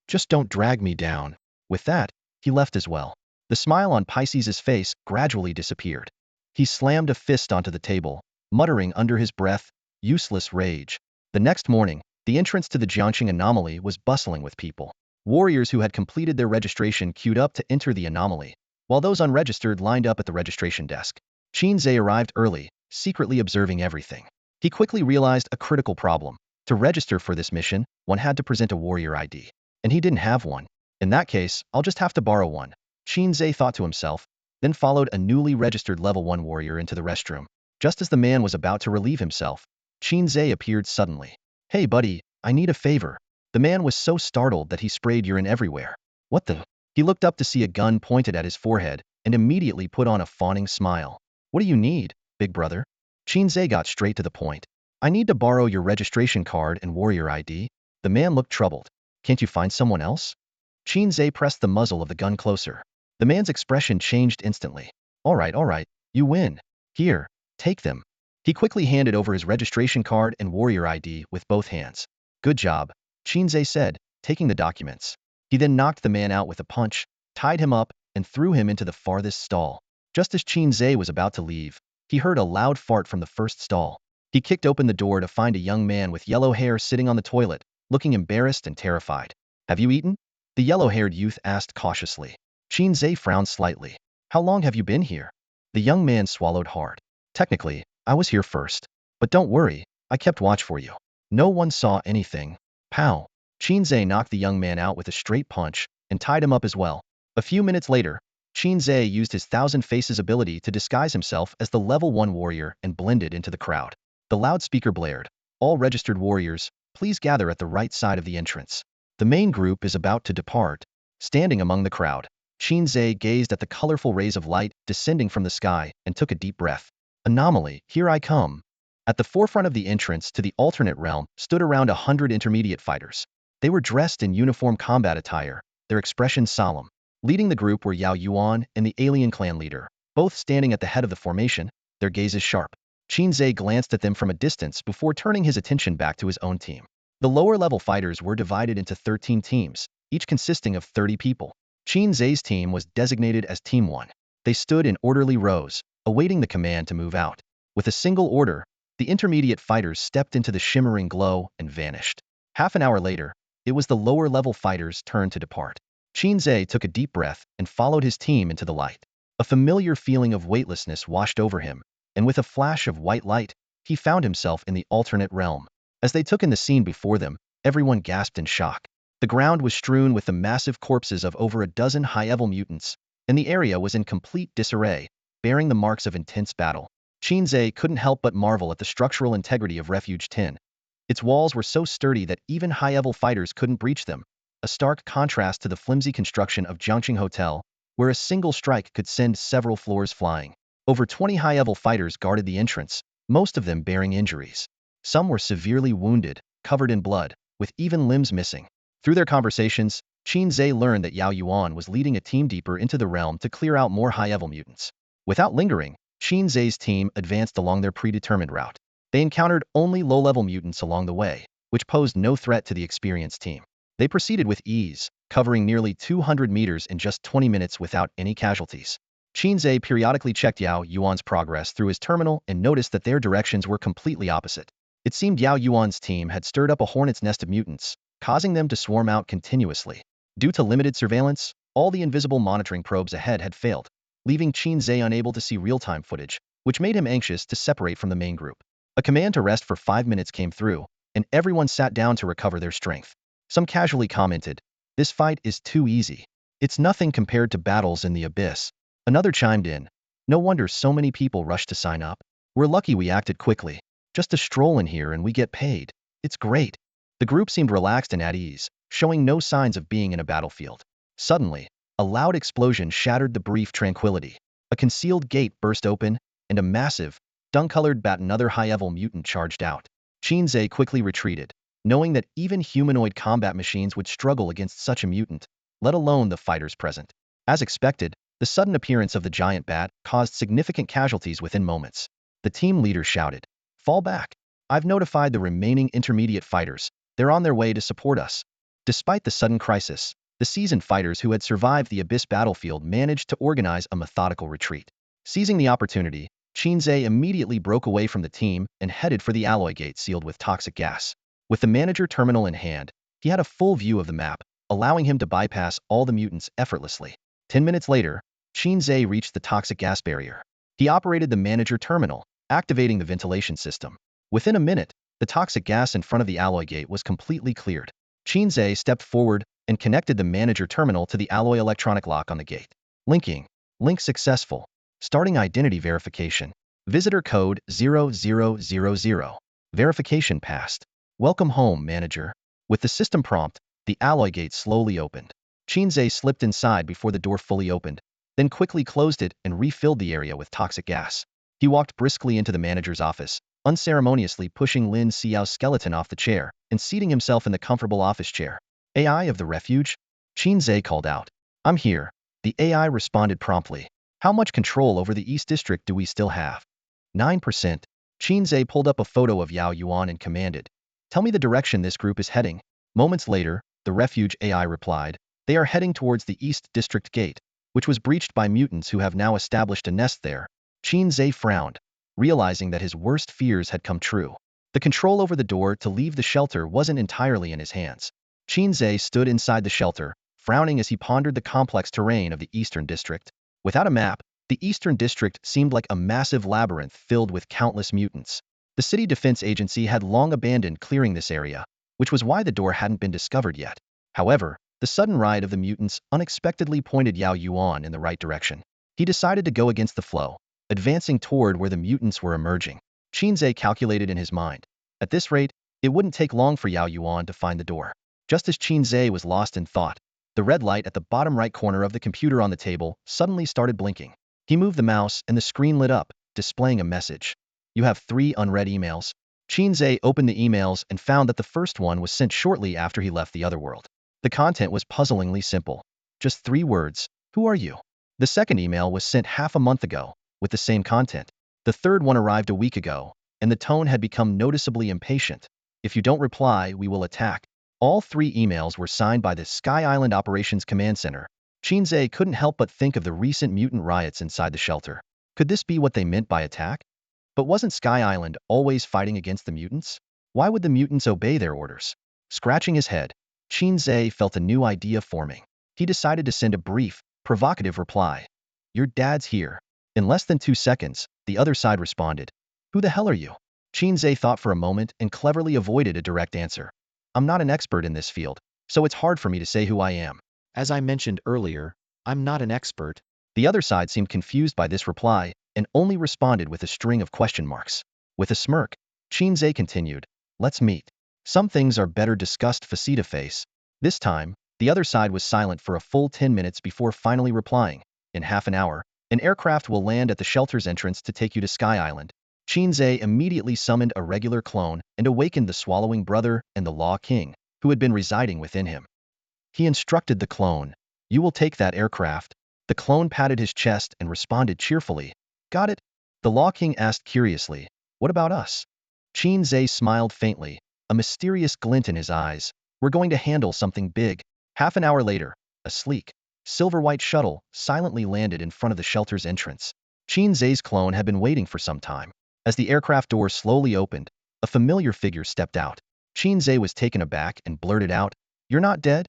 just don't drag me down. With that, he left as well. The smile on Pisces' face gradually disappeared. He slammed a fist onto the table, muttering under his breath, useless rage. The next morning, the entrance to the Jiangxing anomaly was bustling with people. Warriors who had completed their registration queued up to enter the anomaly, while those unregistered lined up at the registration desk. Qin Ze arrived early, secretly observing everything. He quickly realized a critical problem. To register for this mission, one had to present a warrior ID. And he didn't have one. In that case, I'll just have to borrow one. Qin Ze thought to himself, then followed a newly registered level 1 warrior into the restroom. Just as the man was about to relieve himself, Qin Ze appeared suddenly. Hey buddy, I need a favor. The man was so startled that he sprayed urine everywhere. What the? He looked up to see a gun pointed at his forehead and immediately put on a fawning smile. What do you need, big brother? Qin Ze got straight to the point. I need to borrow your registration card and warrior ID. The man looked troubled. Can't you find someone else? Qin Ze pressed the muzzle of the gun closer. The man's expression changed instantly. All right, you win. Here, take them. He quickly handed over his registration card and warrior ID with both hands. Good job, Qin Ze said, taking the documents. He then knocked the man out with a punch, tied him up, and threw him into the farthest stall. Just as Qin Ze was about to leave, he heard a loud fart from the first stall. He kicked open the door to find a young man with yellow hair sitting on the toilet, looking embarrassed and terrified. Have you eaten? The yellow-haired youth asked cautiously. Qin Ze frowned slightly. How long have you been here? The young man swallowed hard. Technically, I was here first. But don't worry, I kept watch for you. No one saw anything. Pow! Qin Ze knocked the young man out with a straight punch and tied him up as well. A few minutes later, Qin Ze used his Thousand Faces ability to disguise himself as the level 1 warrior and blended into the crowd. The loudspeaker blared. All registered warriors, please gather at the right side of the entrance. The main group is about to depart. Standing among the crowd, Qin Ze gazed at the colorful rays of light descending from the sky and took a deep breath. Anomaly, here I come. At the forefront of the entrance to the alternate realm stood around 100 intermediate fighters. They were dressed in uniform combat attire, their expressions solemn. Leading the group were Yao Yuan and the alien clan leader, both standing at the head of the formation, their gazes sharp. Qin Ze glanced at them from a distance before turning his attention back to his own team. The lower-level fighters were divided into 13 teams, each consisting of 30 people. Qin Ze's team was designated as Team 1. They stood in orderly rows, awaiting the command to move out. With a single order, the intermediate fighters stepped into the shimmering glow and vanished. Half an hour later, it was the lower-level fighters' turn to depart. Qin Ze took a deep breath and followed his team into the light. A familiar feeling of weightlessness washed over him, and with a flash of white light, he found himself in the alternate realm. As they took in the scene before them, everyone gasped in shock. The ground was strewn with the massive corpses of over a dozen high-level mutants, and the area was in complete disarray, bearing the marks of intense battle. Qin Ze couldn't help but marvel at the structural integrity of Refuge 10. Its walls were so sturdy that even high-level fighters couldn't breach them, a stark contrast to the flimsy construction of Jiangqing Hotel, where a single strike could send several floors flying. Over 20 high-level fighters guarded the entrance, most of them bearing injuries. Some were severely wounded, covered in blood, with even limbs missing. Through their conversations, Qin Ze learned that Yao Yuan was leading a team deeper into the realm to clear out more high-level mutants. Without lingering, Qin Ze's team advanced along their predetermined route. They encountered only low-level mutants along the way, which posed no threat to the experienced team. They proceeded with ease, covering nearly 200 meters in just 20 minutes without any casualties. Qin Ze periodically checked Yao Yuan's progress through his terminal and noticed that their directions were completely opposite. It seemed Yao Yuan's team had stirred up a hornet's nest of mutants, causing them to swarm out continuously. Due to limited surveillance, all the invisible monitoring probes ahead had failed, leaving Qin Ze unable to see real-time footage, which made him anxious to separate from the main group. A command to rest for 5 minutes came through, and everyone sat down to recover their strength. Some casually commented, "This fight is too easy. It's nothing compared to battles in the Abyss." Another chimed in, "No wonder so many people rushed to sign up. We're lucky we acted quickly. Just a stroll in here and we get paid. It's great." The group seemed relaxed and at ease, showing no signs of being in a battlefield. Suddenly, a loud explosion shattered the brief tranquility. A concealed gate burst open, and a massive, dung-colored bat, another high-level mutant, charged out. Qin Ze quickly retreated, knowing that even humanoid combat machines would struggle against such a mutant, let alone the fighters present. As expected, the sudden appearance of the giant bat caused significant casualties within moments. The team leader shouted, "Fall back. I've notified the remaining intermediate fighters. They're on their way to support us." Despite the sudden crisis, the seasoned fighters who had survived the Abyss battlefield managed to organize a methodical retreat. Seizing the opportunity, Qin Ze immediately broke away from the team and headed for the alloy gate sealed with toxic gas. With the manager terminal in hand, he had a full view of the map, allowing him to bypass all the mutants effortlessly. 10 minutes later, Qin Ze reached the toxic gas barrier. He operated the manager terminal, activating the ventilation system. Within a minute, the toxic gas in front of the alloy gate was completely cleared. Qin Ze stepped forward and connected the manager terminal to the alloy electronic lock on the gate. Linking. Link successful. Starting identity verification. Visitor code 0000. Verification passed. Welcome home, manager. With the system prompt, the alloy gate slowly opened. Qin Ze slipped inside before the door fully opened, then quickly closed it and refilled the area with toxic gas. He walked briskly into the manager's office, unceremoniously pushing Lin Xiao's skeleton off the chair and seating himself in the comfortable office chair. "AI of the Refuge?" Qin Ze called out. "I'm here." The AI responded promptly. "How much control over the East District do we still have?" 9%. Qin Ze pulled up a photo of Yao Yuan and commanded, "Tell me the direction this group is heading." Moments later, the Refuge AI replied, "They are heading towards the East District Gate, which was breached by mutants who have now established a nest there." Qin Ze frowned, realizing that his worst fears had come true. The control over the door to leave the shelter wasn't entirely in his hands. Qin Ze stood inside the shelter, frowning as he pondered the complex terrain of the Eastern District. Without a map, the Eastern District seemed like a massive labyrinth filled with countless mutants. The City Defense Agency had long abandoned clearing this area, which was why the door hadn't been discovered yet. However, The sudden ride of the mutants unexpectedly pointed Yao Yuan in the right direction. He decided to go against the flow, advancing toward where the mutants were emerging. Qin Ze calculated in his mind. At this rate, it wouldn't take long for Yao Yuan to find the door. Just as Qin Ze was lost in thought, the red light at the bottom right corner of the computer on the table suddenly started blinking. He moved the mouse and the screen lit up, displaying a message. You have 3 unread emails. Qin Ze opened the emails and found that the first one was sent shortly after he left the other world. The content was puzzlingly simple. Just 3 words. Who are you? The second email was sent half a month ago, with the same content. The third one arrived a week ago, and the tone had become noticeably impatient. If you don't reply, we will attack. All 3 emails were signed by the Sky Island Operations Command Center. Qin Ze couldn't help but think of the recent mutant riots inside the shelter. Could this be what they meant by attack? But wasn't Sky Island always fighting against the mutants? Why would the mutants obey their orders? Scratching his head, Qin Ze felt a new idea forming. He decided to send a brief, provocative reply. Your dad's here. In less than 2 seconds, the other side responded. Who the hell are you? Qin Ze thought for a moment and cleverly avoided a direct answer. I'm not an expert in this field, so it's hard for me to say who I am. As I mentioned earlier, I'm not an expert. The other side seemed confused by this reply and only responded with a string of question marks. With a smirk, Qin Ze continued. Let's meet. Some things are better discussed face-to-face. This time, the other side was silent for a full 10 minutes before finally replying. In half an hour, an aircraft will land at the shelter's entrance to take you to Sky Island. Qin Ze immediately summoned a regular clone and awakened the Swallowing Brother and the Law King, who had been residing within him. He instructed the clone, you will take that aircraft. The clone patted his chest and responded cheerfully. Got it? The Law King asked curiously, what about us? Qin Ze smiled faintly, a mysterious glint in his eyes. We're going to handle something big. Half an hour later, a sleek, silver-white shuttle silently landed in front of the shelter's entrance. Qin Ze's clone had been waiting for some time. As the aircraft door slowly opened, a familiar figure stepped out. Qin Ze was taken aback and blurted out, You're not dead?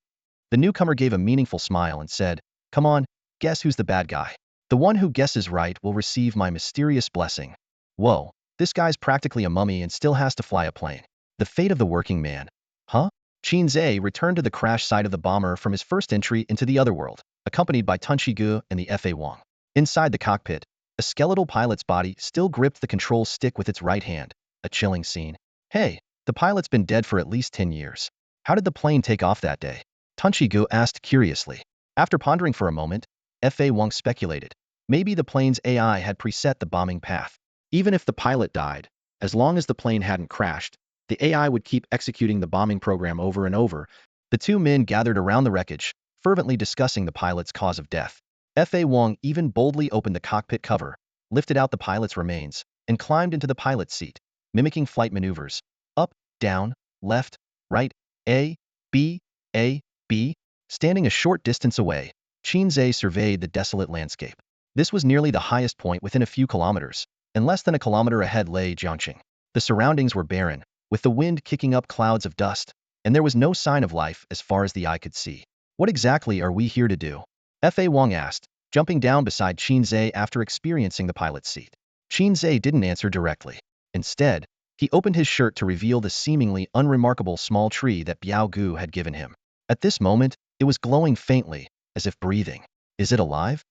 The newcomer gave a meaningful smile and said, Come on, guess who's the bad guy? The one who guesses right will receive my mysterious blessing. Whoa, this guy's practically a mummy and still has to fly a plane. The fate of the working man. Huh? Qin Ze returned to the crash site of the bomber from his first entry into the other world, accompanied by Tunchi and the Fa Wang. Inside the cockpit, a skeletal pilot's body still gripped the control stick with its right hand. A chilling scene. Hey, the pilot's been dead for at least 10 years. How did the plane take off that day? Tunchi asked curiously. After pondering for a moment, Fa Wang speculated. Maybe the plane's AI had preset the bombing path. Even if the pilot died, as long as the plane hadn't crashed, the AI would keep executing the bombing program over and over. The 2 men gathered around the wreckage, fervently discussing the pilot's cause of death. Fa Wang even boldly opened the cockpit cover, lifted out the pilot's remains, and climbed into the pilot's seat, mimicking flight maneuvers. Up, down, left, right, A, B, A, B. Standing a short distance away, Qin Ze surveyed the desolate landscape. This was nearly the highest point within a few kilometers, and less than a kilometer ahead lay Jiangqing. The surroundings were barren, with the wind kicking up clouds of dust, and there was no sign of life as far as the eye could see. What exactly are we here to do? Fa Wang asked, jumping down beside Qin Ze after experiencing the pilot's seat. Qin Ze didn't answer directly. Instead, he opened his shirt to reveal the seemingly unremarkable small tree that Biao Gu had given him. At this moment, it was glowing faintly, as if breathing. Is it alive?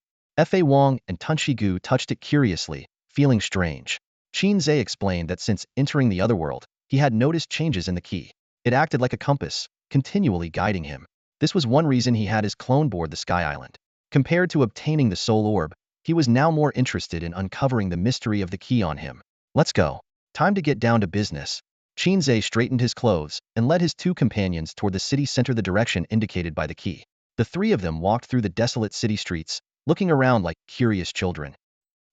Fa Wang and Tunchi touched it curiously, feeling strange. Qin Ze explained that since entering the other world, he had noticed changes in the key. It acted like a compass, continually guiding him. This was one reason he had his clone board the Sky Island. Compared to obtaining the soul orb, he was now more interested in uncovering the mystery of the key on him. Let's go. Time to get down to business. Qin Ze straightened his clothes and led his 2 companions toward the city center the direction indicated by the key. The 3 of them walked through the desolate city streets, looking around like curious children.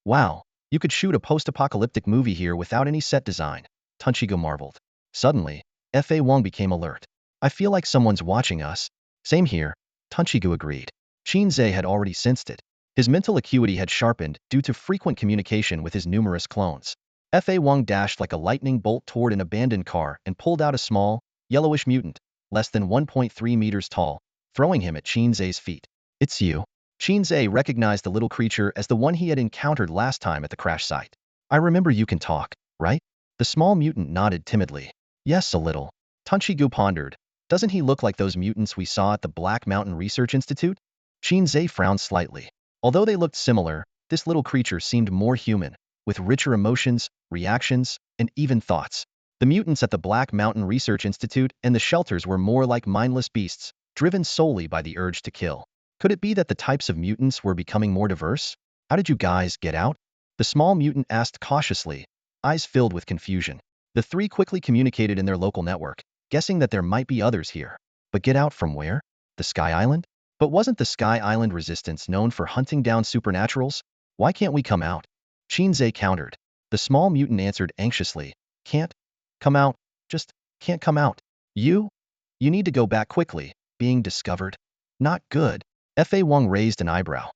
Wow, you could shoot a post-apocalyptic movie here without any set design, Tunchi marveled. Suddenly, Fa Wang became alert. I feel like someone's watching us. Same here, Tunchi agreed. Qin Ze had already sensed it. His mental acuity had sharpened due to frequent communication with his numerous clones. Fa Wang dashed like a lightning bolt toward an abandoned car and pulled out a small, yellowish mutant, less than 1.3 meters tall, throwing him at Qin Ze's feet. It's you. Qin Ze recognized the little creature as the one he had encountered last time at the crash site. I remember you can talk, right? The small mutant nodded timidly. Yes, a little. Tunchi pondered. Doesn't he look like those mutants we saw at the Black Mountain Research Institute? Qin Ze frowned slightly. Although they looked similar, this little creature seemed more human, with richer emotions, reactions, and even thoughts. The mutants at the Black Mountain Research Institute and the shelters were more like mindless beasts, driven solely by the urge to kill. Could it be that the types of mutants were becoming more diverse? How did you guys get out? The small mutant asked cautiously, eyes filled with confusion. The three quickly communicated in their local network, guessing that there might be others here. But get out from where? The Sky Island? But wasn't the Sky Island resistance known for hunting down supernaturals? Why can't we come out? Qin Ze countered. The small mutant answered anxiously, can't come out, just can't come out. You need to go back quickly. Being discovered? Not good. Fa Wang raised an eyebrow.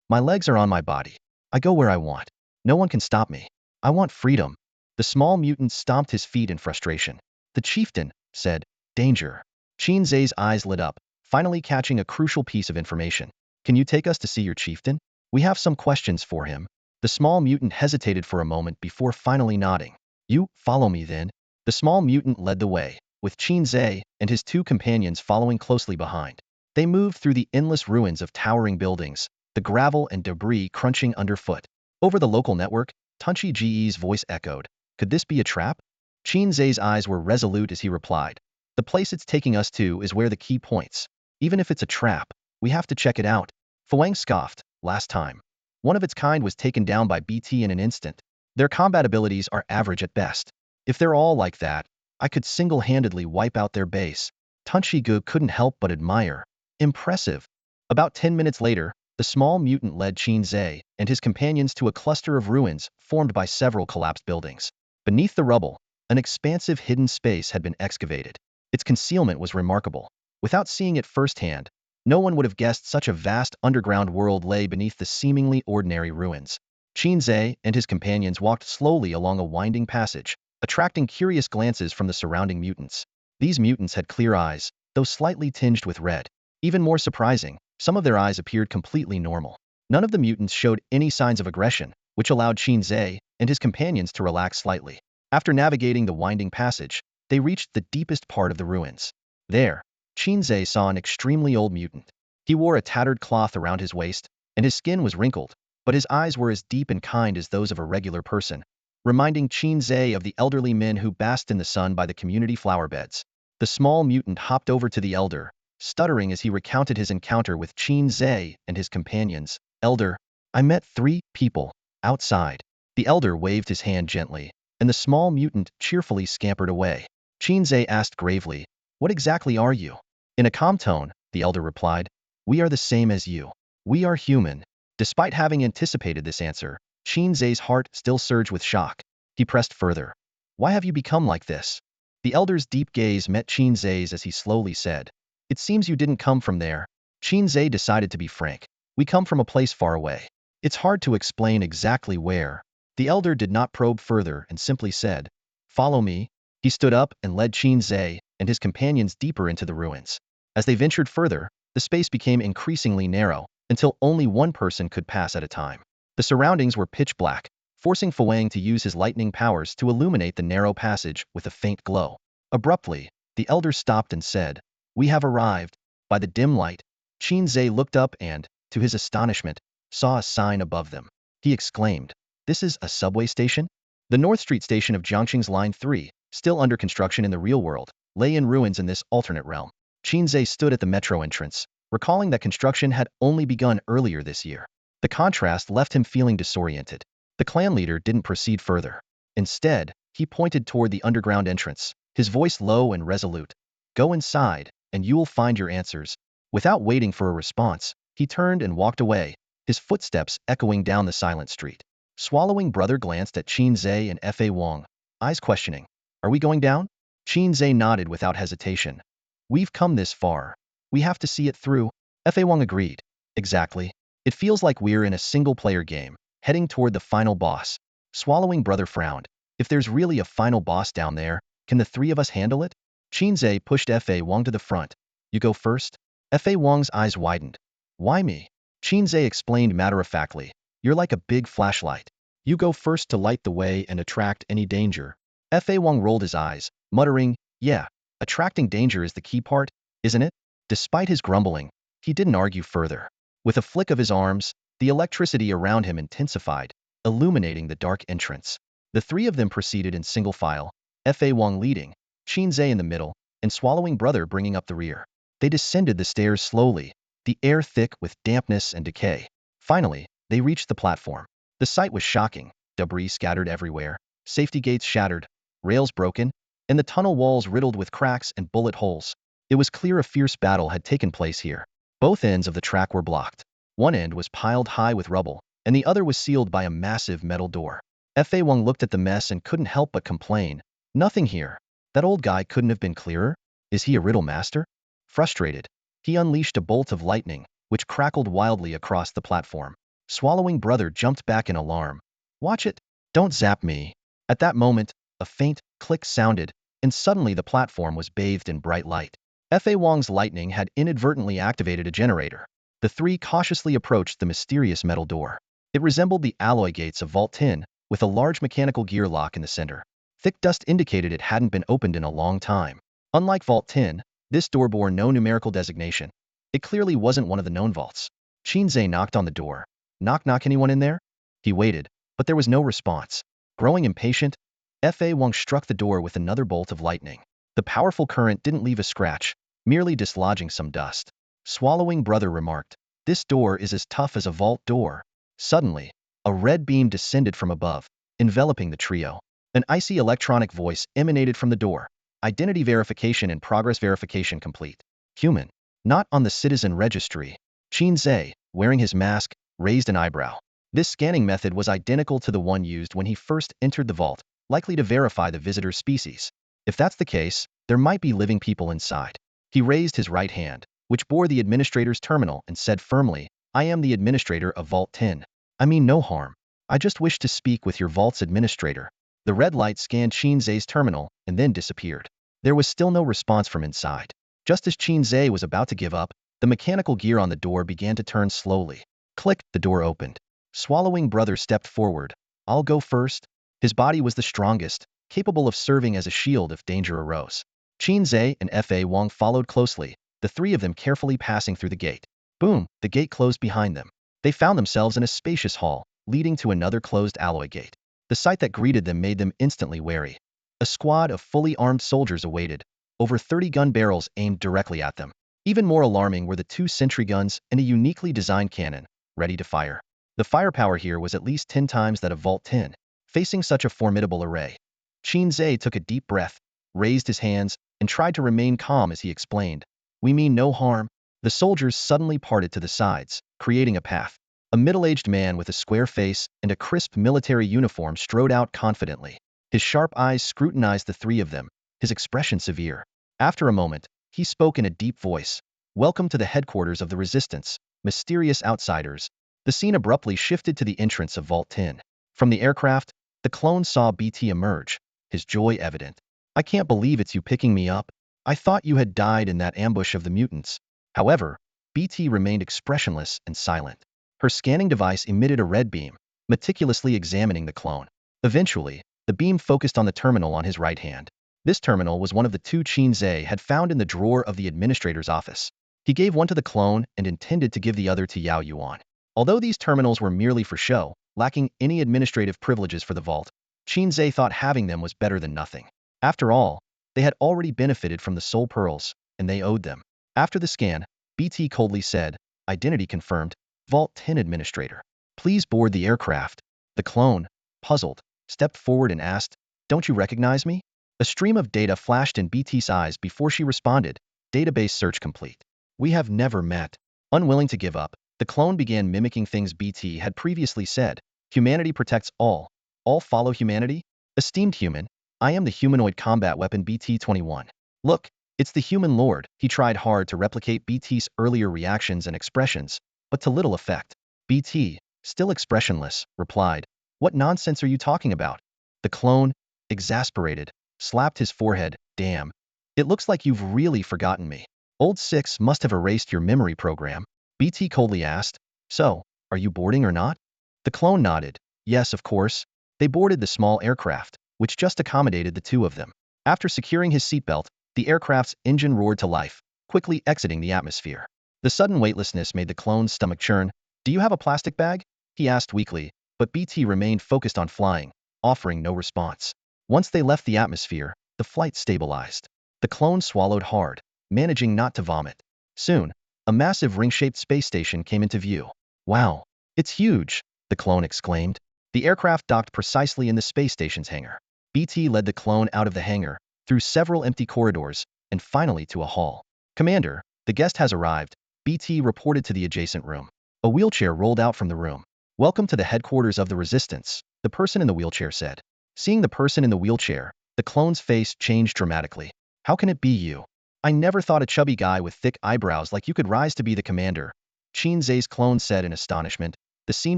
My legs are on my body. I go where I want. No one can stop me. I want freedom. The small mutant stomped his feet in frustration. The chieftain said, danger. Qin Ze's eyes lit up, finally catching a crucial piece of information. Can you take us to see your chieftain? We have some questions for him. The small mutant hesitated for a moment before finally nodding. You follow me then. The small mutant led the way, with Qin Ze and his two companions following closely behind. They moved through the endless ruins of towering buildings, the gravel and debris crunching underfoot. Over the local network, Tunchi Ge's voice echoed. Could this be a trap? Qin Ze's eyes were resolute as he replied. The place it's taking us to is where the key points. Even if it's a trap, we have to check it out. Fuang scoffed. Last time, one of its kind was taken down by BT in an instant. Their combat abilities are average at best. If they're all like that, I could single-handedly wipe out their base. Tunchi Ge couldn't help but admire. Impressive. About 10 minutes later, the small mutant led Qin Ze and his companions to a cluster of ruins formed by several collapsed buildings. Beneath the rubble, an expansive hidden space had been excavated. Its concealment was remarkable. Without seeing it firsthand, no one would have guessed such a vast underground world lay beneath the seemingly ordinary ruins. Qin Ze and his companions walked slowly along a winding passage, attracting curious glances from the surrounding mutants. These mutants had clear eyes, though slightly tinged with red. Even more surprising, some of their eyes appeared completely normal. None of the mutants showed any signs of aggression, which allowed Qin Ze and his companions to relax slightly. After navigating the winding passage, they reached the deepest part of the ruins. There, Qin Ze saw an extremely old mutant. He wore a tattered cloth around his waist, and his skin was wrinkled, but his eyes were as deep and kind as those of a regular person, reminding Qin Ze of the elderly men who basked in the sun by the community flower beds. The small mutant hopped over to the elder, stuttering as he recounted his encounter with Qin Ze and his companions. Elder, I met 3 people outside. The elder waved his hand gently, and the small mutant cheerfully scampered away. Qin Ze asked gravely, what exactly are you? In a calm tone, the elder replied, we are the same as you. We are human. Despite having anticipated this answer, Qin Ze's heart still surged with shock. He pressed further. Why have you become like this? The elder's deep gaze met Qin Ze's as he slowly said, it seems you didn't come from there. Qin Ze decided to be frank. We come from a place far away. It's hard to explain exactly where. The elder did not probe further and simply said, follow me. He stood up and led Qin Ze and his companions deeper into the ruins. As they ventured further, the space became increasingly narrow, until only one person could pass at a time. The surroundings were pitch black, forcing Fuang to use his lightning powers to illuminate the narrow passage with a faint glow. Abruptly, the elder stopped and said, we have arrived. By the dim light, Qin Ze looked up and, to his astonishment, saw a sign above them. He exclaimed, this is a subway station? The North Street station of Jiangxing's Line 3, still under construction in the real world, lay in ruins in this alternate realm. Qin Ze stood at the metro entrance, recalling that construction had only begun earlier this year. The contrast left him feeling disoriented. The clan leader didn't proceed further. Instead, he pointed toward the underground entrance, his voice low and resolute. Go inside, and you will find your answers. Without waiting for a response, he turned and walked away, his footsteps echoing down the silent street. Swallowing brother glanced at Qin Ze and Fa Wang, eyes questioning. Are we going down? Qin Ze nodded without hesitation. We've come this far. We have to see it through. Fa Wang agreed. Exactly. It feels like we're in a single-player game, heading toward the final boss. Swallowing brother frowned. If there's really a final boss down there, can the 3 of us handle it? Qin Ze pushed Fa Wang to the front. You go first? Fa Wang's eyes widened. Why me? Qin Ze explained matter-of-factly. You're like a big flashlight. You go first to light the way and attract any danger. Fa Wang rolled his eyes, muttering, yeah, Attracting danger is the key part, isn't it? Despite his grumbling, he didn't argue further. With a flick of his arms, the electricity around him intensified, illuminating the dark entrance. The three of them proceeded in single file, Fa Wang leading, Qin Ze in the middle, and swallowing brother bringing up the rear. They descended the stairs slowly, the air thick with dampness and decay. Finally, they reached the platform. The sight was shocking, debris scattered everywhere, safety gates shattered, rails broken, and the tunnel walls riddled with cracks and bullet holes. It was clear a fierce battle had taken place here. Both ends of the track were blocked. One end was piled high with rubble, and the other was sealed by a massive metal door. Fa Wang looked at the mess and couldn't help but complain. Nothing here. That old guy couldn't have been clearer? Is he a riddle master? Frustrated, he unleashed a bolt of lightning, which crackled wildly across the platform. Swallowing brother jumped back in alarm. Watch it! Don't zap me! At that moment, a faint click sounded, and suddenly the platform was bathed in bright light. Fa Wang's lightning had inadvertently activated a generator. The three cautiously approached the mysterious metal door. It resembled the alloy gates of Vault 10, with a large mechanical gear lock in the center. Thick dust indicated it hadn't been opened in a long time. Unlike Vault 10, this door bore no numerical designation. It clearly wasn't one of the known vaults. Qin Ze knocked on the door. Knock knock, anyone in there? He waited, but there was no response. Growing impatient, Fa Wang struck the door with another bolt of lightning. The powerful current didn't leave a scratch, merely dislodging some dust. Swallowing brother remarked, "This door is as tough as a vault door." Suddenly, a red beam descended from above, enveloping the trio. An icy electronic voice emanated from the door. Identity verification and progress verification complete. Human. Not on the citizen registry. Qin Ze, wearing his mask, raised an eyebrow. This scanning method was identical to the one used when he first entered the vault, likely to verify the visitor's species. If that's the case, there might be living people inside. He raised his right hand, which bore the administrator's terminal, and said firmly, "I am the administrator of Vault 10. I mean no harm. I just wish to speak with your vault's administrator." The red light scanned Qin Ze's terminal and then disappeared. There was still no response from inside. Just as Qin Ze was about to give up, the mechanical gear on the door began to turn slowly. Click, the door opened. Swallowing brother stepped forward. "I'll go first." His body was the strongest, capable of serving as a shield if danger arose. Qin Ze and Fa Wang followed closely, the three of them carefully passing through the gate. Boom, the gate closed behind them. They found themselves in a spacious hall, leading to another closed alloy gate. The sight that greeted them made them instantly wary. A squad of fully armed soldiers awaited, over 30 gun barrels aimed directly at them. Even more alarming were the 2 sentry guns and a uniquely designed cannon, ready to fire. The firepower here was at least 10 times that of Vault 10. Facing such a formidable array, Qin Ze took a deep breath, raised his hands, and tried to remain calm as he explained, "We mean no harm." The soldiers suddenly parted to the sides, creating a path. A middle-aged man with a square face and a crisp military uniform strode out confidently. His sharp eyes scrutinized the three of them, his expression severe. After a moment, he spoke in a deep voice. "Welcome to the headquarters of the Resistance, mysterious outsiders." The scene abruptly shifted to the entrance of Vault 10. From the aircraft, the clone saw BT emerge, his joy evident. "I can't believe it's you picking me up. I thought you had died in that ambush of the mutants." However, BT remained expressionless and silent. Her scanning device emitted a red beam, meticulously examining the clone. Eventually, the beam focused on the terminal on his right hand. This terminal was one of the 2 Qin Ze had found in the drawer of the administrator's office. He gave one to the clone and intended to give the other to Yao Yuan. Although these terminals were merely for show, lacking any administrative privileges for the vault, Qin Ze thought having them was better than nothing. After all, they had already benefited from the soul pearls, and they owed them. After the scan, BT coldly said, "Identity confirmed, Vault 10 administrator. Please board the aircraft." The clone, puzzled, stepped forward and asked, "Don't you recognize me?" A stream of data flashed in BT's eyes before she responded, "Database search complete. We have never met." Unwilling to give up, the clone began mimicking things BT had previously said. "Humanity protects all. All follow humanity? Esteemed human, I am the humanoid combat weapon BT-21. Look, it's the human lord." He tried hard to replicate BT's earlier reactions and expressions, but to little effect. BT, still expressionless, replied, "What nonsense are you talking about?" The clone, exasperated, slapped his forehead. "Damn. It looks like you've really forgotten me. Old 6 must have erased your memory program." BT coldly asked, "So, are you boarding or not?" The clone nodded. Yes, of course. They boarded the small aircraft, which just accommodated the 2 of them. After securing his seatbelt, The aircraft's engine roared to life, quickly exiting the atmosphere. The sudden weightlessness made the clone's stomach churn. "Do you have a plastic bag?" he asked weakly, but BT remained focused on flying, offering no response. Once they left the atmosphere, the flight stabilized. The clone swallowed hard, managing not to vomit. Soon, a massive ring-shaped space station came into view. "Wow, it's huge!" the clone exclaimed. The aircraft docked precisely in the space station's hangar. BT led the clone out of the hangar, through several empty corridors, and finally to a hall. "Commander, the guest has arrived," BT reported to the adjacent room. A wheelchair rolled out from the room. "Welcome to the headquarters of the Resistance," the person in the wheelchair said. Seeing the person in the wheelchair, the clone's face changed dramatically. "How can it be you? I never thought a chubby guy with thick eyebrows like you could rise to be the commander," Qin Ze's clone said in astonishment, the scene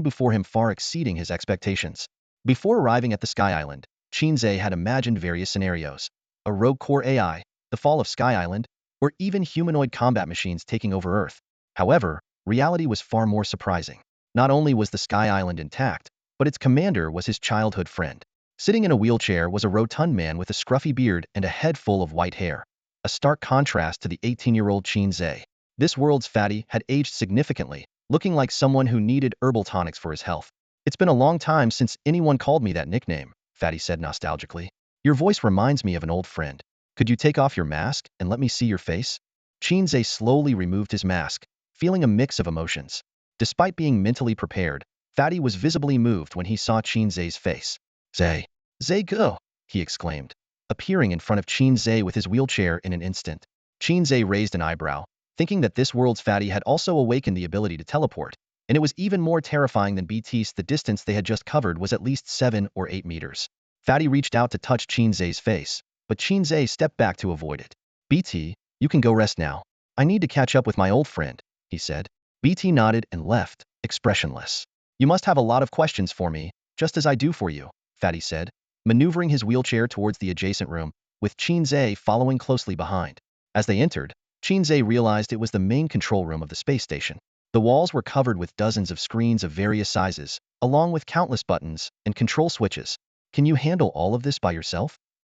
before him far exceeding his expectations. Before arriving at the Sky Island, Qin Ze had imagined various scenarios: a rogue core AI, the fall of Sky Island, or even humanoid combat machines taking over Earth. However, reality was far more surprising. Not only was the Sky Island intact, but its commander was his childhood friend. Sitting in a wheelchair was a rotund man with a scruffy beard and a head full of white hair, a stark contrast to the 18-year-old Qin Ze. This world's fatty had aged significantly, looking like someone who needed herbal tonics for his health. "It's been a long time since anyone called me that nickname," Fatty said nostalgically. "Your voice reminds me of an old friend. Could you take off your mask and let me see your face?" Qin Ze slowly removed his mask, feeling a mix of emotions. Despite being mentally prepared, Fatty was visibly moved when he saw Qin Ze's face. Ze go!" he exclaimed, appearing in front of Qin Ze with his wheelchair in an instant. Qin Ze raised an eyebrow, thinking that this world's Fatty had also awakened the ability to teleport, and it was even more terrifying than BT's. The distance they had just covered was at least 7 or 8 meters. Fatty reached out to touch Qin Ze's face, but Qin Ze stepped back to avoid it. "BT, you can go rest now. I need to catch up with my old friend," he said. BT nodded and left, expressionless. "You must have a lot of questions for me, just as I do for you," Fatty said, maneuvering his wheelchair towards the adjacent room, with Qin Ze following closely behind. As they entered, Qin Ze realized it was the main control room of the space station. The walls were covered with dozens of screens of various sizes, along with countless buttons and control switches. "Can you handle all of this by yourself?"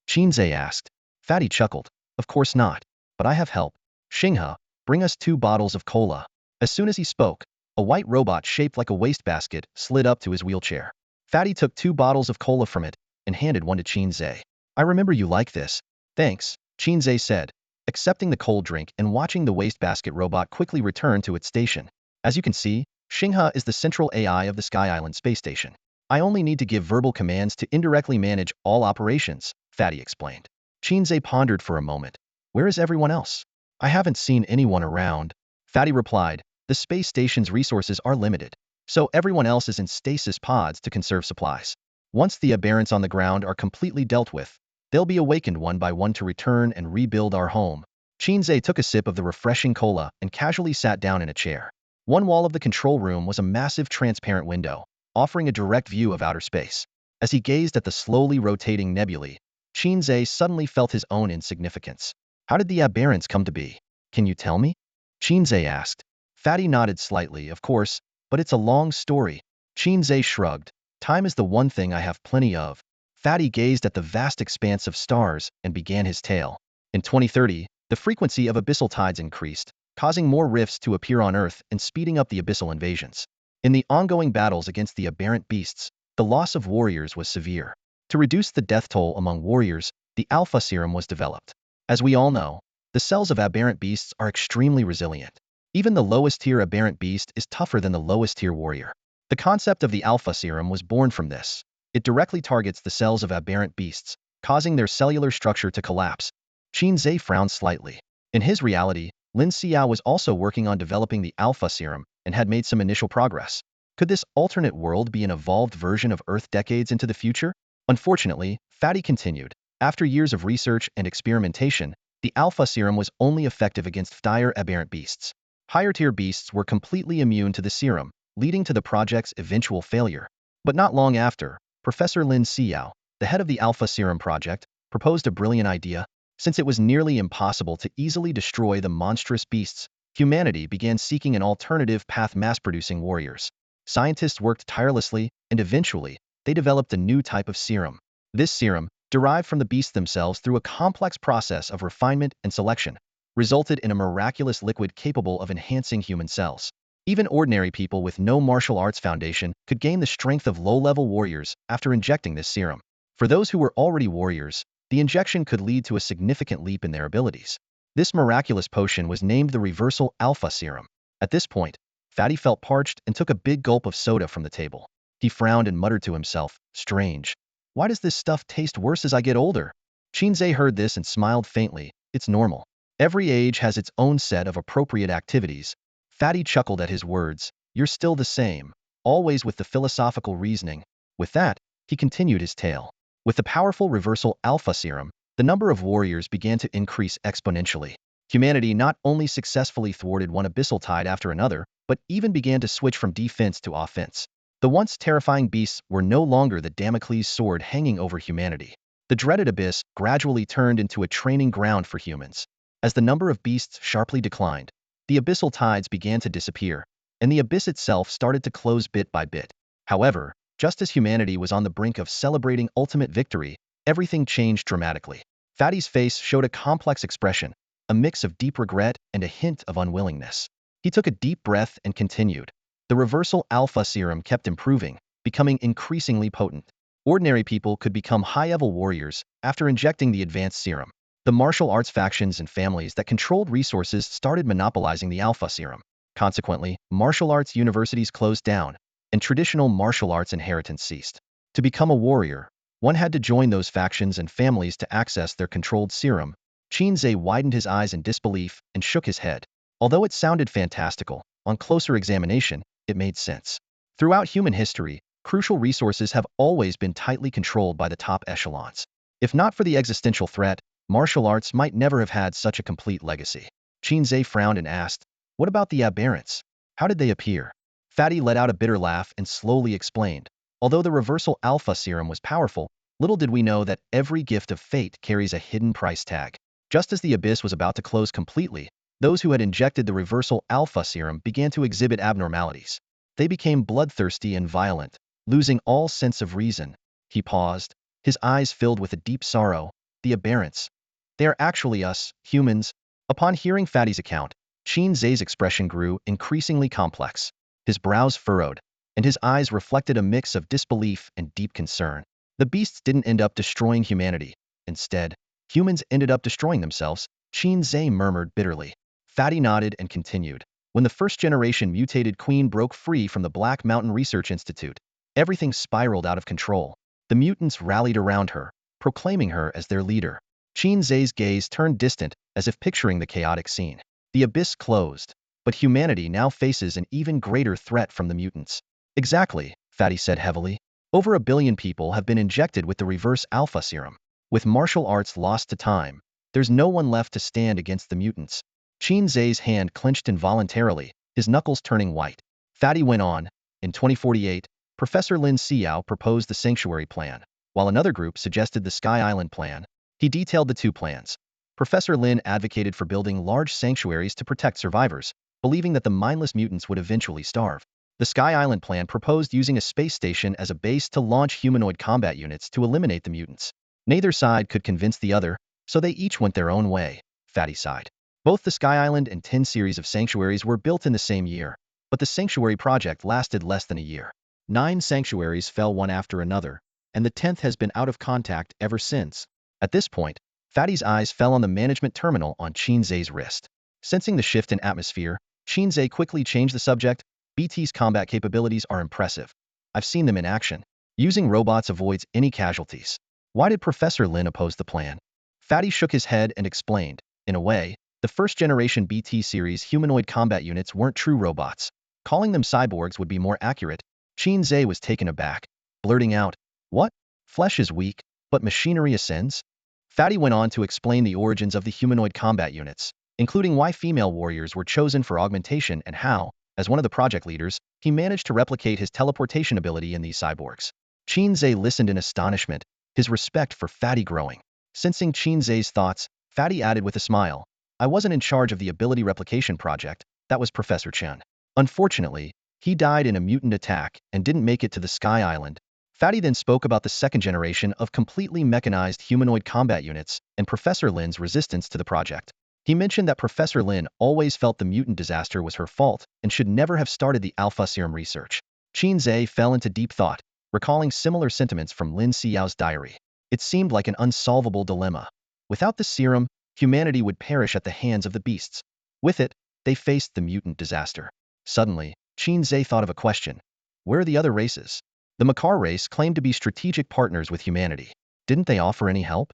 Qin Ze asked. Fatty chuckled. "Of course not. But I have help. Xinghe, bring us 2 bottles of cola." As soon as he spoke, a white robot shaped like a wastebasket slid up to his wheelchair. Fatty took 2 bottles of cola from it and handed one to Qin Ze. "I remember you like this." "Thanks," Qin Ze said, accepting the cold drink and watching the wastebasket robot quickly return to its station. "As you can see, Xinghe is the central AI of the Sky Island space station. I only need to give verbal commands to indirectly manage all operations," Fatty explained. Qin Ze pondered for a moment. "Where is everyone else?" "I haven't seen anyone around," Fatty replied. "The space station's resources are limited, so everyone else is in stasis pods to conserve supplies. Once the aberrants on the ground are completely dealt with, they'll be awakened one by one to return and rebuild our home." Qin Ze took a sip of the refreshing cola and casually sat down in a chair. One wall of the control room was a massive transparent window, offering a direct view of outer space. As he gazed at the slowly rotating nebulae, Qin Ze suddenly felt his own insignificance. "How did the aberrants come to be? Can you tell me?" Qin Ze asked. Fatty nodded slightly. "Of course, but it's a long story." Qin Ze shrugged. "Time is the one thing I have plenty of." Fatty gazed at the vast expanse of stars and began his tale. In 2030, the frequency of abyssal tides increased, causing more rifts to appear on Earth and speeding up the abyssal invasions. In the ongoing battles against the aberrant beasts, the loss of warriors was severe. To reduce the death toll among warriors, the Alpha Serum was developed. As we all know, the cells of aberrant beasts are extremely resilient. Even the lowest tier aberrant beast is tougher than the lowest tier warrior. The concept of the Alpha Serum was born from this. It directly targets the cells of aberrant beasts, causing their cellular structure to collapse. Qin Ze frowned slightly. In his reality, Lin Xiao was also working on developing the Alpha Serum and had made some initial progress. Could this alternate world be an evolved version of Earth decades into the future? Unfortunately, Fatty continued, after years of research and experimentation, the Alpha Serum was only effective against dire aberrant beasts. Higher-tier beasts were completely immune to the serum, leading to the project's eventual failure. But not long after, Professor Lin Xiao, the head of the Alpha Serum project, proposed a brilliant idea. Since it was nearly impossible to easily destroy the monstrous beasts, humanity began seeking an alternative path: mass-producing warriors. Scientists worked tirelessly, and eventually, they developed a new type of serum. This serum, derived from the beasts themselves through a complex process of refinement and selection, resulted in a miraculous liquid capable of enhancing human cells. Even ordinary people with no martial arts foundation could gain the strength of low-level warriors after injecting this serum. For those who were already warriors, the injection could lead to a significant leap in their abilities. This miraculous potion was named the Reversal Alpha Serum. At this point, Fatty felt parched and took a big gulp of soda from the table. He frowned and muttered to himself, "Strange. Why does this stuff taste worse as I get older?" Qin Ze heard this and smiled faintly. "It's normal. Every age has its own set of appropriate activities." Fatty chuckled at his words. "You're still the same, always with the philosophical reasoning." With that, he continued his tale. With the powerful Reversal Alpha Serum, the number of warriors began to increase exponentially. Humanity not only successfully thwarted one abyssal tide after another, but even began to switch from defense to offense. The once terrifying beasts were no longer the Damocles sword hanging over humanity. The dreaded abyss gradually turned into a training ground for humans. As the number of beasts sharply declined, the abyssal tides began to disappear, and the abyss itself started to close bit by bit. However, just as humanity was on the brink of celebrating ultimate victory, everything changed dramatically. Fatty's face showed a complex expression, a mix of deep regret and a hint of unwillingness. He took a deep breath and continued. The Reversal Alpha Serum kept improving, becoming increasingly potent. Ordinary people could become high-level warriors after injecting the advanced serum. The martial arts factions and families that controlled resources started monopolizing the Alpha Serum. Consequently, martial arts universities closed down, and traditional martial arts inheritance ceased. To become a warrior, one had to join those factions and families to access their controlled serum. Qin Ze widened his eyes in disbelief and shook his head. Although it sounded fantastical, on closer examination, it made sense. Throughout human history, crucial resources have always been tightly controlled by the top echelons. If not for the existential threat, martial arts might never have had such a complete legacy. Qin Ze frowned and asked, "What about the aberrants? How did they appear?" Fatty let out a bitter laugh and slowly explained. Although the Reversal Alpha Serum was powerful, little did we know that every gift of fate carries a hidden price tag. Just as the abyss was about to close completely, those who had injected the Reversal Alpha Serum began to exhibit abnormalities. They became bloodthirsty and violent, losing all sense of reason. He paused, his eyes filled with a deep sorrow. "The aberrants. They are actually us, humans." Upon hearing Fatty's account, Qin Ze's expression grew increasingly complex. His brows furrowed, and his eyes reflected a mix of disbelief and deep concern. The beasts didn't end up destroying humanity. Instead, humans ended up destroying themselves, Qin Ze murmured bitterly. Fatty nodded and continued. When the first-generation mutated queen broke free from the Black Mountain Research Institute, everything spiraled out of control. The mutants rallied around her, proclaiming her as their leader. Qin Ze's gaze turned distant, as if picturing the chaotic scene. The abyss closed, but humanity now faces an even greater threat from the mutants. Exactly, Fatty said heavily. Over 1 billion people have been injected with the Reverse Alpha Serum. With martial arts lost to time, there's no one left to stand against the mutants. Qin Ze's hand clenched involuntarily, his knuckles turning white. Fatty went on. In 2048, Professor Lin Xiao proposed the Sanctuary Plan, while another group suggested the Sky Island Plan. He detailed the two plans. Professor Lin advocated for building large sanctuaries to protect survivors, believing that the mindless mutants would eventually starve. The Sky Island Plan proposed using a space station as a base to launch humanoid combat units to eliminate the mutants. Neither side could convince the other, so they each went their own way. Fatty sighed. Both the Sky Island and 10 series of sanctuaries were built in the same year, but the sanctuary project lasted less than a year. 9 sanctuaries fell one after another, and the 10th has been out of contact ever since. At this point, Fatty's eyes fell on the management terminal on Qin Ze's wrist. Sensing the shift in atmosphere, Qin Ze quickly changed the subject. BT's combat capabilities are impressive. I've seen them in action. Using robots avoids any casualties. Why did Professor Lin oppose the plan? Fatty shook his head and explained. In a way, the first-generation BT series humanoid combat units weren't true robots. Calling them cyborgs would be more accurate. Qin Ze was taken aback, blurting out, "What? Flesh is weak, but machinery ascends?" Fatty went on to explain the origins of the humanoid combat units, including why female warriors were chosen for augmentation and how, as one of the project leaders, he managed to replicate his teleportation ability in these cyborgs. Qin Ze listened in astonishment, his respect for Fatty growing. Sensing Qin Ze's thoughts, Fatty added with a smile, "I wasn't in charge of the ability replication project, that was Professor Chen. Unfortunately, he died in a mutant attack and didn't make it to the Sky Island." Fatty then spoke about the second generation of completely mechanized humanoid combat units and Professor Lin's resistance to the project. He mentioned that Professor Lin always felt the mutant disaster was her fault and should never have started the Alpha Serum research. Qin Ze fell into deep thought, recalling similar sentiments from Lin Xiao's diary. It seemed like an unsolvable dilemma. Without the serum, humanity would perish at the hands of the beasts. With it, they faced the mutant disaster. Suddenly, Qin Ze thought of a question. Where are the other races? The Makar race claimed to be strategic partners with humanity. Didn't they offer any help?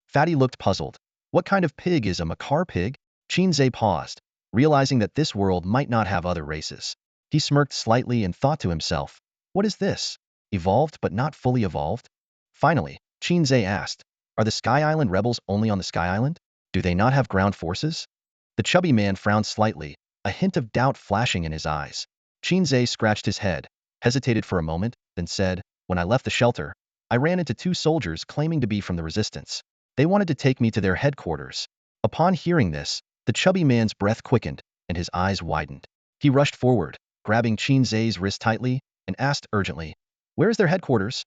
Fatty looked puzzled. What kind of pig is a Makar pig? Qin Ze paused, realizing that this world might not have other races. He smirked slightly and thought to himself, what is this? Evolved but not fully evolved? Finally, Qin Ze asked, are the Sky Island rebels only on the Sky Island? Do they not have ground forces? The chubby man frowned slightly, a hint of doubt flashing in his eyes. Qin Ze scratched his head, hesitated for a moment, then said, when I left the shelter, I ran into two soldiers claiming to be from the resistance. They wanted to take me to their headquarters. Upon hearing this, the chubby man's breath quickened, and his eyes widened. He rushed forward, grabbing Qin Ze's wrist tightly, and asked urgently, where is their headquarters?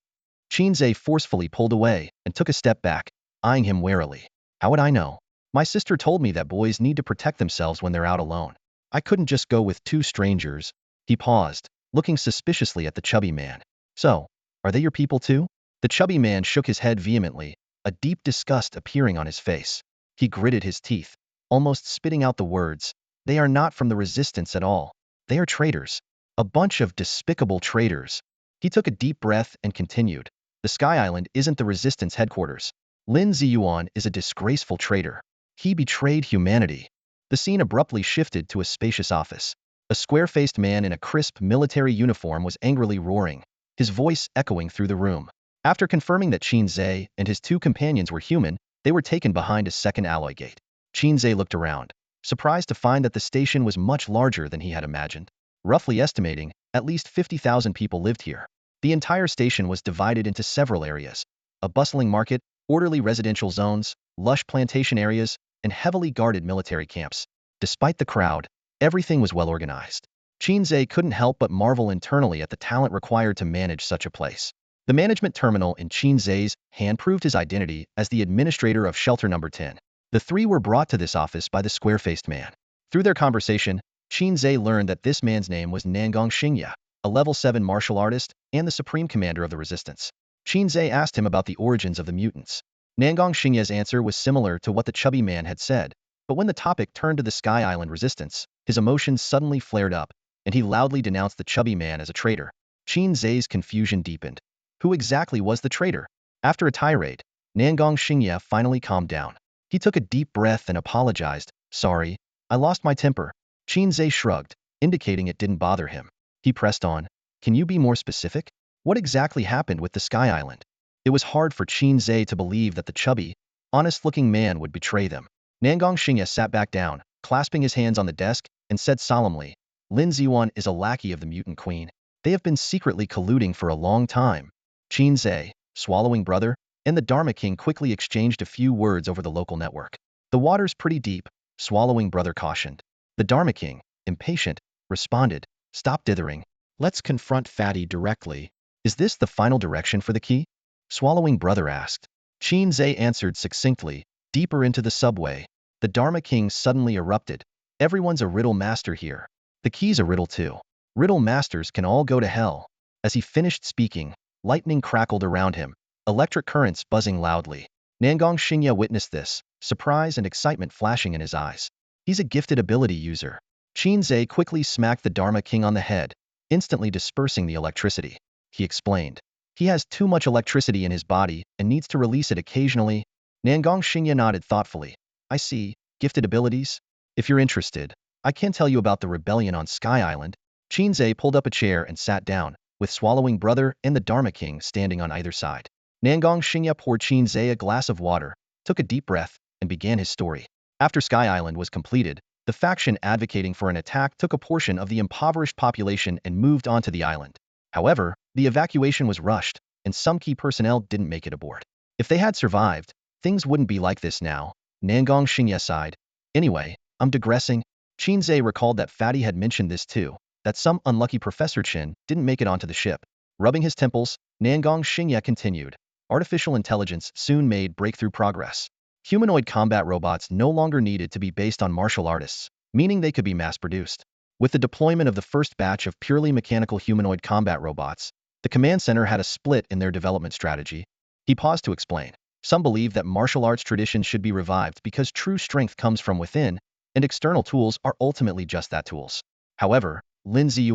Qin Ze forcefully pulled away and took a step back, eyeing him warily. How would I know? My sister told me that boys need to protect themselves when they're out alone. I couldn't just go with two strangers. He paused, looking suspiciously at the chubby man. So, are they your people too? The chubby man shook his head vehemently, a deep disgust appearing on his face. He gritted his teeth, almost spitting out the words, they are not from the resistance at all. They are traitors. A bunch of despicable traitors. He took a deep breath and continued. The Sky Island isn't the resistance headquarters. Lin Yuan is a disgraceful traitor. He betrayed humanity. The scene abruptly shifted to a spacious office. A square-faced man in a crisp military uniform was angrily roaring, his voice echoing through the room. After confirming that Qin Ze and his two companions were human, they were taken behind a second alloy gate. Qin Ze looked around, surprised to find that the station was much larger than he had imagined. Roughly estimating, at least 50,000 people lived here. The entire station was divided into several areas: a bustling market, orderly residential zones, lush plantation areas, and heavily guarded military camps. Despite the crowd, everything was well organized. Qin Ze couldn't help but marvel internally at the talent required to manage such a place. The management terminal in Qin Ze's hand proved his identity as the administrator of Shelter Number 10. The three were brought to this office by the square-faced man. Through their conversation, Qin Ze learned that this man's name was Nangong Xingye, a level 7 martial artist and the supreme commander of the resistance. Qin Ze asked him about the origins of the mutants. Nangong Xingye's answer was similar to what the chubby man had said, but when the topic turned to the Sky Island resistance, his emotions suddenly flared up, and he loudly denounced the chubby man as a traitor. Qin Ze's confusion deepened. Who exactly was the traitor? After a tirade, Nangong Xingye finally calmed down. He took a deep breath and apologized. Sorry, I lost my temper. Qin Ze shrugged, indicating it didn't bother him. He pressed on. Can you be more specific? What exactly happened with the Sky Island? It was hard for Qin Ze to believe that the chubby, honest-looking man would betray them. Nangong Xingye sat back down, clasping his hands on the desk, and said solemnly, Lin Yuan is a lackey of the mutant queen. They have been secretly colluding for a long time. Qin Ze, Swallowing Brother, and the Dharma King quickly exchanged a few words over the local network. The water's pretty deep, Swallowing Brother cautioned. The Dharma King, impatient, responded, stop dithering. Let's confront Fatty directly. Is this the final direction for the key? Swallowing Brother asked. Qin Ze answered succinctly, deeper into the subway. The Dharma King suddenly erupted. Everyone's a riddle master here. The key's a riddle too. Riddle masters can all go to hell. As he finished speaking, lightning crackled around him, electric currents buzzing loudly. Nangong Xingye witnessed this, surprise and excitement flashing in his eyes. He's a gifted ability user. Qin Ze quickly smacked the Dharma King on the head, instantly dispersing the electricity. He explained. He has too much electricity in his body and needs to release it occasionally. Nangong Xingye nodded thoughtfully. I see. Gifted abilities? If you're interested, I can tell you about the rebellion on Sky Island. Qin Ze pulled up a chair and sat down, with Swallowing Brother and the Dharma King standing on either side. Nangong Xingye poured Qin Ze a glass of water, took a deep breath, and began his story. After Sky Island was completed, the faction advocating for an attack took a portion of the impoverished population and moved onto the island. However, the evacuation was rushed, and some key personnel didn't make it aboard. If they had survived, things wouldn't be like this now. Nangong Xingye sighed. Anyway, I'm digressing. Qin Ze recalled that Fatty had mentioned this too, that some unlucky Professor Chen didn't make it onto the ship. Rubbing his temples, Nangong Xingye continued. Artificial intelligence soon made breakthrough progress. Humanoid combat robots no longer needed to be based on martial artists, meaning they could be mass-produced. With the deployment of the first batch of purely mechanical humanoid combat robots, the command center had a split in their development strategy. He paused to explain. Some believe that martial arts traditions should be revived because true strength comes from within, and external tools are ultimately just that, tools. However, Qin Ze,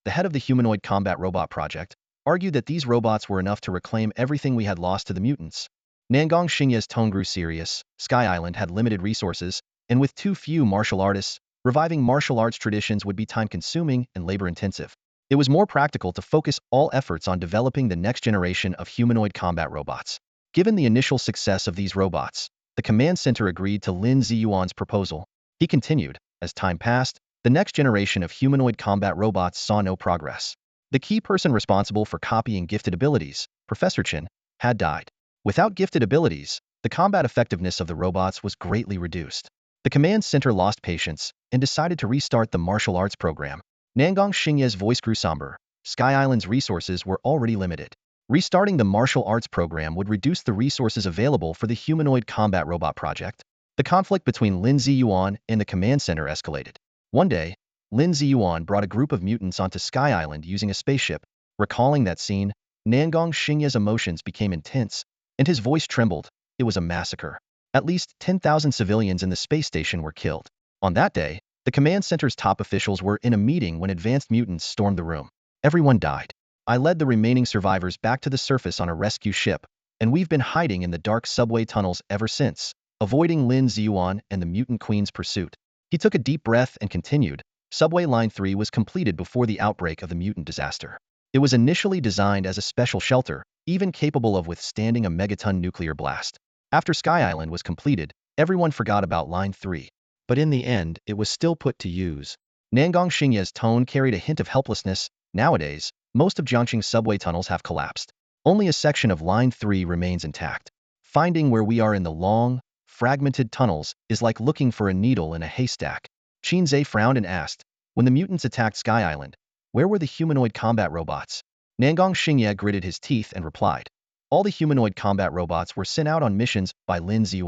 the head of the humanoid combat robot project, argued that these robots were enough to reclaim everything we had lost to the mutants. Nangong Xingye's tone grew serious. Sky Island had limited resources, and with too few martial artists, reviving martial arts traditions would be time-consuming and labor-intensive. It was more practical to focus all efforts on developing the next generation of humanoid combat robots. Given the initial success of these robots, the command center agreed to Qin Ze's proposal. He continued. As time passed, the next generation of humanoid combat robots saw no progress. The key person responsible for copying gifted abilities, Professor Qin, had died. Without gifted abilities, the combat effectiveness of the robots was greatly reduced. The command center lost patience and decided to restart the martial arts program. Nangong Xingye's voice grew somber. Sky Island's resources were already limited. Restarting the martial arts program would reduce the resources available for the humanoid combat robot project. The conflict between Qin Ze and the command center escalated. One day, Qin Ze brought a group of mutants onto Sky Island using a spaceship. Recalling that scene, Nangong Xingye's emotions became intense, and his voice trembled. It was a massacre. At least 10,000 civilians in the space station were killed. On that day, the command center's top officials were in a meeting when advanced mutants stormed the room. Everyone died. I led the remaining survivors back to the surface on a rescue ship, and we've been hiding in the dark subway tunnels ever since, avoiding Qin Ze and the mutant queen's pursuit. He took a deep breath and continued. Subway Line 3 was completed before the outbreak of the mutant disaster. It was initially designed as a special shelter, even capable of withstanding a megaton nuclear blast. After Sky Island was completed, everyone forgot about Line 3. But in the end, it was still put to use. Nangong Xingye's tone carried a hint of helplessness. Nowadays, most of Jiangxing's subway tunnels have collapsed. Only a section of Line 3 remains intact. Finding where we are in the long, fragmented tunnels is like looking for a needle in a haystack. Qin Ze frowned and asked, when the mutants attacked Sky Island, where were the humanoid combat robots? Nangong Xingye gritted his teeth and replied, all the humanoid combat robots were sent out on missions by Qin Ze.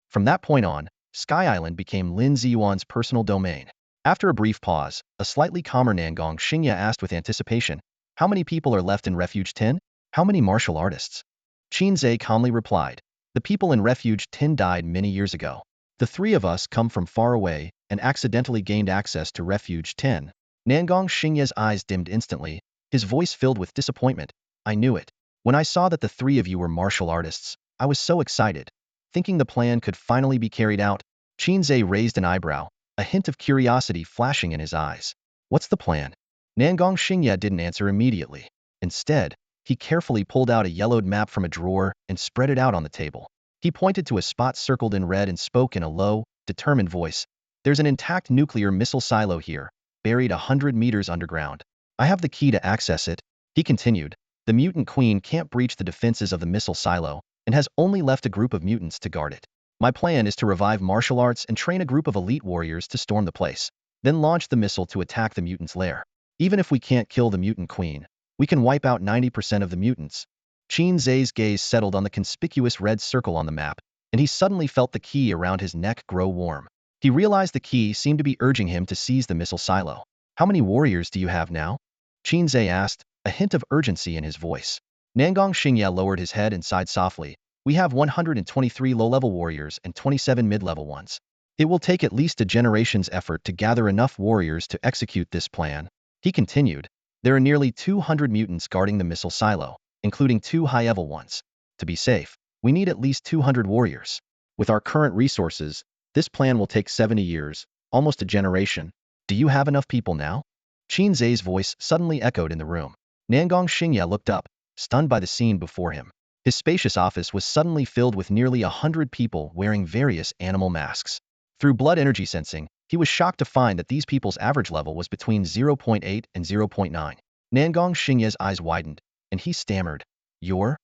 From that point on, Sky Island became Qin Ze's personal domain. After a brief pause, a slightly calmer Nangong Xingye asked with anticipation, how many people are left in Refuge 10? How many martial artists? Qin Ze calmly replied, the people in Refuge 10 died many years ago. The three of us come from far away and accidentally gained access to Refuge 10. Nangong Xingye's eyes dimmed instantly, his voice filled with disappointment. I knew it. When I saw that the three of you were martial artists, I was so excited. Thinking the plan could finally be carried out, Qin Ze raised an eyebrow, a hint of curiosity flashing in his eyes. What's the plan? Nangong Xingye didn't answer immediately. Instead, he carefully pulled out a yellowed map from a drawer and spread it out on the table. He pointed to a spot circled in red and spoke in a low, determined voice. There's an intact nuclear missile silo here, buried 100 meters underground. I have the key to access it. He continued. The mutant queen can't breach the defenses of the missile silo, and has only left a group of mutants to guard it. My plan is to revive martial arts and train a group of elite warriors to storm the place, then launch the missile to attack the mutants' lair. Even if we can't kill the mutant queen, we can wipe out 90% of the mutants. Qin Ze's gaze settled on the conspicuous red circle on the map, and he suddenly felt the key around his neck grow warm. He realized the key seemed to be urging him to seize the missile silo. How many warriors do you have now? Qin Ze asked, a hint of urgency in his voice. Nangong Xingye lowered his head and sighed softly. We have 123 low-level warriors and 27 mid-level ones. It will take at least a generation's effort to gather enough warriors to execute this plan. He continued. There are nearly 200 mutants guarding the missile silo, including 2 high-level ones. To be safe, we need at least 200 warriors. With our current resources, this plan will take 70 years, almost a generation. Do you have enough people now? Qin Ze's voice suddenly echoed in the room. Nangong Xingye looked up, stunned by the scene before him. His spacious office was suddenly filled with nearly 100 people wearing various animal masks. Through blood energy sensing, he was shocked to find that these people's average level was between 0.8 and 0.9. Nangong Xingye's eyes widened, and he stammered, Your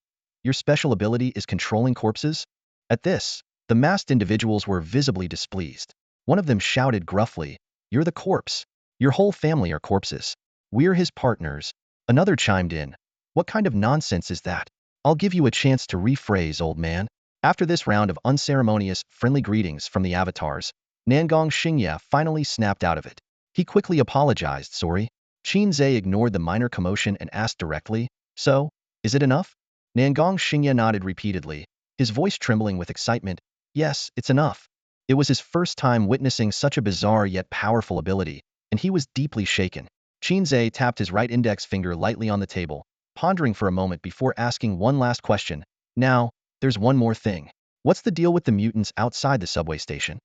special ability is controlling corpses? At this, the masked individuals were visibly displeased. One of them shouted gruffly, You're the corpse. Your whole family are corpses. We're his partners. Another chimed in, What kind of nonsense is that? I'll give you a chance to rephrase, old man. After this round of unceremonious, friendly greetings from the avatars, Nangong Xingye finally snapped out of it. He quickly apologized. Sorry. Qin Ze ignored the minor commotion and asked directly, so, is it enough? Nangong Xingye nodded repeatedly, his voice trembling with excitement. Yes, it's enough. It was his first time witnessing such a bizarre yet powerful ability, and he was deeply shaken. Qin Ze tapped his right index finger lightly on the table, pondering for a moment before asking one last question. Now, there's one more thing. What's the deal with the mutants outside the subway station?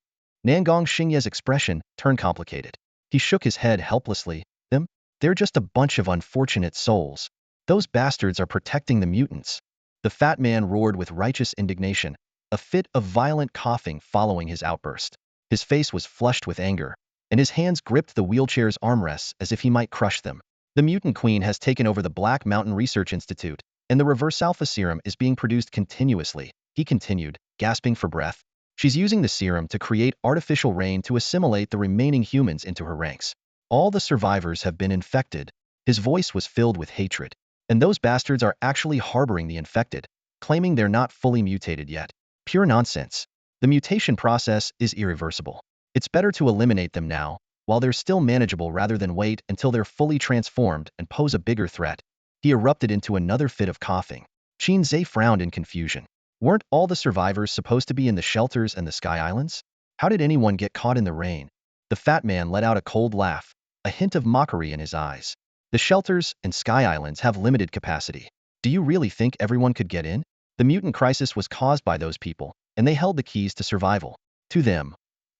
Nangong Xingye's expression turned complicated. He shook his head helplessly. Them? They're just a bunch of unfortunate souls. Those bastards are protecting the mutants. The fat man roared with righteous indignation, a fit of violent coughing following his outburst. His face was flushed with anger, and his hands gripped the wheelchair's armrests as if he might crush them. The mutant queen has taken over the Black Mountain Research Institute, and the reverse alpha serum is being produced continuously, he continued, gasping for breath. She's using the serum to create artificial rain to assimilate the remaining humans into her ranks. All the survivors have been infected. His voice was filled with hatred. And those bastards are actually harboring the infected, claiming they're not fully mutated yet. Pure nonsense. The mutation process is irreversible. It's better to eliminate them now, while they're still manageable rather than wait until they're fully transformed and pose a bigger threat. He erupted into another fit of coughing. Qin Ze frowned in confusion. Weren't all the survivors supposed to be in the shelters and the Sky Islands? How did anyone get caught in the rain? The fat man let out a cold laugh, a hint of mockery in his eyes. The shelters and Sky Islands have limited capacity. Do you really think everyone could get in? The mutant crisis was caused by those people, and they held the keys to survival. To them,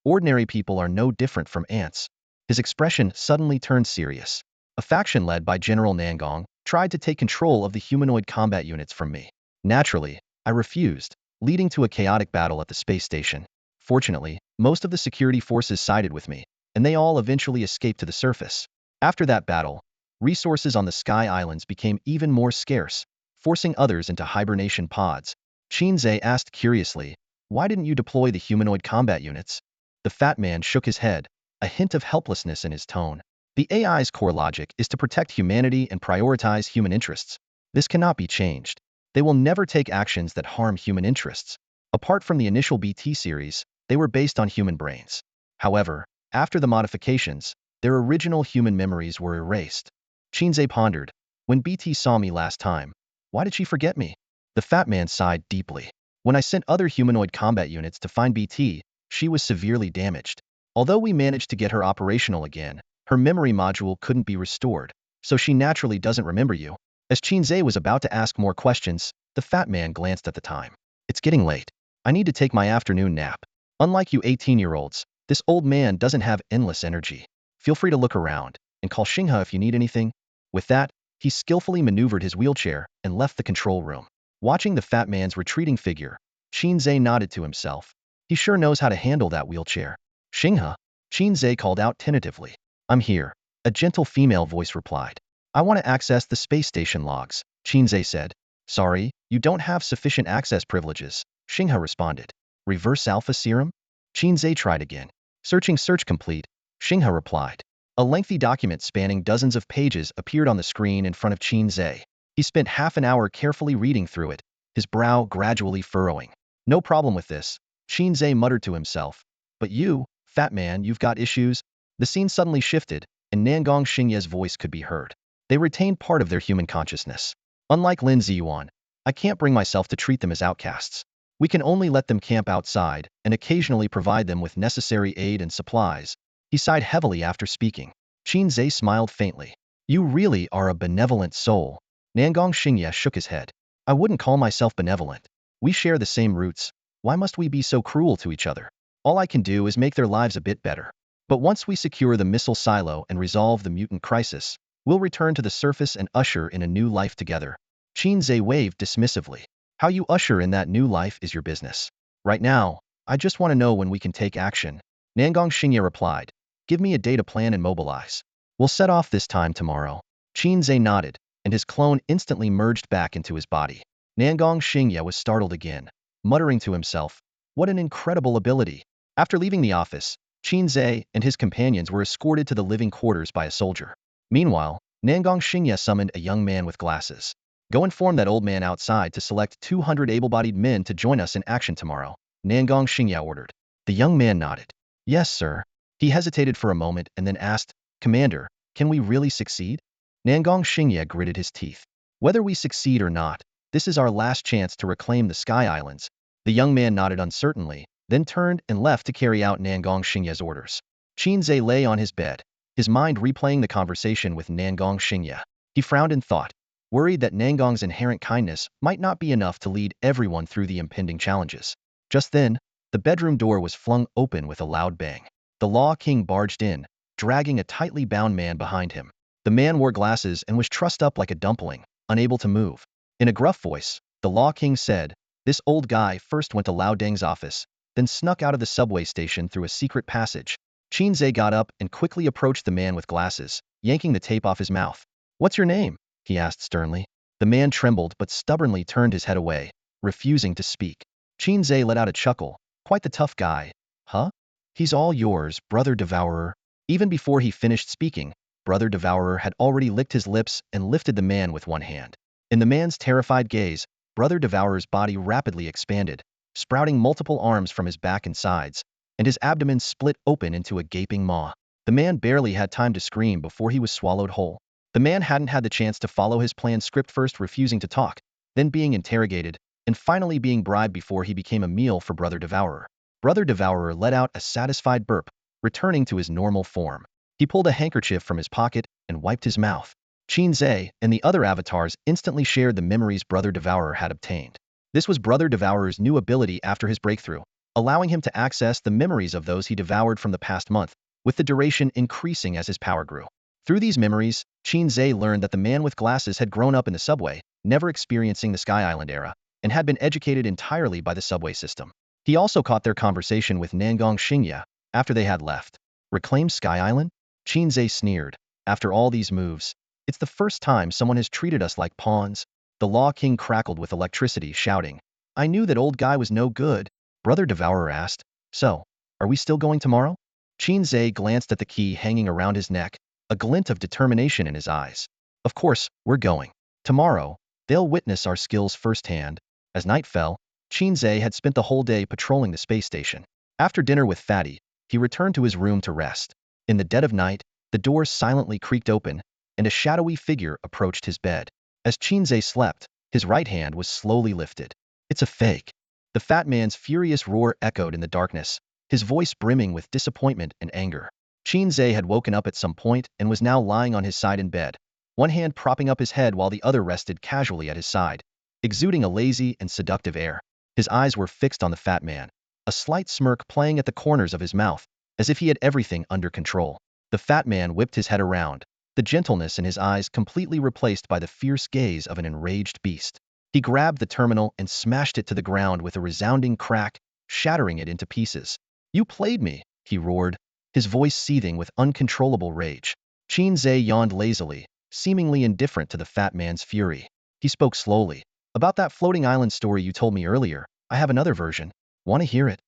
ordinary people are no different from ants. His expression suddenly turned serious. A faction led by General Nangong tried to take control of the humanoid combat units from me. Naturally, I refused, leading to a chaotic battle at the space station. Fortunately, most of the security forces sided with me, and they all eventually escaped to the surface. After that battle, resources on the Sky Islands became even more scarce, forcing others into hibernation pods. Qin Ze asked curiously, why didn't you deploy the humanoid combat units? The fat man shook his head, a hint of helplessness in his tone. The AI's core logic is to protect humanity and prioritize human interests. This cannot be changed. They will never take actions that harm human interests. Apart from the initial BT series, they were based on human brains. However, after the modifications, their original human memories were erased. Qin Ze pondered. When BT saw me last time, why did she forget me? The fat man sighed deeply. When I sent other humanoid combat units to find BT, she was severely damaged. Although we managed to get her operational again, her memory module couldn't be restored, so she naturally doesn't remember you. As Qin Ze was about to ask more questions, the fat man glanced at the time. It's getting late. I need to take my afternoon nap. Unlike you 18-year-olds, this old man doesn't have endless energy. Feel free to look around, and call Xinghe if you need anything. With that, he skillfully maneuvered his wheelchair and left the control room. Watching the fat man's retreating figure, Qin Ze nodded to himself. He sure knows how to handle that wheelchair. Xinghe? Qin Ze called out tentatively. I'm here, a gentle female voice replied. I want to access the space station logs, Qin Ze said. Sorry, you don't have sufficient access privileges, Xinghe responded. Reverse alpha serum? Qin Ze tried again. Search complete, Xinghe replied. A lengthy document spanning dozens of pages appeared on the screen in front of Qin Ze. He spent half an hour carefully reading through it, his brow gradually furrowing. No problem with this, Qin Ze muttered to himself. But you, fat man, you've got issues. The scene suddenly shifted, and Nangong Xingye's voice could be heard. They retained part of their human consciousness. Unlike Lin Ziyuan, I can't bring myself to treat them as outcasts. We can only let them camp outside and occasionally provide them with necessary aid and supplies. He sighed heavily after speaking. Qin Ze smiled faintly. You really are a benevolent soul. Nangong Xingye shook his head. I wouldn't call myself benevolent. We share the same roots. Why must we be so cruel to each other? All I can do is make their lives a bit better. But once we secure the missile silo and resolve the mutant crisis, we'll return to the surface and usher in a new life together. Qin Ze waved dismissively. How you usher in that new life is your business. Right now, I just want to know when we can take action. Nangong Xingye replied. Give me a data plan and mobilize. We'll set off this time tomorrow. Qin Ze nodded, and his clone instantly merged back into his body. Nangong Xingye was startled again, muttering to himself, what an incredible ability. After leaving the office, Qin Ze and his companions were escorted to the living quarters by a soldier. Meanwhile, Nangong Xingye summoned a young man with glasses. Go inform that old man outside to select 200 able-bodied men to join us in action tomorrow, Nangong Xingya ordered. The young man nodded. Yes, sir. He hesitated for a moment and then asked, Commander, can we really succeed? Nangong Xingya gritted his teeth. Whether we succeed or not, this is our last chance to reclaim the Sky Islands. The young man nodded uncertainly, then turned and left to carry out Nangong Xingya's orders. Qin Ze lay on his bed, his mind replaying the conversation with Nangong Xingya. He frowned in thought, worried that Nangong's inherent kindness might not be enough to lead everyone through the impending challenges. Just then, the bedroom door was flung open with a loud bang. The Law King barged in, dragging a tightly bound man behind him. The man wore glasses and was trussed up like a dumpling, unable to move. In a gruff voice, the Law King said, this old guy first went to Lao Deng's office, then snuck out of the subway station through a secret passage. Qin Ze got up and quickly approached the man with glasses, yanking the tape off his mouth. What's your name? He asked sternly. The man trembled but stubbornly turned his head away, refusing to speak. Qin Ze let out a chuckle. Quite the tough guy. Huh? He's all yours, Brother Devourer. Even before he finished speaking, Brother Devourer had already licked his lips and lifted the man with one hand. In the man's terrified gaze, Brother Devourer's body rapidly expanded, sprouting multiple arms from his back and sides, and his abdomen split open into a gaping maw. The man barely had time to scream before he was swallowed whole. The man hadn't had the chance to follow his planned script, first refusing to talk, then being interrogated, and finally being bribed before he became a meal for Brother Devourer. Brother Devourer let out a satisfied burp, returning to his normal form. He pulled a handkerchief from his pocket and wiped his mouth. Qin Ze and the other avatars instantly shared the memories Brother Devourer had obtained. This was Brother Devourer's new ability after his breakthrough, allowing him to access the memories of those he devoured from the past month, with the duration increasing as his power grew. Through these memories, Qin Ze learned that the man with glasses had grown up in the subway, never experiencing the Sky Island era, and had been educated entirely by the subway system. He also caught their conversation with Nangong Xingya after they had left. Reclaim Sky Island? Qin Ze sneered. After all these moves, it's the first time someone has treated us like pawns. The Law King crackled with electricity, shouting, I knew that old guy was no good. Brother Devourer asked, so, are we still going tomorrow? Qin Ze glanced at the key hanging around his neck, a glint of determination in his eyes. Of course, we're going. Tomorrow, they'll witness our skills firsthand. As night fell, Qin Ze had spent the whole day patrolling the space station. After dinner with Fatty, he returned to his room to rest. In the dead of night, the door silently creaked open, and a shadowy figure approached his bed. As Qin Ze slept, his right hand was slowly lifted. It's a fake. The fat man's furious roar echoed in the darkness, his voice brimming with disappointment and anger. Qin Ze had woken up at some point and was now lying on his side in bed, one hand propping up his head while the other rested casually at his side, exuding a lazy and seductive air. His eyes were fixed on the fat man, a slight smirk playing at the corners of his mouth, as if he had everything under control. The fat man whipped his head around, the gentleness in his eyes completely replaced by the fierce gaze of an enraged beast. He grabbed the terminal and smashed it to the ground with a resounding crack, shattering it into pieces. You played me, he roared, his voice seething with uncontrollable rage. Qin Ze yawned lazily, seemingly indifferent to the fat man's fury. He spoke slowly. About that floating island story you told me earlier, I have another version. Want to hear it?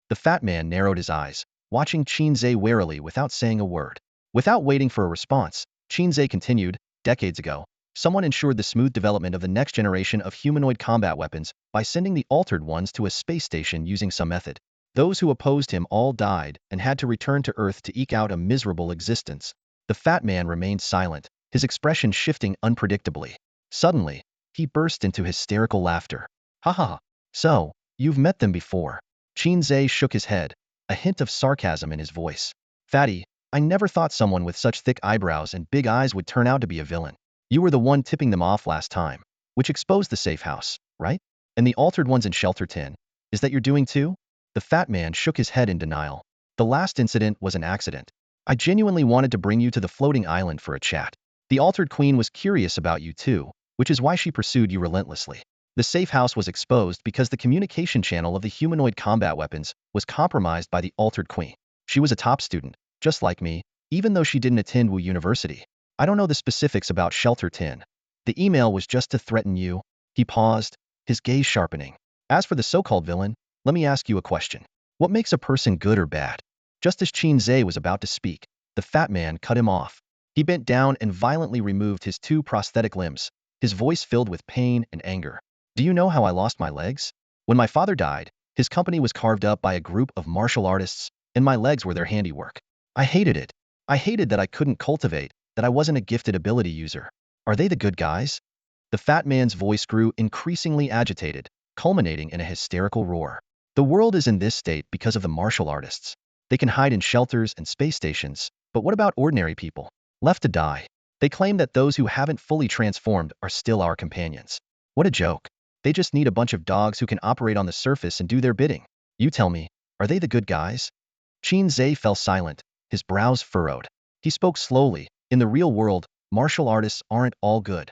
The fat man narrowed his eyes, watching Qin Ze warily without saying a word. Without waiting for a response, Qin Ze continued, decades ago, someone ensured the smooth development of the next generation of humanoid combat weapons by sending the altered ones to a space station using some method. Those who opposed him all died and had to return to Earth to eke out a miserable existence. The fat man remained silent, his expression shifting unpredictably. Suddenly, he burst into hysterical laughter. Ha ha! So, you've met them before. Qin Ze shook his head, a hint of sarcasm in his voice. Fatty, I never thought someone with such thick eyebrows and big eyes would turn out to be a villain. You were the one tipping them off last time, which exposed the safe house, right? And the altered ones in Shelter 10. Is that you're doing too? The fat man shook his head in denial. The last incident was an accident. I genuinely wanted to bring you to the floating island for a chat. The altered queen was curious about you too, which is why she pursued you relentlessly. The safe house was exposed because the communication channel of the humanoid combat weapons was compromised by the altered queen. She was a top student, just like me, even though she didn't attend Wu University. I don't know the specifics about Shelter 10. The email was just to threaten you. He paused, his gaze sharpening. As for the so-called villain, let me ask you a question. What makes a person good or bad? Just as Qin Ze was about to speak, the fat man cut him off. He bent down and violently removed his two prosthetic limbs, his voice filled with pain and anger. Do you know how I lost my legs? When my father died, his company was carved up by a group of martial artists, and my legs were their handiwork. I hated it. I hated that I couldn't cultivate, that I wasn't a gifted ability user. Are they the good guys? The fat man's voice grew increasingly agitated, culminating in a hysterical roar. The world is in this state because of the martial artists. They can hide in shelters and space stations, but what about ordinary people, left to die? They claim that those who haven't fully transformed are still our companions. What a joke. They just need a bunch of dogs who can operate on the surface and do their bidding. You tell me, are they the good guys? Qin Ze fell silent, his brows furrowed. He spoke slowly. In the real world, martial artists aren't all good.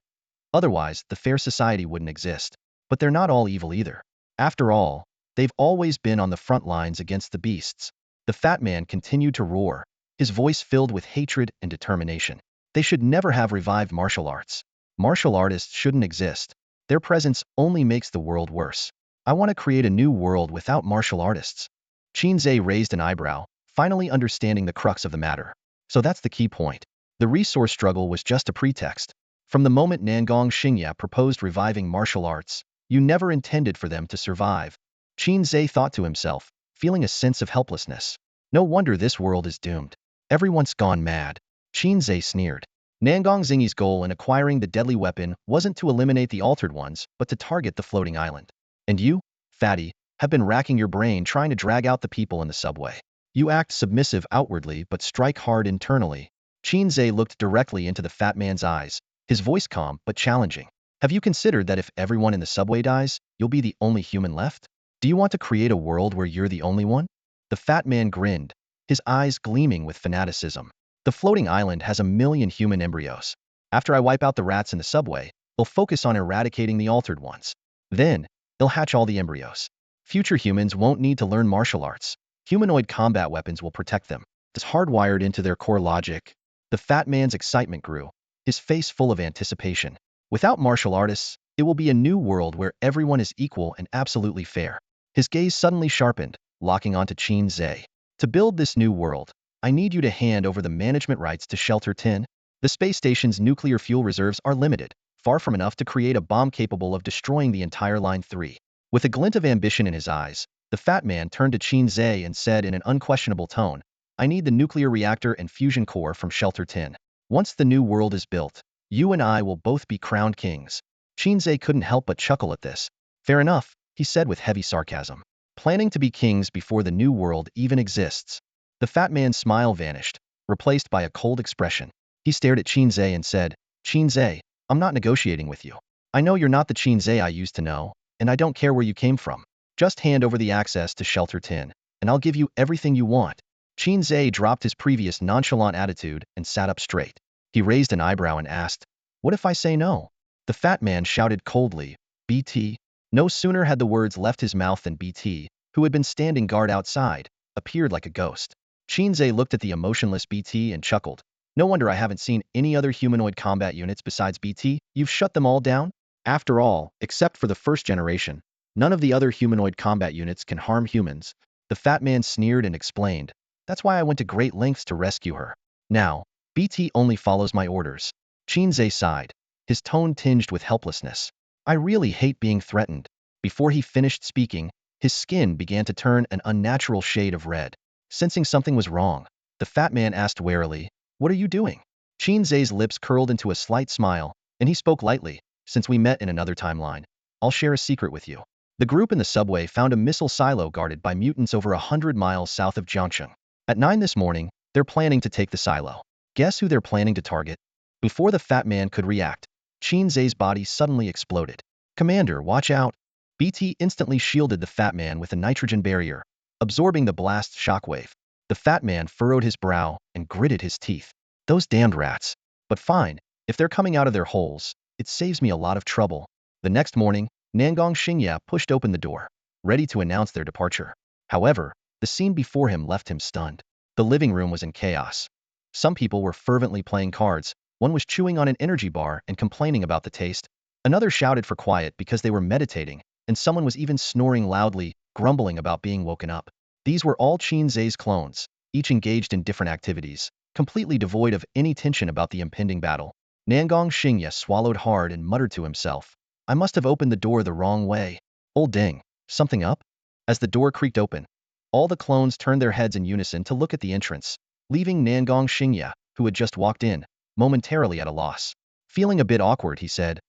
Otherwise, the fair society wouldn't exist. But they're not all evil either. After all, they've always been on the front lines against the beasts. The fat man continued to roar, his voice filled with hatred and determination. They should never have revived martial arts. Martial artists shouldn't exist. Their presence only makes the world worse. I want to create a new world without martial artists. Qin Ze raised an eyebrow, finally understanding the crux of the matter. So that's the key point. The resource struggle was just a pretext. From the moment Nangong Xingya proposed reviving martial arts, you never intended for them to survive. Qin Ze thought to himself, feeling a sense of helplessness. No wonder this world is doomed. Everyone's gone mad. Qin Ze sneered. Nangong Xingyi's goal in acquiring the deadly weapon wasn't to eliminate the altered ones, but to target the floating island. And you, fatty, have been racking your brain trying to drag out the people in the subway. You act submissive outwardly but strike hard internally. Qin Ze looked directly into the fat man's eyes, his voice calm but challenging. Have you considered that if everyone in the subway dies, you'll be the only human left? Do you want to create a world where you're the only one? The fat man grinned, his eyes gleaming with fanaticism. The floating island has 1,000,000 human embryos. After I wipe out the rats in the subway, they'll focus on eradicating the altered ones. Then, they'll hatch all the embryos. Future humans won't need to learn martial arts. Humanoid combat weapons will protect them. It's hardwired into their core logic. The fat man's excitement grew, his face full of anticipation. Without martial artists, it will be a new world where everyone is equal and absolutely fair. His gaze suddenly sharpened, locking onto Qin Ze. To build this new world, I need you to hand over the management rights to Shelter 10. The space station's nuclear fuel reserves are limited, far from enough to create a bomb capable of destroying the entire Line 3. With a glint of ambition in his eyes, the fat man turned to Qin Ze and said in an unquestionable tone, I need the nuclear reactor and fusion core from Shelter 10. Once the new world is built, you and I will both be crowned kings. Qin Ze couldn't help but chuckle at this. Fair enough, he said with heavy sarcasm. Planning to be kings before the new world even exists. The fat man's smile vanished, replaced by a cold expression. He stared at Qin Ze and said, Qin Ze, I'm not negotiating with you. I know you're not the Qin Ze I used to know, and I don't care where you came from. Just hand over the access to Shelter 10, and I'll give you everything you want. Qin Ze dropped his previous nonchalant attitude and sat up straight. He raised an eyebrow and asked, what if I say no? The fat man shouted coldly, BT. No sooner had the words left his mouth than BT, who had been standing guard outside, appeared like a ghost. Qin Ze looked at the emotionless BT and chuckled. No wonder I haven't seen any other humanoid combat units besides BT. You've shut them all down? After all, except for the first generation, none of the other humanoid combat units can harm humans. The fat man sneered and explained. That's why I went to great lengths to rescue her. Now, BT only follows my orders. Qin Ze sighed, his tone tinged with helplessness. I really hate being threatened. Before he finished speaking, his skin began to turn an unnatural shade of red. Sensing something was wrong, the fat man asked warily, what are you doing? Qin Ze's lips curled into a slight smile, and he spoke lightly, since we met in another timeline. I'll share a secret with you. The group in the subway found a missile silo guarded by mutants over 100 miles south of Jiangcheng. At 9 this morning, they're planning to take the silo. Guess who they're planning to target? Before the fat man could react, Qin Ze's body suddenly exploded. Commander, watch out. BT instantly shielded the fat man with a nitrogen barrier, absorbing the blast shockwave. The fat man furrowed his brow and gritted his teeth. Those damned rats. But fine, if they're coming out of their holes, it saves me a lot of trouble. The next morning, Nangong Xingya pushed open the door, ready to announce their departure. However, the scene before him left him stunned. The living room was in chaos. Some people were fervently playing cards, one was chewing on an energy bar and complaining about the taste, another shouted for quiet because they were meditating, and someone was even snoring loudly, grumbling about being woken up. These were all Qin Ze's clones, each engaged in different activities, completely devoid of any tension about the impending battle. Nangong Xingye swallowed hard and muttered to himself, I must have opened the door the wrong way. Old ding, something up? As the door creaked open, all the clones turned their heads in unison to look at the entrance, leaving Nangong Xingye, who had just walked in, momentarily at a loss. Feeling a bit awkward, he said,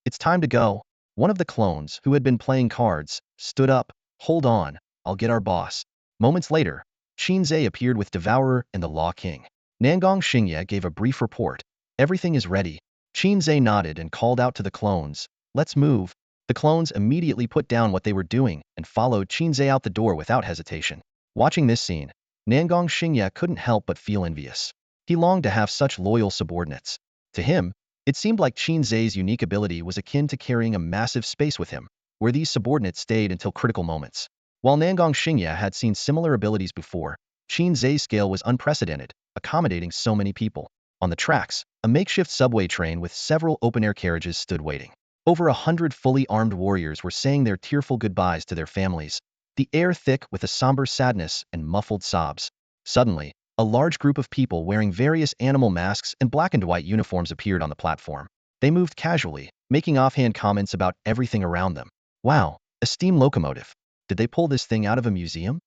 it's time to go. One of the clones, who had been playing cards, stood up. Hold on, I'll get our boss. Moments later, Qin Ze appeared with Devourer and the Law King. Nangong Xingye gave a brief report. Everything is ready. Qin Ze nodded and called out to the clones, let's move. The clones immediately put down what they were doing and followed Qin Ze out the door without hesitation. Watching this scene, Nangong Xingye couldn't help but feel envious. He longed to have such loyal subordinates. To him, it seemed like Qin Ze's unique ability was akin to carrying a massive space with him, where these subordinates stayed until critical moments. While Nangong Xingye had seen similar abilities before, Qin Ze's scale was unprecedented, accommodating so many people. On the tracks, a makeshift subway train with several open-air carriages stood waiting. Over 100 fully armed warriors were saying their tearful goodbyes to their families, the air thick with a somber sadness and muffled sobs. Suddenly, a large group of people wearing various animal masks and black and white uniforms appeared on the platform. They moved casually, making offhand comments about everything around them. Wow, a steam locomotive. Did they pull this thing out of a museum?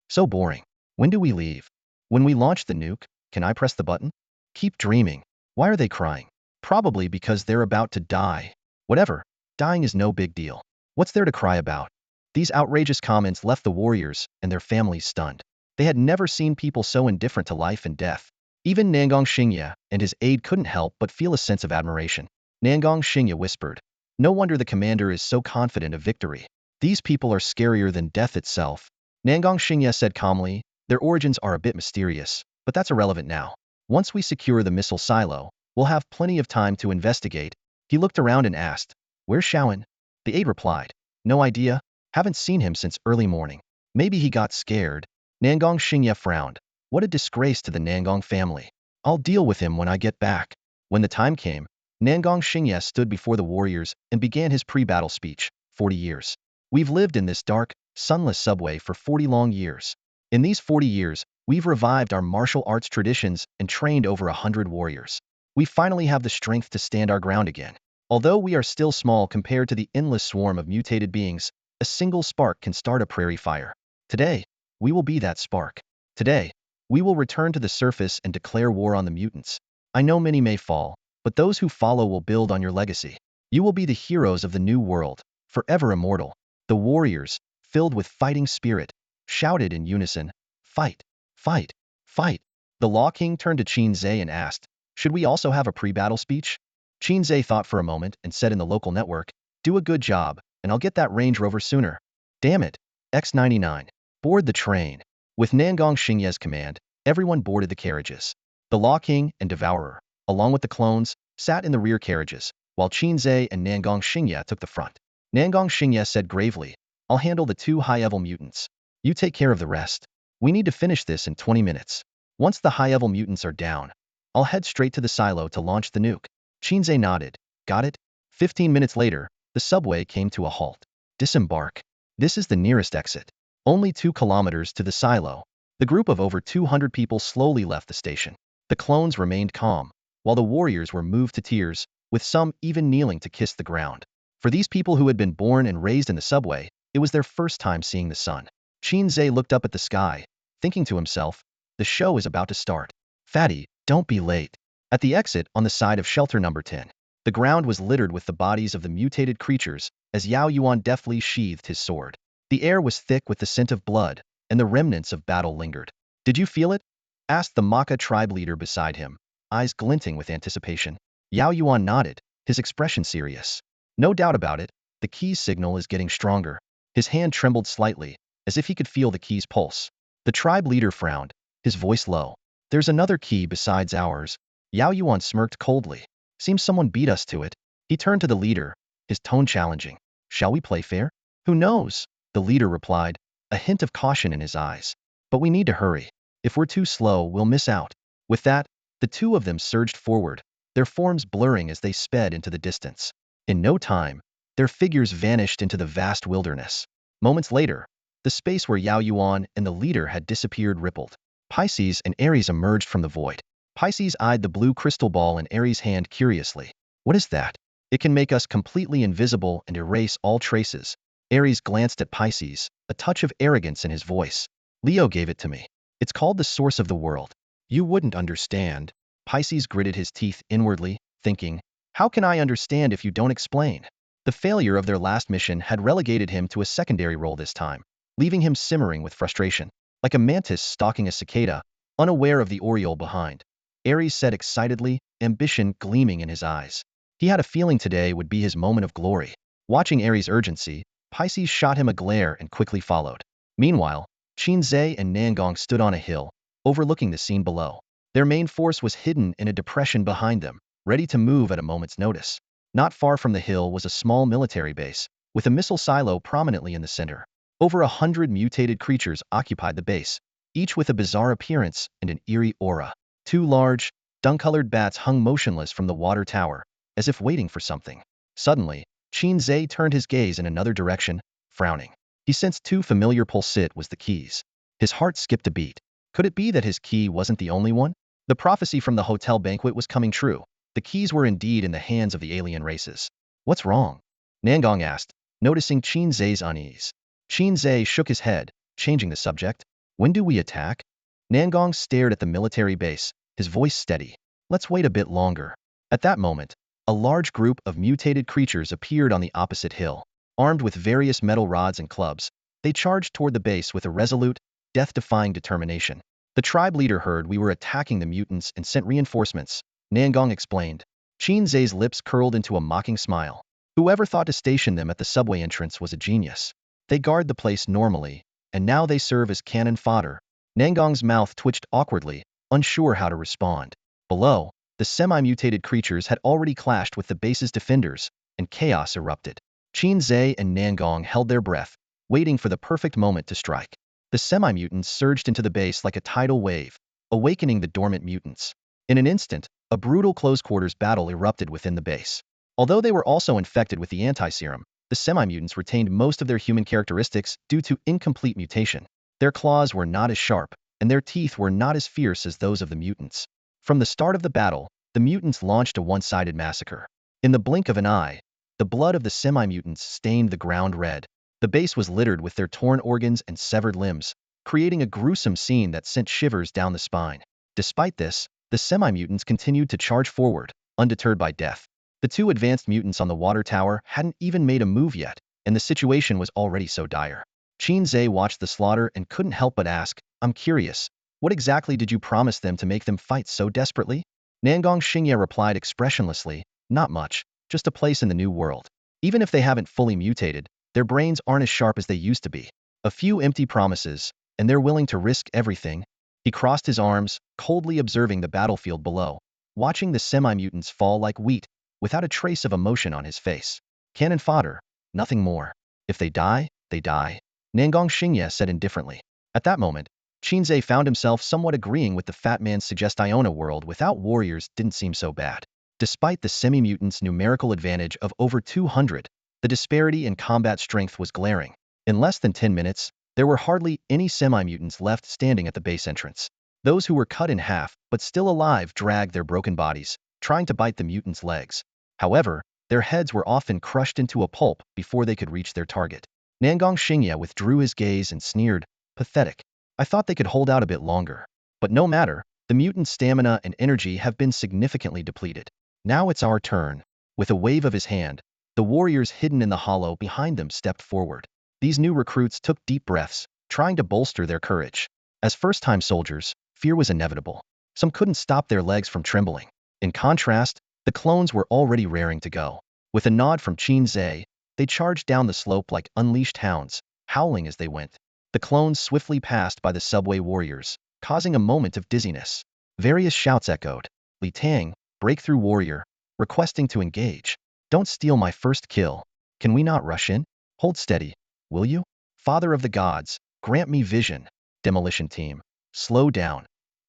So boring. When do we leave? When we launch the nuke, can I press the button? Keep dreaming. Why are they crying? Probably because they're about to die. Whatever, dying is no big deal. What's there to cry about? These outrageous comments left the warriors and their families stunned. They had never seen people so indifferent to life and death. Even Nangong Xingye and his aide couldn't help but feel a sense of admiration. Nangong Xingye whispered, no wonder the commander is so confident of victory. These people are scarier than death itself. Nangong Xingye said calmly, their origins are a bit mysterious, but that's irrelevant now. Once we secure the missile silo, we'll have plenty of time to investigate. He looked around and asked, where's Shaoan? The aide replied, no idea, haven't seen him since early morning. Maybe he got scared. Nangong Xingye frowned. What a disgrace to the Nangong family. I'll deal with him when I get back. When the time came, Nangong Xingye stood before the warriors and began his pre-battle speech. 40 years. We've lived in this dark, sunless subway for 40 long years. In these 40 years, we've revived our martial arts traditions and trained over 100 warriors. We finally have the strength to stand our ground again. Although we are still small compared to the endless swarm of mutated beings, a single spark can start a prairie fire. Today, we will be that spark. Today, we will return to the surface and declare war on the mutants. I know many may fall, but those who follow will build on your legacy. You will be the heroes of the new world, forever immortal. The warriors, filled with fighting spirit, shouted in unison, fight, fight, fight. The Law King turned to Qin Ze and asked, should we also have a pre-battle speech? Qin Ze thought for a moment and said in the local network, do a good job, and I'll get that Range Rover sooner. Damn it, X99. Board the train. With Nangong Xingye's command, everyone boarded the carriages. The Law King and Devourer, along with the clones, sat in the rear carriages, while Qin Ze and Nangong Xingye took the front. Nangong Xingye said gravely, I'll handle the 2 high-level mutants. You take care of the rest. We need to finish this in 20 minutes. Once the high-level mutants are down, I'll head straight to the silo to launch the nuke. Qin Ze nodded. Got it? 15 minutes later, the subway came to a halt. Disembark. This is the nearest exit. Only 2 kilometers to the silo. The group of over 200 people slowly left the station. The clones remained calm, while the warriors were moved to tears, with some even kneeling to kiss the ground. For these people who had been born and raised in the subway, it was their first time seeing the sun. Qin Ze looked up at the sky, thinking to himself, the show is about to start. Fatty, don't be late. At the exit on the side of shelter number 10, the ground was littered with the bodies of the mutated creatures as Yao Yuan deftly sheathed his sword. The air was thick with the scent of blood, and the remnants of battle lingered. Did you feel it? Asked the Maka tribe leader beside him, eyes glinting with anticipation. Yao Yuan nodded, his expression serious. No doubt about it, the key's signal is getting stronger. His hand trembled slightly, as if he could feel the key's pulse. The tribe leader frowned, his voice low. There's another key besides ours. Yao Yuan smirked coldly. Seems someone beat us to it. He turned to the leader, his tone challenging. Shall we play fair? Who knows? The leader replied, a hint of caution in his eyes. But we need to hurry. If we're too slow, we'll miss out. With that, the 2 of them surged forward, their forms blurring as they sped into the distance. In no time, their figures vanished into the vast wilderness. Moments later, the space where Yao Yuan and the leader had disappeared rippled. Pisces and Aries emerged from the void. Pisces eyed the blue crystal ball in Ares' hand curiously. What is that? It can make us completely invisible and erase all traces. Ares glanced at Pisces, a touch of arrogance in his voice. Leo gave it to me. It's called the source of the world. You wouldn't understand. Pisces gritted his teeth inwardly, thinking, how can I understand if you don't explain? The failure of their last mission had relegated him to a secondary role this time, leaving him simmering with frustration, like a mantis stalking a cicada, unaware of the oriole behind. Ares said excitedly, ambition gleaming in his eyes. He had a feeling today would be his moment of glory. Watching Ares' urgency, Pisces shot him a glare and quickly followed. Meanwhile, Qin Ze and Nangong stood on a hill, overlooking the scene below. Their main force was hidden in a depression behind them, ready to move at a moment's notice. Not far from the hill was a small military base, with a missile silo prominently in the center. Over 100 mutated creatures occupied the base, each with a bizarre appearance and an eerie aura. Two large, dung-colored bats hung motionless from the water tower, as if waiting for something. Suddenly, Qin Ze turned his gaze in another direction, frowning. He sensed two familiar pulsate was the keys. His heart skipped a beat. Could it be that his key wasn't the only one? The prophecy from the hotel banquet was coming true. The keys were indeed in the hands of the alien races. What's wrong? Nangong asked, noticing Qin Ze's unease. Qin Ze shook his head, changing the subject. When do we attack? Nangong stared at the military base, his voice steady. Let's wait a bit longer. At that moment, a large group of mutated creatures appeared on the opposite hill. Armed with various metal rods and clubs, they charged toward the base with a resolute, death-defying determination. The tribe leader heard we were attacking the mutants and sent reinforcements, Nangong explained. Qin Ze's lips curled into a mocking smile. Whoever thought to station them at the subway entrance was a genius. They guard the place normally, and now they serve as cannon fodder. Nangong's mouth twitched awkwardly, unsure how to respond. Below, the semi-mutated creatures had already clashed with the base's defenders, and chaos erupted. Qin Ze and Nangong held their breath, waiting for the perfect moment to strike. The semi-mutants surged into the base like a tidal wave, awakening the dormant mutants. In an instant, a brutal close-quarters battle erupted within the base. Although they were also infected with the anti-serum, the semi-mutants retained most of their human characteristics due to incomplete mutation. Their claws were not as sharp, and their teeth were not as fierce as those of the mutants. From the start of the battle, the mutants launched a one-sided massacre. In the blink of an eye, the blood of the semi-mutants stained the ground red. The base was littered with their torn organs and severed limbs, creating a gruesome scene that sent shivers down the spine. Despite this, the semi-mutants continued to charge forward, undeterred by death. The two advanced mutants on the water tower hadn't even made a move yet, and the situation was already so dire. Qin Ze watched the slaughter and couldn't help but ask, I'm curious, what exactly did you promise them to make them fight so desperately? Nangong Xingye replied expressionlessly, not much, just a place in the new world. Even if they haven't fully mutated, their brains aren't as sharp as they used to be. A few empty promises, and they're willing to risk everything. He crossed his arms, coldly observing the battlefield below, watching the semi-mutants fall like wheat, without a trace of emotion on his face. Cannon fodder, nothing more. If they die, they die, Nangong Xingye said indifferently. At that moment, Qin Ze found himself somewhat agreeing with the fat man's suggestion. A world without warriors didn't seem so bad. Despite the semi-mutants' numerical advantage of over 200, the disparity in combat strength was glaring. In less than 10 minutes, there were hardly any semi-mutants left standing at the base entrance. Those who were cut in half but still alive dragged their broken bodies, trying to bite the mutants' legs. However, their heads were often crushed into a pulp before they could reach their target. Nangong Xingye withdrew his gaze and sneered, pathetic. I thought they could hold out a bit longer. But no matter, the mutants' stamina and energy have been significantly depleted. Now it's our turn. With a wave of his hand, the warriors hidden in the hollow behind them stepped forward. These new recruits took deep breaths, trying to bolster their courage. As first-time soldiers, fear was inevitable. Some couldn't stop their legs from trembling. In contrast, the clones were already raring to go. With a nod from Qin Ze, they charged down the slope like unleashed hounds, howling as they went. The clones swiftly passed by the subway warriors, causing a moment of dizziness. Various shouts echoed. Li Tang, breakthrough warrior, requesting to engage. Don't steal my first kill. Can we not rush in? Hold steady, will you? Father of the gods, grant me vision. Demolition team, slow down.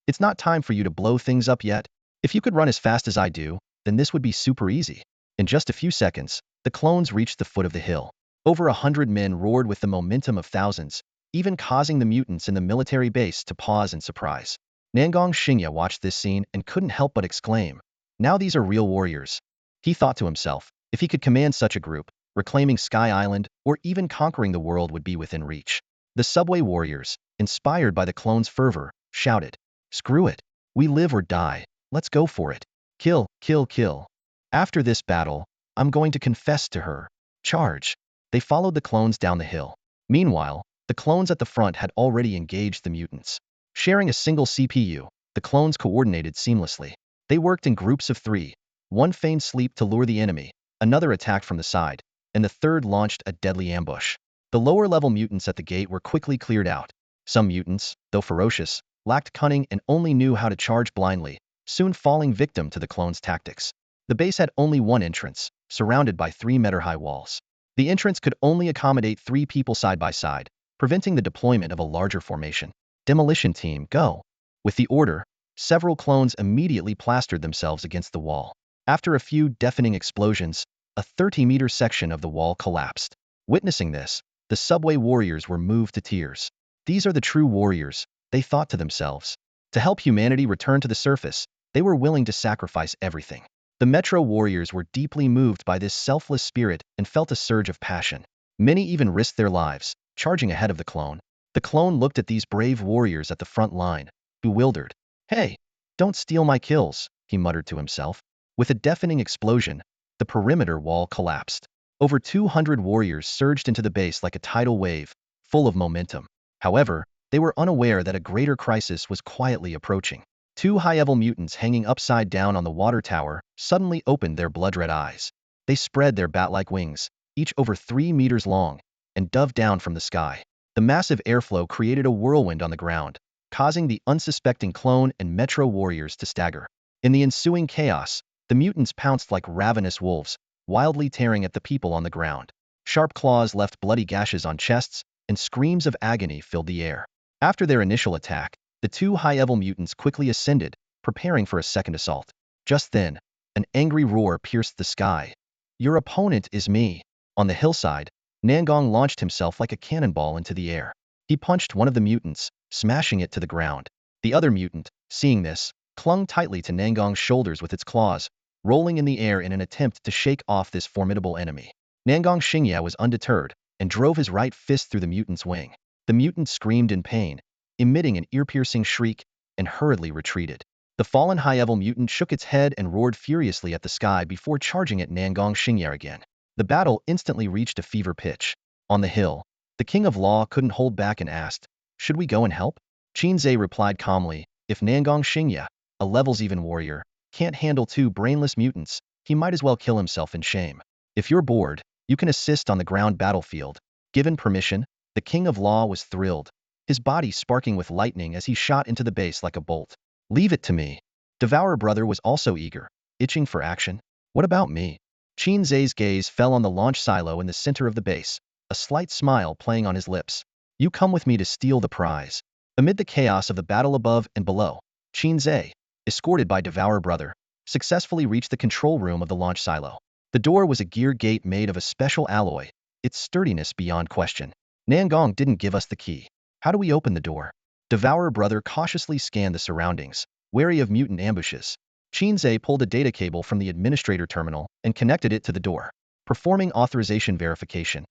It's not time for you to blow things up yet. If you could run as fast as I do, then this would be super easy. In just a few seconds, the clones reached the foot of the hill. Over 100 men roared with the momentum of thousands, even causing the mutants in the military base to pause in surprise. Nangong Xingye watched this scene and couldn't help but exclaim, "Now these are real warriors." He thought to himself, if he could command such a group, reclaiming Sky Island or even conquering the world would be within reach. The subway warriors, inspired by the clone's fervor, shouted, "Screw it. We live or die. Let's go for it. Kill, kill, kill. After this battle, I'm going to confess to her. Charge." They followed the clones down the hill. Meanwhile, the clones at the front had already engaged the mutants. Sharing a single CPU, the clones coordinated seamlessly. They worked in groups of 3. One feigned sleep to lure the enemy, another attacked from the side, and the third launched a deadly ambush. The lower-level mutants at the gate were quickly cleared out. Some mutants, though ferocious, lacked cunning and only knew how to charge blindly, soon falling victim to the clones' tactics. The base had only one entrance, surrounded by 3-meter-high walls. The entrance could only accommodate 3 people side by side, preventing the deployment of a larger formation. "Demolition team, go." With the order, several clones immediately plastered themselves against the wall. After a few deafening explosions, a 30-meter section of the wall collapsed. Witnessing this, the subway warriors were moved to tears. These are the true warriors, they thought to themselves. To help humanity return to the surface, they were willing to sacrifice everything. The Metro warriors were deeply moved by this selfless spirit and felt a surge of passion. Many even risked their lives, charging ahead of the clone. The clone looked at these brave warriors at the front line, bewildered. "Hey, don't steal my kills," he muttered to himself. With a deafening explosion, the perimeter wall collapsed. Over 200 warriors surged into the base like a tidal wave, full of momentum. However, they were unaware that a greater crisis was quietly approaching. 2 high-level mutants hanging upside down on the water tower suddenly opened their blood-red eyes. They spread their bat-like wings, each over 3 meters long, and dove down from the sky. The massive airflow created a whirlwind on the ground, causing the unsuspecting clone and Metro warriors to stagger. In the ensuing chaos, the mutants pounced like ravenous wolves, wildly tearing at the people on the ground. Sharp claws left bloody gashes on chests, and screams of agony filled the air. After their initial attack, the 2 high-level mutants quickly ascended, preparing for a second assault. Just then, an angry roar pierced the sky. "Your opponent is me." On the hillside, Nangong launched himself like a cannonball into the air. He punched one of the mutants, smashing it to the ground. The other mutant, seeing this, clung tightly to Nangong's shoulders with its claws, rolling in the air in an attempt to shake off this formidable enemy. Nangong Xingye was undeterred and drove his right fist through the mutant's wing. The mutant screamed in pain, emitting an ear-piercing shriek, and hurriedly retreated. The fallen high-level mutant shook its head and roared furiously at the sky before charging at Nangong Xingye again. The battle instantly reached a fever pitch. On the hill, the King of Law couldn't hold back and asked, "Should we go and help?" Qin Ze replied calmly, "If Nangong Xingye, a levels-even warrior, can't handle 2 brainless mutants, he might as well kill himself in shame. If you're bored, you can assist on the ground battlefield." Given permission, the King of Law was thrilled, his body sparking with lightning as he shot into the base like a bolt. "Leave it to me." Devourer Brother was also eager, itching for action. "What about me?" Qin Ze's gaze fell on the launch silo in the center of the base, a slight smile playing on his lips. "You come with me to steal the prize." Amid the chaos of the battle above and below, Qin Ze, escorted by Devourer Brother, successfully reached the control room of the launch silo. The door was a gear gate made of a special alloy, its sturdiness beyond question. "Nangong didn't give us the key. How do we open the door?" Devourer Brother cautiously scanned the surroundings, wary of mutant ambushes. Qin Ze pulled a data cable from the administrator terminal and connected it to the door. Performing authorization verification.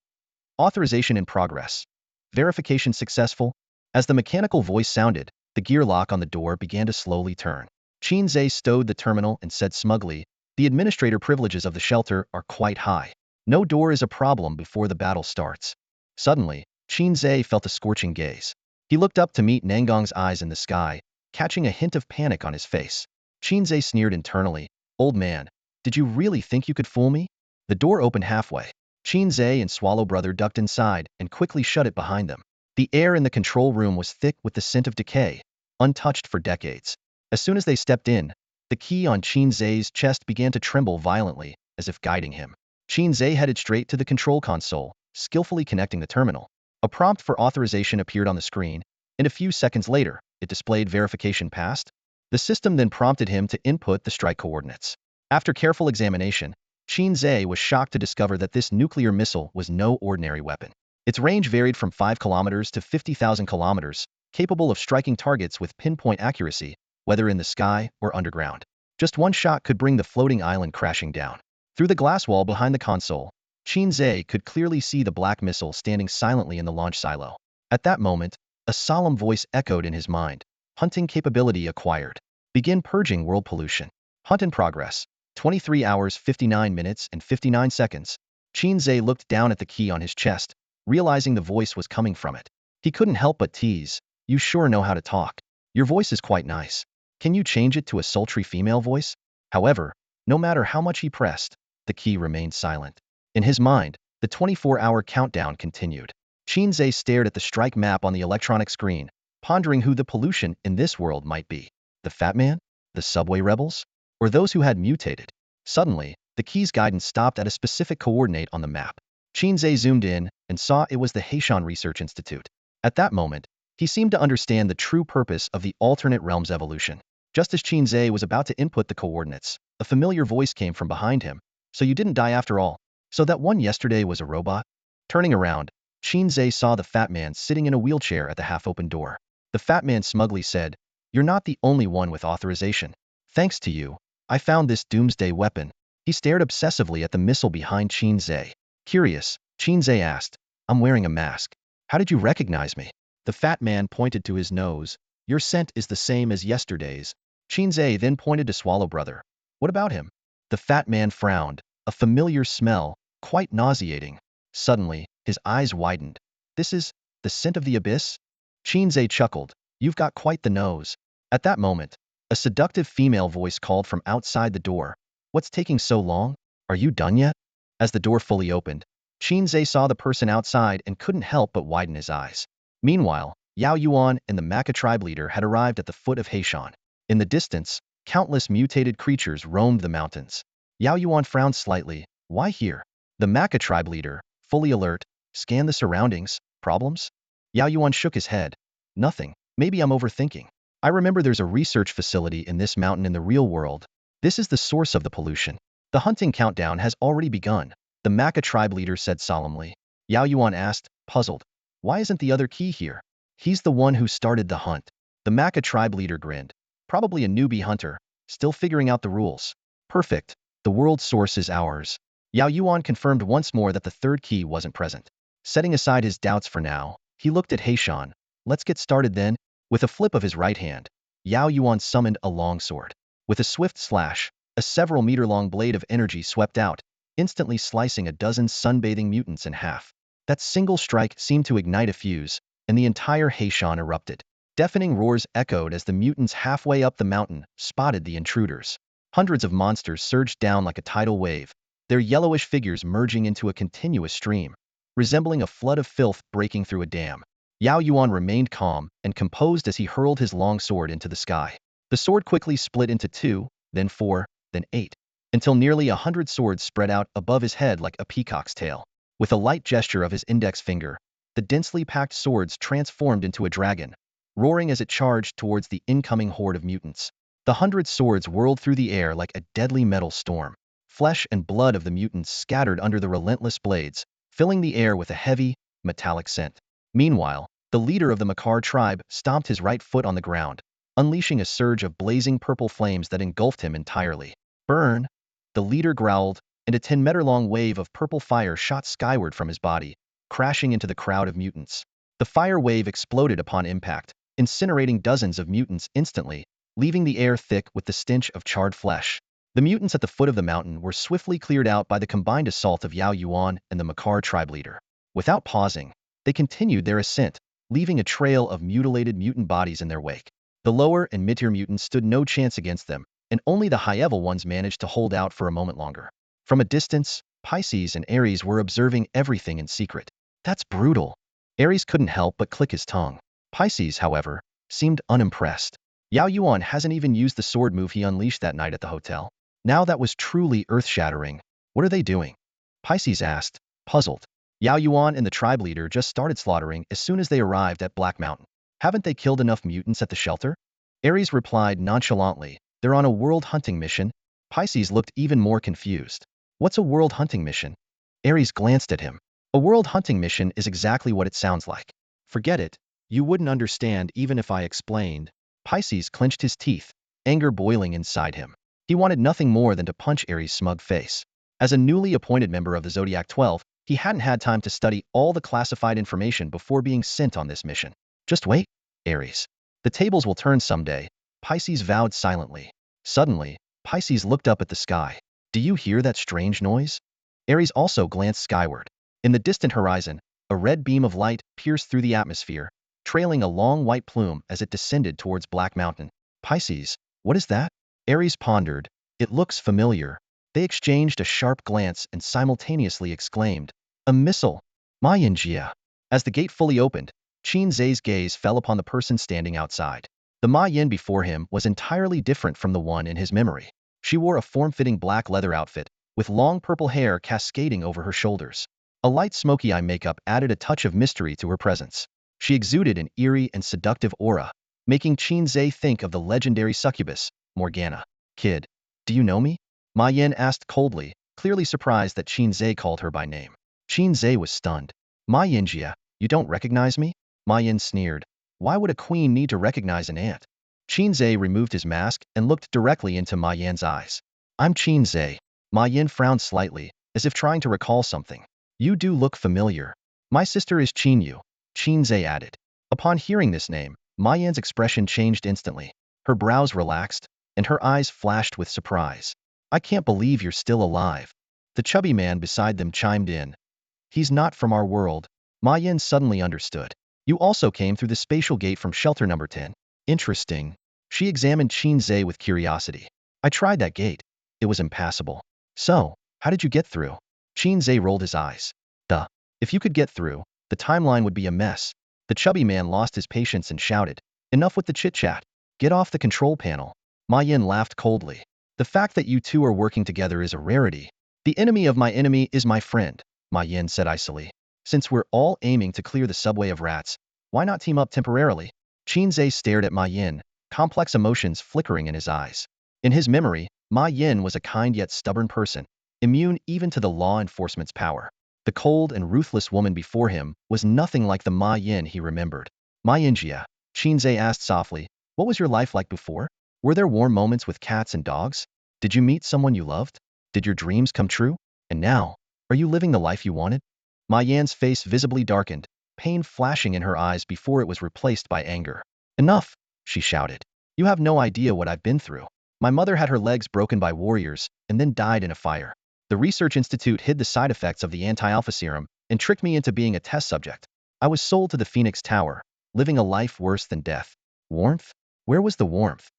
Authorization in progress. Verification successful. As the mechanical voice sounded, the gear lock on the door began to slowly turn. Qin Ze stowed the terminal and said smugly, "The administrator privileges of the shelter are quite high. No door is a problem before the battle starts." Suddenly, Qin Ze felt a scorching gaze. He looked up to meet Nangong's eyes in the sky, catching a hint of panic on his face. Qin Ze sneered internally, "Old man, did you really think you could fool me?" The door opened halfway. Qin Ze and Swallow Brother ducked inside and quickly shut it behind them. The air in the control room was thick with the scent of decay, untouched for decades. As soon as they stepped in, the key on Qin Ze's chest began to tremble violently, as if guiding him. Qin Ze headed straight to the control console, skillfully connecting the terminal. A prompt for authorization appeared on the screen, and a few seconds later, it displayed verification passed. The system then prompted him to input the strike coordinates. After careful examination, Qin Ze was shocked to discover that this nuclear missile was no ordinary weapon. Its range varied from 5 kilometers to 50,000 kilometers, capable of striking targets with pinpoint accuracy, whether in the sky or underground. Just one shot could bring the floating island crashing down. Through the glass wall behind the console, Qin Ze could clearly see the black missile standing silently in the launch silo. At that moment, a solemn voice echoed in his mind. Hunting capability acquired. Begin purging world pollution. Hunt in progress. 23 hours 59 minutes and 59 seconds. Qin Ze looked down at the key on his chest, realizing the voice was coming from it. He couldn't help but tease. You sure know how to talk. Your voice is quite nice. Can you change it to a sultry female voice? However, no matter how much he pressed, the key remained silent. In his mind, the 24-hour countdown continued. Qin Ze stared at the strike map on the electronic screen, pondering who the pollution in this world might be. The Fat Man? The subway rebels? Or those who had mutated? Suddenly, the key's guidance stopped at a specific coordinate on the map. Qin Ze zoomed in and saw it was the Heishan Research Institute. At that moment, he seemed to understand the true purpose of the alternate realm's evolution. Just as Qin Ze was about to input the coordinates, a familiar voice came from behind him. So you didn't die after all? So that one yesterday was a robot? Turning around, Qin Ze saw the Fat Man sitting in a wheelchair at the half-open door. The Fat Man smugly said, "You're not the only one with authorization. Thanks to you, I found this doomsday weapon." He stared obsessively at the missile behind Qin Ze. Curious, Qin Ze asked, "I'm wearing a mask. How did you recognize me?" The Fat Man pointed to his nose. "Your scent is the same as yesterday's." Qin Ze then pointed to Swallow Brother. "What about him?" The Fat Man frowned. A familiar smell, quite nauseating. Suddenly, his eyes widened. "This is the scent of the abyss?" Qin Ze chuckled. "You've got quite the nose." At that moment, a seductive female voice called from outside the door. "What's taking so long? Are you done yet?" As the door fully opened, Qin Ze saw the person outside and couldn't help but widen his eyes. Meanwhile, Yao Yuan and the Maka tribe leader had arrived at the foot of Heishan. In the distance, countless mutated creatures roamed the mountains. Yao Yuan frowned slightly. Why here? The Maka tribe leader, fully alert, scanned the surroundings. Problems? Yao Yuan shook his head. Nothing. Maybe I'm overthinking. I remember there's a research facility in this mountain in the real world. This is the source of the pollution. The hunting countdown has already begun, the Maka tribe leader said solemnly. Yao Yuan asked, puzzled. Why isn't the other key here? He's the one who started the hunt. The Maka tribe leader grinned. Probably a newbie hunter, still figuring out the rules. Perfect. The world source is ours. Yao Yuan confirmed once more that the third key wasn't present. Setting aside his doubts for now, he looked at Heishan. Let's get started then. With a flip of his right hand, Yao Yuan summoned a longsword. With a swift slash, a several-meter-long blade of energy swept out, instantly slicing a dozen sunbathing mutants in half. That single strike seemed to ignite a fuse, and the entire Heishan erupted. Deafening roars echoed as the mutants halfway up the mountain spotted the intruders. Hundreds of monsters surged down like a tidal wave, their yellowish figures merging into a continuous stream, resembling a flood of filth breaking through a dam. Yao Yuan remained calm and composed as he hurled his long sword into the sky. The sword quickly split into 2, then 4, then 8, until nearly 100 swords spread out above his head like a peacock's tail. With a light gesture of his index finger, the densely packed swords transformed into a dragon, roaring as it charged towards the incoming horde of mutants. The 100 swords whirled through the air like a deadly metal storm. Flesh and blood of the mutants scattered under the relentless blades, filling the air with a heavy, metallic scent. Meanwhile, the leader of the Makar tribe stomped his right foot on the ground, unleashing a surge of blazing purple flames that engulfed him entirely. Burn! The leader growled, and a 10-meter-long wave of purple fire shot skyward from his body, crashing into the crowd of mutants. The fire wave exploded upon impact, incinerating dozens of mutants instantly, leaving the air thick with the stench of charred flesh. The mutants at the foot of the mountain were swiftly cleared out by the combined assault of Yao Yuan and the Makar tribe leader. Without pausing, they continued their ascent, leaving a trail of mutilated mutant bodies in their wake. The lower and mid-tier mutants stood no chance against them, and only the high-level ones managed to hold out for a moment longer. From a distance, Pisces and Ares were observing everything in secret. That's brutal. Ares couldn't help but click his tongue. Pisces, however, seemed unimpressed. Yao Yuan hasn't even used the sword move he unleashed that night at the hotel. Now that was truly earth-shattering. What are they doing? Pisces asked, puzzled. Yao Yuan and the tribe leader just started slaughtering as soon as they arrived at Black Mountain. Haven't they killed enough mutants at the shelter? Ares replied nonchalantly, they're on a world hunting mission. Pisces looked even more confused. What's a world hunting mission? Ares glanced at him. A world hunting mission is exactly what it sounds like. Forget it. You wouldn't understand even if I explained. Pisces clenched his teeth, anger boiling inside him. He wanted nothing more than to punch Aries' smug face. As a newly appointed member of the Zodiac 12, he hadn't had time to study all the classified information before being sent on this mission. Just wait, Aries. The tables will turn someday, Pisces vowed silently. Suddenly, Pisces looked up at the sky. Do you hear that strange noise? Aries also glanced skyward. In the distant horizon, a red beam of light pierced through the atmosphere, trailing a long white plume as it descended towards Black Mountain. Pisces, what is that? Aries pondered. It looks familiar. They exchanged a sharp glance and simultaneously exclaimed, a missile! May Yin. As the gate fully opened, Qin Ze's gaze fell upon the person standing outside. The May Yin before him was entirely different from the one in his memory. She wore a form-fitting black leather outfit, with long purple hair cascading over her shoulders. A light smoky eye makeup added a touch of mystery to her presence. She exuded an eerie and seductive aura, making Qin Ze think of the legendary succubus, Morgana. Kid, do you know me? May Yin asked coldly, clearly surprised that Qin Ze called her by name. Qin Ze was stunned. May Yin, you don't recognize me? May Yin sneered. Why would a queen need to recognize an ant? Qin Ze removed his mask and looked directly into May Yin's eyes. I'm Qin Ze. May Yin frowned slightly, as if trying to recall something. You do look familiar. My sister is Chinu, Qin Ze added. Upon hearing this name, May Yin's expression changed instantly. Her brows relaxed, and her eyes flashed with surprise. I can't believe you're still alive. The chubby man beside them chimed in. He's not from our world. May Yin suddenly understood. You also came through the spatial gate from shelter number 10. Interesting. She examined Qin Ze with curiosity. I tried that gate. It was impassable. So, how did you get through? Qin Ze rolled his eyes. Duh. If you could get through, the timeline would be a mess. The chubby man lost his patience and shouted. Enough with the chit-chat. Get off the control panel. May Yin laughed coldly. The fact that you two are working together is a rarity. The enemy of my enemy is my friend, May Yin said icily. Since we're all aiming to clear the subway of rats, why not team up temporarily? Qin Ze stared at May Yin, complex emotions flickering in his eyes. In his memory, May Yin was a kind yet stubborn person, immune even to the law enforcement's power. The cold and ruthless woman before him was nothing like the May Yin he remembered. May Yin, Qin Ze asked softly, what was your life like before? Were there warm moments with cats and dogs? Did you meet someone you loved? Did your dreams come true? And now, are you living the life you wanted? May Yin's face visibly darkened, pain flashing in her eyes before it was replaced by anger. Enough, she shouted. You have no idea what I've been through. My mother had her legs broken by warriors and then died in a fire. The research institute hid the side effects of the anti-alpha serum and tricked me into being a test subject. I was sold to the Phoenix Tower, living a life worse than death. Warmth? Where was the warmth?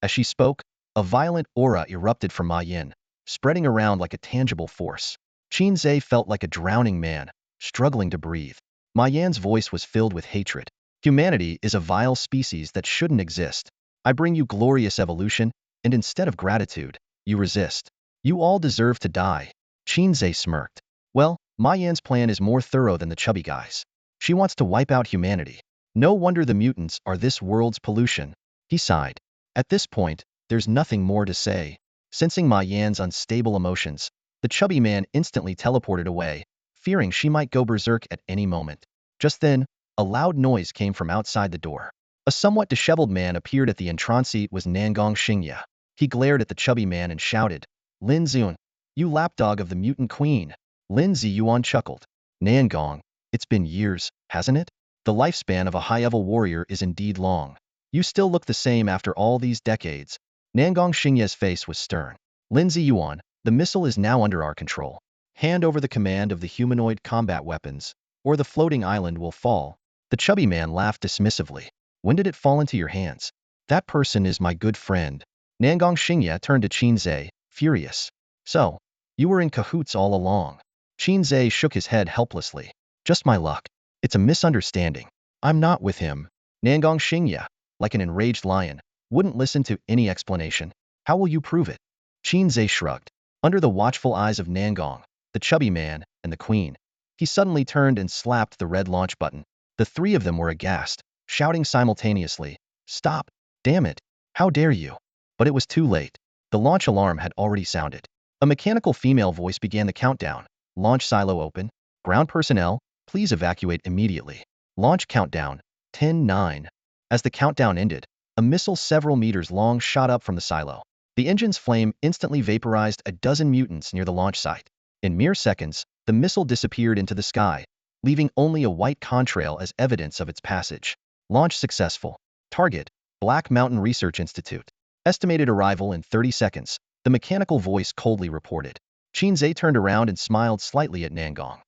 As she spoke, a violent aura erupted from May Yin, spreading around like a tangible force. Qin Ze felt like a drowning man, struggling to breathe. May Yin's voice was filled with hatred. Humanity is a vile species that shouldn't exist. I bring you glorious evolution, and instead of gratitude, you resist. You all deserve to die. Qin Ze smirked. Well, May Yin's plan is more thorough than the chubby guy's. She wants to wipe out humanity. No wonder the mutants are this world's pollution. He sighed. At this point, there's nothing more to say. Sensing May Yin's unstable emotions, the chubby man instantly teleported away, fearing she might go berserk at any moment. Just then, a loud noise came from outside the door. A somewhat disheveled man appeared at the entrance. It was Nangong Xingye. He glared at the chubby man and shouted, Lin Zun, you lapdog of the mutant queen. Lin Ziyuan chuckled. Nangong, it's been years, hasn't it? The lifespan of a high-level warrior is indeed long. You still look the same after all these decades. Nangong Xingye's face was stern. Lin Ziyuan, the missile is now under our control. Hand over the command of the humanoid combat weapons, or the floating island will fall. The chubby man laughed dismissively. When did it fall into your hands? That person is my good friend. Nangong Xingye turned to Qin Ze, furious. So, you were in cahoots all along. Qin Ze shook his head helplessly. Just my luck. It's a misunderstanding. I'm not with him. Nangong Xingye, like an enraged lion, wouldn't listen to any explanation. How will you prove it? Qin Ze shrugged. Under the watchful eyes of Nangong, the chubby man, and the queen, he suddenly turned and slapped the red launch button. The three of them were aghast, shouting simultaneously, Stop! Damn it! How dare you! But it was too late. The launch alarm had already sounded. A mechanical female voice began the countdown. Launch silo open. Ground personnel, please evacuate immediately. Launch countdown. 10-9. As the countdown ended, a missile several meters long shot up from the silo. The engine's flame instantly vaporized a dozen mutants near the launch site. In mere seconds, the missile disappeared into the sky, leaving only a white contrail as evidence of its passage. Launch successful. Target: Black Mountain Research Institute. Estimated arrival in 30 seconds, the mechanical voice coldly reported. Qin Ze turned around and smiled slightly at Nangong.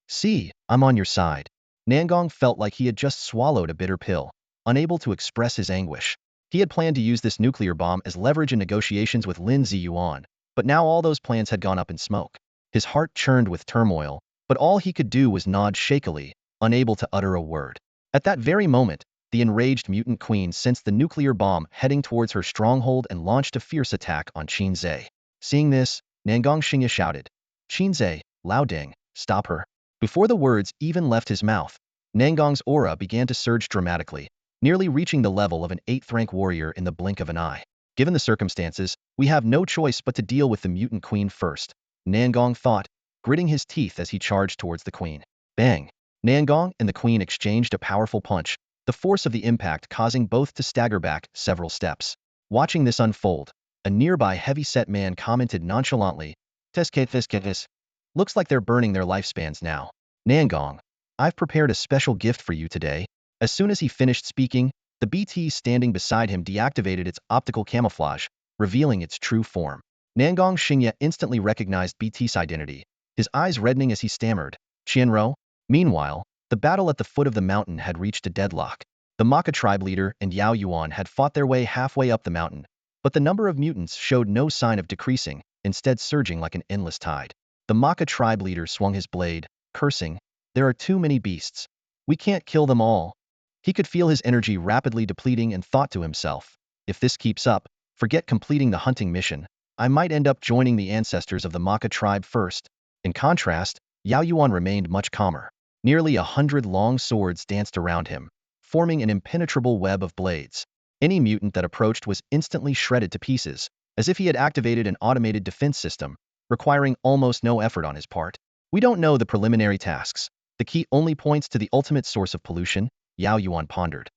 See, I'm on your side. Nangong felt like he had just swallowed a bitter pill, unable to express his anguish. He had planned to use this nuclear bomb as leverage in negotiations with Lin Ziyuan, but now all those plans had gone up in smoke. His heart churned with turmoil, but all he could do was nod shakily, unable to utter a word. At that very moment, the enraged mutant queen sensed the nuclear bomb heading towards her stronghold and launched a fierce attack on Qin Ze. Seeing this, Nangong Xingya shouted, "Qin Ze, Lao Ding, stop her." Before the words even left his mouth, Nangong's aura began to surge dramatically, nearly reaching the level of an 8th-rank warrior in the blink of an eye. Given the circumstances, we have no choice but to deal with the mutant queen first, Nangong thought, gritting his teeth as he charged towards the queen. Bang! Nangong and the queen exchanged a powerful punch, the force of the impact causing both to stagger back several steps. Watching this unfold, a nearby heavy-set man commented nonchalantly, "This. Looks like they're burning their lifespans now. Nangong, I've prepared a special gift for you today." As soon as he finished speaking, the BT standing beside him deactivated its optical camouflage, revealing its true form. Nangong Xingya instantly recognized BT's identity, his eyes reddening as he stammered, "Qianro?" Meanwhile, the battle at the foot of the mountain had reached a deadlock. The Maka tribe leader and Yao Yuan had fought their way halfway up the mountain, but the number of mutants showed no sign of decreasing, instead surging like an endless tide. The Maka tribe leader swung his blade, cursing, "There are too many beasts. We can't kill them all." He could feel his energy rapidly depleting and thought to himself, "If this keeps up, forget completing the hunting mission. I might end up joining the ancestors of the Maka tribe first." In contrast, Yao Yuan remained much calmer. Nearly 100 long swords danced around him, forming an impenetrable web of blades. Any mutant that approached was instantly shredded to pieces, as if he had activated an automated defense system, requiring almost no effort on his part. "We don't know the preliminary tasks. The key only points to the ultimate source of pollution," Yao Yuan pondered.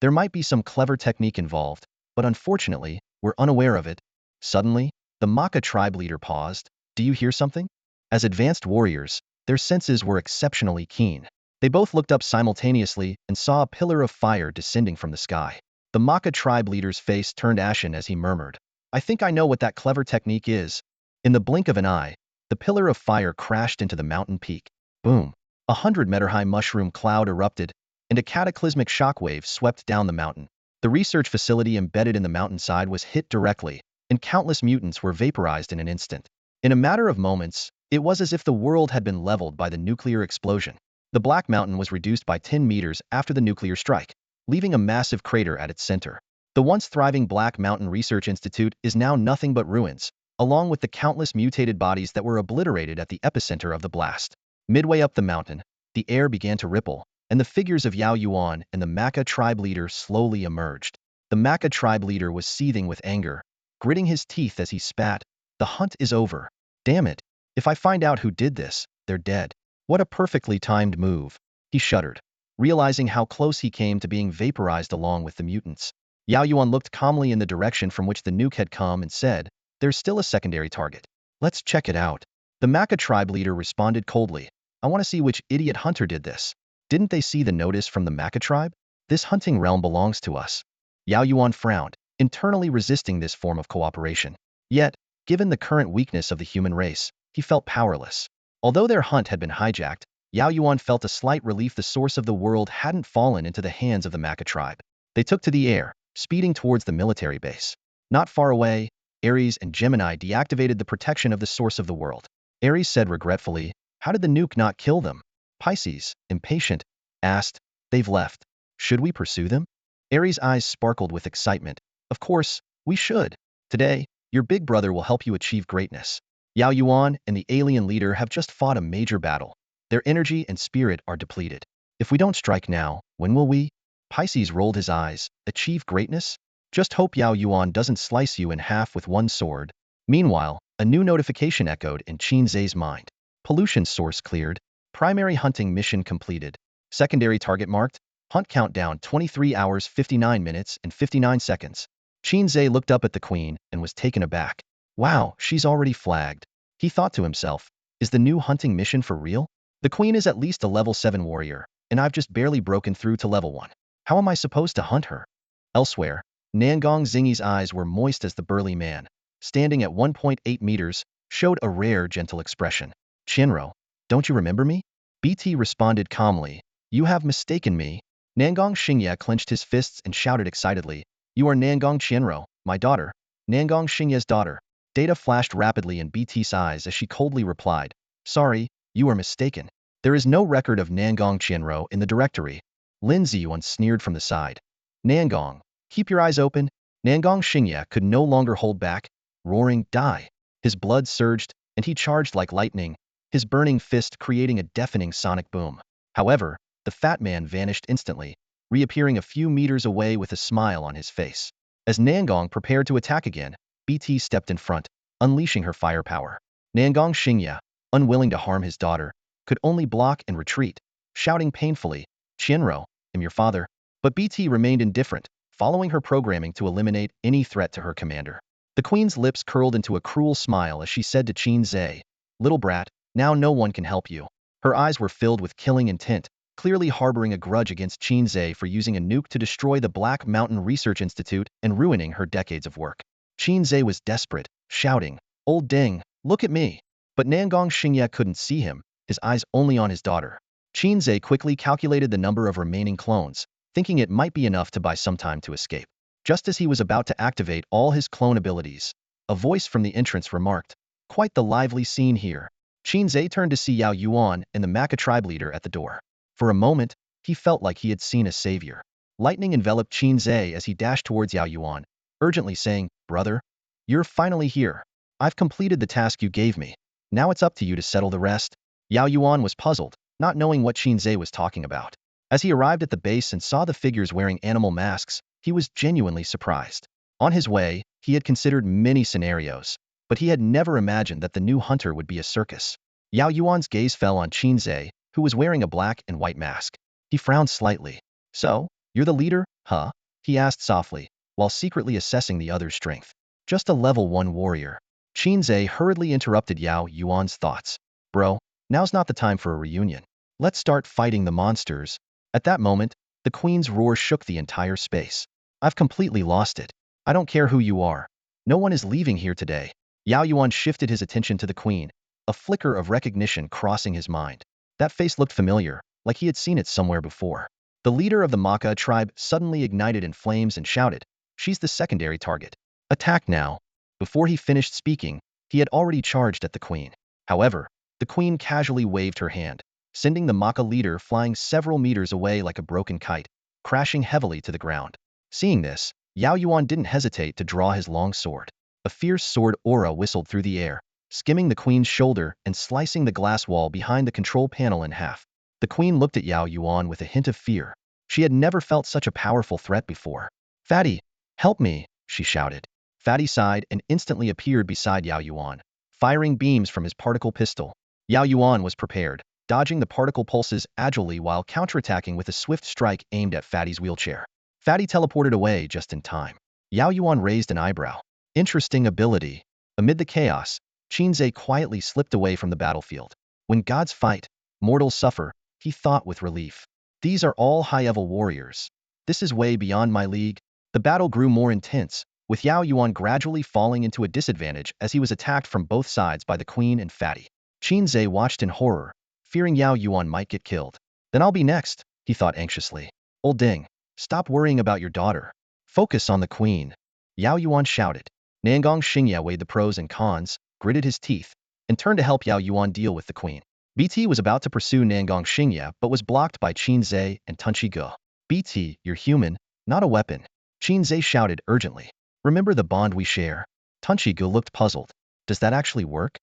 "There might be some clever technique involved, but unfortunately, we're unaware of it." Suddenly, the Maka tribe leader paused. "Do you hear something?" As advanced warriors, their senses were exceptionally keen. They both looked up simultaneously and saw a pillar of fire descending from the sky. The Maka tribe leader's face turned ashen as he murmured, "I think I know what that clever technique is." In the blink of an eye, the pillar of fire crashed into the mountain peak. Boom! 100-meter-high mushroom cloud erupted, and a cataclysmic shockwave swept down the mountain. The research facility embedded in the mountainside was hit directly, and countless mutants were vaporized in an instant. In a matter of moments, it was as if the world had been leveled by the nuclear explosion. The Black Mountain was reduced by 10 meters after the nuclear strike, leaving a massive crater at its center. The once thriving Black Mountain Research Institute is now nothing but ruins, along with the countless mutated bodies that were obliterated at the epicenter of the blast. Midway up the mountain, the air began to ripple, and the figures of Yao Yuan and the Maka tribe leader slowly emerged. The Maka tribe leader was seething with anger, gritting his teeth as he spat, "The hunt is over. Damn it. If I find out who did this, they're dead." What a perfectly timed move. He shuddered, realizing how close he came to being vaporized along with the mutants. Yao Yuan looked calmly in the direction from which the nuke had come and said, "There's still a secondary target. Let's check it out." The Maka tribe leader responded coldly, "I want to see which idiot hunter did this. Didn't they see the notice from the Maka tribe? This hunting realm belongs to us." Yao Yuan frowned, internally resisting this form of cooperation. Yet, given the current weakness of the human race, he felt powerless. Although their hunt had been hijacked, Yao Yuan felt a slight relief the source of the world hadn't fallen into the hands of the Maka tribe. They took to the air, speeding towards the military base. Not far away, Ares and Gemini deactivated the protection of the source of the world. Ares said regretfully, "How did the nuke not kill them?" Pisces, impatient, asked, "They've left. Should we pursue them?" Ares' eyes sparkled with excitement. "Of course, we should. Today, your big brother will help you achieve greatness." Yao Yuan and the alien leader have just fought a major battle. Their energy and spirit are depleted. If we don't strike now, when will we? Pisces rolled his eyes. Achieve greatness? Just hope Yao Yuan doesn't slice you in half with one sword. Meanwhile, a new notification echoed in Qin Ze's mind. Pollution source cleared. Primary hunting mission completed. Secondary target marked. Hunt countdown 23 hours 59 minutes and 59 seconds. Qin Ze looked up at the queen and was taken aback. Wow, she's already flagged. He thought to himself, is the new hunting mission for real? The queen is at least a level 7 warrior, and I've just barely broken through to level 1. How am I supposed to hunt her? Elsewhere, Nangong Xingyi's eyes were moist as the burly man, standing at 1.8 meters, showed a rare gentle expression. Chinro, don't you remember me? BT responded calmly, you have mistaken me. Nangong Xingye clenched his fists and shouted excitedly, you are Nangong Chinro, my daughter, Nangong Xingye's daughter. Data flashed rapidly in BT's eyes as she coldly replied, sorry, you are mistaken. There is no record of Nangong Chinro in the directory. Lin Ziyuan sneered from the side. Nangong, keep your eyes open. Nangong Xingye could no longer hold back, roaring, die. His blood surged, and he charged like lightning, his burning fist creating a deafening sonic boom. However, the fat man vanished instantly, reappearing a few meters away with a smile on his face. As Nangong prepared to attack again, BT stepped in front, unleashing her firepower. Nangong Xingye, unwilling to harm his daughter, could only block and retreat, shouting painfully, Chinro, I'm your father. But BT remained indifferent, following her programming to eliminate any threat to her commander. The queen's lips curled into a cruel smile as she said to Qin Ze, little brat, now no one can help you. Her eyes were filled with killing intent, clearly harboring a grudge against Qin Ze for using a nuke to destroy the Black Mountain Research Institute and ruining her decades of work. Qin Ze was desperate, shouting, old ding, look at me. But Nangong Xingye couldn't see him, his eyes only on his daughter. Qin Ze quickly calculated the number of remaining clones, thinking it might be enough to buy some time to escape. Just as he was about to activate all his clone abilities, a voice from the entrance remarked, quite the lively scene here. Qin Ze turned to see Yao Yuan and the Maka tribe leader at the door. For a moment, he felt like he had seen a savior. Lightning enveloped Qin Ze as he dashed towards Yao Yuan, urgently saying, brother, you're finally here. I've completed the task you gave me. Now it's up to you to settle the rest. Yao Yuan was puzzled, not knowing what Qin Ze was talking about. As he arrived at the base and saw the figures wearing animal masks, he was genuinely surprised. On his way, he had considered many scenarios, but he had never imagined that the new hunter would be a circus. Yao Yuan's gaze fell on Qin Ze, who was wearing a black and white mask. He frowned slightly. So, you're the leader, huh? He asked softly, while secretly assessing the other's strength. Just a level 1 warrior. Qin Ze hurriedly interrupted Yao Yuan's thoughts. Bro, now's not the time for a reunion. Let's start fighting the monsters. At that moment, the queen's roar shook the entire space. I've completely lost it. I don't care who you are. No one is leaving here today. Yao Yuan shifted his attention to the queen, a flicker of recognition crossing his mind. That face looked familiar, like he had seen it somewhere before. The leader of the Maka tribe suddenly ignited in flames and shouted, she's the secondary target. Attack now. Before he finished speaking, he had already charged at the queen. However, the queen casually waved her hand, sending the Maka leader flying several meters away like a broken kite, crashing heavily to the ground. Seeing this, Yao Yuan didn't hesitate to draw his long sword. A fierce sword aura whistled through the air, skimming the queen's shoulder and slicing the glass wall behind the control panel in half. The queen looked at Yao Yuan with a hint of fear. She had never felt such a powerful threat before. Fatty, help me, she shouted. Fatty sighed and instantly appeared beside Yao Yuan, firing beams from his particle pistol. Yao Yuan was prepared, dodging the particle pulses agilely while counterattacking with a swift strike aimed at Fatty's wheelchair. Fatty teleported away just in time. Yao Yuan raised an eyebrow. Interesting ability. Amid the chaos, Qin Ze quietly slipped away from the battlefield. When gods fight, mortals suffer, he thought with relief. These are all high-level warriors. This is way beyond my league. The battle grew more intense, with Yao Yuan gradually falling into a disadvantage as he was attacked from both sides by the queen and Fatty. Qin Ze watched in horror, fearing Yao Yuan might get killed. Then I'll be next, he thought anxiously. Old ding, stop worrying about your daughter. Focus on the queen. Yao Yuan shouted. Nangong Xingye weighed the pros and cons, gritted his teeth, and turned to help Yao Yuan deal with the queen. BT was about to pursue Nangong Xingye but was blocked by Qin Ze and Tunchi Ge. BT, you're human, not a weapon. Qin Ze shouted urgently. Remember the bond we share? Tunchi Ge looked puzzled. Does that actually work?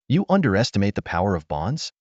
You underestimate the power of bonds?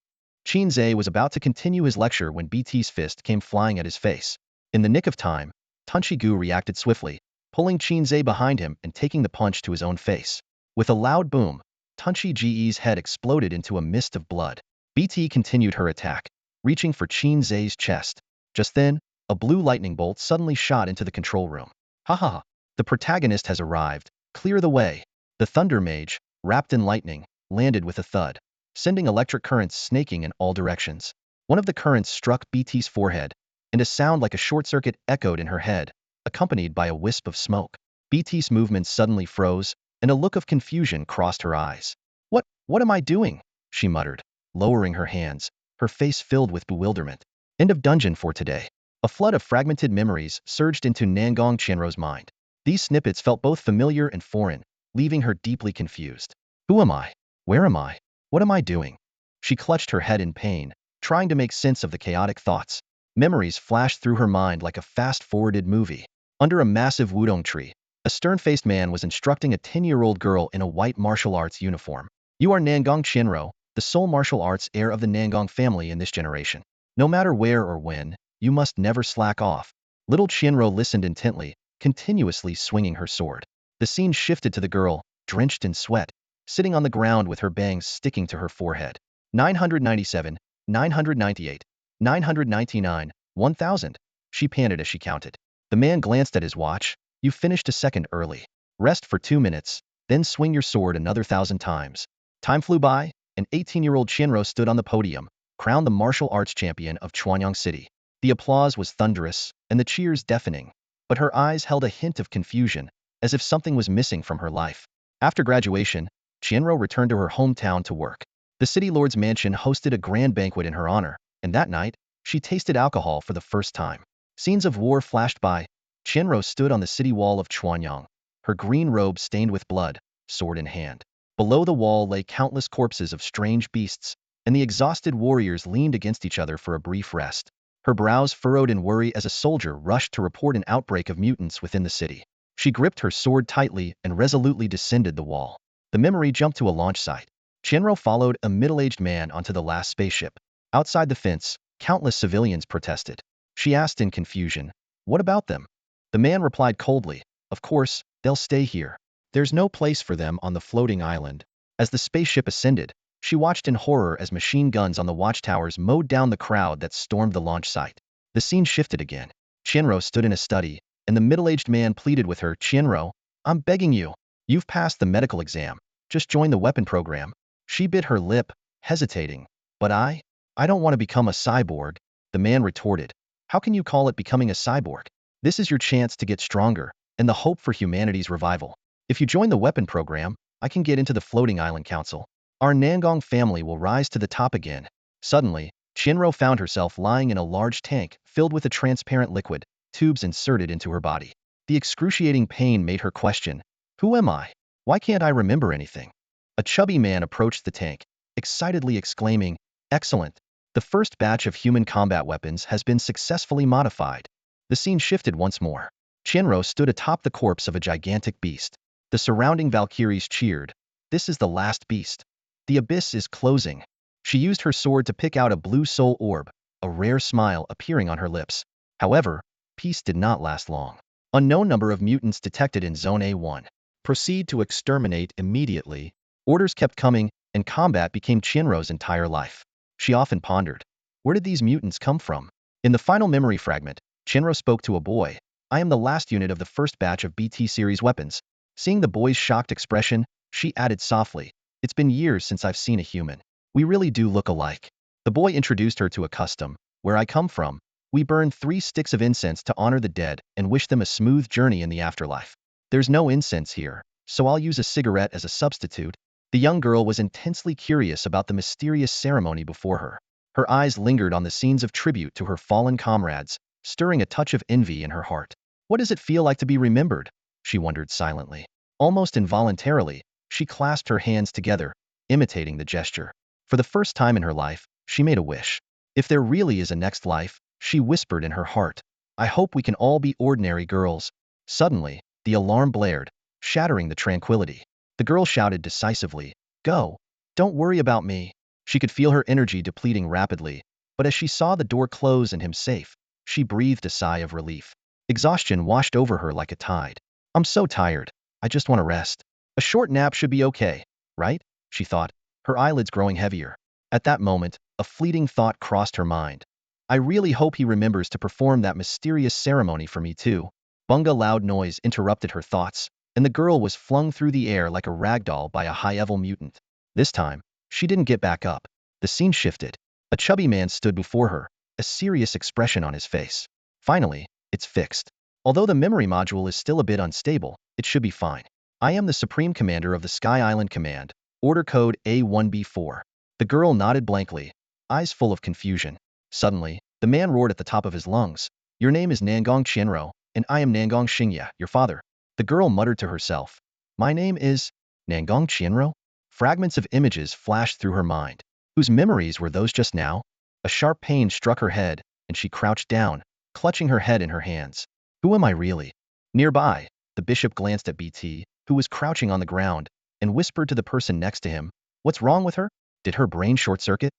Qin Ze was about to continue his lecture when BT's fist came flying at his face. In the nick of time, Tunchi Ge reacted swiftly, pulling Qin Ze behind him and taking the punch to his own face. With a loud boom, Tunchi Ge's head exploded into a mist of blood. BT continued her attack, reaching for Qin Ze's chest. Just then, a blue lightning bolt suddenly shot into the control room. Ha ha ha! The protagonist has arrived. Clear the way. The Thunder Mage, wrapped in lightning, landed with a thud, sending electric currents snaking in all directions. One of the currents struck BT's forehead, and a sound like a short circuit echoed in her head, accompanied by a wisp of smoke. BT's movements suddenly froze, and a look of confusion crossed her eyes. What am I doing? She muttered, lowering her hands, her face filled with bewilderment. End of dungeon for today. A flood of fragmented memories surged into Nangong Chenro's mind. These snippets felt both familiar and foreign, leaving her deeply confused. Who am I? Where am I? What am I doing? She clutched her head in pain, trying to make sense of the chaotic thoughts. Memories flashed through her mind like a fast-forwarded movie. Under a massive wudong tree, a stern-faced man was instructing a 10-year-old girl in a white martial arts uniform. You are Nangong Chenro, the sole martial arts heir of the Nangong family in this generation. No matter where or when, you must never slack off. Little Chenro listened intently, continuously swinging her sword. The scene shifted to the girl, drenched in sweat, sitting on the ground with her bangs sticking to her forehead. 997, 998, 999, 1000. She panted as she counted. The man glanced at his watch. You finished a second early. Rest for 2 minutes, then swing your sword another 1,000 times. Time flew by, and 18-year-old Chenro stood on the podium, crowned the martial arts champion of Chuanyang City. The applause was thunderous, and the cheers deafening, but her eyes held a hint of confusion, as if something was missing from her life. After graduation, Chenro returned to her hometown to work. The city lord's mansion hosted a grand banquet in her honor, and that night, she tasted alcohol for the first time. Scenes of war flashed by. Chenro stood on the city wall of Chuanyang, her green robe stained with blood, sword in hand. Below the wall lay countless corpses of strange beasts, and the exhausted warriors leaned against each other for a brief rest. Her brows furrowed in worry as a soldier rushed to report an outbreak of mutants within the city. She gripped her sword tightly and resolutely descended the wall. The memory jumped to a launch site. Chenro followed a middle-aged man onto the last spaceship. Outside the fence, countless civilians protested. She asked in confusion, "What about them?" The man replied coldly, "Of course, they'll stay here. There's no place for them on the floating island." As the spaceship ascended, she watched in horror as machine guns on the watchtowers mowed down the crowd that stormed the launch site. The scene shifted again. Chenro stood in a study, and the middle-aged man pleaded with her, "Chenro, I'm begging you. You've passed the medical exam. Just join the weapon program." She bit her lip, hesitating. "But I don't want to become a cyborg," the man retorted. "How can you call it becoming a cyborg? This is your chance to get stronger, and the hope for humanity's revival. If you join the weapon program, I can get into the Floating Island Council. Our Nangong family will rise to the top again." Suddenly, Chenro found herself lying in a large tank filled with a transparent liquid, tubes inserted into her body. The excruciating pain made her question, "Who am I? Why can't I remember anything?" A chubby man approached the tank, excitedly exclaiming, "Excellent! The first batch of human combat weapons has been successfully modified." The scene shifted once more. Chenro stood atop the corpse of a gigantic beast. The surrounding Valkyries cheered. "This is the last beast. The abyss is closing." She used her sword to pick out a blue soul orb, a rare smile appearing on her lips. However, peace did not last long. Unknown number of mutants detected in Zone A1. Proceed to exterminate immediately. Orders kept coming, and combat became Chenro's entire life. She often pondered, where did these mutants come from? In the final memory fragment, Chenro spoke to a boy. "I am the last unit of the first batch of BT series weapons." Seeing the boy's shocked expression, she added softly, "It's been years since I've seen a human. We really do look alike." The boy introduced her to a custom. "Where I come from, we burn 3 sticks of incense to honor the dead and wish them a smooth journey in the afterlife. There's no incense here, so I'll use a cigarette as a substitute." The young girl was intensely curious about the mysterious ceremony before her. Her eyes lingered on the scenes of tribute to her fallen comrades, stirring a touch of envy in her heart. What does it feel like to be remembered? She wondered silently. Almost involuntarily, she clasped her hands together, imitating the gesture. For the first time in her life, she made a wish. If there really is a next life, she whispered in her heart, "I hope we can all be ordinary girls." Suddenly, the alarm blared, shattering the tranquility. The girl shouted decisively, "Go! Don't worry about me." She could feel her energy depleting rapidly, but as she saw the door close and him safe, she breathed a sigh of relief. Exhaustion washed over her like a tide. "I'm so tired. I just want to rest. A short nap should be okay, right?" she thought, her eyelids growing heavier. At that moment, a fleeting thought crossed her mind. I really hope he remembers to perform that mysterious ceremony for me too. Bunga loud noise interrupted her thoughts, and the girl was flung through the air like a ragdoll by a high-level mutant. This time, she didn't get back up. The scene shifted. A chubby man stood before her, a serious expression on his face. Finally, it's fixed. Although the memory module is still a bit unstable, it should be fine. I am the Supreme Commander of the Sky Island Command, Order Code A1B4. The girl nodded blankly, eyes full of confusion. Suddenly, the man roared at the top of his lungs. Your name is Nangong Qianro, and I am Nangong Xingya, your father. The girl muttered to herself. My name is Nangong Qianro? Fragments of images flashed through her mind. Whose memories were those just now? A sharp pain struck her head, and she crouched down, clutching her head in her hands. Who am I really? Nearby, the bishop glanced at BT, who was crouching on the ground, and whispered to the person next to him, What's wrong with her? Did her brain short-circuit?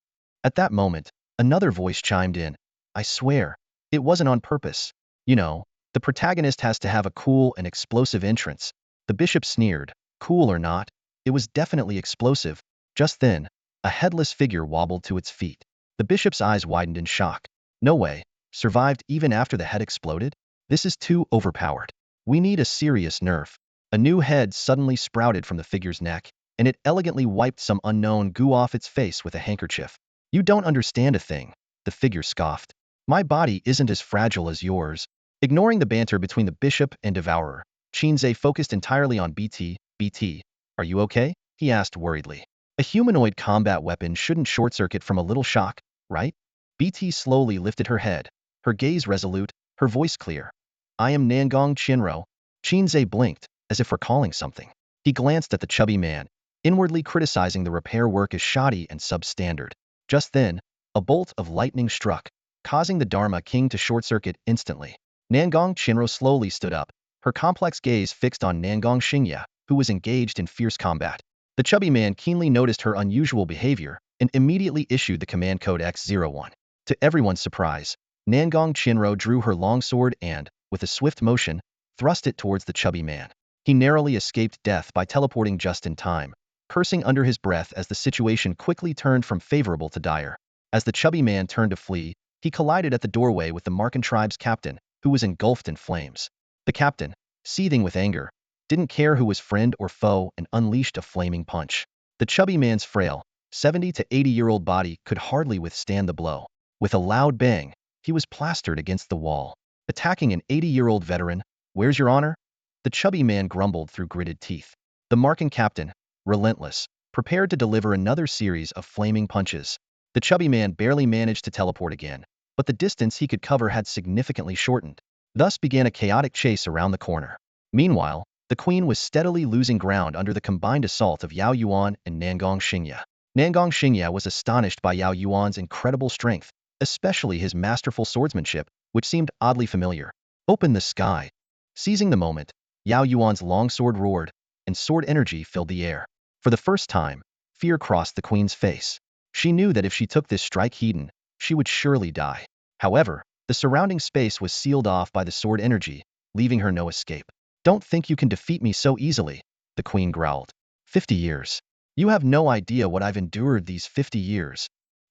At that moment, another voice chimed in. I swear, it wasn't on purpose. You know, the protagonist has to have a cool and explosive entrance. The bishop sneered. Cool or not, it was definitely explosive. Just then, a headless figure wobbled to its feet. The bishop's eyes widened in shock. No way. Survived even after the head exploded? This is too overpowered. We need a serious nerf. A new head suddenly sprouted from the figure's neck, and it elegantly wiped some unknown goo off its face with a handkerchief. You don't understand a thing, the figure scoffed. My body isn't as fragile as yours. Ignoring the banter between the bishop and devourer, Qin Ze focused entirely on BT. BT, are you okay? He asked worriedly. A humanoid combat weapon shouldn't short-circuit from a little shock, right? BT slowly lifted her head, her gaze resolute, her voice clear. I am Nangong Qianro. Qin Ze blinked, as if recalling something. He glanced at the chubby man, inwardly criticizing the repair work as shoddy and substandard. Just then, a bolt of lightning struck, causing the Dharma King to short-circuit instantly. Nangong Qianro slowly stood up, her complex gaze fixed on Nangong Xingya, who was engaged in fierce combat. The chubby man keenly noticed her unusual behavior and immediately issued the command code X01. To everyone's surprise, Nangong Qianro drew her longsword and, with a swift motion, thrust it towards the chubby man. He narrowly escaped death by teleporting just in time, cursing under his breath as the situation quickly turned from favorable to dire. As the chubby man turned to flee, he collided at the doorway with the Markan tribe's captain, who was engulfed in flames. The captain, seething with anger, didn't care who was friend or foe and unleashed a flaming punch. The chubby man's frail, 70 to 80-year-old body could hardly withstand the blow. With a loud bang, he was plastered against the wall. Attacking an 80-year-old veteran, where's your honor? The chubby man grumbled through gritted teeth. The Markan captain, relentless, prepared to deliver another series of flaming punches. The chubby man barely managed to teleport again, but the distance he could cover had significantly shortened. Thus began a chaotic chase around the corner. Meanwhile, the queen was steadily losing ground under the combined assault of Yao Yuan and Nangong Xingya. Nangong Xingya was astonished by Yao Yuan's incredible strength, especially his masterful swordsmanship, which seemed oddly familiar. Open the sky. Seizing the moment, Yao Yuan's longsword roared, and sword energy filled the air. For the first time, fear crossed the queen's face. She knew that if she took this strike heeded, she would surely die. However, the surrounding space was sealed off by the sword energy, leaving her no escape. Don't think you can defeat me so easily, the queen growled. 50 years. You have no idea what I've endured these 50 years.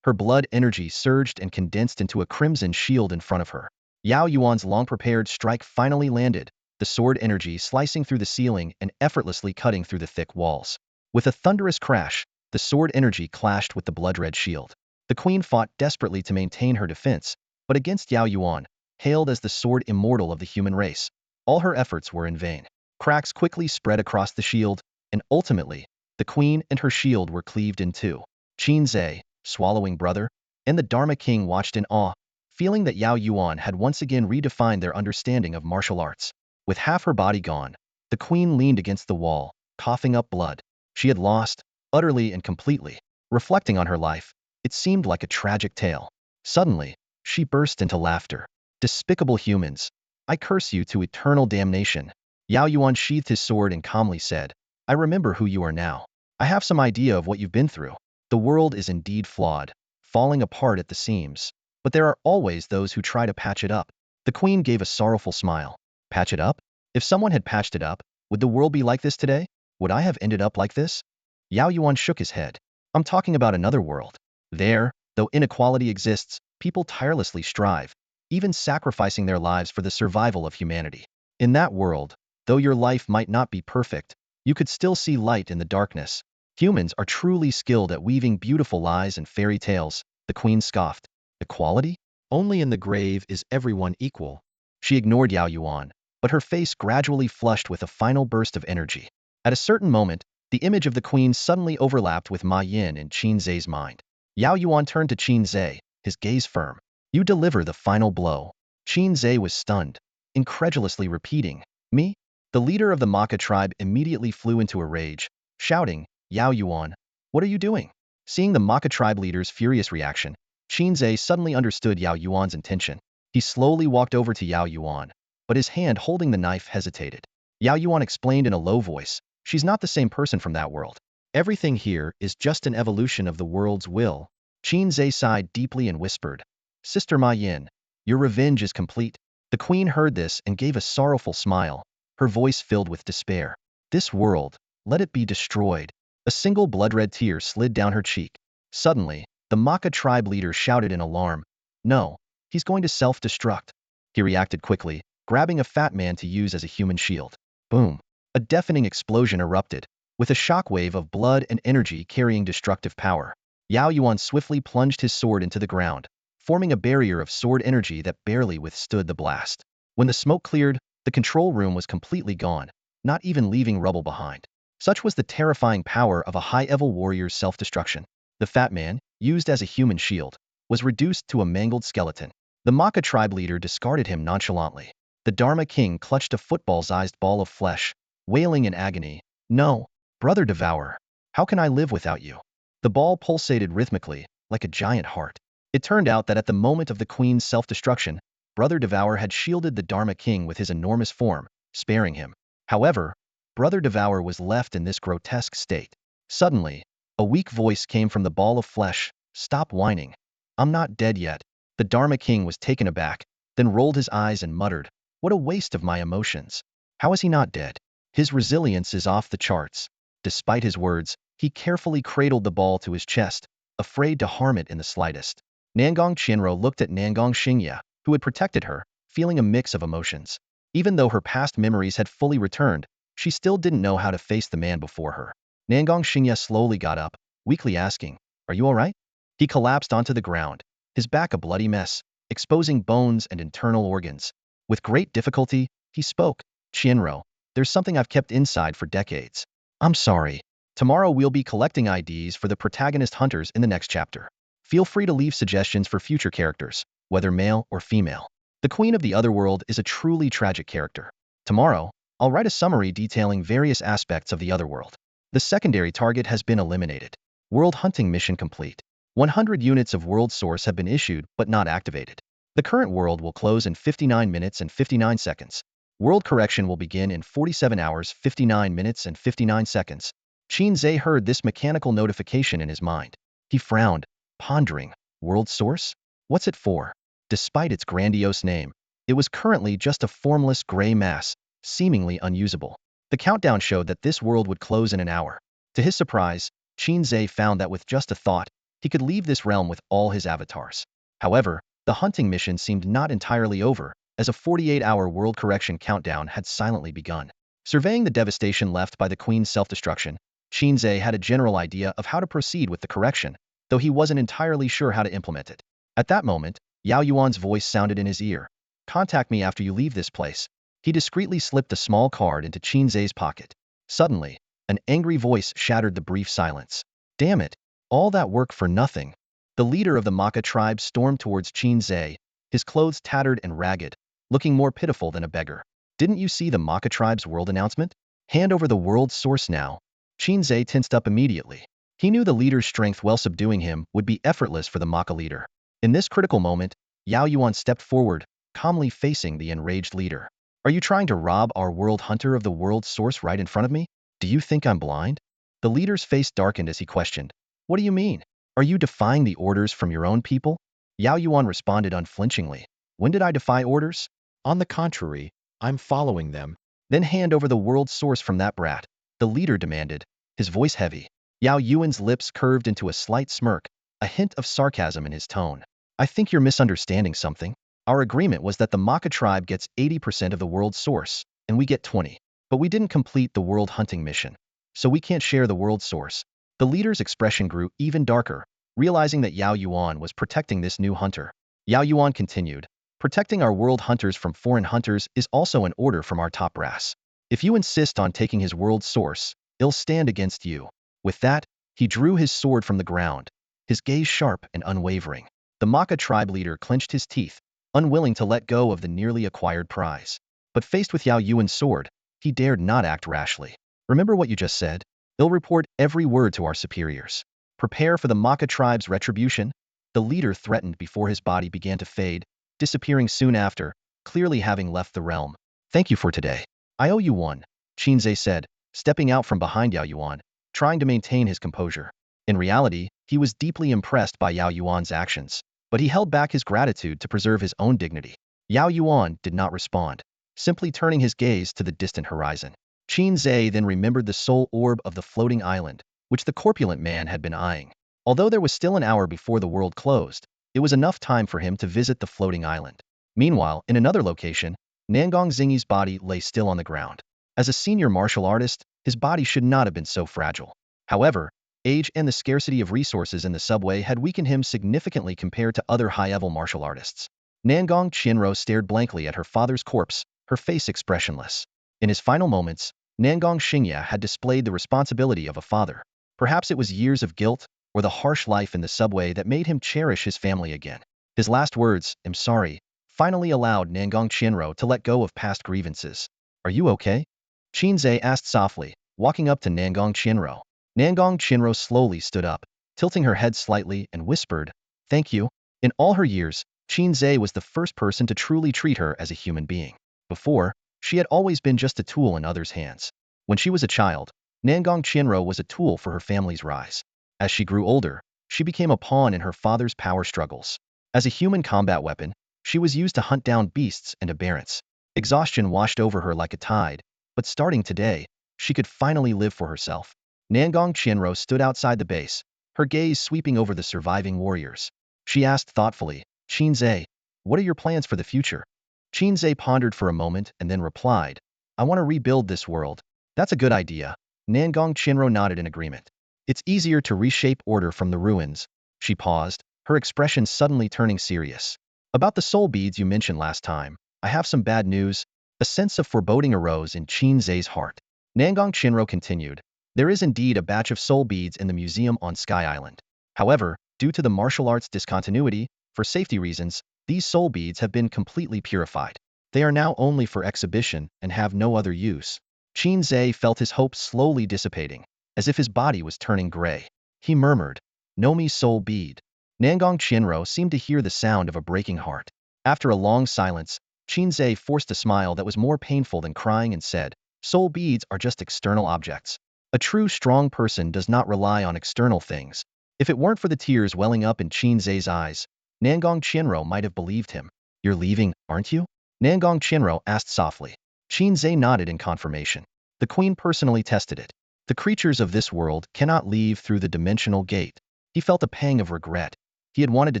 Her blood energy surged and condensed into a crimson shield in front of her. Yao Yuan's long-prepared strike finally landed, the sword energy slicing through the ceiling and effortlessly cutting through the thick walls. With a thunderous crash, the sword energy clashed with the blood-red shield. The queen fought desperately to maintain her defense, but against Yao Yuan, hailed as the sword immortal of the human race, all her efforts were in vain. Cracks quickly spread across the shield, and ultimately, the queen and her shield were cleaved in two. Qin Ze, swallowing brother, and the Dharma King watched in awe, feeling that Yao Yuan had once again redefined their understanding of martial arts. With half her body gone, the queen leaned against the wall, coughing up blood. She had lost, utterly and completely. Reflecting on her life, it seemed like a tragic tale. Suddenly, she burst into laughter. Despicable humans. I curse you to eternal damnation. Yao Yuan sheathed his sword and calmly said, I remember who you are now. I have some idea of what you've been through. The world is indeed flawed, falling apart at the seams. But there are always those who try to patch it up. The queen gave a sorrowful smile. Patch it up? If someone had patched it up, would the world be like this today? Would I have ended up like this? Yao Yuan shook his head. I'm talking about another world. There, though inequality exists, people tirelessly strive, even sacrificing their lives for the survival of humanity. In that world, though your life might not be perfect, you could still see light in the darkness. Humans are truly skilled at weaving beautiful lies and fairy tales, the queen scoffed. Equality? Only in the grave is everyone equal. She ignored Yao Yuan, but her face gradually flushed with a final burst of energy. At a certain moment, the image of the queen suddenly overlapped with May Yin in Qin Ze's mind. Yao Yuan turned to Qin Ze, his gaze firm. You deliver the final blow. Qin Ze was stunned, incredulously repeating, me? The leader of the Maka tribe immediately flew into a rage, shouting, Yao Yuan, what are you doing? Seeing the Maka tribe leader's furious reaction, Qin Ze suddenly understood Yao Yuan's intention. He slowly walked over to Yao Yuan, but his hand holding the knife hesitated. Yao Yuan explained in a low voice, she's not the same person from that world. Everything here is just an evolution of the world's will. Qin Ze sighed deeply and whispered, Sister May Yin, your revenge is complete. The queen heard this and gave a sorrowful smile, her voice filled with despair. This world, let it be destroyed. A single blood-red tear slid down her cheek. Suddenly, the Maka tribe leader shouted in alarm, no, he's going to self-destruct. He reacted quickly, grabbing a fat man to use as a human shield. Boom. A deafening explosion erupted, with a shockwave of blood and energy carrying destructive power. Yao Yuan swiftly plunged his sword into the ground, forming a barrier of sword energy that barely withstood the blast. When the smoke cleared, the control room was completely gone, not even leaving rubble behind. Such was the terrifying power of a high-level warrior's self-destruction. The fat man, used as a human shield, was reduced to a mangled skeleton. The Maka tribe leader discarded him nonchalantly. The Dharma king clutched a football-sized ball of flesh, wailing in agony, no, brother devourer, how can I live without you? The ball pulsated rhythmically, like a giant heart. It turned out that at the moment of the queen's self-destruction, Brother Devourer had shielded the Dharma king with his enormous form, sparing him. However, Brother Devourer was left in this grotesque state. Suddenly, a weak voice came from the ball of flesh, stop whining. I'm not dead yet. The Dharma king was taken aback, then rolled his eyes and muttered, what a waste of my emotions. How is he not dead? His resilience is off the charts. Despite his words, he carefully cradled the ball to his chest, afraid to harm it in the slightest. Nangong Chinro looked at Nangong Xingya, who had protected her, feeling a mix of emotions. Even though her past memories had fully returned, she still didn't know how to face the man before her. Nangong Xingya slowly got up, weakly asking, are you all right? He collapsed onto the ground, his back a bloody mess, exposing bones and internal organs. With great difficulty, he spoke, Chinro, there's something I've kept inside for decades. I'm sorry. Tomorrow we'll be collecting IDs for the protagonist hunters in the next chapter. Feel free to leave suggestions for future characters, whether male or female. The Queen of the Otherworld is a truly tragic character. Tomorrow, I'll write a summary detailing various aspects of the Otherworld. The secondary target has been eliminated. World hunting mission complete. 100 units of world source have been issued but not activated. The current world will close in 59 minutes and 59 seconds. World correction will begin in 47 hours 59 minutes and 59 seconds. Qin Ze heard this mechanical notification in his mind. He frowned, pondering, world source? What's it for? Despite its grandiose name, it was currently just a formless gray mass, seemingly unusable. The countdown showed that this world would close in an hour. To his surprise, Qin Ze found that with just a thought, he could leave this realm with all his avatars. However, the hunting mission seemed not entirely over, as a 48-hour world correction countdown had silently begun. Surveying the devastation left by the Queen's self-destruction, Qin Ze had a general idea of how to proceed with the correction, though he wasn't entirely sure how to implement it. At that moment, Yao Yuan's voice sounded in his ear. Contact me after you leave this place. He discreetly slipped a small card into Qin Ze's pocket. Suddenly, an angry voice shattered the brief silence. Damn it, all that work for nothing. The leader of the Maka tribe stormed towards Qin Ze, his clothes tattered and ragged, looking more pitiful than a beggar. Didn't you see the Maka tribe's world announcement? Hand over the world source now. Qin Ze tensed up immediately. He knew the leader's strength while subduing him would be effortless for the Maka leader. In this critical moment, Yao Yuan stepped forward, calmly facing the enraged leader. Are you trying to rob our world hunter of the world source right in front of me? Do you think I'm blind? The leader's face darkened as he questioned. What do you mean? Are you defying the orders from your own people? Yao Yuan responded unflinchingly. When did I defy orders? On the contrary, I'm following them. Then hand over the world source from that brat, the leader demanded, his voice heavy. Yao Yuan's lips curved into a slight smirk, a hint of sarcasm in his tone. I think you're misunderstanding something. Our agreement was that the Maka tribe gets 80% of the world's source, and we get 20. But we didn't complete the world hunting mission, so we can't share the world source. The leader's expression grew even darker, realizing that Yao Yuan was protecting this new hunter. Yao Yuan continued, protecting our world hunters from foreign hunters is also an order from our top brass. If you insist on taking his world source, he'll stand against you. With that, he drew his sword from the ground, his gaze sharp and unwavering. The Maka tribe leader clenched his teeth, unwilling to let go of the nearly acquired prize. But faced with Yao Yuan's sword, he dared not act rashly. Remember what you just said? They'll report every word to our superiors. Prepare for the Maka tribe's retribution. The leader threatened before his body began to fade, disappearing soon after, clearly having left the realm. Thank you for today. I owe you one, Qin Ze said, stepping out from behind Yao Yuan, trying to maintain his composure. In reality, he was deeply impressed by Yao Yuan's actions, but he held back his gratitude to preserve his own dignity. Yao Yuan did not respond, simply turning his gaze to the distant horizon. Qin Ze then remembered the soul orb of the floating island, which the corpulent man had been eyeing. Although there was still an hour before the world closed, it was enough time for him to visit the floating island. Meanwhile, in another location, Nangong Zingi's body lay still on the ground. As a senior martial artist, his body should not have been so fragile. However, age and the scarcity of resources in the subway had weakened him significantly compared to other high-level martial artists. Nangong Qianro stared blankly at her father's corpse, her face expressionless. In his final moments, Nangong Xingya had displayed the responsibility of a father. Perhaps it was years of guilt, or the harsh life in the subway that made him cherish his family again. His last words, "I'm sorry," finally allowed Nangong Qianro to let go of past grievances. Are you okay? Qin Ze asked softly, walking up to Nangong Qianro. Nangong Qianro slowly stood up, tilting her head slightly, and whispered, "Thank you." In all her years, Qin Ze was the first person to truly treat her as a human being. Before, she had always been just a tool in others' hands. When she was a child, Nangong Qianro was a tool for her family's rise. As she grew older, she became a pawn in her father's power struggles. As a human combat weapon, she was used to hunt down beasts and aberrants. Exhaustion washed over her like a tide, but starting today, she could finally live for herself. Nangong Qianro stood outside the base, her gaze sweeping over the surviving warriors. She asked thoughtfully, "Qin Ze, what are your plans for the future?" Qin Ze pondered for a moment and then replied, "I want to rebuild this world." "That's a good idea." Nangong Qianro nodded in agreement. "It's easier to reshape order from the ruins." She paused, her expression suddenly turning serious. "About the soul beads you mentioned last time, I have some bad news." A sense of foreboding arose in Qin Ze's heart. Nangong Qianro continued, "There is indeed a batch of soul beads in the museum on Sky Island. However, due to the martial arts discontinuity, for safety reasons, these soul beads have been completely purified. They are now only for exhibition and have no other use." Qin Ze felt his hopes slowly dissipating, as if his body was turning gray. He murmured, "Nomi's soul bead." Nangong Qianro seemed to hear the sound of a breaking heart. After a long silence, Qin Ze forced a smile that was more painful than crying and said, "Soul beads are just external objects. A true strong person does not rely on external things." If it weren't for the tears welling up in Qin Ze's eyes, Nangong Qianro might have believed him. "You're leaving, aren't you?" Nangong Qianro asked softly. Qin Ze nodded in confirmation. The queen personally tested it. The creatures of this world cannot leave through the dimensional gate. He felt a pang of regret. He had wanted to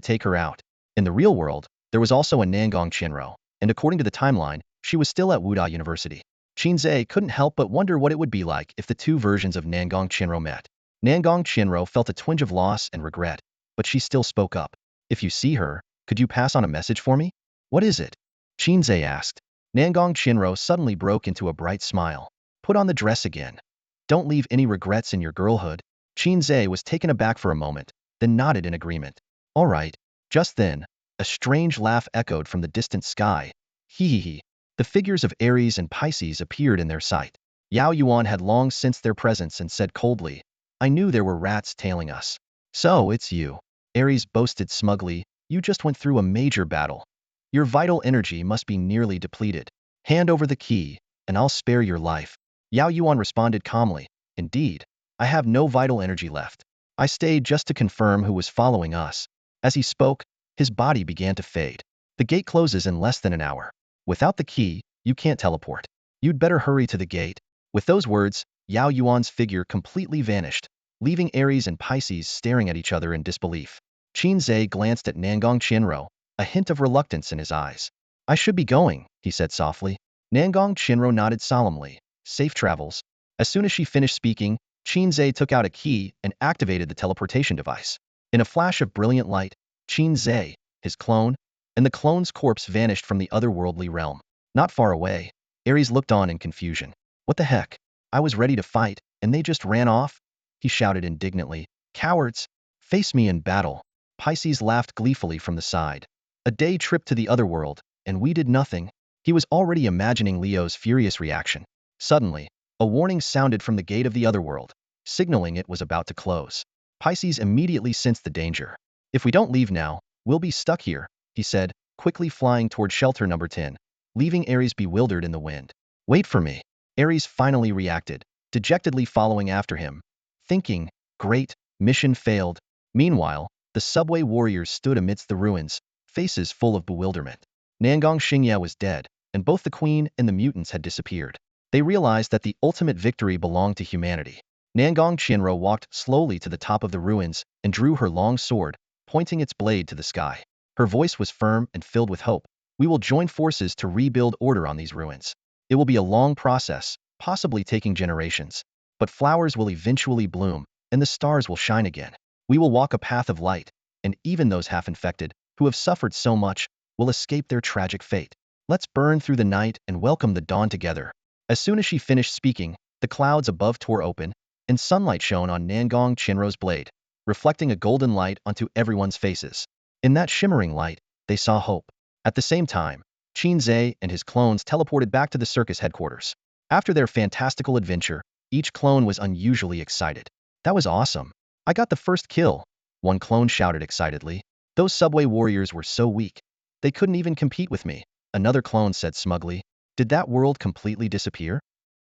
take her out. In the real world, there was also a Nangong Qianro, and according to the timeline, she was still at Wuda University. Qin Ze couldn't help but wonder what it would be like if the two versions of Nangong Qianro met. Nangong Qianro felt a twinge of loss and regret, but she still spoke up. "If you see her, could you pass on a message for me?" "What is it?" Qin Ze asked. Nangong Qianro suddenly broke into a bright smile. "Put on the dress again. Don't leave any regrets in your girlhood." Qin Ze was taken aback for a moment, then nodded in agreement. "All right." Just then, a strange laugh echoed from the distant sky. Hee hee hee. The figures of Aries and Pisces appeared in their sight. Yao Yuan had long sensed their presence and said coldly, "I knew there were rats tailing us." "So it's you," Aries boasted smugly. "You just went through a major battle. Your vital energy must be nearly depleted. Hand over the key, and I'll spare your life." Yao Yuan responded calmly, "Indeed, I have no vital energy left. I stayed just to confirm who was following us." As he spoke, his body began to fade. "The gate closes in less than an hour. Without the key, you can't teleport. You'd better hurry to the gate." With those words, Yao Yuan's figure completely vanished, leaving Aries and Pisces staring at each other in disbelief. Qin Ze glanced at Nangong Chinro, a hint of reluctance in his eyes. I should be going, he said softly. Nangong Chinro nodded solemnly. Safe travels. As soon as she finished speaking, Qin Ze took out a key and activated the teleportation device. In a flash of brilliant light, Qin Ze, his clone, and the clone's corpse vanished from the otherworldly realm. Not far away, Ares looked on in confusion. What the heck? I was ready to fight, and they just ran off? He shouted indignantly. Cowards! Face me in battle. Pisces laughed gleefully from the side. A day trip to the otherworld, and we did nothing. He was already imagining Leo's furious reaction. Suddenly, a warning sounded from the gate of the otherworld, signaling it was about to close. Pisces immediately sensed the danger. If we don't leave now, we'll be stuck here, he said, quickly flying toward shelter number 10, leaving Ares bewildered in the wind. Wait for me. Ares finally reacted, dejectedly following after him, thinking, great, mission failed. Meanwhile, the subway warriors stood amidst the ruins, faces full of bewilderment. Nangong Xingye was dead, and both the queen and the mutants had disappeared. They realized that the ultimate victory belonged to humanity. Nangong Chinro walked slowly to the top of the ruins and drew her long sword, pointing its blade to the sky. Her voice was firm and filled with hope. We will join forces to rebuild order on these ruins. It will be a long process, possibly taking generations. But flowers will eventually bloom, and the stars will shine again. We will walk a path of light, and even those half-infected, who have suffered so much, will escape their tragic fate. Let's burn through the night and welcome the dawn together. As soon as she finished speaking, the clouds above tore open, and sunlight shone on Nangong Chinro's blade, reflecting a golden light onto everyone's faces. In that shimmering light, they saw hope. At the same time, Qin Ze and his clones teleported back to the circus headquarters. After their fantastical adventure, each clone was unusually excited. That was awesome. I got the first kill, one clone shouted excitedly. Those subway warriors were so weak. They couldn't even compete with me, another clone said smugly. Did that world completely disappear?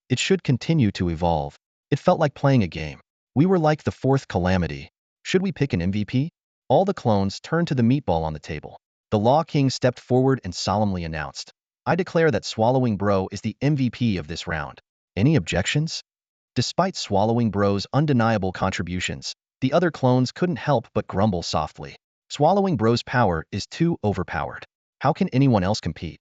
It should continue to evolve. It felt like playing a game. We were like the fourth calamity. Should we pick an MVP? All the clones turned to the meatball on the table. The Law King stepped forward and solemnly announced, I declare that Swallowing Bro is the MVP of this round. Any objections? Despite Swallowing Bro's undeniable contributions, the other clones couldn't help but grumble softly. Swallowing Bro's power is too overpowered. How can anyone else compete?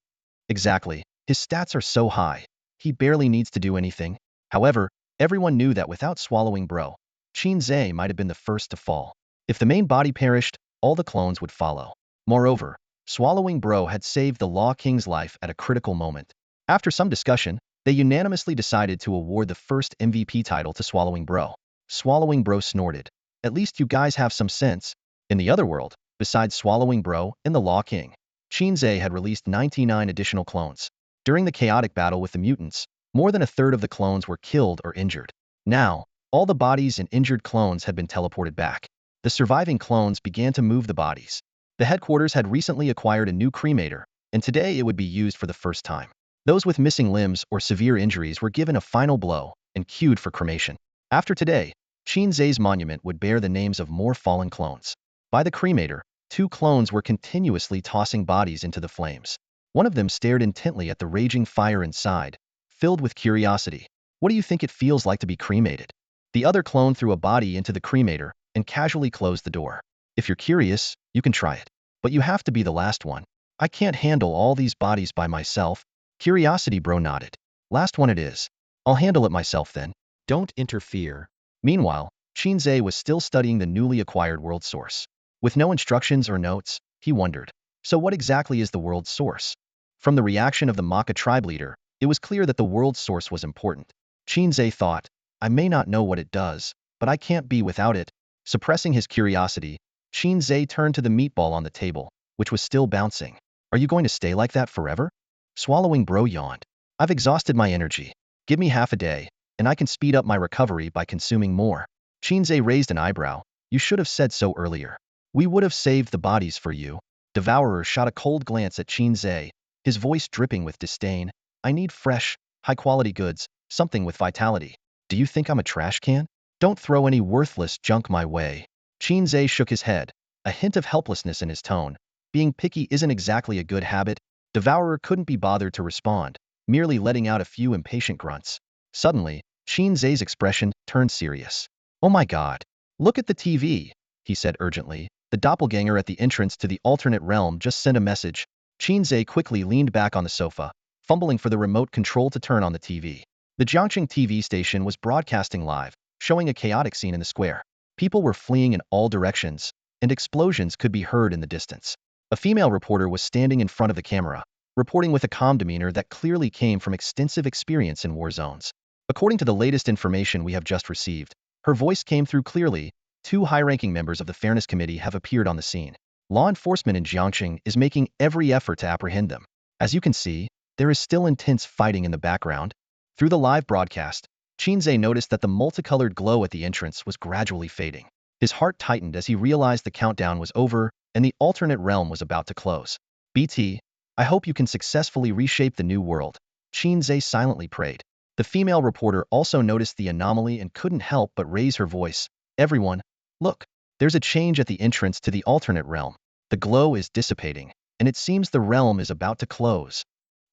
Exactly. His stats are so high. He barely needs to do anything. However, everyone knew that without Swallowing Bro, Qin Ze might have been the first to fall. If the main body perished, all the clones would follow. Moreover, Swallowing Bro had saved the Law King's life at a critical moment. After some discussion, they unanimously decided to award the first MVP title to Swallowing Bro. Swallowing Bro snorted. At least you guys have some sense. In the other world, besides Swallowing Bro and the Law King, Qin Ze had released 99 additional clones. During the chaotic battle with the mutants, more than a third of the clones were killed or injured. Now, all the bodies and injured clones had been teleported back. The surviving clones began to move the bodies. The headquarters had recently acquired a new cremator, and today it would be used for the first time. Those with missing limbs or severe injuries were given a final blow and queued for cremation. After today, Qin Ze's monument would bear the names of more fallen clones. By the cremator, 2 clones were continuously tossing bodies into the flames. One of them stared intently at the raging fire inside, filled with curiosity. What do you think it feels like to be cremated? The other clone threw a body into the cremator and casually closed the door. If you're curious, you can try it. But you have to be the last one. I can't handle all these bodies by myself. Curiosity Bro nodded. Last one it is. I'll handle it myself then. Don't interfere. Meanwhile, Qin Ze was still studying the newly acquired world source. With no instructions or notes, he wondered. So what exactly is the world source? From the reaction of the Maka tribe leader, it was clear that the world source was important. Qin Ze thought, I may not know what it does, but I can't be without it. Suppressing his curiosity, Qin Ze turned to the meatball on the table, which was still bouncing. Are you going to stay like that forever? Swallowing Bro yawned. I've exhausted my energy. Give me half a day, and I can speed up my recovery by consuming more. Qin Ze raised an eyebrow. You should have said so earlier. We would have saved the bodies for you. Devourer shot a cold glance at Qin Ze, his voice dripping with disdain. I need fresh, high-quality goods, something with vitality. Do you think I'm a trash can? Don't throw any worthless junk my way. Qin Ze shook his head, a hint of helplessness in his tone. Being picky isn't exactly a good habit. Devourer couldn't be bothered to respond, merely letting out a few impatient grunts. Suddenly, Qin Ze's expression turned serious. Oh my god. Look at the TV, he said urgently. The doppelganger at the entrance to the alternate realm just sent a message. Qin Ze quickly leaned back on the sofa, fumbling for the remote control to turn on the TV. The Jiangqing TV station was broadcasting live, showing a chaotic scene in the square. People were fleeing in all directions, and explosions could be heard in the distance. A female reporter was standing in front of the camera, reporting with a calm demeanor that clearly came from extensive experience in war zones. According to the latest information we have just received, her voice came through clearly. Two high-ranking members of the Fairness Committee have appeared on the scene. Law enforcement in Jiangqing is making every effort to apprehend them. As you can see, there is still intense fighting in the background. Through the live broadcast, Qin Ze noticed that the multicolored glow at the entrance was gradually fading. His heart tightened as he realized the countdown was over and the alternate realm was about to close. BT, I hope you can successfully reshape the new world, Qin Ze silently prayed. The female reporter also noticed the anomaly and couldn't help but raise her voice. Everyone, look, there's a change at the entrance to the alternate realm. The glow is dissipating, and it seems the realm is about to close.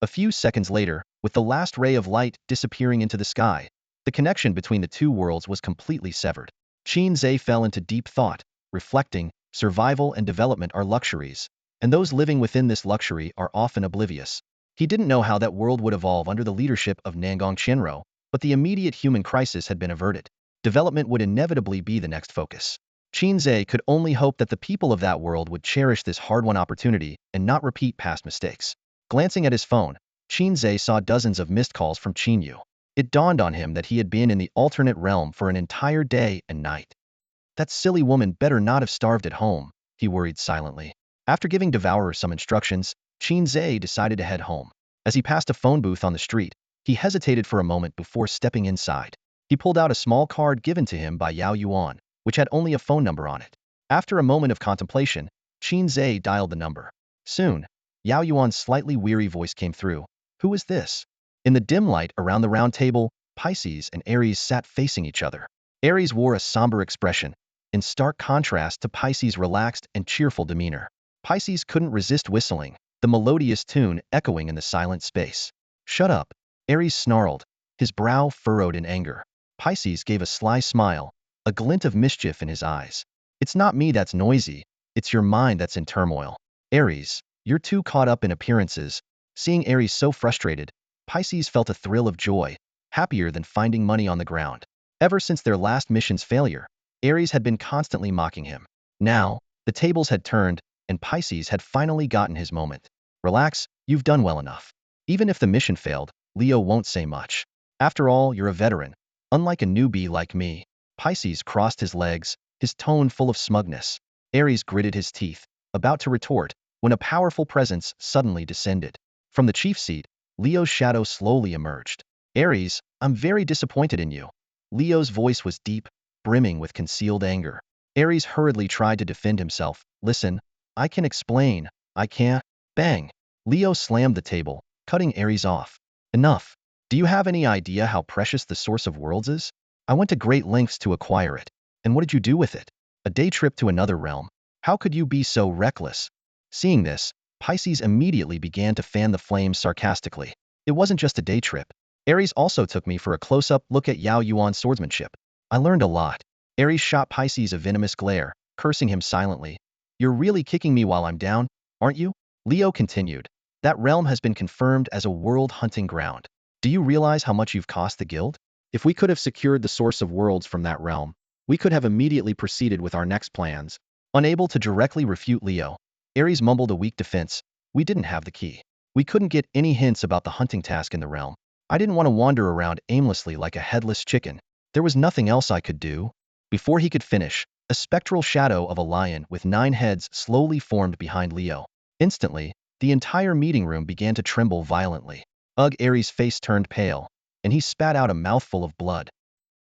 A few seconds later, with the last ray of light disappearing into the sky, the connection between the two worlds was completely severed. Qin Ze fell into deep thought, reflecting, survival and development are luxuries, and those living within this luxury are often oblivious. He didn't know how that world would evolve under the leadership of Nangong Qianro, but the immediate human crisis had been averted. Development would inevitably be the next focus. Qin Ze could only hope that the people of that world would cherish this hard-won opportunity and not repeat past mistakes. Glancing at his phone, Qin Ze saw dozens of missed calls from Chinu. It dawned on him that he had been in the alternate realm for an entire day and night. That silly woman better not have starved at home, he worried silently. After giving Devourer some instructions, Qin Ze decided to head home. As he passed a phone booth on the street, he hesitated for a moment before stepping inside. He pulled out a small card given to him by Yao Yuan, which had only a phone number on it. After a moment of contemplation, Qin Ze dialed the number. Soon, Yao Yuan's slightly weary voice came through. Who is this? In the dim light around the round table, Pisces and Aries sat facing each other. Aries wore a somber expression, in stark contrast to Pisces' relaxed and cheerful demeanor. Pisces couldn't resist whistling, the melodious tune echoing in the silent space. Shut up, Aries snarled, his brow furrowed in anger. Pisces gave a sly smile, a glint of mischief in his eyes. It's not me that's noisy, it's your mind that's in turmoil. Aries, you're too caught up in appearances. Seeing Aries so frustrated, Pisces felt a thrill of joy, happier than finding money on the ground. Ever since their last mission's failure, Aries had been constantly mocking him. Now, the tables had turned, and Pisces had finally gotten his moment. Relax, you've done well enough. Even if the mission failed, Leo won't say much. After all, you're a veteran. Unlike a newbie like me. Pisces crossed his legs, his tone full of smugness. Aries gritted his teeth, about to retort, when a powerful presence suddenly descended. From the chief seat, Leo's shadow slowly emerged. Aries, I'm very disappointed in you. Leo's voice was deep, brimming with concealed anger. Aries hurriedly tried to defend himself. Listen, I can explain. I can't. Bang. Leo slammed the table, cutting Aries off. Enough. Do you have any idea how precious the source of worlds is? I went to great lengths to acquire it. And what did you do with it? A day trip to another realm. How could you be so reckless? Seeing this, Pisces immediately began to fan the flames sarcastically. It wasn't just a day trip. Aries also took me for a close-up look at Yao Yuan's swordsmanship. I learned a lot. Aries shot Pisces a venomous glare, cursing him silently. You're really kicking me while I'm down, aren't you? Leo continued. That realm has been confirmed as a world hunting ground. Do you realize how much you've cost the guild? If we could have secured the source of worlds from that realm, we could have immediately proceeded with our next plans. Unable to directly refute Leo, Aries mumbled a weak defense. We didn't have the key. We couldn't get any hints about the hunting task in the realm. I didn't want to wander around aimlessly like a headless chicken. There was nothing else I could do. Before he could finish, a spectral shadow of a lion with 9 heads slowly formed behind Leo. Instantly, the entire meeting room began to tremble violently. Ugh, Aries' face turned pale, and he spat out a mouthful of blood.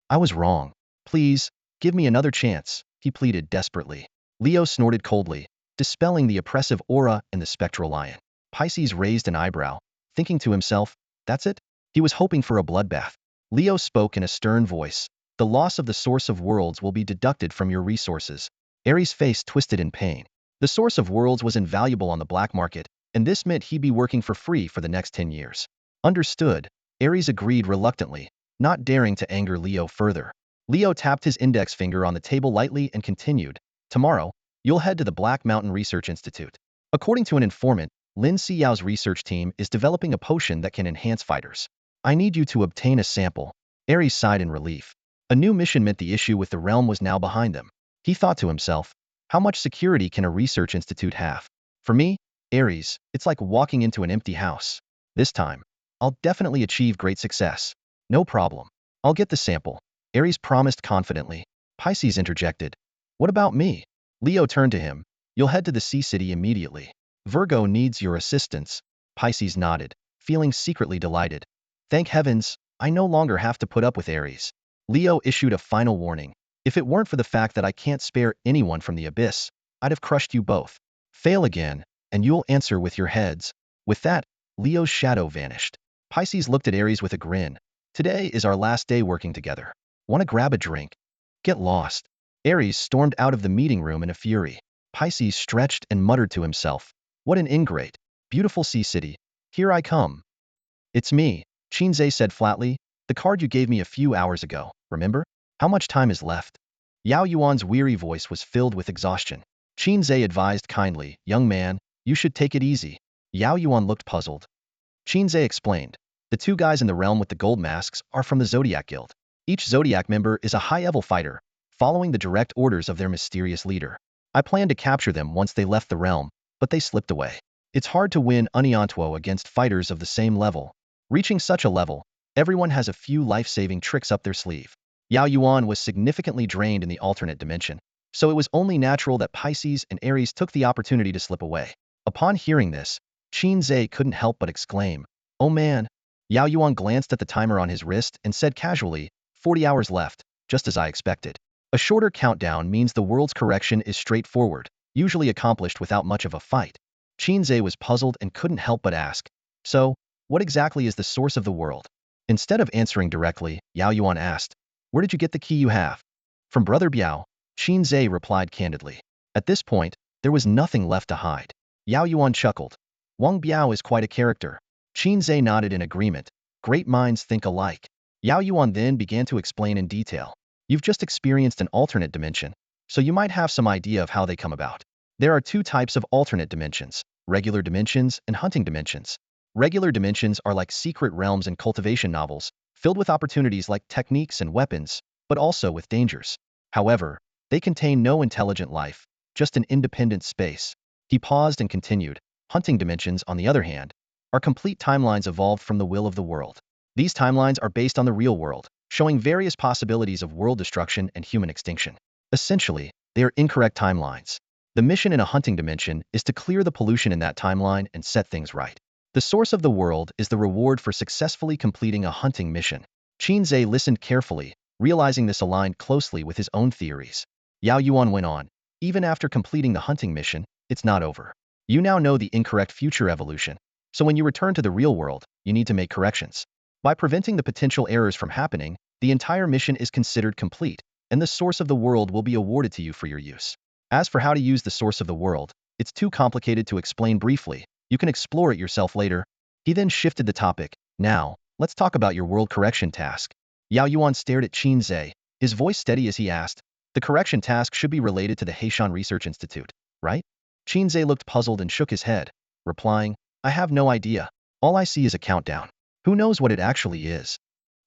I was wrong. Please, give me another chance, he pleaded desperately. Leo snorted coldly, dispelling the oppressive aura in the spectral lion. Pisces raised an eyebrow, thinking to himself, that's it? He was hoping for a bloodbath. Leo spoke in a stern voice. The loss of the source of worlds will be deducted from your resources. Aries' face twisted in pain. The source of worlds was invaluable on the black market, and this meant he'd be working for free for the next 10 years. Understood. Aries agreed reluctantly, not daring to anger Leo further. Leo tapped his index finger on the table lightly and continued. Tomorrow, You'll head to the Black Mountain Research Institute. According to an informant, Lin Xiao's research team is developing a potion that can enhance fighters. I need you to obtain a sample. Ares sighed in relief. A new mission meant the issue with the realm was now behind them. He thought to himself, how much security can a research institute have? For me, Ares, it's like walking into an empty house. This time, I'll definitely achieve great success. No problem. I'll get the sample. Ares promised confidently. Pisces interjected. What about me? Leo turned to him. You'll head to the Sea City immediately. Virgo needs your assistance. Pisces nodded, feeling secretly delighted. Thank heavens, I no longer have to put up with Ares. Leo issued a final warning. If it weren't for the fact that I can't spare anyone from the abyss, I'd have crushed you both. Fail again, and you'll answer with your heads. With that, Leo's shadow vanished. Pisces looked at Ares with a grin. Today is our last day working together. Want to grab a drink? Get lost. Ares stormed out of the meeting room in a fury. Pisces stretched and muttered to himself. What an ingrate. Beautiful Sea City. Here I come. It's me, Qin Ze said flatly. The card you gave me a few hours ago, remember? How much time is left? Yao Yuan's weary voice was filled with exhaustion. Qin Ze advised kindly, young man, you should take it easy. Yao Yuan looked puzzled. Qin Ze explained. The two guys in the realm with the gold masks are from the Zodiac Guild. Each Zodiac member is a high-level fighter, following the direct orders of their mysterious leader. I planned to capture them once they left the realm, but they slipped away. It's hard to win Uniantuo against fighters of the same level. Reaching such a level, everyone has a few life-saving tricks up their sleeve. Yao Yuan was significantly drained in the alternate dimension, so it was only natural that Pisces and Ares took the opportunity to slip away. Upon hearing this, Qin Ze couldn't help but exclaim, "Oh man!" Yao Yuan glanced at the timer on his wrist and said casually, 40 hours left, just as I expected. A shorter countdown means the world's correction is straightforward, usually accomplished without much of a fight. Qin Ze was puzzled and couldn't help but ask, so, what exactly is the source of the world? Instead of answering directly, Yao Yuan asked, where did you get the key you have? From Brother Biao, Qin Ze replied candidly. At this point, there was nothing left to hide. Yao Yuan chuckled. Wang Biao is quite a character. Qin Ze nodded in agreement. Great minds think alike. Yao Yuan then began to explain in detail. You've just experienced an alternate dimension, so you might have some idea of how they come about. There are two types of alternate dimensions, regular dimensions and hunting dimensions. Regular dimensions are like secret realms and cultivation novels, filled with opportunities like techniques and weapons, but also with dangers. However, they contain no intelligent life, just an independent space. He paused and continued. Hunting dimensions, on the other hand, are complete timelines evolved from the will of the world. These timelines are based on the real world, showing various possibilities of world destruction and human extinction. Essentially, they are incorrect timelines. The mission in a hunting dimension is to clear the pollution in that timeline and set things right. The source of the world is the reward for successfully completing a hunting mission. Qin Ze listened carefully, realizing this aligned closely with his own theories. Yao Yuan went on. Even after completing the hunting mission, it's not over. You now know the incorrect future evolution, so when you return to the real world, you need to make corrections. By preventing the potential errors from happening, the entire mission is considered complete, and the source of the world will be awarded to you for your use. As for how to use the source of the world, it's too complicated to explain briefly. You can explore it yourself later. He then shifted the topic. Now, let's talk about your world correction task. Yao Yuan stared at Qin Ze, his voice steady as he asked, the correction task should be related to the Heishan Research Institute, right? Qin Ze looked puzzled and shook his head, replying, I have no idea. All I see is a countdown. Who knows what it actually is?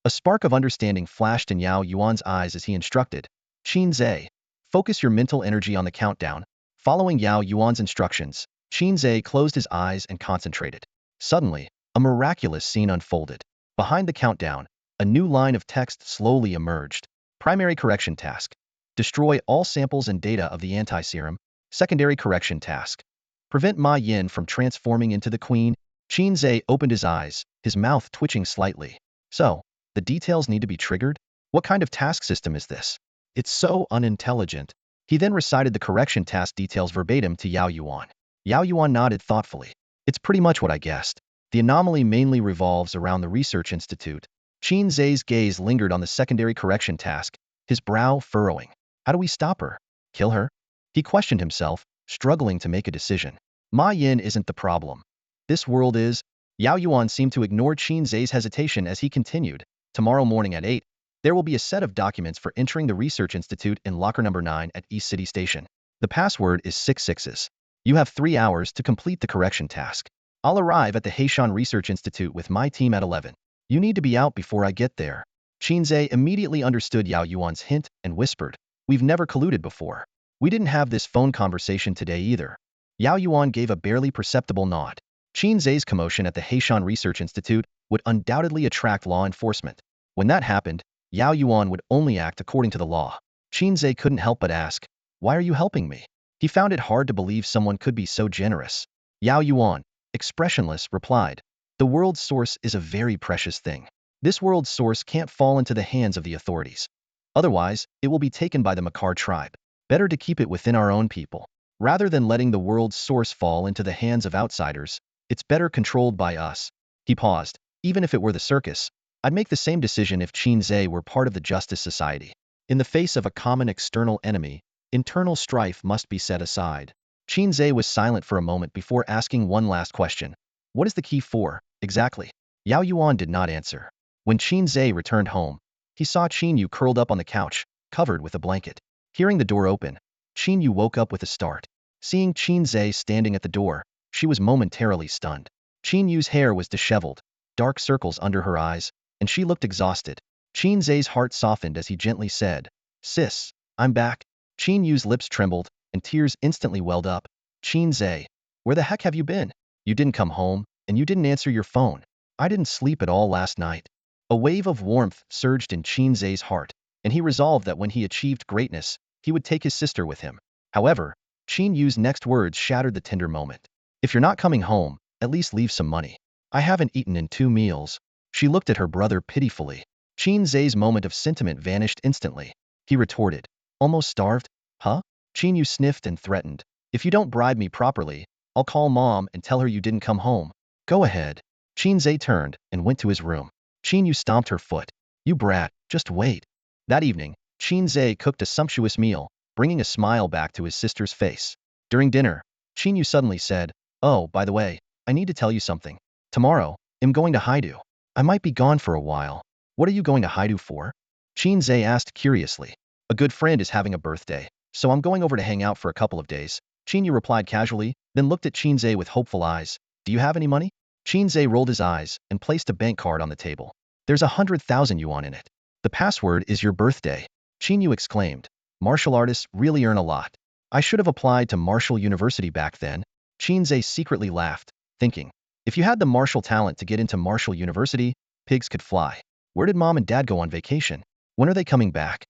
A spark of understanding flashed in Yao Yuan's eyes as he instructed, Qin Ze, focus your mental energy on the countdown. Following Yao Yuan's instructions, Qin Ze closed his eyes and concentrated. Suddenly, a miraculous scene unfolded. Behind the countdown, a new line of text slowly emerged. Primary correction task. Destroy all samples and data of the anti-serum. Secondary correction task. Prevent May Yin from transforming into the queen. Qin Ze opened his eyes, his mouth twitching slightly. So, the details need to be triggered? What kind of task system is this? It's so unintelligent. He then recited the correction task details verbatim to Yao Yuan. Yao Yuan nodded thoughtfully. It's pretty much what I guessed. The anomaly mainly revolves around the research institute. Qin Ze's gaze lingered on the secondary correction task, his brow furrowing. How do we stop her? Kill her? He questioned himself, struggling to make a decision. May Yin isn't the problem. This world is. Yao Yuan seemed to ignore Qin Ze's hesitation as he continued. Tomorrow morning at 8, there will be a set of documents for entering the research institute in locker number 9 at East City Station. The password is 66s. You have 3 hours to complete the correction task. I'll arrive at the Heishan Research Institute with my team at 11. You need to be out before I get there. Qin Ze immediately understood Yao Yuan's hint and whispered, "We've never colluded before. We didn't have this phone conversation today either." Yao Yuan gave a barely perceptible nod. Qin Ze's commotion at the Heishan Research Institute would undoubtedly attract law enforcement. When that happened, Yao Yuan would only act according to the law. Qin Ze couldn't help but ask, "Why are you helping me?" He found it hard to believe someone could be so generous. Yao Yuan, expressionless, replied, "The world's source is a very precious thing. This world's source can't fall into the hands of the authorities. Otherwise, it will be taken by the Makar tribe. Better to keep it within our own people. Rather than letting the world's source fall into the hands of outsiders, it's better controlled by us." He paused. "Even if it were the circus, I'd make the same decision if Qin Ze were part of the Justice Society. In the face of a common external enemy, internal strife must be set aside." Qin Ze was silent for a moment before asking one last question. "What is the key for, exactly?" Yao Yuan did not answer. When Qin Ze returned home, he saw Chinu curled up on the couch, covered with a blanket. Hearing the door open, Chinu woke up with a start. Seeing Qin Ze standing at the door, she was momentarily stunned. Chinu's hair was disheveled, dark circles under her eyes, and she looked exhausted. Qin Ze's heart softened as he gently said, "Sis, I'm back." Chinu's lips trembled, and tears instantly welled up. "Qin Ze, where the heck have you been? You didn't come home, and you didn't answer your phone. I didn't sleep at all last night." A wave of warmth surged in Qin Ze's heart, and he resolved that when he achieved greatness, he would take his sister with him. However, Chinu's next words shattered the tender moment. "If you're not coming home, at least leave some money. I haven't eaten in 2 meals." She looked at her brother pitifully. Qin Ze's moment of sentiment vanished instantly. He retorted, "Almost starved? Huh?" Chinu sniffed and threatened, "If you don't bribe me properly, I'll call mom and tell her you didn't come home." "Go ahead." Qin Ze turned and went to his room. Chinu stomped her foot. "You brat, just wait." That evening, Qin Ze cooked a sumptuous meal, bringing a smile back to his sister's face. During dinner, Chinu suddenly said, "Oh, by the way, I need to tell you something. Tomorrow, I'm going to Haidu. I might be gone for a while." "What are you going to Haidu for?" Qin Ze asked curiously. "A good friend is having a birthday, so I'm going over to hang out for a couple of days." Chinu replied casually, then looked at Qin Ze with hopeful eyes. "Do you have any money?" Qin Ze rolled his eyes and placed a bank card on the table. "There's 100,000 yuan in it. The password is your birthday." Chinu exclaimed. "Martial artists really earn a lot. I should have applied to martial university back then." Qin Ze secretly laughed, thinking, if you had the martial talent to get into martial university, pigs could fly. "Where did mom and dad go on vacation? When are they coming back?"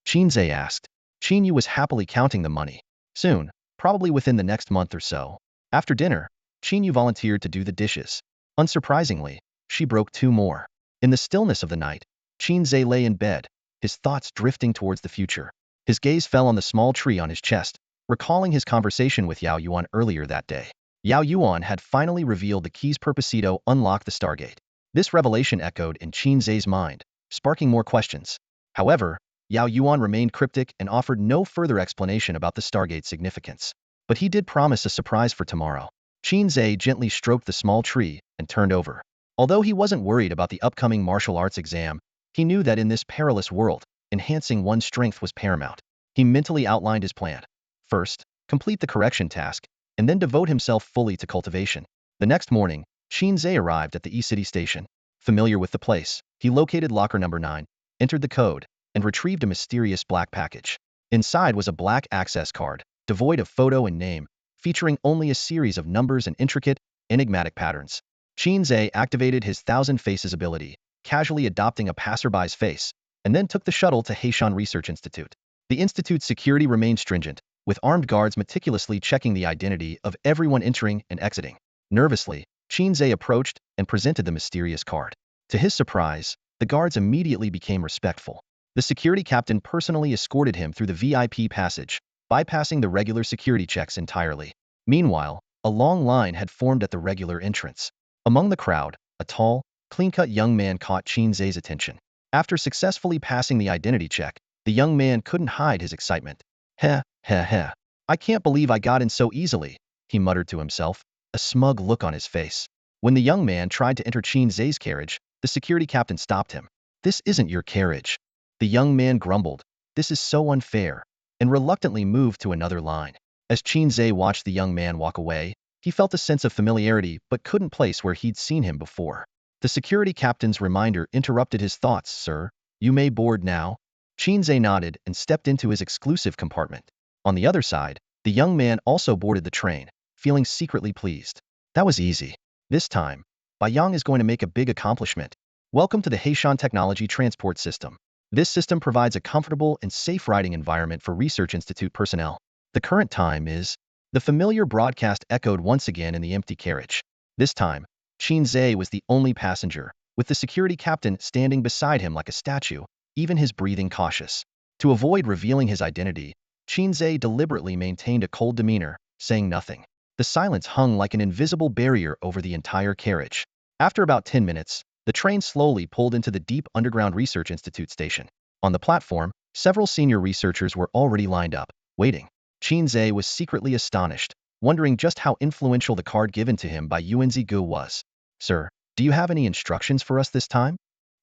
Qin Ze asked. Chinu was happily counting the money. "Soon, probably within the next month or so." After dinner, Chinu volunteered to do the dishes. Unsurprisingly, she broke 2 more. In the stillness of the night, Qin Ze lay in bed, his thoughts drifting towards the future. His gaze fell on the small tree on his chest, recalling his conversation with Yao Yuan earlier that day. Yao Yuan had finally revealed the keys Purposito unlocked the Stargate. This revelation echoed in Qin Ze's mind, sparking more questions. However, Yao Yuan remained cryptic and offered no further explanation about the Stargate's significance. But he did promise a surprise for tomorrow. Qin Ze gently stroked the small tree and turned over. Although he wasn't worried about the upcoming martial arts exam, he knew that in this perilous world, enhancing one's strength was paramount. He mentally outlined his plan. First, complete the correction task, and then devote himself fully to cultivation. The next morning, Qin Ze arrived at the E-City station. Familiar with the place, he located locker number 9, entered the code, and retrieved a mysterious black package. Inside was a black access card, devoid of photo and name, featuring only a series of numbers and intricate, enigmatic patterns. Qin Ze activated his Thousand Faces ability, casually adopting a passerby's face, and then took the shuttle to Heishan Research Institute. The institute's security remained stringent, with armed guards meticulously checking the identity of everyone entering and exiting. Nervously, Qin Ze approached and presented the mysterious card. To his surprise, the guards immediately became respectful. The security captain personally escorted him through the VIP passage, bypassing the regular security checks entirely. Meanwhile, a long line had formed at the regular entrance. Among the crowd, a tall, clean-cut young man caught Qin Ze's attention. After successfully passing the identity check, the young man couldn't hide his excitement. Heh, heh, heh. "I can't believe I got in so easily," he muttered to himself, a smug look on his face. When the young man tried to enter Qin Ze's carriage, the security captain stopped him. "This isn't your carriage." The young man grumbled. "This is so unfair. and reluctantly moved to another line. As Qin Ze watched the young man walk away, he felt a sense of familiarity but couldn't place where he'd seen him before. The security captain's reminder interrupted his thoughts. Sir, you may board now? Qin Ze nodded and stepped into his exclusive compartment. On the other side, the young man also boarded the train, feeling secretly pleased. That was easy. This time, Bai Yang is going to make a big accomplishment. Welcome to the Heishan Technology Transport System. This system provides a comfortable and safe riding environment for Research Institute personnel. The current time is... The familiar broadcast echoed once again in the empty carriage. This time, Qin Ze was the only passenger, with the security captain standing beside him like a statue, even his breathing cautious. To avoid revealing his identity, Qin Ze deliberately maintained a cold demeanor, saying nothing. The silence hung like an invisible barrier over the entire carriage. After about 10 minutes, the train slowly pulled into the deep underground Research Institute station. On the platform, several senior researchers were already lined up, waiting. Qin Ze was secretly astonished, wondering just how influential the card given to him by Yuan Zigu was. Sir, do you have any instructions for us this time?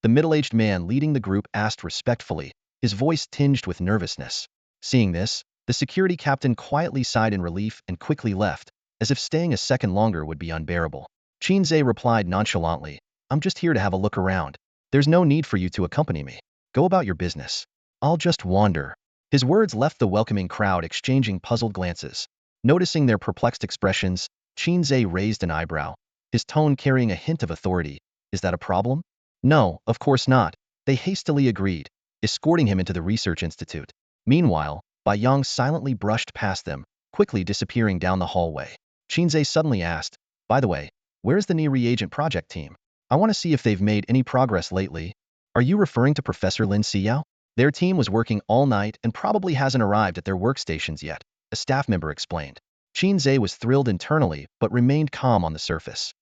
The middle-aged man leading the group asked respectfully, his voice tinged with nervousness. Seeing this, the security captain quietly sighed in relief and quickly left, as if staying a second longer would be unbearable. Qin Ze replied nonchalantly, I'm just here to have a look around. There's no need for you to accompany me. Go about your business. I'll just wander. His words left the welcoming crowd exchanging puzzled glances. Noticing their perplexed expressions, Qin Ze raised an eyebrow, his tone carrying a hint of authority. Is that a problem? No, of course not. They hastily agreed, escorting him into the Research Institute. Meanwhile, Bai Yang silently brushed past them, quickly disappearing down the hallway. Qin Ze suddenly asked, by the way, where's the new reagent project team? I want to see if they've made any progress lately. Are you referring to Professor Lin Xiao? Their team was working all night and probably hasn't arrived at their workstations yet, a staff member explained. Qin Ze was thrilled internally but remained calm on the surface.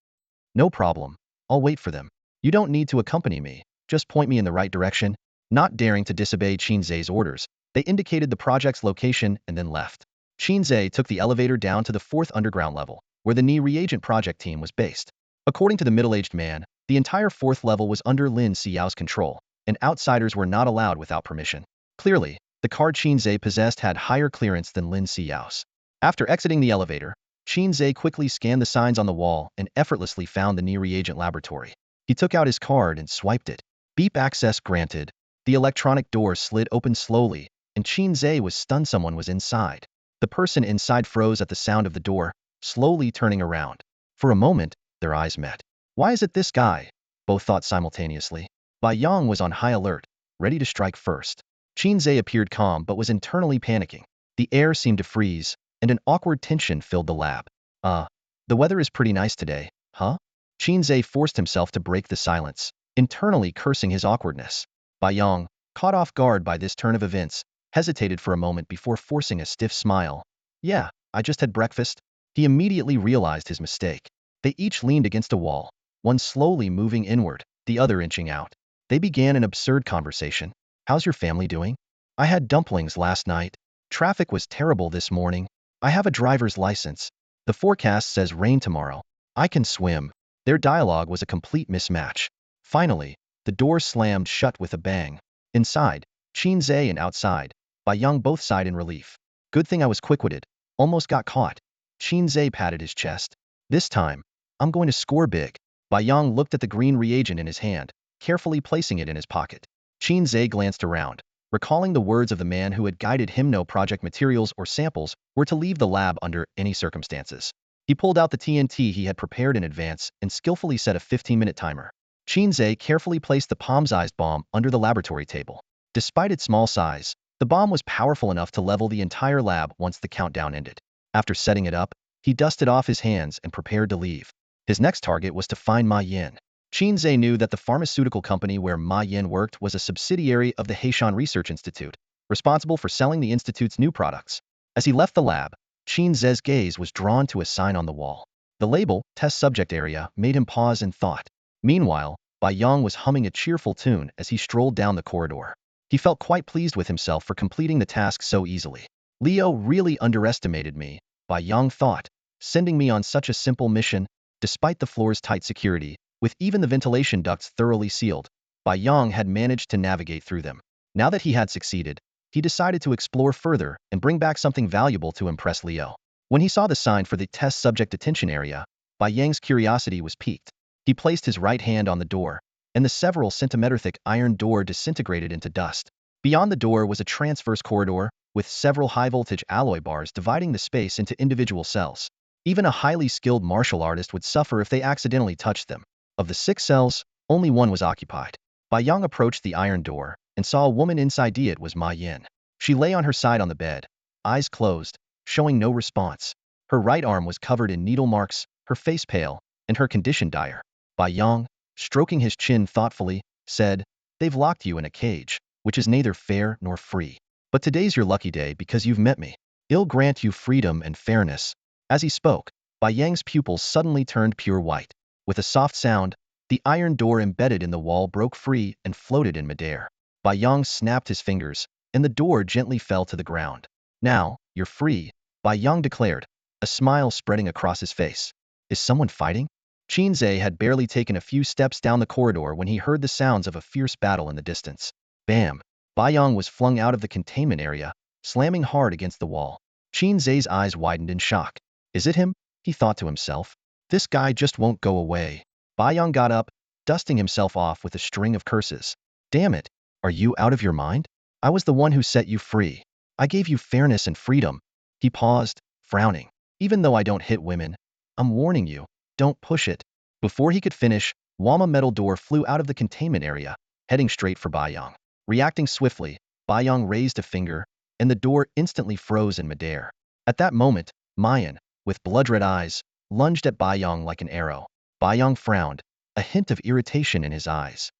No problem. I'll wait for them. You don't need to accompany me. Just point me in the right direction. Not daring to disobey Qin Ze's orders, they indicated the project's location and then left. Qin Ze took the elevator down to the 4th underground level, where the Ni reagent project team was based. According to the middle-aged man, the entire 4th level was under Lin Xiao's control, and outsiders were not allowed without permission. Clearly, the card Qin Ze possessed had higher clearance than Lin Xiao's. After exiting the elevator, Qin Ze quickly scanned the signs on the wall and effortlessly found the Ni reagent laboratory. He took out his card and swiped it. Beep access granted. The electronic door slid open slowly, and Qin Ze was stunned someone was inside. The person inside froze at the sound of the door, slowly turning around. For a moment, their eyes met. Why is it this guy? Both thought simultaneously. Bai Yang was on high alert, ready to strike first. Qin Ze appeared calm but was internally panicking. The air seemed to freeze, and an awkward tension filled the lab. The weather is pretty nice today, huh? Qin Ze forced himself to break the silence, internally cursing his awkwardness. Bai Yang, caught off guard by this turn of events, hesitated for a moment before forcing a stiff smile. Yeah, I just had breakfast. He immediately realized his mistake. They each leaned against a wall, one slowly moving inward, the other inching out. They began an absurd conversation. How's your family doing? I had dumplings last night. Traffic was terrible this morning. I have a driver's license. The forecast says rain tomorrow. I can swim. Their dialogue was a complete mismatch. Finally, the door slammed shut with a bang. Inside, Qin Ze and outside, Bai Yang both sighed in relief. Good thing I was quick-witted. Almost got caught. Qin Ze patted his chest. This time, I'm going to score big. Bai Yang looked at the green reagent in his hand, carefully placing it in his pocket. Qin Ze glanced around, recalling the words of the man who had guided him. No project materials or samples were to leave the lab under any circumstances. He pulled out the TNT he had prepared in advance and skillfully set a 15-minute timer. Qin Ze carefully placed the palm-sized bomb under the laboratory table. Despite its small size, the bomb was powerful enough to level the entire lab once the countdown ended. After setting it up, he dusted off his hands and prepared to leave. His next target was to find May Yin. Qin Ze knew that the pharmaceutical company where May Yin worked was a subsidiary of the Heishan Research Institute, responsible for selling the institute's new products. As he left the lab, Qin Ze's gaze was drawn to a sign on the wall. The label, Test Subject Area, made him pause in thought. Meanwhile, Bai Yang was humming a cheerful tune as he strolled down the corridor. He felt quite pleased with himself for completing the task so easily. Leo really underestimated me, Bai Yang thought, sending me on such a simple mission. Despite the floor's tight security, with even the ventilation ducts thoroughly sealed, Bai Yang had managed to navigate through them. Now that he had succeeded, he decided to explore further and bring back something valuable to impress Leo. When he saw the sign for the test subject detention area, Bai Yang's curiosity was piqued. He placed his right hand on the door, and the several centimeter-thick iron door disintegrated into dust. Beyond the door was a transverse corridor, with several high-voltage alloy bars dividing the space into individual cells. Even a highly skilled martial artist would suffer if they accidentally touched them. Of the 6 cells, only one was occupied. Bai Yang approached the iron door and saw a woman inside. It was May Yin. She lay on her side on the bed, eyes closed, showing no response. Her right arm was covered in needle marks, her face pale, and her condition dire. Bai Yang, stroking his chin thoughtfully, said, "They've locked you in a cage, which is neither fair nor free. But today's your lucky day because you've met me. I'll grant you freedom and fairness." As he spoke, Bai Yang's pupils suddenly turned pure white. With a soft sound, the iron door embedded in the wall broke free and floated in midair. Bai Yang snapped his fingers, and the door gently fell to the ground. "Now, you're free," Bai Yang declared, a smile spreading across his face. "Is someone fighting?" Qin Ze had barely taken a few steps down the corridor when he heard the sounds of a fierce battle in the distance. Bam! Bai Yang was flung out of the containment area, slamming hard against the wall. Qin Ze's eyes widened in shock. "Is it him?" he thought to himself. "This guy just won't go away." Bai Yang got up, dusting himself off with a string of curses. "Damn it! Are you out of your mind? I was the one who set you free. I gave you fairness and freedom." He paused, frowning. "Even though I don't hit women, I'm warning you, don't push it." Before he could finish, Wama metal door flew out of the containment area, heading straight for Bai Yang. Reacting swiftly, Bai Yang raised a finger, and the door instantly froze in midair. At that moment, May Yin, with blood-red eyes, lunged at Bai Yang like an arrow. Bai Yang frowned, a hint of irritation in his eyes.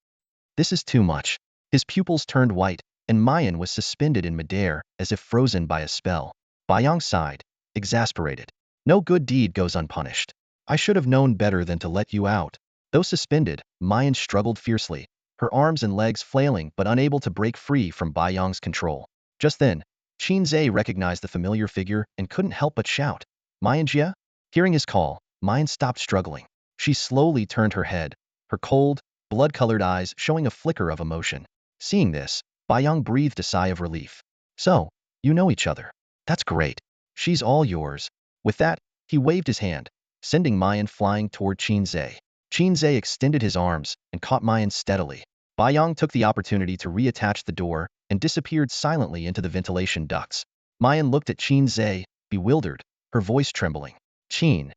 This is too much. His pupils turned white, and May Yin was suspended in midair, as if frozen by a spell. Bai Yang sighed, exasperated. "No good deed goes unpunished. I should have known better than to let you out." Though suspended, May Yin struggled fiercely, her arms and legs flailing but unable to break free from Bai Yang's control. Just then, Qin Ze recognized the familiar figure and couldn't help but shout, "May Yin Jia?" Hearing his call, May Yin stopped struggling. She slowly turned her head, her cold, blood-colored eyes showing a flicker of emotion. Seeing this, Bai Yang breathed a sigh of relief. "So, you know each other. That's great. She's all yours." With that, he waved his hand, sending May Yin flying toward Qin Ze. Qin Ze extended his arms and caught May Yin steadily. Bai Yang took the opportunity to reattach the door and disappeared silently into the ventilation ducts. May Yin looked at Qin Ze, bewildered, her voice trembling. Qin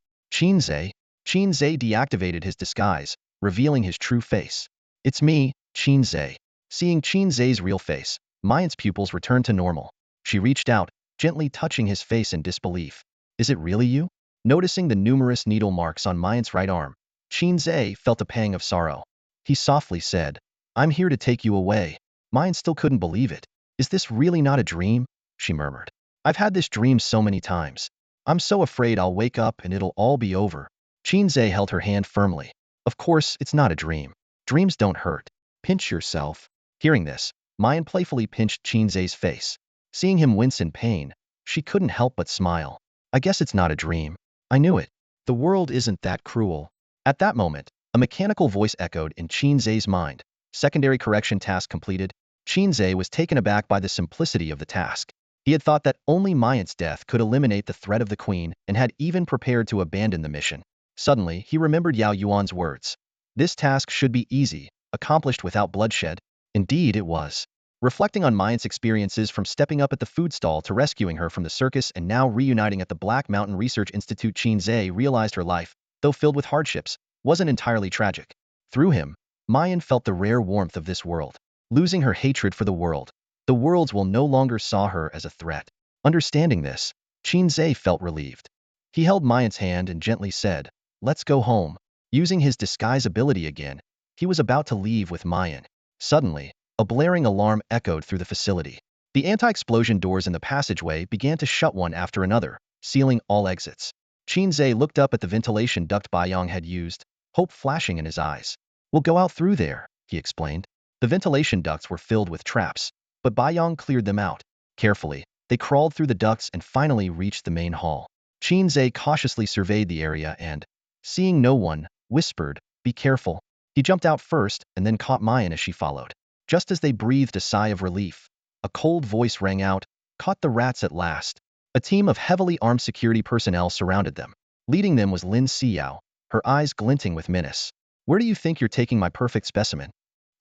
Ze?" Qin Ze deactivated his disguise, revealing his true face. "It's me, Qin Ze." Seeing Qin Ze's real face, May Yin's pupils returned to normal. She reached out, gently touching his face in disbelief. "Is it really you?" Noticing the numerous needle marks on May Yin's right arm, Qin Ze felt a pang of sorrow. He softly said, "I'm here to take you away." May Yin still couldn't believe it. "Is this really not a dream?" she murmured. "I've had this dream so many times. I'm so afraid I'll wake up and it'll all be over." Qin Ze held her hand firmly. "Of course, it's not a dream. Dreams don't hurt. Pinch yourself." Hearing this, May Yin playfully pinched Qin Ze's face. Seeing him wince in pain, she couldn't help but smile. "I guess it's not a dream. I knew it. The world isn't that cruel." At that moment, a mechanical voice echoed in Qin Ze's mind. Secondary correction task completed. Qin Ze was taken aback by the simplicity of the task. He had thought that only May Yin's death could eliminate the threat of the queen and had even prepared to abandon the mission. Suddenly, he remembered Yao Yuan's words. This task should be easy, accomplished without bloodshed. Indeed, it was. Reflecting on May Yin's experiences from stepping up at the food stall to rescuing her from the circus and now reuniting at the Black Mountain Research Institute, Qin Ze realized her life, though filled with hardships, wasn't entirely tragic. Through him, May Yin felt the rare warmth of this world. Losing her hatred for the worlds will no longer saw her as a threat. Understanding this, Qin Ze felt relieved. He held May Yin's hand and gently said, "Let's go home." Using his disguise ability again, he was about to leave with May Yin. Suddenly, a blaring alarm echoed through the facility. The anti-explosion doors in the passageway began to shut one after another, sealing all exits. Qin Ze looked up at the ventilation duct Bai Yang had used, hope flashing in his eyes. "We'll go out through there," he explained. The ventilation ducts were filled with traps, but Bai Yang cleared them out. Carefully, they crawled through the ducts and finally reached the main hall. Qin Ze cautiously surveyed the area and, seeing no one, whispered, "Be careful." He jumped out first and then caught May Yin as she followed. Just as they breathed a sigh of relief, A cold voice rang out, "Caught the rats at last." A team of heavily armed security personnel surrounded them. Leading them was Lin Xiao, her eyes glinting with menace. "Where do you think you're taking my perfect specimen?"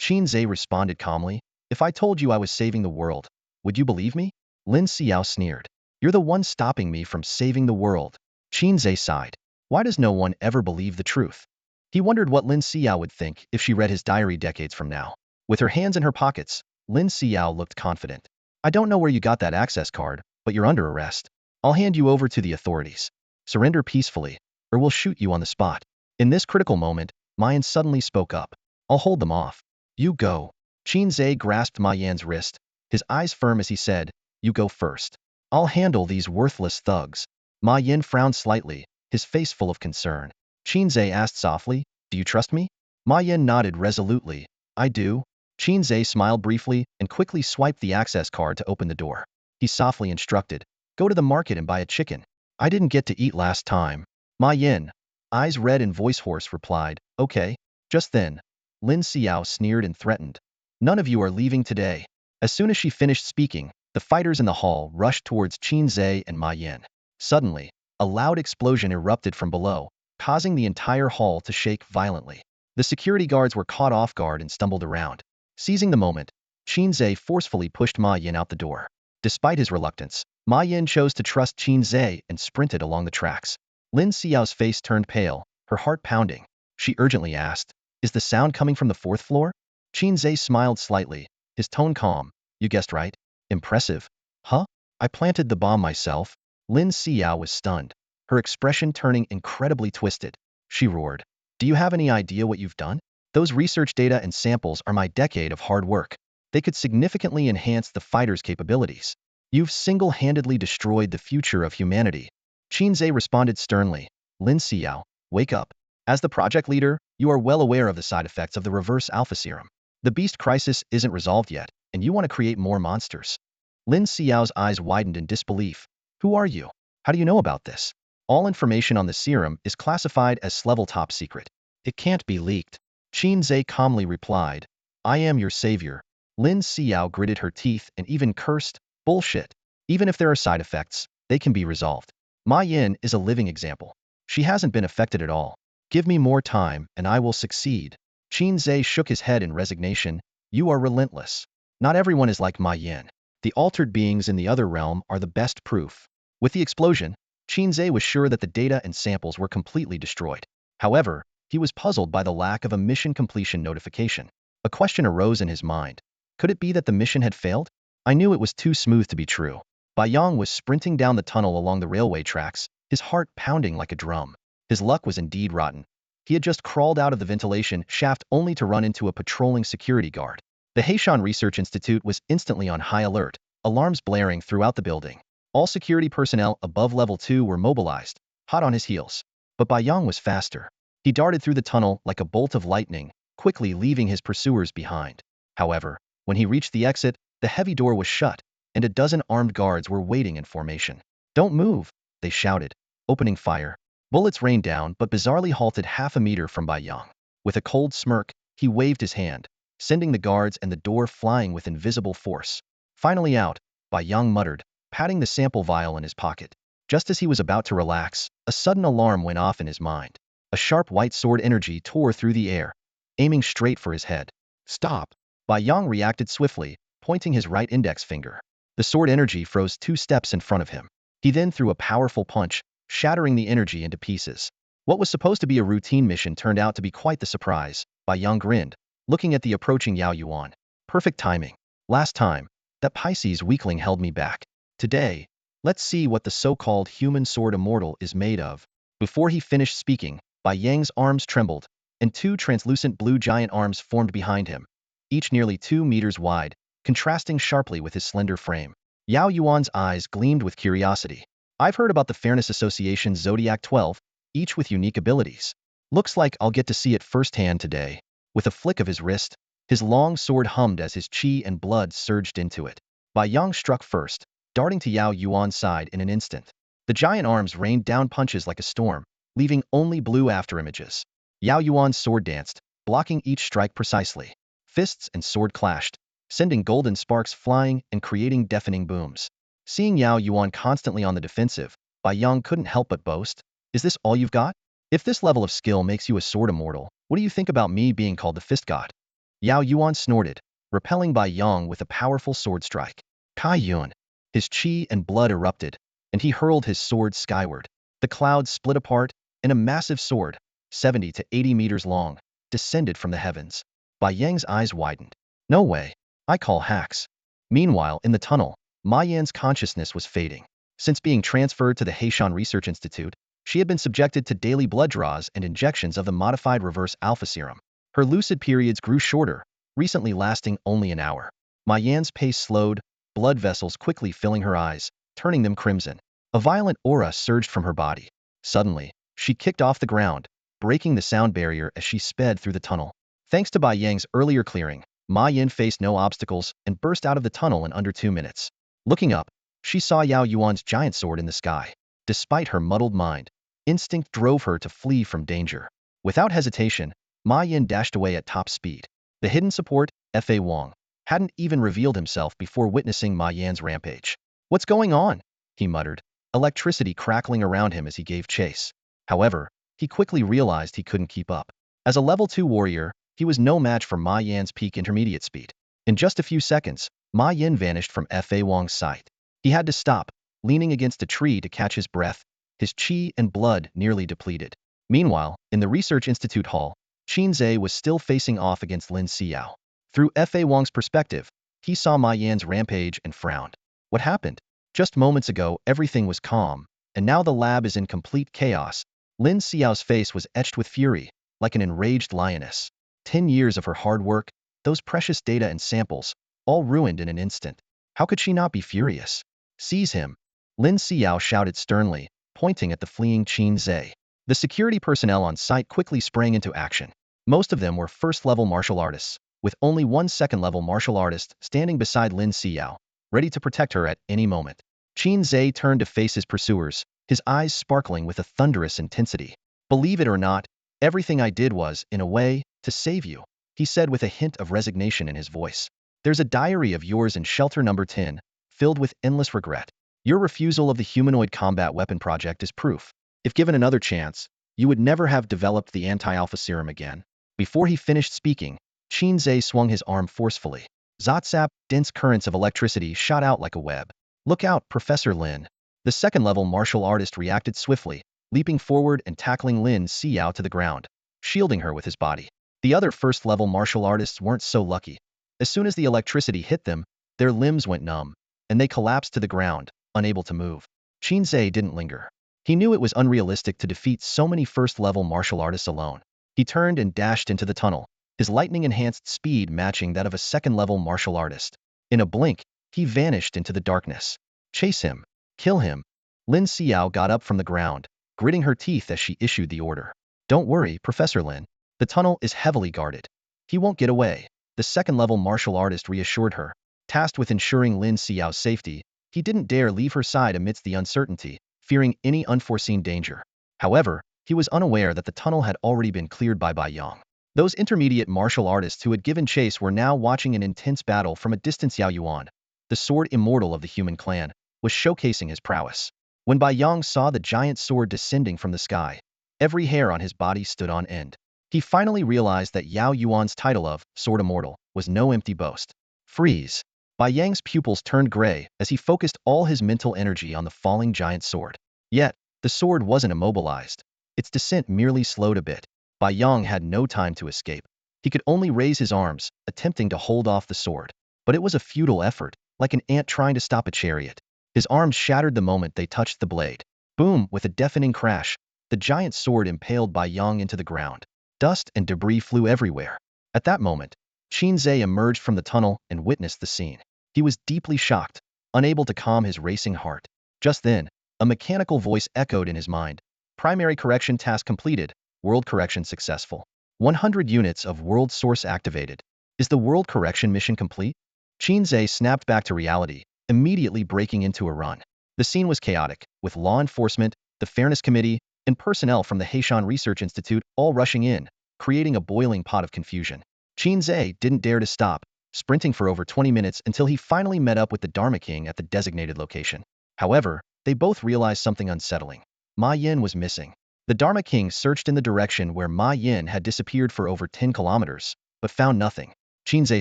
Qin Ze responded calmly. "If I told you I was saving the world, would you believe me?" Lin Xiao sneered. "You're the one stopping me from saving the world." Qin Ze sighed. Why does no one ever believe the truth? He wondered what Lin Xiao would think if she read his diary decades from now. With her hands in her pockets, Lin Xiao looked confident. "I don't know where you got that access card, but you're under arrest. I'll hand you over to the authorities. Surrender peacefully, or we'll shoot you on the spot." In this critical moment, May Yin suddenly spoke up. "I'll hold them off. You go." Qin Ze grasped May Yin's wrist, his eyes firm as he said, "You go first. I'll handle these worthless thugs." May Yin frowned slightly, his face full of concern. Qin Ze asked softly, "Do you trust me?" May Yin nodded resolutely. "I do." Qin Ze smiled briefly and quickly swiped the access card to open the door. He softly instructed, "Go to the market and buy a chicken. I didn't get to eat last time." May Yin, eyes red and voice hoarse, replied, "Okay." Just then, Lin Xiao sneered and threatened, "None of you are leaving today." As soon as she finished speaking, the fighters in the hall rushed towards Qin Ze and May Yin. Suddenly, a loud explosion erupted from below, causing the entire hall to shake violently. The security guards were caught off guard and stumbled around. Seizing the moment, Qin Ze forcefully pushed May Yin out the door. Despite his reluctance, May Yin chose to trust Qin Ze and sprinted along the tracks. Lin Xiao's face turned pale, her heart pounding. She urgently asked, "Is the sound coming from the fourth floor?" Qin Ze smiled slightly, his tone calm. "You guessed right. Impressive." "Huh? I planted the bomb myself." Lin Xiao was stunned, her expression turning incredibly twisted. She roared, "Do you have any idea what you've done? Those research data and samples are my decade of hard work. They could significantly enhance the fighter's capabilities. You've single-handedly destroyed the future of humanity." Qin Ze responded sternly, "Lin Xiao, wake up. As the project leader, you are well aware of the side effects of the reverse alpha serum. The beast crisis isn't resolved yet, and you want to create more monsters." Lin Xiao's eyes widened in disbelief. "Who are you? How do you know about this?" "All information on the serum is classified as level top secret. It can't be leaked." Qin Ze calmly replied, "I am your savior." Lin Xiao gritted her teeth and even cursed, "Bullshit. Even if there are side effects, they can be resolved. May Yin is a living example. She hasn't been affected at all. Give me more time, and I will succeed." Qin Ze shook his head in resignation. "You are relentless. Not everyone is like May Yin. The altered beings in the other realm are the best proof." With the explosion, Qin Ze was sure that the data and samples were completely destroyed. However, he was puzzled by the lack of a mission completion notification. A question arose in his mind. Could it be that the mission had failed? I knew it was too smooth to be true. Bai Yang was sprinting down the tunnel along the railway tracks, his heart pounding like a drum. His luck was indeed rotten. He had just crawled out of the ventilation shaft only to run into a patrolling security guard. The Heishan Research Institute was instantly on high alert, alarms blaring throughout the building. All security personnel above level 2 were mobilized, hot on his heels. But Bai Yang was faster. He darted through the tunnel like a bolt of lightning, quickly leaving his pursuers behind. However, when he reached the exit, the heavy door was shut, and a dozen armed guards were waiting in formation. "Don't move," they shouted, opening fire. Bullets rained down but bizarrely halted half a meter from Bai Yang. With a cold smirk, he waved his hand, sending the guards and the door flying with invisible force. "Finally out," Bai Yang muttered, patting the sample vial in his pocket. Just as he was about to relax, a sudden alarm went off in his mind. A sharp white sword energy tore through the air, aiming straight for his head. "Stop!" Bai Yang reacted swiftly, pointing his right index finger. The sword energy froze 2 steps in front of him. He then threw a powerful punch, shattering the energy into pieces. What was supposed to be a routine mission turned out to be quite the surprise. Bai Yang grinned, looking at the approaching Yao Yuan. "Perfect timing. Last time, that Pisces weakling held me back. Today, let's see what the so-called human sword immortal is made of." Before he finished speaking, Bai Yang's arms trembled, and 2 translucent blue giant arms formed behind him, each nearly 2 meters wide, contrasting sharply with his slender frame. Yao Yuan's eyes gleamed with curiosity. "I've heard about the Fairness Association's Zodiac 12, each with unique abilities. Looks like I'll get to see it firsthand today." With a flick of his wrist, his long sword hummed as his chi and blood surged into it. Bai Yang struck first, darting to Yao Yuan's side in an instant. The giant arms rained down punches like a storm, leaving only blue afterimages. Yao Yuan's sword danced, blocking each strike precisely. Fists and sword clashed, sending golden sparks flying and creating deafening booms. Seeing Yao Yuan constantly on the defensive, Bai Yang couldn't help but boast, "Is this all you've got? If this level of skill makes you a sword immortal, what do you think about me being called the fist god?" Yao Yuan snorted, repelling Bai Yang with a powerful sword strike. Kai Yun. His chi and blood erupted, and he hurled his sword skyward. The clouds split apart, and a massive sword, 70 to 80 meters long, descended from the heavens. Bai Yang's eyes widened. "No way. I call hacks." Meanwhile, in the tunnel, May Yin's consciousness was fading. Since being transferred to the Heishan Research Institute, she had been subjected to daily blood draws and injections of the modified reverse alpha serum. Her lucid periods grew shorter, recently lasting only an hour. May Yin's pace slowed, blood vessels quickly filling her eyes, turning them crimson. A violent aura surged from her body. Suddenly, she kicked off the ground, breaking the sound barrier as she sped through the tunnel. Thanks to Bai Yang's earlier clearing, May Yin faced no obstacles and burst out of the tunnel in under 2 minutes. Looking up, she saw Yao Yuan's giant sword in the sky. Despite her muddled mind, instinct drove her to flee from danger. Without hesitation, May Yin dashed away at top speed. The hidden support, Fa Wang, hadn't even revealed himself before witnessing May Yin's rampage. "What's going on?" he muttered, electricity crackling around him as he gave chase. However, he quickly realized he couldn't keep up. As a level 2 warrior, he was no match for May Yin's peak intermediate speed. In just a few seconds, May Yin vanished from Fa Wang's sight. He had to stop, leaning against a tree to catch his breath, his chi and blood nearly depleted. Meanwhile, in the Research Institute hall, Qin Ze was still facing off against Lin Xiao. Through Fa Wang's perspective, he saw May Yin's rampage and frowned. What happened? Just moments ago, everything was calm, and now the lab is in complete chaos. Lin Xiao's face was etched with fury, like an enraged lioness. 10 years of her hard work, those precious data and samples, all ruined in an instant. How could she not be furious? "Seize him!" Lin Xiao shouted sternly, pointing at the fleeing Qin Ze. The security personnel on site quickly sprang into action. Most of them were first-level martial artists, with only one second-level martial artist standing beside Lin Xiao, ready to protect her at any moment. Qin Ze turned to face his pursuers, his eyes sparkling with a thunderous intensity. "Believe it or not, everything I did was, in a way, to save you," he said with a hint of resignation in his voice. "There's a diary of yours in shelter number 10, filled with endless regret. Your refusal of the humanoid combat weapon project is proof. If given another chance, you would never have developed the anti-alpha serum again." Before he finished speaking, Qin Ze swung his arm forcefully. Zotsap, dense currents of electricity shot out like a web. "Look out, Professor Lin." The second-level martial artist reacted swiftly, leaping forward and tackling Lin Xiao to the ground, shielding her with his body. The other first-level martial artists weren't so lucky. As soon as the electricity hit them, their limbs went numb, and they collapsed to the ground, unable to move. Qin Ze didn't linger. He knew it was unrealistic to defeat so many first-level martial artists alone. He turned and dashed into the tunnel, his lightning-enhanced speed matching that of a second-level martial artist. In a blink, he vanished into the darkness. "Chase him. Kill him." Lin Xiao got up from the ground, gritting her teeth as she issued the order. "Don't worry, Professor Lin. The tunnel is heavily guarded. He won't get away," the second-level martial artist reassured her. Tasked with ensuring Lin Xiao's safety, he didn't dare leave her side amidst the uncertainty, fearing any unforeseen danger. However, he was unaware that the tunnel had already been cleared by Bai Yang. Those intermediate martial artists who had given chase were now watching an intense battle from a distance. Yao Yuan, the sword immortal of the human clan, was showcasing his prowess. When Bai Yang saw the giant sword descending from the sky, every hair on his body stood on end. He finally realized that Yao Yuan's title of Sword Immortal was no empty boast. Freeze! Bai Yang's pupils turned gray as he focused all his mental energy on the falling giant sword. Yet, the sword wasn't immobilized. Its descent merely slowed a bit. Bai Yang had no time to escape. He could only raise his arms, attempting to hold off the sword. But it was a futile effort, like an ant trying to stop a chariot. His arms shattered the moment they touched the blade. Boom! With a deafening crash, the giant sword impaled Bai Yang into the ground. Dust and debris flew everywhere. At that moment, Qin Ze emerged from the tunnel and witnessed the scene. He was deeply shocked, unable to calm his racing heart. Just then, a mechanical voice echoed in his mind. "Primary correction task completed. World correction successful. 100 units of world source activated. Is the world correction mission complete?" Qin Ze snapped back to reality, immediately breaking into a run. The scene was chaotic, with law enforcement, the Fairness Committee, and personnel from the Heishan Research Institute all rushing in, creating a boiling pot of confusion. Qin Ze didn't dare to stop, sprinting for over 20 minutes until he finally met up with the Dharma King at the designated location. However, they both realized something unsettling. May Yin was missing. The Dharma King searched in the direction where May Yin had disappeared for over 10 kilometers, but found nothing. Qin Ze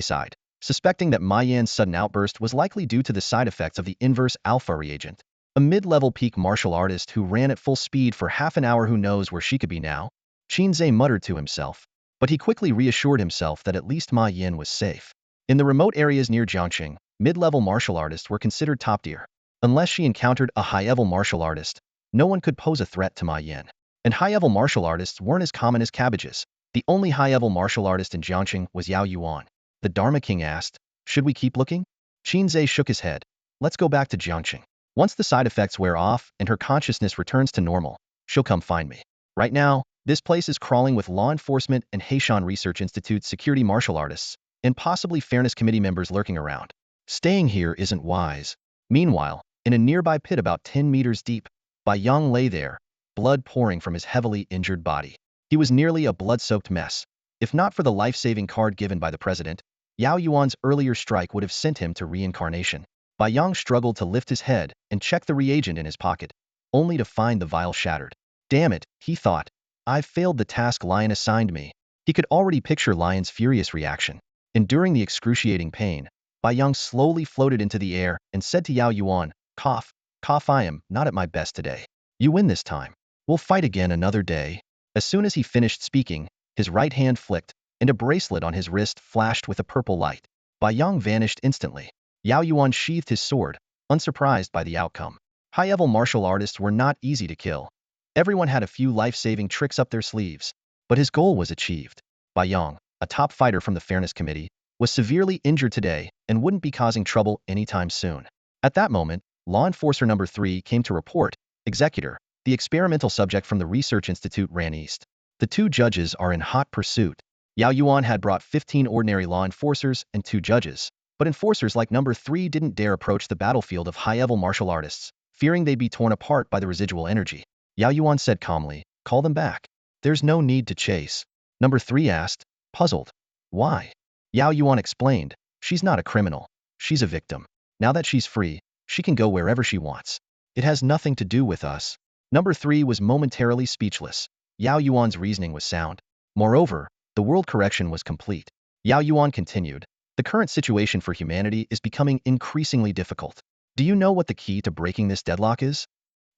sighed, suspecting that May Yin's sudden outburst was likely due to the side effects of the inverse alpha reagent. A mid-level peak martial artist who ran at full speed for half an hour, who knows where she could be now? Qin Ze muttered to himself, but he quickly reassured himself that at least May Yin was safe. In the remote areas near Jiangxing, mid-level martial artists were considered top tier. Unless she encountered a high-level martial artist, no one could pose a threat to May Yin. And high-level martial artists weren't as common as cabbages. The only high-level martial artist in Jiangxing was Yao Yuan. The Dharma King asked, "Should we keep looking?" Qin Ze shook his head. "Let's go back to Jiangxing. Once the side effects wear off and her consciousness returns to normal, she'll come find me. Right now, this place is crawling with law enforcement and Heishan Research Institute security martial artists, and possibly Fairness Committee members lurking around. Staying here isn't wise." Meanwhile, in a nearby pit about 10 meters deep, Bai Yang lay there, blood pouring from his heavily injured body. He was nearly a blood-soaked mess. If not for the life-saving card given by the president, Yao Yuan's earlier strike would have sent him to reincarnation. Bai Yang struggled to lift his head and check the reagent in his pocket, only to find the vial shattered. Damn it, he thought. I've failed the task Lion assigned me. He could already picture Lion's furious reaction. Enduring the excruciating pain, Bai Yang slowly floated into the air and said to Yao Yuan, "Cough, cough, I am not at my best today. You win this time. We'll fight again another day." As soon as he finished speaking, his right hand flicked, and a bracelet on his wrist flashed with a purple light. Bai Yang vanished instantly. Yao Yuan sheathed his sword, unsurprised by the outcome. High-level martial artists were not easy to kill. Everyone had a few life-saving tricks up their sleeves, but his goal was achieved. Bai Yang, a top fighter from the Fairness Committee, was severely injured today and wouldn't be causing trouble anytime soon. At that moment, Law Enforcer Number 3 came to report. Executor, the experimental subject from the Research Institute ran east. The two judges are in hot pursuit. Yao Yuan had brought 15 ordinary law enforcers and 2 judges, but enforcers like Number 3 didn't dare approach the battlefield of high-level martial artists, fearing they'd be torn apart by the residual energy. Yao Yuan said calmly, "Call them back. There's no need to chase." Number 3 asked, puzzled. "Why?" Yao Yuan explained, "She's not a criminal. She's a victim. Now that she's free, she can go wherever she wants. It has nothing to do with us." Number 3 was momentarily speechless. Yao Yuan's reasoning was sound. Moreover, the world correction was complete. Yao Yuan continued, "The current situation for humanity is becoming increasingly difficult. Do you know what the key to breaking this deadlock is?"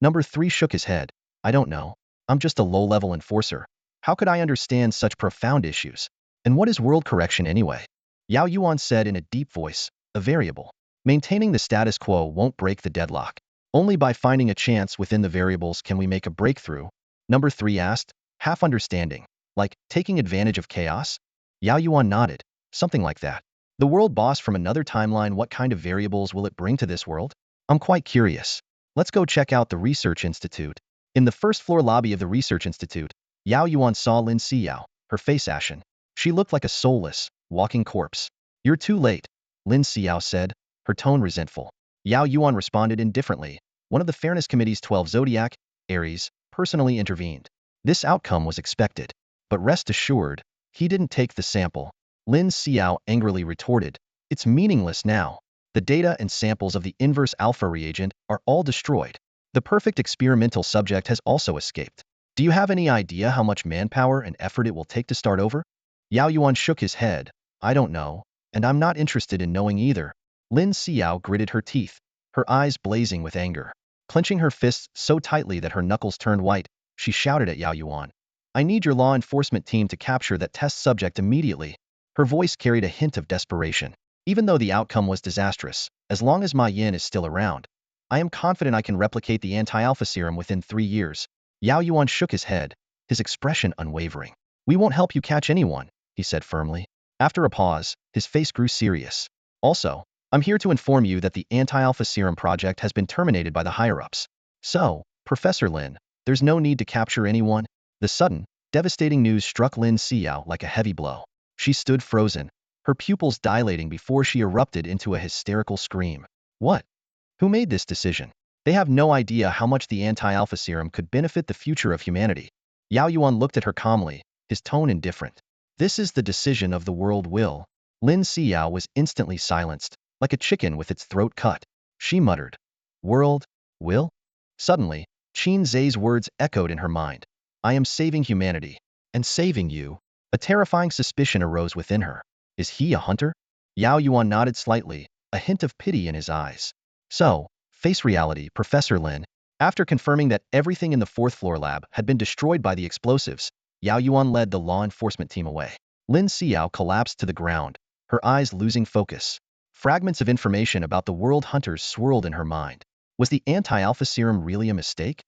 Number 3 shook his head. "I don't know. I'm just a low-level enforcer. How could I understand such profound issues? And what is world correction anyway?" Yao Yuan said in a deep voice, "A variable. Maintaining the status quo won't break the deadlock. Only by finding a chance within the variables can we make a breakthrough." Number 3 asked, half understanding, "Like taking advantage of chaos?" Yao Yuan nodded, "Something like that. The world boss from another timeline, what kind of variables will it bring to this world? I'm quite curious. Let's go check out the Research Institute." In the first-floor lobby of the Research Institute, Yao Yuan saw Lin Xiao, her face ashen. She looked like a soulless, walking corpse. "You're too late," Lin Xiao said, her tone resentful. Yao Yuan responded indifferently. One of the Fairness Committee's 12 Zodiac, Aries, personally intervened. This outcome was expected. But rest assured, he didn't take the sample. Lin Xiao angrily retorted, "It's meaningless now. The data and samples of the inverse alpha reagent are all destroyed. The perfect experimental subject has also escaped. Do you have any idea how much manpower and effort it will take to start over?" Yao Yuan shook his head. "I don't know, and I'm not interested in knowing either." Lin Xiao gritted her teeth, her eyes blazing with anger. Clenching her fists so tightly that her knuckles turned white, she shouted at Yao Yuan, "I need your law enforcement team to capture that test subject immediately." Her voice carried a hint of desperation. "Even though the outcome was disastrous, as long as May Yin is still around, I am confident I can replicate the anti-alpha serum within 3 years." Yao Yuan shook his head, his expression unwavering. "We won't help you catch anyone," he said firmly. After a pause, his face grew serious. "Also, I'm here to inform you that the anti-alpha serum project has been terminated by the higher-ups. So, Professor Lin, there's no need to capture anyone." The sudden, devastating news struck Lin Xiao like a heavy blow. She stood frozen, her pupils dilating before she erupted into a hysterical scream. "What? Who made this decision? They have no idea how much the anti-alpha serum could benefit the future of humanity." Yao Yuan looked at her calmly, his tone indifferent. "This is the decision of the world will. Lin Xiao was instantly silenced, like a chicken with its throat cut. She muttered, "World? Will?" Suddenly, Qin Ze's words echoed in her mind. "I am saving humanity. And saving you." A terrifying suspicion arose within her. Is he a hunter? Yao Yuan nodded slightly, a hint of pity in his eyes. So, face reality, Professor Lin. After confirming that everything in the fourth floor lab had been destroyed by the explosives, Yao Yuan led the law enforcement team away. Lin Xiao collapsed to the ground, her eyes losing focus. Fragments of information about the world hunters swirled in her mind. Was the anti-alpha serum really a mistake?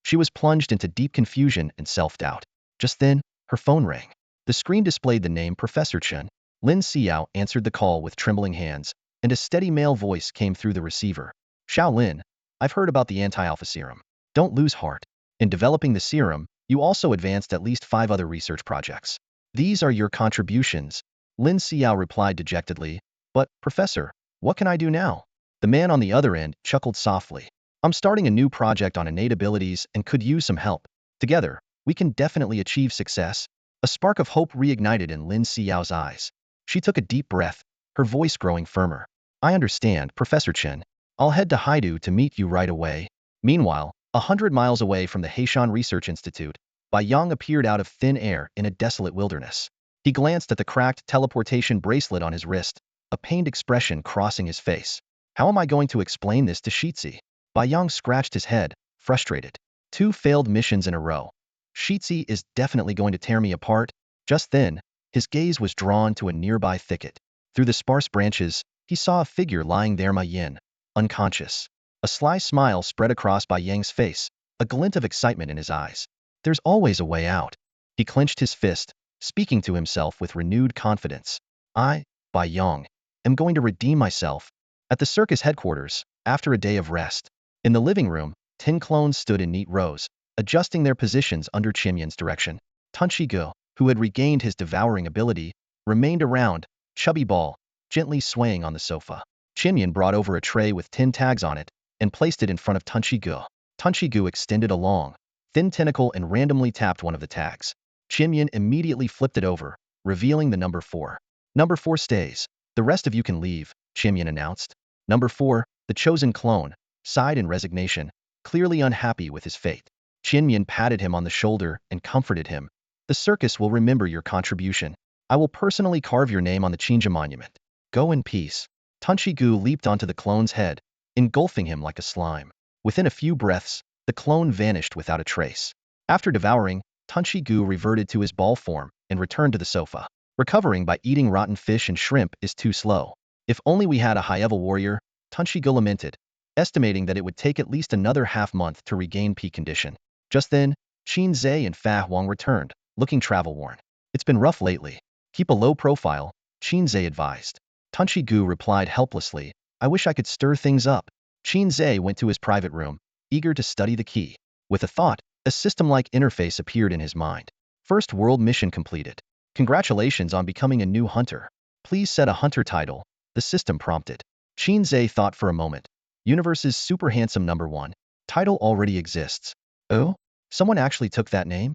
She was plunged into deep confusion and self-doubt. Just then, her phone rang. The screen displayed the name Professor Chen. Lin Xiao answered the call with trembling hands, and a steady male voice came through the receiver. "Xiao Lin, I've heard about the anti-alpha serum. Don't lose heart. In developing the serum, you also advanced at least 5 other research projects. These are your contributions." Lin Xiao replied dejectedly. "But, Professor, what can I do now?" The man on the other end chuckled softly. "I'm starting a new project on innate abilities and could use some help. Together, we can definitely achieve success." A spark of hope reignited in Lin Xiao's eyes. She took a deep breath, her voice growing firmer. "I understand, Professor Chen. I'll head to Haidu to meet you right away." Meanwhile, 100 miles away from the Heishan Research Institute, Bai Yang appeared out of thin air in a desolate wilderness. He glanced at the cracked teleportation bracelet on his wrist, a pained expression crossing his face. "How am I going to explain this to Shitzi?" Bai Yang scratched his head, frustrated. 2 failed missions in a row. Shitzi is definitely going to tear me apart. Just then, his gaze was drawn to a nearby thicket. Through the sparse branches, he saw a figure lying there, May Yin, unconscious. A sly smile spread across Bai Yang's face, a glint of excitement in his eyes. There's always a way out. He clenched his fist, speaking to himself with renewed confidence. "I, Bai Yang, am going to redeem myself." At the circus headquarters, after a day of rest, in the living room, 10 clones stood in neat rows, adjusting their positions under Qinyin's direction. Tunchi Ge, who had regained his devouring ability, remained around, chubby ball, gently swaying on the sofa. Qinyin brought over a tray with 10 tags on it and placed it in front of Tunchi Ge. Tunchi Ge extended a long, thin tentacle and randomly tapped one of the tags. Qinyin immediately flipped it over, revealing the number 4. "Number 4 stays. The rest of you can leave," Qinyin announced. Number 4, the chosen clone, sighed in resignation, clearly unhappy with his fate. Qinyin patted him on the shoulder and comforted him. "The circus will remember your contribution. I will personally carve your name on the Qinze monument. Go in peace." Tunchi Ge leaped onto the clone's head, engulfing him like a slime. Within a few breaths, the clone vanished without a trace. After devouring, Tunchi Ge reverted to his ball form and returned to the sofa. "Recovering by eating rotten fish and shrimp is too slow. If only we had a high-level warrior," Tunchi Ge lamented, estimating that it would take at least another half-month to regain peak condition. Just then, Qin Ze and Fa Huang returned, looking travel-worn. "It's been rough lately. Keep a low profile," Qin Ze advised. Tunchi Ge replied helplessly, "I wish I could stir things up." Qin Ze went to his private room, eager to study the key. With a thought, a system-like interface appeared in his mind. First world mission completed. "Congratulations on becoming a new hunter. Please set a hunter title," the system prompted. Qin Ze thought for a moment. "Universe's super handsome number 1. Title already exists." "Oh? Someone actually took that name?"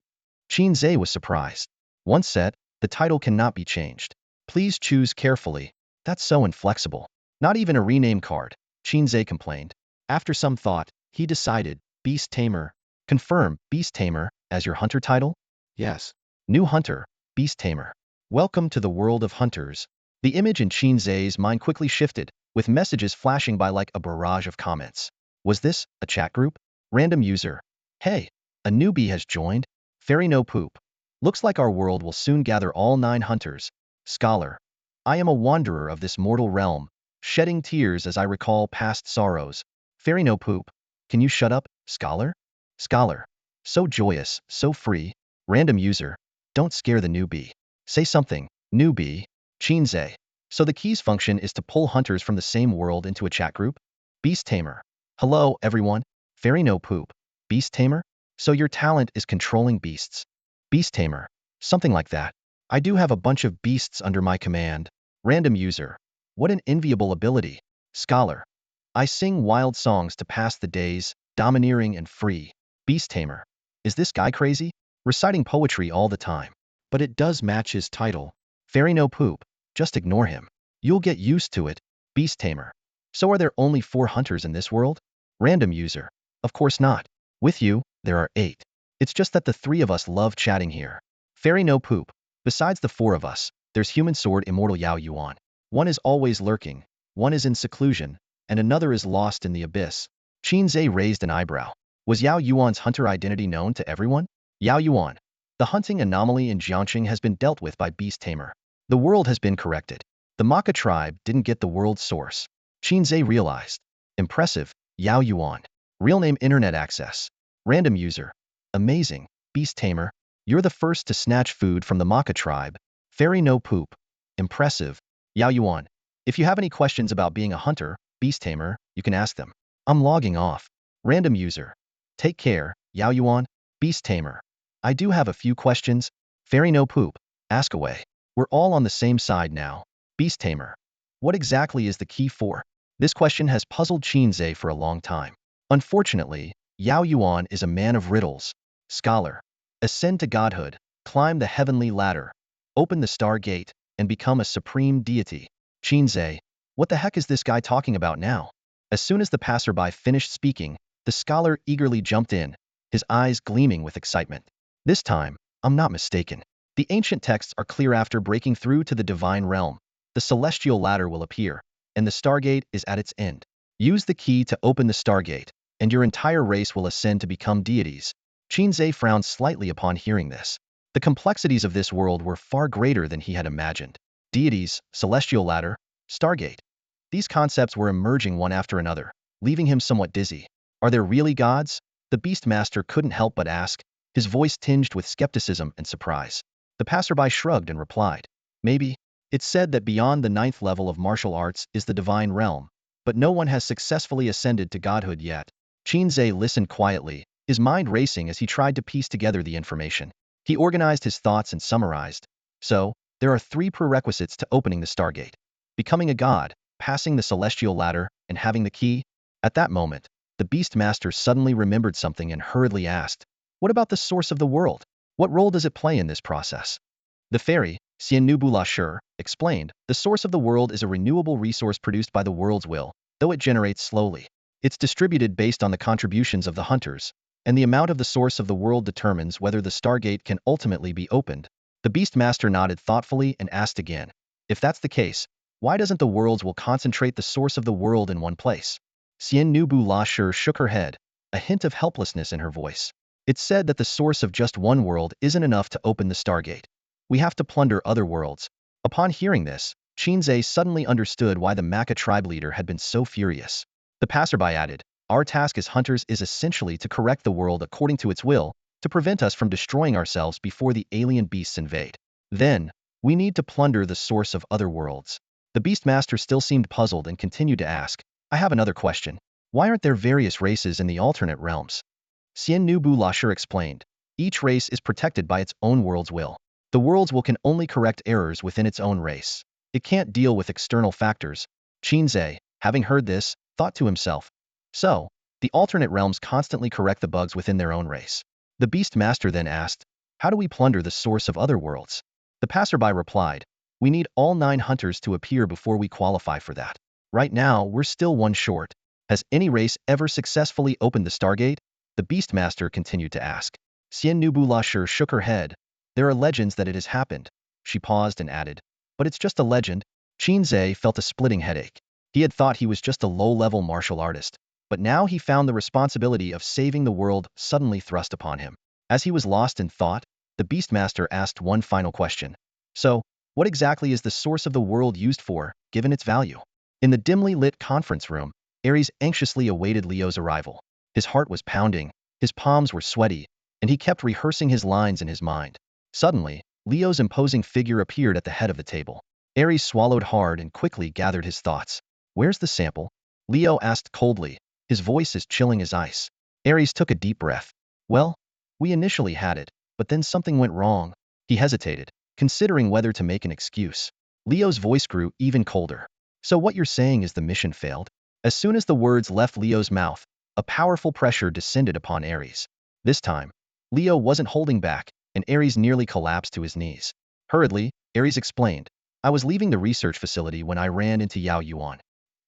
Qin Ze was surprised. "Once set, the title cannot be changed. Please choose carefully." "That's so inflexible. Not even a rename card," Qin Ze complained. After some thought, he decided, "Beast Tamer." "Confirm, Beast Tamer, as your hunter title?" "Yes." "New hunter, Beast Tamer. Welcome to the world of hunters." The image in Qin Ze's mind quickly shifted, with messages flashing by like a barrage of comments. Was this a chat group? Random user. "Hey, a newbie has joined. Fairy no poop. Looks like our world will soon gather all 9 hunters." Scholar. "I am a wanderer of this mortal realm, shedding tears as I recall past sorrows." Fairy no poop. "Can you shut up, Scholar?" Scholar. "So joyous, so free." Random user. "Don't scare the newbie. Say something, newbie." Qin Ze. "So the keys function is to pull hunters from the same world into a chat group?" Beast Tamer. "Hello, everyone. Fairy no poop. Beast Tamer? So your talent is controlling beasts." Beast Tamer. "Something like that. I do have a bunch of beasts under my command." Random user. "What an enviable ability." Scholar. "I sing wild songs to pass the days, domineering and free." Beast Tamer. "Is this guy crazy? Reciting poetry all the time." But it does match his title. Fairy no poop. Just ignore him. You'll get used to it, beast tamer. So are there only 4 hunters in this world? Random user. Of course not. With you, there are 8. It's just that the 3 of us love chatting here. Fairy no poop. Besides the 4 of us, there's human sword immortal Yao Yuan. One is always lurking, one is in seclusion, and another is lost in the abyss. Qin Ze raised an eyebrow. Was Yao Yuan's hunter identity known to everyone? Yao Yuan. The hunting anomaly in Jiangxing has been dealt with by Beast Tamer. The world has been corrected. The Maka tribe didn't get the world's source. Qin Ze realized. Impressive, Yao Yuan. Real name internet access. Random user. Amazing, Beast Tamer. You're the first to snatch food from the Maka tribe. Fairy no poop. Impressive, Yao Yuan. If you have any questions about being a hunter, Beast Tamer, you can ask them. I'm logging off. Random user. Take care, Yao Yuan. Beast Tamer. I do have a few questions. Fairy no poop. Ask away. We're all on the same side now. Beast Tamer. What exactly is the key for? This question has puzzled Qin Ze for a long time. Unfortunately, Yao Yuan is a man of riddles. Scholar. Ascend to godhood, climb the heavenly ladder, open the star gate, and become a supreme deity. Qin Ze. What the heck is this guy talking about now? As soon as the passerby finished speaking, the scholar eagerly jumped in, his eyes gleaming with excitement. This time, I'm not mistaken. The ancient texts are clear. After breaking through to the divine realm, the celestial ladder will appear, and the stargate is at its end. Use the key to open the stargate, and your entire race will ascend to become deities. Qin Ze frowned slightly upon hearing this. The complexities of this world were far greater than he had imagined. Deities, celestial ladder, stargate. These concepts were emerging one after another, leaving him somewhat dizzy. Are there really gods? The Beastmaster couldn't help but ask, his voice tinged with skepticism and surprise. The passerby shrugged and replied, maybe. It's said that beyond the 9th level of martial arts is the divine realm, but no one has successfully ascended to godhood yet. Qin Ze listened quietly, his mind racing as he tried to piece together the information. He organized his thoughts and summarized. So, there are 3 prerequisites to opening the stargate. Becoming a god, passing the celestial ladder, and having the key. At that moment, the Beastmaster suddenly remembered something and hurriedly asked, what about the source of the world? What role does it play in this process? The fairy, Xiannu explained, the source of the world is a renewable resource produced by the world's will, though it generates slowly. It's distributed based on the contributions of the hunters, and the amount of the source of the world determines whether the stargate can ultimately be opened. The Beastmaster nodded thoughtfully and asked again, if that's the case, why doesn't the world's will concentrate the source of the world in one place? Xiannu shook her head, a hint of helplessness in her voice. It's said that the source of just one world isn't enough to open the stargate. We have to plunder other worlds. Upon hearing this, Qin Ze suddenly understood why the Maka tribe leader had been so furious. The passerby added, our task as hunters is essentially to correct the world according to its will, to prevent us from destroying ourselves before the alien beasts invade. Then, we need to plunder the source of other worlds. The Beastmaster still seemed puzzled and continued to ask, I have another question. Why aren't there various races in the alternate realms? Xiannu explained, each race is protected by its own world's will. The world's will can only correct errors within its own race. It can't deal with external factors. Qin Ze, having heard this, thought to himself, so, the alternate realms constantly correct the bugs within their own race. The Beastmaster then asked, how do we plunder the source of other worlds? The passerby replied, we need all 9 hunters to appear before we qualify for that. Right now, we're still 1 short. Has any race ever successfully opened the stargate? The Beastmaster continued to ask. Xiannu shook her head. There are legends that it has happened. She paused and added, but it's just a legend. Qin Ze felt a splitting headache. He had thought he was just a low-level martial artist, but now he found the responsibility of saving the world suddenly thrust upon him. As he was lost in thought, the Beastmaster asked one final question. So, what exactly is the source of the world used for, given its value? In the dimly lit conference room, Ares anxiously awaited Leo's arrival. His heart was pounding, his palms were sweaty, and he kept rehearsing his lines in his mind. Suddenly, Leo's imposing figure appeared at the head of the table. Ares swallowed hard and quickly gathered his thoughts. Where's the sample? Leo asked coldly, his voice as chilling as ice. Ares took a deep breath. Well, we initially had it, but then something went wrong. He hesitated, considering whether to make an excuse. Leo's voice grew even colder. So what you're saying is the mission failed? As soon as the words left Leo's mouth, a powerful pressure descended upon Ares. This time, Leo wasn't holding back, and Ares nearly collapsed to his knees. Hurriedly, Ares explained, I was leaving the research facility when I ran into Yao Yuan.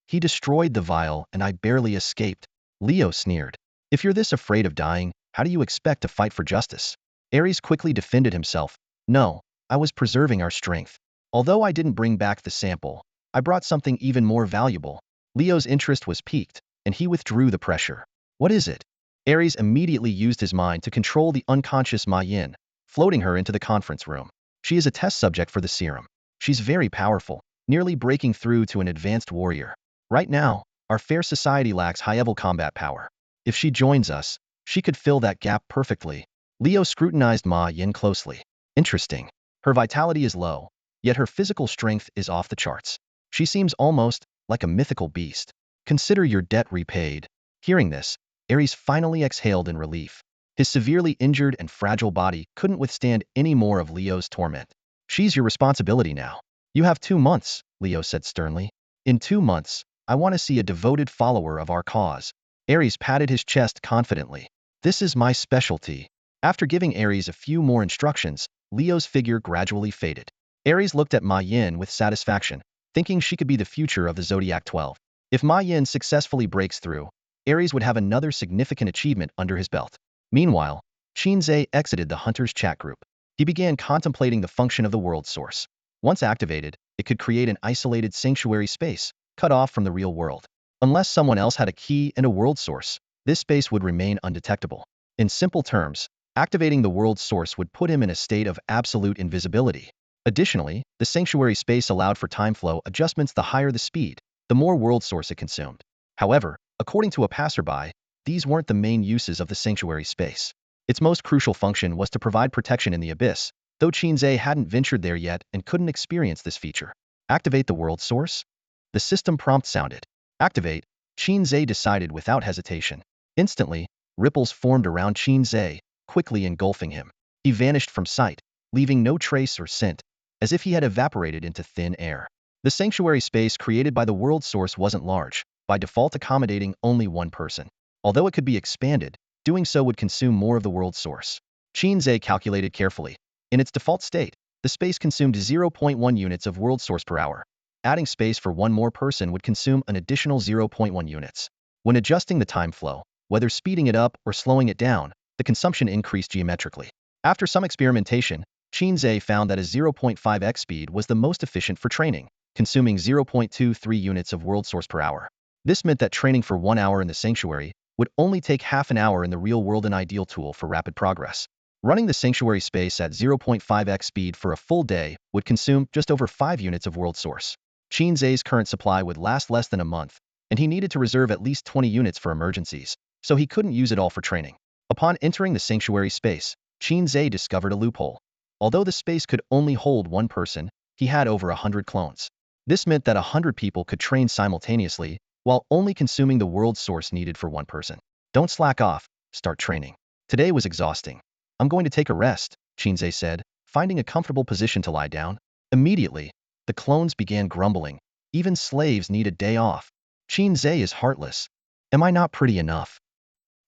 He destroyed the vial and I barely escaped. Leo sneered. If you're this afraid of dying, how do you expect to fight for justice? Ares quickly defended himself. No, I was preserving our strength. Although I didn't bring back the sample, I brought something even more valuable. Leo's interest was piqued, and he withdrew the pressure. What is it? Ares immediately used his mind to control the unconscious May Yin, floating her into the conference room. She is a test subject for the serum. She's very powerful, nearly breaking through to an advanced warrior. Right now, our fair society lacks high-level combat power. If she joins us, she could fill that gap perfectly. Leo scrutinized May Yin closely. Interesting. Her vitality is low, yet her physical strength is off the charts. She seems almost like a mythical beast. Consider your debt repaid. Hearing this, Ares finally exhaled in relief. His severely injured and fragile body couldn't withstand any more of Leo's torment. She's your responsibility now. You have 2 months, Leo said sternly. In 2 months, I want to see a devoted follower of our cause. Ares patted his chest confidently. This is my specialty. After giving Ares a few more instructions, Leo's figure gradually faded. Ares looked at May Yin with satisfaction, thinking she could be the future of the Zodiac 12. If May Yin successfully breaks through, Ares would have another significant achievement under his belt. Meanwhile, Qin Ze exited the Hunter's chat group. He began contemplating the function of the world source. Once activated, it could create an isolated sanctuary space, cut off from the real world. Unless someone else had a key and a world source, this space would remain undetectable. In simple terms, activating the world source would put him in a state of absolute invisibility. Additionally, the sanctuary space allowed for time flow adjustments. The higher the speed, the more world source it consumed. However, according to a passerby, these weren't the main uses of the sanctuary space. Its most crucial function was to provide protection in the abyss, though Qin Ze hadn't ventured there yet and couldn't experience this feature. Activate the world source? The system prompt sounded. Activate, Qin Ze decided without hesitation. Instantly, ripples formed around Qin Ze, quickly engulfing him. He vanished from sight, leaving no trace or scent, as if he had evaporated into thin air. The sanctuary space created by the world source wasn't large, by default accommodating only one person. Although it could be expanded, doing so would consume more of the world source. Qin Ze calculated carefully. In its default state, the space consumed 0.1 units of world source per hour. Adding space for one more person would consume an additional 0.1 units. When adjusting the time flow, whether speeding it up or slowing it down, the consumption increased geometrically. After some experimentation, Qin Ze found that a 0.5x speed was the most efficient for training, consuming 0.23 units of world source per hour. This meant that training for 1 hour in the sanctuary would only take half an hour in the real world, an ideal tool for rapid progress. Running the sanctuary space at 0.5x speed for a full day would consume just over 5 units of world source. Qin Ze's current supply would last less than a month, and he needed to reserve at least 20 units for emergencies, so he couldn't use it all for training. Upon entering the sanctuary space, Qin Ze discovered a loophole. Although the space could only hold one person, he had over 100 clones. This meant that 100 people could train simultaneously, while only consuming the world source needed for one person. Don't slack off, start training. Today was exhausting. I'm going to take a rest, Qin Ze said, finding a comfortable position to lie down. Immediately, the clones began grumbling. Even slaves need a day off. Qin Ze is heartless. Am I not pretty enough?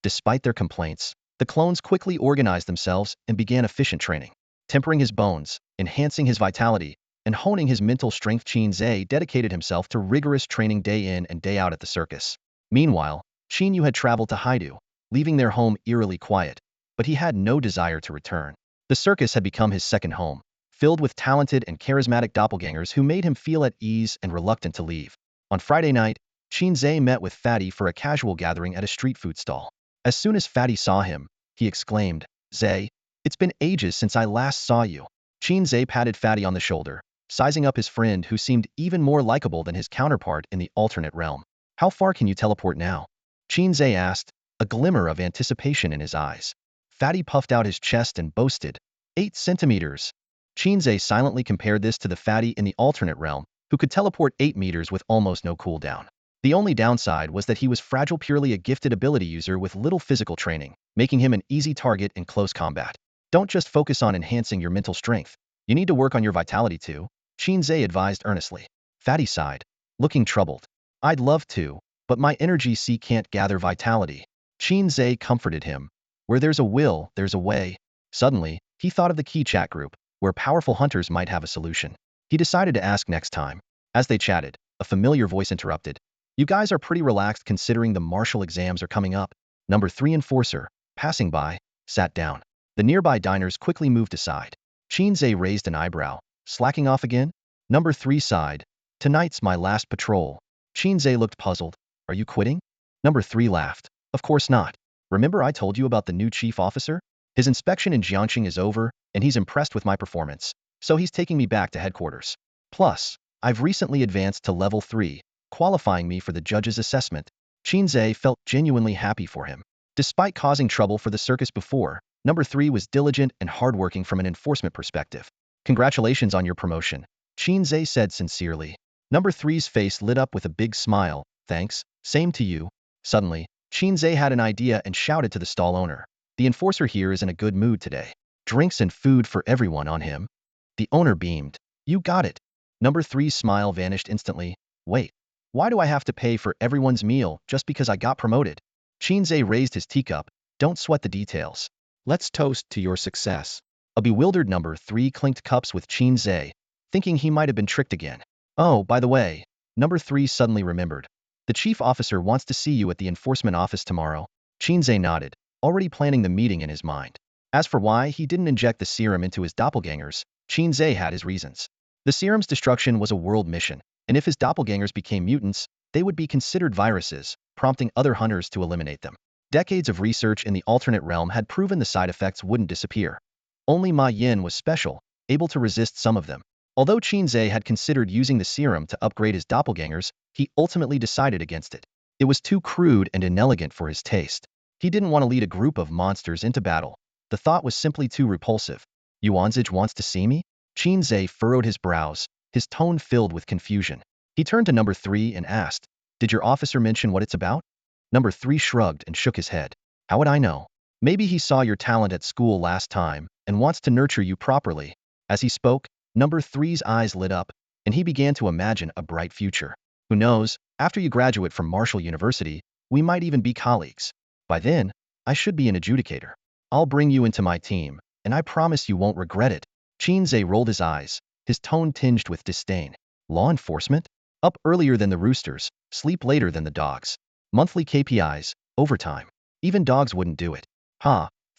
Despite their complaints, the clones quickly organized themselves and began efficient training. Tempering his bones, enhancing his vitality, and honing his mental strength, Qin Ze dedicated himself to rigorous training day in and day out at the circus. Meanwhile, Chinu had traveled to Hei Bi, leaving their home eerily quiet, but he had no desire to return. The circus had become his second home, filled with talented and charismatic doppelgangers who made him feel at ease and reluctant to leave. On Friday night, Qin Ze met with Fatty for a casual gathering at a street food stall. As soon as Fatty saw him, he exclaimed, "Ze, it's been ages since I last saw you." Qin Ze patted Fatty on the shoulder, sizing up his friend who seemed even more likable than his counterpart in the alternate realm. "How far can you teleport now?" Qin Ze asked, a glimmer of anticipation in his eyes. Fatty puffed out his chest and boasted, 8 centimeters. Qin Ze silently compared this to the Fatty in the alternate realm, who could teleport 8 meters with almost no cooldown. The only downside was that he was fragile, purely a gifted ability user with little physical training, making him an easy target in close combat. Don't just focus on enhancing your mental strength. You need to work on your vitality too, Qin Ze advised earnestly. Fatty sighed, looking troubled. I'd love to, but my energy C can't gather vitality. Qin Ze comforted him. Where there's a will, there's a way. Suddenly, he thought of the key chat group, where powerful hunters might have a solution. He decided to ask next time. As they chatted, a familiar voice interrupted. You guys are pretty relaxed considering the martial exams are coming up. Number 3 enforcer, passing by, sat down. The nearby diners quickly moved aside. Qin Ze raised an eyebrow. Slacking off again? Number 3 sighed. Tonight's my last patrol. Qin Ze looked puzzled. Are you quitting? Number 3 laughed. Of course not. Remember I told you about the new chief officer? His inspection in Jiangxing is over, and he's impressed with my performance. So he's taking me back to headquarters. Plus, I've recently advanced to level 3, qualifying me for the judge's assessment. Qin Ze felt genuinely happy for him. Despite causing trouble for the circus before, Number 3 was diligent and hardworking from an enforcement perspective. Congratulations on your promotion, Qin Ze said sincerely. Number 3's face lit up with a big smile. Thanks, same to you. Suddenly, Qin Ze had an idea and shouted to the stall owner. The enforcer here is in a good mood today. Drinks and food for everyone on him. The owner beamed. You got it. Number 3's smile vanished instantly. Wait, why do I have to pay for everyone's meal just because I got promoted? Qin Ze raised his teacup. Don't sweat the details. Let's toast to your success. A bewildered Number 3 clinked cups with Qin Ze, thinking he might have been tricked again. Oh, by the way, Number 3 suddenly remembered. The chief officer wants to see you at the enforcement office tomorrow. Qin Ze nodded, already planning the meeting in his mind. As for why he didn't inject the serum into his doppelgangers, Qin Ze had his reasons. The serum's destruction was a world mission, and if his doppelgangers became mutants, they would be considered viruses, prompting other hunters to eliminate them. Decades of research in the alternate realm had proven the side effects wouldn't disappear. Only May Yin was special, able to resist some of them. Although Qin Ze had considered using the serum to upgrade his doppelgangers, he ultimately decided against it. It was too crude and inelegant for his taste. He didn't want to lead a group of monsters into battle. The thought was simply too repulsive. Yuanzij wants to see me? Qin Ze furrowed his brows, his tone filled with confusion. He turned to Number 3 and asked, Did your officer mention what it's about? Number 3 shrugged and shook his head. How would I know? Maybe he saw your talent at school last time and wants to nurture you properly. As he spoke, Number 3's eyes lit up, and he began to imagine a bright future. Who knows, after you graduate from Martial University, we might even be colleagues. By then, I should be an adjudicator. I'll bring you into my team, and I promise you won't regret it. Qin Ze rolled his eyes, his tone tinged with disdain. Law enforcement? Up earlier than the roosters, sleep later than the dogs. Monthly KPIs, overtime. Even dogs wouldn't do it.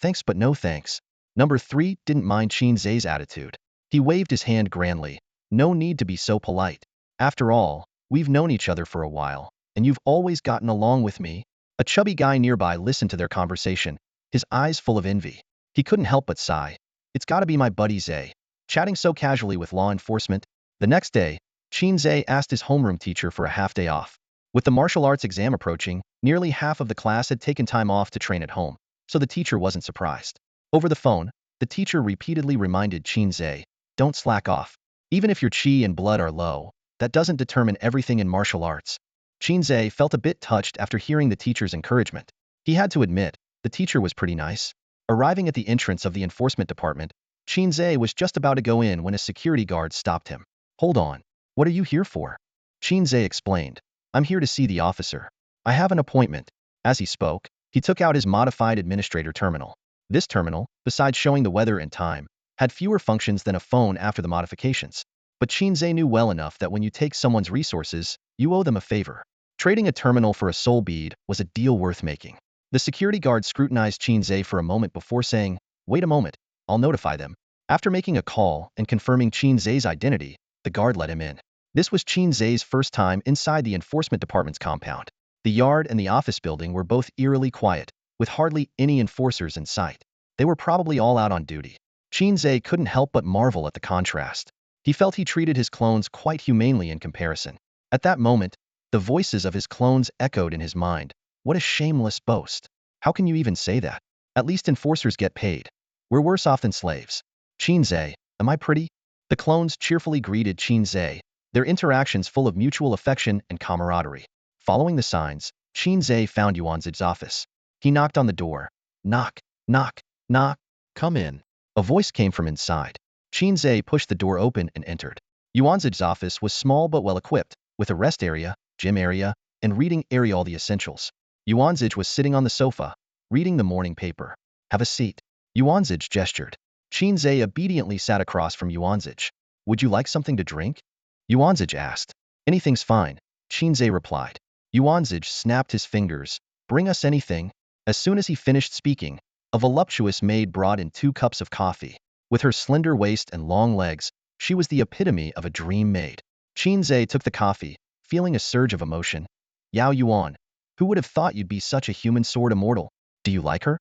Thanks but no thanks. Number 3 didn't mind Qin Ze's attitude. He waved his hand grandly. No need to be so polite. After all, we've known each other for a while, and you've always gotten along with me. A chubby guy nearby listened to their conversation, his eyes full of envy. He couldn't help but sigh. It's gotta be my buddy Ze. Chatting so casually with law enforcement. The next day, Qin Ze asked his homeroom teacher for a half-day off. With the martial arts exam approaching, nearly half of the class had taken time off to train at home, so the teacher wasn't surprised. Over the phone, the teacher repeatedly reminded Qin Ze, don't slack off. Even if your chi and blood are low, that doesn't determine everything in martial arts. Qin Ze felt a bit touched after hearing the teacher's encouragement. He had to admit, the teacher was pretty nice. Arriving at the entrance of the enforcement department, Qin Ze was just about to go in when a security guard stopped him. Hold on. What are you here for? Qin Ze explained. I'm here to see the officer. I have an appointment. As he spoke, he took out his modified administrator terminal. This terminal, besides showing the weather and time, had fewer functions than a phone after the modifications. But Qin Ze knew well enough that when you take someone's resources, you owe them a favor. Trading a terminal for a soul bead was a deal worth making. The security guard scrutinized Qin Ze for a moment before saying, wait a moment, I'll notify them. After making a call and confirming Qin Ze's identity, the guard let him in. This was Qin Ze's first time inside the enforcement department's compound. The yard and the office building were both eerily quiet, with hardly any enforcers in sight. They were probably all out on duty. Qin Ze couldn't help but marvel at the contrast. He felt he treated his clones quite humanely in comparison. At that moment, the voices of his clones echoed in his mind. What a shameless boast. How can you even say that? At least enforcers get paid. We're worse off than slaves. Qin Ze, am I pretty? The clones cheerfully greeted Qin Ze, their interactions full of mutual affection and camaraderie. Following the signs, Qin Ze found Yuanzij's office. He knocked on the door. Knock, knock, knock. Come in. A voice came from inside. Qin Ze pushed the door open and entered. Yuanzij's office was small but well-equipped, with a rest area, gym area, and reading area, all the essentials. Yuanzij was sitting on the sofa, reading the morning paper. Have a seat. Yuanzij gestured. Qin Ze obediently sat across from Yuanzij. Would you like something to drink? Yuanzij asked. Anything's fine, Qin Ze replied. Yuanzij snapped his fingers. Bring us anything. As soon as he finished speaking, a voluptuous maid brought in 2 cups of coffee. With her slender waist and long legs, she was the epitome of a dream maid. Qin Ze took the coffee, feeling a surge of emotion. Yao Yuan, who would have thought you'd be such a human sword immortal? Do you like her?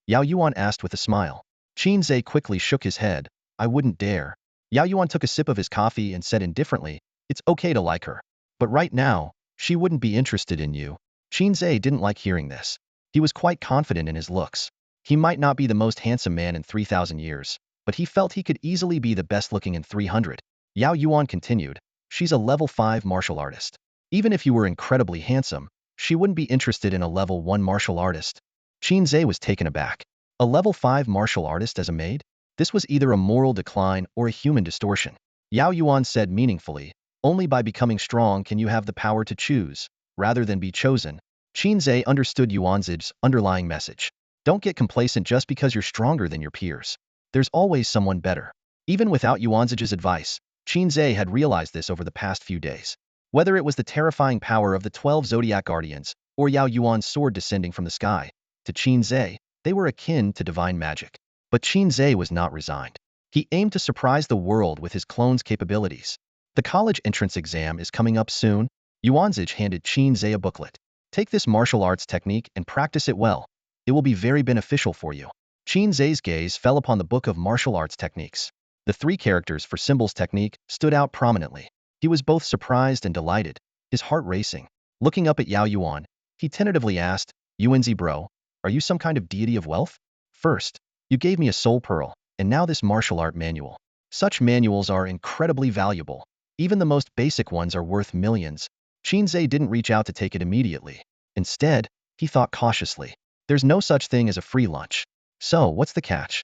Yao Yuan asked with a smile. Qin Ze quickly shook his head. I wouldn't dare. Yao Yuan took a sip of his coffee and said indifferently, it's okay to like her. But right now, she wouldn't be interested in you. Qin Ze didn't like hearing this. He was quite confident in his looks. He might not be the most handsome man in 3,000 years, but he felt he could easily be the best looking in 300. Yao Yuan continued, she's a level 5 martial artist. Even if you were incredibly handsome, she wouldn't be interested in a level 1 martial artist. Qin Ze was taken aback. A level 5 martial artist as a maid? This was either a moral decline or a human distortion. Yao Yuan said meaningfully, only by becoming strong can you have the power to choose, rather than be chosen. Qin Ze understood Yuanzij's underlying message. Don't get complacent just because you're stronger than your peers. There's always someone better. Even without Yuanzij's advice, Qin Ze had realized this over the past few days. Whether it was the terrifying power of the 12 Zodiac Guardians, or Yao Yuan's sword descending from the sky, to Qin Ze, they were akin to divine magic. But Qin Ze was not resigned. He aimed to surprise the world with his clone's capabilities. The college entrance exam is coming up soon. Yuanzij handed Qin Ze a booklet. Take this martial arts technique and practice it well. It will be very beneficial for you. Qin Ze's gaze fell upon the book of martial arts techniques. The 3 characters for symbols technique stood out prominently. He was both surprised and delighted, his heart racing. Looking up at Yao Yuan, he tentatively asked, Yuanzi bro, are you some kind of deity of wealth? First, you gave me a soul pearl, and now this martial art manual. Such manuals are incredibly valuable. Even the most basic ones are worth millions. Qin Ze didn't reach out to take it immediately. Instead, he thought cautiously. There's no such thing as a free lunch. So, what's the catch?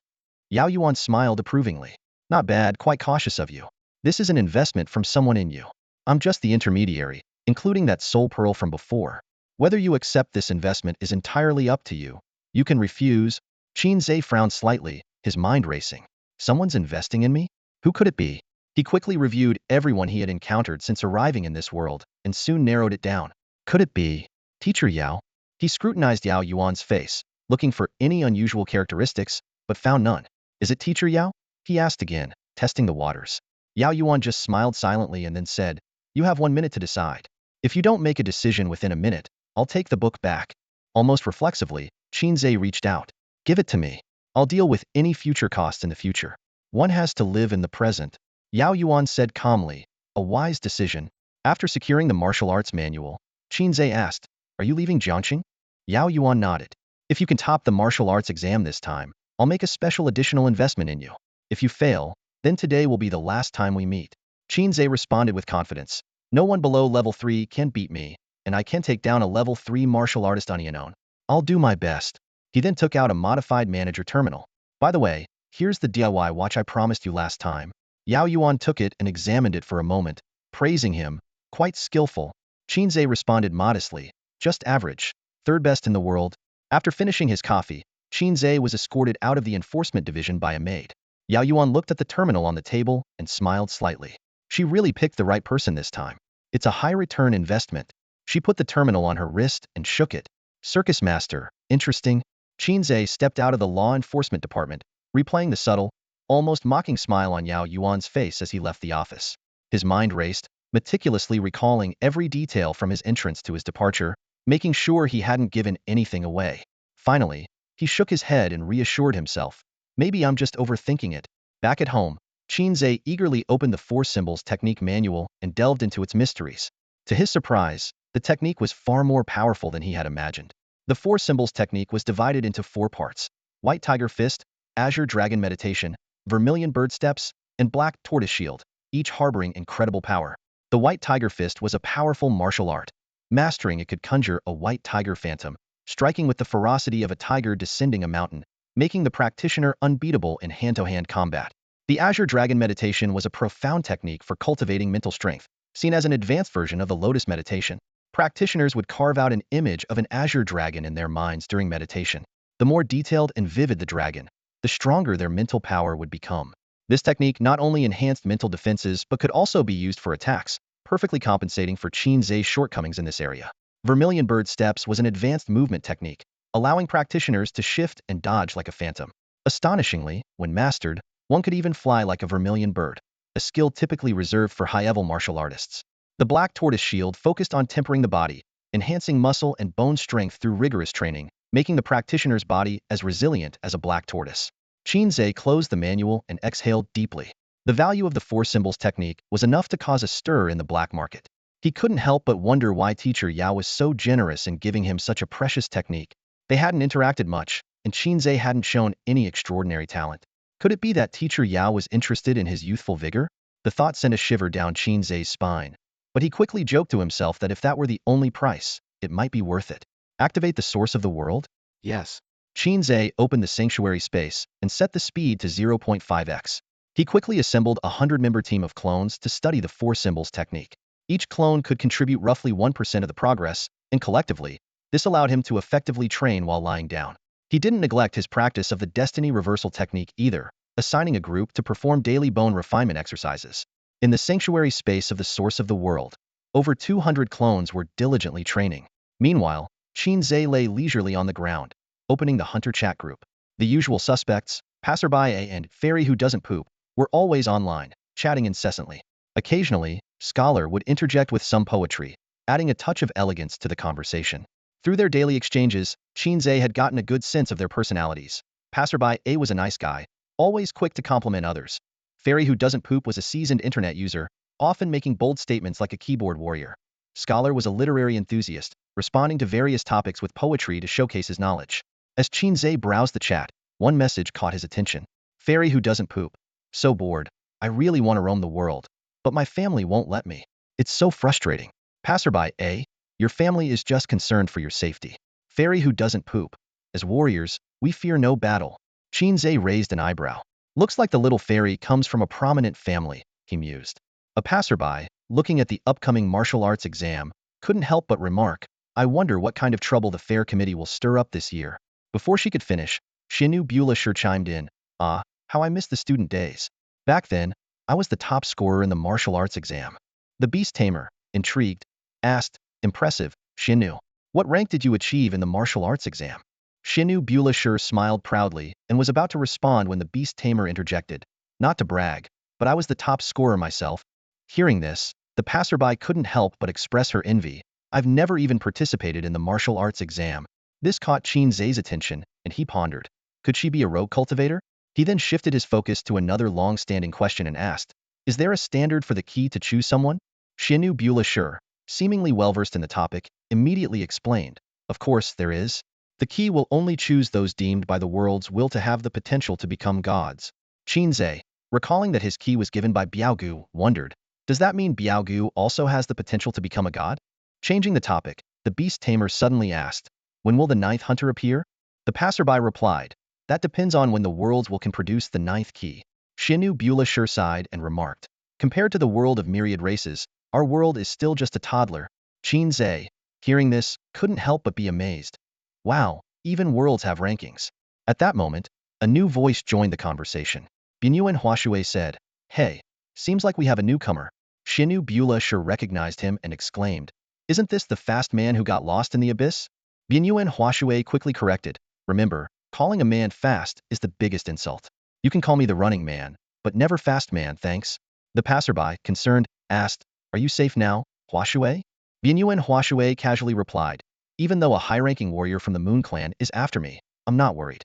Yao Yuan smiled approvingly. Not bad, quite cautious of you. This is an investment from someone in you. I'm just the intermediary, including that soul pearl from before. Whether you accept this investment is entirely up to you. You can refuse. Qin Ze frowned slightly, his mind racing. Someone's investing in me? Who could it be? He quickly reviewed everyone he had encountered since arriving in this world, and soon narrowed it down. Could it be Teacher Yao? He scrutinized Yao Yuan's face, looking for any unusual characteristics, but found none. Is it Teacher Yao? He asked again, testing the waters. Yao Yuan just smiled silently and then said, you have 1 minute to decide. If you don't make a decision within a minute, I'll take the book back. Almost reflexively, Qin Ze reached out. Give it to me. I'll deal with any future costs in the future. One has to live in the present. Yao Yuan said calmly, a wise decision. After securing the martial arts manual, Qin Ze asked, are you leaving Jiangxing? Yao Yuan nodded. If you can top the martial arts exam this time, I'll make a special additional investment in you. If you fail, then today will be the last time we meet. Qin Ze responded with confidence. No one below level 3 can beat me, and I can take down a level 3 martial artist on unknown. I'll do my best. He then took out a modified manager terminal. By the way, here's the DIY watch I promised you last time. Yao Yuan took it and examined it for a moment, praising him. Quite skillful. Qin Ze responded modestly. Just average. 3rd best in the world. After finishing his coffee, Qin Ze was escorted out of the enforcement division by a maid. Yao Yuan looked at the terminal on the table and smiled slightly. She really picked the right person this time. It's a high-return investment. She put the terminal on her wrist and shook it. Circus master. Interesting. Qin Ze stepped out of the law enforcement department, replaying the subtle, almost mocking smile on Yao Yuan's face as he left the office. His mind raced, meticulously recalling every detail from his entrance to his departure, making sure he hadn't given anything away. Finally, he shook his head and reassured himself. Maybe I'm just overthinking it. Back at home, Qin Ze eagerly opened the 4 symbols technique manual and delved into its mysteries. To his surprise, the technique was far more powerful than he had imagined. The 4 symbols technique was divided into 4 parts: White Tiger Fist, Azure Dragon Meditation, Vermilion Bird Steps, and Black Tortoise Shield, each harboring incredible power. The White Tiger Fist was a powerful martial art. Mastering it could conjure a white tiger phantom, striking with the ferocity of a tiger descending a mountain, making the practitioner unbeatable in hand-to-hand combat. The Azure Dragon Meditation was a profound technique for cultivating mental strength, seen as an advanced version of the Lotus Meditation. Practitioners would carve out an image of an azure dragon in their minds during meditation. The more detailed and vivid the dragon, the stronger their mental power would become. This technique not only enhanced mental defenses but could also be used for attacks, perfectly compensating for Qin Ze's shortcomings in this area. Vermilion bird steps was an advanced movement technique, allowing practitioners to shift and dodge like a phantom. Astonishingly, when mastered, one could even fly like a vermilion bird, a skill typically reserved for high-level martial artists. The black tortoise shield focused on tempering the body, enhancing muscle and bone strength through rigorous training, making the practitioner's body as resilient as a black tortoise. Qin Ze closed the manual and exhaled deeply. The value of the four symbols technique was enough to cause a stir in the black market. He couldn't help but wonder why teacher Yao was so generous in giving him such a precious technique. They hadn't interacted much, and Qin Ze hadn't shown any extraordinary talent. Could it be that teacher Yao was interested in his youthful vigor? The thought sent a shiver down Qin Ze's spine. But he quickly joked to himself that if that were the only price, it might be worth it. Activate the source of the world? Yes. Qin Ze opened the sanctuary space and set the speed to 0.5x. He quickly assembled a 100-member team of clones to study the four symbols technique. Each clone could contribute roughly 1% of the progress, and collectively, this allowed him to effectively train while lying down. He didn't neglect his practice of the destiny reversal technique either, assigning a group to perform daily bone refinement exercises. In the sanctuary space of the source of the world, over 200 clones were diligently training. Meanwhile, Qin Ze lay leisurely on the ground, opening the hunter chat group. The usual suspects, passerby and fairy who doesn't poop, were always online, chatting incessantly. Occasionally, Scholar would interject with some poetry, adding a touch of elegance to the conversation. Through their daily exchanges, Qin Ze had gotten a good sense of their personalities. Passerby A was a nice guy, always quick to compliment others. Fairy who doesn't poop was a seasoned internet user, often making bold statements like a keyboard warrior. Scholar was a literary enthusiast, responding to various topics with poetry to showcase his knowledge. As Qin Ze browsed the chat, one message caught his attention. Fairy who doesn't poop. So bored. I really want to roam the world. But my family won't let me. It's so frustrating. Passerby A, your family is just concerned for your safety. Fairy who doesn't poop. As warriors, we fear no battle. Qin Ze raised an eyebrow. Looks like the little fairy comes from a prominent family, he mused. A passerby, looking at the upcoming martial arts exam, couldn't help but remark, I wonder what kind of trouble the fair committee will stir up this year. Before she could finish, Chinu sure chimed in, ah, how I miss the student days. Back then, I was the top scorer in the martial arts exam. The beast tamer, intrigued, asked, impressive, Chinu. What rank did you achieve in the martial arts exam? Chinu smiled proudly and was about to respond when the beast tamer interjected. Not to brag, but I was the top scorer myself. Hearing this, the passerby couldn't help but express her envy. I've never even participated in the martial arts exam. This caught Qin Ze's attention, and he pondered. Could she be a rogue cultivator? He then shifted his focus to another long-standing question and asked, is there a standard for the key to choose someone? Chinu, seemingly well-versed in the topic, immediately explained, of course there is. The key will only choose those deemed by the world's will to have the potential to become gods. Qin Ze, recalling that his key was given by Biaogu, wondered, does that mean Biaogu also has the potential to become a god? Changing the topic, the beast tamer suddenly asked, when will the ninth hunter appear? The passerby replied, that depends on when the world's will can produce the ninth key. Chinu sighed and remarked, compared to the world of myriad races, our world is still just a toddler. Qin Ze, hearing this, couldn't help but be amazed. Wow, even worlds have rankings. At that moment, a new voice joined the conversation. Binyuan Huashui said, hey, seems like we have a newcomer. Chinu recognized him and exclaimed, isn't this the fast man who got lost in the abyss? Binyuan Huashui quickly corrected, remember, calling a man fast is the biggest insult. You can call me the running man, but never fast man, thanks. The passerby, concerned, asked, are you safe now, Huashui? Binyuan Huashui casually replied, even though a high-ranking warrior from the Moon Clan is after me, I'm not worried.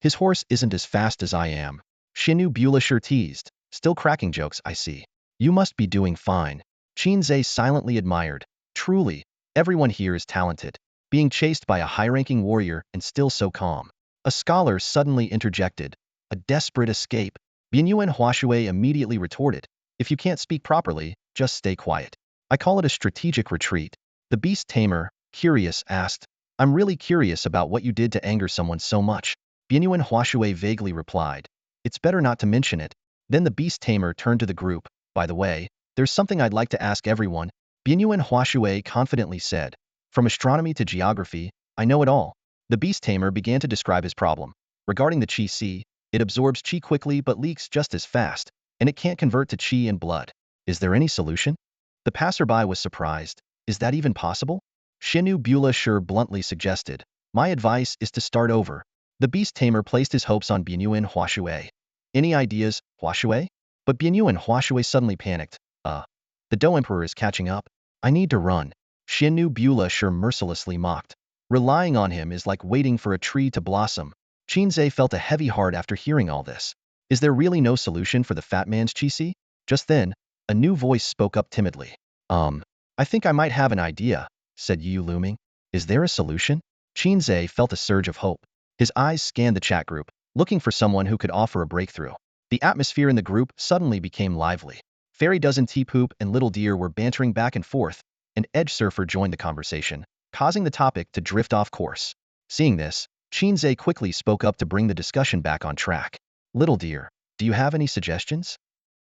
His horse isn't as fast as I am. Chinu teased, still cracking jokes, I see. You must be doing fine. Qin Ze silently admired. Truly, everyone here is talented. Being chased by a high-ranking warrior and still so calm. A scholar suddenly interjected. A desperate escape. Binyuan Huashui immediately retorted. If you can't speak properly, just stay quiet. I call it a strategic retreat. The beast tamer, curious, asked, I'm really curious about what you did to anger someone so much. Binyuan Huashui vaguely replied. It's better not to mention it. Then the beast tamer turned to the group. By the way, there's something I'd like to ask everyone. Binyuan Huashui confidently said. From astronomy to geography, I know it all. The beast tamer began to describe his problem. Regarding the Qi Si, It absorbs qi quickly but leaks just as fast, and it can't convert to qi and blood. Is there any solution? The passerby was surprised. Is that even possible? Chinu bluntly suggested. My advice is to start over. The beast tamer placed his hopes on Bianyuan Huashui. Any ideas, Huashui? But Bianyuan Huashui suddenly panicked. The Dou Emperor is catching up. I need to run. Chinu mercilessly mocked. Relying on him is like waiting for a tree to blossom. Qin Ze felt a heavy heart after hearing all this. Is there really no solution for the fat man's qi? Just then, a new voice spoke up timidly. I think I might have an idea, said Yu looming. Is there a solution? Qin Ze felt a surge of hope. His eyes scanned the chat group, looking for someone who could offer a breakthrough. The atmosphere in the group suddenly became lively. Fairy Dozen Teapoop and Little Deer were bantering back and forth, and Edge Surfer joined the conversation, causing the topic to drift off course. Seeing this, Qin Ze quickly spoke up to bring the discussion back on track. Little Deer, do you have any suggestions?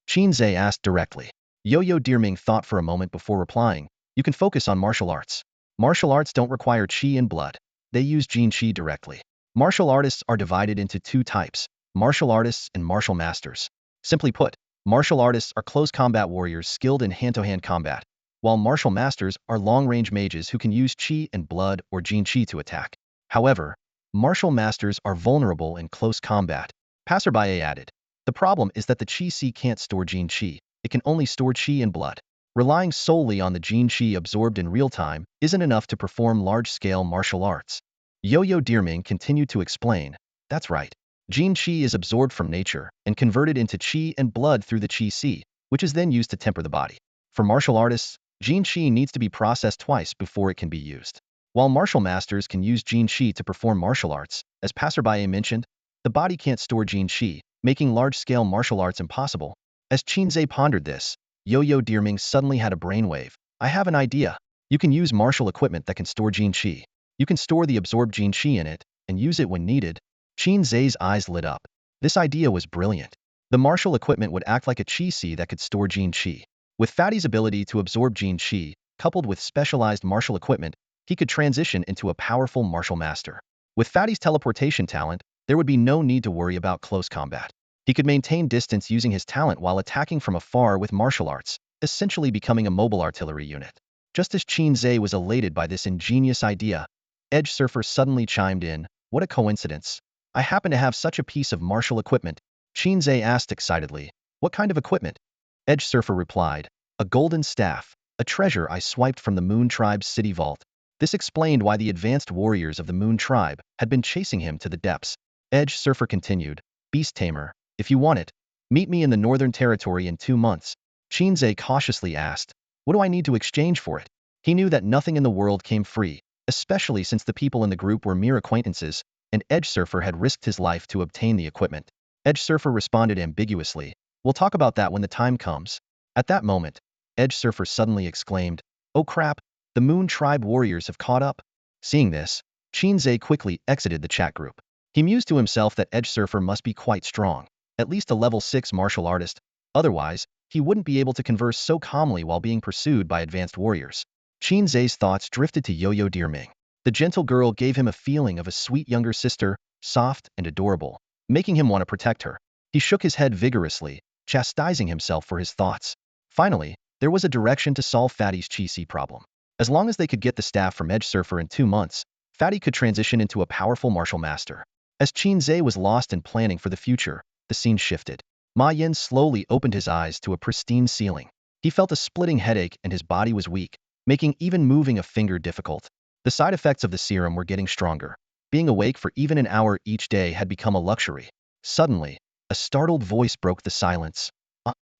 Qin Ze asked directly. Yo-Yo Deerming thought for a moment before replying. You can focus on martial arts. Martial arts don't require qi and blood. They use Jin qi directly. Martial artists are divided into two types, martial artists and martial masters. Simply put, martial artists are close combat warriors skilled in hand-to-hand combat, while martial masters are long-range mages who can use qi and blood or Jin qi to attack. However, martial masters are vulnerable in close combat. Passerby added. The problem is that the qi can't store Jin qi. It can only store qi and blood. Relying solely on the Jin qi absorbed in real time isn't enough to perform large-scale martial arts. Yo-Yo Deerming continued to explain. That's right. Jin qi is absorbed from nature and converted into qi and blood through the qi, which is then used to temper the body. For martial artists, Jin qi needs to be processed twice before it can be used. While martial masters can use Jin qi to perform martial arts, as Passerby mentioned, the body can't store Jin qi, making large-scale martial arts impossible. As Qin Ze pondered this, Yo-Yo Deerming suddenly had a brainwave. I have an idea. You can use martial equipment that can store Jin qi. You can store the absorbed Jin qi in it, and use it when needed. Qin Ze's eyes lit up. This idea was brilliant. The martial equipment would act like a qi that could store Jin qi. With Fatty's ability to absorb Jin qi, coupled with specialized martial equipment, he could transition into a powerful martial master. With Fatty's teleportation talent, there would be no need to worry about close combat. He could maintain distance using his talent while attacking from afar with martial arts, essentially becoming a mobile artillery unit. Just as Qin Ze was elated by this ingenious idea, Edge Surfer suddenly chimed in. What a coincidence. I happen to have such a piece of martial equipment. Qin Ze asked excitedly. What kind of equipment? Edge Surfer replied. A golden staff, a treasure I swiped from the Moon Tribe's city vault. This explained why the advanced warriors of the Moon Tribe had been chasing him to the depths. Edge Surfer continued. Beast Tamer, if you want it, meet me in the Northern Territory in 2 months. Qin Ze cautiously asked. What do I need to exchange for it? He knew that nothing in the world came free, especially since the people in the group were mere acquaintances, and Edge Surfer had risked his life to obtain the equipment. Edge Surfer responded ambiguously. We'll talk about that when the time comes. At that moment, Edge Surfer suddenly exclaimed, Oh crap, the Moon Tribe warriors have caught up. Seeing this, Qin Ze quickly exited the chat group. He mused to himself that Edge Surfer must be quite strong, at least a level 6 martial artist, otherwise, he wouldn't be able to converse so calmly while being pursued by advanced warriors. Qin Ze's thoughts drifted to Yo-Yo Deerming. The gentle girl gave him a feeling of a sweet younger sister, soft and adorable, making him want to protect her. He shook his head vigorously, chastising himself for his thoughts. Finally, there was a direction to solve Fatty's qi problem. As long as they could get the staff from Edge Surfer in 2 months, Fatty could transition into a powerful martial master. As Qin Ze was lost in planning for the future, the scene shifted. May Yin slowly opened his eyes to a pristine ceiling. He felt a splitting headache and his body was weak, making even moving a finger difficult. The side effects of the serum were getting stronger. Being awake for even an hour each day had become a luxury. Suddenly, a startled voice broke the silence.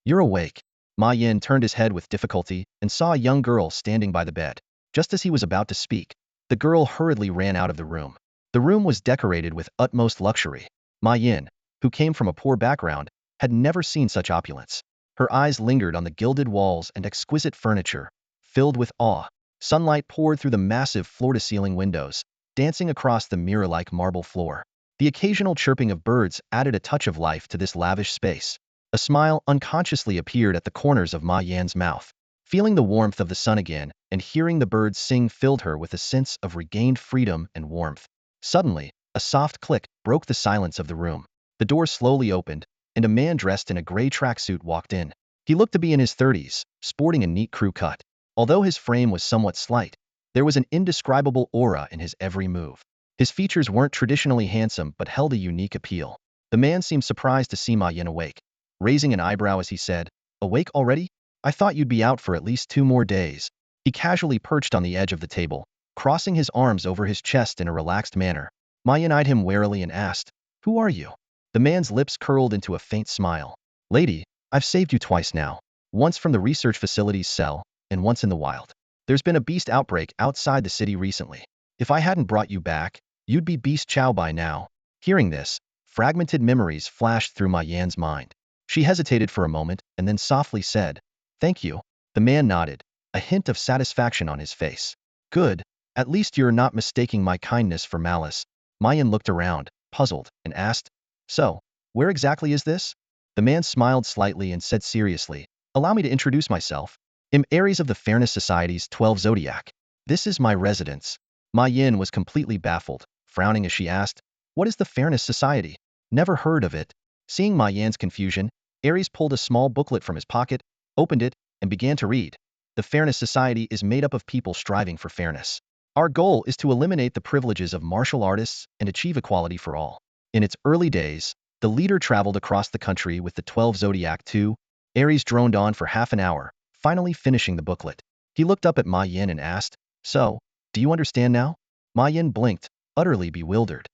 You're awake. May Yin turned his head with difficulty and saw a young girl standing by the bed. Just as he was about to speak, the girl hurriedly ran out of the room. The room was decorated with utmost luxury. May Yin, who came from a poor background, had never seen such opulence. Her eyes lingered on the gilded walls and exquisite furniture. Filled with awe, sunlight poured through the massive floor-to-ceiling windows, dancing across the mirror-like marble floor. The occasional chirping of birds added a touch of life to this lavish space. A smile unconsciously appeared at the corners of May Yin's mouth. Feeling the warmth of the sun again and hearing the birds sing filled her with a sense of regained freedom and warmth. Suddenly, a soft click broke the silence of the room. The door slowly opened, and a man dressed in a gray tracksuit walked in. He looked to be in his 30s, sporting a neat crew cut. Although his frame was somewhat slight, there was an indescribable aura in his every move. His features weren't traditionally handsome but held a unique appeal. The man seemed surprised to see May Yin awake, raising an eyebrow as he said, "Awake already? I thought you'd be out for at least 2 more days." He casually perched on the edge of the table, crossing his arms over his chest in a relaxed manner. May Yin eyed him warily and asked, "Who are you?" The man's lips curled into a faint smile. "Lady, I've saved you twice now. Once from the research facility's cell, and once in the wild. There's been a beast outbreak outside the city recently. If I hadn't brought you back, you'd be beast chow by now." Hearing this, fragmented memories flashed through May Yin's mind. She hesitated for a moment and then softly said, "Thank you." The man nodded, a hint of satisfaction on his face. "Good. At least you're not mistaking my kindness for malice." May Yin looked around, puzzled, and asked, "So, where exactly is this?" The man smiled slightly and said seriously, "Allow me to introduce myself. I'm Aries of the Fairness Society's 12 Zodiac. This is my residence." May Yin was completely baffled, frowning as she asked, "What is the Fairness Society? Never heard of it." Seeing May Yin's confusion, Aries pulled a small booklet from his pocket, opened it, and began to read. "The Fairness Society is made up of people striving for fairness. Our goal is to eliminate the privileges of martial artists and achieve equality for all." In its early days, the leader traveled across the country with the 12 Zodiac too. Aries droned on for half an hour, finally finishing the booklet. He looked up at May Yin and asked, "So, do you understand now?" May Yin blinked, utterly bewildered.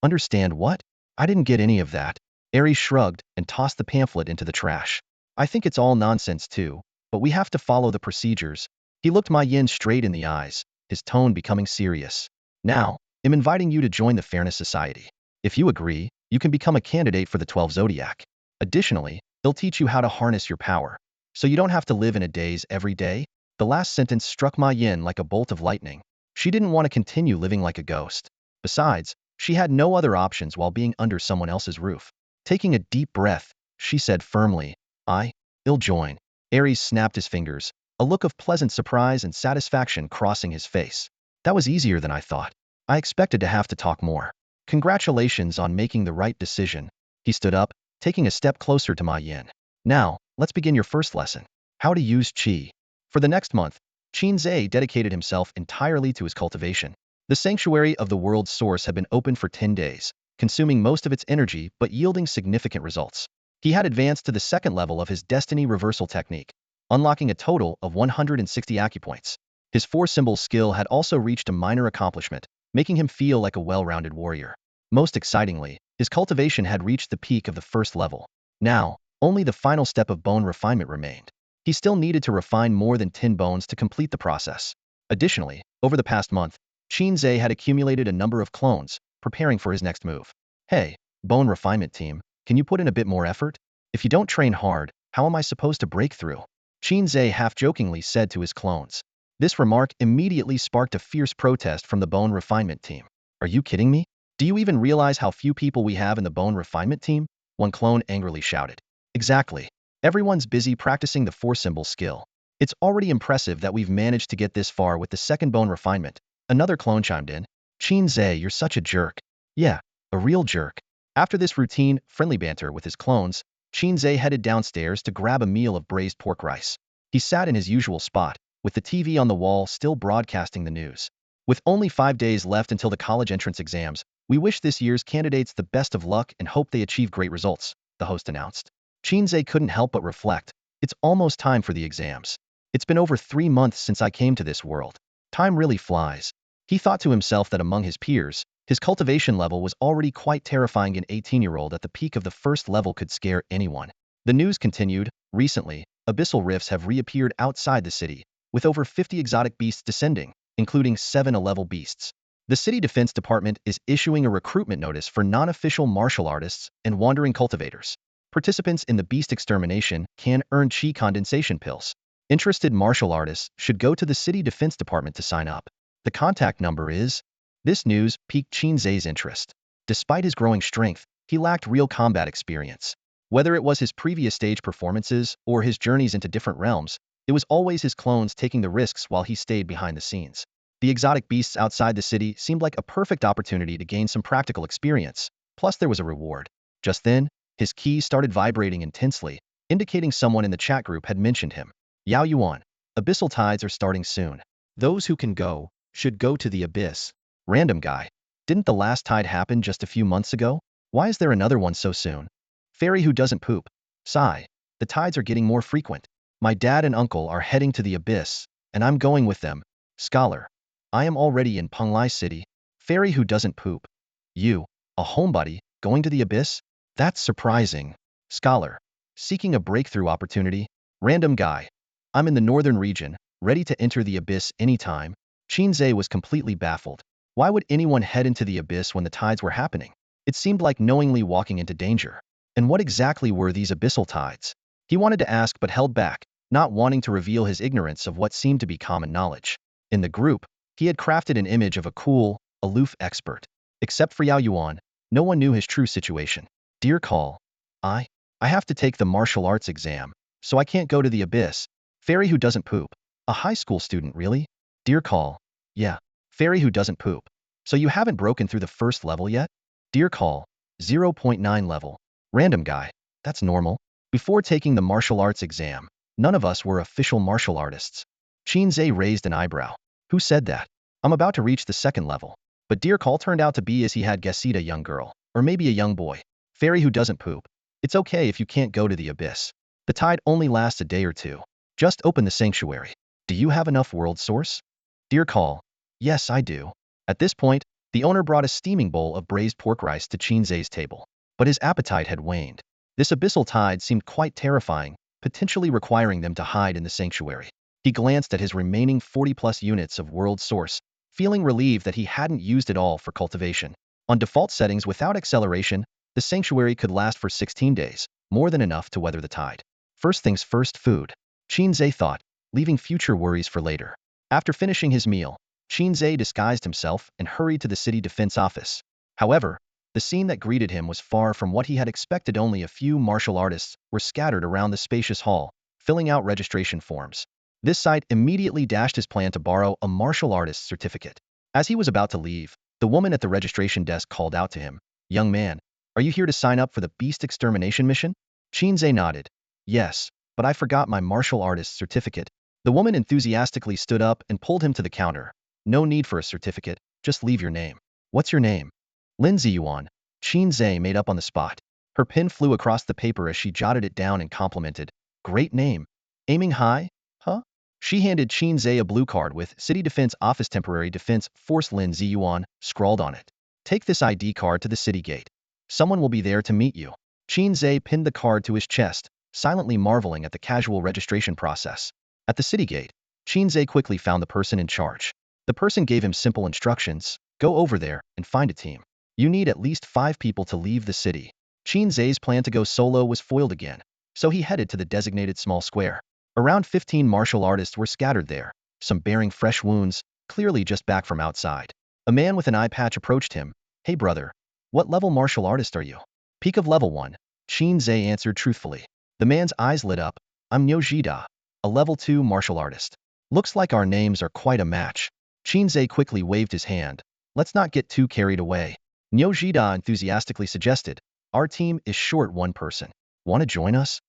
"Understand what? I didn't get any of that." Aries shrugged and tossed the pamphlet into the trash. "I think it's all nonsense too, but we have to follow the procedures." He looked May Yin straight in the eyes, his tone becoming serious. "Now, I'm inviting you to join the Fairness Society. If you agree, you can become a candidate for the 12 Zodiac. Additionally, they'll teach you how to harness your power, so you don't have to live in a daze every day." The last sentence struck May Yin like a bolt of lightning. She didn't want to continue living like a ghost. Besides, she had no other options while being under someone else's roof. Taking a deep breath, she said firmly, "I'll join." Aries snapped his fingers, a look of pleasant surprise and satisfaction crossing his face. "That was easier than I thought. I expected to have to talk more. Congratulations on making the right decision." He stood up, taking a step closer to May Yin. "Now, let's begin your first lesson. How to use Qi." For the next month, Qin Ze dedicated himself entirely to his cultivation. The sanctuary of the world's source had been open for 10 days, consuming most of its energy but yielding significant results. He had advanced to the second level of his destiny reversal technique, unlocking a total of 160 acupoints. His 4-symbol skill had also reached a minor accomplishment, making him feel like a well-rounded warrior. Most excitingly, his cultivation had reached the peak of the first level. Now, only the final step of bone refinement remained. He still needed to refine more than 10 bones to complete the process. Additionally, over the past month, Qin Ze had accumulated a number of clones, preparing for his next move. "Hey, bone refinement team, can you put in a bit more effort? If you don't train hard, how am I supposed to break through?" Qin Ze half-jokingly said to his clones. This remark immediately sparked a fierce protest from the bone refinement team. "Are you kidding me? Do you even realize how few people we have in the bone refinement team?" One clone angrily shouted. "Exactly. Everyone's busy practicing the 4-symbol skill. It's already impressive that we've managed to get this far with the second bone refinement." Another clone chimed in. "Qin Ze, you're such a jerk." "Yeah, a real jerk." After this routine, friendly banter with his clones, Qin Ze headed downstairs to grab a meal of braised pork rice. He sat in his usual spot, with the TV on the wall still broadcasting the news. "With only 5 days left until the college entrance exams, we wish this year's candidates the best of luck and hope they achieve great results," the host announced. Qin Ze couldn't help but reflect. It's almost time for the exams. It's been over 3 months since I came to this world. Time really flies. He thought to himself that among his peers, his cultivation level was already quite terrifying. An 18-year-old at the peak of the first level could scare anyone. The news continued. Recently, abyssal rifts have reappeared outside the city, with over 50 exotic beasts descending, including 7 A-level beasts. The city defense department is issuing a recruitment notice for non-official martial artists and wandering cultivators. Participants in the beast extermination can earn Qi condensation pills. Interested martial artists should go to the city defense department to sign up. The contact number is... This news piqued Qin Ze's interest. Despite his growing strength, he lacked real combat experience. Whether it was his previous stage performances or his journeys into different realms, it was always his clones taking the risks while he stayed behind the scenes. The exotic beasts outside the city seemed like a perfect opportunity to gain some practical experience. Plus there was a reward. Just then, his keys started vibrating intensely, indicating someone in the chat group had mentioned him. Yao Yuan. Abyssal tides are starting soon. Those who can go should go to the abyss. Random guy. Didn't the last tide happen just a few months ago? Why is there another one so soon? Fairy who doesn't poop. Sigh. The tides are getting more frequent. My dad and uncle are heading to the abyss, and I'm going with them. Scholar. I am already in Penglai City. Fairy who doesn't poop. You, a homebody, going to the abyss? That's surprising. Scholar. Seeking a breakthrough opportunity. Random guy. I'm in the northern region, ready to enter the abyss anytime. Qin Ze was completely baffled. Why would anyone head into the abyss when the tides were happening? It seemed like knowingly walking into danger. And what exactly were these abyssal tides? He wanted to ask but held back, not wanting to reveal his ignorance of what seemed to be common knowledge. In the group, he had crafted an image of a cool, aloof expert. Except for Yao Yuan, no one knew his true situation. Dear Call. I have to take the martial arts exam, so I can't go to the abyss. Fairy who doesn't poop. A high school student, really? Dear Call. Yeah. Fairy who doesn't poop. So you haven't broken through the first level yet? Dear Call. 0.9 level. Random guy. That's normal. Before taking the martial arts exam, none of us were official martial artists. Qin Ze raised an eyebrow. Who said that? I'm about to reach the second level. But Dear Call turned out to be as he had guessed, a young girl. Or maybe a young boy. Fairy who doesn't poop. It's okay if you can't go to the abyss. The tide only lasts a day or two. Just open the sanctuary. Do you have enough world source? Dear Call. Yes, I do. At this point, the owner brought a steaming bowl of braised pork rice to Qin Ze's table. But his appetite had waned. This abyssal tide seemed quite terrifying, potentially requiring them to hide in the sanctuary. He glanced at his remaining 40+ units of world source, feeling relieved that he hadn't used it all for cultivation. On default settings without acceleration, the sanctuary could last for 16 days, more than enough to weather the tide. First things first, food. Qin Ze thought, leaving future worries for later. After finishing his meal, Qin Ze disguised himself and hurried to the city defense office. However, the scene that greeted him was far from what he had expected. Only a few martial artists were scattered around the spacious hall, filling out registration forms. This sight immediately dashed his plan to borrow a martial artist's certificate. As he was about to leave, the woman at the registration desk called out to him, "Young man, are you here to sign up for the beast extermination mission?" Qin Ze nodded. "Yes, but I forgot my martial artist's certificate." The woman enthusiastically stood up and pulled him to the counter. "No need for a certificate, just leave your name." "What's your name?" "Lin Ziyuan." Qin Ze made up on the spot. Her pen flew across the paper as she jotted it down and complimented. "Great name. Aiming high, huh?" She handed Qin Ze a blue card with City Defense Office Temporary Defense Force Lin Ziyuan scrawled on it. "Take this ID card to the city gate. Someone will be there to meet you." Qin Ze pinned the card to his chest, silently marveling at the casual registration process. At the city gate, Qin Ze quickly found the person in charge. The person gave him simple instructions: go over there and find a team. You need at least 5 people to leave the city. Qin Ze's plan to go solo was foiled again, so he headed to the designated small square. Around 15 martial artists were scattered there, some bearing fresh wounds, clearly just back from outside. A man with an eye patch approached him. "Hey brother, what level martial artist are you?" "Peak of level 1. Qin Ze answered truthfully. The man's eyes lit up. "I'm Niu Jida, a level 2 martial artist. Looks like our names are quite a match." Qin Ze quickly waved his hand. "Let's not get too carried away." Niu Jida enthusiastically suggested, "Our team is short one person. Want to join us?"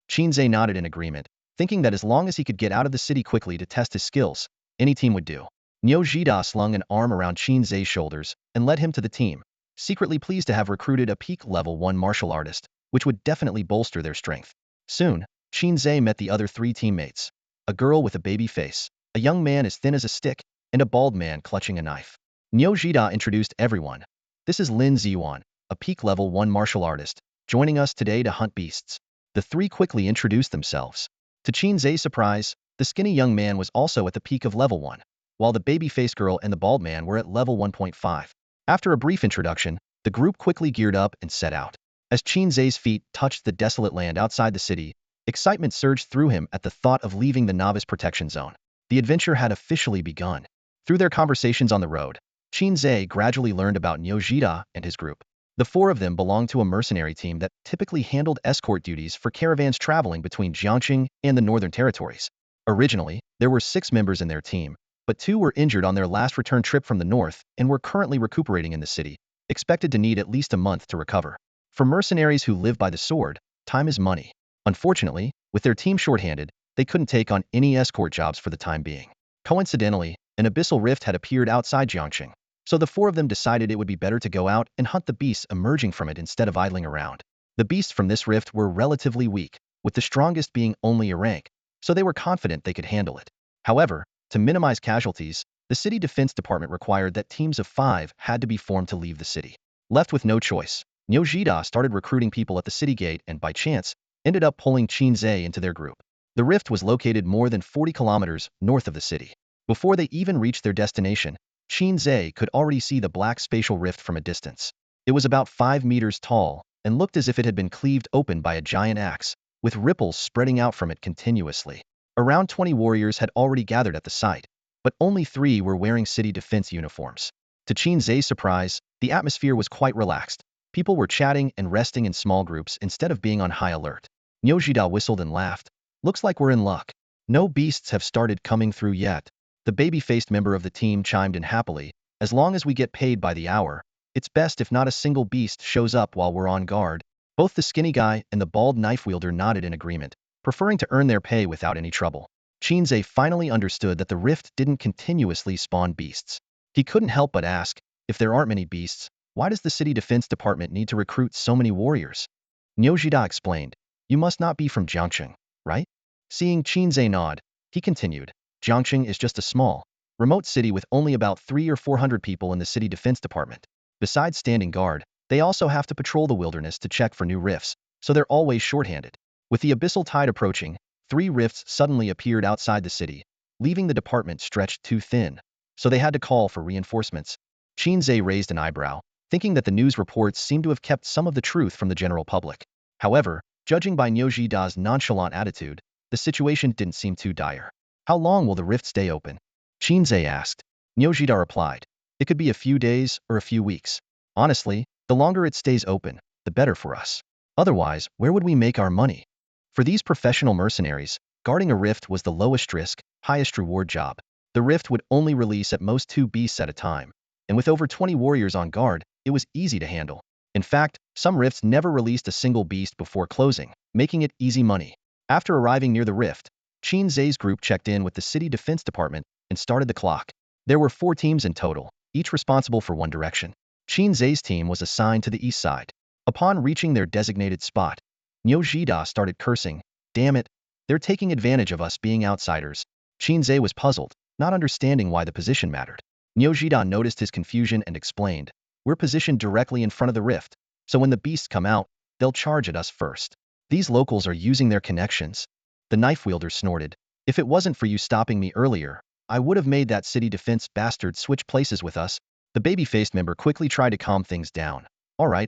Qin Ze nodded in agreement, thinking that as long as he could get out of the city quickly to test his skills, any team would do. Niu Jida slung an arm around Qin Ze's shoulders and led him to the team, secretly pleased to have recruited a peak level 1 martial artist, which would definitely bolster their strength. Soon, Qin Ze met the other 3 teammates. A girl with a baby face, a young man as thin as a stick, and a bald man clutching a knife. Niu Jida introduced everyone. "This is Lin Ziyuan, a peak level 1 martial artist, joining us today to hunt beasts." The 3 quickly introduced themselves. To Qin Ze's surprise, the skinny young man was also at the peak of level 1, while the baby-faced girl and the bald man were at level 1.5. After a brief introduction, the group quickly geared up and set out. As Qin Ze's feet touched the desolate land outside the city, excitement surged through him at the thought of leaving the novice protection zone. The adventure had officially begun. Through their conversations on the road, Qin Ze gradually learned about Niu Jida and his group. The 4 of them belonged to a mercenary team that typically handled escort duties for caravans traveling between Jiangxing and the Northern Territories. Originally, there were 6 members in their team, but 2 were injured on their last return trip from the north and were currently recuperating in the city, expected to need at least a month to recover. For mercenaries who live by the sword, time is money. Unfortunately, with their team shorthanded, they couldn't take on any escort jobs for the time being. Coincidentally, an abyssal rift had appeared outside Jiangxing, so the four of them decided it would be better to go out and hunt the beasts emerging from it instead of idling around. The beasts from this rift were relatively weak, with the strongest being only a rank, so they were confident they could handle it. However, to minimize casualties, the city defense department required that teams of 5 had to be formed to leave the city. Left with no choice, Niu Jida started recruiting people at the city gate and, by chance, ended up pulling Qin Ze into their group. The rift was located more than 40 kilometers north of the city. Before they even reached their destination, Qin Ze could already see the black spatial rift from a distance. It was about 5 meters tall and looked as if it had been cleaved open by a giant axe, with ripples spreading out from it continuously. Around 20 warriors had already gathered at the site, but only 3 were wearing city defense uniforms. To Qin Ze's surprise, the atmosphere was quite relaxed. People were chatting and resting in small groups instead of being on high alert. Niu Jida whistled and laughed. Looks like we're in luck. No beasts have started coming through yet. The baby-faced member of the team chimed in happily. As long as we get paid by the hour, it's best if not a single beast shows up while we're on guard. Both the skinny guy and the bald knife wielder nodded in agreement, preferring to earn their pay without any trouble. Qin Ze finally understood that the rift didn't continuously spawn beasts. He couldn't help but ask, if there aren't many beasts, why does the city defense department need to recruit so many warriors? Niu Jida explained, you must not be from Jiangxing, right? Seeing Qin Ze nod, he continued, Jiangxing is just a small, remote city with only about 300 or 400 people in the city defense department. Besides standing guard, they also have to patrol the wilderness to check for new rifts, so they're always shorthanded. With the abyssal tide approaching, 3 rifts suddenly appeared outside the city, leaving the department stretched too thin, so they had to call for reinforcements. Qin Ze raised an eyebrow, thinking that the news reports seemed to have kept some of the truth from the general public. However, judging by Niu Jida's nonchalant attitude, the situation didn't seem too dire. How long will the rift stay open? Qin Ze asked. Niu Jida replied, it could be a few days or a few weeks. Honestly, the longer it stays open, the better for us. Otherwise, where would we make our money? For these professional mercenaries, guarding a rift was the lowest risk, highest reward job. The rift would only release at most 2 beasts at a time, and with over 20 warriors on guard, it was easy to handle. In fact, some rifts never released a single beast before closing, making it easy money. After arriving near the rift, Qin Ze's group checked in with the city defense department and started the clock. There were 4 teams in total, each responsible for one direction. Qin Ze's team was assigned to the east side. Upon reaching their designated spot, Niu Jida started cursing, damn it, they're taking advantage of us being outsiders. Qin Ze was puzzled, not understanding why the position mattered. Niu Jida noticed his confusion and explained, we're positioned directly in front of the rift, so when the beasts come out, they'll charge at us first. These locals are using their connections. The knife wielder snorted, if it wasn't for you stopping me earlier, I would have made that city defense bastard switch places with us. The baby-faced member quickly tried to calm things down. All right,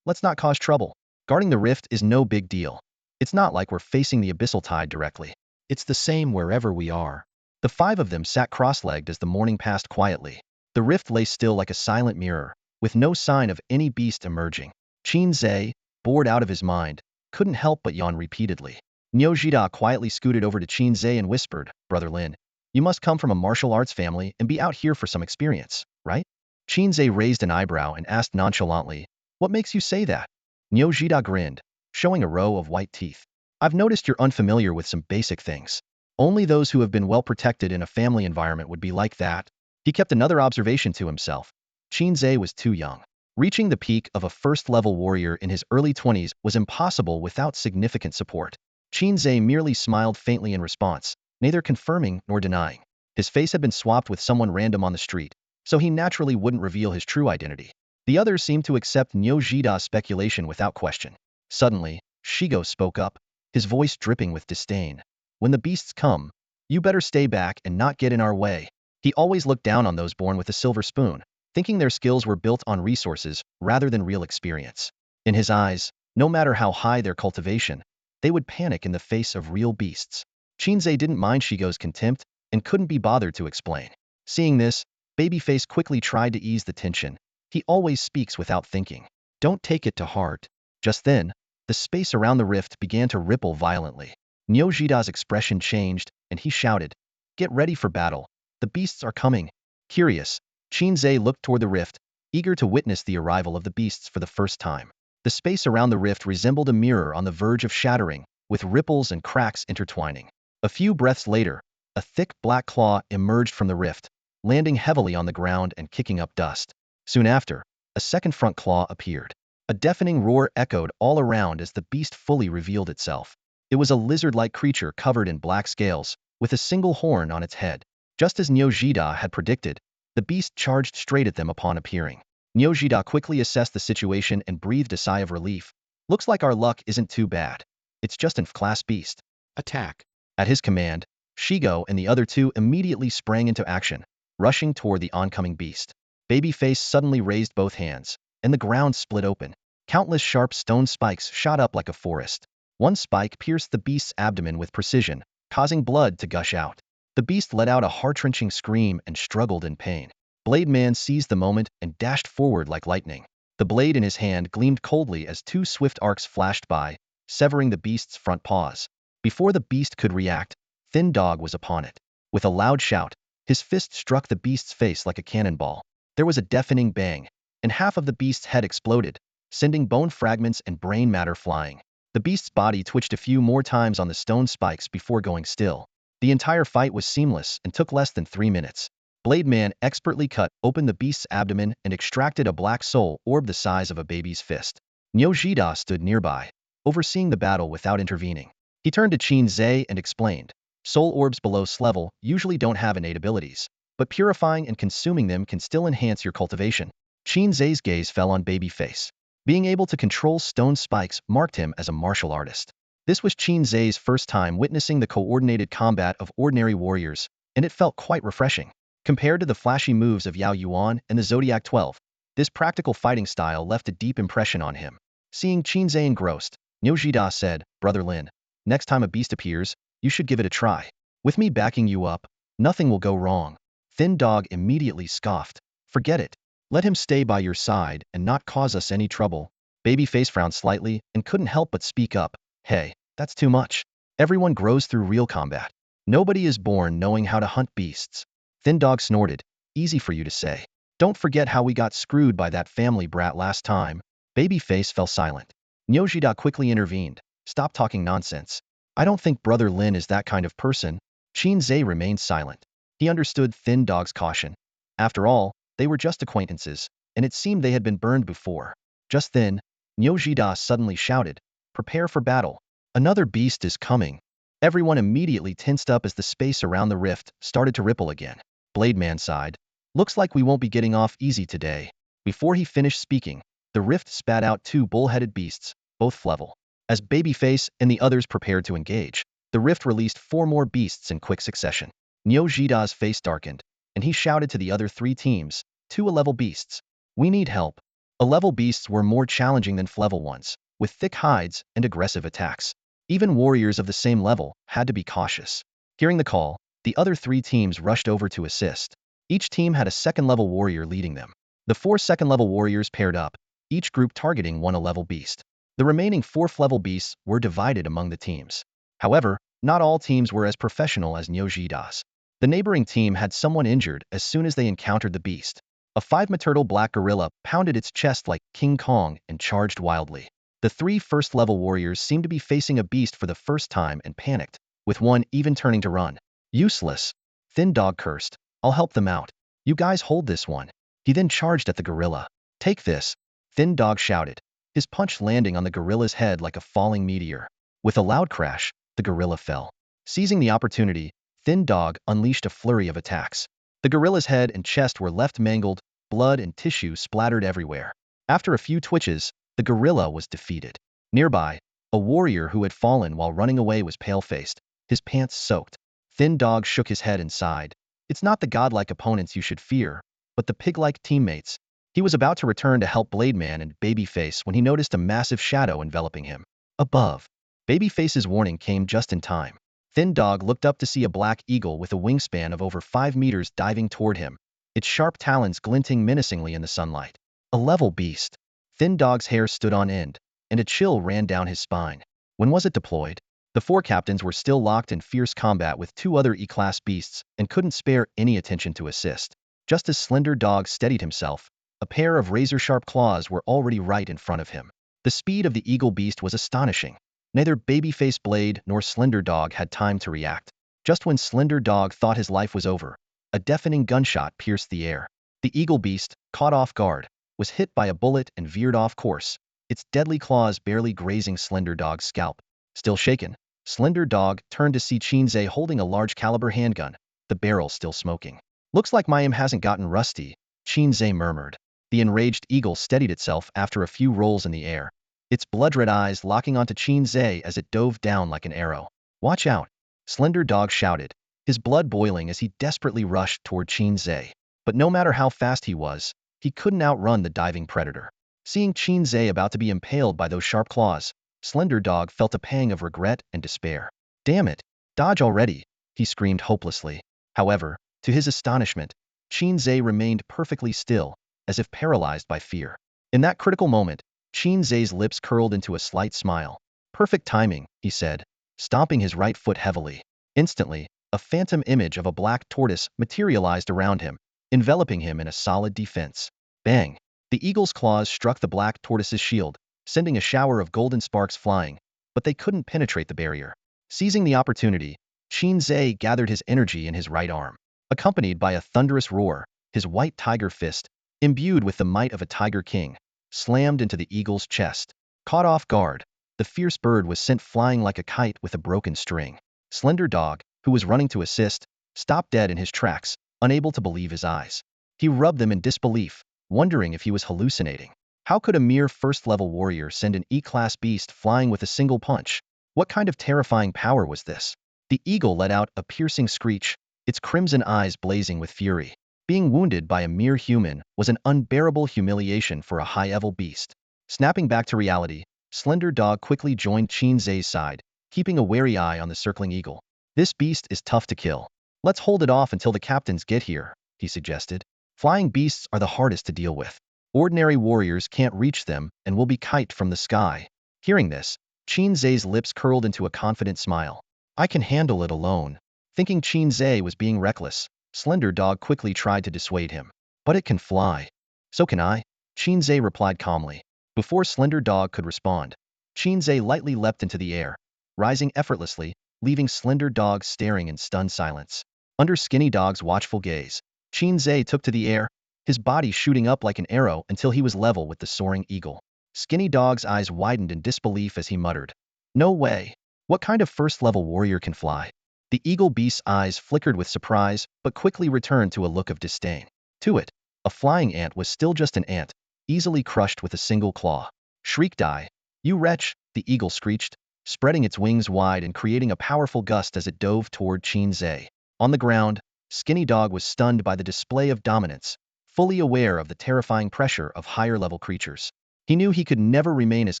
let's not cause trouble. Guarding the rift is no big deal. It's not like we're facing the abyssal tide directly. It's the same wherever we are. The 5 of them sat cross-legged as the morning passed quietly. The rift lay still like a silent mirror, with no sign of any beast emerging. Qin Ze, bored out of his mind, couldn't help but yawn repeatedly. Niu Jida quietly scooted over to Qin Ze and whispered, Brother Lin, you must come from a martial arts family and be out here for some experience, right? Qin Ze raised an eyebrow and asked nonchalantly, what makes you say that? Niu Jida grinned, showing a row of white teeth. I've noticed you're unfamiliar with some basic things. Only those who have been well protected in a family environment would be like that. He kept another observation to himself. Qin Ze was too young. Reaching the peak of a first-level warrior in his early 20s was impossible without significant support. Qin Ze merely smiled faintly in response, neither confirming nor denying. His face had been swapped with someone random on the street, so he naturally wouldn't reveal his true identity. The others seemed to accept Niu Jida's speculation without question. Suddenly, Shigo spoke up, his voice dripping with disdain. When the beasts come, you better stay back and not get in our way. He always looked down on those born with a silver spoon, thinking their skills were built on resources rather than real experience. In his eyes, no matter how high their cultivation, they would panic in the face of real beasts. Qin Ze didn't mind Shigo's contempt and couldn't be bothered to explain. Seeing this, Babyface quickly tried to ease the tension. He always speaks without thinking. Don't take it to heart. Just then, the space around the rift began to ripple violently. Niu Jida's expression changed, and he shouted, get ready for battle. The beasts are coming. Curious, Qin Ze looked toward the rift, eager to witness the arrival of the beasts for the first time. The space around the rift resembled a mirror on the verge of shattering, with ripples and cracks intertwining. A few breaths later, a thick black claw emerged from the rift, landing heavily on the ground and kicking up dust. Soon after, a second front claw appeared. A deafening roar echoed all around as the beast fully revealed itself. It was a lizard-like creature covered in black scales, with a single horn on its head. Just as Nyojida had predicted, the beast charged straight at them upon appearing. Nyojida quickly assessed the situation and breathed a sigh of relief. Looks like our luck isn't too bad. It's just an F-class beast. Attack. At his command, Shigo and the other two immediately sprang into action, rushing toward the oncoming beast. Babyface suddenly raised both hands, and the ground split open. Countless sharp stone spikes shot up like a forest. One spike pierced the beast's abdomen with precision, causing blood to gush out. The beast let out a heart-wrenching scream and struggled in pain. Blade Man seized the moment and dashed forward like lightning. The blade in his hand gleamed coldly as two swift arcs flashed by, severing the beast's front paws. Before the beast could react, Thin Dog was upon it. With a loud shout, his fist struck the beast's face like a cannonball. There was a deafening bang, and half of the beast's head exploded, sending bone fragments and brain matter flying. The beast's body twitched a few more times on the stone spikes before going still. The entire fight was seamless and took less than 3 minutes. Blade Man expertly cut open the beast's abdomen and extracted a black soul orb the size of a baby's fist. Nyojida stood nearby, overseeing the battle without intervening. He turned to Qin Ze and explained, soul orbs below S level usually don't have innate abilities, but purifying and consuming them can still enhance your cultivation. Qin Ze's gaze fell on Babyface. Being able to control stone spikes marked him as a martial artist. This was Qin Ze's first time witnessing the coordinated combat of ordinary warriors, and it felt quite refreshing. Compared to the flashy moves of Yao Yuan and the Zodiac 12, this practical fighting style left a deep impression on him. Seeing Qin Ze engrossed, Nyojida said, Brother Lin, next time a beast appears, you should give it a try. With me backing you up, nothing will go wrong. Thin Dog immediately scoffed. Forget it. Let him stay by your side and not cause us any trouble. Babyface frowned slightly and couldn't help but speak up. Hey, that's too much. Everyone grows through real combat. Nobody is born knowing how to hunt beasts. Thin Dog snorted. Easy for you to say. Don't forget how we got screwed by that family brat last time. Babyface fell silent. Nyojida quickly intervened. Stop talking nonsense. I don't think Brother Lin is that kind of person. Qin Ze remained silent. He understood Thin Dog's caution. After all, they were just acquaintances, and it seemed they had been burned before. Just then, Nyojida suddenly shouted, Prepare for battle. Another beast is coming. Everyone immediately tensed up as the space around the rift started to ripple again. Blade Man sighed. Looks like we won't be getting off easy today. Before he finished speaking, the rift spat out 2 bull-headed beasts, both Flevel. As Babyface and the others prepared to engage, the rift released 4 more beasts in quick succession. Nyojida's face darkened, and he shouted to the other 3 teams, 2 A-level beasts. We need help. A-level beasts were more challenging than Flevel ones, with thick hides and aggressive attacks. Even warriors of the same level had to be cautious. Hearing the call, the other 3 teams rushed over to assist. Each team had a second-level warrior leading them. The 4 second-level warriors paired up, each group targeting 1 A-level beast. The remaining 4 level beasts were divided among the teams. However, not all teams were as professional as Nyojida's. The neighboring team had someone injured as soon as they encountered the beast. A 5-meter black gorilla pounded its chest like King Kong and charged wildly. The 3 first-level warriors seemed to be facing a beast for the first time and panicked, with one even turning to run. Useless. Thin Dog cursed. I'll help them out. You guys hold this one. He then charged at the gorilla. Take this. Thin Dog shouted, his punch landing on the gorilla's head like a falling meteor. With a loud crash, the gorilla fell. Seizing the opportunity, Thin Dog unleashed a flurry of attacks. The gorilla's head and chest were left mangled, blood and tissue splattered everywhere. After a few twitches, the gorilla was defeated. Nearby, a warrior who had fallen while running away was pale-faced, his pants soaked. Thin Dog shook his head and sighed. It's not the godlike opponents you should fear, but the pig-like teammates. He was about to return to help Blade Man and Babyface when he noticed a massive shadow enveloping him. Above, Babyface's warning came just in time. Thin Dog looked up to see a black eagle with a wingspan of over 5 meters diving toward him, its sharp talons glinting menacingly in the sunlight. A level beast. Thin Dog's hair stood on end, and a chill ran down his spine. When was it deployed? The 4 captains were still locked in fierce combat with 2 other E-class beasts and couldn't spare any attention to assist. Just as Slender Dog steadied himself, a pair of razor-sharp claws were already right in front of him. The speed of the eagle beast was astonishing. Neither babyface Blade nor Slender Dog had time to react. Just when Slender Dog thought his life was over, a deafening gunshot pierced the air. The eagle beast, caught off guard, was hit by a bullet and veered off course, its deadly claws barely grazing Slender Dog's scalp. Still shaken, Slender Dog turned to see Qin Ze holding a large caliber handgun, the barrel still smoking. Looks like my aim hasn't gotten rusty, Qin Ze murmured. The enraged eagle steadied itself after a few rolls in the air, its blood-red eyes locking onto Qin Ze as it dove down like an arrow. Watch out, Slender Dog shouted, his blood boiling as he desperately rushed toward Qin Ze. But no matter how fast he was, he couldn't outrun the diving predator. Seeing Qin Ze about to be impaled by those sharp claws, Slender Dog felt a pang of regret and despair. Damn it, dodge already, he screamed hopelessly. However, to his astonishment, Qin Ze remained perfectly still, as if paralyzed by fear. In that critical moment, Qin Ze's lips curled into a slight smile. Perfect timing, he said, stomping his right foot heavily. Instantly, a phantom image of a black tortoise materialized around him, enveloping him in a solid defense. Bang! The eagle's claws struck the black tortoise's shield, sending a shower of golden sparks flying, but they couldn't penetrate the barrier. Seizing the opportunity, Qin Ze gathered his energy in his right arm. Accompanied by a thunderous roar, his white tiger fist, imbued with the might of a tiger king, slammed into the eagle's chest. Caught off guard, the fierce bird was sent flying like a kite with a broken string. Slender Dog, who was running to assist, stopped dead in his tracks, unable to believe his eyes. He rubbed them in disbelief, wondering if he was hallucinating. How could a mere first-level warrior send an E-class beast flying with a single punch? What kind of terrifying power was this? The eagle let out a piercing screech, its crimson eyes blazing with fury. Being wounded by a mere human was an unbearable humiliation for a high-level beast. Snapping back to reality, Slender Dog quickly joined Qin Ze's side, keeping a wary eye on the circling eagle. This beast is tough to kill. Let's hold it off until the captains get here, he suggested. Flying beasts are the hardest to deal with. Ordinary warriors can't reach them and will be kite from the sky. Hearing this, Qin Ze's lips curled into a confident smile. I can handle it alone. Thinking Qin Ze was being reckless, Slender Dog quickly tried to dissuade him. But it can fly. So can I, Qin Ze replied calmly. Before Slender Dog could respond, Qin Ze lightly leapt into the air, rising effortlessly, leaving Slender Dog staring in stunned silence. Under Skinny Dog's watchful gaze, Qin Ze took to the air, his body shooting up like an arrow until he was level with the soaring eagle. Skinny Dog's eyes widened in disbelief as he muttered, "No way! What kind of first-level warrior can fly?" The eagle beast's eyes flickered with surprise, but quickly returned to a look of disdain. To it, a flying ant was still just an ant, easily crushed with a single claw. Shrieked I. You wretch, the eagle screeched, spreading its wings wide and creating a powerful gust as it dove toward Qin Ze. On the ground, Skinny Dog was stunned by the display of dominance, fully aware of the terrifying pressure of higher-level creatures. He knew he could never remain as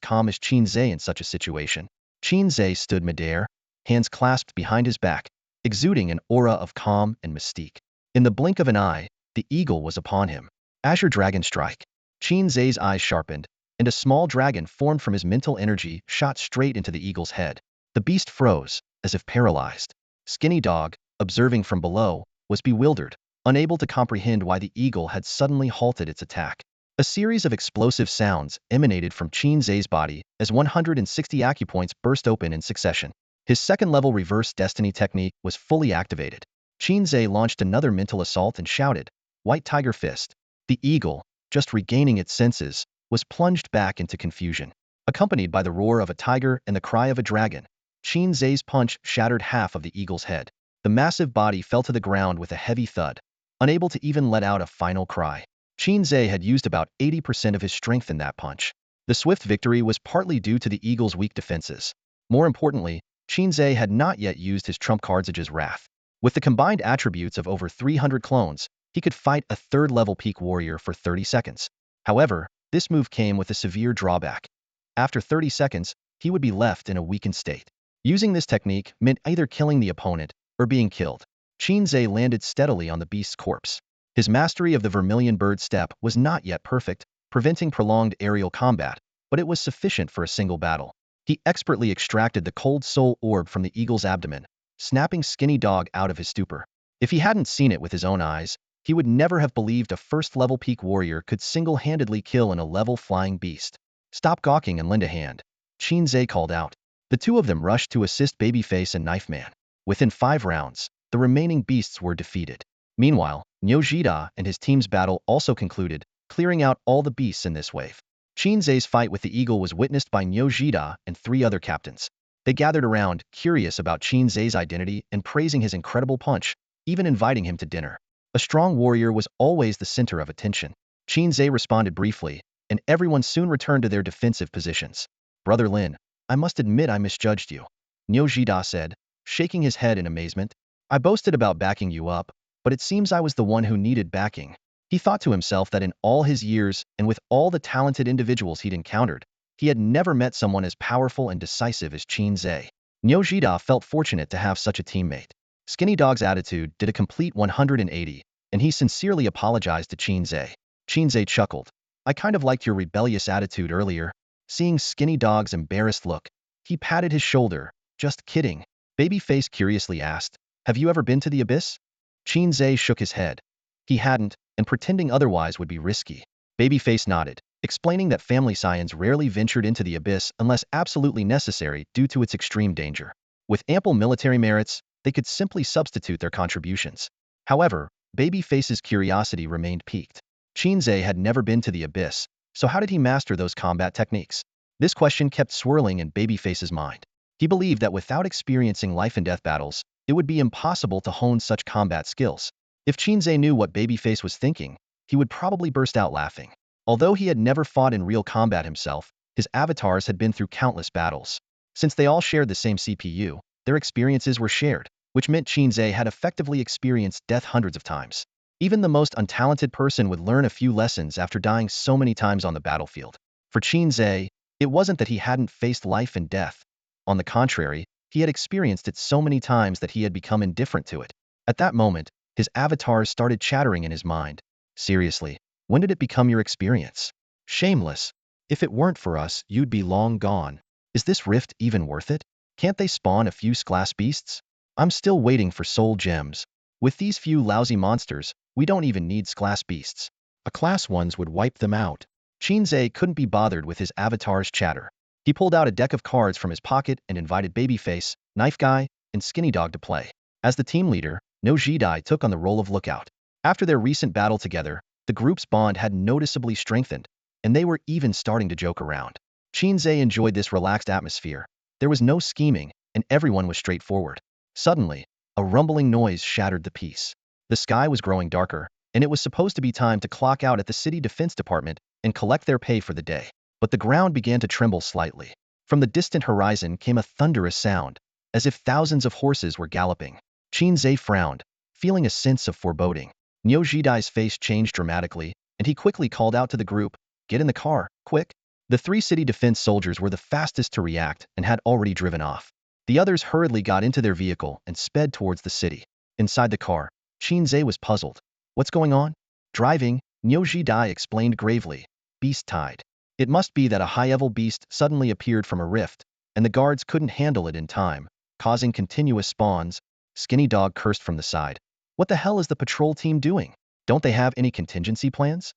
calm as Qin Ze in such a situation. Qin Ze stood midair, hands clasped behind his back, exuding an aura of calm and mystique. In the blink of an eye, the eagle was upon him. Azure Dragon Strike. Qin Ze's eyes sharpened, and a small dragon formed from his mental energy shot straight into the eagle's head. The beast froze, as if paralyzed. Skinny Dog, observing from below, was bewildered, unable to comprehend why the eagle had suddenly halted its attack. A series of explosive sounds emanated from Qin Ze's body as 160 acupoints burst open in succession. His second-level reverse destiny technique was fully activated. Qin Ze launched another mental assault and shouted, "White Tiger Fist." The eagle, just regaining its senses, was plunged back into confusion. Accompanied by the roar of a tiger and the cry of a dragon, Qin Ze's punch shattered half of the eagle's head. The massive body fell to the ground with a heavy thud, unable to even let out a final cry. Qin Ze had used about 80% of his strength in that punch. The swift victory was partly due to the eagle's weak defenses. More importantly, Qin Ze had not yet used his trump card Zage's Wrath. With the combined attributes of over 300 clones, he could fight a third-level peak warrior for 30 seconds. However, this move came with a severe drawback. After 30 seconds, he would be left in a weakened state. Using this technique meant either killing the opponent or being killed. Qin Ze landed steadily on the beast's corpse. His mastery of the vermilion bird step was not yet perfect, preventing prolonged aerial combat, but it was sufficient for a single battle. He expertly extracted the cold soul orb from the eagle's abdomen, snapping Skinny Dog out of his stupor. If he hadn't seen it with his own eyes, he would never have believed a first-level peak warrior could single-handedly kill an 11-level flying beast. Stop gawking and lend a hand. Qin Ze called out. The two of them rushed to assist Babyface and Knife Man. Within 5 rounds, the remaining beasts were defeated. Meanwhile, Niu Jida and his team's battle also concluded, clearing out all the beasts in this wave. Qin Ze's fight with the eagle was witnessed by Niu Jida and 3 other captains. They gathered around, curious about Qin Ze's identity and praising his incredible punch, even inviting him to dinner. A strong warrior was always the center of attention. Qin Ze responded briefly, and everyone soon returned to their defensive positions. Brother Lin, I must admit I misjudged you, Niu Jida said, shaking his head in amazement. I boasted about backing you up, but it seems I was the one who needed backing. He thought to himself that in all his years and with all the talented individuals he'd encountered, he had never met someone as powerful and decisive as Qin Ze. Niu Jida felt fortunate to have such a teammate. Skinny Dog's attitude did a complete 180, and he sincerely apologized to Qin Ze. Qin Ze chuckled. I kind of liked your rebellious attitude earlier. Seeing Skinny Dog's embarrassed look, he patted his shoulder. Just kidding. Babyface curiously asked, have you ever been to the Abyss? Qin Ze shook his head. He hadn't, and pretending otherwise would be risky. Babyface nodded, explaining that family scions rarely ventured into the Abyss unless absolutely necessary due to its extreme danger. With ample military merits, they could simply substitute their contributions. However, Babyface's curiosity remained piqued. Qin Ze had never been to the Abyss, so how did he master those combat techniques? This question kept swirling in Babyface's mind. He believed that without experiencing life-and-death battles, it would be impossible to hone such combat skills. If Qin Ze knew what Babyface was thinking, he would probably burst out laughing. Although he had never fought in real combat himself, his avatars had been through countless battles. Since they all shared the same CPU, their experiences were shared, which meant Qin Ze had effectively experienced death hundreds of times. Even the most untalented person would learn a few lessons after dying so many times on the battlefield. For Qin Ze, it wasn't that he hadn't faced life and death. On the contrary, he had experienced it so many times that he had become indifferent to it. At that moment, his avatars started chattering in his mind. Seriously, when did it become your experience? Shameless. If it weren't for us, you'd be long gone. Is this rift even worth it? Can't they spawn a few glass beasts? I'm still waiting for soul gems. With these few lousy monsters, we don't even need glass beasts. A class ones would wipe them out. Qin Ze couldn't be bothered with his avatar's chatter. He pulled out a deck of cards from his pocket and invited Babyface, Knife Guy, and Skinny Dog to play. As the team leader, Niu Jida took on the role of lookout. After their recent battle together, the group's bond had noticeably strengthened, and they were even starting to joke around. Qin Ze enjoyed this relaxed atmosphere. There was no scheming, and everyone was straightforward. Suddenly, a rumbling noise shattered the peace. The sky was growing darker, and it was supposed to be time to clock out at the city defense department and collect their pay for the day. But the ground began to tremble slightly. From the distant horizon came a thunderous sound, as if thousands of horses were galloping. Qin Ze frowned, feeling a sense of foreboding. Niu Jidai's face changed dramatically, and he quickly called out to the group, "Get in the car, quick!" The 3 city defense soldiers were the fastest to react and had already driven off. The others hurriedly got into their vehicle and sped towards the city. Inside the car, Qin Ze was puzzled. What's going on? Driving, Niu Jidai explained gravely. Beast tide. It must be that a high-level beast suddenly appeared from a rift, and the guards couldn't handle it in time, causing continuous spawns. Skinny Dog cursed from the side. What the hell is the patrol team doing? Don't they have any contingency plans?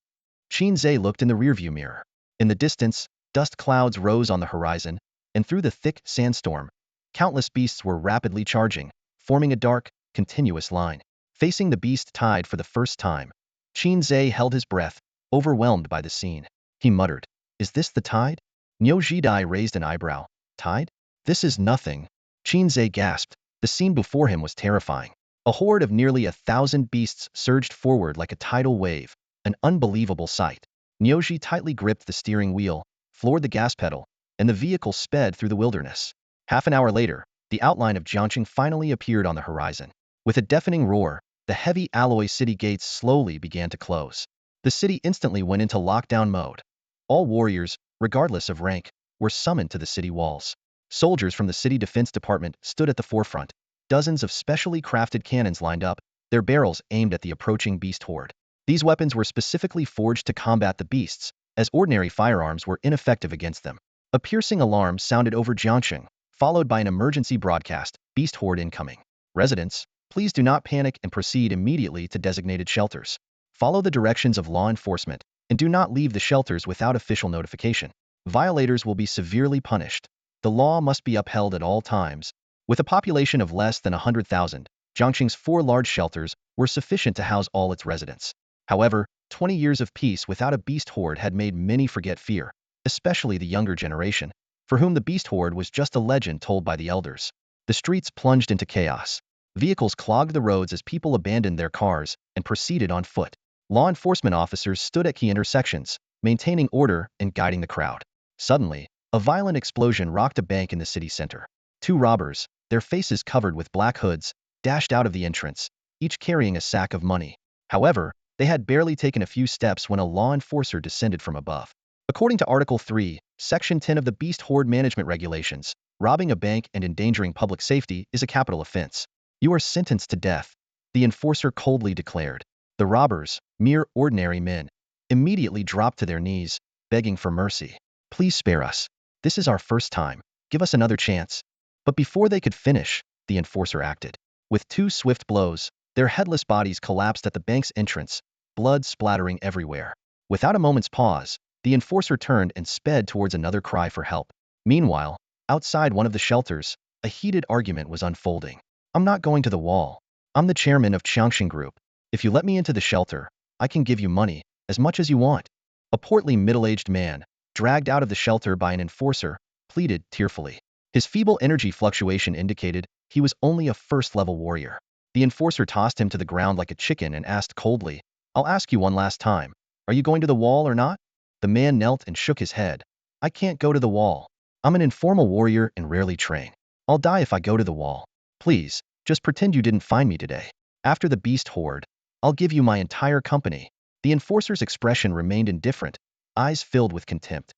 Qin Ze looked in the rearview mirror. In the distance, dust clouds rose on the horizon, and through the thick sandstorm, countless beasts were rapidly charging, forming a dark, continuous line. Facing the beast tide for the first time, Qin Ze held his breath, overwhelmed by the scene. He muttered, "Is this the tide?" Niu Jidai raised an eyebrow. "Tide? This is nothing." Qin Ze gasped. The scene before him was terrifying. A horde of nearly 1,000 beasts surged forward like a tidal wave, an unbelievable sight. Niu Ji tightly gripped the steering wheel, floored the gas pedal, and the vehicle sped through the wilderness. Half an hour later, the outline of Jiangqing finally appeared on the horizon. With a deafening roar, the heavy alloy city gates slowly began to close. The city instantly went into lockdown mode. All warriors, regardless of rank, were summoned to the city walls. Soldiers from the city defense department stood at the forefront. Dozens of specially crafted cannons lined up, their barrels aimed at the approaching beast horde. These weapons were specifically forged to combat the beasts, as ordinary firearms were ineffective against them. A piercing alarm sounded over Jiangqing, followed by an emergency broadcast, "Beast horde incoming. Residents, please do not panic and proceed immediately to designated shelters. Follow the directions of law enforcement, and do not leave the shelters without official notification." Violators will be severely punished. The law must be upheld at all times. With a population of less than 100,000, Jiangxing's 4 large shelters were sufficient to house all its residents. However, 20 years of peace without a beast horde had made many forget fear, especially the younger generation, for whom the beast horde was just a legend told by the elders. The streets plunged into chaos. Vehicles clogged the roads as people abandoned their cars and proceeded on foot. Law enforcement officers stood at key intersections, maintaining order and guiding the crowd. Suddenly, a violent explosion rocked a bank in the city center. 2 robbers, their faces covered with black hoods, dashed out of the entrance, each carrying a sack of money. However, they had barely taken a few steps when a law enforcer descended from above. According to Article 3, Section 10 of the Beast Horde Management Regulations, robbing a bank and endangering public safety is a capital offense. You are sentenced to death, the enforcer coldly declared. The robbers, mere ordinary men, immediately dropped to their knees, begging for mercy. Please spare us. This is our first time. Give us another chance. But before they could finish, the enforcer acted. With 2 swift blows, their headless bodies collapsed at the bank's entrance, blood splattering everywhere. Without a moment's pause, the enforcer turned and sped towards another cry for help. Meanwhile, outside one of the shelters, a heated argument was unfolding. I'm not going to the wall. I'm the chairman of Jiangxing Group. If you let me into the shelter, I can give you money, as much as you want. A portly middle-aged man, dragged out of the shelter by an enforcer, pleaded tearfully. His feeble energy fluctuation indicated he was only a first-level warrior. The enforcer tossed him to the ground like a chicken and asked coldly, I'll ask you one last time. Are you going to the wall or not? The man knelt and shook his head. I can't go to the wall. I'm an informal warrior and rarely train. I'll die if I go to the wall. Please, just pretend you didn't find me today. After the beast horde, I'll give you my entire company. The enforcer's expression remained indifferent, eyes filled with contempt.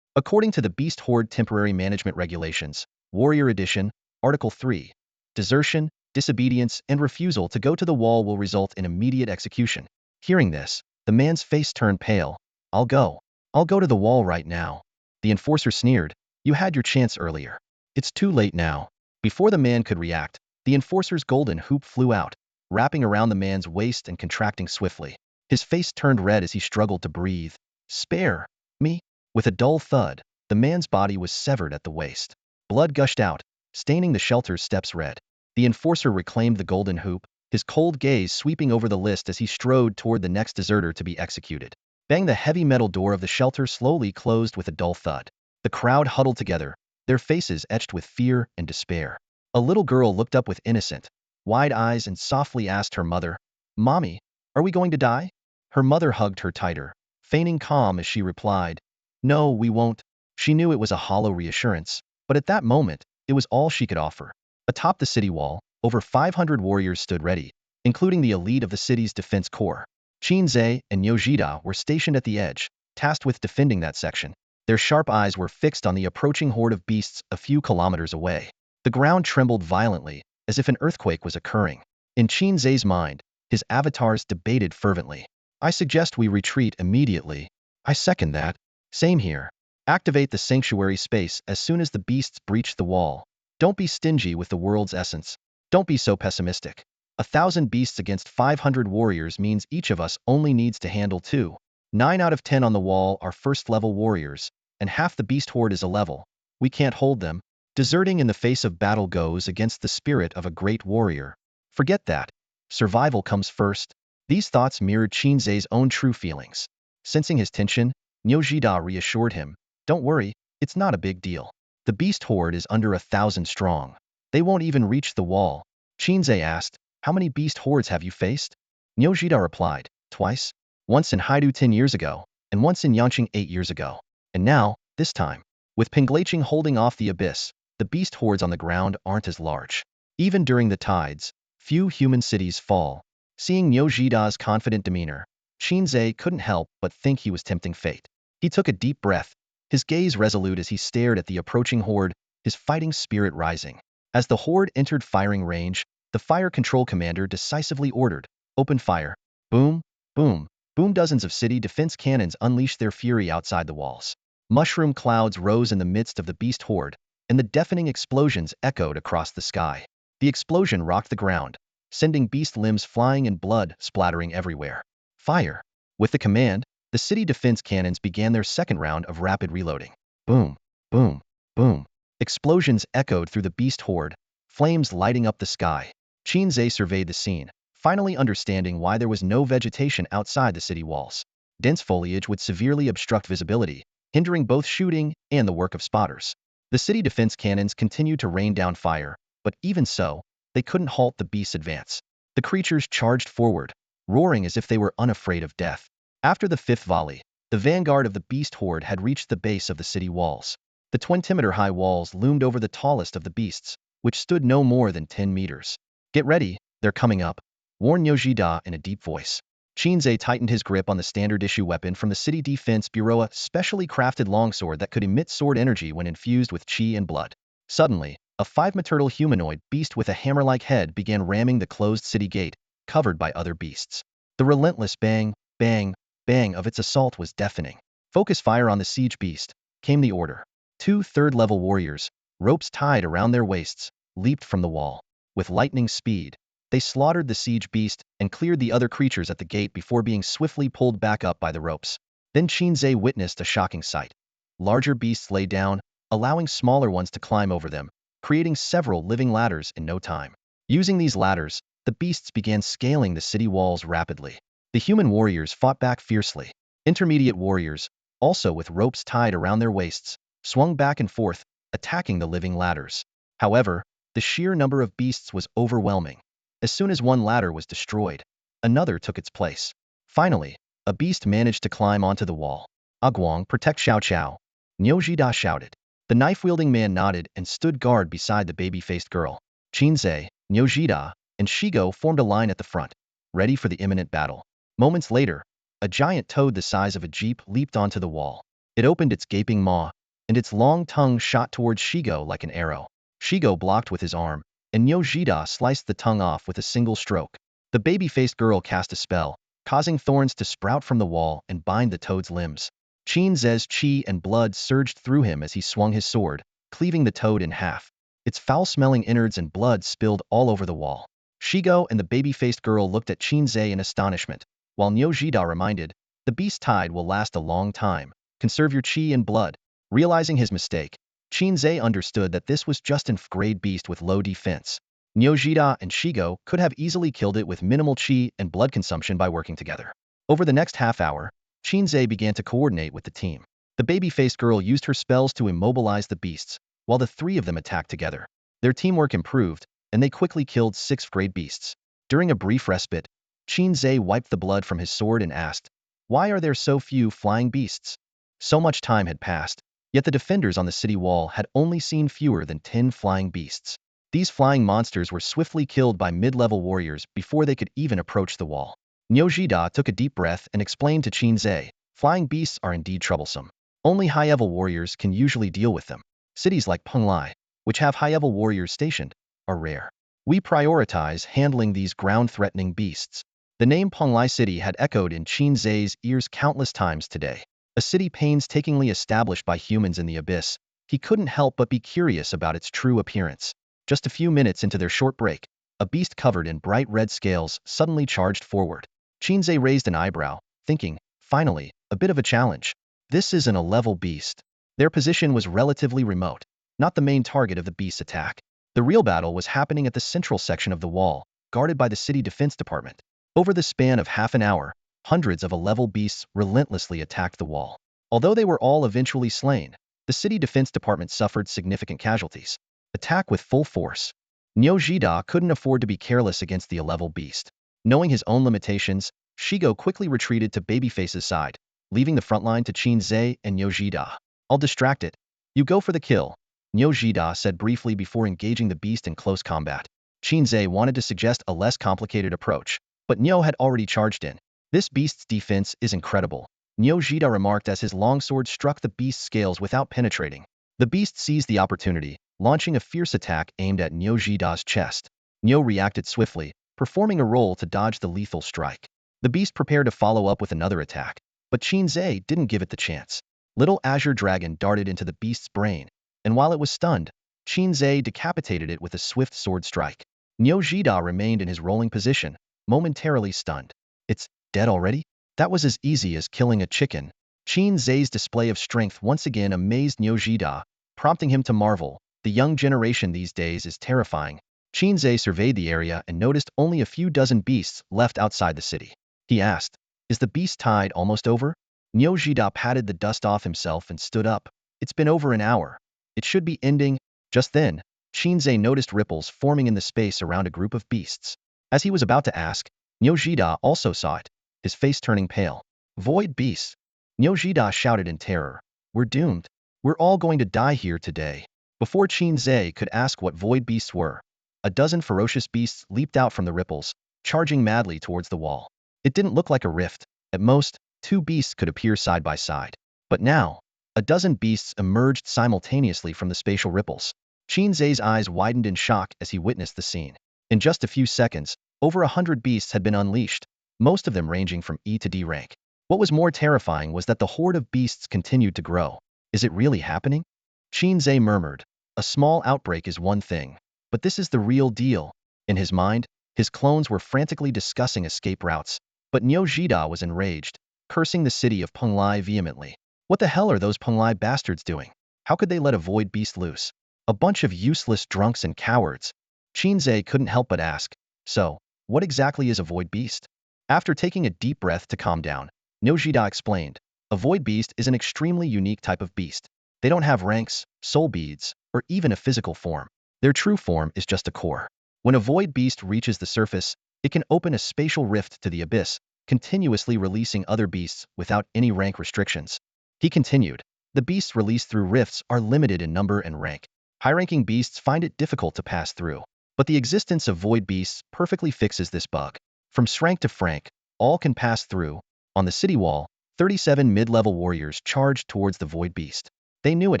According to the Beast Horde Temporary Management Regulations, Warrior Edition, Article 3, desertion, disobedience, and refusal to go to the wall will result in immediate execution. Hearing this, the man's face turned pale. I'll go. I'll go to the wall right now. The enforcer sneered. You had your chance earlier. It's too late now. Before the man could react, the enforcer's golden hoop flew out, wrapping around the man's waist and contracting swiftly. His face turned red as he struggled to breathe. Spare me. With a dull thud, the man's body was severed at the waist. Blood gushed out, staining the shelter's steps red. The enforcer reclaimed the golden hoop, his cold gaze sweeping over the list as he strode toward the next deserter to be executed. Bang! The heavy metal door of the shelter slowly closed with a dull thud. The crowd huddled together, their faces etched with fear and despair. A little girl looked up with innocent, wide eyes and softly asked her mother, Mommy, are we going to die? Her mother hugged her tighter, feigning calm as she replied, No, we won't. She knew it was a hollow reassurance, but at that moment, it was all she could offer. Atop the city wall, over 500 warriors stood ready, including the elite of the city's defense corps. Qin Ze and Yao Yuan were stationed at the edge, tasked with defending that section. Their sharp eyes were fixed on the approaching horde of beasts a few kilometers away. The ground trembled violently, as if an earthquake was occurring. In Qin Ze's mind, his avatars debated fervently. I suggest we retreat immediately. I second that. Same here. Activate the sanctuary space as soon as the beasts breach the wall. Don't be stingy with the world's essence. Don't be so pessimistic. 1,000 beasts against 500 warriors means each of us only needs to handle 2. 9 out of 10 on the wall are first-level warriors, and half the beast horde is a level. We can't hold them. Deserting in the face of battle goes against the spirit of a great warrior. Forget that. Survival comes first. These thoughts mirrored Qin Ze's own true feelings. Sensing his tension, Yao Yuan reassured him, Don't worry, it's not a big deal. The beast horde is under 1,000 strong. They won't even reach the wall. Qin Ze asked, How many beast hordes have you faced? Yao Yuan replied, Twice. Once in Haidu 10 years ago, and once in Yangqing 8 years ago. And now, this time, with Penglaiching holding off the abyss, the beast hordes on the ground aren't as large. Even during the tides, few human cities fall. Seeing Yao Yuan's confident demeanor, Qin Ze couldn't help but think he was tempting fate. He took a deep breath, his gaze resolute as he stared at the approaching horde, his fighting spirit rising. As the horde entered firing range, the fire control commander decisively ordered, Open fire. Boom, boom, boom. Dozens of city defense cannons unleashed their fury outside the walls. Mushroom clouds rose in the midst of the beast horde, and the deafening explosions echoed across the sky. The explosion rocked the ground, sending beast limbs flying and blood splattering everywhere. Fire. With the command, the city defense cannons began their second round of rapid reloading. Boom, boom, boom. Explosions echoed through the beast horde, flames lighting up the sky. Qin Ze surveyed the scene, finally understanding why there was no vegetation outside the city walls. Dense foliage would severely obstruct visibility, hindering both shooting and the work of spotters. The city defense cannons continued to rain down fire, but even so, they couldn't halt the beast's advance. The creatures charged forward, roaring as if they were unafraid of death. After the fifth volley, the vanguard of the beast horde had reached the base of the city walls. The 20-meter-high walls loomed over the tallest of the beasts, which stood no more than 10 meters. "Get ready, they're coming up," warned Yojida in a deep voice. Qin Ze tightened his grip on the standard-issue weapon from the City Defense Bureau, a specially crafted longsword that could emit sword energy when infused with chi and blood. Suddenly, a 5-meter humanoid beast with a hammer-like head began ramming the closed city gate, covered by other beasts. The relentless bang, bang, bang of its assault was deafening. "Focus fire on the siege beast," came the order. 2 third-level warriors, ropes tied around their waists, leaped from the wall. With lightning speed, they slaughtered the siege beast and cleared the other creatures at the gate before being swiftly pulled back up by the ropes. Then Qin Ze witnessed a shocking sight. Larger beasts lay down, allowing smaller ones to climb over them, creating several living ladders in no time. Using these ladders, the beasts began scaling the city walls rapidly. The human warriors fought back fiercely. Intermediate warriors, also with ropes tied around their waists, swung back and forth, attacking the living ladders. However, the sheer number of beasts was overwhelming. As soon as one ladder was destroyed, another took its place. Finally, a beast managed to climb onto the wall. "Aguang, protect Xiao Xiao," Nyojida shouted. The knife-wielding man nodded and stood guard beside the baby-faced girl. Qin Ze, Nyojida, and Shigo formed a line at the front, ready for the imminent battle. Moments later, a giant toad the size of a jeep leaped onto the wall. It opened its gaping maw, and its long tongue shot towards Shigo like an arrow. Shigo blocked with his arm, and Nyojida sliced the tongue off with a single stroke. The baby-faced girl cast a spell, causing thorns to sprout from the wall and bind the toad's limbs. Qin Ze's chi and blood surged through him as he swung his sword, cleaving the toad in half. Its foul-smelling innards and blood spilled all over the wall. Shigo and the baby-faced girl looked at Qin Ze in astonishment, while Nyojida reminded, "The beast's tide will last a long time. Conserve your chi and blood." Realizing his mistake, Qin Ze understood that this was just an F-grade beast with low defense. Nyojida and Shigo could have easily killed it with minimal chi and blood consumption by working together. Over the next half hour, Qin Ze began to coordinate with the team. The baby-faced girl used her spells to immobilize the beasts, while the three of them attacked together. Their teamwork improved, and they quickly killed 6 grade beasts. During a brief respite, Qin Ze wiped the blood from his sword and asked, "Why are there so few flying beasts?" So much time had passed, yet the defenders on the city wall had only seen fewer than 10 flying beasts. These flying monsters were swiftly killed by mid-level warriors before they could even approach the wall. Nyojida took a deep breath and explained to Qin Ze, "Flying beasts are indeed troublesome. Only high-level warriors can usually deal with them. Cities like Penglai, which have high-level warriors stationed, are rare. We prioritize handling these ground-threatening beasts." The name Penglai City had echoed in Qin Ze's ears countless times today. A city painstakingly established by humans in the abyss, he couldn't help but be curious about its true appearance. Just a few minutes into their short break, a beast covered in bright red scales suddenly charged forward. Qin Ze raised an eyebrow, thinking, finally, a bit of a challenge. This isn't a level beast. Their position was relatively remote, not the main target of the beast's attack. The real battle was happening at the central section of the wall, guarded by the city defense department. Over the span of half an hour, hundreds of level beasts relentlessly attacked the wall. Although they were all eventually slain, the city defense department suffered significant casualties. Attack with full force. Nyojida couldn't afford to be careless against the level beast. Knowing his own limitations, Shigo quickly retreated to Babyface's side, leaving the front line to Qin Ze and Nyojida. "I'll distract it. You go for the kill," Nyojida said briefly before engaging the beast in close combat. Qin Ze wanted to suggest a less complicated approach, but Nyo had already charged in. "This beast's defense is incredible," Nyojida remarked as his longsword struck the beast's scales without penetrating. The beast seized the opportunity, launching a fierce attack aimed at Nyojida's chest. Nyo reacted swiftly, performing a roll to dodge the lethal strike. The beast prepared to follow up with another attack, but Qin Ze didn't give it the chance. Little Azure Dragon darted into the beast's brain, and while it was stunned, Qin Ze decapitated it with a swift sword strike. Nyojida remained in his rolling position, momentarily stunned. "It's dead already? That was as easy as killing a chicken," Qin Ze's display of strength once again amazed Niu Jida, prompting him to marvel. The young generation these days is terrifying. Qin Ze surveyed the area and noticed only a few dozen beasts left outside the city. He asked, "Is the beast tide almost over?" Niu Jida patted the dust off himself and stood up. "It's been over an hour. It should be ending." Just then, Qin Ze noticed ripples forming in the space around a group of beasts. As he was about to ask, Niu Jida also saw it, his face turning pale. "Void beasts!" Niu Jida shouted in terror. "We're doomed. We're all going to die here today." Before Qin Ze could ask what void beasts were, a dozen ferocious beasts leaped out from the ripples, charging madly towards the wall. It didn't look like a rift. At most, two beasts could appear side by side. But now, a dozen beasts emerged simultaneously from the spatial ripples. Qin Ze's eyes widened in shock as he witnessed the scene. In just a few seconds, over 100 beasts had been unleashed, most of them ranging from E to D rank. What was more terrifying was that the horde of beasts continued to grow. "Is it really happening?" Qin Ze murmured. "A small outbreak is one thing, but this is the real deal." In his mind, his clones were frantically discussing escape routes, but Niu Jida was enraged, cursing the city of Penglai vehemently. "What the hell are those Penglai bastards doing? How could they let a void beast loose? A bunch of useless drunks and cowards." Qin Ze couldn't help but ask, "So, what exactly is a void beast?" After taking a deep breath to calm down, Niu Jida explained, "A void beast is an extremely unique type of beast. They don't have ranks, soul beads, or even a physical form. Their true form is just a core. When a void beast reaches the surface, it can open a spatial rift to the abyss, continuously releasing other beasts without any rank restrictions." He continued, "The beasts released through rifts are limited in number and rank. High-ranking beasts find it difficult to pass through. But the existence of void beasts perfectly fixes this bug. From Shrank to Frank, all can pass through." On the city wall, 37 mid-level warriors charged towards the void beast. They knew it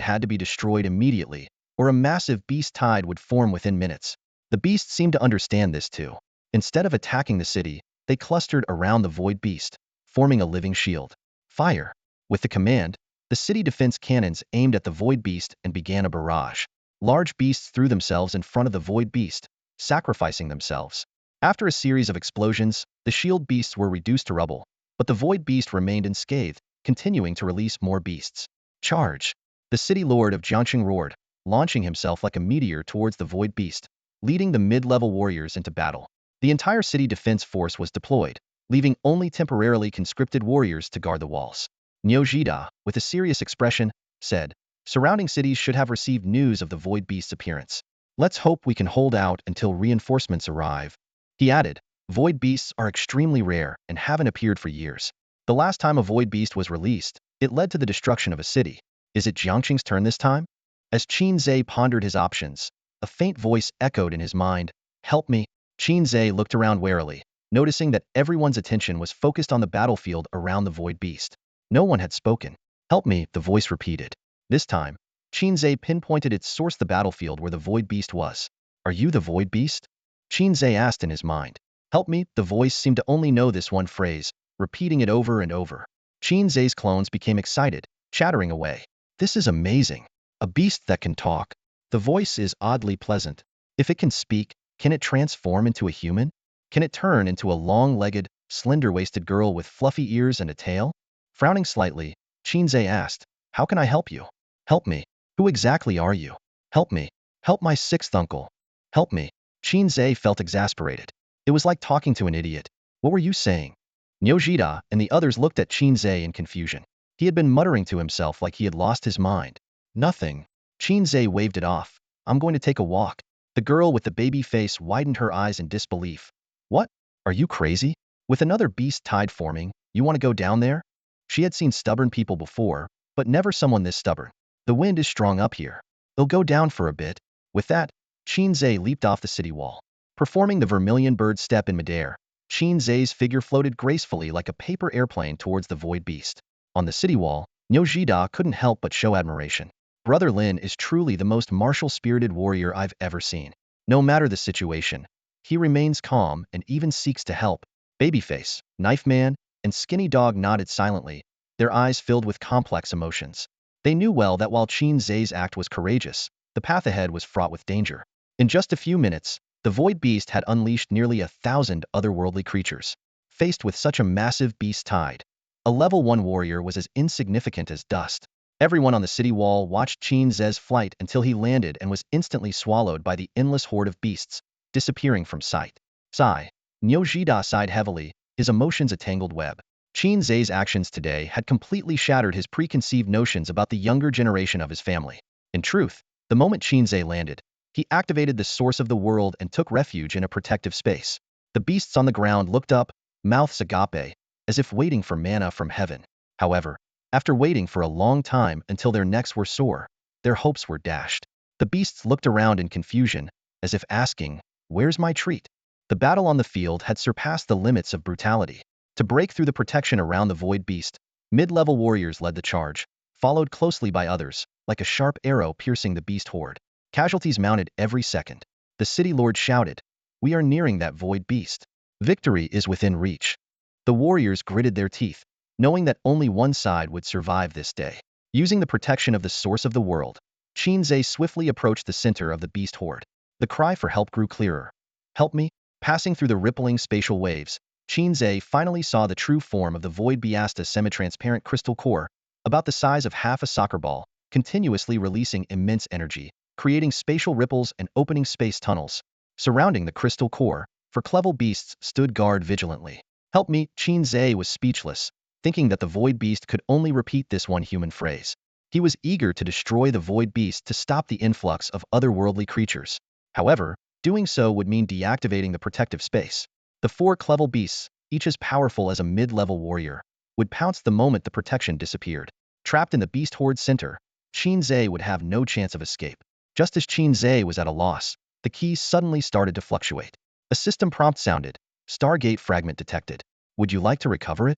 had to be destroyed immediately, or a massive beast tide would form within minutes. The beasts seemed to understand this too. Instead of attacking the city, they clustered around the void beast, forming a living shield. "Fire!" With the command, the city defense cannons aimed at the void beast and began a barrage. Large beasts threw themselves in front of the void beast, sacrificing themselves. After a series of explosions, the shield beasts were reduced to rubble, but the void beast remained unscathed, continuing to release more beasts. "Charge!" The city lord of Jiangqing roared, launching himself like a meteor towards the void beast, leading the mid-level warriors into battle. The entire city defense force was deployed, leaving only temporarily conscripted warriors to guard the walls. Niu Jida, with a serious expression, said, "Surrounding cities should have received news of the void beast's appearance. Let's hope we can hold out until reinforcements arrive." He added, "Void beasts are extremely rare and haven't appeared for years. The last time a void beast was released, it led to the destruction of a city. Is it Jiangqing's turn this time?" As Qin Ze pondered his options, a faint voice echoed in his mind, "Help me." Qin Ze looked around warily, noticing that everyone's attention was focused on the battlefield around the void beast. No one had spoken. "Help me," the voice repeated. This time, Qin Ze pinpointed its source, the battlefield where the void beast was. "Are you the void beast?" Qin Ze asked in his mind. "Help me." The voice seemed to only know this one phrase, repeating it over and over. Qin Ze's clones became excited, chattering away. "This is amazing. A beast that can talk." The voice is oddly pleasant. If it can speak, can it transform into a human? Can it turn into a long-legged, slender-waisted girl with fluffy ears and a tail? Frowning slightly, Qin Ze asked, "How can I help you?" "Help me. Who exactly are you?" "Help me. Help my sixth uncle. Help me." Qin Ze felt exasperated. It was like talking to an idiot. "What were you saying?" Niu Jida and the others looked at Qin Ze in confusion. He had been muttering to himself like he had lost his mind. "Nothing." Qin Ze waved it off. "I'm going to take a walk." The girl with the baby face widened her eyes in disbelief. "What? Are you crazy? With another beast tide forming, you want to go down there?" She had seen stubborn people before, but never someone this stubborn. "The wind is strong up here. It'll go down for a bit." With that, Qin Ze leaped off the city wall. Performing the vermilion bird step in midair, Qin Ze's figure floated gracefully like a paper airplane towards the void beast. On the city wall, Niu Jida couldn't help but show admiration. "Brother Lin is truly the most martial-spirited warrior I've ever seen. No matter the situation, he remains calm and even seeks to help." Babyface, Knife Man, and Skinny Dog nodded silently, their eyes filled with complex emotions. They knew well that while Qin Ze's act was courageous, the path ahead was fraught with danger. In just a few minutes, the void beast had unleashed nearly 1,000 otherworldly creatures. Faced with such a massive beast tide, A level 1 warrior was as insignificant as dust. Everyone on the city wall watched Qin Ze's flight until he landed and was instantly swallowed by the endless horde of beasts, disappearing from sight. Sigh. Nyojida sighed heavily, his emotions a tangled web. Qin Ze's actions today had completely shattered his preconceived notions about the younger generation of his family. In truth, the moment Qin Ze landed, he activated the source of the world and took refuge in a protective space. The beasts on the ground looked up, mouths agape, as if waiting for manna from heaven. However, after waiting for a long time until their necks were sore, their hopes were dashed. The beasts looked around in confusion, as if asking, "Where's my treat?" The battle on the field had surpassed the limits of brutality. To break through the protection around the void beast, mid-level warriors led the charge, followed closely by others, like a sharp arrow piercing the beast horde. Casualties mounted every second. The city lord shouted, "We are nearing that void beast. Victory is within reach." The warriors gritted their teeth, knowing that only one side would survive this day. Using the protection of the source of the world, Qin Ze swiftly approached the center of the beast horde. The cry for help grew clearer. "Help me!" Passing through the rippling spatial waves, Qin Ze finally saw the true form of the void beast's semi-transparent crystal core, about the size of half a soccer ball, continuously releasing immense energy, creating spatial ripples and opening space tunnels. Surrounding the crystal core, for clever beasts stood guard vigilantly. "Help me!" Qin Ze was speechless, thinking that the void beast could only repeat this one human phrase. He was eager to destroy the void beast to stop the influx of otherworldly creatures. However, doing so would mean deactivating the protective space. The 4 clever beasts, each as powerful as a mid-level warrior, would pounce the moment the protection disappeared. Trapped in the beast horde center, Qin Ze would have no chance of escape. Just as Qin Ze was at a loss, the keys suddenly started to fluctuate. A system prompt sounded. "Stargate fragment detected. Would you like to recover it?"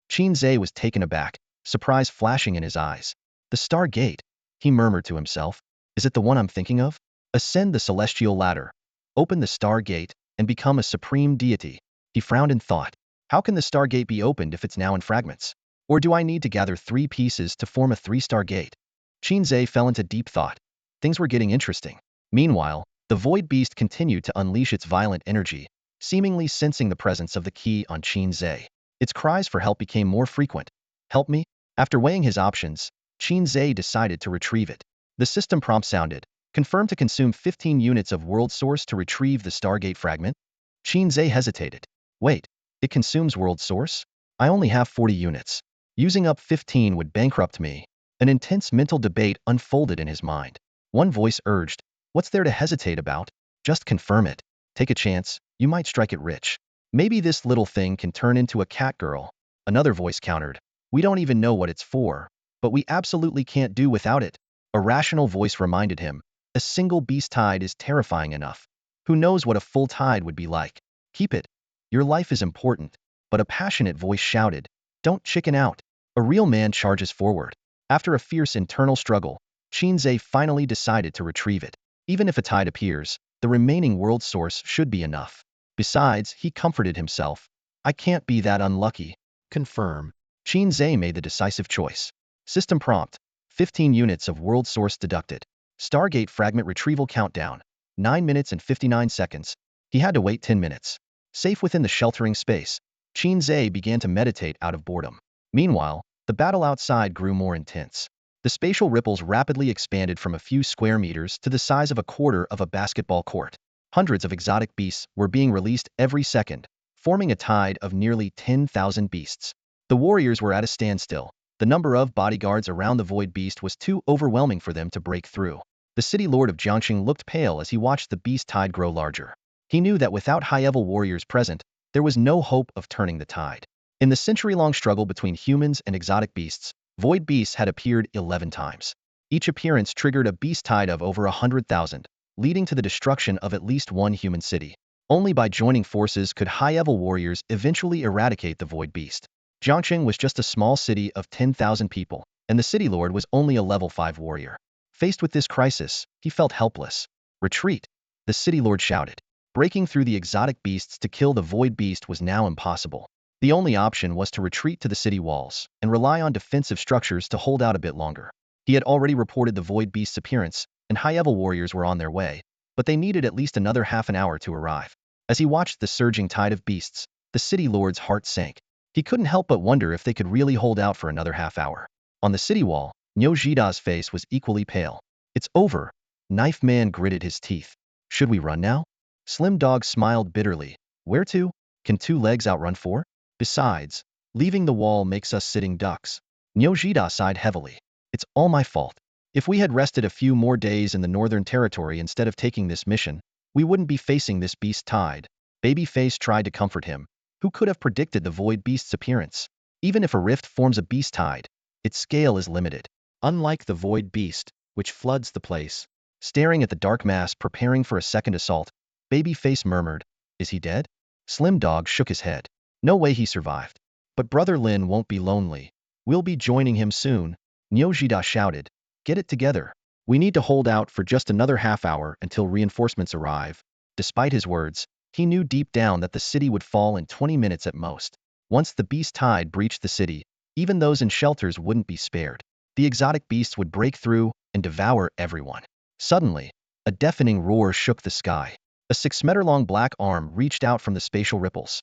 Qin Ze was taken aback, surprise flashing in his eyes. "The Stargate," he murmured to himself. "Is it the one I'm thinking of? Ascend the celestial ladder. Open the Stargate, and become a supreme deity." He frowned in thought. How can the Stargate be opened if it's now in fragments? Or do I need to gather 3 pieces to form a 3-star gate? Qin Ze fell into deep thought. Things were getting interesting. Meanwhile, the void beast continued to unleash its violent energy, seemingly sensing the presence of the key on Qin Ze. Its cries for help became more frequent. "Help me?" After weighing his options, Qin Ze decided to retrieve it. The system prompt sounded. "Confirm to consume 15 units of world source to retrieve the Stargate fragment." Qin Ze hesitated. "Wait, it consumes world source? I only have 40 units. Using up 15 would bankrupt me." An intense mental debate unfolded in his mind. One voice urged, "What's there to hesitate about? Just confirm it. Take a chance, you might strike it rich. Maybe this little thing can turn into a cat girl." Another voice countered, "We don't even know what it's for, but we absolutely can't do without it." A rational voice reminded him, "A single beast tide is terrifying enough. Who knows what a full tide would be like? Keep it. Your life is important." But a passionate voice shouted, "Don't chicken out." A real man charges forward. After a fierce internal struggle, Qin Ze finally decided to retrieve it. Even if a tide appears, the remaining world source should be enough. Besides, he comforted himself, "I can't be that unlucky." "Confirm." Qin Ze made the decisive choice. System prompt. 15 units of world source deducted. Stargate fragment retrieval countdown. 9 minutes and 59 seconds. He had to wait 10 minutes. Safe within the sheltering space, Qin Ze began to meditate out of boredom. Meanwhile, the battle outside grew more intense. The spatial ripples rapidly expanded from a few square meters to the size of a quarter of a basketball court. Hundreds of exotic beasts were being released every second, forming a tide of nearly 10,000 beasts. The warriors were at a standstill. The number of bodyguards around the void beast was too overwhelming for them to break through. The city lord of Jiangxing looked pale as he watched the beast tide grow larger. He knew that without high-level warriors present, there was no hope of turning the tide. In the century-long struggle between humans and exotic beasts, void beasts had appeared 11 times. Each appearance triggered a beast tide of over 100,000, leading to the destruction of at least one human city. Only by joining forces could high-level warriors eventually eradicate the void beast. Jiangxing was just a small city of 10,000 people, and the city lord was only a level 5 warrior. Faced with this crisis, he felt helpless. "Retreat!" the city lord shouted. Breaking through the exotic beasts to kill the void beast was now impossible. The only option was to retreat to the city walls and rely on defensive structures to hold out a bit longer. He had already reported the void beast's appearance, and high-level warriors were on their way, but they needed at least another half an hour to arrive. As he watched the surging tide of beasts, the city lord's heart sank. He couldn't help but wonder if they could really hold out for another half hour. On the city wall, Niu Jida's face was equally pale. It's over. Knife Man gritted his teeth. Should we run now? Slim Dog smiled bitterly. Where to? Can two legs outrun four? Besides, leaving the wall makes us sitting ducks. Niu Jida sighed heavily. It's all my fault. If we had rested a few more days in the Northern Territory instead of taking this mission, we wouldn't be facing this beast tide. Babyface tried to comfort him. Who could have predicted the void beast's appearance? Even if a rift forms a beast tide, its scale is limited. Unlike the void beast, which floods the place. Staring at the dark mass preparing for a second assault, Babyface murmured, Is he dead? Slim Dog shook his head. No way he survived. But Brother Lin won't be lonely. We'll be joining him soon. Niu Jida shouted. Get it together. We need to hold out for just another half hour until reinforcements arrive. Despite his words, he knew deep down that the city would fall in 20 minutes at most. Once the beast tide breached the city, even those in shelters wouldn't be spared. The exotic beasts would break through and devour everyone. Suddenly, a deafening roar shook the sky. A 6-meter-long black arm reached out from the spatial ripples.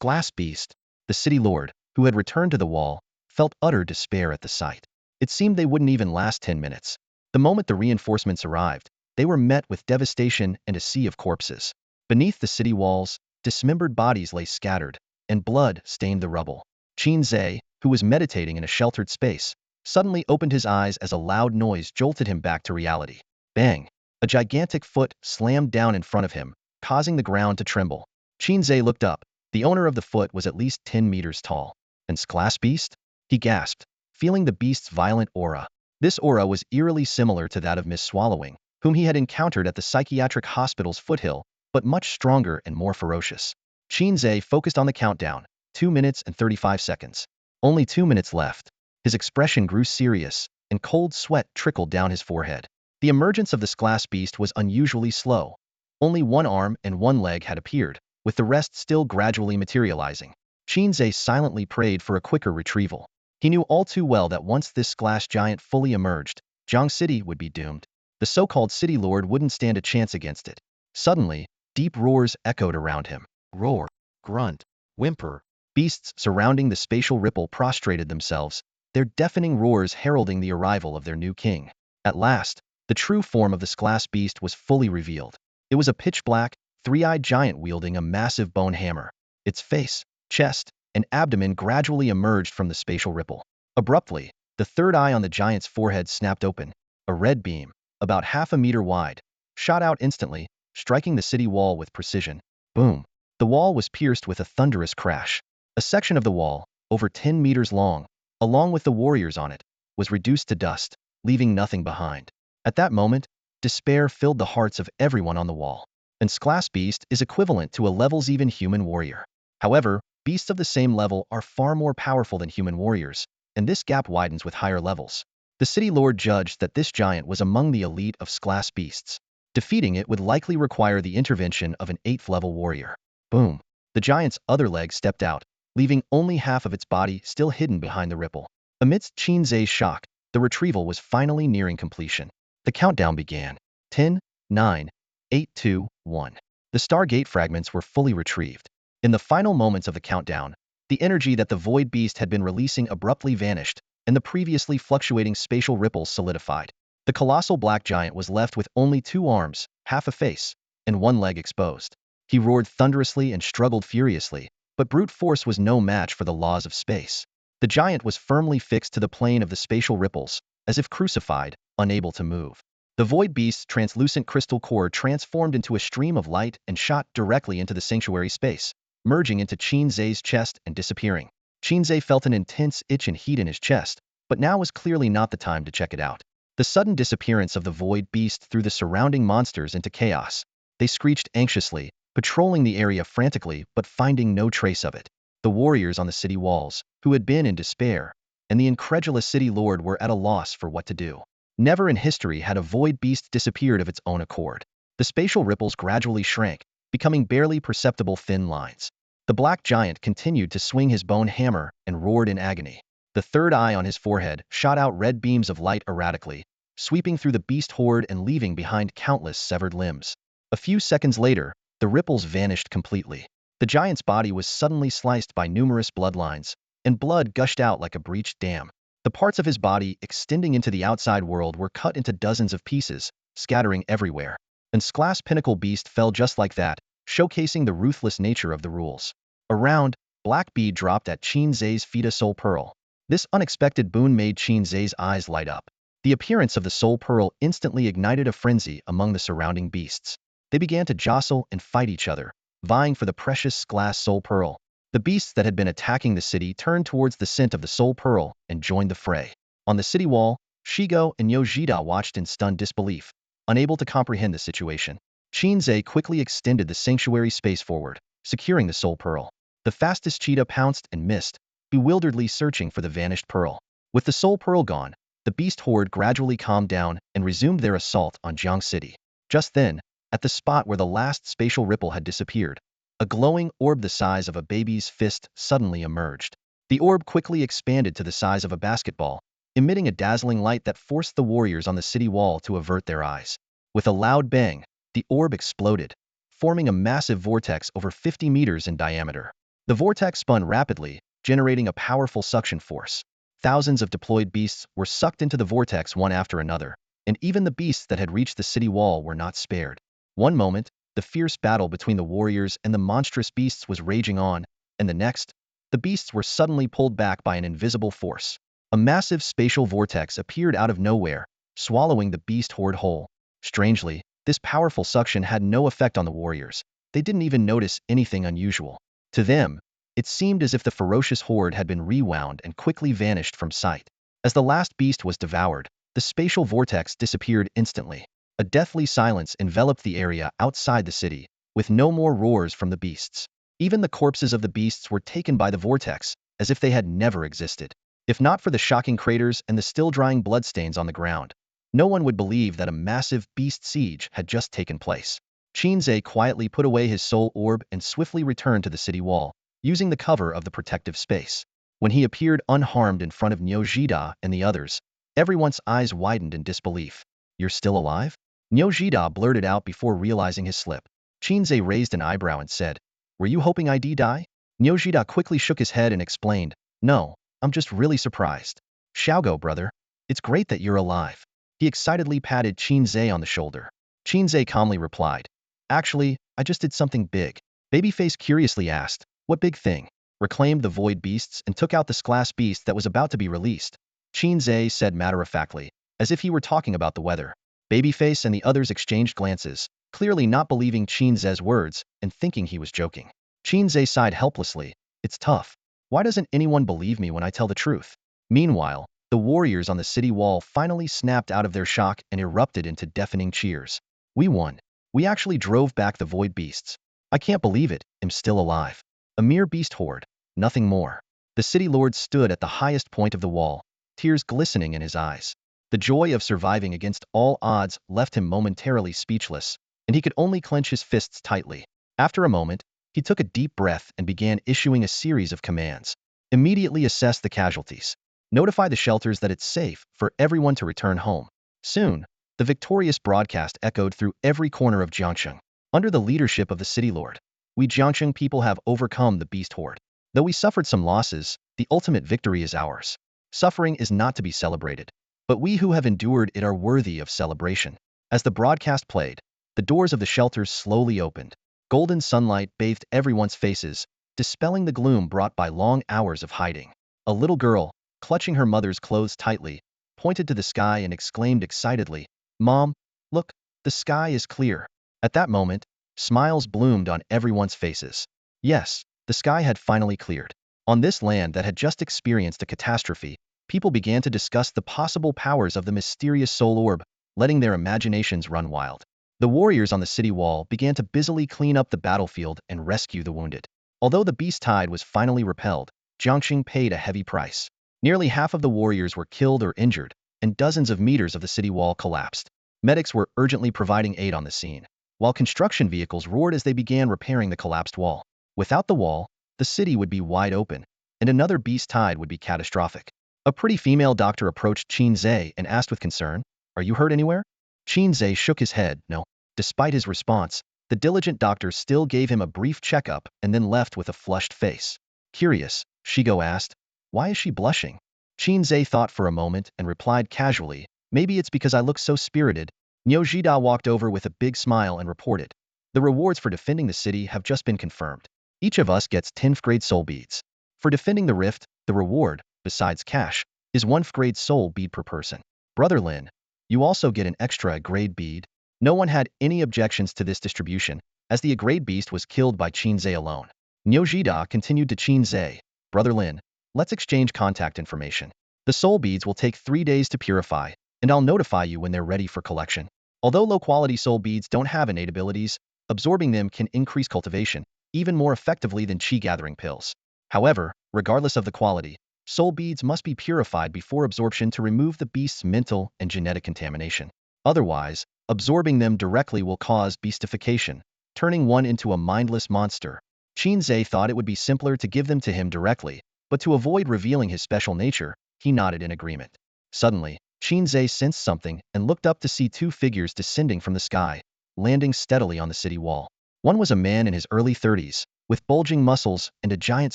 Glass Beast, the city lord, who had returned to the wall, felt utter despair at the sight. It seemed they wouldn't even last 10 minutes. The moment the reinforcements arrived, they were met with devastation and a sea of corpses. Beneath the city walls, dismembered bodies lay scattered, and blood stained the rubble. Qin Ze, who was meditating in a sheltered space, suddenly opened his eyes as a loud noise jolted him back to reality. Bang! A gigantic foot slammed down in front of him, causing the ground to tremble. Qin Ze looked up. The owner of the foot was at least 10 meters tall. And Glass Beast? He gasped, feeling the beast's violent aura. This aura was eerily similar to that of Miss Swallowing, whom he had encountered at the psychiatric hospital's foothill, but much stronger and more ferocious. Qin Ze focused on the countdown, 2 minutes and 35 seconds. Only 2 minutes left. His expression grew serious, and cold sweat trickled down his forehead. The emergence of this glass beast was unusually slow. Only one arm and one leg had appeared, with the rest still gradually materializing. Qin Ze silently prayed for a quicker retrieval. He knew all too well that once this glass giant fully emerged, Jiang City would be doomed. The so-called city lord wouldn't stand a chance against it. Suddenly, deep roars echoed around him. Roar, grunt, whimper. Beasts surrounding the spatial ripple prostrated themselves, their deafening roars heralding the arrival of their new king. At last, the true form of this glass beast was fully revealed. It was a pitch-black, three-eyed giant wielding a massive bone hammer. Its face, chest, and abdomen gradually emerged from the spatial ripple. Abruptly, the third eye on the giant's forehead snapped open. A red beam, about half a meter wide, shot out instantly, striking the city wall with precision. Boom! The wall was pierced with a thunderous crash. A section of the wall, over 10 meters long, along with the warriors on it, was reduced to dust, leaving nothing behind. At that moment, despair filled the hearts of everyone on the wall. And Glass Beast is equivalent to a levels-even human warrior. However, beasts of the same level are far more powerful than human warriors, and this gap widens with higher levels. The city lord judged that this giant was among the elite of Glass Beasts. Defeating it would likely require the intervention of an 8th-level warrior. Boom! The giant's other leg stepped out, leaving only half of its body still hidden behind the ripple. Amidst Qin Ze's shock, the retrieval was finally nearing completion. The countdown began. 10, 9, 8, 2, 1. The Stargate fragments were fully retrieved. In the final moments of the countdown, the energy that the Void Beast had been releasing abruptly vanished, and the previously fluctuating spatial ripples solidified. The colossal black giant was left with only 2 arms, half a face, and 1 leg exposed. He roared thunderously and struggled furiously, but brute force was no match for the laws of space. The giant was firmly fixed to the plane of the spatial ripples, as if crucified, unable to move. The Void Beast's translucent crystal core transformed into a stream of light and shot directly into the sanctuary space, merging into Qin Ze's chest and disappearing. Qin Ze felt an intense itch and heat in his chest, but now was clearly not the time to check it out. The sudden disappearance of the Void Beast threw the surrounding monsters into chaos. They screeched anxiously, patrolling the area frantically but finding no trace of it. The warriors on the city walls, who had been in despair, and the incredulous city lord were at a loss for what to do. Never in history had a Void Beast disappeared of its own accord. The spatial ripples gradually shrank, becoming barely perceptible thin lines. The black giant continued to swing his bone hammer and roared in agony. The third eye on his forehead shot out red beams of light erratically, sweeping through the beast horde and leaving behind countless severed limbs. A few seconds later, the ripples vanished completely. The giant's body was suddenly sliced by numerous bloodlines, and blood gushed out like a breached dam. The parts of his body extending into the outside world were cut into dozens of pieces, scattering everywhere. And Glass Pinnacle Beast fell just like that, showcasing the ruthless nature of the rules. Around, Black Bead dropped at Qin Ze's feet a soul pearl. This unexpected boon made Qin Ze's eyes light up. The appearance of the soul pearl instantly ignited a frenzy among the surrounding beasts. They began to jostle and fight each other, vying for the precious glass soul pearl. The beasts that had been attacking the city turned towards the scent of the soul pearl and joined the fray. On the city wall, Shigo and Yojida watched in stunned disbelief, unable to comprehend the situation. Qin Ze quickly extended the sanctuary space forward, securing the soul pearl. The fastest cheetah pounced and missed, bewilderedly searching for the vanished pearl. With the soul pearl gone, the beast horde gradually calmed down and resumed their assault on Jiang City. Just then, at the spot where the last spatial ripple had disappeared, a glowing orb the size of a baby's fist suddenly emerged. The orb quickly expanded to the size of a basketball, emitting a dazzling light that forced the warriors on the city wall to avert their eyes. With a loud bang, the orb exploded, forming a massive vortex over 50 meters in diameter. The vortex spun rapidly, generating a powerful suction force. Thousands of deployed beasts were sucked into the vortex one after another, and even the beasts that had reached the city wall were not spared. One moment, the fierce battle between the warriors and the monstrous beasts was raging on, and the next, the beasts were suddenly pulled back by an invisible force. A massive spatial vortex appeared out of nowhere, swallowing the beast horde whole. Strangely, this powerful suction had no effect on the warriors. They didn't even notice anything unusual. To them, it seemed as if the ferocious horde had been rewound and quickly vanished from sight. As the last beast was devoured, the spatial vortex disappeared instantly. A deathly silence enveloped the area outside the city, with no more roars from the beasts. Even the corpses of the beasts were taken by the vortex, as if they had never existed. If not for the shocking craters and the still-drying bloodstains on the ground, no one would believe that a massive beast siege had just taken place. Qin Ze quietly put away his soul orb and swiftly returned to the city wall, using the cover of the protective space. When he appeared unharmed in front of Nyojida and the others, everyone's eyes widened in disbelief. "You're still alive?" Nyojida blurted out before realizing his slip. Qin Ze raised an eyebrow and said, "Were you hoping I'd die?" Nyojida quickly shook his head and explained, "No, I'm just really surprised. Xiaogo, brother, it's great that you're alive." He excitedly patted Qin Ze on the shoulder. Qin Ze calmly replied, "Actually, I just did something big." Babyface curiously asked, "What big thing?" Reclaimed the void beasts and took out the glass beast that was about to be released. Qin Ze said matter-of-factly, as if he were talking about the weather. Babyface and the others exchanged glances, clearly not believing Qin Ze's words and thinking he was joking. Qin Ze sighed helplessly, "It's tough. Why doesn't anyone believe me when I tell the truth?" Meanwhile, the warriors on the city wall finally snapped out of their shock and erupted into deafening cheers. "We won. We actually drove back the void beasts. I can't believe it, I'm still alive. A mere beast horde, nothing more." The city lord stood at the highest point of the wall, tears glistening in his eyes. The joy of surviving against all odds left him momentarily speechless, and he could only clench his fists tightly. After a moment, he took a deep breath and began issuing a series of commands. Immediately assess the casualties. Notify the shelters that it's safe for everyone to return home. Soon, the victorious broadcast echoed through every corner of Jiangsheng. Under the leadership of the city lord, we Jiangsheng people have overcome the beast horde. Though we suffered some losses, the ultimate victory is ours. Suffering is not to be celebrated, but we who have endured it are worthy of celebration. As the broadcast played, the doors of the shelters slowly opened. Golden sunlight bathed everyone's faces, dispelling the gloom brought by long hours of hiding. A little girl, clutching her mother's clothes tightly, pointed to the sky and exclaimed excitedly, "Mom, look, the sky is clear." At that moment, smiles bloomed on everyone's faces. Yes, the sky had finally cleared. On this land that had just experienced a catastrophe, people began to discuss the possible powers of the mysterious soul orb, letting their imaginations run wild. The warriors on the city wall began to busily clean up the battlefield and rescue the wounded. Although the beast tide was finally repelled, Jiangxing paid a heavy price. Nearly half of the warriors were killed or injured, and dozens of meters of the city wall collapsed. Medics were urgently providing aid on the scene, while construction vehicles roared as they began repairing the collapsed wall. Without the wall, the city would be wide open, and another beast tide would be catastrophic. A pretty female doctor approached Qin Ze and asked with concern, "Are you hurt anywhere?" Qin Ze shook his head, "No." Despite his response, The diligent doctor still gave him a brief checkup and then left with a flushed face. Curious, Shigo asked. Why is she blushing? Qin Ze thought for a moment and replied casually, maybe it's because I look so spirited. Nyojida walked over with a big smile and reported. The rewards for defending the city have just been confirmed. Each of us gets 10th grade soul beads. For defending the rift, the reward, besides cash, is 1th grade soul bead per person. Brother Lin, you also get an extra grade bead. No one had any objections to this distribution, as the grade beast was killed by Qin Ze alone. Nyojida continued to Qin Ze, Brother Lin, let's exchange contact information. The soul beads will take 3 days to purify, and I'll notify you when they're ready for collection. Although low-quality soul beads don't have innate abilities, absorbing them can increase cultivation, even more effectively than chi-gathering pills. However, regardless of the quality, soul beads must be purified before absorption to remove the beast's mental and genetic contamination. Otherwise, absorbing them directly will cause beastification, turning one into a mindless monster. Qin Ze thought it would be simpler to give them to him directly, but to avoid revealing his special nature, he nodded in agreement. Suddenly, Qin Ze sensed something and looked up to see 2 figures descending from the sky, landing steadily on the city wall. One was a man in his early 30s, with bulging muscles and a giant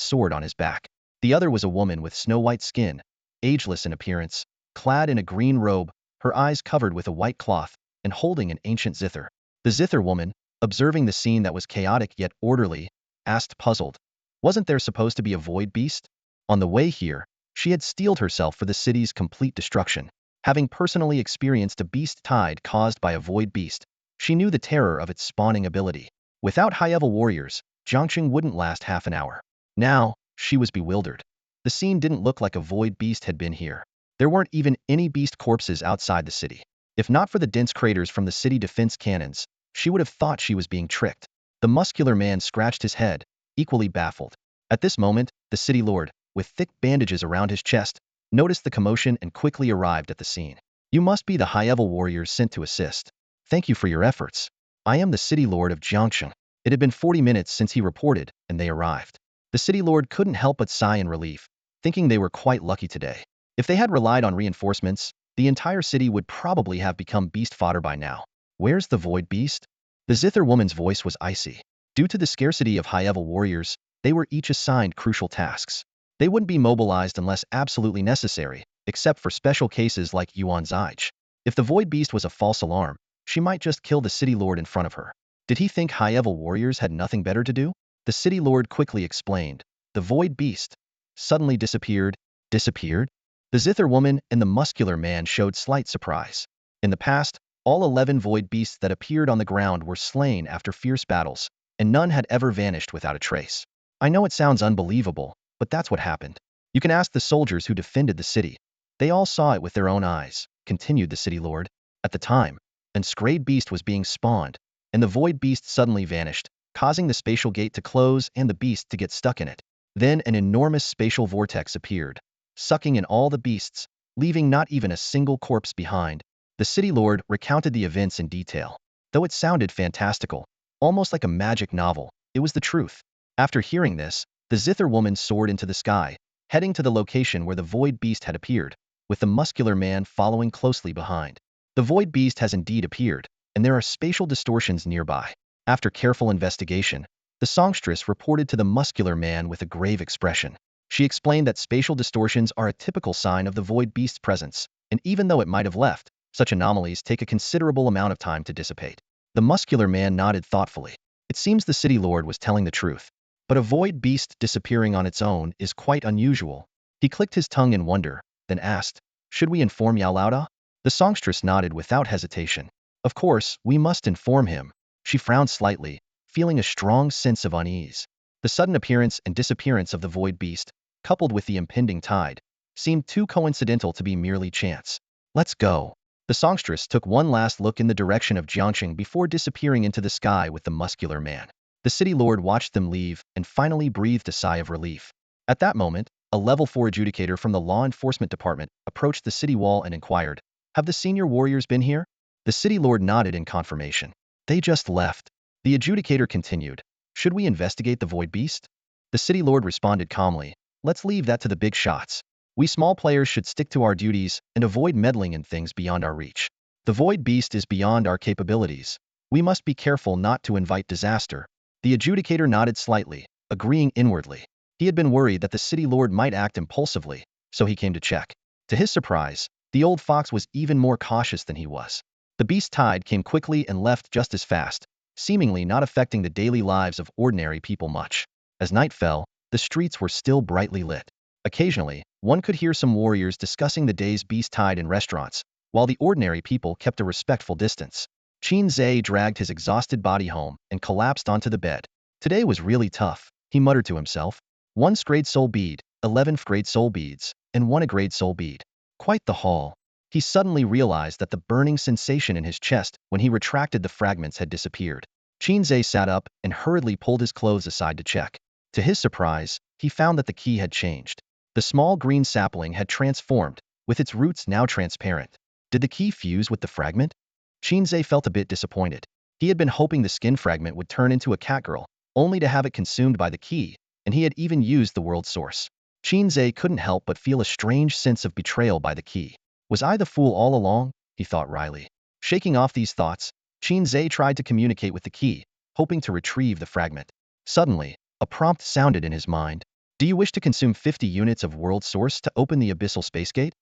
sword on his back. The other was a woman with snow-white skin, ageless in appearance, clad in a green robe, her eyes covered with a white cloth, and holding an ancient zither. The zither woman, observing the scene that was chaotic yet orderly, asked puzzled, wasn't there supposed to be a void beast? On the way here, she had steeled herself for the city's complete destruction. Having personally experienced a beast tide caused by a void beast, she knew the terror of its spawning ability. Without high-level warriors, Jiangxing wouldn't last half an hour. Now, she was bewildered. The scene didn't look like a void beast had been here. There weren't even any beast corpses outside the city. If not for the dense craters from the city defense cannons, she would have thought she was being tricked. The muscular man scratched his head, equally baffled. At this moment, the city lord, with thick bandages around his chest, noticed the commotion and quickly arrived at the scene. You must be the high-level warriors sent to assist. Thank you for your efforts. I am the city lord of Jiangxing. It had been 40 minutes since he reported, and they arrived. The city lord couldn't help but sigh in relief, thinking they were quite lucky today. If they had relied on reinforcements, the entire city would probably have become beast fodder by now. Where's the void beast? The zither woman's voice was icy. Due to the scarcity of high-level warriors, they were each assigned crucial tasks. They wouldn't be mobilized unless absolutely necessary, except for special cases like Yuan Zige. If the void beast was a false alarm, she might just kill the city lord in front of her. Did he think high-level warriors had nothing better to do? The city lord quickly explained. The void beast suddenly disappeared. Disappeared? The zither woman and the muscular man showed slight surprise. In the past, all 11 void beasts that appeared on the ground were slain after fierce battles, and none had ever vanished without a trace. I know it sounds unbelievable, but that's what happened. You can ask the soldiers who defended the city. They all saw it with their own eyes, continued the city lord. At the time, an scrayed beast was being spawned, and the void beast suddenly vanished, causing the spatial gate to close and the beast to get stuck in it. Then an enormous spatial vortex appeared, sucking in all the beasts, leaving not even a single corpse behind. The city lord recounted the events in detail. Though it sounded fantastical, almost like a magic novel, it was the truth. After hearing this, the zither woman soared into the sky, heading to the location where the void beast had appeared, with the muscular man following closely behind. The void beast has indeed appeared, and there are spatial distortions nearby. After careful investigation, the songstress reported to the muscular man with a grave expression. She explained that spatial distortions are a typical sign of the void beast's presence, and even though it might have left, such anomalies take a considerable amount of time to dissipate. The muscular man nodded thoughtfully. It seems the city lord was telling the truth. But a void beast disappearing on its own is quite unusual. He clicked his tongue in wonder, then asked, should we inform Yao Lauda? The songstress nodded without hesitation. Of course, we must inform him. She frowned slightly, feeling a strong sense of unease. The sudden appearance and disappearance of the void beast, coupled with the impending tide, seemed too coincidental to be merely chance. Let's go. The songstress took one last look in the direction of Jiangxing before disappearing into the sky with the muscular man. The city lord watched them leave and finally breathed a sigh of relief. At that moment, a level 4 adjudicator from the law enforcement department approached the city wall and inquired, have the senior warriors been here? The city lord nodded in confirmation. They just left. The adjudicator continued, should we investigate the void beast? The city lord responded calmly, let's leave that to the big shots. We small players should stick to our duties and avoid meddling in things beyond our reach. The void beast is beyond our capabilities. We must be careful not to invite disaster. The adjudicator nodded slightly, agreeing inwardly. He had been worried that the city lord might act impulsively, so he came to check. To his surprise, the old fox was even more cautious than he was. The beast tide came quickly and left just as fast, seemingly not affecting the daily lives of ordinary people much. As night fell, the streets were still brightly lit. Occasionally, one could hear some warriors discussing the day's beast tide in restaurants, while the ordinary people kept a respectful distance. Qin Ze dragged his exhausted body home and collapsed onto the bed. Today was really tough, he muttered to himself. 1 grade soul bead, 11 grade soul beads, and 1 grade soul bead. Quite the haul. He suddenly realized that the burning sensation in his chest when he retracted the fragments had disappeared. Qin Ze sat up and hurriedly pulled his clothes aside to check. To his surprise, he found that the key had changed. The small green sapling had transformed, with its roots now transparent. Did the key fuse with the fragment? Qin Ze felt a bit disappointed. He had been hoping the skin fragment would turn into a catgirl, only to have it consumed by the key, and he had even used the world source. Qin Ze couldn't help but feel a strange sense of betrayal by the key. Was I the fool all along? He thought wryly. Shaking off these thoughts, Qin Ze tried to communicate with the key, hoping to retrieve the fragment. Suddenly, a prompt sounded in his mind. Do you wish to consume 50 units of world source to open the abyssal space gate?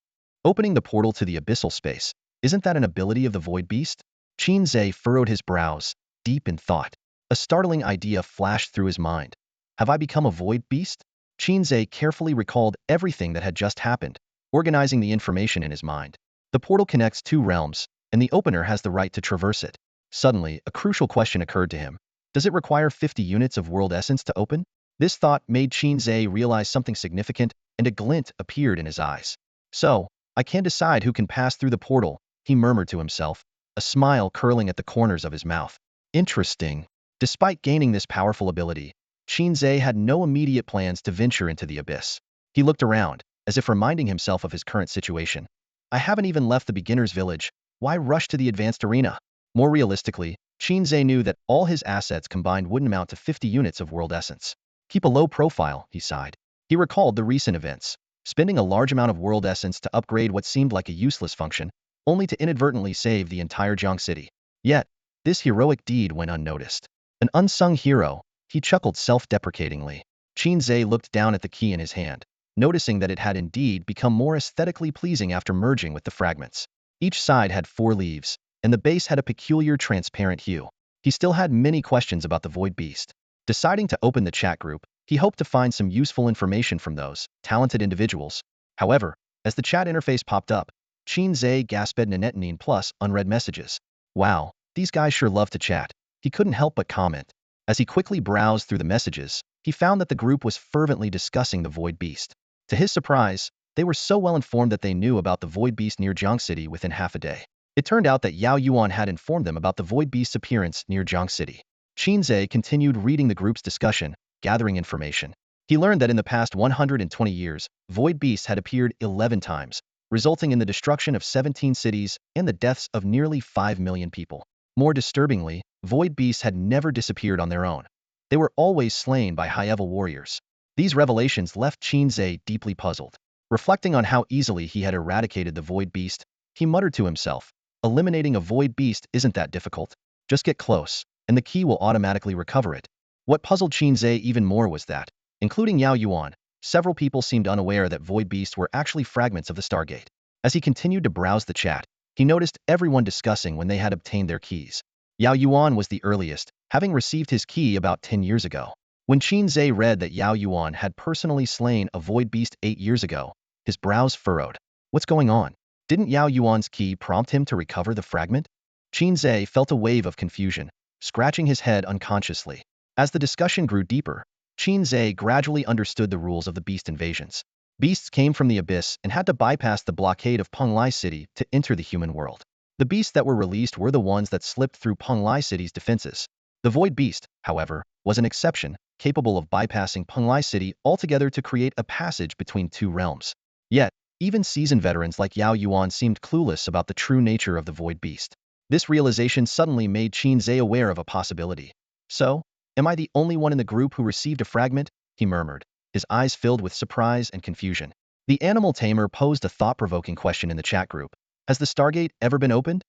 Opening the portal to the abyssal space, isn't that an ability of the void beast? Qin Ze furrowed his brows, deep in thought. A startling idea flashed through his mind. Have I become a void beast? Qin Ze carefully recalled everything that had just happened, organizing the information in his mind. The portal connects 2 realms, and the opener has the right to traverse it. Suddenly, a crucial question occurred to him. Does it require 50 units of world essence to open? This thought made Qin Ze realize something significant, and a glint appeared in his eyes. So, I can decide who can pass through the portal, he murmured to himself, a smile curling at the corners of his mouth. Interesting. Despite gaining this powerful ability, Qin Ze had no immediate plans to venture into the abyss. He looked around, as if reminding himself of his current situation. I haven't even left the beginner's village, why rush to the advanced arena? More realistically, Qin Ze knew that all his assets combined wouldn't amount to 50 units of world essence. Keep a low profile, he sighed. He recalled the recent events, spending a large amount of world essence to upgrade what seemed like a useless function, only to inadvertently save the entire Jiang city. Yet, this heroic deed went unnoticed. An unsung hero, he chuckled self-deprecatingly. Qin Ze looked down at the key in his hand, noticing that it had indeed become more aesthetically pleasing after merging with the fragments. Each side had 4 leaves, and the base had a peculiar transparent hue. He still had many questions about the void beast. Deciding to open the chat group, he hoped to find some useful information from those talented individuals. However, as the chat interface popped up, Qin Ze gasped Nanetinin plus unread messages. Wow, these guys sure love to chat. He couldn't help but comment. As he quickly browsed through the messages, he found that the group was fervently discussing the void beast. To his surprise, they were so well informed that they knew about the void beast near Jiang City within half a day. It turned out that Yao Yuan had informed them about the void beast's appearance near Jiang City. Qin Ze continued reading the group's discussion, gathering information. He learned that in the past 120 years, void beasts had appeared 11 times, resulting in the destruction of 17 cities and the deaths of nearly 5 million people. More disturbingly, void beasts had never disappeared on their own. They were always slain by high-level warriors. These revelations left Qin Ze deeply puzzled. Reflecting on how easily he had eradicated the void beast, he muttered to himself, eliminating a void beast isn't that difficult. Just get close, and the key will automatically recover it. What puzzled Qin Ze even more was that, including Yao Yuan, several people seemed unaware that void beasts were actually fragments of the Stargate. As he continued to browse the chat, he noticed everyone discussing when they had obtained their keys. Yao Yuan was the earliest, having received his key about 10 years ago. When Qin Ze read that Yao Yuan had personally slain a void beast 8 years ago, his brows furrowed. What's going on? Didn't Yao Yuan's key prompt him to recover the fragment? Qin Ze felt a wave of confusion, scratching his head unconsciously. As the discussion grew deeper, Qin Ze gradually understood the rules of the beast invasions. Beasts came from the abyss and had to bypass the blockade of Penglai City to enter the human world. The beasts that were released were the ones that slipped through Penglai City's defenses. The void beast, however, was an exception, capable of bypassing Penglai City altogether to create a passage between 2 realms. Yet, even seasoned veterans like Yao Yuan seemed clueless about the true nature of the void beast. This realization suddenly made Qin Ze aware of a possibility. So, am I the only one in the group who received a fragment? He murmured, his eyes filled with surprise and confusion. The animal tamer posed a thought-provoking question in the chat group. Has the Stargate ever been opened?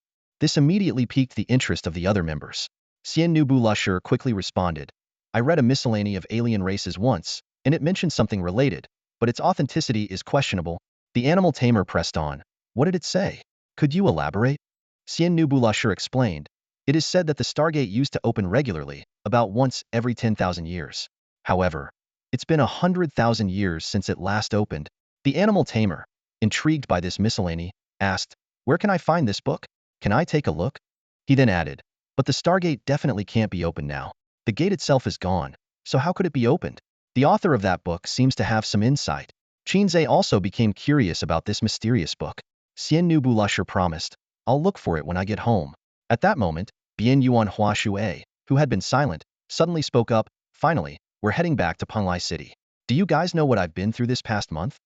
This immediately piqued the interest of the other members. Xian Nubu Lusher quickly responded, I read a miscellany of alien races once, and it mentioned something related, but its authenticity is questionable. The animal tamer pressed on. What did it say? Could you elaborate? Xian Nubu Lusher explained. It is said that the Stargate used to open regularly, about once every 10,000 years. However, it's been 100,000 years since it last opened. The animal tamer, intrigued by this miscellany, asked, Where can I find this book? Can I take a look? He then added, But the Stargate definitely can't be opened now. The gate itself is gone, so how could it be opened? The author of that book seems to have some insight. Qin Ze also became curious about this mysterious book. Xian Nubu Lusher promised, I'll look for it when I get home. At that moment, Bian Yuan Hua Shui, who had been silent, suddenly spoke up, Finally, we're heading back to Penglai City. Do you guys know what I've been through this past month?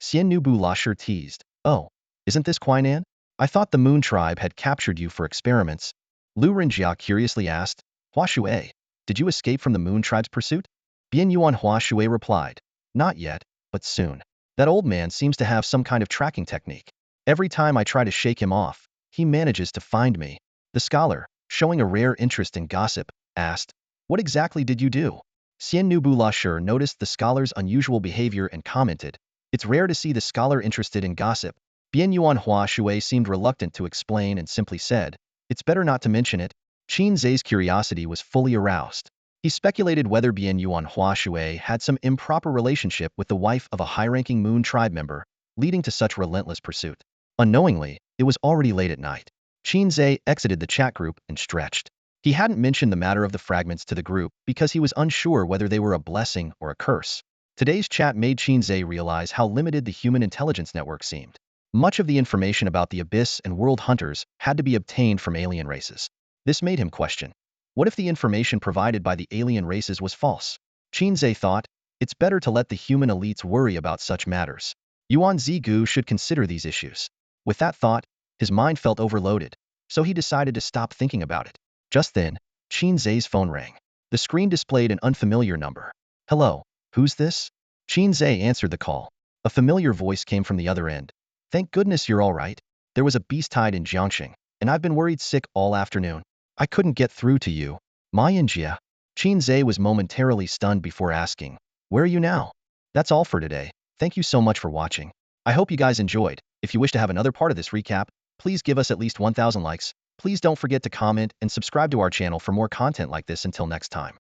Xian Nubu Lusher teased, Oh, isn't this Quainan? I thought the Moon Tribe had captured you for experiments. Lu Renjia curiously asked, Hua Shui, did you escape from the Moon Tribe's pursuit? Bian Yuan Hua Shui replied, Not yet, but soon. That old man seems to have some kind of tracking technique. Every time I try to shake him off, he manages to find me. The scholar, showing a rare interest in gossip, asked, What exactly did you do? Xian Nubu Lusher noticed the scholar's unusual behavior and commented, It's rare to see the scholar interested in gossip. Bian Yuan Hua Shui seemed reluctant to explain and simply said, It's better not to mention it. Qin Ze's curiosity was fully aroused. He speculated whether Bian Yuan Hua Shui had some improper relationship with the wife of a high-ranking Moon Tribe member, leading to such relentless pursuit. Unknowingly, it was already late at night. Qin Ze exited the chat group and stretched. He hadn't mentioned the matter of the fragments to the group because he was unsure whether they were a blessing or a curse. Today's chat made Qin Ze realize how limited the human intelligence network seemed. Much of the information about the Abyss and World Hunters had to be obtained from alien races. This made him question, what if the information provided by the alien races was false? Qin Ze thought, it's better to let the human elites worry about such matters. Yuan Zigu should consider these issues. With that thought, his mind felt overloaded, so he decided to stop thinking about it. Just then, Qin Ze's phone rang. The screen displayed an unfamiliar number. Hello, who's this? Qin Ze answered the call. A familiar voice came from the other end. Thank goodness you're all right. There was a beast tide in Jiangxing, and I've been worried sick all afternoon. I couldn't get through to you. May Yin. Qin Ze was momentarily stunned before asking, Where are you now? That's all for today. Thank you so much for watching. I hope you guys enjoyed. If you wish to have another part of this recap, please give us at least 1,000 likes. Please don't forget to comment and subscribe to our channel for more content like this until next time.